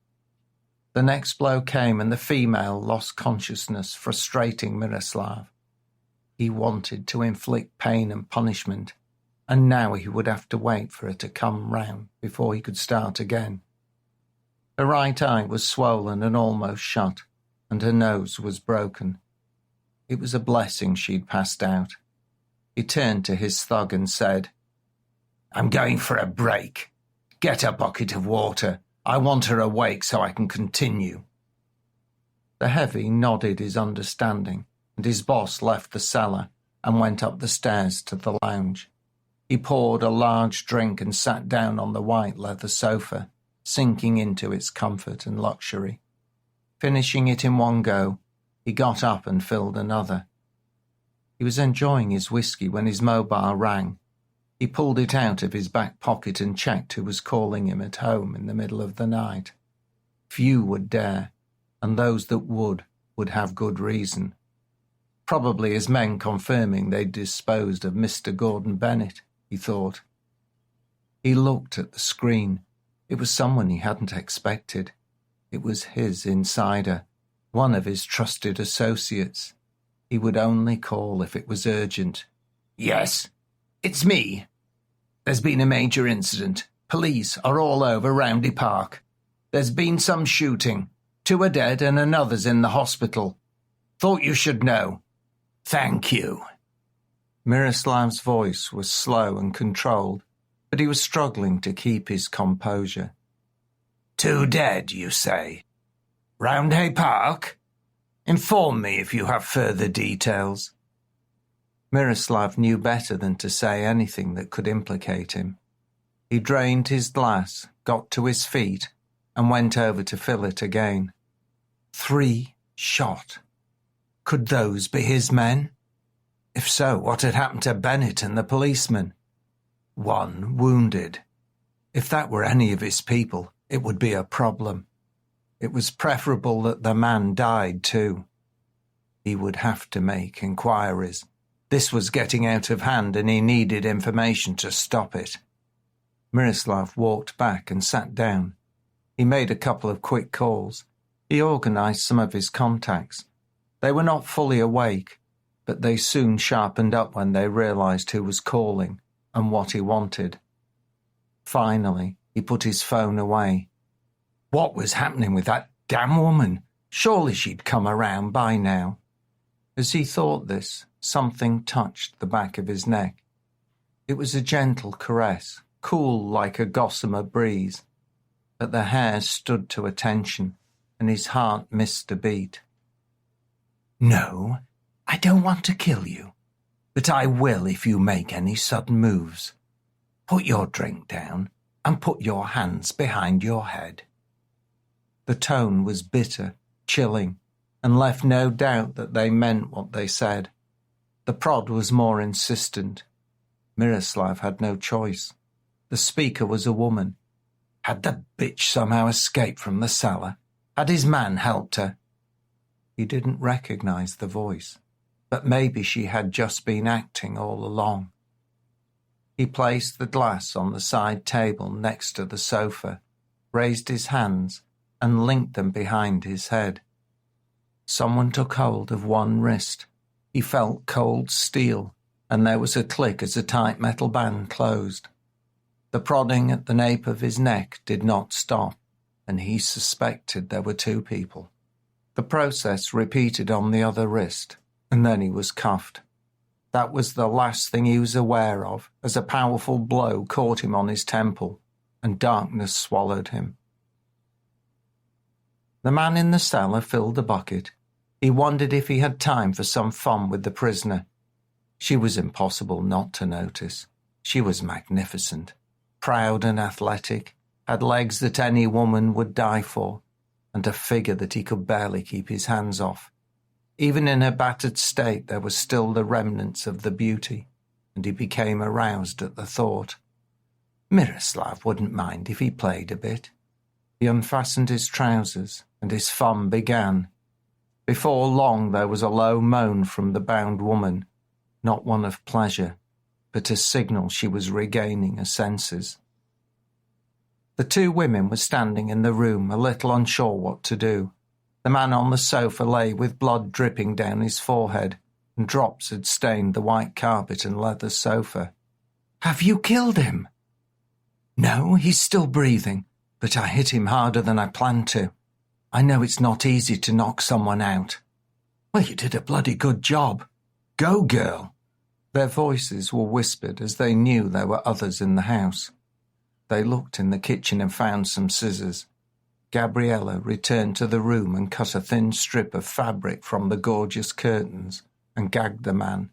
The next blow came, and the female lost consciousness, frustrating Miroslav. He wanted to inflict pain and punishment, and now he would have to wait for her to come round before he could start again. Her right eye was swollen and almost shut, and her nose was broken. It was a blessing she'd passed out. He turned to his thug and said, "I'm going for a break. Get a bucket of water. I want her awake so I can continue." The heavy nodded his understanding, and his boss left the cellar and went up the stairs to the lounge. He poured a large drink and sat down on the white leather sofa, sinking into its comfort and luxury. Finishing it in one go, he got up and filled another. He was enjoying his whiskey when his mobile rang. He pulled it out of his back pocket and checked who was calling him at home in the middle of the night. Few would dare, and those that would have good reason. Probably his men confirming they'd disposed of Mr. Gordon Bennett, he thought. He looked at the screen. It was someone he hadn't expected. It was his insider, one of his trusted associates. He would only call if it was urgent. Yes, it's me. There's been a major incident. Police are all over Roundy Park. There's been some shooting. 2 are dead and another's in the hospital. Thought you should know. Thank you. Miroslav's voice was slow and controlled, but he was struggling to keep his composure. 2 dead, you say? Roundhay Park? Inform me if you have further details. Miroslav knew better than to say anything that could implicate him. He drained his glass, got to his feet, and went over to fill it again. 3 shot. Could those be his men? If so, what had happened to Bennett and the policeman? 1 wounded. If that were any of his people, it would be a problem. It was preferable that the man died too. He would have to make inquiries. This was getting out of hand and he needed information to stop it. Miroslav walked back and sat down. He made a couple of quick calls. He organised some of his contacts. They were not fully awake, but they soon sharpened up when they realised who was calling and what he wanted. Finally, he put his phone away. What was happening with that damn woman? Surely she'd come around by now. As he thought this, something touched the back of his neck. It was a gentle caress, cool like a gossamer breeze, but the hair stood to attention, and his heart missed a beat. No, I don't want to kill you, but I will if you make any sudden moves. Put your drink down and put your hands behind your head. The tone was bitter, chilling, and left no doubt that they meant what they said. The prod was more insistent. Miroslav had no choice. The speaker was a woman. Had the bitch somehow escaped from the cellar? Had his man helped her? He didn't recognise the voice, but maybe she had just been acting all along. He placed the glass on the side table next to the sofa, raised his hands, and linked them behind his head. Someone took hold of one wrist. He felt cold steel, and there was a click as a tight metal band closed. The prodding at the nape of his neck did not stop, and he suspected there were 2 people. The process repeated on the other wrist, and then he was cuffed. That was the last thing he was aware of, as a powerful blow caught him on his temple, and darkness swallowed him. The man in the cellar filled a bucket. He wondered if he had time for some fun with the prisoner. She was impossible not to notice. She was magnificent, proud and athletic, had legs that any woman would die for, and a figure that he could barely keep his hands off. Even in her battered state there were still the remnants of the beauty, and he became aroused at the thought. Miroslav wouldn't mind if he played a bit. He unfastened his trousers, and his fun began. Before long there was a low moan from the bound woman, not one of pleasure, but a signal she was regaining her senses. The 2 women were standing in the room, a little unsure what to do. The man on the sofa lay with blood dripping down his forehead, and drops had stained the white carpet and leather sofa. "Have you killed him?" "No, he's still breathing, but I hit him harder than I planned to. I know it's not easy to knock someone out." "Well, you did a bloody good job. Go, girl." Their voices were whispered as they knew there were others in the house. They looked in the kitchen and found some scissors. Gabriella returned to the room and cut a thin strip of fabric from the gorgeous curtains and gagged the man.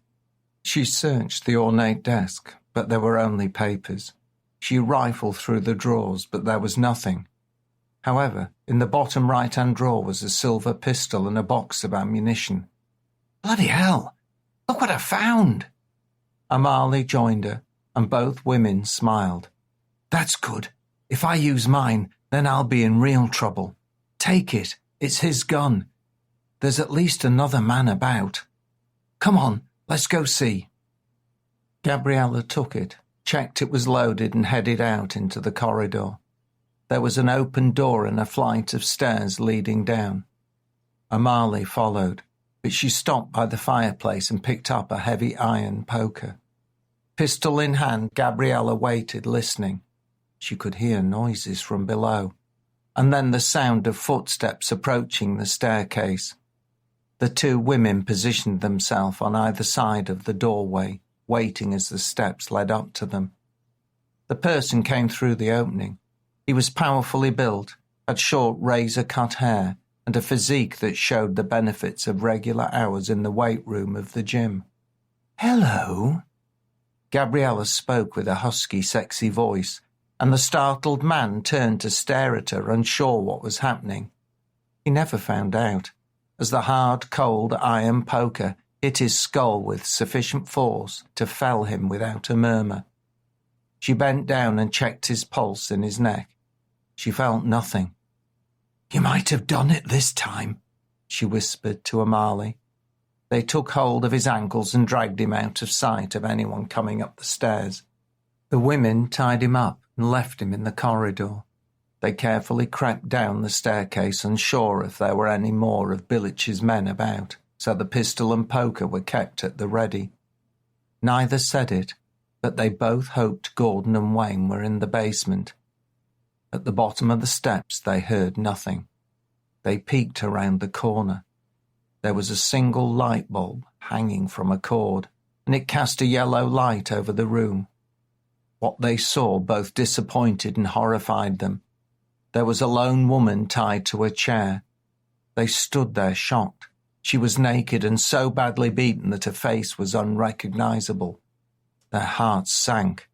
She searched the ornate desk, but there were only papers. She rifled through the drawers, but there was nothing. However, in the bottom right-hand drawer was a silver pistol and a box of ammunition. "Bloody hell! Look what I found!" Amali joined her, and both women smiled. "That's good. If I use mine, then I'll be in real trouble. Take it. It's his gun. There's at least another man about. Come on, let's go see." Gabriella took it, checked it was loaded, and headed out into the corridor. There was an open door and a flight of stairs leading down. Amali followed, but she stopped by the fireplace and picked up a heavy iron poker. Pistol in hand, Gabriella waited, listening. She could hear noises from below, and then the sound of footsteps approaching the staircase. The two women positioned themselves on either side of the doorway, waiting as the steps led up to them. The person came through the opening. He was powerfully built, had short razor-cut hair, and a physique that showed the benefits of regular hours in the weight room of the gym. "Hello?" Gabriella spoke with a husky, sexy voice, and the startled man turned to stare at her, unsure what was happening. He never found out, as the hard, cold iron poker hit his skull with sufficient force to fell him without a murmur. She bent down and checked his pulse in his neck. She felt nothing. "You might have done it this time," she whispered to Amali. They took hold of his ankles and dragged him out of sight of anyone coming up the stairs. The women tied him up and left him in the corridor. They carefully crept down the staircase, unsure if there were any more of Bilich's men about, so the pistol and poker were kept at the ready. Neither said it, but they both hoped Gordon and Wayne were in the basement. At the bottom of the steps they heard nothing. They peeked around the corner. There was a single light bulb hanging from a cord, and it cast a yellow light over the room. What they saw both disappointed and horrified them. There was a lone woman tied to a chair. They stood there shocked. She was naked and so badly beaten that her face was unrecognizable. Their hearts sank.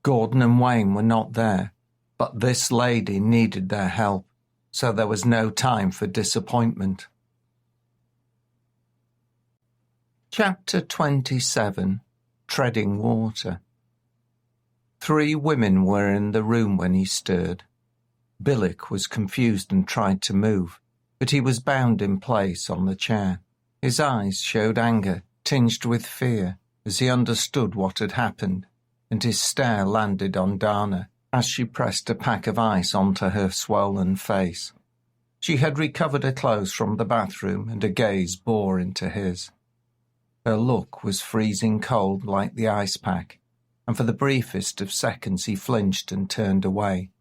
Gordon and Wayne were not there, but this lady needed their help, so there was no time for disappointment. Chapter 27. Treading Water. 3 women were in the room when he stirred. Bilich was confused and tried to move, but he was bound in place on the chair. His eyes showed anger, tinged with fear, as he understood what had happened, and his stare landed on Dana as she pressed a pack of ice onto her swollen face. She had recovered her clothes from the bathroom, and her gaze bore into his. Her look was freezing cold like the ice pack, and for the briefest of seconds he flinched and turned away.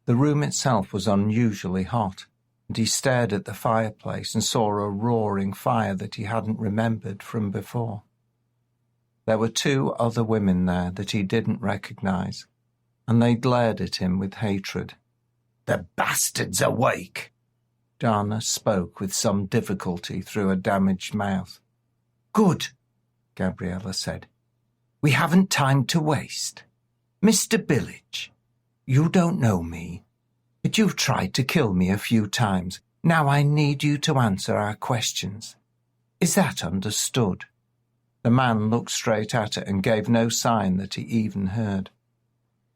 The room itself was unusually hot, and he stared at the fireplace and saw a roaring fire that he hadn't remembered from before. There were 2 other women there that he didn't recognize, and they glared at him with hatred. "The bastard's awake!" Dana spoke with some difficulty through a damaged mouth. "Good," Gabriella said. "We haven't time to waste. Mr. Bilich, you don't know me, but you've tried to kill me a few times. Now I need you to answer our questions. Is that understood?" The man looked straight at her and gave no sign that he even heard.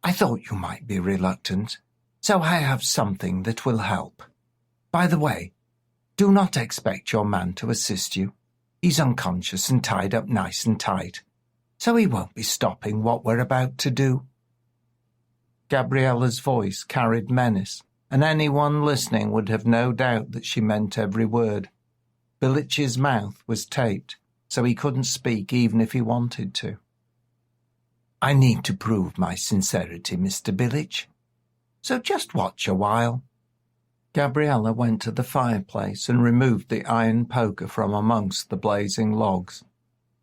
"I thought you might be reluctant, so I have something that will help. By the way, do not expect your man to assist you. He's unconscious and tied up nice and tight, so he won't be stopping what we're about to do." Gabriella's voice carried menace, and anyone listening would have no doubt that she meant every word. Bilich's mouth was taped, so he couldn't speak even if he wanted to. "I need to prove my sincerity, Mr. Bilich, so just watch a while." Gabriella went to the fireplace and removed the iron poker from amongst the blazing logs.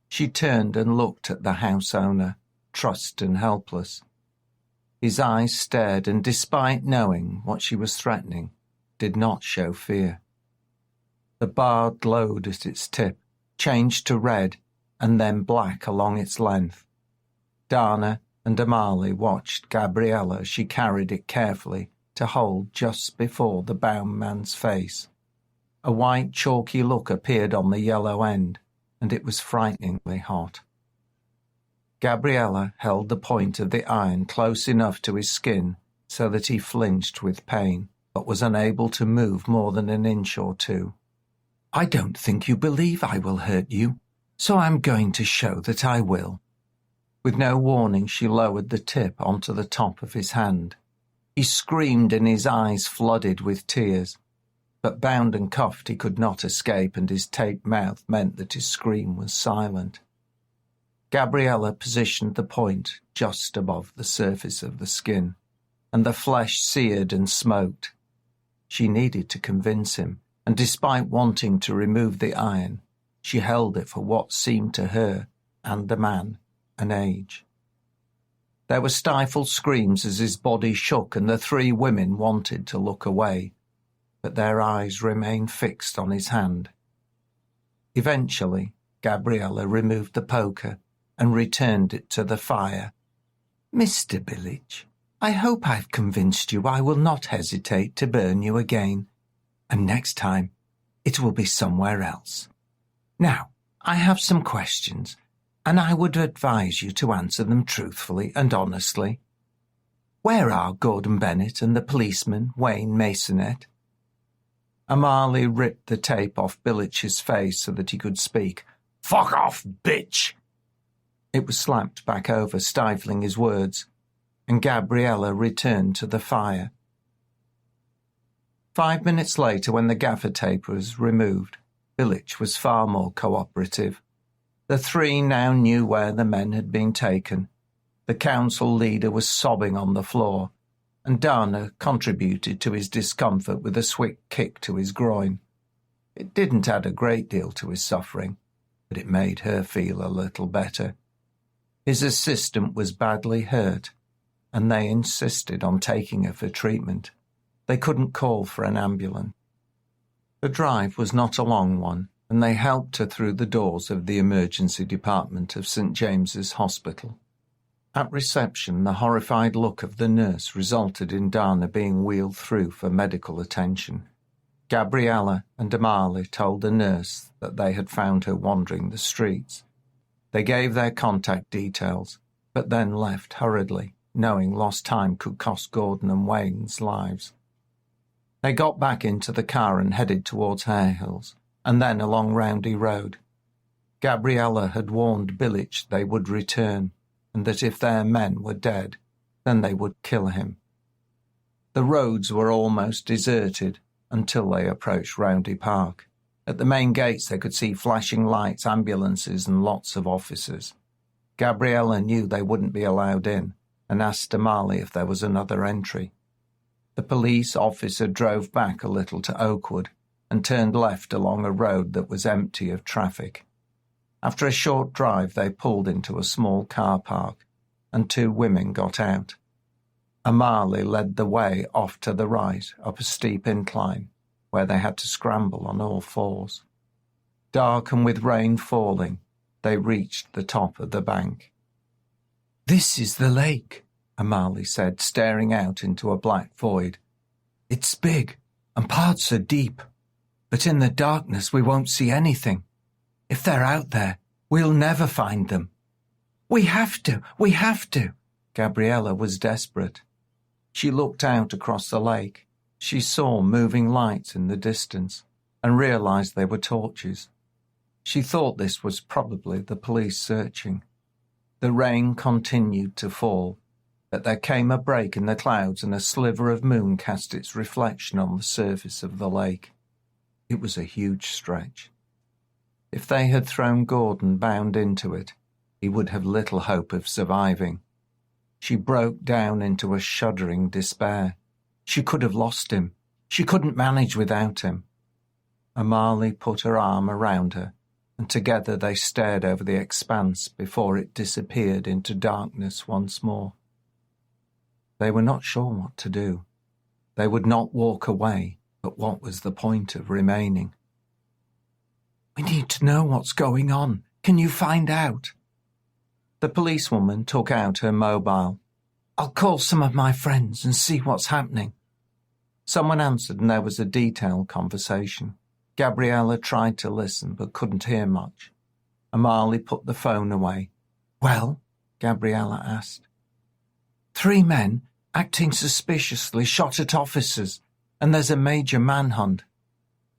She turned and looked at the house owner, trussed and helpless. His eyes stared, and despite knowing what she was threatening, did not show fear. The bar glowed at its tip, changed to red, and then black along its length. Dana and Amali watched Gabriella as she carried it carefully to hold just before the bound man's face. A white chalky look appeared on the yellow end, and it was frighteningly hot. Gabriella held the point of the iron close enough to his skin so that he flinched with pain, but was unable to move more than an inch or two. "I don't think you believe I will hurt you, so I'm going to show that I will." With no warning, she lowered the tip onto the top of his hand. He screamed and his eyes flooded with tears, but bound and cuffed he could not escape, and his taped mouth meant that his scream was silent. Gabriella positioned the point just above the surface of the skin, and the flesh seared and smoked. She needed to convince him, and despite wanting to remove the iron, she held it for what seemed to her and the man an age. There were stifled screams as his body shook, and the three women wanted to look away, but their eyes remained fixed on his hand. Eventually, Gabriella removed the poker and returned it to the fire. "Mr. Billich, I hope I've convinced you I will not hesitate to burn you again, and next time it will be somewhere else. Now, I have some questions, and I would advise you to answer them truthfully and honestly. Where are Gordon Bennett and the policeman, Wayne Masonette?" Amali ripped the tape off Billich's face so that he could speak. "Fuck off, bitch!" It was slapped back over, stifling his words, and Gabriella returned to the fire. 5 minutes later, when the gaffer tape was removed, Billich was far more cooperative. The three now knew where the men had been taken. The council leader was sobbing on the floor, and Dana contributed to his discomfort with a swift kick to his groin. It didn't add a great deal to his suffering, but it made her feel a little better. His assistant was badly hurt, and they insisted on taking her for treatment. They couldn't call for an ambulance. The drive was not a long one, and they helped her through the doors of the emergency department of St. James's Hospital. At reception, the horrified look of the nurse resulted in Dana being wheeled through for medical attention. Gabriella and Amali told the nurse that they had found her wandering the streets. They gave their contact details, but then left hurriedly, knowing lost time could cost Gordon and Wayne's lives. They got back into the car and headed towards Hare Hills, and then along Roundy Road. Gabriella had warned Billich they would return, and that if their men were dead, then they would kill him. The roads were almost deserted until they approached Roundy Park. At the main gates they could see flashing lights, ambulances, and lots of officers. Gabriella knew they wouldn't be allowed in, and asked Amali if there was another entry. The police officer drove back a little to Oakwood and turned left along a road that was empty of traffic. After a short drive, they pulled into a small car park, and two women got out. Amali led the way off to the right up a steep incline, where they had to scramble on all fours. Dark and with rain falling, they reached the top of the bank. "This is the lake," Amali said, staring out into a black void. "It's big, and parts are deep, but in the darkness we won't see anything. If they're out there, we'll never find them." We have to. Gabriella was desperate. She looked out across the lake. She saw moving lights in the distance and realized they were torches. She thought this was probably the police searching. The rain continued to fall, but there came a break in the clouds and a sliver of moon cast its reflection on the surface of the lake. It was a huge stretch. If they had thrown Gordon bound into it, he would have little hope of surviving. She broke down into a shuddering despair. She could have lost him. She couldn't manage without him. Amali put her arm around her, and together they stared over the expanse before it disappeared into darkness once more. They were not sure what to do. They would not walk away, but what was the point of remaining? We need to know what's going on. Can you find out? The policewoman took out her mobile. I'll call some of my friends and see what's happening. Someone answered and there was a detailed conversation. Gabriella tried to listen but couldn't hear much. Amali put the phone away. Well? Gabriella asked. 3 men, acting suspiciously, shot at officers, and there's a major manhunt.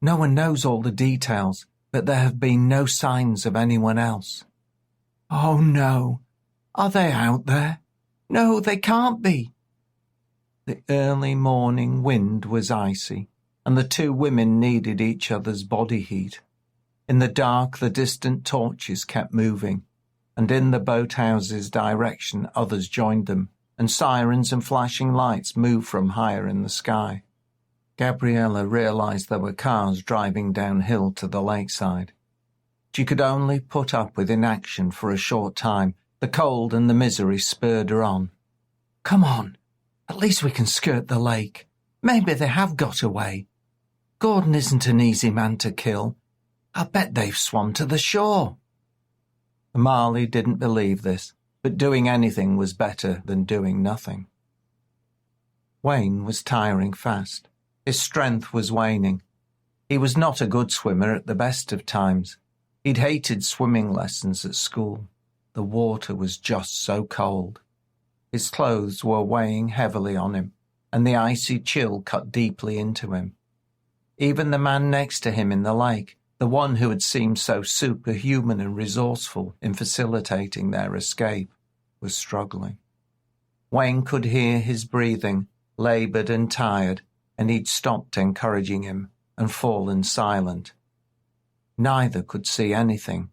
No one knows all the details, but there have been no signs of anyone else. Oh no. Are they out there? No, they can't be. The early morning wind was icy, and the 2 women needed each other's body heat. In the dark, the distant torches kept moving, and in the boathouse's direction others joined them, and sirens and flashing lights moved from higher in the sky. Gabriella realized there were cars driving downhill to the lakeside. She could only put up with inaction for a short time. The cold and the misery spurred her on. Come on, at least we can skirt the lake. Maybe they have got away. Gordon isn't an easy man to kill. I bet they've swum to the shore. Marley didn't believe this, but doing anything was better than doing nothing. Wayne was tiring fast. His strength was waning. He was not a good swimmer at the best of times. He'd hated swimming lessons at school. The water was just so cold. His clothes were weighing heavily on him, and the icy chill cut deeply into him. Even the man next to him in the lake, the one who had seemed so superhuman and resourceful in facilitating their escape, was struggling. Wayne could hear his breathing, laboured and tired, and he'd stopped encouraging him and fallen silent. Neither could see anything.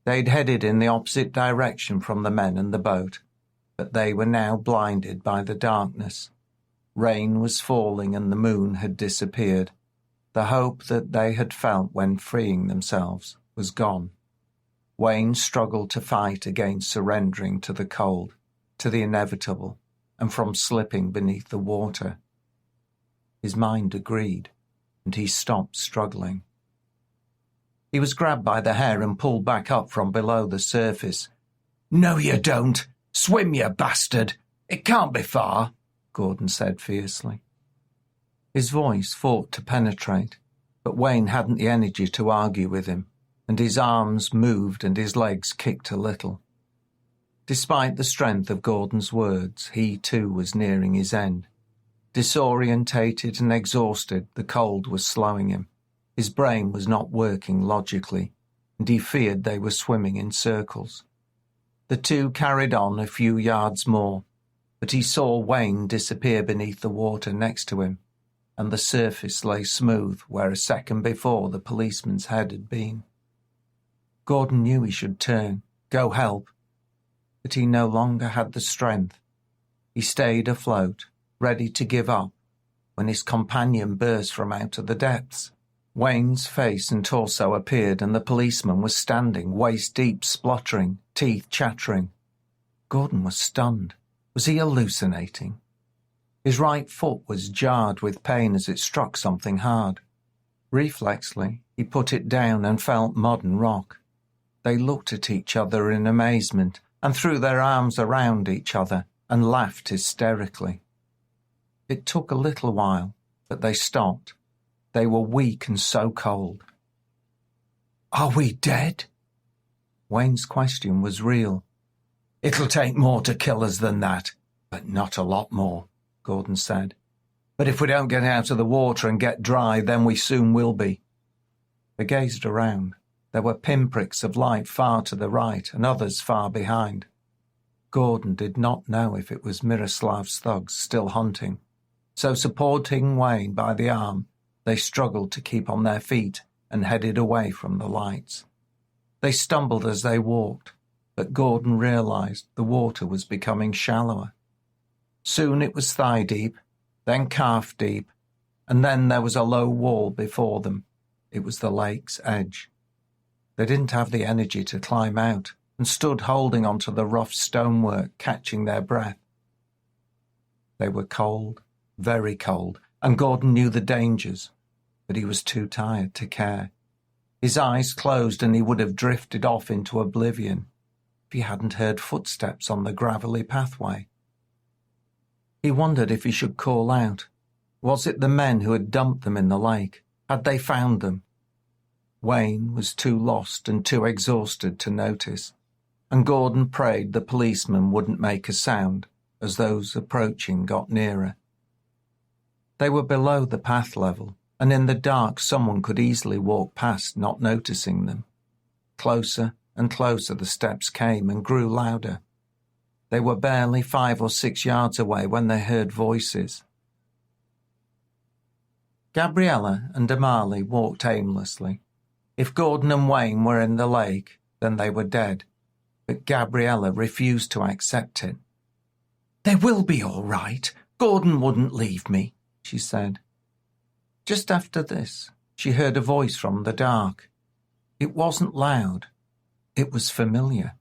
They'd headed in the opposite direction from the men and the boat, but they were now blinded by the darkness. Rain was falling and the moon had disappeared. The hope that they had felt when freeing themselves was gone. Wayne struggled to fight against surrendering to the cold, to the inevitable, and from slipping beneath the water. His mind agreed, and he stopped struggling. He was grabbed by the hair and pulled back up from below the surface. No, you don't. Swim, you bastard. It can't be far, Gordon said fiercely. His voice fought to penetrate, but Wayne hadn't the energy to argue with him, and his arms moved and his legs kicked a little. Despite the strength of Gordon's words, he too was nearing his end. Disorientated and exhausted, the cold was slowing him. His brain was not working logically, and he feared they were swimming in circles. The 2 carried on a few yards more, but he saw Wayne disappear beneath the water next to him, and the surface lay smooth where a second before the policeman's head had been. Gordon knew he should turn, go help, but he no longer had the strength. He stayed afloat, ready to give up, when his companion burst from out of the depths. Wayne's face and torso appeared, and the policeman was standing, waist-deep, spluttering, teeth chattering. Gordon was stunned. Was he hallucinating? His right foot was jarred with pain as it struck something hard. Reflexly, he put it down and felt mud and rock. They looked at each other in amazement and threw their arms around each other and laughed hysterically. It took a little while, but they stopped. They were weak and so cold. Are we dead? Wayne's question was real. It'll take more to kill us than that, but not a lot more, Gordon said. But if we don't get out of the water and get dry, then we soon will be. They gazed around. There were pinpricks of light far to the right and others far behind. Gordon did not know if it was Miroslav's thugs still hunting, so supporting Wayne by the arm, they struggled to keep on their feet and headed away from the lights. They stumbled as they walked, but Gordon realized the water was becoming shallower. Soon it was thigh-deep, then calf-deep, and then there was a low wall before them. It was the lake's edge. They didn't have the energy to climb out and stood holding onto the rough stonework, catching their breath. They were cold, very cold, and Gordon knew the dangers, but he was too tired to care. His eyes closed and he would have drifted off into oblivion if he hadn't heard footsteps on the gravelly pathway. He wondered if he should call out. Was it the men who had dumped them in the lake? Had they found them? Wayne was too lost and too exhausted to notice, and Gordon prayed the policeman wouldn't make a sound as those approaching got nearer. They were below the path level, and in the dark someone could easily walk past not noticing them. Closer and closer the steps came and grew louder. They were barely 5 or 6 yards away when they heard voices. Gabriella and Amali walked aimlessly. If Gordon and Wayne were in the lake, then they were dead, but Gabriella refused to accept it. "They will be all right. Gordon wouldn't leave me," she said. Just after this, she heard a voice from the dark. It wasn't loud. It was familiar.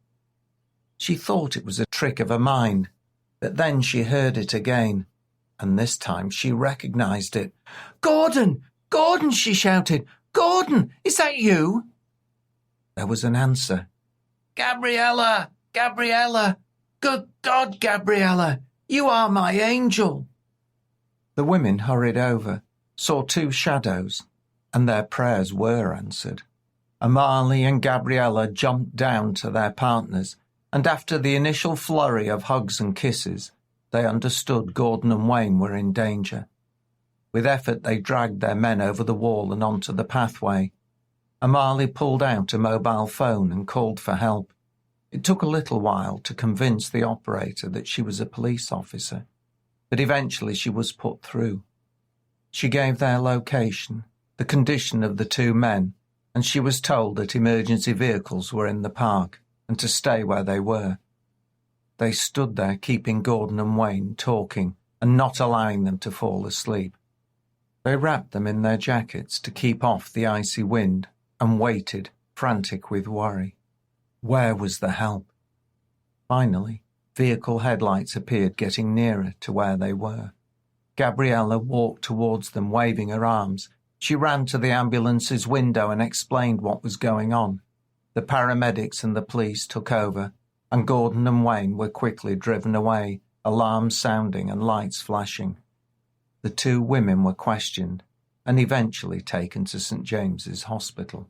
She thought it was a trick of her mind, but then she heard it again, and this time she recognized it. "Gordon! Gordon!" she shouted. "Gordon, is that you?" There was an answer. "Gabriella! Gabriella! Good God, Gabriella! You are my angel!" The women hurried over, saw 2 shadows, and their prayers were answered. Amali and Gabriella jumped down to their partners, and after the initial flurry of hugs and kisses, they understood Gordon and Wayne were in danger. With effort they dragged their men over the wall and onto the pathway. Amali pulled out a mobile phone and called for help. It took a little while to convince the operator that she was a police officer, but eventually she was put through. She gave their location, the condition of the 2 men, and she was told that emergency vehicles were in the park and to stay where they were. They stood there keeping Gordon and Wayne talking and not allowing them to fall asleep. They wrapped them in their jackets to keep off the icy wind and waited, frantic with worry. Where was the help? Finally, vehicle headlights appeared getting nearer to where they were. Gabriella walked towards them, waving her arms. She ran to the ambulance's window and explained what was going on. The paramedics and the police took over, and Gordon and Wayne were quickly driven away, alarms sounding and lights flashing. The 2 women were questioned and eventually taken to St. James's Hospital.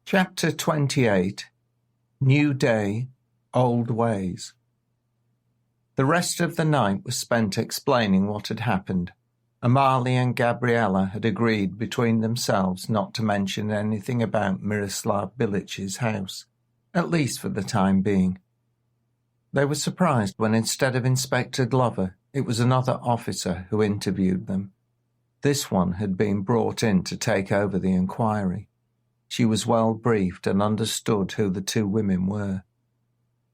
Chapter 28. New Day, Old Ways. The rest of the night was spent explaining what had happened. Amali and Gabriella had agreed between themselves not to mention anything about Miroslav Bilic's house, at least for the time being. They were surprised when instead of Inspector Glover, it was another officer who interviewed them. This one had been brought in to take over the inquiry. She was well briefed and understood who the 2 women were.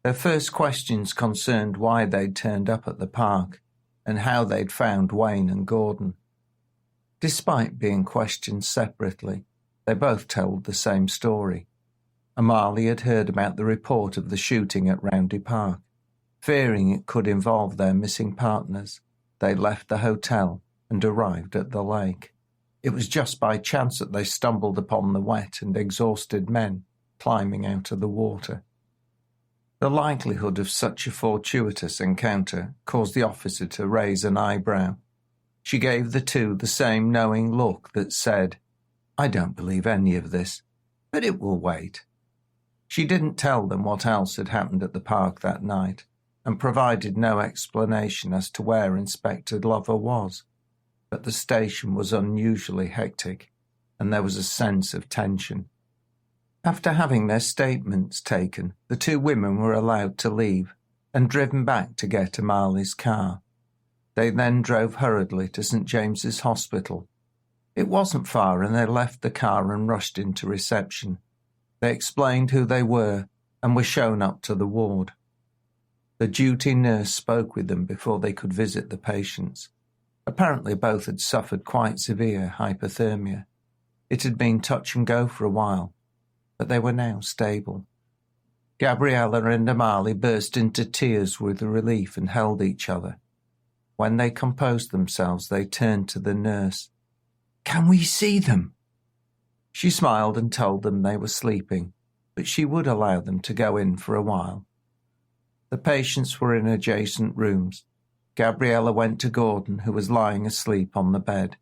Their first questions concerned why they'd turned up at the park and how they'd found Wayne and Gordon. Despite being questioned separately, they both told the same story. Amali had heard about the report of the shooting at Roundy Park. Fearing it could involve their missing partners, they left the hotel and arrived at the lake. It was just by chance that they stumbled upon the wet and exhausted men climbing out of the water. The likelihood of such a fortuitous encounter caused the officer to raise an eyebrow. She gave the 2 the same knowing look that said, "I don't believe any of this, but it will wait." She didn't tell them what else had happened at the park that night, and provided no explanation as to where Inspector Glover was, but the station was unusually hectic, and there was a sense of tension. After having their statements taken, the 2 women were allowed to leave and driven back to get Amali's car. They then drove hurriedly to St. James's Hospital. It wasn't far, and they left the car and rushed into reception. They explained who they were and were shown up to the ward. The duty nurse spoke with them before they could visit the patients. Apparently both had suffered quite severe hypothermia. It had been touch and go for a while, but they were now stable. Gabriella and Amali burst into tears with relief and held each other. When they composed themselves, they turned to the nurse. "Can we see them?" She smiled and told them they were sleeping, but she would allow them to go in for a while. The patients were in adjacent rooms. Gabriella went to Gordon, who was lying asleep on the bed.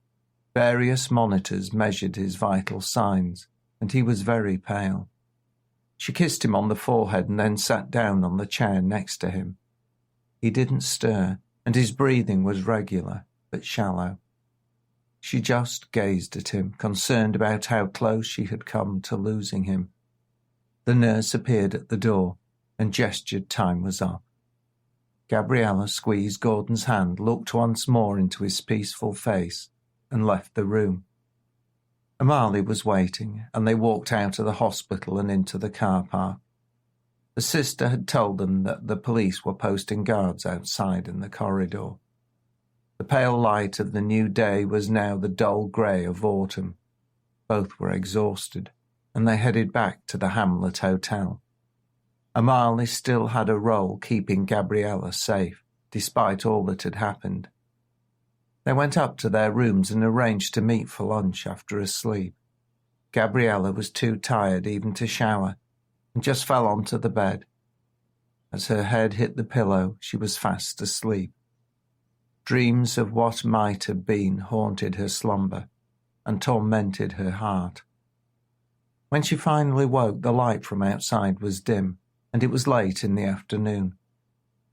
Various monitors measured his vital signs, and he was very pale. She kissed him on the forehead and then sat down on the chair next to him. He didn't stir, and his breathing was regular, but shallow. She just gazed at him, concerned about how close she had come to losing him. The nurse appeared at the door and gestured time was up. Gabriella squeezed Gordon's hand, looked once more into his peaceful face, and left the room. Amali was waiting, and they walked out of the hospital and into the car park. The sister had told them that the police were posting guards outside in the corridor. The pale light of the new day was now the dull grey of autumn. Both were exhausted, and they headed back to the Hamlet Hotel. Amali still had a role keeping Gabriella safe, despite all that had happened. They went up to their rooms and arranged to meet for lunch after a sleep. Gabriella was too tired even to shower, and just fell onto the bed. As her head hit the pillow, she was fast asleep. Dreams of what might have been haunted her slumber and tormented her heart. When she finally woke, the light from outside was dim, and it was late in the afternoon.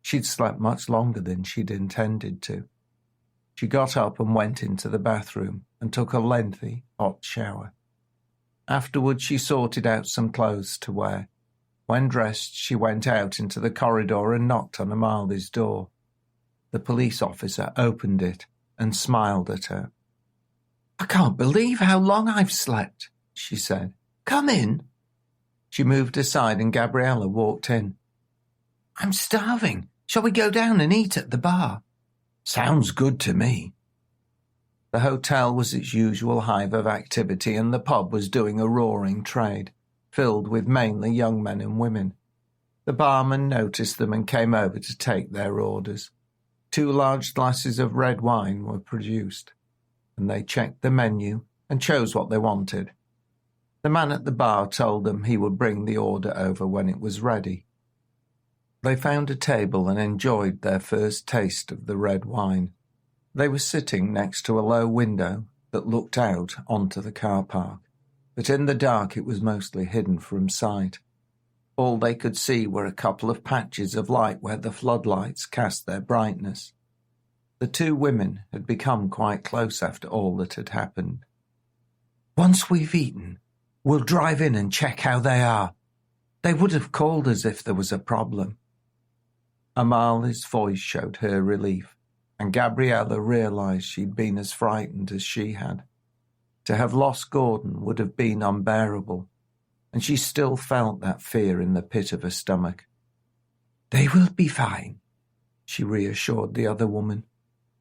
She'd slept much longer than she'd intended to. She got up and went into the bathroom and took a lengthy, hot shower. Afterwards, she sorted out some clothes to wear. When dressed, she went out into the corridor and knocked on Amali's door. The police officer opened it and smiled at her. "I can't believe how long I've slept," she said. "Come in." She moved aside and Gabriella walked in. "I'm starving. Shall we go down and eat at the bar?" "Sounds good to me." The hotel was its usual hive of activity, and the pub was doing a roaring trade, filled with mainly young men and women. The barman noticed them and came over to take their orders. 2 large glasses of red wine were produced, and they checked the menu and chose what they wanted. The man at the bar told them he would bring the order over when it was ready. They found a table and enjoyed their first taste of the red wine. They were sitting next to a low window that looked out onto the car park, but in the dark it was mostly hidden from sight. All they could see were a couple of patches of light where the floodlights cast their brightness. The 2 women had become quite close after all that had happened. "Once we've eaten, we'll drive in and check how they are. They would have called us if there was a problem." Amali's voice showed her relief, and Gabriella realized she'd been as frightened as she had. To have lost Gordon would have been unbearable, and she still felt that fear in the pit of her stomach. "They will be fine," she reassured the other woman.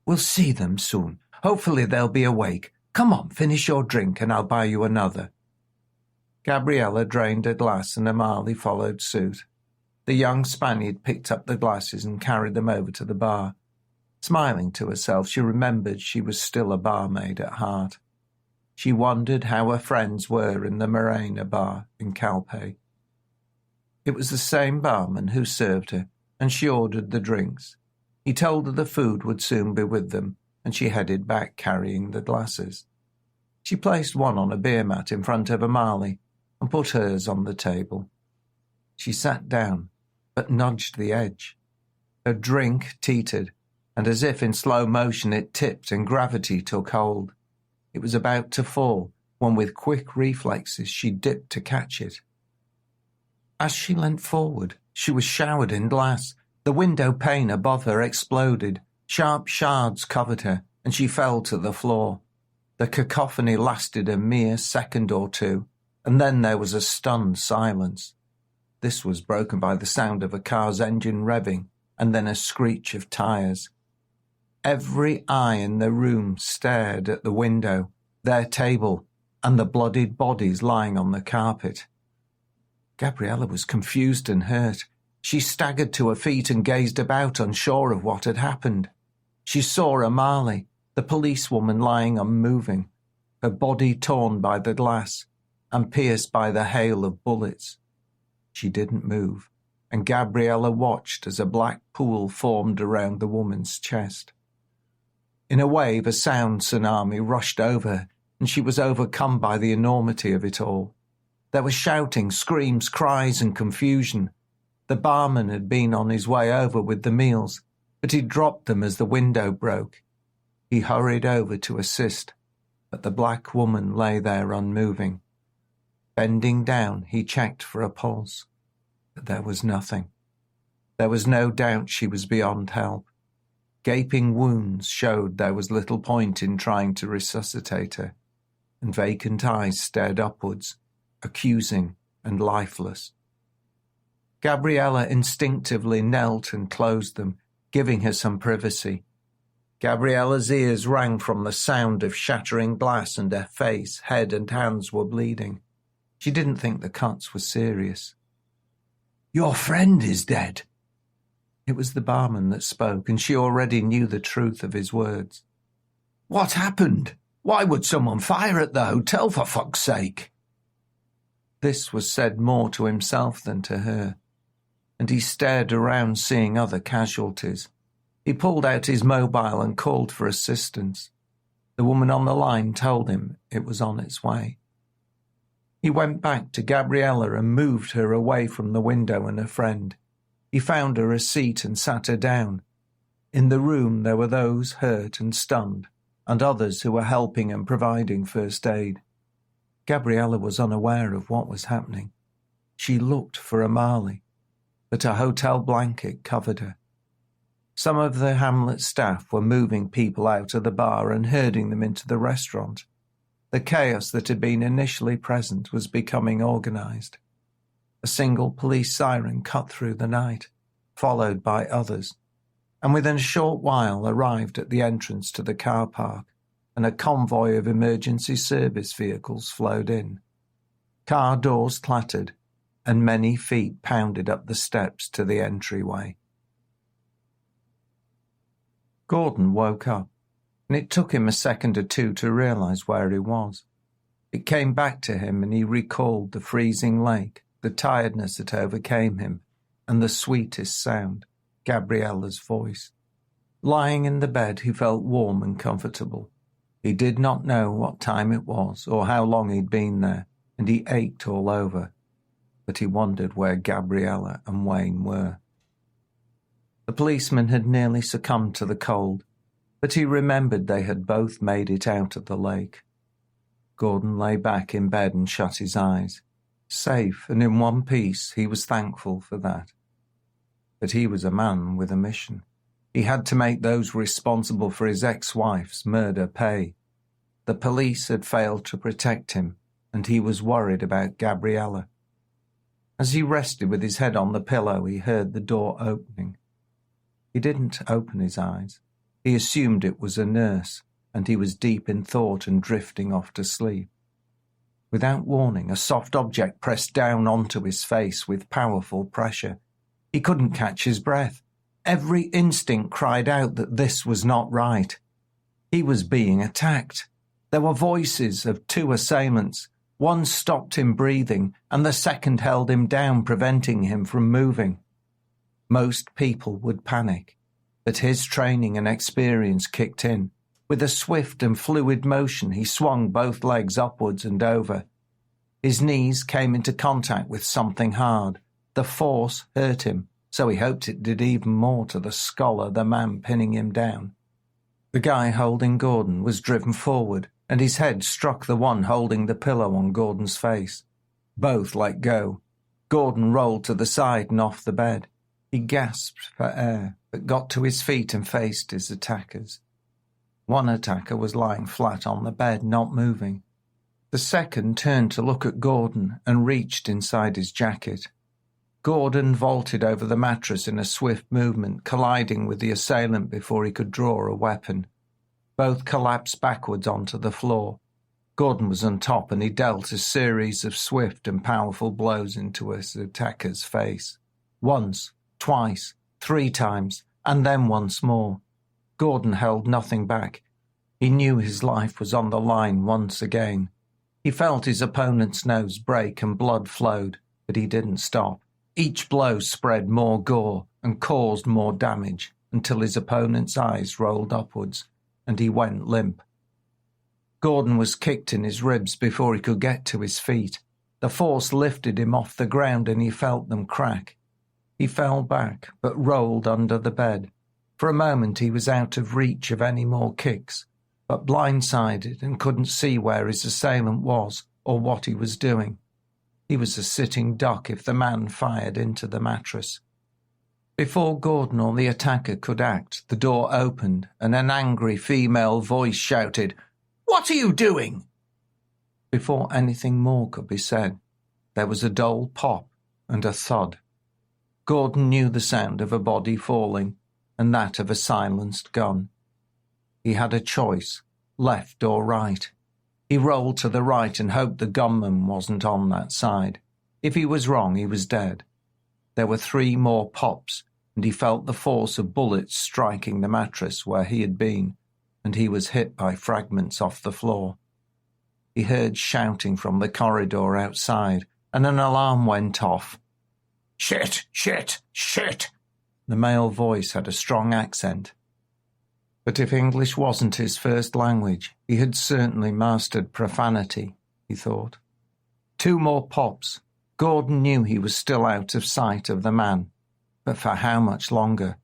"We'll see them soon. Hopefully they'll be awake. Come on, finish your drink and I'll buy you another." Gabriella drained a glass and Amali followed suit. The young Spaniard picked up the glasses and carried them over to the bar. Smiling to herself, she remembered she was still a barmaid at heart. She wondered how her friends were in the Morena bar in Calpe. It was the same barman who served her, and she ordered the drinks. He told her the food would soon be with them, and she headed back carrying the glasses. She placed one on a beer mat in front of Amali and put hers on the table. She sat down, but nudged the edge. Her drink teetered, and as if in slow motion it tipped and gravity took hold. It was about to fall, when with quick reflexes she dipped to catch it. As she leant forward, she was showered in glass. The window pane above her exploded. Sharp shards covered her, and she fell to the floor. The cacophony lasted a mere second or two, and then there was a stunned silence. This was broken by the sound of a car's engine revving, and then a screech of tires. Every eye in the room stared at the window, their table, and the bloodied bodies lying on the carpet. Gabriella was confused and hurt. She staggered to her feet and gazed about, unsure of what had happened. She saw Amali, the policewoman, lying unmoving, her body torn by the glass and pierced by the hail of bullets. She didn't move, and Gabriella watched as a black pool formed around the woman's chest. In a wave, a sound tsunami rushed over her, and she was overcome by the enormity of it all. There was shouting, screams, cries, and confusion. The barman had been on his way over with the meals, but he dropped them as the window broke. He hurried over to assist, but the black woman lay there unmoving. Bending down, he checked for a pulse, but there was nothing. There was no doubt she was beyond help. Gaping wounds showed there was little point in trying to resuscitate her, and vacant eyes stared upwards, accusing and lifeless. Gabriella instinctively knelt and closed them, giving her some privacy. Gabriella's ears rang from the sound of shattering glass, and her face, head and hands were bleeding. She didn't think the cuts were serious. "Your friend is dead." It was the barman that spoke, and she already knew the truth of his words. "What happened? Why would someone fire at the hotel, for fuck's sake?" This was said more to himself than to her, and he stared around, seeing other casualties. He pulled out his mobile and called for assistance. The woman on the line told him it was on its way. He went back to Gabriella and moved her away from the window and her friend. He found her a seat and sat her down. In the room there were those hurt and stunned, and others who were helping and providing first aid. Gabriella was unaware of what was happening. She looked for Amali, but a hotel blanket covered her. Some of the Hamlet staff were moving people out of the bar and herding them into the restaurant. The chaos that had been initially present was becoming organised. A single police siren cut through the night, followed by others, and within a short while arrived at the entrance to the car park, and a convoy of emergency service vehicles flowed in. Car doors clattered, and many feet pounded up the steps to the entryway. Gordon woke up, and it took him a second or two to realise where he was. It came back to him, and he recalled the freezing lake, the tiredness that overcame him, and the sweetest sound, Gabriella's voice. Lying in the bed, he felt warm and comfortable. He did not know what time it was or how long he'd been there, and he ached all over, but he wondered where Gabriella and Wayne were. The policeman had nearly succumbed to the cold, but he remembered they had both made it out of the lake. Gordon lay back in bed and shut his eyes. Safe and in one piece, he was thankful for that. But he was a man with a mission. He had to make those responsible for his ex-wife's murder pay. The police had failed to protect him, and he was worried about Gabriella. As he rested with his head on the pillow, he heard the door opening. He didn't open his eyes. He assumed it was a nurse, and he was deep in thought and drifting off to sleep. Without warning, a soft object pressed down onto his face with powerful pressure. He couldn't catch his breath. Every instinct cried out that this was not right. He was being attacked. There were voices of two assailants. One stopped him breathing, and the second held him down, preventing him from moving. Most people would panic, but his training and experience kicked in. With a swift and fluid motion, he swung both legs upwards and over. His knees came into contact with something hard. The force hurt him, so he hoped it did even more to the skull of the man pinning him down. The guy holding Gordon was driven forward, and his head struck the one holding the pillow on Gordon's face. Both let go. Gordon rolled to the side and off the bed. He gasped for air, but got to his feet and faced his attackers. One attacker was lying flat on the bed, not moving. The second turned to look at Gordon and reached inside his jacket. Gordon vaulted over the mattress in a swift movement, colliding with the assailant before he could draw a weapon. Both collapsed backwards onto the floor. Gordon was on top and he dealt a series of swift and powerful blows into his attacker's face. Once, twice, 3 times, and then once more. Gordon held nothing back. He knew his life was on the line once again. He felt his opponent's nose break and blood flowed, but he didn't stop. Each blow spread more gore and caused more damage until his opponent's eyes rolled upwards and he went limp. Gordon was kicked in his ribs before he could get to his feet. The force lifted him off the ground and he felt them crack. He fell back, but rolled under the bed. For a moment he was out of reach of any more kicks, but blindsided and couldn't see where his assailant was or what he was doing. He was a sitting duck if the man fired into the mattress. Before Gordon or the attacker could act, the door opened and an angry female voice shouted, "What are you doing?" Before anything more could be said, there was a dull pop and a thud. Gordon knew the sound of a body falling and that of a silenced gun. He had a choice, left or right. He rolled to the right and hoped the gunman wasn't on that side. If he was wrong, he was dead. There were 3 more pops, and he felt the force of bullets striking the mattress where he had been, and he was hit by fragments off the floor. He heard shouting from the corridor outside, and an alarm went off. "Shit, shit, shit!" The male voice had a strong accent. But if English wasn't his first language, he had certainly mastered profanity, he thought. 2 more pops. Gordon knew he was still out of sight of the man, but for how much longer?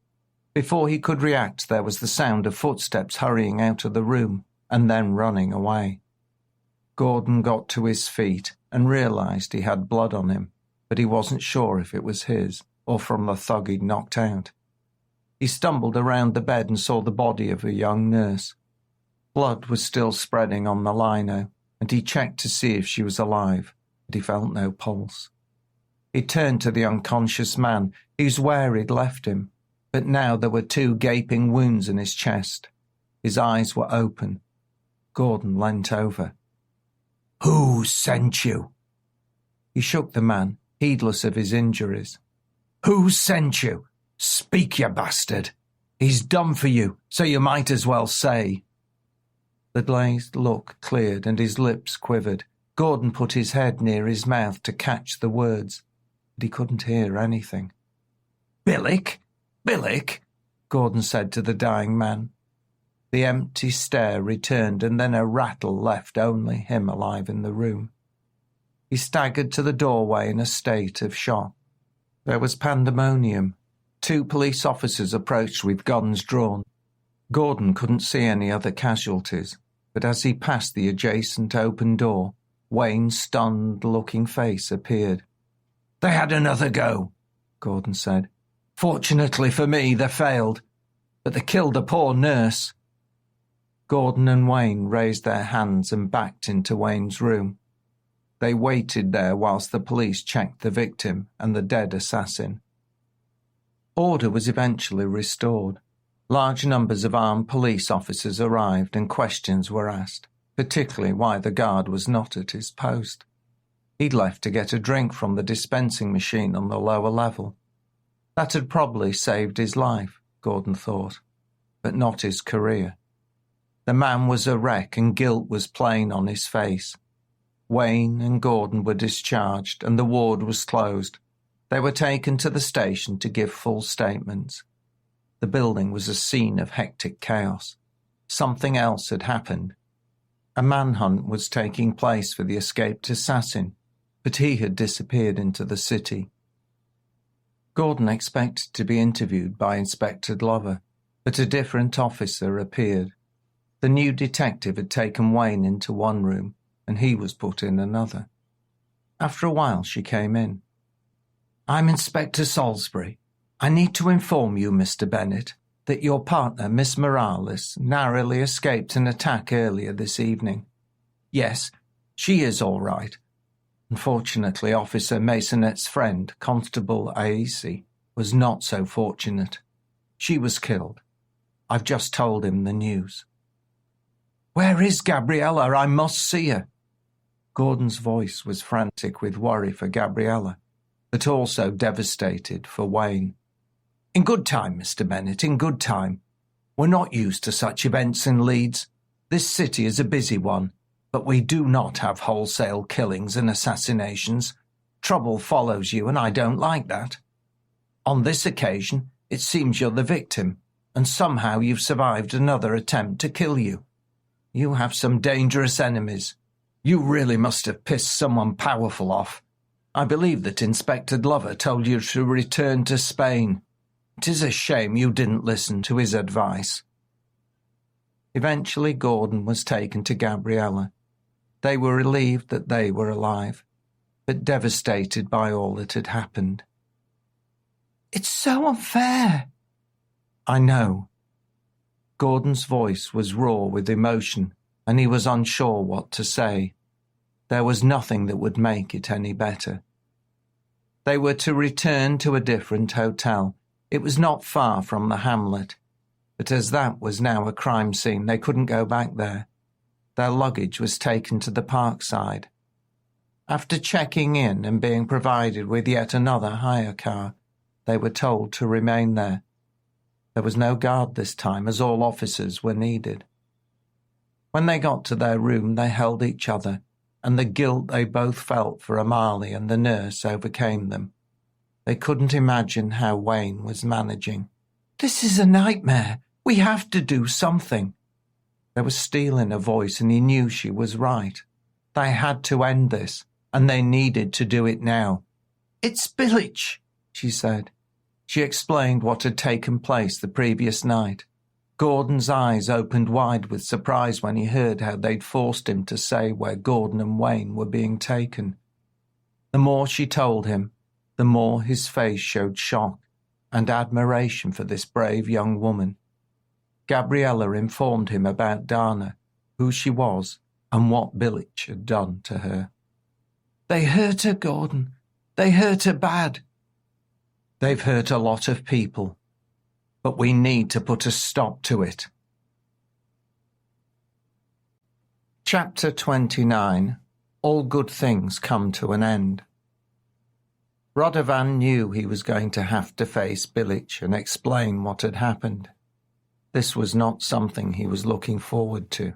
Before he could react, there was the sound of footsteps hurrying out of the room and then running away. Gordon got to his feet and realized he had blood on him, but he wasn't sure if it was his or from the thug he'd knocked out. He stumbled around the bed and saw the body of a young nurse. Blood was still spreading on the lino, and he checked to see if she was alive, but he felt no pulse. He turned to the unconscious man, whose where he'd left him, but now there were 2 gaping wounds in his chest. His eyes were open. Gordon leant over. "Who sent you?" He shook the man, heedless of his injuries. "Who sent you? Speak, you bastard! He's done for you, so you might as well say." The glazed look cleared and his lips quivered. Gordon put his head near his mouth to catch the words, but he couldn't hear anything. "Billick? Billick?" Gordon said to the dying man. The empty stare returned and then a rattle left only him alive in the room. He staggered to the doorway in a state of shock. There was pandemonium. 2 police officers approached with guns drawn. Gordon couldn't see any other casualties, but as he passed the adjacent open door, Wayne's stunned-looking face appeared. "They had another go," Gordon said. "Fortunately for me, they failed, but they killed a poor nurse." Gordon and Wayne raised their hands and backed into Wayne's room. They waited there whilst the police checked the victim and the dead assassin. Order was eventually restored. Large numbers of armed police officers arrived and questions were asked, particularly why the guard was not at his post. He'd left to get a drink from the dispensing machine on the lower level. That had probably saved his life, Gordon thought, but not his career. The man was a wreck and guilt was plain on his face. Wayne and Gordon were discharged and the ward was closed. They were taken to the station to give full statements. The building was a scene of hectic chaos. Something else had happened. A manhunt was taking place for the escaped assassin, but he had disappeared into the city. Gordon expected to be interviewed by Inspector Glover, but a different officer appeared. The new detective had taken Wayne into one room, and he was put in another. After a while she came in. "I'm Inspector Salisbury. I need to inform you, Mr. Bennett, that your partner, Miss Morales, narrowly escaped an attack earlier this evening. Yes, she is all right. Unfortunately, Officer Masonette's friend, Constable Aisi, was not so fortunate. She was killed. I've just told him the news." Where is Gabriella? I must see her. Gordon's voice was frantic with worry for Gabriella, but also devastated for Wayne. In good time, Mr. Bennett, in good time. We're not used to such events in Leeds. This city is a busy one, but we do not have wholesale killings and assassinations. Trouble follows you, and I don't like that. On this occasion, it seems you're the victim, and somehow you've survived another attempt to kill you. You have some dangerous enemies. You really must have pissed someone powerful off. I believe that Inspector Glover told you to return to Spain. It is a shame you didn't listen to his advice. Eventually Gordon was taken to Gabriella. They were relieved that they were alive, but devastated by all that had happened. It's so unfair. I know. Gordon's voice was raw with emotion, and he was unsure what to say. There was nothing that would make it any better. They were to return to a different hotel. It was not far from the hamlet, but as that was now a crime scene, they couldn't go back there. Their luggage was taken to the parkside. After checking in and being provided with yet another hire car, they were told to remain there. There was no guard this time, as all officers were needed. When they got to their room, they held each other, and the guilt they both felt for Amali and the nurse overcame them. They couldn't imagine how Wayne was managing. This is a nightmare. We have to do something. There was steel in her voice, and he knew she was right. They had to end this, and they needed to do it now. It's Billich, she said. She explained what had taken place the previous night. Gordon's eyes opened wide with surprise when he heard how they'd forced him to say where Gordon and Wayne were being taken. The more she told him, the more his face showed shock and admiration for this brave young woman. Gabriella informed him about Dana, who she was, and what Billich had done to her. They hurt her, Gordon. They hurt her bad. They've hurt a lot of people, but we need to put a stop to it. Chapter 29. All good things come to an end. Radovan knew he was going to have to face Billich and explain what had happened. This was not something he was looking forward to.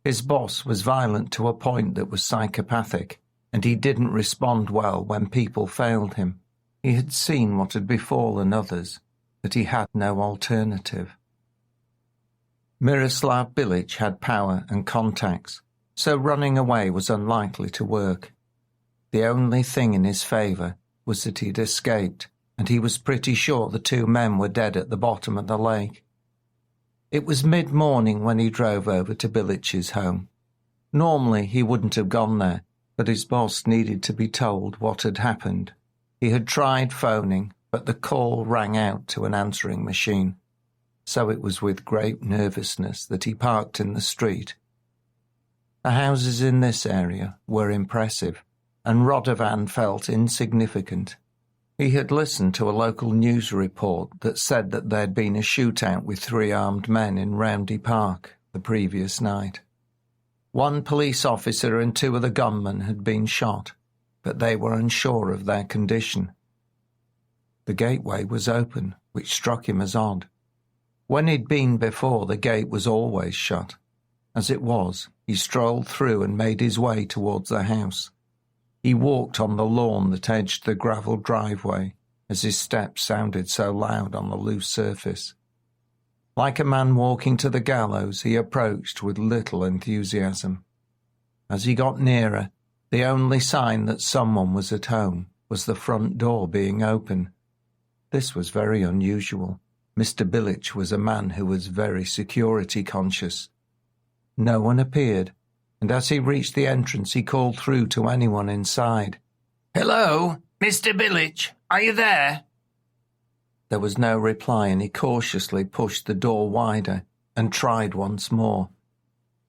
His boss was violent to a point that was psychopathic, and he didn't respond well when people failed him. He had seen what had befallen others, but he had no alternative. Miroslav Billich had power and contacts, so running away was unlikely to work. The only thing in his favour was that he'd escaped, and he was pretty sure the two men were dead at the bottom of the lake. It was mid-morning when he drove over to Billich's home. Normally he wouldn't have gone there, but his boss needed to be told what had happened. He had tried phoning, but the call rang out to an answering machine, so it was with great nervousness that he parked in the street. The houses in this area were impressive, and Radovan felt insignificant. He had listened to a local news report that said that there'd been a shootout with 3 armed men in Roundy Park the previous night. 1 police officer and 2 of the gunmen had been shot, but they were unsure of their condition. The gateway was open, which struck him as odd. When he'd been before, the gate was always shut. As it was, he strolled through and made his way towards the house. He walked on the lawn that edged the gravel driveway, as his steps sounded so loud on the loose surface. Like a man walking to the gallows, he approached with little enthusiasm. As he got nearer, the only sign that someone was at home was the front door being open. This was very unusual. Mr. Billich was a man who was very security conscious. No one appeared, and as he reached the entrance he called through to anyone inside. Hello, Mr. Billich, are you there? There was no reply, and he cautiously pushed the door wider and tried once more.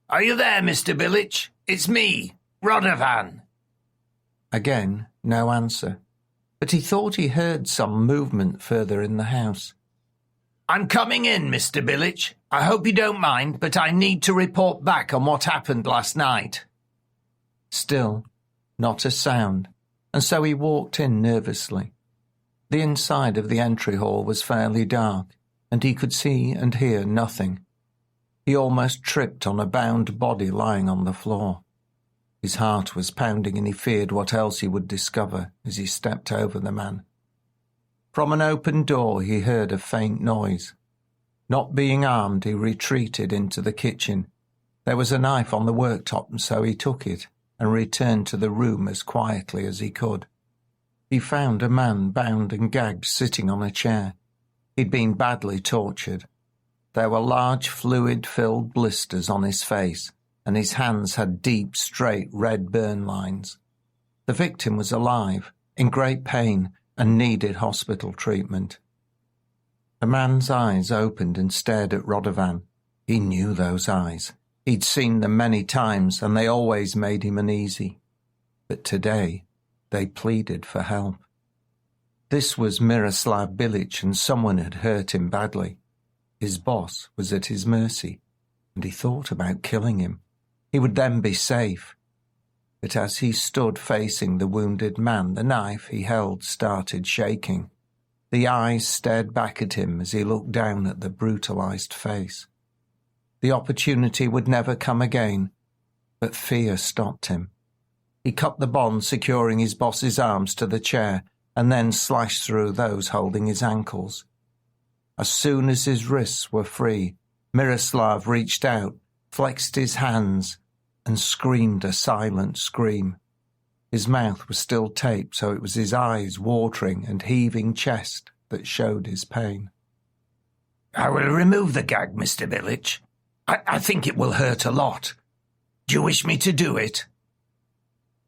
Are you there, Mr. Billich? It's me, Radovan. Again, no answer, but he thought he heard some movement further in the house. I'm coming in, Mr. Billich. I hope you don't mind, but I need to report back on what happened last night. Still, not a sound, and so he walked in nervously. The inside of the entry hall was fairly dark, and he could see and hear nothing. He almost tripped on a bound body lying on the floor. His heart was pounding and he feared what else he would discover as he stepped over the man. From an open door he heard a faint noise. Not being armed, he retreated into the kitchen. There was a knife on the worktop, and so he took it and returned to the room as quietly as he could. He found a man bound and gagged sitting on a chair. He'd been badly tortured. There were large fluid-filled blisters on his face, and his hands had deep, straight red burn lines. The victim was alive, in great pain, and needed hospital treatment. The man's eyes opened and stared at Radovan. He knew those eyes. He'd seen them many times, and they always made him uneasy. But today, they pleaded for help. This was Miroslav Bilic, and someone had hurt him badly. His boss was at his mercy, and he thought about killing him. He would then be safe. But as he stood facing the wounded man, the knife he held started shaking. The eyes stared back at him as he looked down at the brutalized face. The opportunity would never come again, but fear stopped him. He cut the bond securing his boss's arms to the chair and then slashed through those holding his ankles. As soon as his wrists were free, Miroslav reached out, flexed his hands, and screamed a silent scream. His mouth was still taped, so it was his eyes watering and heaving chest that showed his pain. I will remove the gag, Mr. Bilic. I think it will hurt a lot. Do you wish me to do it?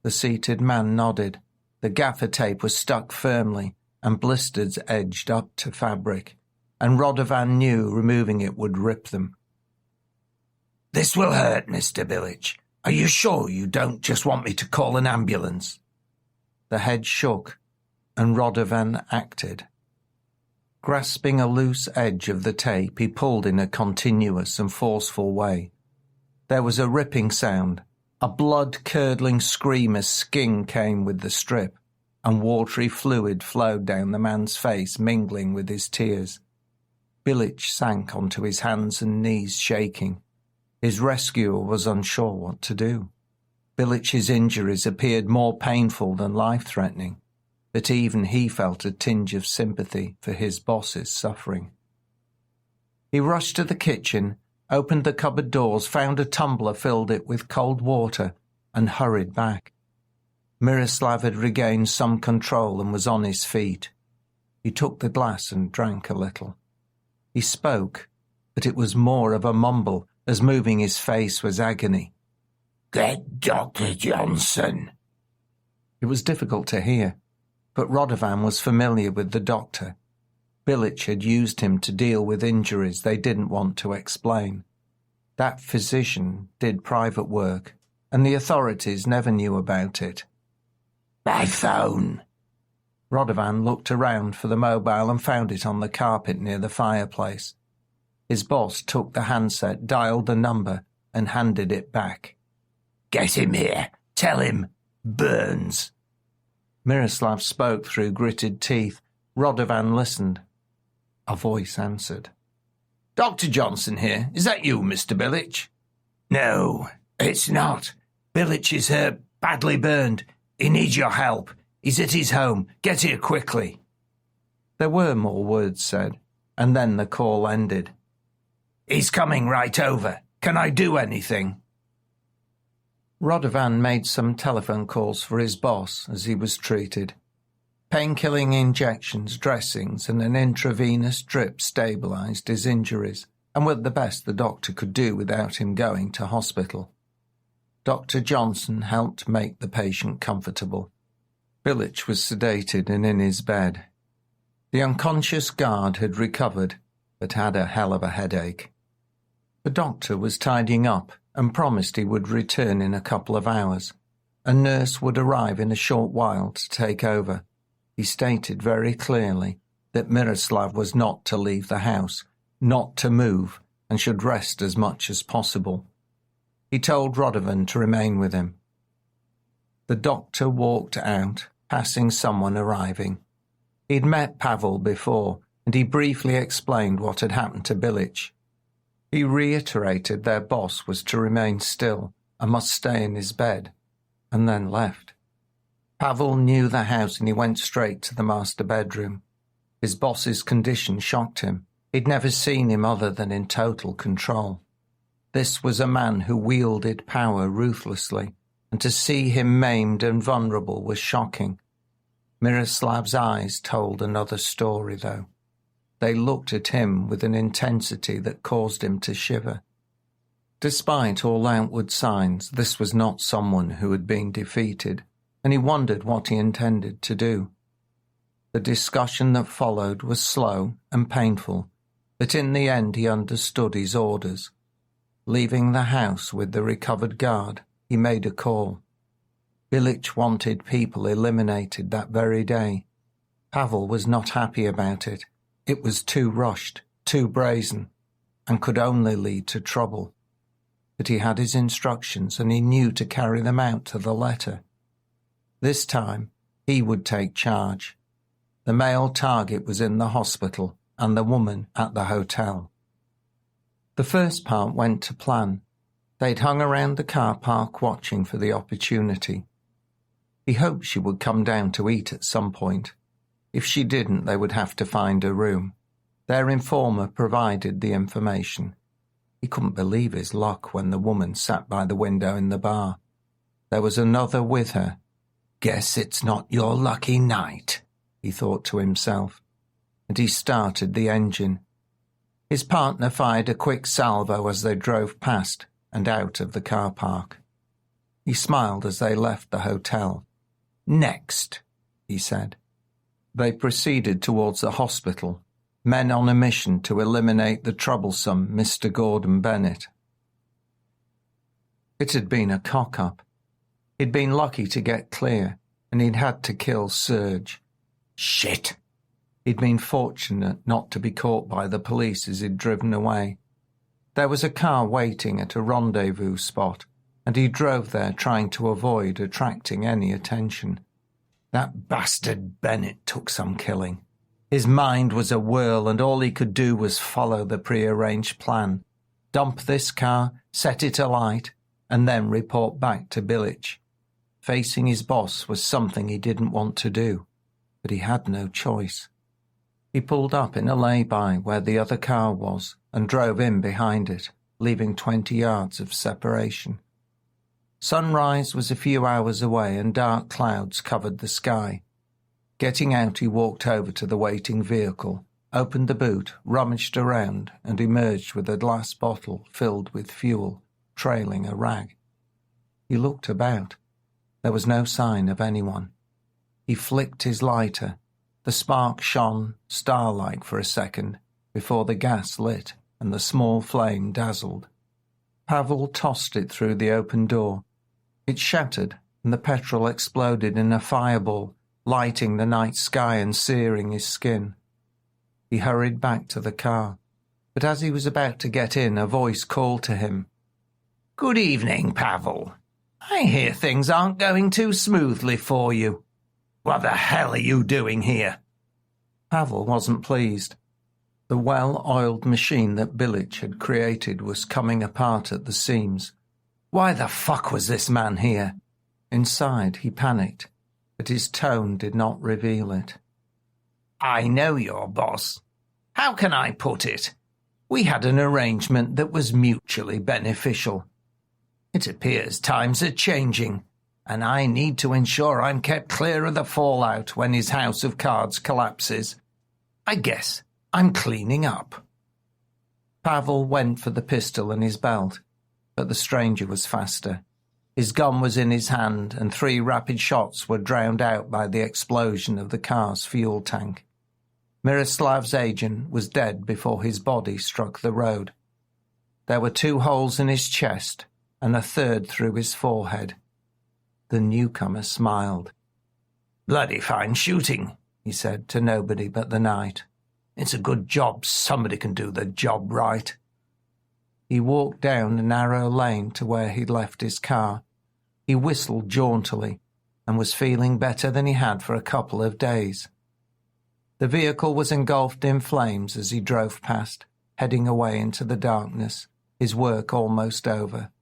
The seated man nodded. The gaffer tape was stuck firmly and blisters edged up to fabric, and Radovan knew removing it would rip them. This will hurt, Mr. Bilic. Are you sure you don't just want me to call an ambulance? The head shook, and Radovan acted. Grasping a loose edge of the tape, he pulled in a continuous and forceful way. There was a ripping sound, a blood-curdling scream as skin came with the strip, and watery fluid flowed down the man's face, mingling with his tears. Bilic sank onto his hands and knees, shaking. His rescuer was unsure what to do. Bilic's injuries appeared more painful than life-threatening, but even he felt a tinge of sympathy for his boss's suffering. He rushed to the kitchen, opened the cupboard doors, found a tumbler, filled it with cold water, and hurried back. Miroslav had regained some control and was on his feet. He took the glass and drank a little. He spoke, but it was more of a mumble, as moving his face was agony. Get Dr. Johnson. It was difficult to hear, but Radovan was familiar with the doctor. Bilic had used him to deal with injuries they didn't want to explain. That physician did private work, and the authorities never knew about it. My phone. Radovan looked around for the mobile and found it on the carpet near the fireplace. His boss took the handset, dialed the number, and handed it back. Get him here. Tell him. Burns. Miroslav spoke through gritted teeth. Radovan listened. A voice answered. Dr. Johnson here. Is that you, Mr. Bilic? No, it's not. Bilic is hurt, badly burned. He needs your help. He's at his home. Get here quickly. There were more words said, and then the call ended. He's coming right over. Can I do anything? Radovan made some telephone calls for his boss as he was treated. Pain-killing injections, dressings, and an intravenous drip stabilized his injuries, and were the best the doctor could do without him going to hospital. Dr. Johnson helped make the patient comfortable. Bilic was sedated and in his bed. The unconscious guard had recovered, but had a hell of a headache. The doctor was tidying up and promised he would return in a couple of hours. A nurse would arrive in a short while to take over. He stated very clearly that Miroslav was not to leave the house not to move, and should rest as much as possible. He told Rodovan to remain with him. The doctor walked out, passing someone arriving. He'd met Pavel before, and he briefly explained what had happened to Bilic. He reiterated their boss was to remain still and must stay in his bed, and then left. Pavel knew the house and he went straight to the master bedroom. His boss's condition shocked him. He'd never seen him other than in total control. This was a man who wielded power ruthlessly, and to see him maimed and vulnerable was shocking. Miroslav's eyes told another story, though. They looked at him with an intensity that caused him to shiver. Despite all outward signs, this was not someone who had been defeated, and he wondered what he intended to do. The discussion that followed was slow and painful, but in the end he understood his orders. Leaving the house with the recovered guard, he made a call. Bilic wanted people eliminated that very day. Pavel was not happy about it. It was too rushed, too brazen, and could only lead to trouble. But he had his instructions, and he knew to carry them out to the letter. This time, he would take charge. The male target was in the hospital, and the woman at the hotel. The first part went to plan. They'd hung around the car park watching for the opportunity. He hoped she would come down to eat at some point. If she didn't, they would have to find a room. Their informer provided the information. He couldn't believe his luck when the woman sat by the window in the bar. There was another with her. "Guess it's not your lucky night," he thought to himself, and he started the engine. His partner fired a quick salvo as they drove past and out of the car park. He smiled as they left the hotel. "Next," he said. They proceeded towards the hospital, men on a mission to eliminate the troublesome Mr. Gordon Bennett. It had been a cock-up. He'd been lucky to get clear, and he'd had to kill Serge. Shit! He'd been fortunate not to be caught by the police as he'd driven away. There was a car waiting at a rendezvous spot, and he drove there trying to avoid attracting any attention. That bastard Bennett took some killing. His mind was a whirl, and all he could do was follow the prearranged plan. Dump this car, set it alight, and then report back to Bilic. Facing his boss was something he didn't want to do, but he had no choice. He pulled up in a lay-by where the other car was and drove in behind it, leaving 20 yards of separation. Sunrise was a few hours away and dark clouds covered the sky. Getting out, he walked over to the waiting vehicle, opened the boot, rummaged around, and emerged with a glass bottle filled with fuel, trailing a rag. He looked about. There was no sign of anyone. He flicked his lighter. The spark shone star-like for a second before the gas lit and the small flame dazzled. Pavel tossed it through the open door. It shattered, and the petrol exploded in a fireball, lighting the night sky and searing his skin. He hurried back to the car, but as he was about to get in, a voice called to him. "Good evening, Pavel. I hear things aren't going too smoothly for you. What the hell are you doing here?" Pavel wasn't pleased. The well-oiled machine that Bilic had created was coming apart at the seams. Why the fuck was this man here? Inside, he panicked, but his tone did not reveal it. "I know your boss. How can I put it? We had an arrangement that was mutually beneficial. It appears times are changing, and I need to ensure I'm kept clear of the fallout when his house of cards collapses. I guess I'm cleaning up." Pavel went for the pistol in his belt, but the stranger was faster. His gun was in his hand, and 3 rapid shots were drowned out by the explosion of the car's fuel tank. Miroslav's agent was dead before his body struck the road. There were 2 holes in his chest, and a third through his forehead. The newcomer smiled. "Bloody fine shooting," he said to nobody but the night. It's a good job somebody can do the job right. He walked down a narrow lane to where he'd left his car. He whistled jauntily and was feeling better than he had for a couple of days. The vehicle was engulfed in flames as he drove past, heading away into the darkness, his work almost over.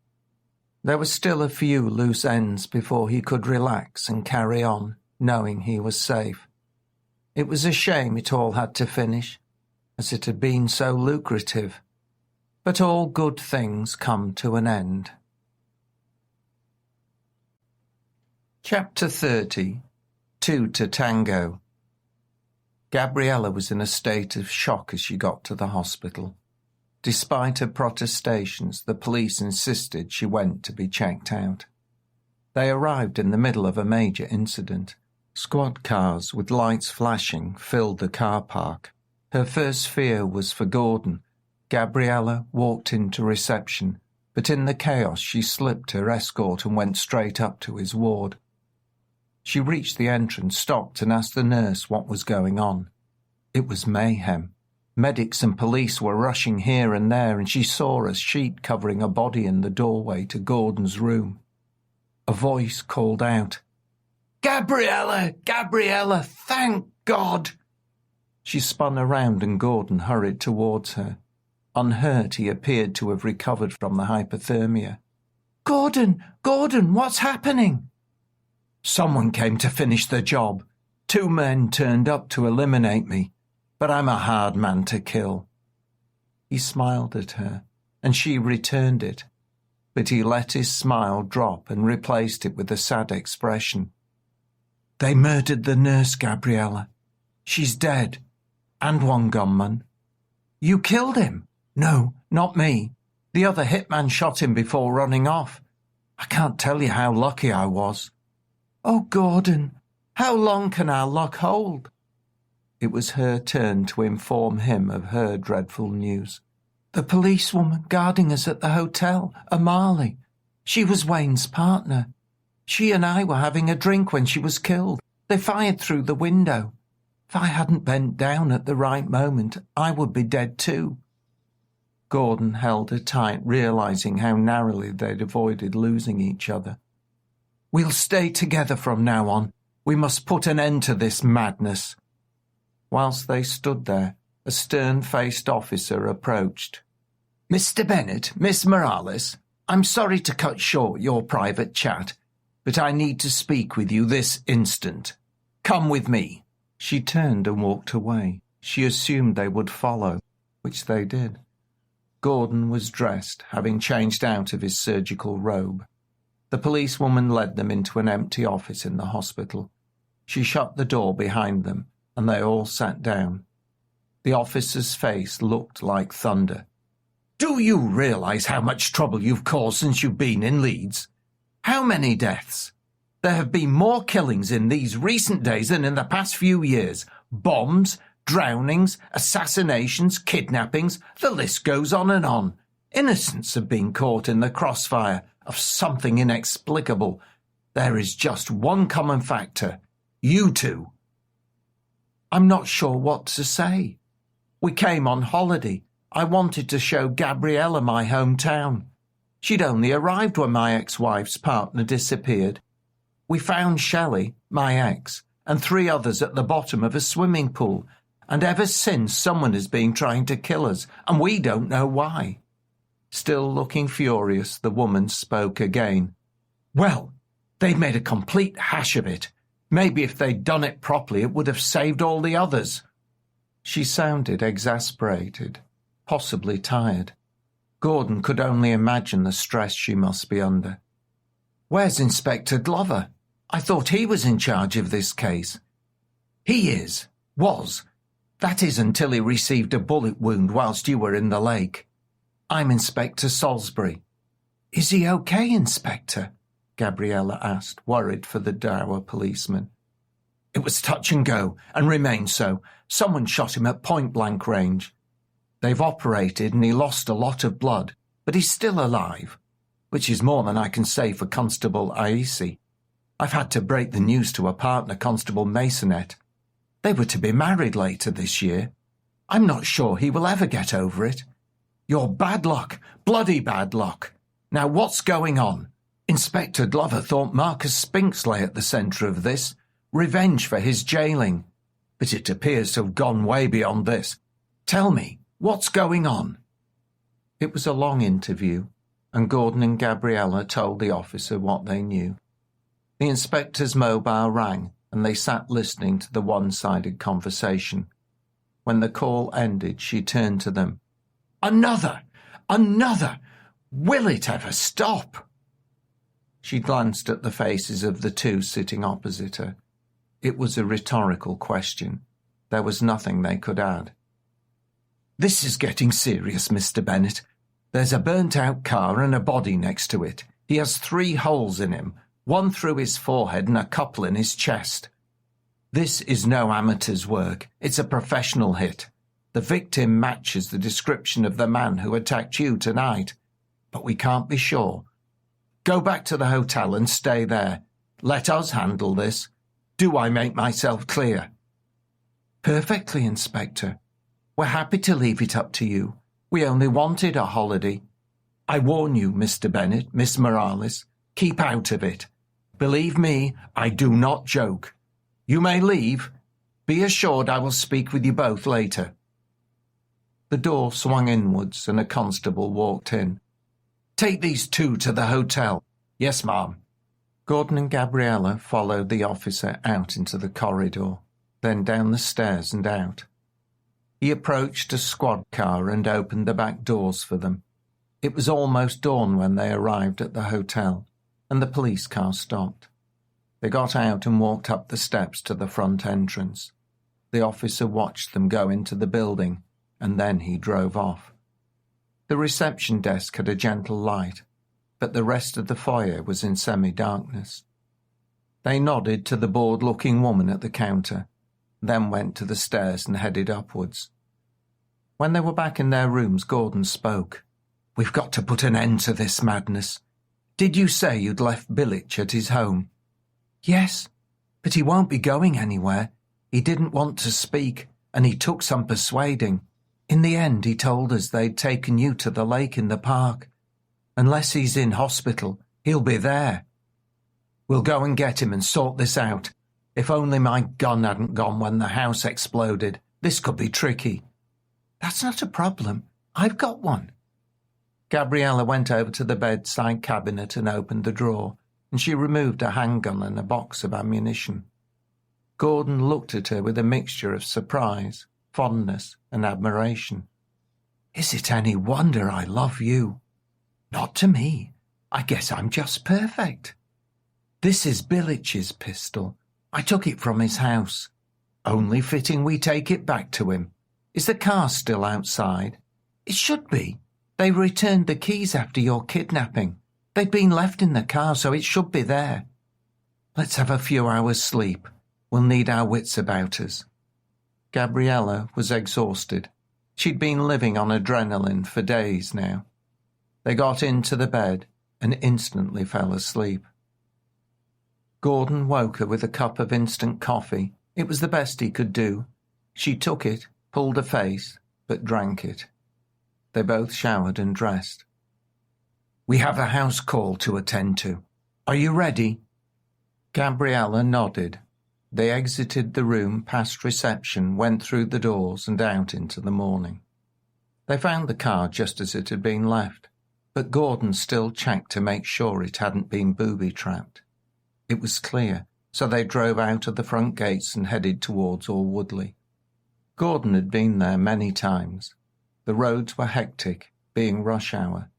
There were still a few loose ends before he could relax and carry on, knowing he was safe. It was a shame it all had to finish, as it had been so lucrative. But all good things come to an end. Chapter 30. Two to Tango. Gabriella was in a state of shock as she got to the hospital. Despite her protestations, the police insisted she went to be checked out. They arrived in the middle of a major incident. Squad cars with lights flashing filled the car park. Her first fear was for Gordon. Gabriella walked into reception, but in the chaos she slipped her escort and went straight up to his ward. She reached the entrance, stopped and asked the nurse what was going on. It was mayhem. Medics and police were rushing here and there, and she saw a sheet covering a body in the doorway to Gordon's room. A voice called out, "Gabriella! Gabriella! Thank God!" She spun around and Gordon hurried towards her. Unhurt, he appeared to have recovered from the hypothermia. "Gordon! Gordon! What's happening?" "Someone came to finish the job. 2 men turned up to eliminate me, but I'm a hard man to kill." He smiled at her, and she returned it, but he let his smile drop and replaced it with a sad expression. "They murdered the nurse, Gabriella. She's dead, and one gunman." "You killed him?" "No, not me. The other hitman shot him before running off. I can't tell you how lucky I was." "Oh, Gordon, how long can our luck hold?" It was her turn to inform him of her dreadful news. "The policewoman guarding us at the hotel, Amali. She was Wayne's partner. She and I were having a drink when she was killed. They fired through the window. If I hadn't bent down at the right moment, I would be dead too." Gordon held her tight, realizing how narrowly they'd avoided losing each other. "We'll stay together from now on. We must put an end to this madness." Whilst they stood there, a stern-faced officer approached. "Mr. Bennett, Miss Morales, I'm sorry to cut short your private chat, but I need to speak with you this instant. Come with me." She turned and walked away. She assumed they would follow, which they did. Gordon was dressed, having changed out of his surgical robe. The policewoman led them into an empty office in the hospital. She shut the door behind them, and they all sat down. The officer's face looked like thunder. "Do you realize how much trouble you've caused since you've been in Leeds? How many deaths? There have been more killings in these recent days than in the past few years. Bombs, drownings, assassinations, kidnappings, the list goes on and on. Innocents have been caught in the crossfire of something inexplicable. There is just one common factor. You two." "I'm not sure what to say. We came on holiday. I wanted to show Gabriella my hometown. She'd only arrived when my ex-wife's partner disappeared. We found Shelley, my ex, and 3 others at the bottom of a swimming pool, and ever since someone has been trying to kill us, and we don't know why." Still looking furious, the woman spoke again. "Well, they've made a complete hash of it. Maybe if they'd done it properly, it would have saved all the others." She sounded exasperated, possibly tired. Gordon could only imagine the stress she must be under. "Where's Inspector Glover? I thought he was in charge of this case." "He is. Was. That is until he received a bullet wound whilst you were in the lake. I'm Inspector Salisbury." "Is he okay, Inspector?" Gabriella asked, worried for the dour policeman. "It was touch and go, and remained so. Someone shot him at point-blank range. They've operated and he lost a lot of blood, but he's still alive, which is more than I can say for Constable Aisi. I've had to break the news to a partner, Constable Masonette. They were to be married later this year. I'm not sure he will ever get over it. You're bad luck, bloody bad luck. Now what's going on? Inspector Glover thought Marcus Spinks lay at the centre of this, revenge for his jailing. But it appears to have gone way beyond this. Tell me, what's going on?" It was a long interview, and Gordon and Gabriella told the officer what they knew. The inspector's mobile rang, and they sat listening to the one-sided conversation. When the call ended, she turned to them. "Another! Another! Will it ever stop?" She glanced at the faces of the two sitting opposite her. It was a rhetorical question. There was nothing they could add. "This is getting serious, Mr. Bennet. There's a burnt-out car and a body next to it. He has 3 holes in him, 1 through his forehead and a couple in his chest. This is no amateur's work. It's a professional hit. The victim matches the description of the man who attacked you tonight. But we can't be sure. Go back to the hotel and stay there. Let us handle this. Do I make myself clear?" "Perfectly, Inspector. We're happy to leave it up to you. We only wanted a holiday. I warn you, Mr. Bennet, Miss Morales, keep out of it. Believe me, I do not joke. You may leave. Be assured I will speak with you both later." The door swung inwards and a constable walked in. "Take these 2 to the hotel." "Yes, ma'am." Gordon and Gabriella followed the officer out into the corridor, then down the stairs and out. He approached a squad car and opened the back doors for them. It was almost dawn when they arrived at the hotel, and the police car stopped. They got out and walked up the steps to the front entrance. The officer watched them go into the building, and then he drove off. The reception desk had a gentle light, but the rest of the foyer was in semi-darkness. They nodded to the bored-looking woman at the counter, then went to the stairs and headed upwards. When they were back in their rooms, Gordon spoke. "We've got to put an end to this madness. Did you say you'd left Billich at his home?" "Yes, but he won't be going anywhere. He didn't want to speak, and he took some persuading. In the end, he told us they'd taken you to the lake in the park. Unless he's in hospital, he'll be there. We'll go and get him and sort this out. If only my gun hadn't gone when the house exploded. This could be tricky." "That's not a problem. I've got one." Gabriella went over to the bedside cabinet and opened the drawer, and she removed a handgun and a box of ammunition. Gordon looked at her with a mixture of surprise, fondness, and admiration. "Is it any wonder I love you?" "Not to me. I guess I'm just perfect." "This is Billich's pistol. I took it from his house. Only fitting we take it back to him. Is the car still outside?" "It should be. They returned the keys after your kidnapping. They'd been left in the car, so it should be there." "Let's have a few hours' sleep. We'll need our wits about us." Gabriella was exhausted. She'd been living on adrenaline for days now. They got into the bed and instantly fell asleep. Gordon woke her with a cup of instant coffee. It was the best he could do. She took it, pulled a face, but drank it. They both showered and dressed. "We have a house call to attend to. Are you ready?" Gabriella nodded. They exited the room past reception, went through the doors and out into the morning. They found the car just as it had been left, but Gordon still checked to make sure it hadn't been booby-trapped. It was clear, so they drove out of the front gates and headed towards Allwoodley. Gordon had been there many times. The roads were hectic, being rush hour.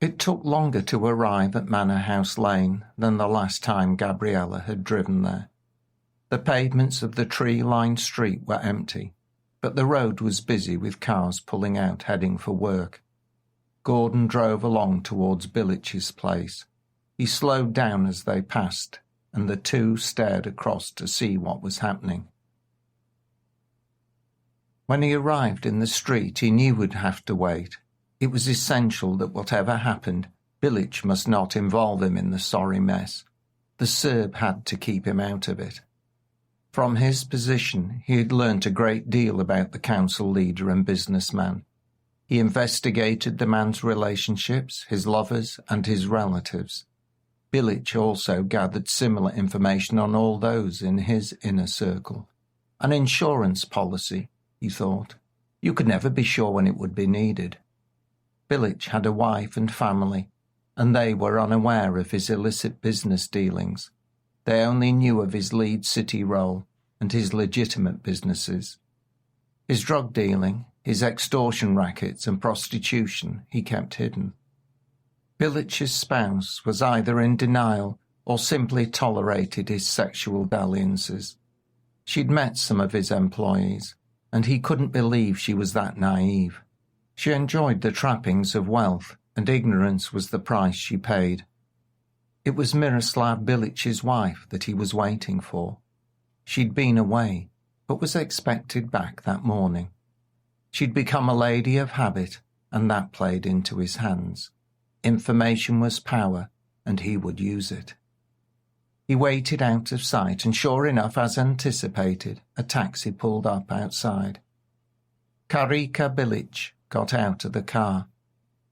It took longer to arrive at Manor House Lane than the last time Gabriella had driven there. The pavements of the tree-lined street were empty, but the road was busy with cars pulling out heading for work. Gordon drove along towards Billich's place. He slowed down as they passed, and the two stared across to see what was happening. When he arrived in the street, he knew he'd have to wait. It was essential that whatever happened, Billich must not involve him in the sorry mess. The Serb had to keep him out of it. From his position, he had learnt a great deal about the council leader and businessman. He investigated the man's relationships, his lovers, and his relatives. Bilic also gathered similar information on all those in his inner circle. An insurance policy, he thought. You could never be sure when it would be needed. Bilic had a wife and family, and they were unaware of his illicit business dealings. They only knew of his Leeds City role and his legitimate businesses. His drug dealing, his extortion rackets and prostitution he kept hidden. Bilic's spouse was either in denial or simply tolerated his sexual dalliances. She'd met some of his employees, and he couldn't believe she was that naive. She enjoyed the trappings of wealth, and ignorance was the price she paid. It was Miroslav Bilic's wife that he was waiting for. She'd been away, but was expected back that morning. She'd become a lady of habit, and that played into his hands. Information was power, and he would use it. He waited out of sight, and sure enough, as anticipated, a taxi pulled up outside. Karika Bilic got out of the car.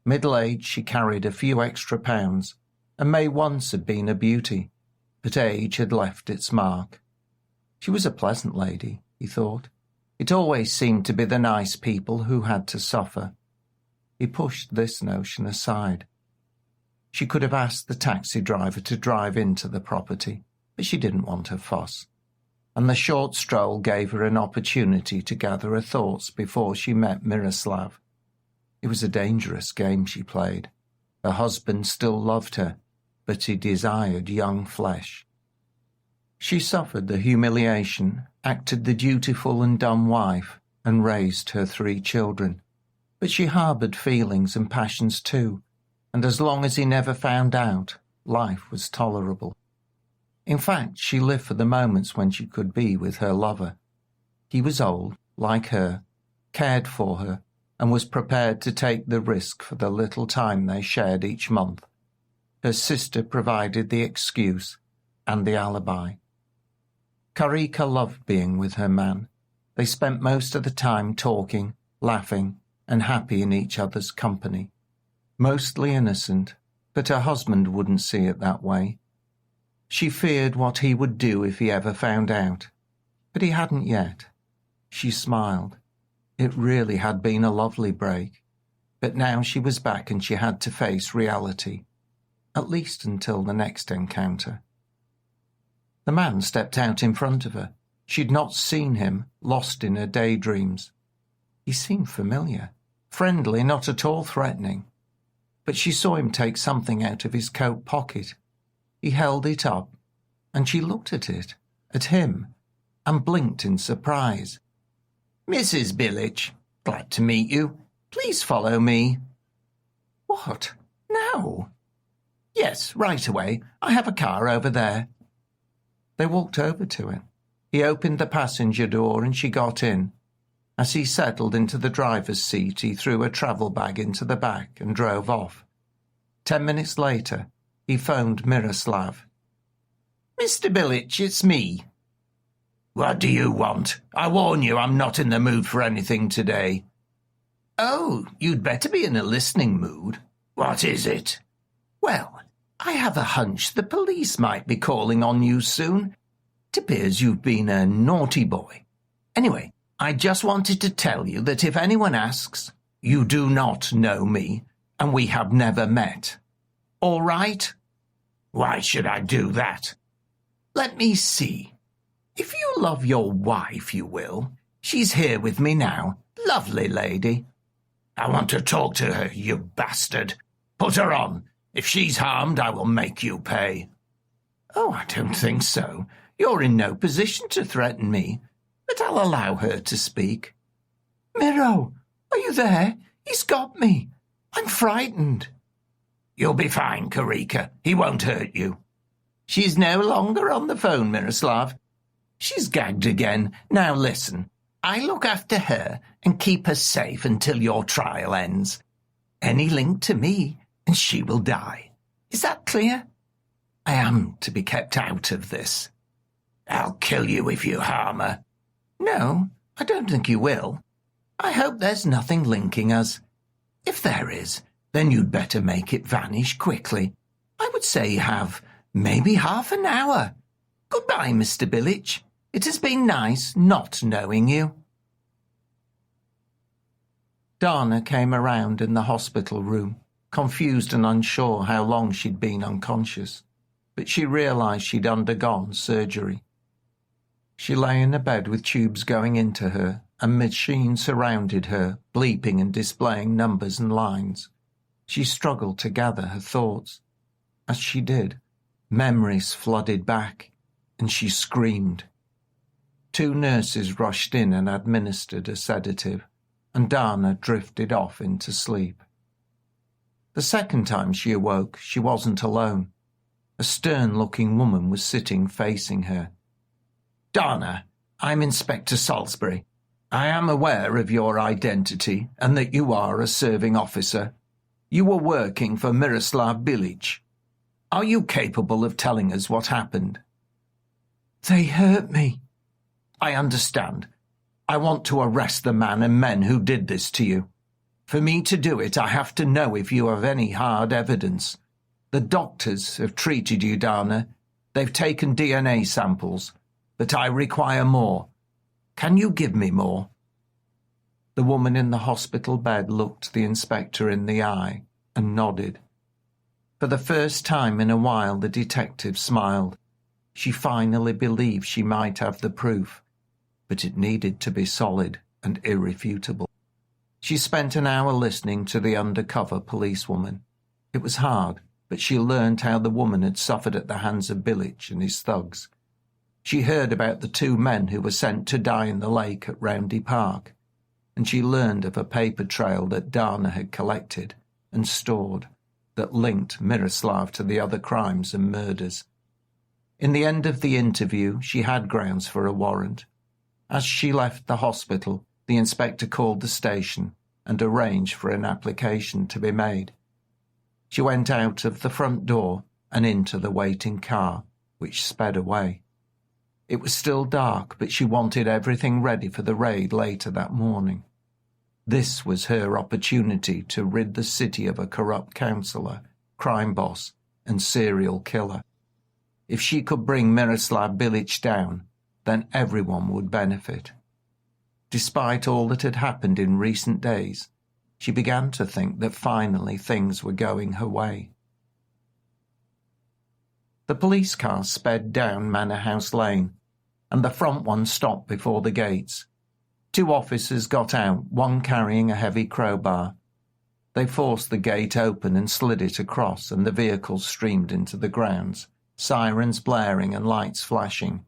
Middle-aged, she carried a few extra pounds, and may once have been a beauty, but age had left its mark. She was a pleasant lady, he thought. It always seemed to be the nice people who had to suffer. He pushed this notion aside. She could have asked the taxi driver to drive into the property, but she didn't want a fuss, and the short stroll gave her an opportunity to gather her thoughts before she met Miroslav. It was a dangerous game she played. Her husband still loved her, but he desired young flesh. She suffered the humiliation, acted the dutiful and dumb wife, and raised her 3 children. But she harboured feelings and passions too, and as long as he never found out, life was tolerable. In fact, she lived for the moments when she could be with her lover. He was old, like her, cared for her, and was prepared to take the risk for the little time they shared each month. Her sister provided the excuse and the alibi. Karika loved being with her man. They spent most of the time talking, laughing, and happy in each other's company. Mostly innocent, but her husband wouldn't see it that way. She feared what he would do if he ever found out, but he hadn't yet. She smiled. It really had been a lovely break, but now she was back and she had to face reality, at least until the next encounter. The man stepped out in front of her. She'd not seen him, lost in her daydreams. He seemed familiar, friendly, not at all threatening. But she saw him take something out of his coat pocket. He held it up, and she looked at it, at him, and blinked in surprise. "Mrs. Bilic, glad to meet you. Please follow me." "What? Now?" "Yes, right away. I have a car over there." They walked over to it. He opened the passenger door and she got in. As he settled into the driver's seat, he threw a travel bag into the back and drove off. 10 minutes later, he phoned Miroslav. "Mr. Bilic, it's me." "What do you want? I warn you, I'm not in the mood for anything today." "Oh, you'd better be in a listening mood." "What is it?" "Well, I have a hunch the police might be calling on you soon. It appears you've been a naughty boy. Anyway, I just wanted to tell you that if anyone asks, you do not know me, and we have never met. All right?" "Why should I do that?" "Let me see. If you love your wife, you will. She's here with me now. Lovely lady." "I want to talk to her, you bastard. Put her on. If she's harmed, I will make you pay." "Oh, I don't think so. You're in no position to threaten me, but I'll allow her to speak." "Miro, are you there? He's got me. I'm frightened." "You'll be fine, Karika. He won't hurt you." "She's no longer on the phone, Miroslav. She's gagged again. Now listen. I look after her and keep her safe until your trial ends. Any link to me, and she will die. Is that clear? I am to be kept out of this." I'll kill you if you harm her. No, I don't think you will. I hope there's nothing linking us. If there is, then you'd better make it vanish quickly. I would say have maybe half an hour. Goodbye, Mr. Billich. It has been nice not knowing you. Dana came around in the hospital room, confused and unsure how long she'd been unconscious, but she realised she'd undergone surgery. She lay in a bed with tubes going into her, and machines surrounded her, bleeping and displaying numbers and lines. She struggled to gather her thoughts. As she did, memories flooded back, and she screamed. 2 nurses rushed in and administered a sedative, and Dana drifted off into sleep. The second time she awoke, she wasn't alone. A stern-looking woman was sitting facing her. "Dana, I'm Inspector Salisbury. I am aware of your identity and that you are a serving officer. You were working for Miroslav Bilic. Are you capable of telling us what happened?" "They hurt me." "I understand. I want to arrest the man and men who did this to you. For me to do it, I have to know if you have any hard evidence. The doctors have treated you, Dana. They've taken DNA samples, but I require more. Can you give me more?" The woman in the hospital bed looked the inspector in the eye and nodded. For the first time in a while, the detective smiled. She finally believed she might have the proof, but it needed to be solid and irrefutable. She spent an hour listening to the undercover policewoman. It was hard, but she learned how the woman had suffered at the hands of Bilic and his thugs. She heard about the 2 men who were sent to die in the lake at Roundy Park, and she learned of a paper trail that Dana had collected and stored that linked Miroslav to the other crimes and murders. In the end of the interview, she had grounds for a warrant. As she left the hospital, the inspector called the station and arranged for an application to be made. She went out of the front door and into the waiting car, which sped away. It was still dark, but she wanted everything ready for the raid later that morning. This was her opportunity to rid the city of a corrupt councillor, crime boss, and serial killer. If she could bring Miroslav Bilic down, then everyone would benefit. Despite all that had happened in recent days, she began to think that finally things were going her way. The police car sped down Manor House Lane, and the front one stopped before the gates. 2 officers got out, one carrying a heavy crowbar. They forced the gate open and slid it across, and the vehicles streamed into the grounds, sirens blaring and lights flashing.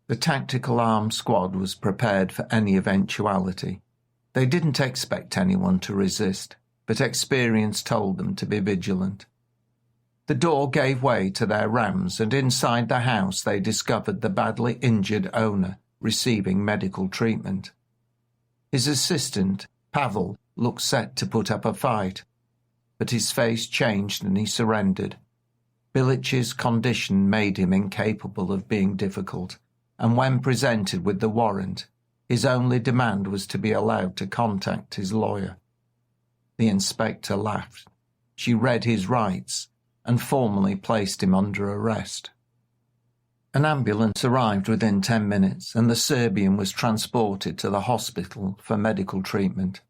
The tactical armed squad was prepared for any eventuality. They didn't expect anyone to resist, but experience told them to be vigilant. The door gave way to their rams, and inside the house they discovered the badly injured owner receiving medical treatment. His assistant, Pavel, looked set to put up a fight, but his face changed and he surrendered. Bilic's condition made him incapable of being difficult, and when presented with the warrant, his only demand was to be allowed to contact his lawyer. The inspector laughed. She read his rights and formally placed him under arrest. An ambulance arrived within 10 minutes, and the Serbian was transported to the hospital for medical treatment.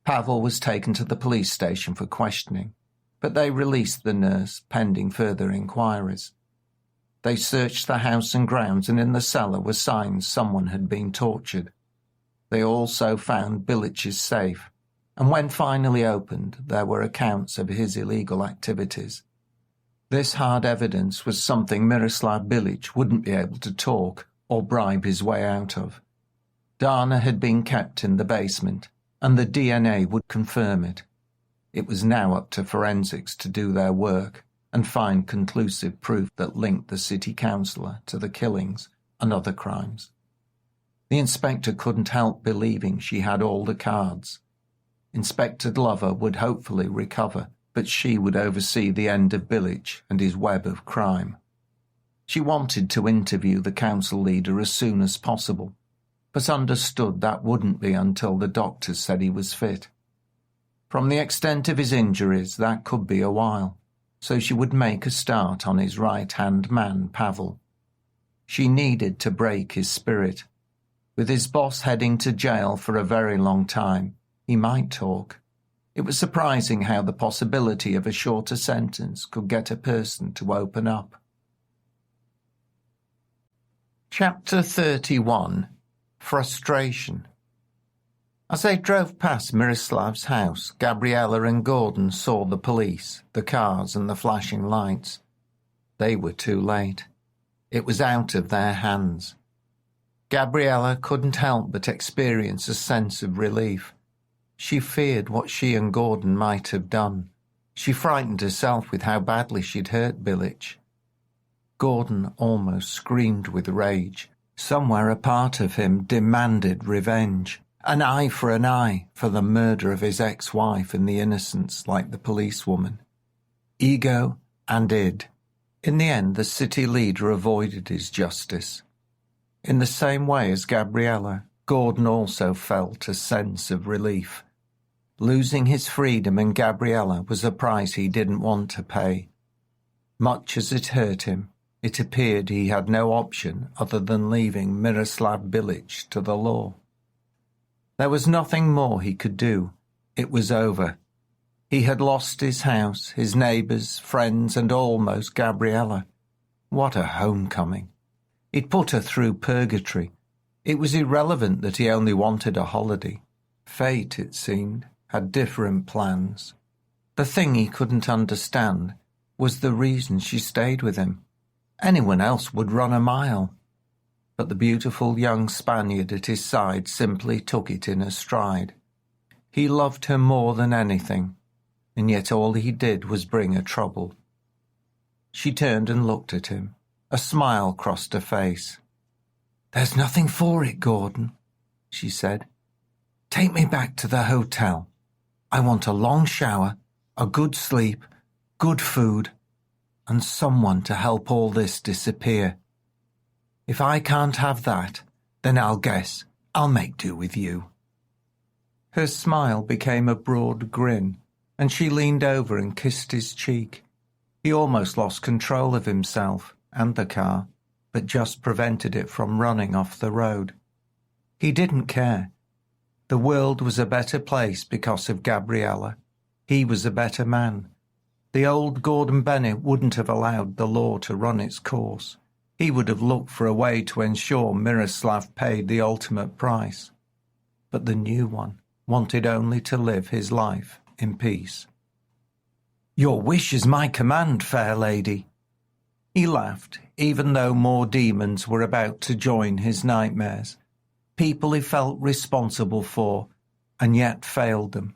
Pavel was taken to the police station for questioning, but they released the nurse pending further inquiries. They searched the house and grounds, and in the cellar were signs someone had been tortured. They also found Bilic's safe, and when finally opened, there were accounts of his illegal activities. This hard evidence was something Miroslav Bilic wouldn't be able to talk or bribe his way out of. Dana had been kept in the basement, and the DNA would confirm it. It was now up to forensics to do their work and find conclusive proof that linked the city councillor to the killings and other crimes. The inspector couldn't help believing she had all the cards. Inspector Glover would hopefully recover, but she would oversee the end of Bilic and his web of crime. She wanted to interview the council leader as soon as possible, but understood that wouldn't be until the doctors said he was fit. From the extent of his injuries, that could be a while, so she would make a start on his right-hand man, Pavel. She needed to break his spirit. With his boss heading to jail for a very long time, he might talk. It was surprising how the possibility of a shorter sentence could get a person to open up. Chapter 31. Frustration. As they drove past Miroslav's house, Gabriella and Gordon saw the police, the cars and the flashing lights. They were too late. It was out of their hands. Gabriella couldn't help but experience a sense of relief. She feared what she and Gordon might have done. She frightened herself with how badly she'd hurt Bilic. Gordon almost screamed with rage. Somewhere a part of him demanded revenge. An eye for the murder of his ex-wife and the innocents like the policewoman. Ego and id. In the end, the city leader avoided his justice. In the same way as Gabriella, Gordon also felt a sense of relief. Losing his freedom in Gabriella was a price he didn't want to pay. Much as it hurt him, it appeared he had no option other than leaving Miroslav Bilic to the law. There was nothing more he could do. It was over. He had lost his house, his neighbours, friends, and almost Gabriella. What a homecoming. He'd put her through purgatory. It was irrelevant that he only wanted a holiday. Fate, it seemed, had different plans. The thing he couldn't understand was the reason she stayed with him. Anyone else would run a mile. But the beautiful young Spaniard at his side simply took it in a stride. He loved her more than anything, and yet all he did was bring her trouble. She turned and looked at him. A smile crossed her face. "There's nothing for it, Gordon," she said. "Take me back to the hotel. I want a long shower, a good sleep, good food, and someone to help all this disappear. If I can't have that, then I'll make do with you." Her smile became a broad grin, and she leaned over and kissed his cheek. He almost lost control of himself and the car, but just prevented it from running off the road. He didn't care. The world was a better place because of Gabriella. He was a better man. The old Gordon Bennett wouldn't have allowed the law to run its course. He would have looked for a way to ensure Miroslav paid the ultimate price. But the new one wanted only to live his life in peace. "Your wish is my command, fair lady." He laughed, even though more demons were about to join his nightmares. People he felt responsible for, and yet failed them.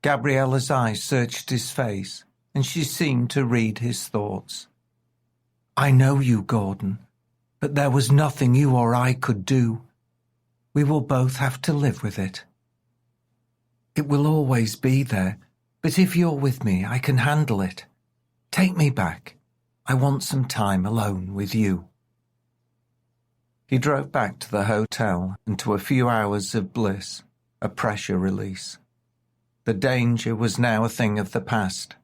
Gabriella's eyes searched his face, and she seemed to read his thoughts. "I know you, Gordon, but there was nothing you or I could do. We will both have to live with it. It will always be there, but if you're with me, I can handle it. Take me back. I want some time alone with you." He drove back to the hotel and to a few hours of bliss, a pressure release. The danger was now a thing of the past,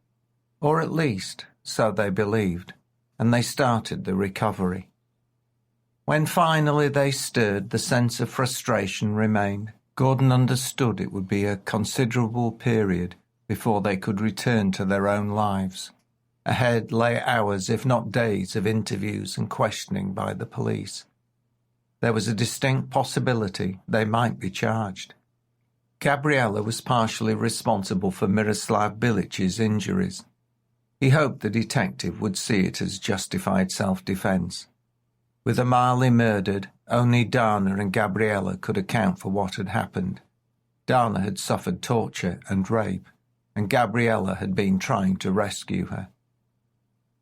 or at least, so they believed, and they started the recovery. When finally they stirred, the sense of frustration remained. Gordon understood it would be a considerable period before they could return to their own lives. Ahead lay hours, if not days, of interviews and questioning by the police. There was a distinct possibility they might be charged. Gabriella was partially responsible for Miroslav Bilic's injuries. He hoped the detective would see it as justified self-defense. With Amalie murdered, only Dana and Gabriella could account for what had happened. Dana had suffered torture and rape, and Gabriella had been trying to rescue her.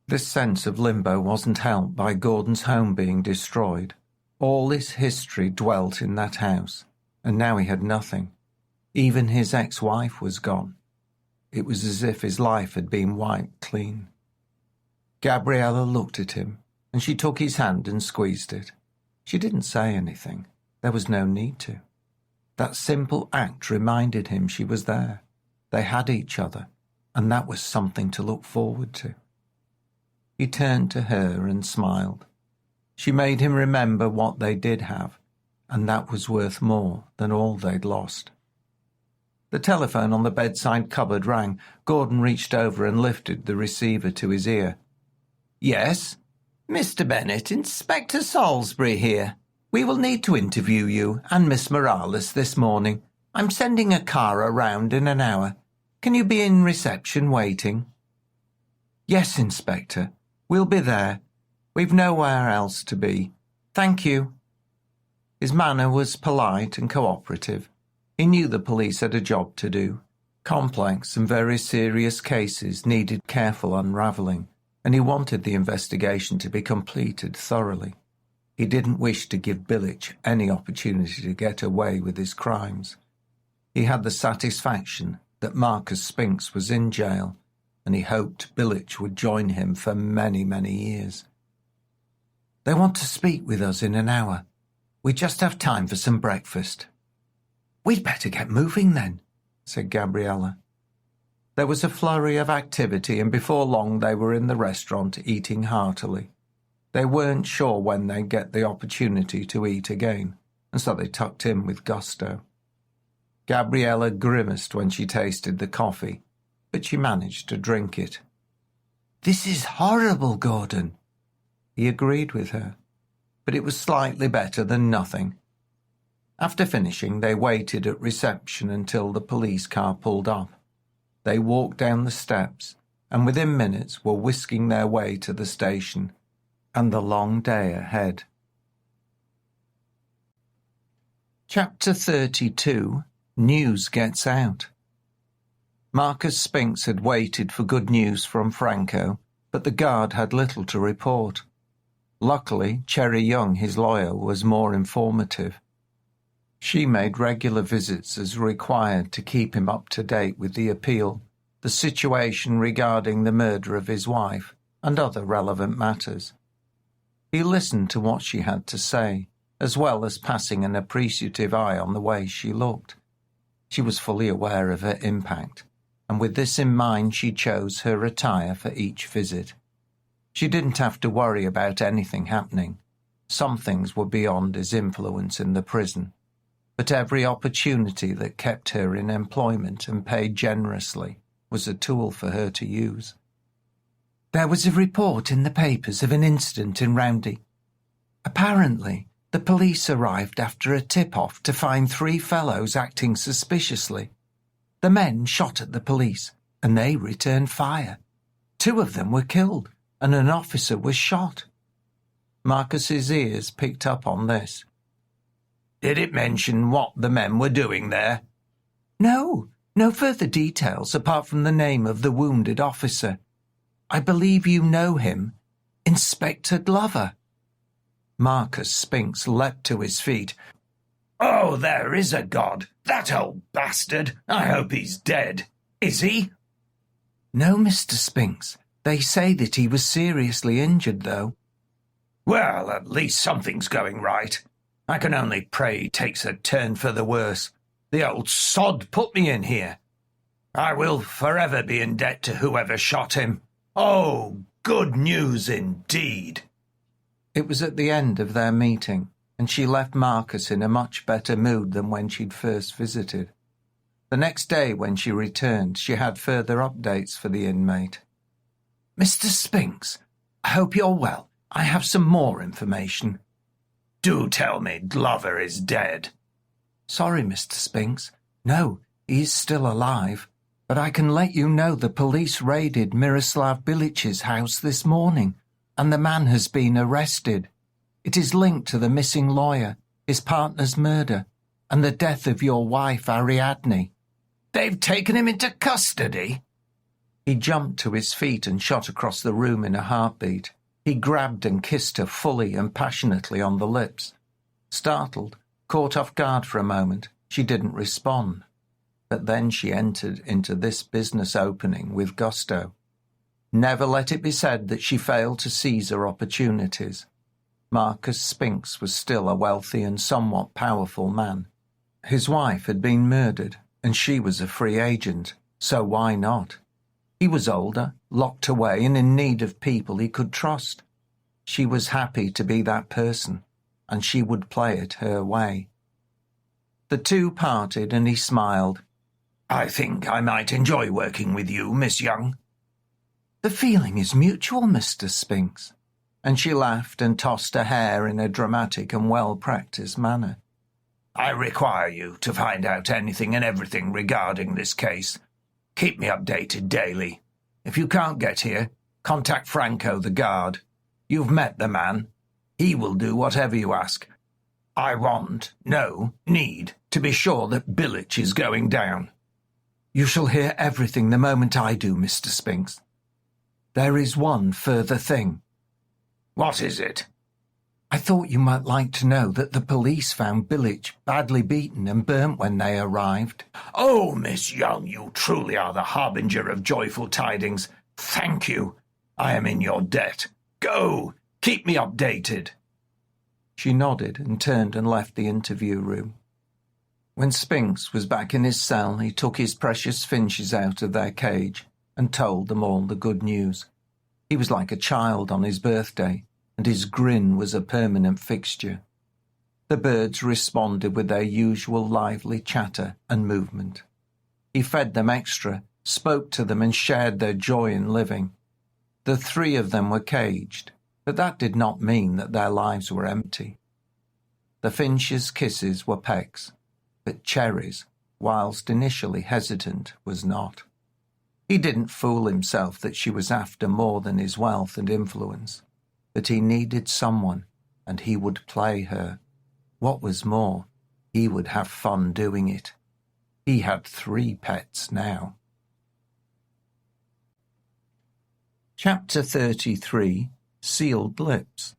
This sense of limbo wasn't helped by Gordon's home being destroyed. All his history dwelt in that house, and now he had nothing. Even his ex-wife was gone. It was as if his life had been wiped clean. Gabriella looked at him, and she took his hand and squeezed it. She didn't say anything. There was no need to. That simple act reminded him she was there. They had each other, and that was something to look forward to. He turned to her and smiled. She made him remember what they did have, and that was worth more than all they'd lost. The telephone on the bedside cupboard rang. Gordon reached over and lifted the receiver to his ear. Yes? Mr. Bennet, Inspector Salisbury here. We will need to interview you and Miss Morales this morning. I'm sending a car around in an hour. Can you be in reception waiting? Yes, Inspector. We'll be there. We've nowhere else to be. Thank you. His manner was polite and cooperative. He knew the police had a job to do. Complex and very serious cases needed careful unravelling, and he wanted the investigation to be completed thoroughly. He didn't wish to give Billich any opportunity to get away with his crimes. He had the satisfaction that Marcus Spinks was in jail, and he hoped Billich would join him for many, many years. They want to speak with us in an hour. We just have time for some breakfast. We'd better get moving then, said Gabriella. There was a flurry of activity, and before long they were in the restaurant eating heartily. They weren't sure when they'd get the opportunity to eat again, and so they tucked in with gusto. Gabriella grimaced when she tasted the coffee, but she managed to drink it. This is horrible, Gordon. He agreed with her, but it was slightly better than nothing. After finishing, they waited at reception until the police car pulled up. They walked down the steps, and within minutes were whisking their way to the station and the long day ahead. Chapter 32. News Gets Out. Marcus Spinks had waited for good news from Franco, but the guard had little to report. Luckily, Cherry Young, his lawyer, was more informative. She made regular visits as required to keep him up to date with the appeal, the situation regarding the murder of his wife, and other relevant matters. He listened to what she had to say, as well as passing an appreciative eye on the way she looked. She was fully aware of her impact, and with this in mind she chose her attire for each visit. She didn't have to worry about anything happening. Some things were beyond his influence in the prison, but every opportunity that kept her in employment and paid generously was a tool for her to use. There was a report in the papers of an incident in Roundy. Apparently, the police arrived after a tip-off to find 3 fellows acting suspiciously. The men shot at the police, and they returned fire. 2 of them were killed, and an officer was shot. Marcus's ears picked up on this. Did it mention what the men were doing there? No further details apart from the name of the wounded officer. I believe you know him, Inspector Glover. Marcus Spinks leapt to his feet. Oh, there is a God! That old bastard! I hope he's dead. Is he? No, Mr. Spinks. They say that he was seriously injured, though. Well, at least something's going right. I can only pray he takes a turn for the worse. The old sod put me in here. I will forever be in debt to whoever shot him. Oh, good news indeed. It was at the end of their meeting, and she left Marcus in a much better mood than when she'd first visited. The next day, when she returned, she had further updates for the inmate. Mr. Spinks, I hope you're well. I have some more information. Do tell me Glover is dead. Sorry, Mr. Spinks. No, he is still alive. But I can let you know the police raided Miroslav Billich's house this morning, and the man has been arrested. It is linked to the missing lawyer, his partner's murder, and the death of your wife, Ariadne. They've taken him into custody? He jumped to his feet and shot across the room in a heartbeat. He grabbed and kissed her fully and passionately on the lips. Startled, caught off guard for a moment, she didn't respond. But then she entered into this business opening with gusto. Never let it be said that she failed to seize her opportunities. Marcus Spinks was still a wealthy and somewhat powerful man. His wife had been murdered, and she was a free agent, so why not? He was older, locked away, and in need of people he could trust. She was happy to be that person, and she would play it her way. The two parted, and he smiled. "I think I might enjoy working with you, Miss Young." "The feeling is mutual, Mr. Spinks." And she laughed and tossed her hair in a dramatic and well-practised manner. "I require you to find out anything and everything regarding this case. Keep me updated daily. If you can't get here, contact Franco, the guard. You've met the man. He will do whatever you ask. I need to be sure that Billitch is going down." "You shall hear everything the moment I do, Mr. Spinks. There is one further thing." "What is it?" "I thought you might like to know that the police found Billitch badly beaten and burnt when they arrived." "Oh, Miss Young, you truly are the harbinger of joyful tidings. Thank you. I am in your debt. Go. Keep me updated." She nodded and turned and left the interview room. When Spinks was back in his cell, he took his precious finches out of their cage and told them all the good news. He was like a child on his birthday, and his grin was a permanent fixture. The birds responded with their usual lively chatter and movement. He fed them extra, spoke to them, and shared their joy in living. The three of them were caged, but that did not mean that their lives were empty. The finches' kisses were pecks, but Cherry's, whilst initially hesitant, was not. He didn't fool himself that she was after more than his wealth and influence, but he needed someone, and he would play her. What was more, he would have fun doing it. He had 3 pets now. Chapter 33. Sealed Lips.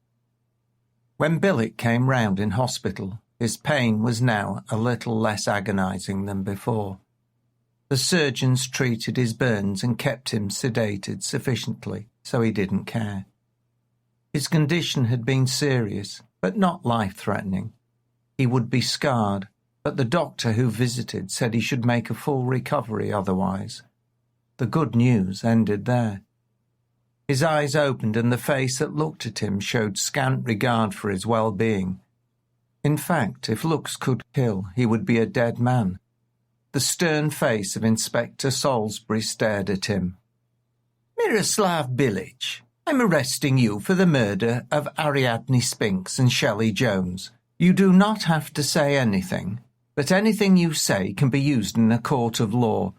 When Billick came round in hospital, his pain was now a little less agonising than before. The surgeons treated his burns and kept him sedated sufficiently so he didn't care. His condition had been serious, but not life-threatening. He would be scarred, but the doctor who visited said he should make a full recovery otherwise. The good news ended there. His eyes opened and the face that looked at him showed scant regard for his well-being. In fact, if looks could kill, he would be a dead man. The stern face of Inspector Salisbury stared at him. "Miroslav Billitch, I'm arresting you for the murder of Ariadne Spinks and Shelley Jones. You do not have to say anything, but anything you say can be used in a court of law.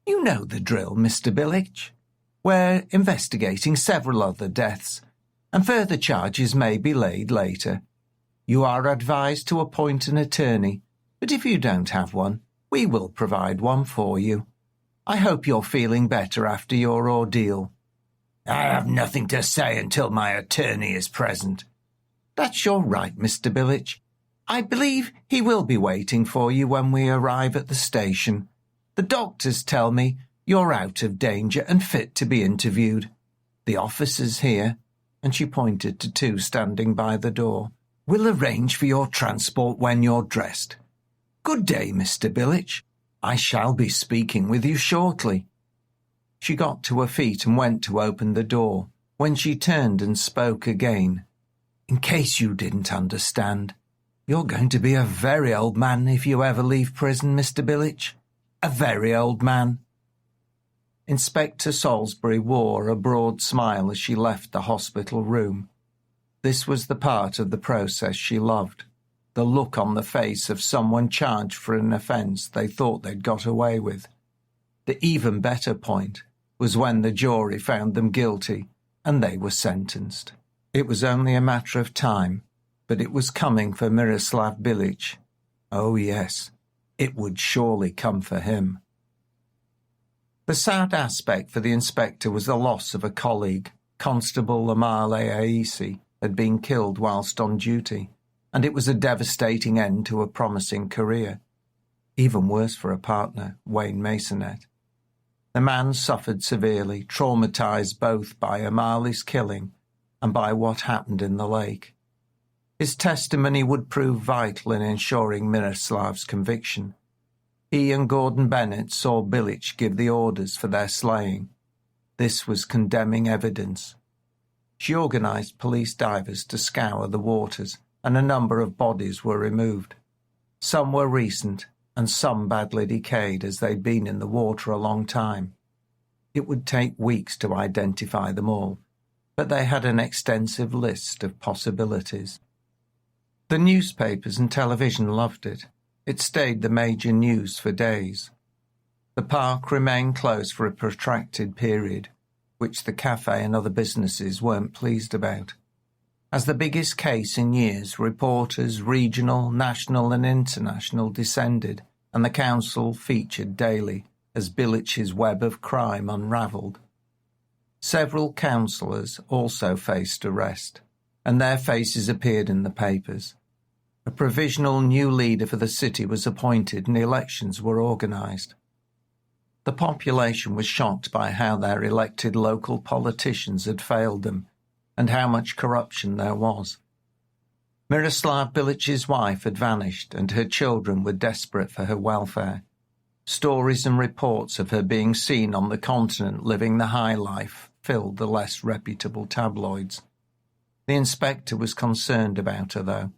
You know the drill, Mr. Billitch. We're investigating several other deaths, and further charges may be laid later. You are advised to appoint an attorney, but if you don't have one, we will provide one for you. I hope you're feeling better after your ordeal." "I have nothing to say until my attorney is present." "That's your right, Mr. Billitch. I believe he will be waiting for you when we arrive at the station. The doctors tell me you're out of danger and fit to be interviewed. The officers here," and she pointed to 2 standing by the door, "will arrange for your transport when you're dressed. Good day, Mr. Billitch. I shall be speaking with you shortly." She got to her feet and went to open the door, when she turned and spoke again. "In case you didn't understand, you're going to be a very old man if you ever leave prison, Mr. Billitch. A very old man." Inspector Salisbury wore a broad smile as she left the hospital room. This was the part of the process she loved, the look on the face of someone charged for an offence they thought they'd got away with. The even better point was when the jury found them guilty and they were sentenced. It was only a matter of time, but it was coming for Miroslav Billitch. Oh yes, it would surely come for him. The sad aspect for the inspector was the loss of a colleague. Constable Amale Aisi had been killed whilst on duty, and it was a devastating end to a promising career. Even worse for a partner, Wayne Masonet. The man suffered severely, traumatized both by O'Malley's killing and by what happened in the lake. His testimony would prove vital in ensuring Miroslav's conviction. He and Gordon Bennett saw Bilic give the orders for their slaying. This was condemning evidence. She organised police divers to scour the waters, and a number of bodies were removed. Some were recent, and some badly decayed as they'd been in the water a long time. It would take weeks to identify them all, but they had an extensive list of possibilities. The newspapers and television loved it. It stayed the major news for days. The park remained closed for a protracted period, which the cafe and other businesses weren't pleased about. As the biggest case in years, reporters, regional, national and international, descended, and the council featured daily as Bilic's web of crime unravelled. Several councillors also faced arrest, and their faces appeared in the papers. A provisional new leader for the city was appointed and elections were organised. The population was shocked by how their elected local politicians had failed them and how much corruption there was. Miroslav Bilic's wife had vanished and her children were desperate for her welfare. Stories and reports of her being seen on the continent living the high life filled the less reputable tabloids. The inspector was concerned about her, though.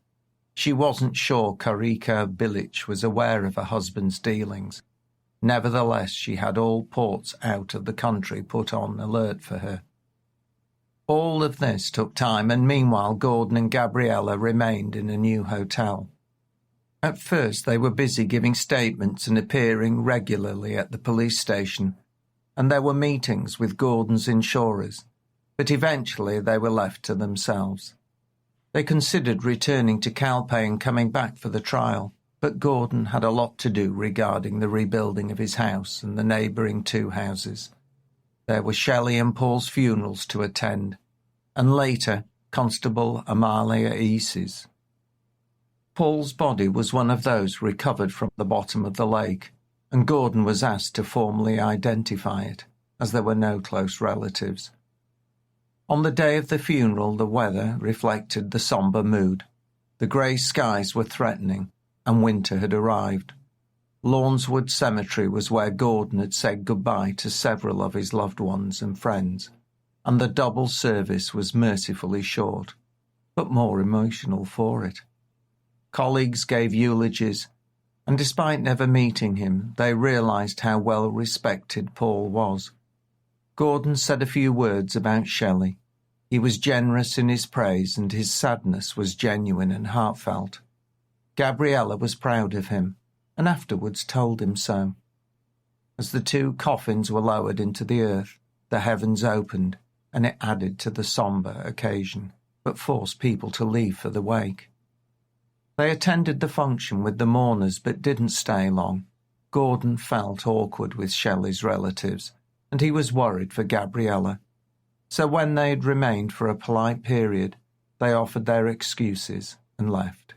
She wasn't sure Korika Bilic was aware of her husband's dealings. Nevertheless, she had all ports out of the country put on alert for her. All of this took time, and meanwhile Gordon and Gabriella remained in a new hotel. At first they were busy giving statements and appearing regularly at the police station, and there were meetings with Gordon's insurers, but eventually they were left to themselves. They considered returning to Calpe and coming back for the trial, but Gordon had a lot to do regarding the rebuilding of his house and the neighbouring 2 houses. There were Shelley and Paul's funerals to attend, and later Constable Amalia Ease's. Paul's body was one of those recovered from the bottom of the lake, and Gordon was asked to formally identify it, as there were no close relatives. On the day of the funeral, the weather reflected the sombre mood. The grey skies were threatening, and winter had arrived. Lawnswood Cemetery was where Gordon had said goodbye to several of his loved ones and friends, and the double service was mercifully short, but more emotional for it. Colleagues gave eulogies, and despite never meeting him, they realised how well respected Paul was. Gordon said a few words about Shelley. He was generous in his praise, and his sadness was genuine and heartfelt. Gabriella was proud of him, and afterwards told him so. As the 2 coffins were lowered into the earth, the heavens opened, and it added to the sombre occasion, but forced people to leave for the wake. They attended the function with the mourners, but didn't stay long. Gordon felt awkward with Shelley's relatives, and he was worried for Gabriella. So when they had remained for a polite period, they offered their excuses and left.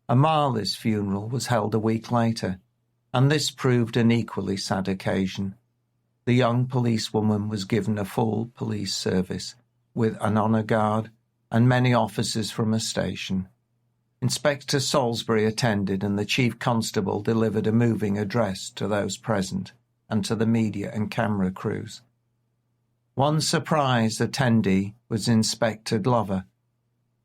Amalia's funeral was held a week later, and this proved an equally sad occasion. The young policewoman was given a full police service, with an honour guard and many officers from a station. Inspector Salisbury attended, and the Chief Constable delivered a moving address to those present and to the media and camera crews. One surprise attendee was Inspector Glover.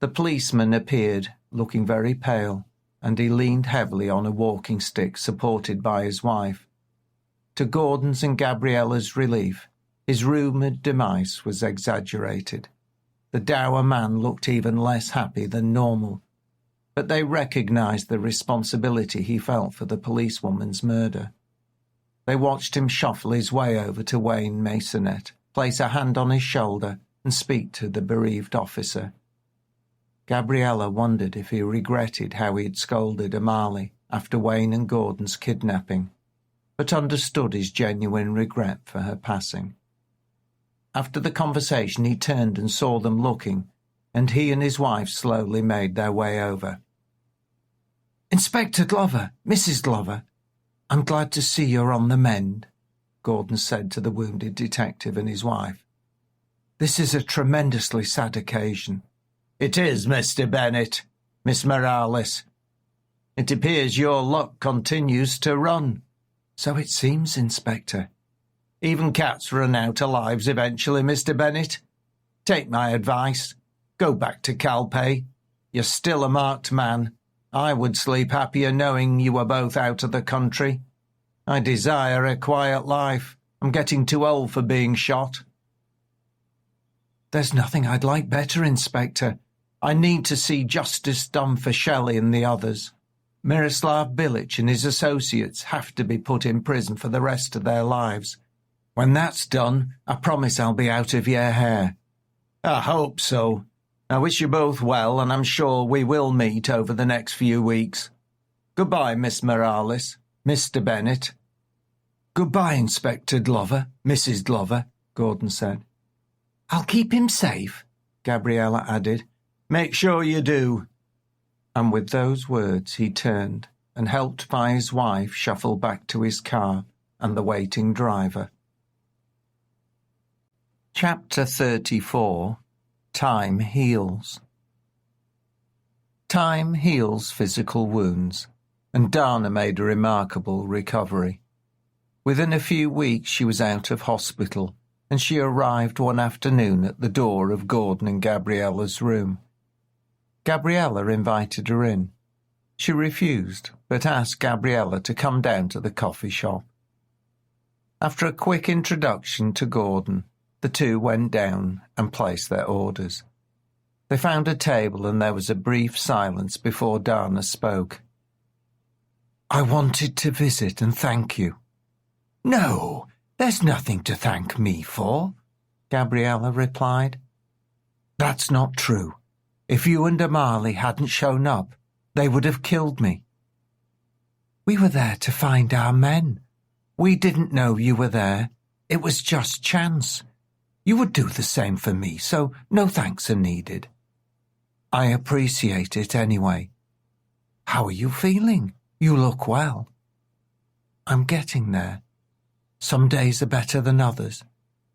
The policeman appeared, looking very pale, and he leaned heavily on a walking stick supported by his wife. To Gordon's and Gabriella's relief, his rumoured demise was exaggerated. The dour man looked even less happy than normal, but they recognised the responsibility he felt for the policewoman's murder. They watched him shuffle his way over to Wayne Masonet, place a hand on his shoulder and speak to the bereaved officer. Gabriella wondered if he regretted how he had scolded Amalia after Wayne and Gordon's kidnapping, but understood his genuine regret for her passing. After the conversation, he turned and saw them looking, and he and his wife slowly made their way over. "Inspector Glover, Mrs. Glover, I'm glad to see you're on the mend." Gordon said to the wounded detective and his wife. "This is a tremendously sad occasion." "It is, Mr. Bennett, Miss Morales. It appears your luck continues to run." "So it seems, Inspector." "Even cats run out of lives eventually, Mr. Bennett. Take my advice. Go back to Calpe. You're still a marked man. I would sleep happier knowing you were both out of the country. I desire a quiet life. I'm getting too old for being shot." "There's nothing I'd like better, Inspector. I need to see justice done for Shelley and the others. Miroslav Bilic and his associates have to be put in prison for the rest of their lives. When that's done, I promise I'll be out of your hair." "I hope so. I wish you both well, and I'm sure we will meet over the next few weeks. Goodbye, Miss Morales, Mr. Bennett." "Goodbye, Inspector Glover, Mrs. Glover," Gordon said. "I'll keep him safe," Gabriella added. "Make sure you do." And with those words he turned and, helped by his wife, shuffled back to his car and the waiting driver. Chapter 34. Time Heals. Time heals physical wounds, and Dana made a remarkable recovery. Within a few weeks she was out of hospital, and she arrived one afternoon at the door of Gordon and Gabriella's room. Gabriella invited her in. She refused, but asked Gabriella to come down to the coffee shop. After a quick introduction to Gordon, the two went down and placed their orders. They found a table and there was a brief silence before Dana spoke. "I wanted to visit and thank you." "No, there's nothing to thank me for," Gabriella replied. "That's not true. If you and Amali hadn't shown up, they would have killed me." "We were there to find our men. We didn't know you were there. It was just chance. You would do the same for me, so no thanks are needed." "I appreciate it anyway." "How are you feeling? You look well." "I'm getting there. Some days are better than others,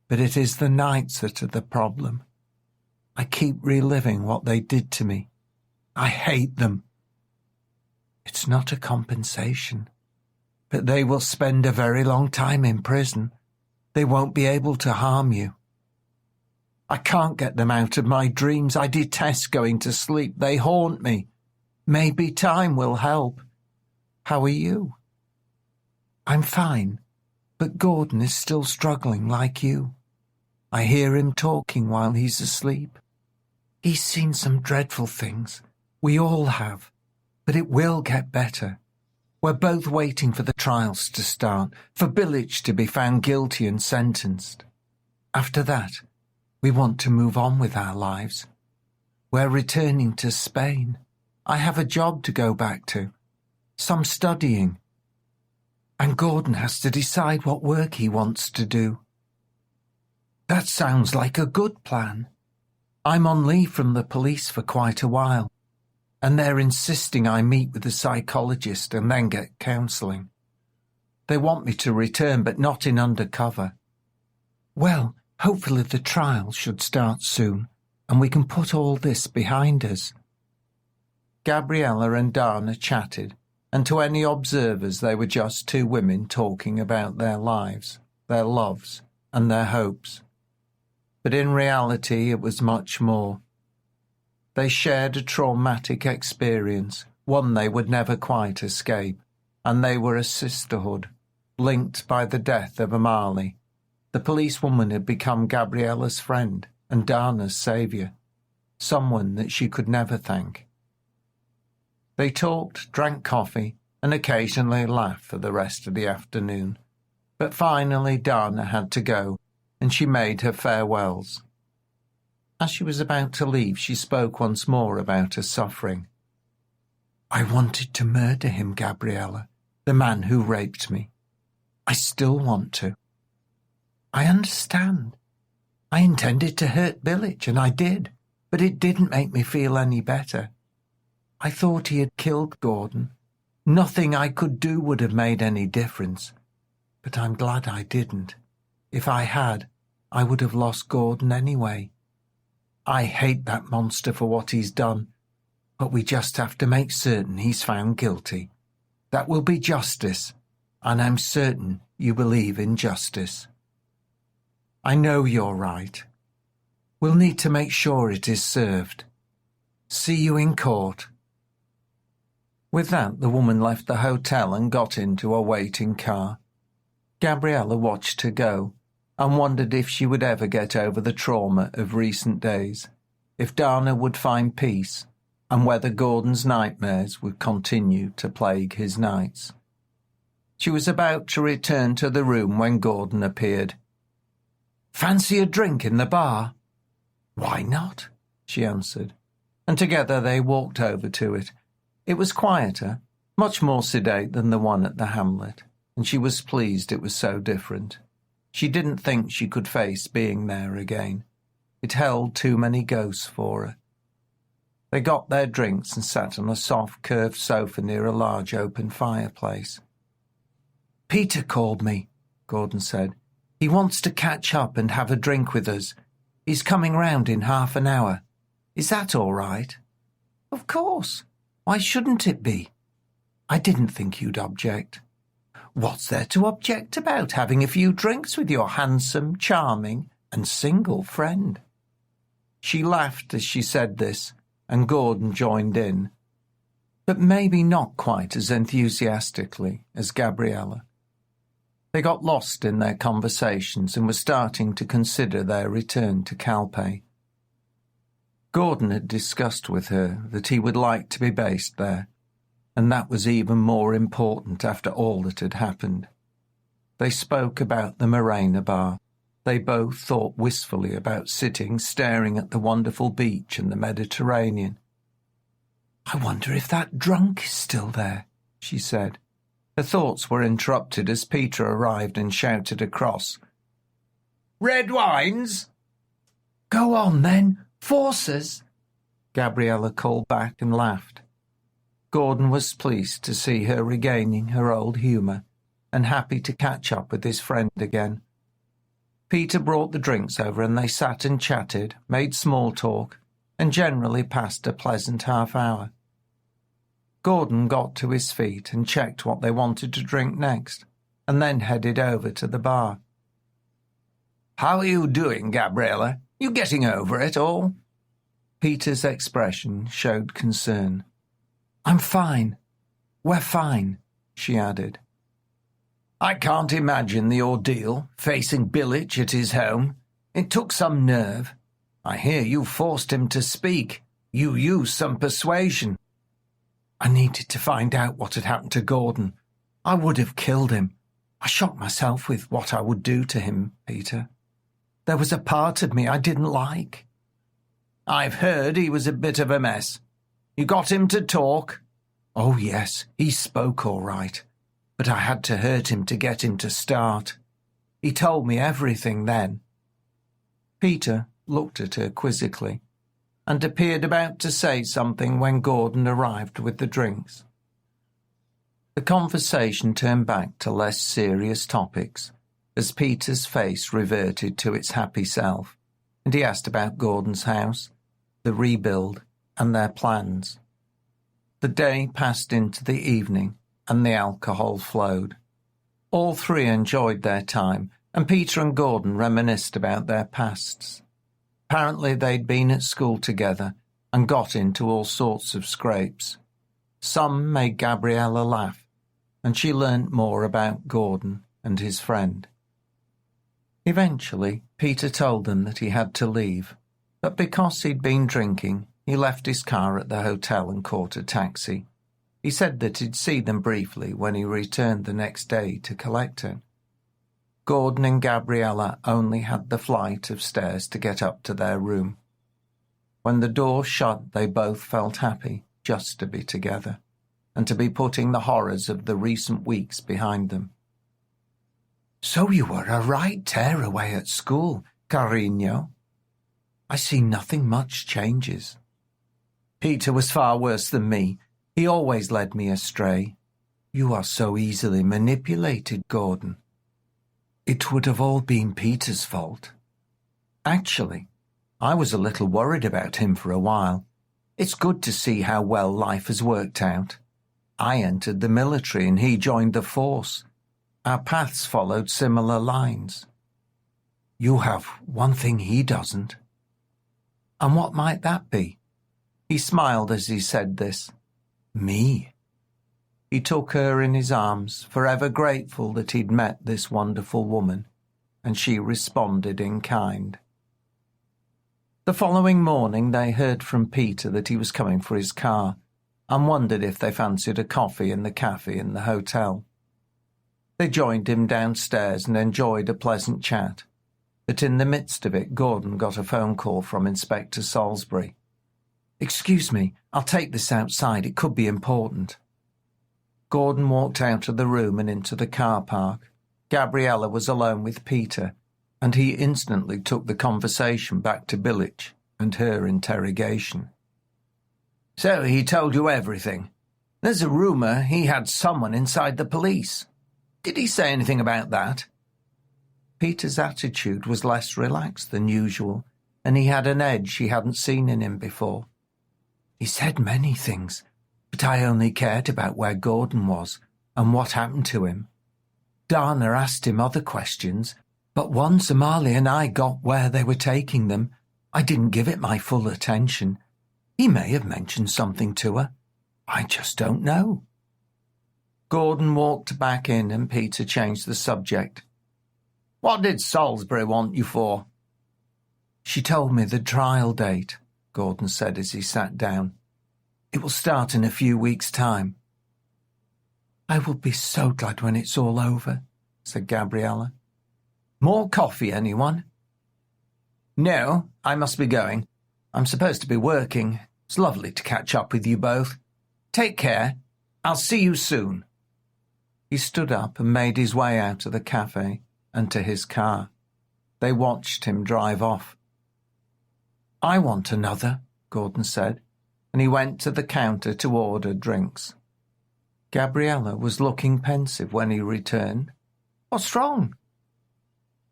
but it is the nights that are the problem. I keep reliving what they did to me. I hate them." "It's not a compensation, but they will spend a very long time in prison. They won't be able to harm you." "I can't get them out of my dreams. I detest going to sleep. They haunt me. Maybe time will help. How are you?" "I'm fine, but Gordon is still struggling like you. I hear him talking while he's asleep. He's seen some dreadful things. We all have, but it will get better. We're both waiting for the trials to start, for Bilic to be found guilty and sentenced. After that, we want to move on with our lives. We're returning to Spain. I have a job to go back to, some studying. And Gordon has to decide what work he wants to do." "That sounds like a good plan. I'm on leave from the police for quite a while, and they're insisting I meet with a psychologist and then get counselling. They want me to return, but not in undercover. Well, hopefully the trial should start soon, and we can put all this behind us." Gabriella and Dana chatted, and to any observers they were just two women talking about their lives, their loves, and their hopes. But in reality it was much more. They shared a traumatic experience, one they would never quite escape, and they were a sisterhood, linked by the death of Amali. The policewoman had become Gabriella's friend and Dana's saviour, someone that she could never thank. They talked, drank coffee, and occasionally laughed for the rest of the afternoon, but finally Dana had to go, and she made her farewells. As she was about to leave, she spoke once more about her suffering. "I wanted to murder him, Gabriella, the man who raped me. I still want to. I understand. I intended to hurt Bilic, and I did, but it didn't make me feel any better. I thought he had killed Gordon. Nothing I could do would have made any difference. but I'm glad I didn't. If I had, I would have lost Gordon anyway. I hate that monster for what he's done, but we just have to make certain he's found guilty. That will be justice, and I'm certain you believe in justice. I know you're right. We'll need to make sure it is served. See you in court." With that, the woman left the hotel and got into a waiting car. Gabriella watched her go and wondered if she would ever get over the trauma of recent days, if Dana would find peace, and whether Gordon's nightmares would continue to plague his nights. She was about to return to the room when Gordon appeared. "Fancy a drink in the bar?" "Why not?" she answered, and together they walked over to it. It was quieter, much more sedate than the one at the Hamlet, and she was pleased it was so different. She didn't think she could face being there again. It held too many ghosts for her. They got their drinks and sat on a soft, curved sofa near a large open fireplace. "Peter called me," Gordon said. "He wants to catch up and have a drink with us. He's coming round in half an hour. Is that all right?" "Of course. Why shouldn't it be? I didn't think you'd object." "What's there to object about having a few drinks with your handsome, charming, and single friend?" She laughed as she said this, and Gordon joined in, but maybe not quite as enthusiastically as Gabriella. They got lost in their conversations and were starting to consider their return to Calpe. Gordon had discussed with her that he would like to be based there, and that was even more important after all that had happened. They spoke about the Morena bar. They both thought wistfully about sitting staring at the wonderful beach and the Mediterranean. "I wonder if that drunk is still there," she said. Her thoughts were interrupted as Peter arrived and shouted across, "Red wines?" "Go on then, force us," Gabriella called back and laughed. Gordon was pleased to see her regaining her old humour and happy to catch up with his friend again. Peter brought the drinks over and they sat and chatted, made small talk, and generally passed a pleasant half-hour. Gordon got to his feet and checked what they wanted to drink next, and then headed over to the bar. "How are you doing, Gabriella? You getting over it all?" Peter's expression showed concern. "I'm fine. We're fine," she added. "I can't imagine the ordeal, facing Billitch at his home. It took some nerve. I hear you forced him to speak. You used some persuasion." "I needed to find out what had happened to Gordon. I would have killed him. I shocked myself with what I would do to him, Peter. There was a part of me I didn't like." "I've heard he was a bit of a mess. You got him to talk?" "Oh, yes, he spoke all right, but I had to hurt him to get him to start. He told me everything then." Peter looked at her quizzically and appeared about to say something when Gordon arrived with the drinks. The conversation turned back to less serious topics as Peter's face reverted to its happy self, and he asked about Gordon's house, the rebuild, and their plans. The day passed into the evening, and the alcohol flowed. All three enjoyed their time, and Peter and Gordon reminisced about their pasts. Apparently they'd been at school together and got into all sorts of scrapes. Some made Gabriella laugh, and she learnt more about Gordon and his friend. Eventually, Peter told them that he had to leave, but because he'd been drinking, he left his car at the hotel and caught a taxi. He said that he'd see them briefly when he returned the next day to collect it. Gordon and Gabriella only had the flight of stairs to get up to their room. When the door shut, they both felt happy just to be together and to be putting the horrors of the recent weeks behind them. "So you were a right tearaway at school, Carino. I see nothing much changes." "Peter was far worse than me. He always led me astray." "You are so easily manipulated, Gordon. It would have all been Peter's fault. Actually, I was a little worried about him for a while. It's good to see how well life has worked out. I entered the military and he joined the force. Our paths followed similar lines. You have one thing he doesn't. And what might that be? He smiled as he said this. Me. He took her in his arms, forever grateful that he'd met this wonderful woman, and she responded in kind. The following morning they heard from Peter that he was coming for his car, and wondered if they fancied a coffee in the cafe in the hotel. They joined him downstairs and enjoyed a pleasant chat, but in the midst of it Gordon got a phone call from Inspector Salisbury. "Excuse me, I'll take this outside, it could be important." Gordon walked out of the room and into the car park. Gabriella was alone with Peter, and he instantly took the conversation back to Billich and her interrogation. "So he told you everything? There's a rumour he had someone inside the police. Did he say anything about that?" Peter's attitude was less relaxed than usual, and he had an edge she hadn't seen in him before. "He said many things, but I only cared about where Gordon was and what happened to him. Dana asked him other questions, but once Amalia and I got where they were taking them, I didn't give it my full attention. He may have mentioned something to her. I just don't know." Gordon walked back in and Peter changed the subject. "What did Salisbury want you for?" "She told me the trial date," Gordon said as he sat down. "It will start in a few weeks' time." "I will be so glad when it's all over," said Gabriella. "More coffee, anyone?" "No, I must be going. I'm supposed to be working. It's lovely to catch up with you both. Take care. I'll see you soon." He stood up and made his way out of the cafe and to his car. They watched him drive off. "I want another," Gordon said, and he went to the counter to order drinks. Gabriella was looking pensive when he returned. "What's wrong?"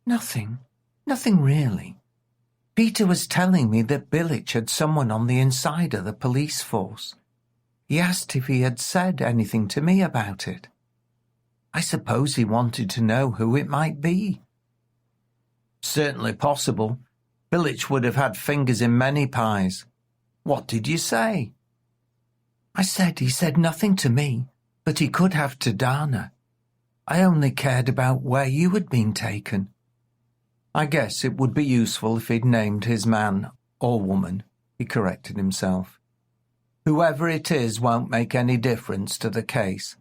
Nothing really. Peter was telling me that Billich had someone on the inside of the police force. He asked if he had said anything to me about it. I suppose he wanted to know who it might be." "Certainly possible. Billich would have had fingers in many pies. What did you say?" "I said he said nothing to me, but he could have to Dana. I only cared about where you had been taken. I guess it would be useful if he'd named his man or woman," he corrected himself. "Whoever it is won't make any difference to the case,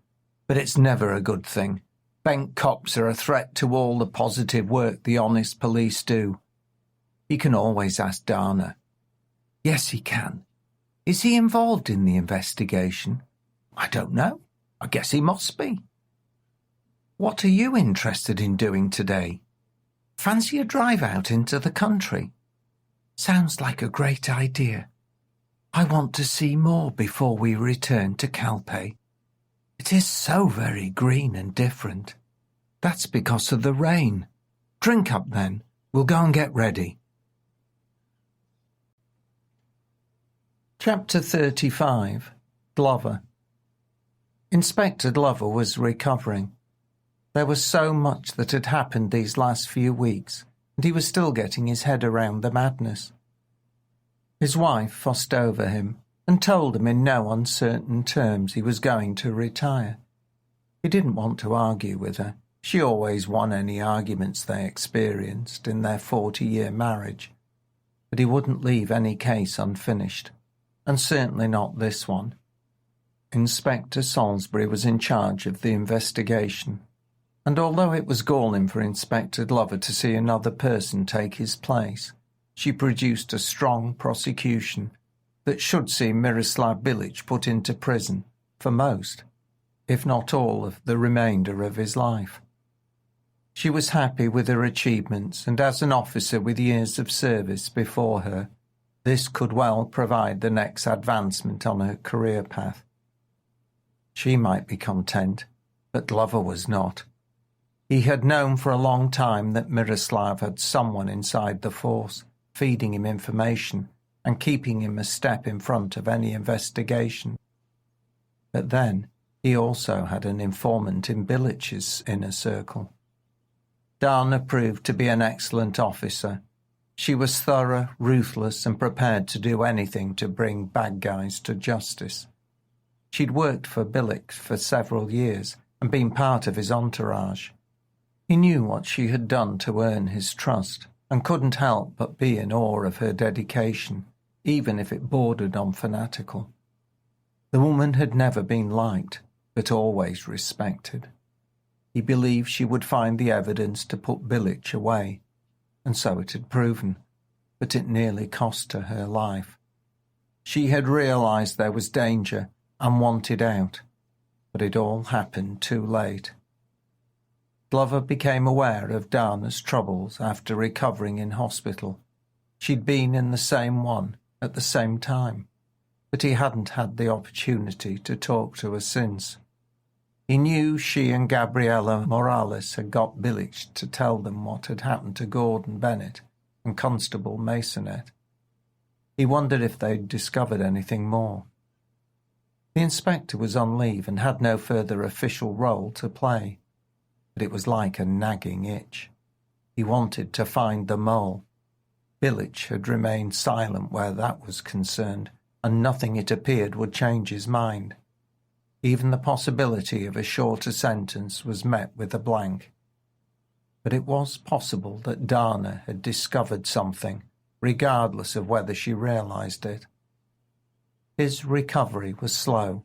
but it's never a good thing. Bent cops are a threat to all the positive work the honest police do. He can always ask Dana." "Yes, he can. Is he involved in the investigation?" "I don't know. I guess he must be." "What are you interested in doing today? Fancy a drive out into the country?" "Sounds like a great idea. I want to see more before we return to Calpe. It is so very green and different." "That's because of the rain. Drink up then. We'll go and get ready." Chapter 35. Glover. Inspector Glover was recovering. There was so much that had happened these last few weeks, and he was still getting his head around the madness. His wife fussed over him and told him in no uncertain terms he was going to retire. He didn't want to argue with her. She always won any arguments they experienced in their 40-year marriage. But he wouldn't leave any case unfinished, and certainly not this one. Inspector Salisbury was in charge of the investigation, and although it was galling for Inspector Glover to see another person take his place, she produced a strong prosecution that should see Miroslav Billich put into prison for most, if not all, of the remainder of his life. She was happy with her achievements, and as an officer with years of service before her, this could well provide the next advancement on her career path. She might be content, but Glover was not. He had known for a long time that Miroslav had someone inside the force, feeding him information and keeping him a step in front of any investigation. But then he also had an informant in Bilic's inner circle. Dana proved to be an excellent officer. She was thorough, ruthless, and prepared to do anything to bring bad guys to justice. She'd worked for Bilic for several years and been part of his entourage. He knew what she had done to earn his trust and couldn't help but be in awe of her dedication, even if it bordered on fanatical. The woman had never been liked, but always respected. He believed she would find the evidence to put Bilic away, and so it had proven, but it nearly cost her her life. She had realized there was danger and wanted out, but it all happened too late. Glover became aware of Dana's troubles after recovering in hospital. She'd been in the same one at the same time, but he hadn't had the opportunity to talk to her since. He knew she and Gabriela Morales had got Bilic to tell them what had happened to Gordon Bennett and Constable Masonet. He wondered if they'd discovered anything more. The inspector was on leave and had no further official role to play, but it was like a nagging itch. He wanted to find the mole. Bilic had remained silent where that was concerned, and nothing, it appeared, would change his mind. Even the possibility of a shorter sentence was met with a blank. But it was possible that Dana had discovered something, regardless of whether she realized it. His recovery was slow,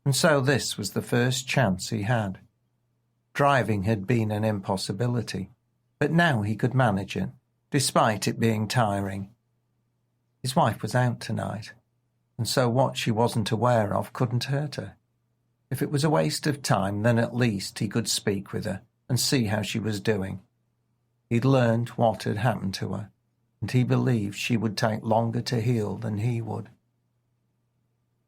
and so this was the first chance he had. Driving had been an impossibility, but now he could manage it, despite it being tiring. His wife was out tonight, and so what she wasn't aware of couldn't hurt her. If it was a waste of time, then at least he could speak with her and see how she was doing. He'd learned what had happened to her, and he believed she would take longer to heal than he would.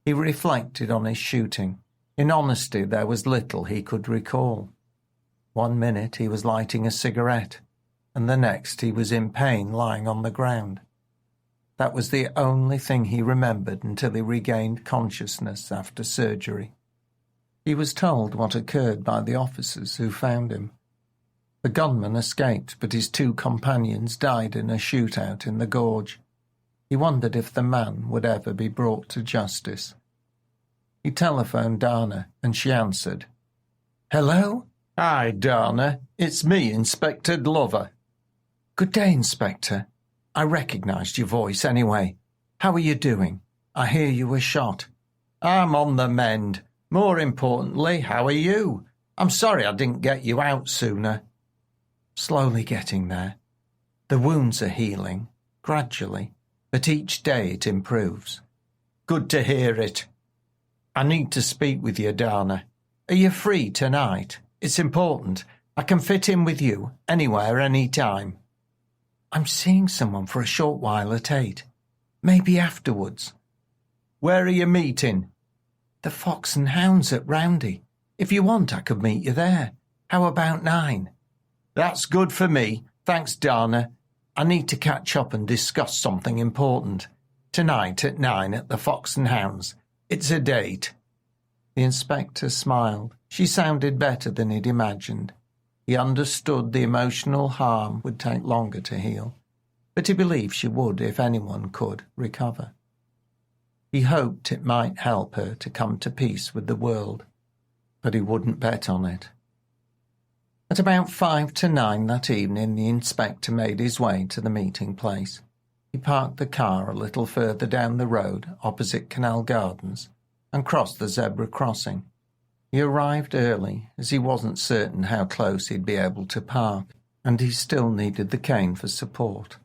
He reflected on his shooting. In honesty, there was little he could recall. 1 minute he was lighting a cigarette, and the next he was in pain lying on the ground. That was the only thing he remembered until he regained consciousness after surgery. He was told what occurred by the officers who found him. The gunman escaped, but his 2 companions died in a shootout in the gorge. He wondered if the man would ever be brought to justice. He telephoned Dana, and she answered. "Hello?" "Hi, Dana. It's me, Inspector Glover." "Good day, Inspector. I recognised your voice anyway. How are you doing? I hear you were shot." "I'm on the mend. More importantly, how are you? I'm sorry I didn't get you out sooner." "Slowly getting there. The wounds are healing, gradually, but each day it improves." "Good to hear it. I need to speak with you, Dana. Are you free tonight? It's important. I can fit in with you, anywhere, any time." "I'm seeing someone for a short while at 8. Maybe afterwards." "Where are you meeting?" "The Fox and Hounds at Roundy. If you want, I could meet you there. How about 9? "That's good for me. Thanks, Dana. I need to catch up and discuss something important. Tonight at 9 at the Fox and Hounds. It's a date." The inspector smiled. She sounded better than he'd imagined. He understood the emotional harm would take longer to heal, but he believed she would, if anyone could, recover. He hoped it might help her to come to peace with the world, but he wouldn't bet on it. At about 5 to 9 that evening, the inspector made his way to the meeting place. He parked the car a little further down the road, opposite Canal Gardens, and crossed the zebra crossing. He arrived early, as he wasn't certain how close he'd be able to park, and he still needed the cane for support.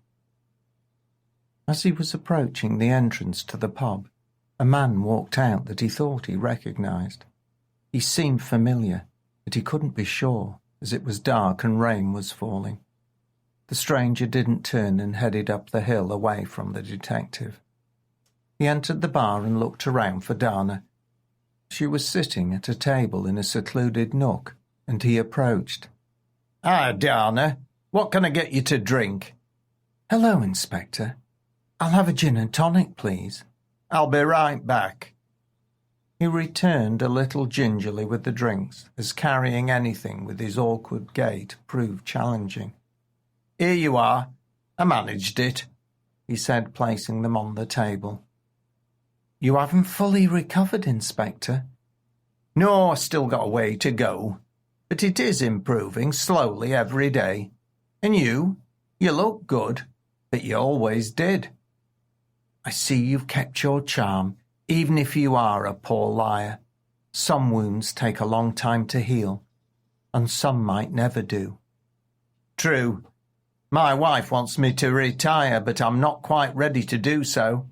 As he was approaching the entrance to the pub, a man walked out that he thought he recognised. He seemed familiar, but he couldn't be sure, as it was dark and rain was falling. The stranger didn't turn and headed up the hill away from the detective. He entered the bar and looked around for Dana. She was sitting at a table in a secluded nook, and he approached. Hi, Dana. What can I get you to drink? Hello, Inspector. I'll have a gin and tonic, please. I'll be right back. He returned a little gingerly with the drinks, as carrying anything with his awkward gait proved challenging. Here you are. I managed it, he said, placing them on the table. You haven't fully recovered, Inspector. No, I still got a way to go, but it is improving slowly every day. And you look good, but you always did. I see you've kept your charm, even if you are a poor liar. Some wounds take a long time to heal, and some might never do. True. My wife wants me to retire, but I'm not quite ready to do so.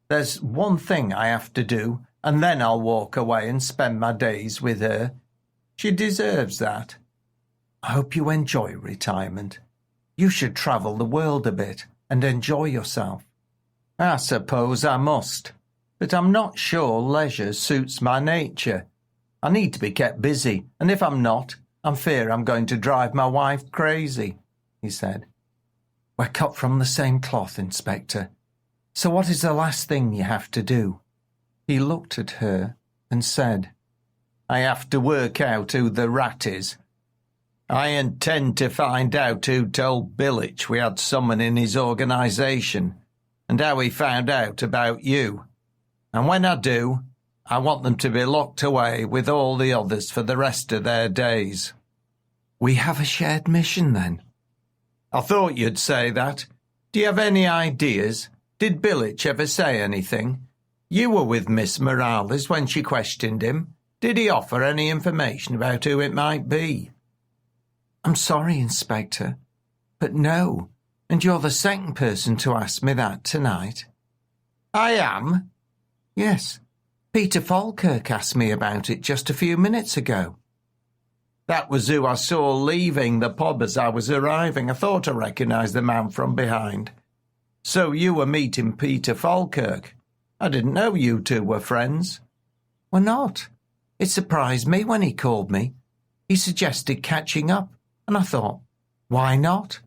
There's one thing I have to do, and then I'll walk away and spend my days with her. She deserves that. I hope you enjoy retirement. You should travel the world a bit and enjoy yourself. I suppose I must, but I'm not sure leisure suits my nature. I need to be kept busy, and if I'm not, I'm fear I'm going to drive my wife crazy, he said. We're cut from the same cloth, Inspector. So what is the last thing you have to do? He looked at her and said, I have to work out who the rat is. I intend to find out who told Billich we had someone in his organisation and how he found out about you. And when I do, I want them to be locked away with all the others for the rest of their days. We have a shared mission, then. I thought you'd say that. Do you have any ideas? Did Billich ever say anything? You were with Miss Morales when she questioned him. Did he offer any information about who it might be? I'm sorry, Inspector, but no, and you're the second person to ask me that tonight. I am? Yes, Peter Falkirk asked me about it just a few minutes ago. That was who I saw leaving the pub as I was arriving. I thought I recognised the man from behind. So you were meeting Peter Falkirk. I didn't know you two were friends. We're not. It surprised me when he called me. He suggested catching up, and I thought, why not?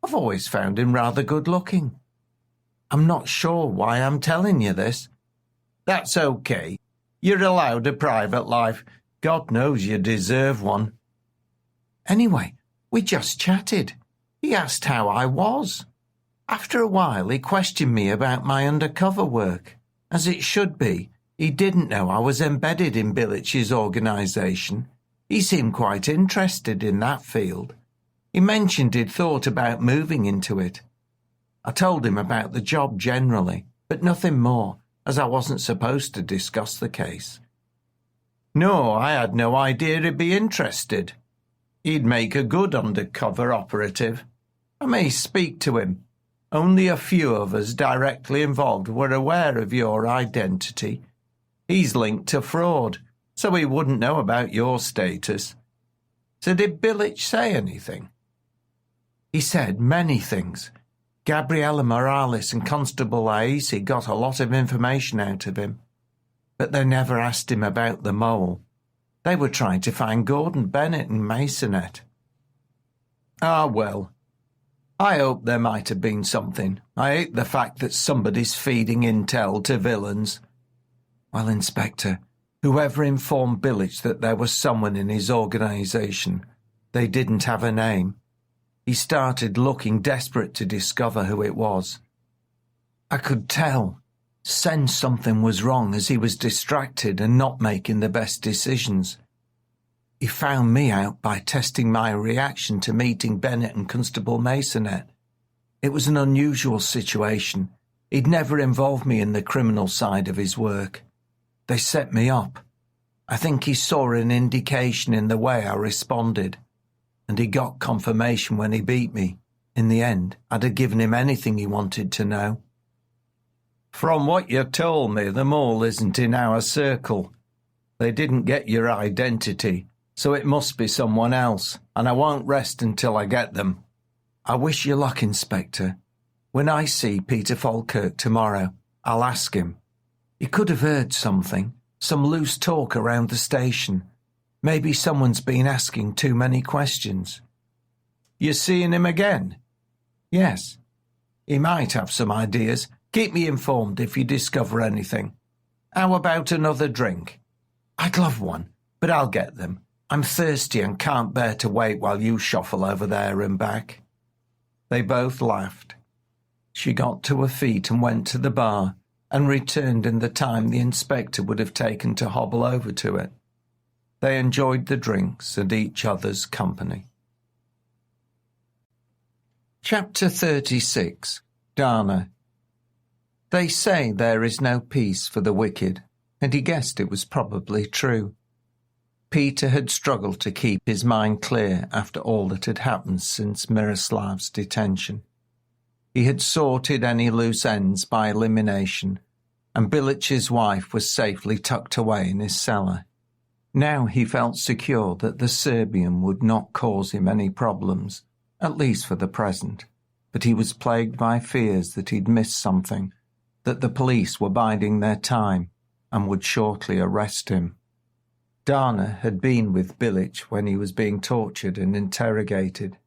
I've always found him rather good-looking. I'm not sure why I'm telling you this. That's okay. You're allowed a private life. God knows you deserve one. Anyway, we just chatted. He asked how I was. After a while, he questioned me about my undercover work. As it should be, he didn't know I was embedded in Billich's organisation. He seemed quite interested in that field. He mentioned he'd thought about moving into it. I told him about the job generally, but nothing more, as I wasn't supposed to discuss the case. No, I had no idea he'd be interested. He'd make a good undercover operative. I may speak to him. Only a few of us directly involved were aware of your identity. He's linked to fraud, so he wouldn't know about your status. So did Billich say anything? He said many things. Gabriela Morales and Constable Aisi got a lot of information out of him, but they never asked him about the mole. They were trying to find Gordon Bennett and Masonette. Ah, well. I hope there might have been something. I hate the fact that somebody's feeding intel to villains. Well, Inspector, whoever informed Billich that there was someone in his organisation, they didn't have a name. He started looking desperate to discover who it was. I could tell. Sense something was wrong as he was distracted and not making the best decisions. He found me out by testing my reaction to meeting Bennett and Constable Masonette. It was an unusual situation. He'd never involved me in the criminal side of his work. They set me up. I think he saw an indication in the way I responded, and he got confirmation when he beat me. In the end, I'd have given him anything he wanted to know. From what you told me, the mole isn't in our circle. They didn't get your identity, so it must be someone else, and I won't rest until I get them. I wish you luck, Inspector. When I see Peter Falkirk tomorrow, I'll ask him. He could have heard something, some loose talk around the station. Maybe someone's been asking too many questions. You seeing him again? Yes. He might have some ideas. Keep me informed if you discover anything. How about another drink? I'd love one, but I'll get them. I'm thirsty and can't bear to wait while you shuffle over there and back. They both laughed. She got to her feet and went to the bar and returned in the time the inspector would have taken to hobble over to it. They enjoyed the drinks and each other's company. Chapter 36. Dana. They say there is no peace for the wicked, and he guessed it was probably true. Peter had struggled to keep his mind clear after all that had happened since Miroslav's detention. He had sorted any loose ends by elimination, and Bilich's wife was safely tucked away in his cellar. Now he felt secure that the Serbian would not cause him any problems, at least for the present, but he was plagued by fears that he'd missed something, that the police were biding their time and would shortly arrest him. Dana had been with Bilic when he was being tortured and interrogated.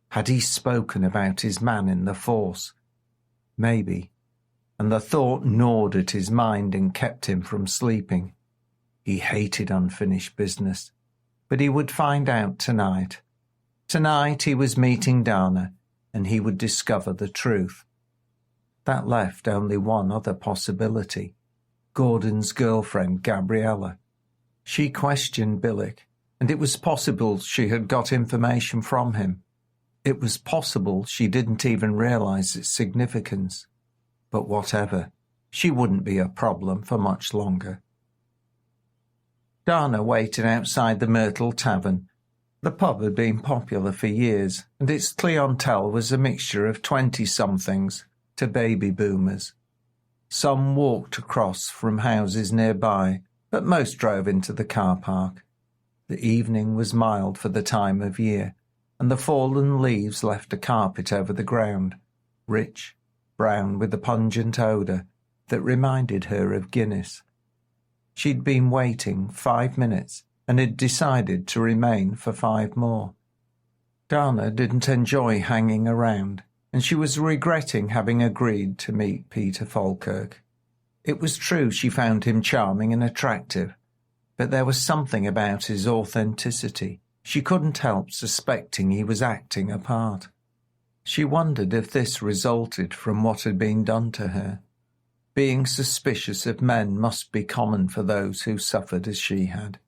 Had he spoken about his man in the force? Maybe. And the thought gnawed at his mind and kept him from sleeping. He hated unfinished business, but he would find out tonight. Tonight he was meeting Dana, and he would discover the truth. That left only one other possibility: Gordon's girlfriend, Gabriella. She questioned Bilic, and it was possible she had got information from him. It was possible she didn't even realize its significance. But whatever, she wouldn't be a problem for much longer. Dana waited outside the Myrtle Tavern. The pub had been popular for years, and its clientele was a mixture of 20-somethings to baby boomers. Some walked across from houses nearby, but most drove into the car park. The evening was mild for the time of year, and the fallen leaves left a carpet over the ground, rich, brown with a pungent odour that reminded her of Guinness. She'd been waiting 5 minutes and had decided to remain for 5 more. Dana didn't enjoy hanging around, and she was regretting having agreed to meet Peter Falkirk. It was true she found him charming and attractive, but there was something about his authenticity. She couldn't help suspecting he was acting a part. She wondered if this resulted from what had been done to her. Being suspicious of men must be common for those who suffered as she had.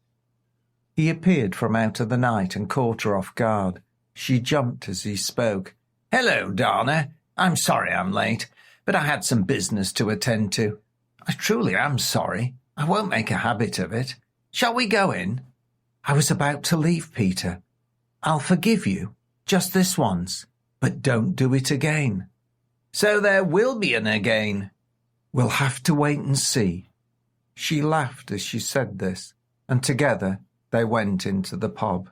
He appeared from out of the night and caught her off guard. She jumped as he spoke. "Hello, Dana. I'm sorry I'm late, but I had some business to attend to. I truly am sorry. I won't make a habit of it. Shall we go in?" "I was about to leave, Peter. I'll forgive you, just this once, but don't do it again." "So there will be an again." "We'll have to wait and see." She laughed as she said this, and together they went into the pub.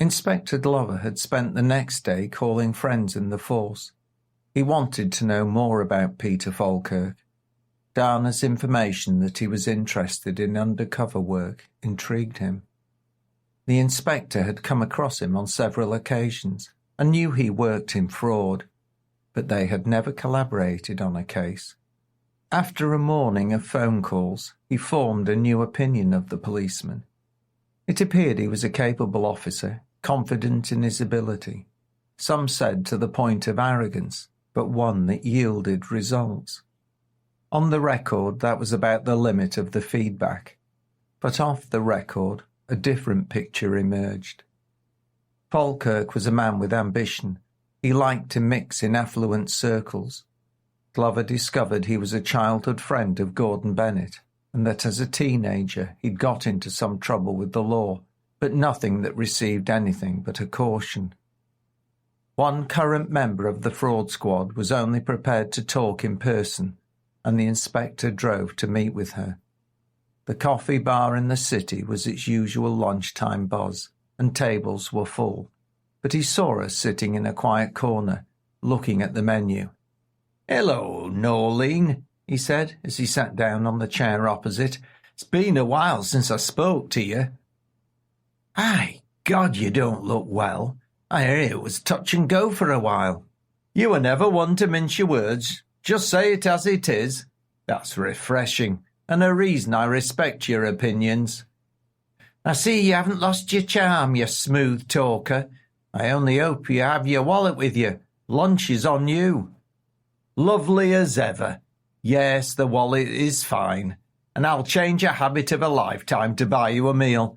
Inspector Glover had spent the next day calling friends in the force. He wanted to know more about Peter Falkirk. Dana's information that he was interested in undercover work intrigued him. The inspector had come across him on several occasions and knew he worked in fraud, but they had never collaborated on a case. After a morning of phone calls, he formed a new opinion of the policeman. It appeared he was a capable officer, confident in his ability. Some said to the point of arrogance, but one that yielded results. On the record, that was about the limit of the feedback. But off the record, a different picture emerged. Falkirk was a man with ambition. He liked to mix in affluent circles. Glover discovered he was a childhood friend of Gordon Bennett, and that as a teenager he'd got into some trouble with the law, but nothing that received anything but a caution. One current member of the fraud squad was only prepared to talk in person, and the inspector drove to meet with her. The coffee bar in the city was its usual lunchtime buzz, and tables were full, but he saw her sitting in a quiet corner, looking at the menu. "Hello, Norleen," he said as he sat down on the chair opposite. "It's been a while since I spoke to you." "Aye, God, you don't look well. I hear it was touch and go for a while. You were never one to mince your words. Just say it as it is. That's refreshing, and a reason I respect your opinions. I see you haven't lost your charm, you smooth talker. I only hope you have your wallet with you. Lunch is on you. Lovely as ever. Yes, the wallet is fine, and I'll change a habit of a lifetime to buy you a meal.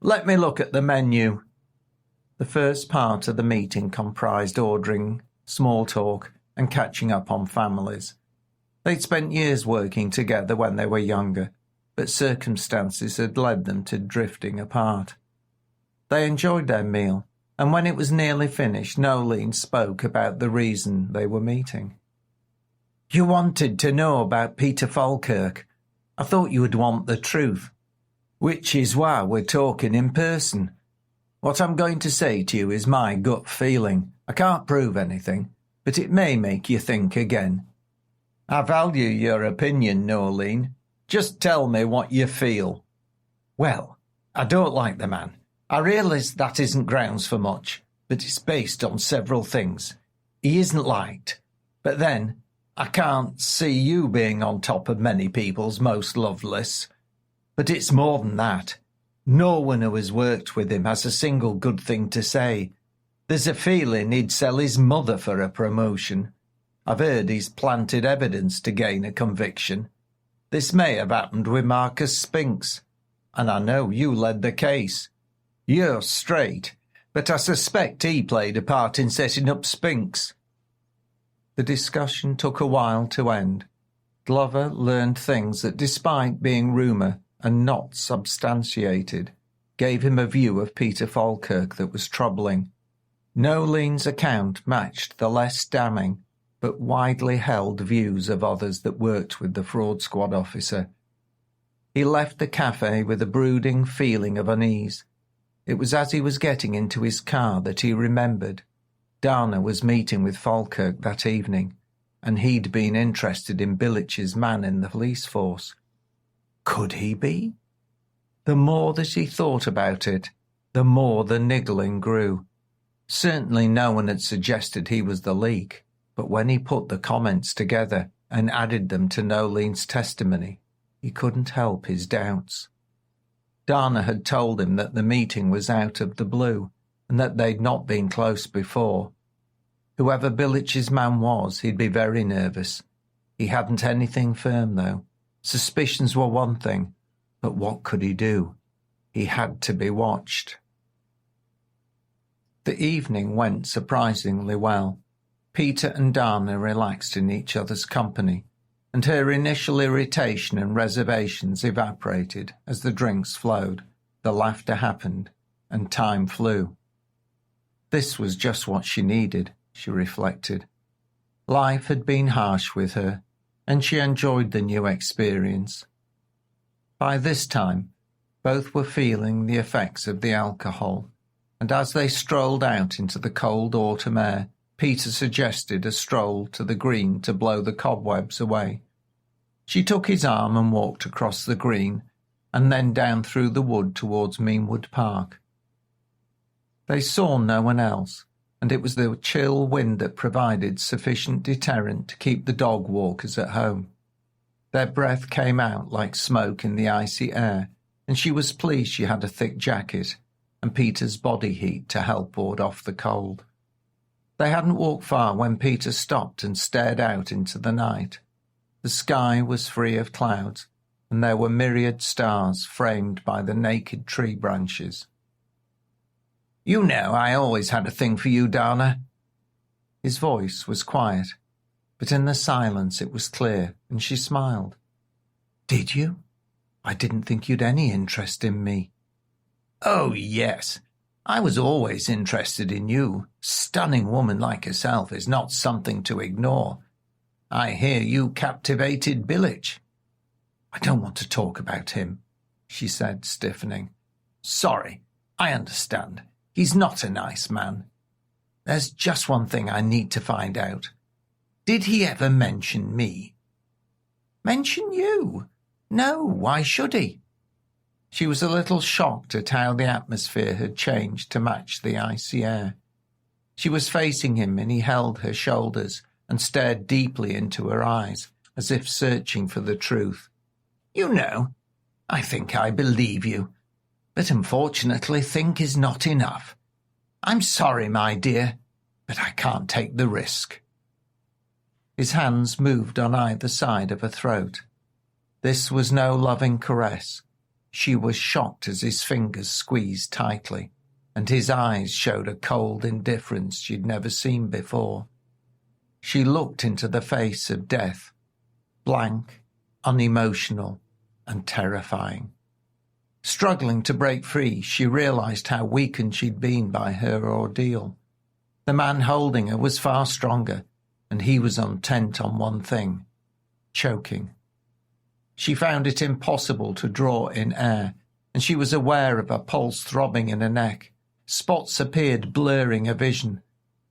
Let me look at the menu. The first part of the meeting comprised ordering, small talk, and catching up on families. They'd spent years working together when they were younger, but circumstances had led them to drifting apart. They enjoyed their meal, and when it was nearly finished, Nolene spoke about the reason they were meeting. You wanted to know about Peter Falkirk. I thought you would want the truth, which is why we're talking in person. What I'm going to say to you is my gut feeling. I can't prove anything, but it may make you think again. I value your opinion, Nolene. Just tell me what you feel. Well, I don't like the man. I realise that isn't grounds for much, but it's based on several things. He isn't liked, but then I can't see you being on top of many people's most love lists. But it's more than that. No one who has worked with him has a single good thing to say. There's a feeling he'd sell his mother for a promotion. I've heard he's planted evidence to gain a conviction. This may have happened with Marcus Spinks, and I know you led the case. You're straight, but I suspect he played a part in setting up Spinks. The discussion took a while to end. Glover learned things that, despite being rumour and not substantiated, gave him a view of Peter Falkirk that was troubling. Nolene's account matched the less damning but widely held views of others that worked with the fraud squad officer. He left the cafe with a brooding feeling of unease. It was as he was getting into his car that he remembered Dana was meeting with Falkirk that evening, and he'd been interested in Bilich's man in the police force. Could he be? The more that he thought about it, the more the niggling grew. Certainly no one had suggested he was the leak, but when he put the comments together and added them to Nolene's testimony, he couldn't help his doubts. Dana had told him that the meeting was out of the blue and that they'd not been close before. Whoever Bilich's man was, he'd be very nervous. He hadn't anything firm, though. Suspicions were one thing, but what could he do? He had to be watched. The evening went surprisingly well. Peter and Dana relaxed in each other's company, and her initial irritation and reservations evaporated as the drinks flowed, the laughter happened, and time flew. This was just what she needed, she reflected. Life had been harsh with her, and she enjoyed the new experience. By this time, both were feeling the effects of the alcohol, and as they strolled out into the cold autumn air, Peter suggested a stroll to the green to blow the cobwebs away. She took his arm and walked across the green, and then down through the wood towards Meanwood Park. They saw no one else, and it was the chill wind that provided sufficient deterrent to keep the dog walkers at home. Their breath came out like smoke in the icy air, and she was pleased she had a thick jacket and Peter's body heat to help ward off the cold. They hadn't walked far when Peter stopped and stared out into the night. The sky was free of clouds, and there were myriad stars framed by the naked tree branches. "You know I always had a thing for you, Dana." His voice was quiet, but in the silence it was clear, and she smiled. "Did you? I didn't think you'd any interest in me." "Oh, yes. I was always interested in you. Stunning woman like yourself is not something to ignore. I hear you captivated Bilich." "I don't want to talk about him," she said, stiffening. "Sorry, I understand. He's not a nice man. There's just one thing I need to find out. Did he ever mention me?" "Mention you? No, why should he?" She was a little shocked at how the atmosphere had changed to match the icy air. She was facing him, and he held her shoulders and stared deeply into her eyes, as if searching for the truth. You know, I think I believe you, but unfortunately think is not enough. I'm sorry, my dear, but I can't take the risk. His hands moved on either side of her throat. This was no loving caress. She was shocked as his fingers squeezed tightly, and his eyes showed a cold indifference she'd never seen before. She looked into the face of death, blank, unemotional, and terrifying. Struggling to break free, she realized how weakened she'd been by her ordeal. The man holding her was far stronger, and he was intent on one thing: choking. She found it impossible to draw in air, and she was aware of a pulse throbbing in her neck. Spots appeared, blurring her vision.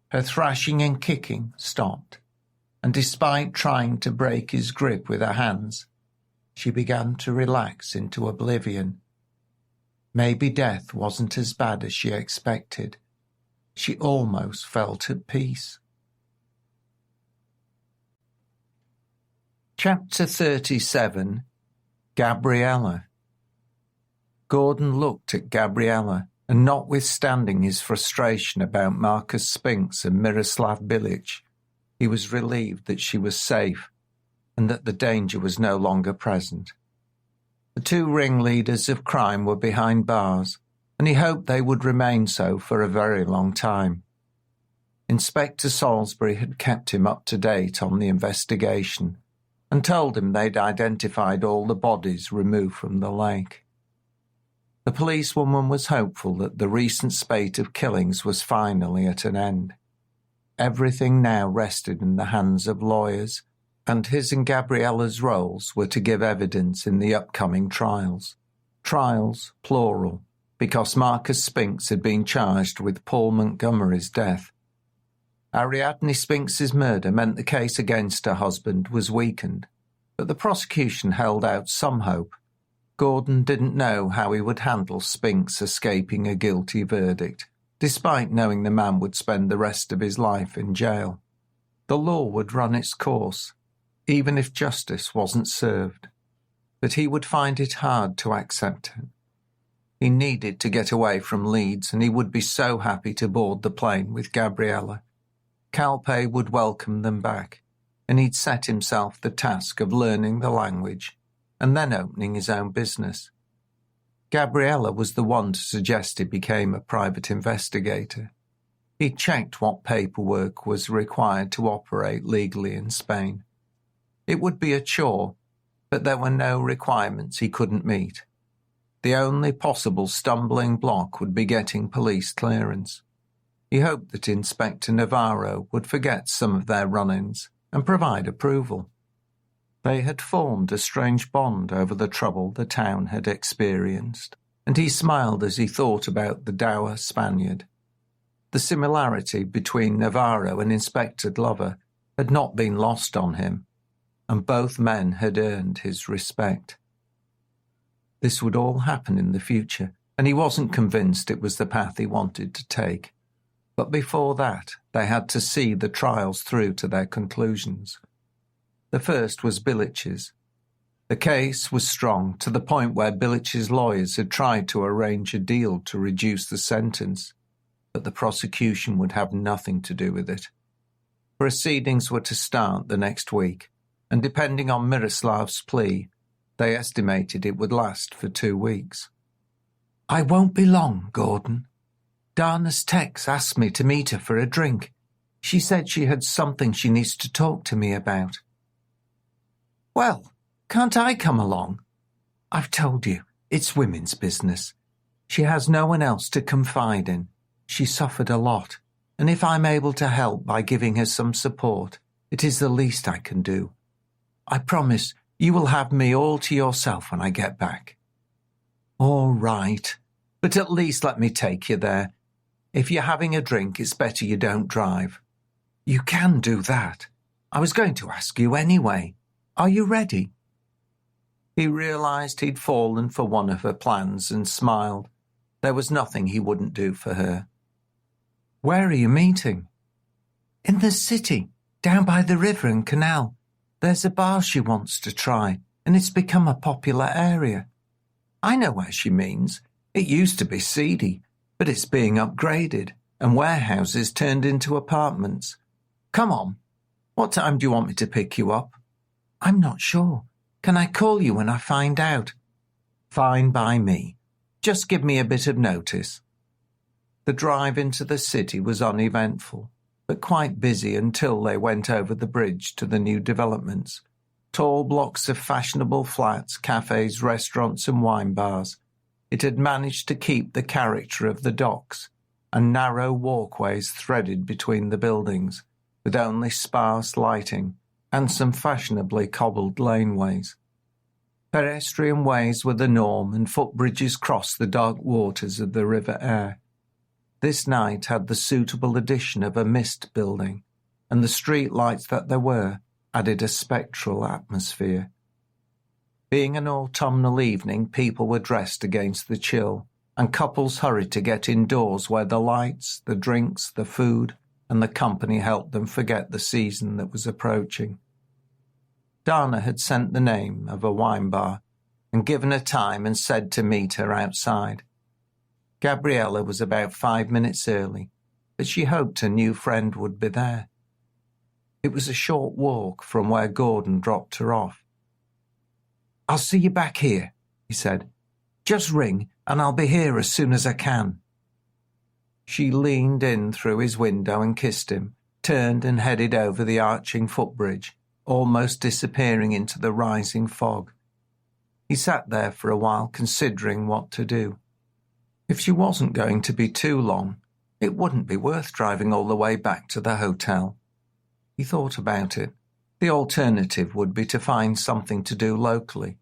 Her thrashing and kicking stopped, and despite trying to break his grip with her hands, she began to relax into oblivion. Maybe death wasn't as bad as she expected. She almost felt at peace. Chapter 37. Gabriella. Gordon looked at Gabriella, and notwithstanding his frustration about Marcus Spinks and Miroslav Bilic, he was relieved that she was safe and that the danger was no longer present. The two ringleaders of crime were behind bars, and he hoped they would remain so for a very long time. Inspector Salisbury had kept him up to date on the investigation and told him they'd identified all the bodies removed from the lake. The policewoman was hopeful that the recent spate of killings was finally at an end. Everything now rested in the hands of lawyers, and his and Gabriella's roles were to give evidence in the upcoming trials. Trials, plural, because Marcus Spinks had been charged with Paul Montgomery's death. Ariadne Spinks's murder meant the case against her husband was weakened, but the prosecution held out some hope. Gordon didn't know how he would handle Spinks escaping a guilty verdict, despite knowing the man would spend the rest of his life in jail. The law would run its course, even if justice wasn't served, but he would find it hard to accept it. He needed to get away from Leeds, and he would be so happy to board the plane with Gabriella. Calpe would welcome them back, and he'd set himself the task of learning the language and then opening his own business. Gabriella was the one to suggest he became a private investigator. He checked what paperwork was required to operate legally in Spain. It would be a chore, but there were no requirements he couldn't meet. The only possible stumbling block would be getting police clearance. He hoped that Inspector Navarro would forget some of their run-ins and provide approval. They had formed a strange bond over the trouble the town had experienced, and he smiled as he thought about the dour Spaniard. The similarity between Navarro and Inspector Glover had not been lost on him, and both men had earned his respect. This would all happen in the future, and he wasn't convinced it was the path he wanted to take. But before that, they had to see the trials through to their conclusions. The first was Bilic's. The case was strong, to the point where Bilic's lawyers had tried to arrange a deal to reduce the sentence, but the prosecution would have nothing to do with it. Proceedings were to start the next week, and depending on Miroslav's plea, they estimated it would last for 2 weeks. "I won't be long, Gordon. Dana's Tex asked me to meet her for a drink. She said she had something she needs to talk to me about." "Well, can't I come along?" "I've told you, it's women's business. She has no one else to confide in. She suffered a lot, and if I'm able to help by giving her some support, it is the least I can do. I promise you will have me all to yourself when I get back." "All right, but at least let me take you there. If you're having a drink, it's better you don't drive." "You can do that. I was going to ask you anyway. Are you ready?" He realized he'd fallen for one of her plans and smiled. There was nothing he wouldn't do for her. Where are you meeting? In the city, down by the river and canal. There's a bar she wants to try, and it's become a popular area. I know where she means. It used to be seedy, but it's being upgraded, and warehouses turned into apartments. Come on. What time do you want me to pick you up? I'm not sure. Can I call you when I find out? Fine by me. Just give me a bit of notice. The drive into the city was uneventful, but quite busy until they went over the bridge to the new developments. Tall blocks of fashionable flats, cafes, restaurants and wine bars. It had managed to keep the character of the docks, and narrow walkways threaded between the buildings, with only sparse lighting and some fashionably cobbled laneways. Pedestrian ways were the norm, and footbridges crossed the dark waters of the River Aire. This night had the suitable addition of a mist building, and the street lights that there were added a spectral atmosphere. Being an autumnal evening, people were dressed against the chill, and couples hurried to get indoors where the lights, the drinks, the food, and the company helped them forget the season that was approaching. Dana had sent the name of a wine bar and given a time and said to meet her outside. Gabriella was about 5 minutes early, but she hoped her new friend would be there. It was a short walk from where Gordon dropped her off. "I'll see you back here," he said. "Just ring, and I'll be here as soon as I can." She leaned in through his window and kissed him, turned and headed over the arching footbridge, almost disappearing into the rising fog. He sat there for a while, considering what to do. If she wasn't going to be too long, it wouldn't be worth driving all the way back to the hotel. He thought about it. The alternative would be to find something to do locally.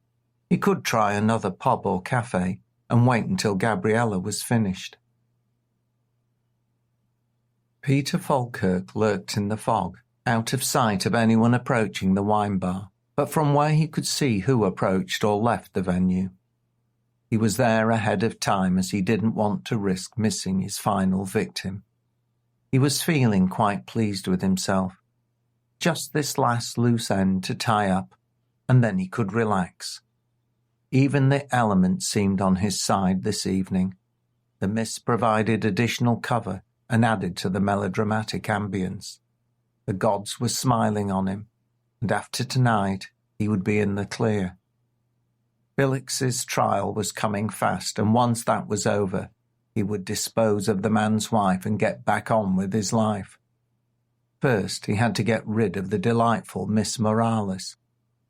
He could try another pub or cafe and wait until Gabriella was finished. Peter Falkirk lurked in the fog, out of sight of anyone approaching the wine bar, but from where he could see who approached or left the venue. He was there ahead of time as he didn't want to risk missing his final victim. He was feeling quite pleased with himself. Just this last loose end to tie up, and then he could relax. Even the elements seemed on his side this evening. The mist provided additional cover and added to the melodramatic ambience. The gods were smiling on him, and after tonight he would be in the clear. Billix's trial was coming fast, and once that was over, he would dispose of the man's wife and get back on with his life. First, he had to get rid of the delightful Miss Morales.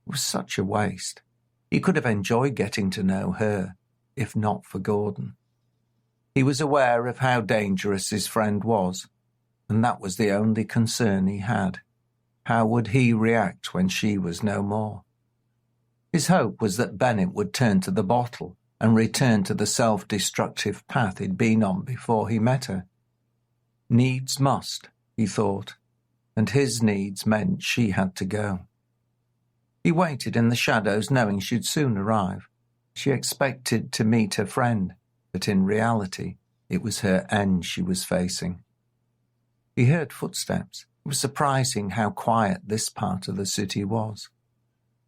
It was such a waste. He could have enjoyed getting to know her, if not for Gordon. He was aware of how dangerous his friend was, and that was the only concern he had. How would he react when she was no more? His hope was that Bennett would turn to the bottle and return to the self-destructive path he'd been on before he met her. Needs must, he thought, and his needs meant she had to go. He waited in the shadows, knowing she'd soon arrive. She expected to meet her friend, but in reality, it was her end she was facing. He heard footsteps. It was surprising how quiet this part of the city was.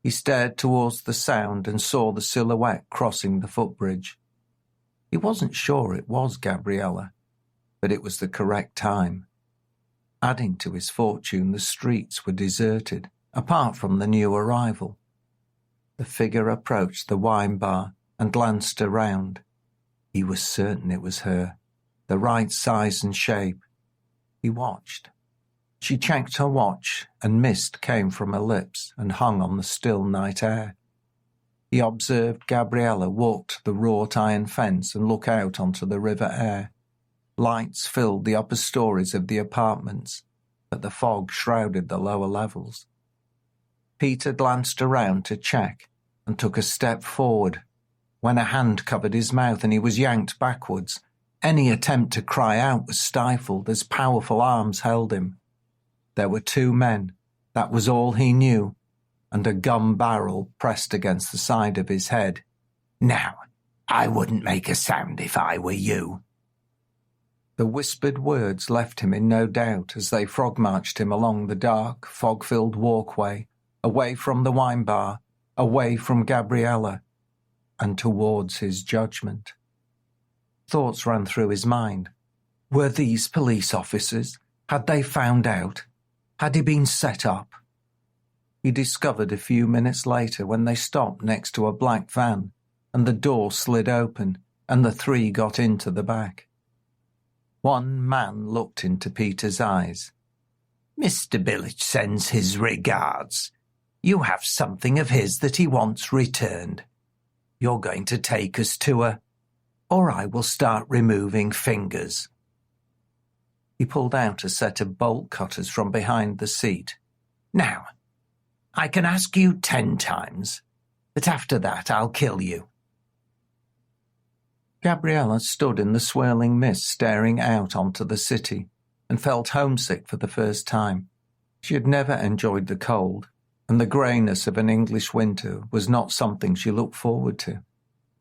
He stared towards the sound and saw the silhouette crossing the footbridge. He wasn't sure it was Gabriella, but it was the correct time. Adding to his fortune, the streets were deserted, apart from the new arrival. The figure approached the wine bar and glanced around. He was certain it was her, the right size and shape. He watched. She checked her watch, and mist came from her lips and hung on the still night air. He observed Gabriella walk to the wrought iron fence and look out onto the River Aire. Lights filled the upper stories of the apartments, but the fog shrouded the lower levels. Peter glanced around to check and took a step forward, when a hand covered his mouth and he was yanked backwards. Any attempt to cry out was stifled as powerful arms held him. There were two men, that was all he knew, and a gun barrel pressed against the side of his head. "Now, I wouldn't make a sound if I were you." The whispered words left him in no doubt as they frog-marched him along the dark, fog-filled walkway, away from the wine bar, away from Gabriella, and towards his judgment. Thoughts ran through his mind. Were these police officers? Had they found out? Had he been set up? He discovered a few minutes later when they stopped next to a black van, and the door slid open, and the three got into the back. One man looked into Peter's eyes. "Mr. Billitch sends his regards. You have something of his that he wants returned. You're going to take us to her, or I will start removing fingers." He pulled out a set of bolt cutters from behind the seat. "Now, I can ask you 10 times, but after that I'll kill you." Gabriella stood in the swirling mist staring out onto the city and felt homesick for the first time. She had never enjoyed the cold, and the greyness of an English winter was not something she looked forward to.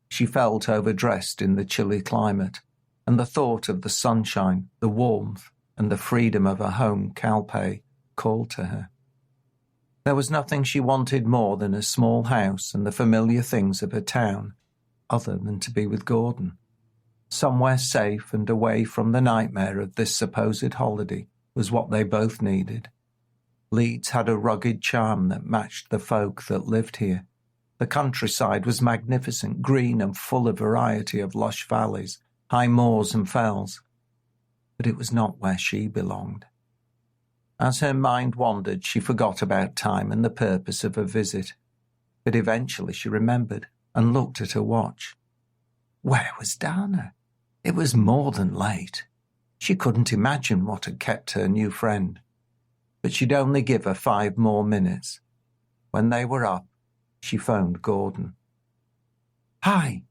She felt overdressed in the chilly climate, and the thought of the sunshine, the warmth, and the freedom of her home, Calpe, called to her. There was nothing she wanted more than a small house and the familiar things of her town, other than to be with Gordon. Somewhere safe and away from the nightmare of this supposed holiday was what they both needed. Leeds had a rugged charm that matched the folk that lived here. The countryside was magnificent, green and full of variety of lush valleys, high moors and fells. But it was not where she belonged. As her mind wandered, she forgot about time and the purpose of her visit. But eventually she remembered and looked at her watch. Where was Dana? It was more than late. She couldn't imagine what had kept her new friend. But she'd only give her 5 more minutes. When they were up, she phoned Gordon. "Hi.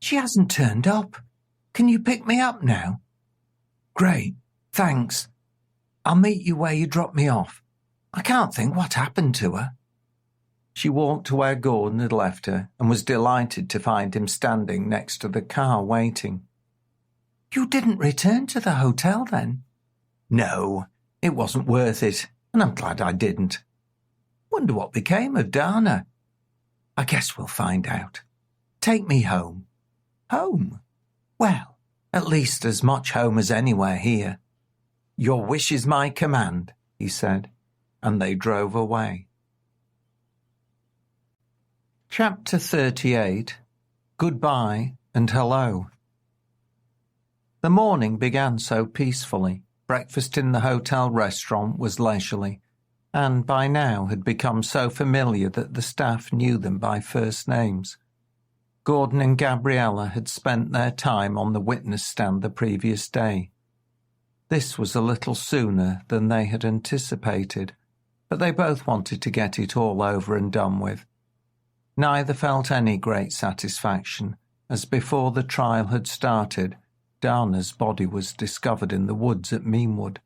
She hasn't turned up. Can you pick me up now?" "Great, thanks. I'll meet you where you dropped me off. I can't think what happened to her." She walked to where Gordon had left her and was delighted to find him standing next to the car waiting. "You didn't return to the hotel then?" "No, it wasn't worth it, and I'm glad I didn't." "Wonder what became of Dana." "I guess we'll find out. Take me home." "Home?" "Well, at least as much home as anywhere here." "Your wish is my command," he said, and they drove away. Chapter 38. Goodbye and Hello. The morning began so peacefully. Breakfast in the hotel restaurant was leisurely, and by now had become so familiar that the staff knew them by first names. Gordon and Gabriella had spent their time on the witness stand the previous day. This was a little sooner than they had anticipated, but they both wanted to get it all over and done with. Neither felt any great satisfaction, as before the trial had started, Dana's body was discovered in the woods at Meanwood.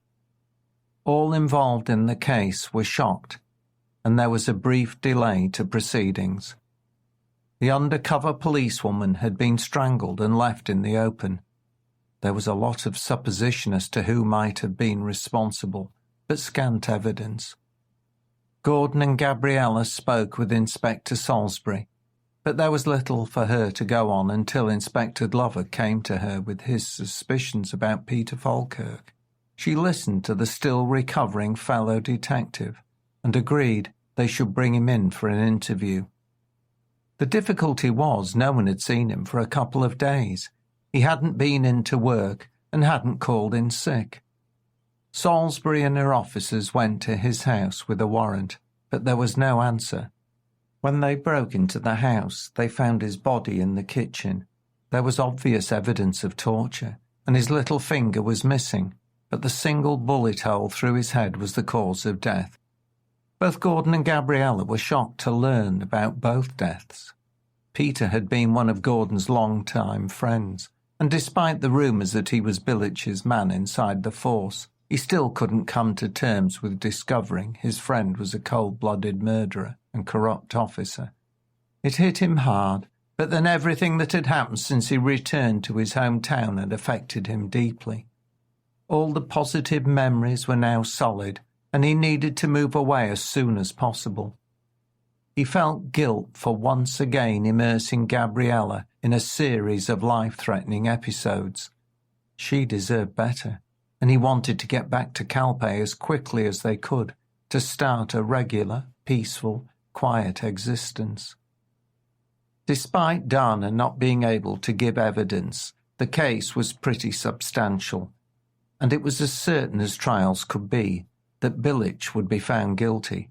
All involved in the case were shocked, and there was a brief delay to proceedings. The undercover policewoman had been strangled and left in the open. There was a lot of supposition as to who might have been responsible, but scant evidence. Gordon and Gabriella spoke with Inspector Salisbury, but there was little for her to go on until Inspector Glover came to her with his suspicions about Peter Falkirk. She listened to the still recovering fellow detective and agreed they should bring him in for an interview. The difficulty was no one had seen him for a couple of days. He hadn't been in to work and hadn't called in sick. Salisbury and her officers went to his house with a warrant, but there was no answer. When they broke into the house, they found his body in the kitchen. There was obvious evidence of torture, and his little finger was missing, but the single bullet hole through his head was the cause of death. Both Gordon and Gabriella were shocked to learn about both deaths. Peter had been one of Gordon's long-time friends, and despite the rumours that he was Billitch's man inside the force, he still couldn't come to terms with discovering his friend was a cold-blooded murderer and corrupt officer. It hit him hard, but then everything that had happened since he returned to his hometown had affected him deeply, All the positive memories were now solid, and he needed to move away as soon as possible. He felt guilt for once again immersing Gabriella in a series of life-threatening episodes. She deserved better, and he wanted to get back to Calpe as quickly as they could to start a regular, peaceful, quiet existence. Despite Dana not being able to give evidence, the case was pretty substantial, and it was as certain as trials could be that Bilic would be found guilty.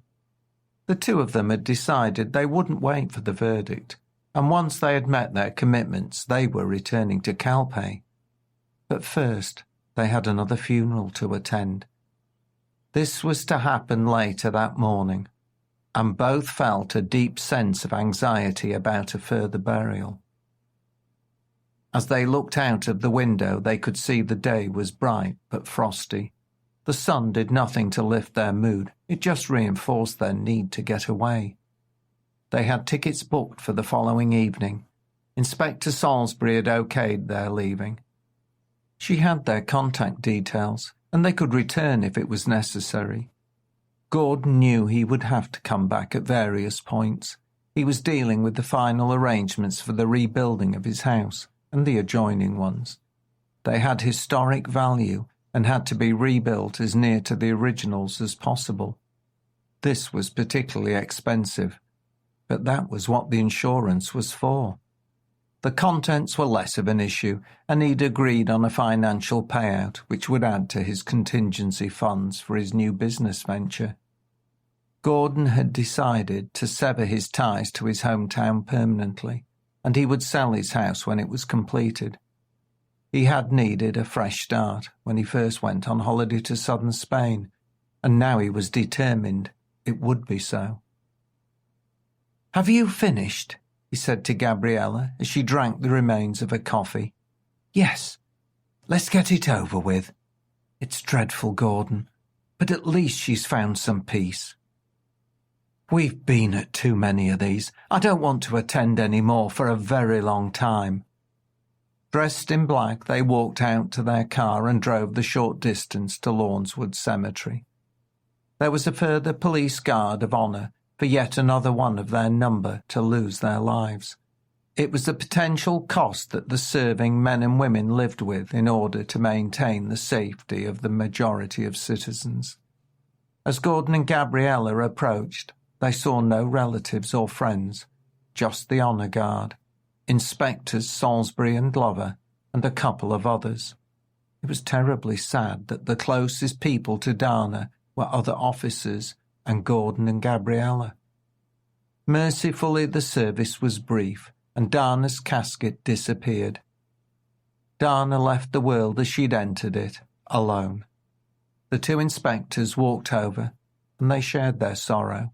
The two of them had decided they wouldn't wait for the verdict, and once they had met their commitments, they were returning to Calpe. But first, they had another funeral to attend. This was to happen later that morning, and both felt a deep sense of anxiety about a further burial. As they looked out of the window, they could see the day was bright but frosty. The sun did nothing to lift their mood, it just reinforced their need to get away. They had tickets booked for the following evening. Inspector Salisbury had okayed their leaving. She had their contact details, and they could return if it was necessary. Gordon knew he would have to come back at various points. He was dealing with the final arrangements for the rebuilding of his house and the adjoining ones. They had historic value and had to be rebuilt as near to the originals as possible. This was particularly expensive, but that was what the insurance was for. The contents were less of an issue, and he'd agreed on a financial payout which would add to his contingency funds for his new business venture. Gordon had decided to sever his ties to his hometown permanently, and he would sell his house when it was completed. He had needed a fresh start when he first went on holiday to southern Spain, and now he was determined it would be so. "Have you finished?" he said to Gabriella as she drank the remains of her coffee. "Yes. Let's get it over with. It's dreadful, Gordon, but at least she's found some peace." "We've been at too many of these. I don't want to attend any more for a very long time." Dressed in black, they walked out to their car and drove the short distance to Lawnswood Cemetery. There was a further police guard of honour for yet another one of their number to lose their lives. It was the potential cost that the serving men and women lived with in order to maintain the safety of the majority of citizens. As Gordon and Gabriella approached, they saw no relatives or friends, just the honour guard, Inspectors Salisbury and Glover, and a couple of others. It was terribly sad that the closest people to Dana were other officers and Gordon and Gabriella. Mercifully, the service was brief, and Dana's casket disappeared. Dana left the world as she'd entered it, alone. The two inspectors walked over, and they shared their sorrow.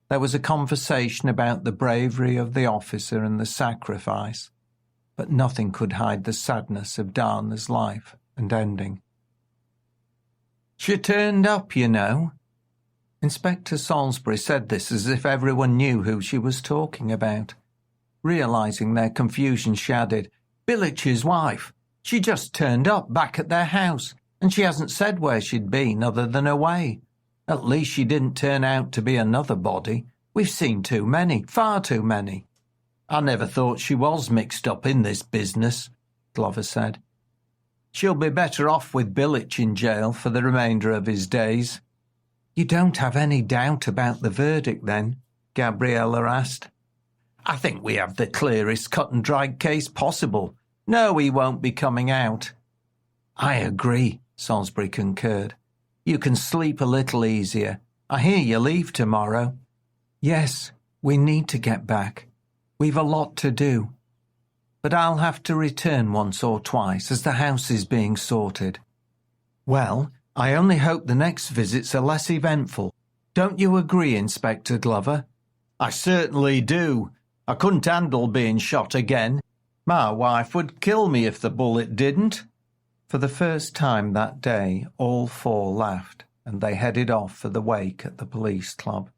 There was a conversation about the bravery of the officer and the sacrifice, but nothing could hide the sadness of Dana's life and ending. "She turned up, you know." Inspector Salisbury said this as if everyone knew who she was talking about. Realising their confusion, she added, "Bilic's wife. She just turned up back at their house, and she hasn't said where she'd been other than away. At least she didn't turn out to be another body. We've seen too many, far too many." "I never thought she was mixed up in this business," Glover said. "She'll be better off with Bilic in jail for the remainder of his days." "You don't have any doubt about the verdict, then?" Gabriella asked. "I think we have the clearest cut-and-dried case possible. No, he won't be coming out." "I agree," Salisbury concurred. "You can sleep a little easier. I hear you leave tomorrow." "Yes, we need to get back. We've a lot to do. But I'll have to return once or twice as the house is being sorted." "Well, I only hope the next visits are less eventful. Don't you agree, Inspector Glover?" "I certainly do. I couldn't handle being shot again. My wife would kill me if the bullet didn't." For the first time that day, all four laughed, and they headed off for the wake at the police club.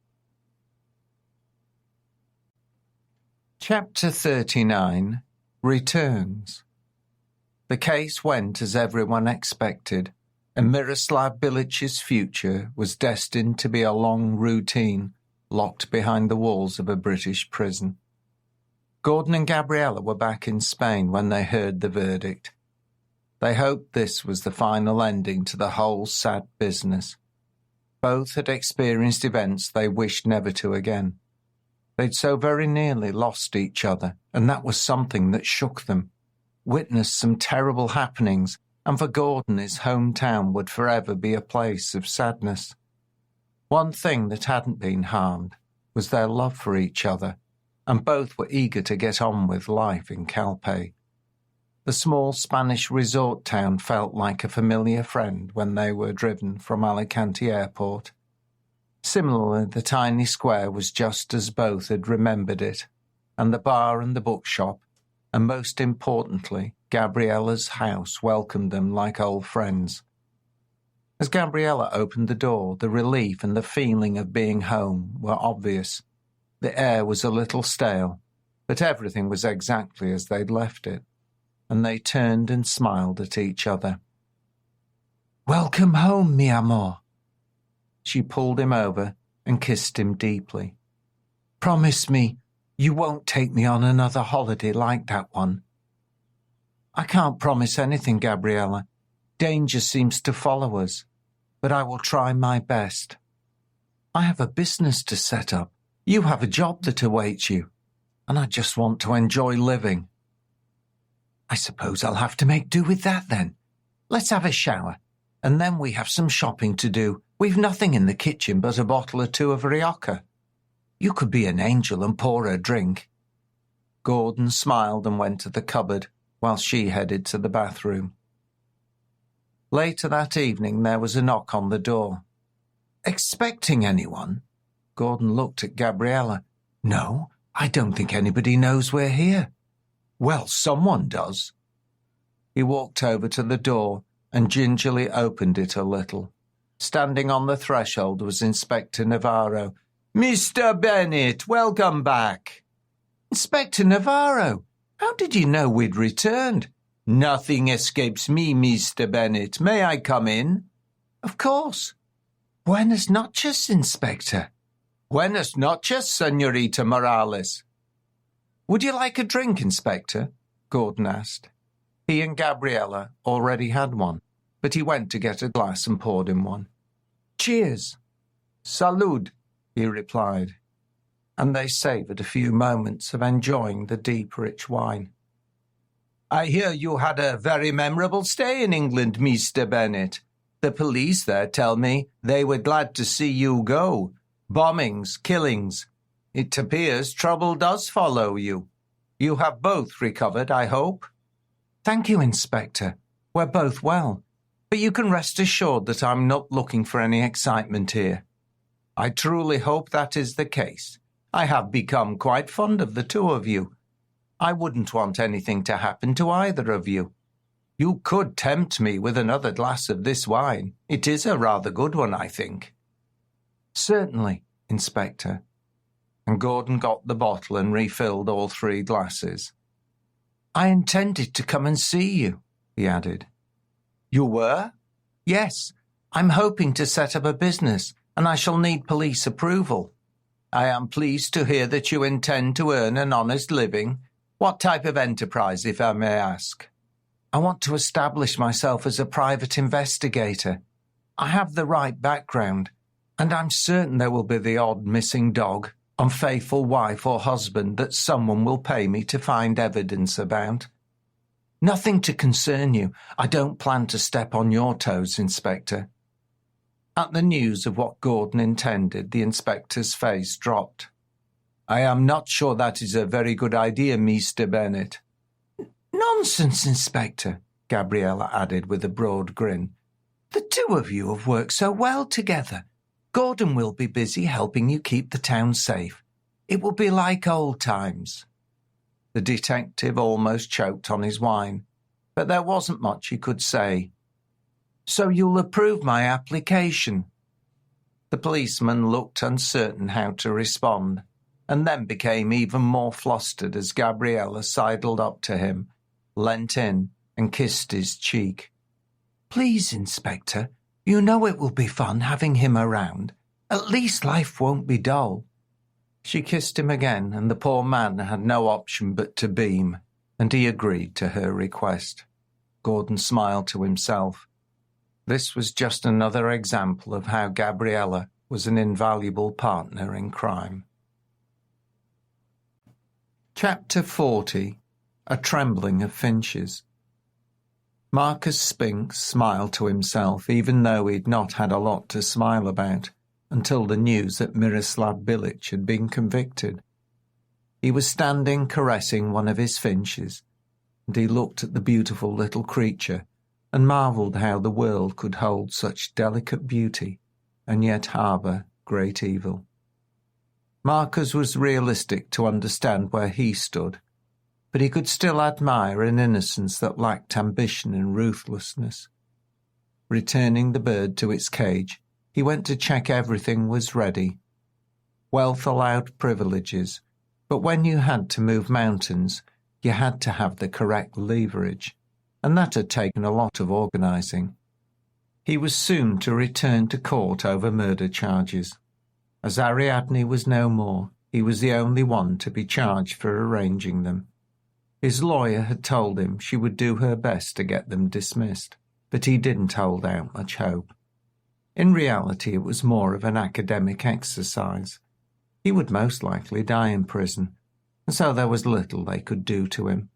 Chapter 39 Returns. The case went as everyone expected. and Miroslav Bilic's future was destined to be a long routine locked behind the walls of a British prison. Gordon and Gabriella were back in Spain when they heard the verdict. They hoped this was the final ending to the whole sad business. Both had experienced events they wished never to again. They'd so very nearly lost each other, and that was something that shook them. Witnessed some terrible happenings, and for Gordon his hometown would forever be a place of sadness. One thing that hadn't been harmed was their love for each other, and both were eager to get on with life in Calpe. The small Spanish resort town felt like a familiar friend when they were driven from Alicante Airport. Similarly, the tiny square was just as both had remembered it, and the bar and the bookshop, and most importantly, Gabriella's house welcomed them like old friends. As Gabriella opened the door, the relief and the feeling of being home were obvious. The air was a little stale, but everything was exactly as they'd left it, and they turned and smiled at each other. "Welcome home, mi amor." She pulled him over and kissed him deeply. "Promise me you won't take me on another holiday like that one." "I can't promise anything, Gabriella. Danger seems to follow us, but I will try my best. I have a business to set up. You have a job that awaits you, and I just want to enjoy living." "I suppose I'll have to make do with that then. Let's have a shower, and then we have some shopping to do. We've nothing in the kitchen but a bottle or two of Rioja. You could be an angel and pour her a drink." Gordon smiled and went to the cupboard, while she headed to the bathroom. Later that evening there was a knock on the door. "Expecting anyone?" Gordon looked at Gabriella. "No, I don't think anybody knows we're here." "Well, someone does." He walked over to the door and gingerly opened it a little. Standing on the threshold was Inspector Navarro. "Mr. Bennett, welcome back." "Inspector Navarro, how did you know we'd returned?" "Nothing escapes me, Mr. Bennett. May I come in?" "Of course. Buenas noches, Inspector." "Buenas noches, Señorita Morales." "Would you like a drink, Inspector?" Gordon asked. He and Gabriella already had one, but he went to get a glass and poured him one. "Cheers." "Salud," he replied, and they savoured a few moments of enjoying the deep, rich wine. "I hear you had a very memorable stay in England, Mr. Bennett. The police there tell me they were glad to see you go. Bombings, killings. It appears trouble does follow you. You have both recovered, I hope?" "Thank you, Inspector. We're both well. But you can rest assured that I'm not looking for any excitement here." "I truly hope that is the case. I have become quite fond of the two of you. I wouldn't want anything to happen to either of you. You could tempt me with another glass of this wine. It is a rather good one, I think." "Certainly, Inspector." And Gordon got the bottle and refilled all 3 glasses. "I intended to come and see you," he added. "You were?" "Yes. I'm hoping to set up a business, and I shall need police approval." "I am pleased to hear that you intend to earn an honest living. What type of enterprise, if I may ask?" "I want to establish myself as a private investigator. I have the right background, and I'm certain there will be the odd missing dog, unfaithful wife or husband that someone will pay me to find evidence about. Nothing to concern you. I don't plan to step on your toes, Inspector." At the news of what Gordon intended, the inspector's face dropped. "I am not sure that is a very good idea, Mr. Bennett." "Nonsense, Inspector," Gabriella added with a broad grin. "The two of you have worked so well together. Gordon will be busy helping you keep the town safe. It will be like old times." The detective almost choked on his wine, but there wasn't much he could say. "So you'll approve my application?" The policeman looked uncertain how to respond, and then became even more flustered as Gabriella sidled up to him, leant in, and kissed his cheek. Please, Inspector, you know it will be fun having him around. At least life won't be dull." She kissed him again, and the poor man had no option but to beam, and he agreed to her request. Gordon smiled to himself. This was just another example of how Gabriella was an invaluable partner in crime. Chapter 40. A Trembling of Finches. Marcus Spinks smiled to himself, even though he'd not had a lot to smile about, until the news that Miroslav Bilic had been convicted. He was standing caressing one of his finches, and he looked at the beautiful little creature and marvelled how the world could hold such delicate beauty and yet harbour great evil. Marcus was realistic to understand where he stood, but he could still admire an innocence that lacked ambition and ruthlessness. Returning the bird to its cage, he went to check everything was ready. Wealth allowed privileges, but when you had to move mountains, you had to have the correct leverage, and that had taken a lot of organising. He was soon to return to court over murder charges. As Ariadne was no more, he was the only one to be charged for arranging them. His lawyer had told him she would do her best to get them dismissed, but he didn't hold out much hope. In reality, it was more of an academic exercise. He would most likely die in prison, and so there was little they could do to him.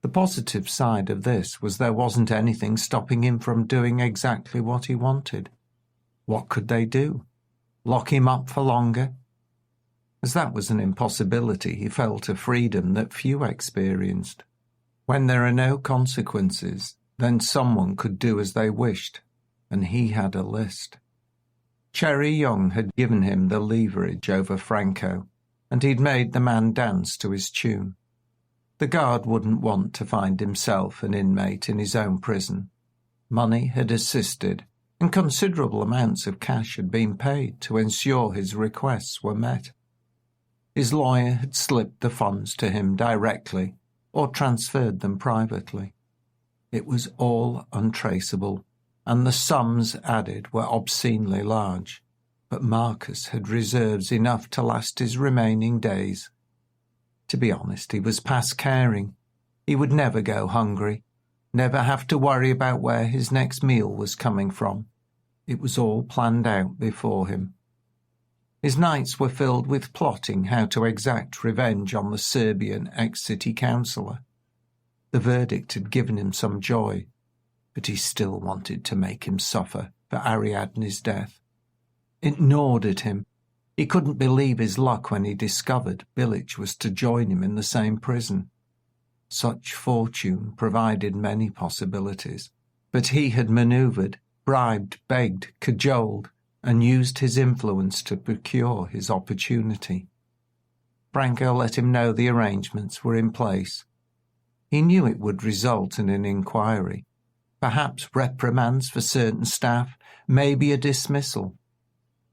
The positive side of this was there wasn't anything stopping him from doing exactly what he wanted. What could they do? Lock him up for longer? As that was an impossibility, he felt a freedom that few experienced. When there are no consequences, then someone could do as they wished, and he had a list. Cherry Young had given him the leverage over Franco, and he'd made the man dance to his tune. The guard wouldn't want to find himself an inmate in his own prison. Money had assisted, and considerable amounts of cash had been paid to ensure his requests were met. His lawyer had slipped the funds to him directly or transferred them privately. It was all untraceable, and the sums added were obscenely large, but Marcus had reserves enough to last his remaining days. To be honest, he was past caring. He would never go hungry, never have to worry about where his next meal was coming from. It was all planned out before him. His nights were filled with plotting how to exact revenge on the Serbian ex-city councillor. The verdict had given him some joy, but he still wanted to make him suffer for Ariadne's death. It gnawed at him. He couldn't believe his luck when he discovered Bilic was to join him in the same prison. Such fortune provided many possibilities, but he had manoeuvred, bribed, begged, cajoled, and used his influence to procure his opportunity. Franco let him know the arrangements were in place. He knew it would result in an inquiry, perhaps reprimands for certain staff, maybe a dismissal.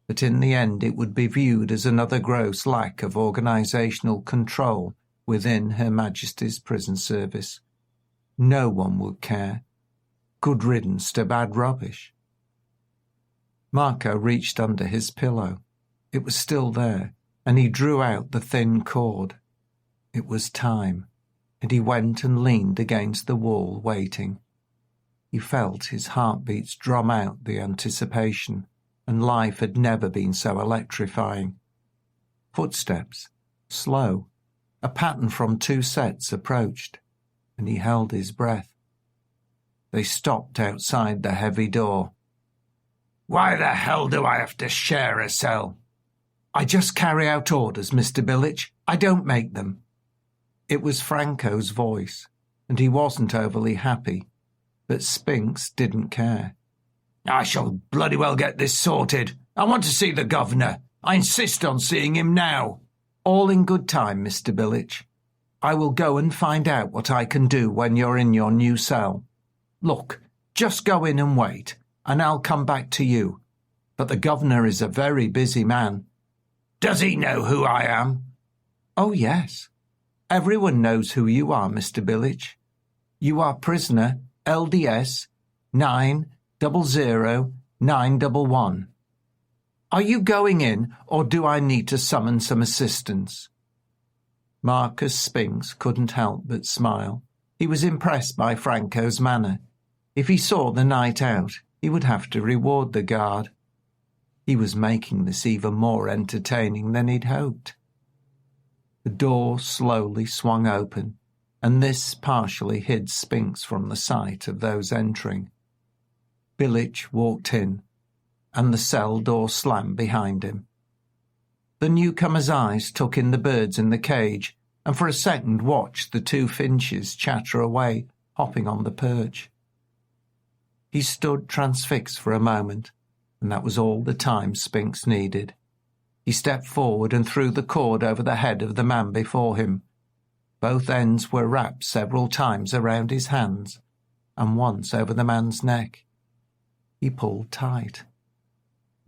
But in the end it would be viewed as another gross lack of organisational control within Her Majesty's prison service. No one would care. Good riddance to bad rubbish. Marco reached under his pillow. It was still there, and he drew out the thin cord. It was time, and he went and leaned against the wall, waiting. He felt his heartbeats drum out the anticipation, and life had never been so electrifying. Footsteps, slow, a pattern from 2 sets approached, and he held his breath. They stopped outside the heavy door. "Why the hell do I have to share a cell?" "I just carry out orders, Mr. Bilic. I don't make them." It was Franco's voice, and he wasn't overly happy, but Spinks didn't care. "I shall bloody well get this sorted. I want to see the governor. I insist on seeing him now." "All in good time, Mr. Bilic. I will go and find out what I can do when you're in your new cell. Look, just go in and wait, and I'll come back to you. But the governor is a very busy man." "Does he know who I am?" "Oh, yes. Everyone knows who you are, Mr. Bilic. You are prisoner LDS 900-911. Are you going in, or do I need to summon some assistance? Marcus Spinks couldn't help but smile. He was impressed by Franco's manner. If he saw the night out, he would have to reward the guard. He was making this even more entertaining than he'd hoped. The door slowly swung open, and this partially hid Spinks from the sight of those entering. Billich walked in, and the cell door slammed behind him. The newcomer's eyes took in the birds in the cage, and for a second watched the two finches chatter away, hopping on the perch. He stood transfixed for a moment, and that was all the time Spinks needed. He stepped forward and threw the cord over the head of the man before him. Both ends were wrapped several times around his hands, and once over the man's neck. He pulled tight.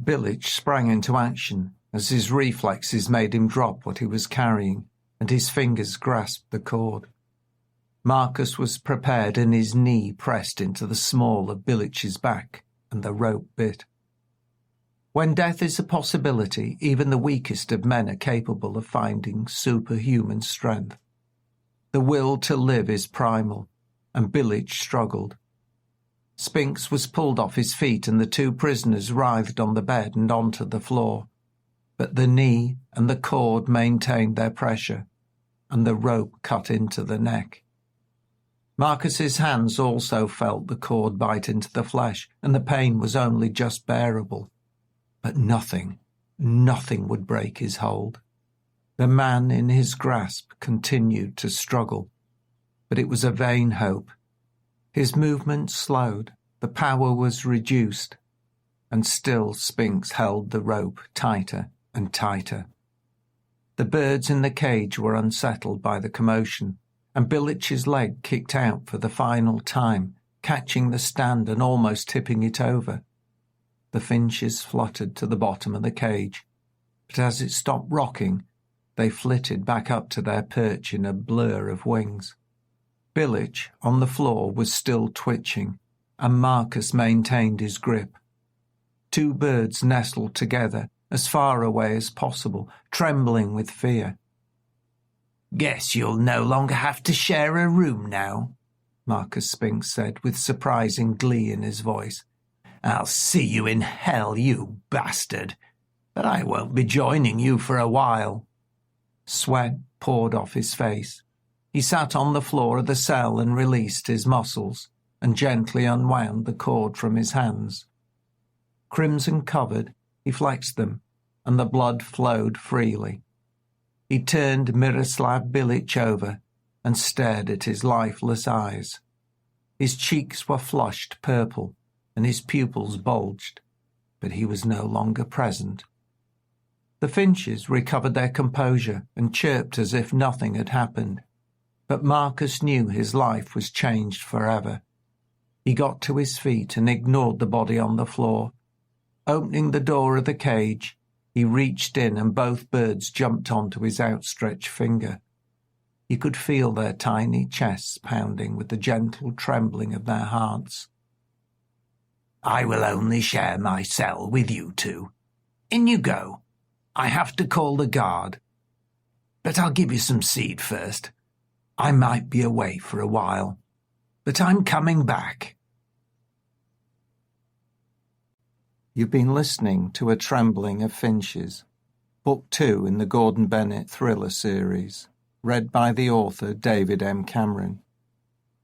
Billich sprang into action as his reflexes made him drop what he was carrying, and his fingers grasped the cord. Marcus was prepared, and his knee pressed into the small of Billich's back, and the rope bit. When death is a possibility, even the weakest of men are capable of finding superhuman strength. The will to live is primal, and Billich struggled. Spinks was pulled off his feet, and the two prisoners writhed on the bed and onto the floor. But the knee and the cord maintained their pressure, and the rope cut into the neck. Marcus's hands also felt the cord bite into the flesh, and the pain was only just bearable. But nothing would break his hold. The man in his grasp continued to struggle, but it was a vain hope. His movement slowed, the power was reduced, and still Spinks held the rope tighter and tighter. The birds in the cage were unsettled by the commotion, and Billich's leg kicked out for the final time, catching the stand and almost tipping it over. The finches fluttered to the bottom of the cage, but as it stopped rocking, they flitted back up to their perch in a blur of wings. Billich, on the floor, was still twitching, and Marcus maintained his grip. Two birds nestled together, as far away as possible, trembling with fear. "Guess you'll no longer have to share a room now," Marcus Spinks said, with surprising glee in his voice. "I'll see you in hell, you bastard, but I won't be joining you for a while." Sweat poured off his face. He sat on the floor of the cell and released his muscles, and gently unwound the cord from his hands. Crimson-covered, he flexed them, and the blood flowed freely. He turned Miroslav Billich over and stared at his lifeless eyes. His cheeks were flushed purple, and his pupils bulged, but he was no longer present. The finches recovered their composure and chirped as if nothing had happened, but Marcus knew his life was changed forever. He got to his feet and ignored the body on the floor. Opening the door of the cage, he reached in and both birds jumped onto his outstretched finger. He could feel their tiny chests pounding with the gentle trembling of their hearts. "I will only share my cell with you two. In you go. I have to call the guard. But I'll give you some seed first. I might be away for a while, but I'm coming back." You've been listening to A Trembling of Finches, Book 2 in the Gordon Bennett thriller series, read by the author David M. Cameron.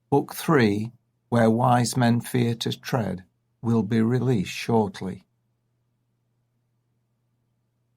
Book 3, Where Wise Men Fear to Tread, will be released shortly.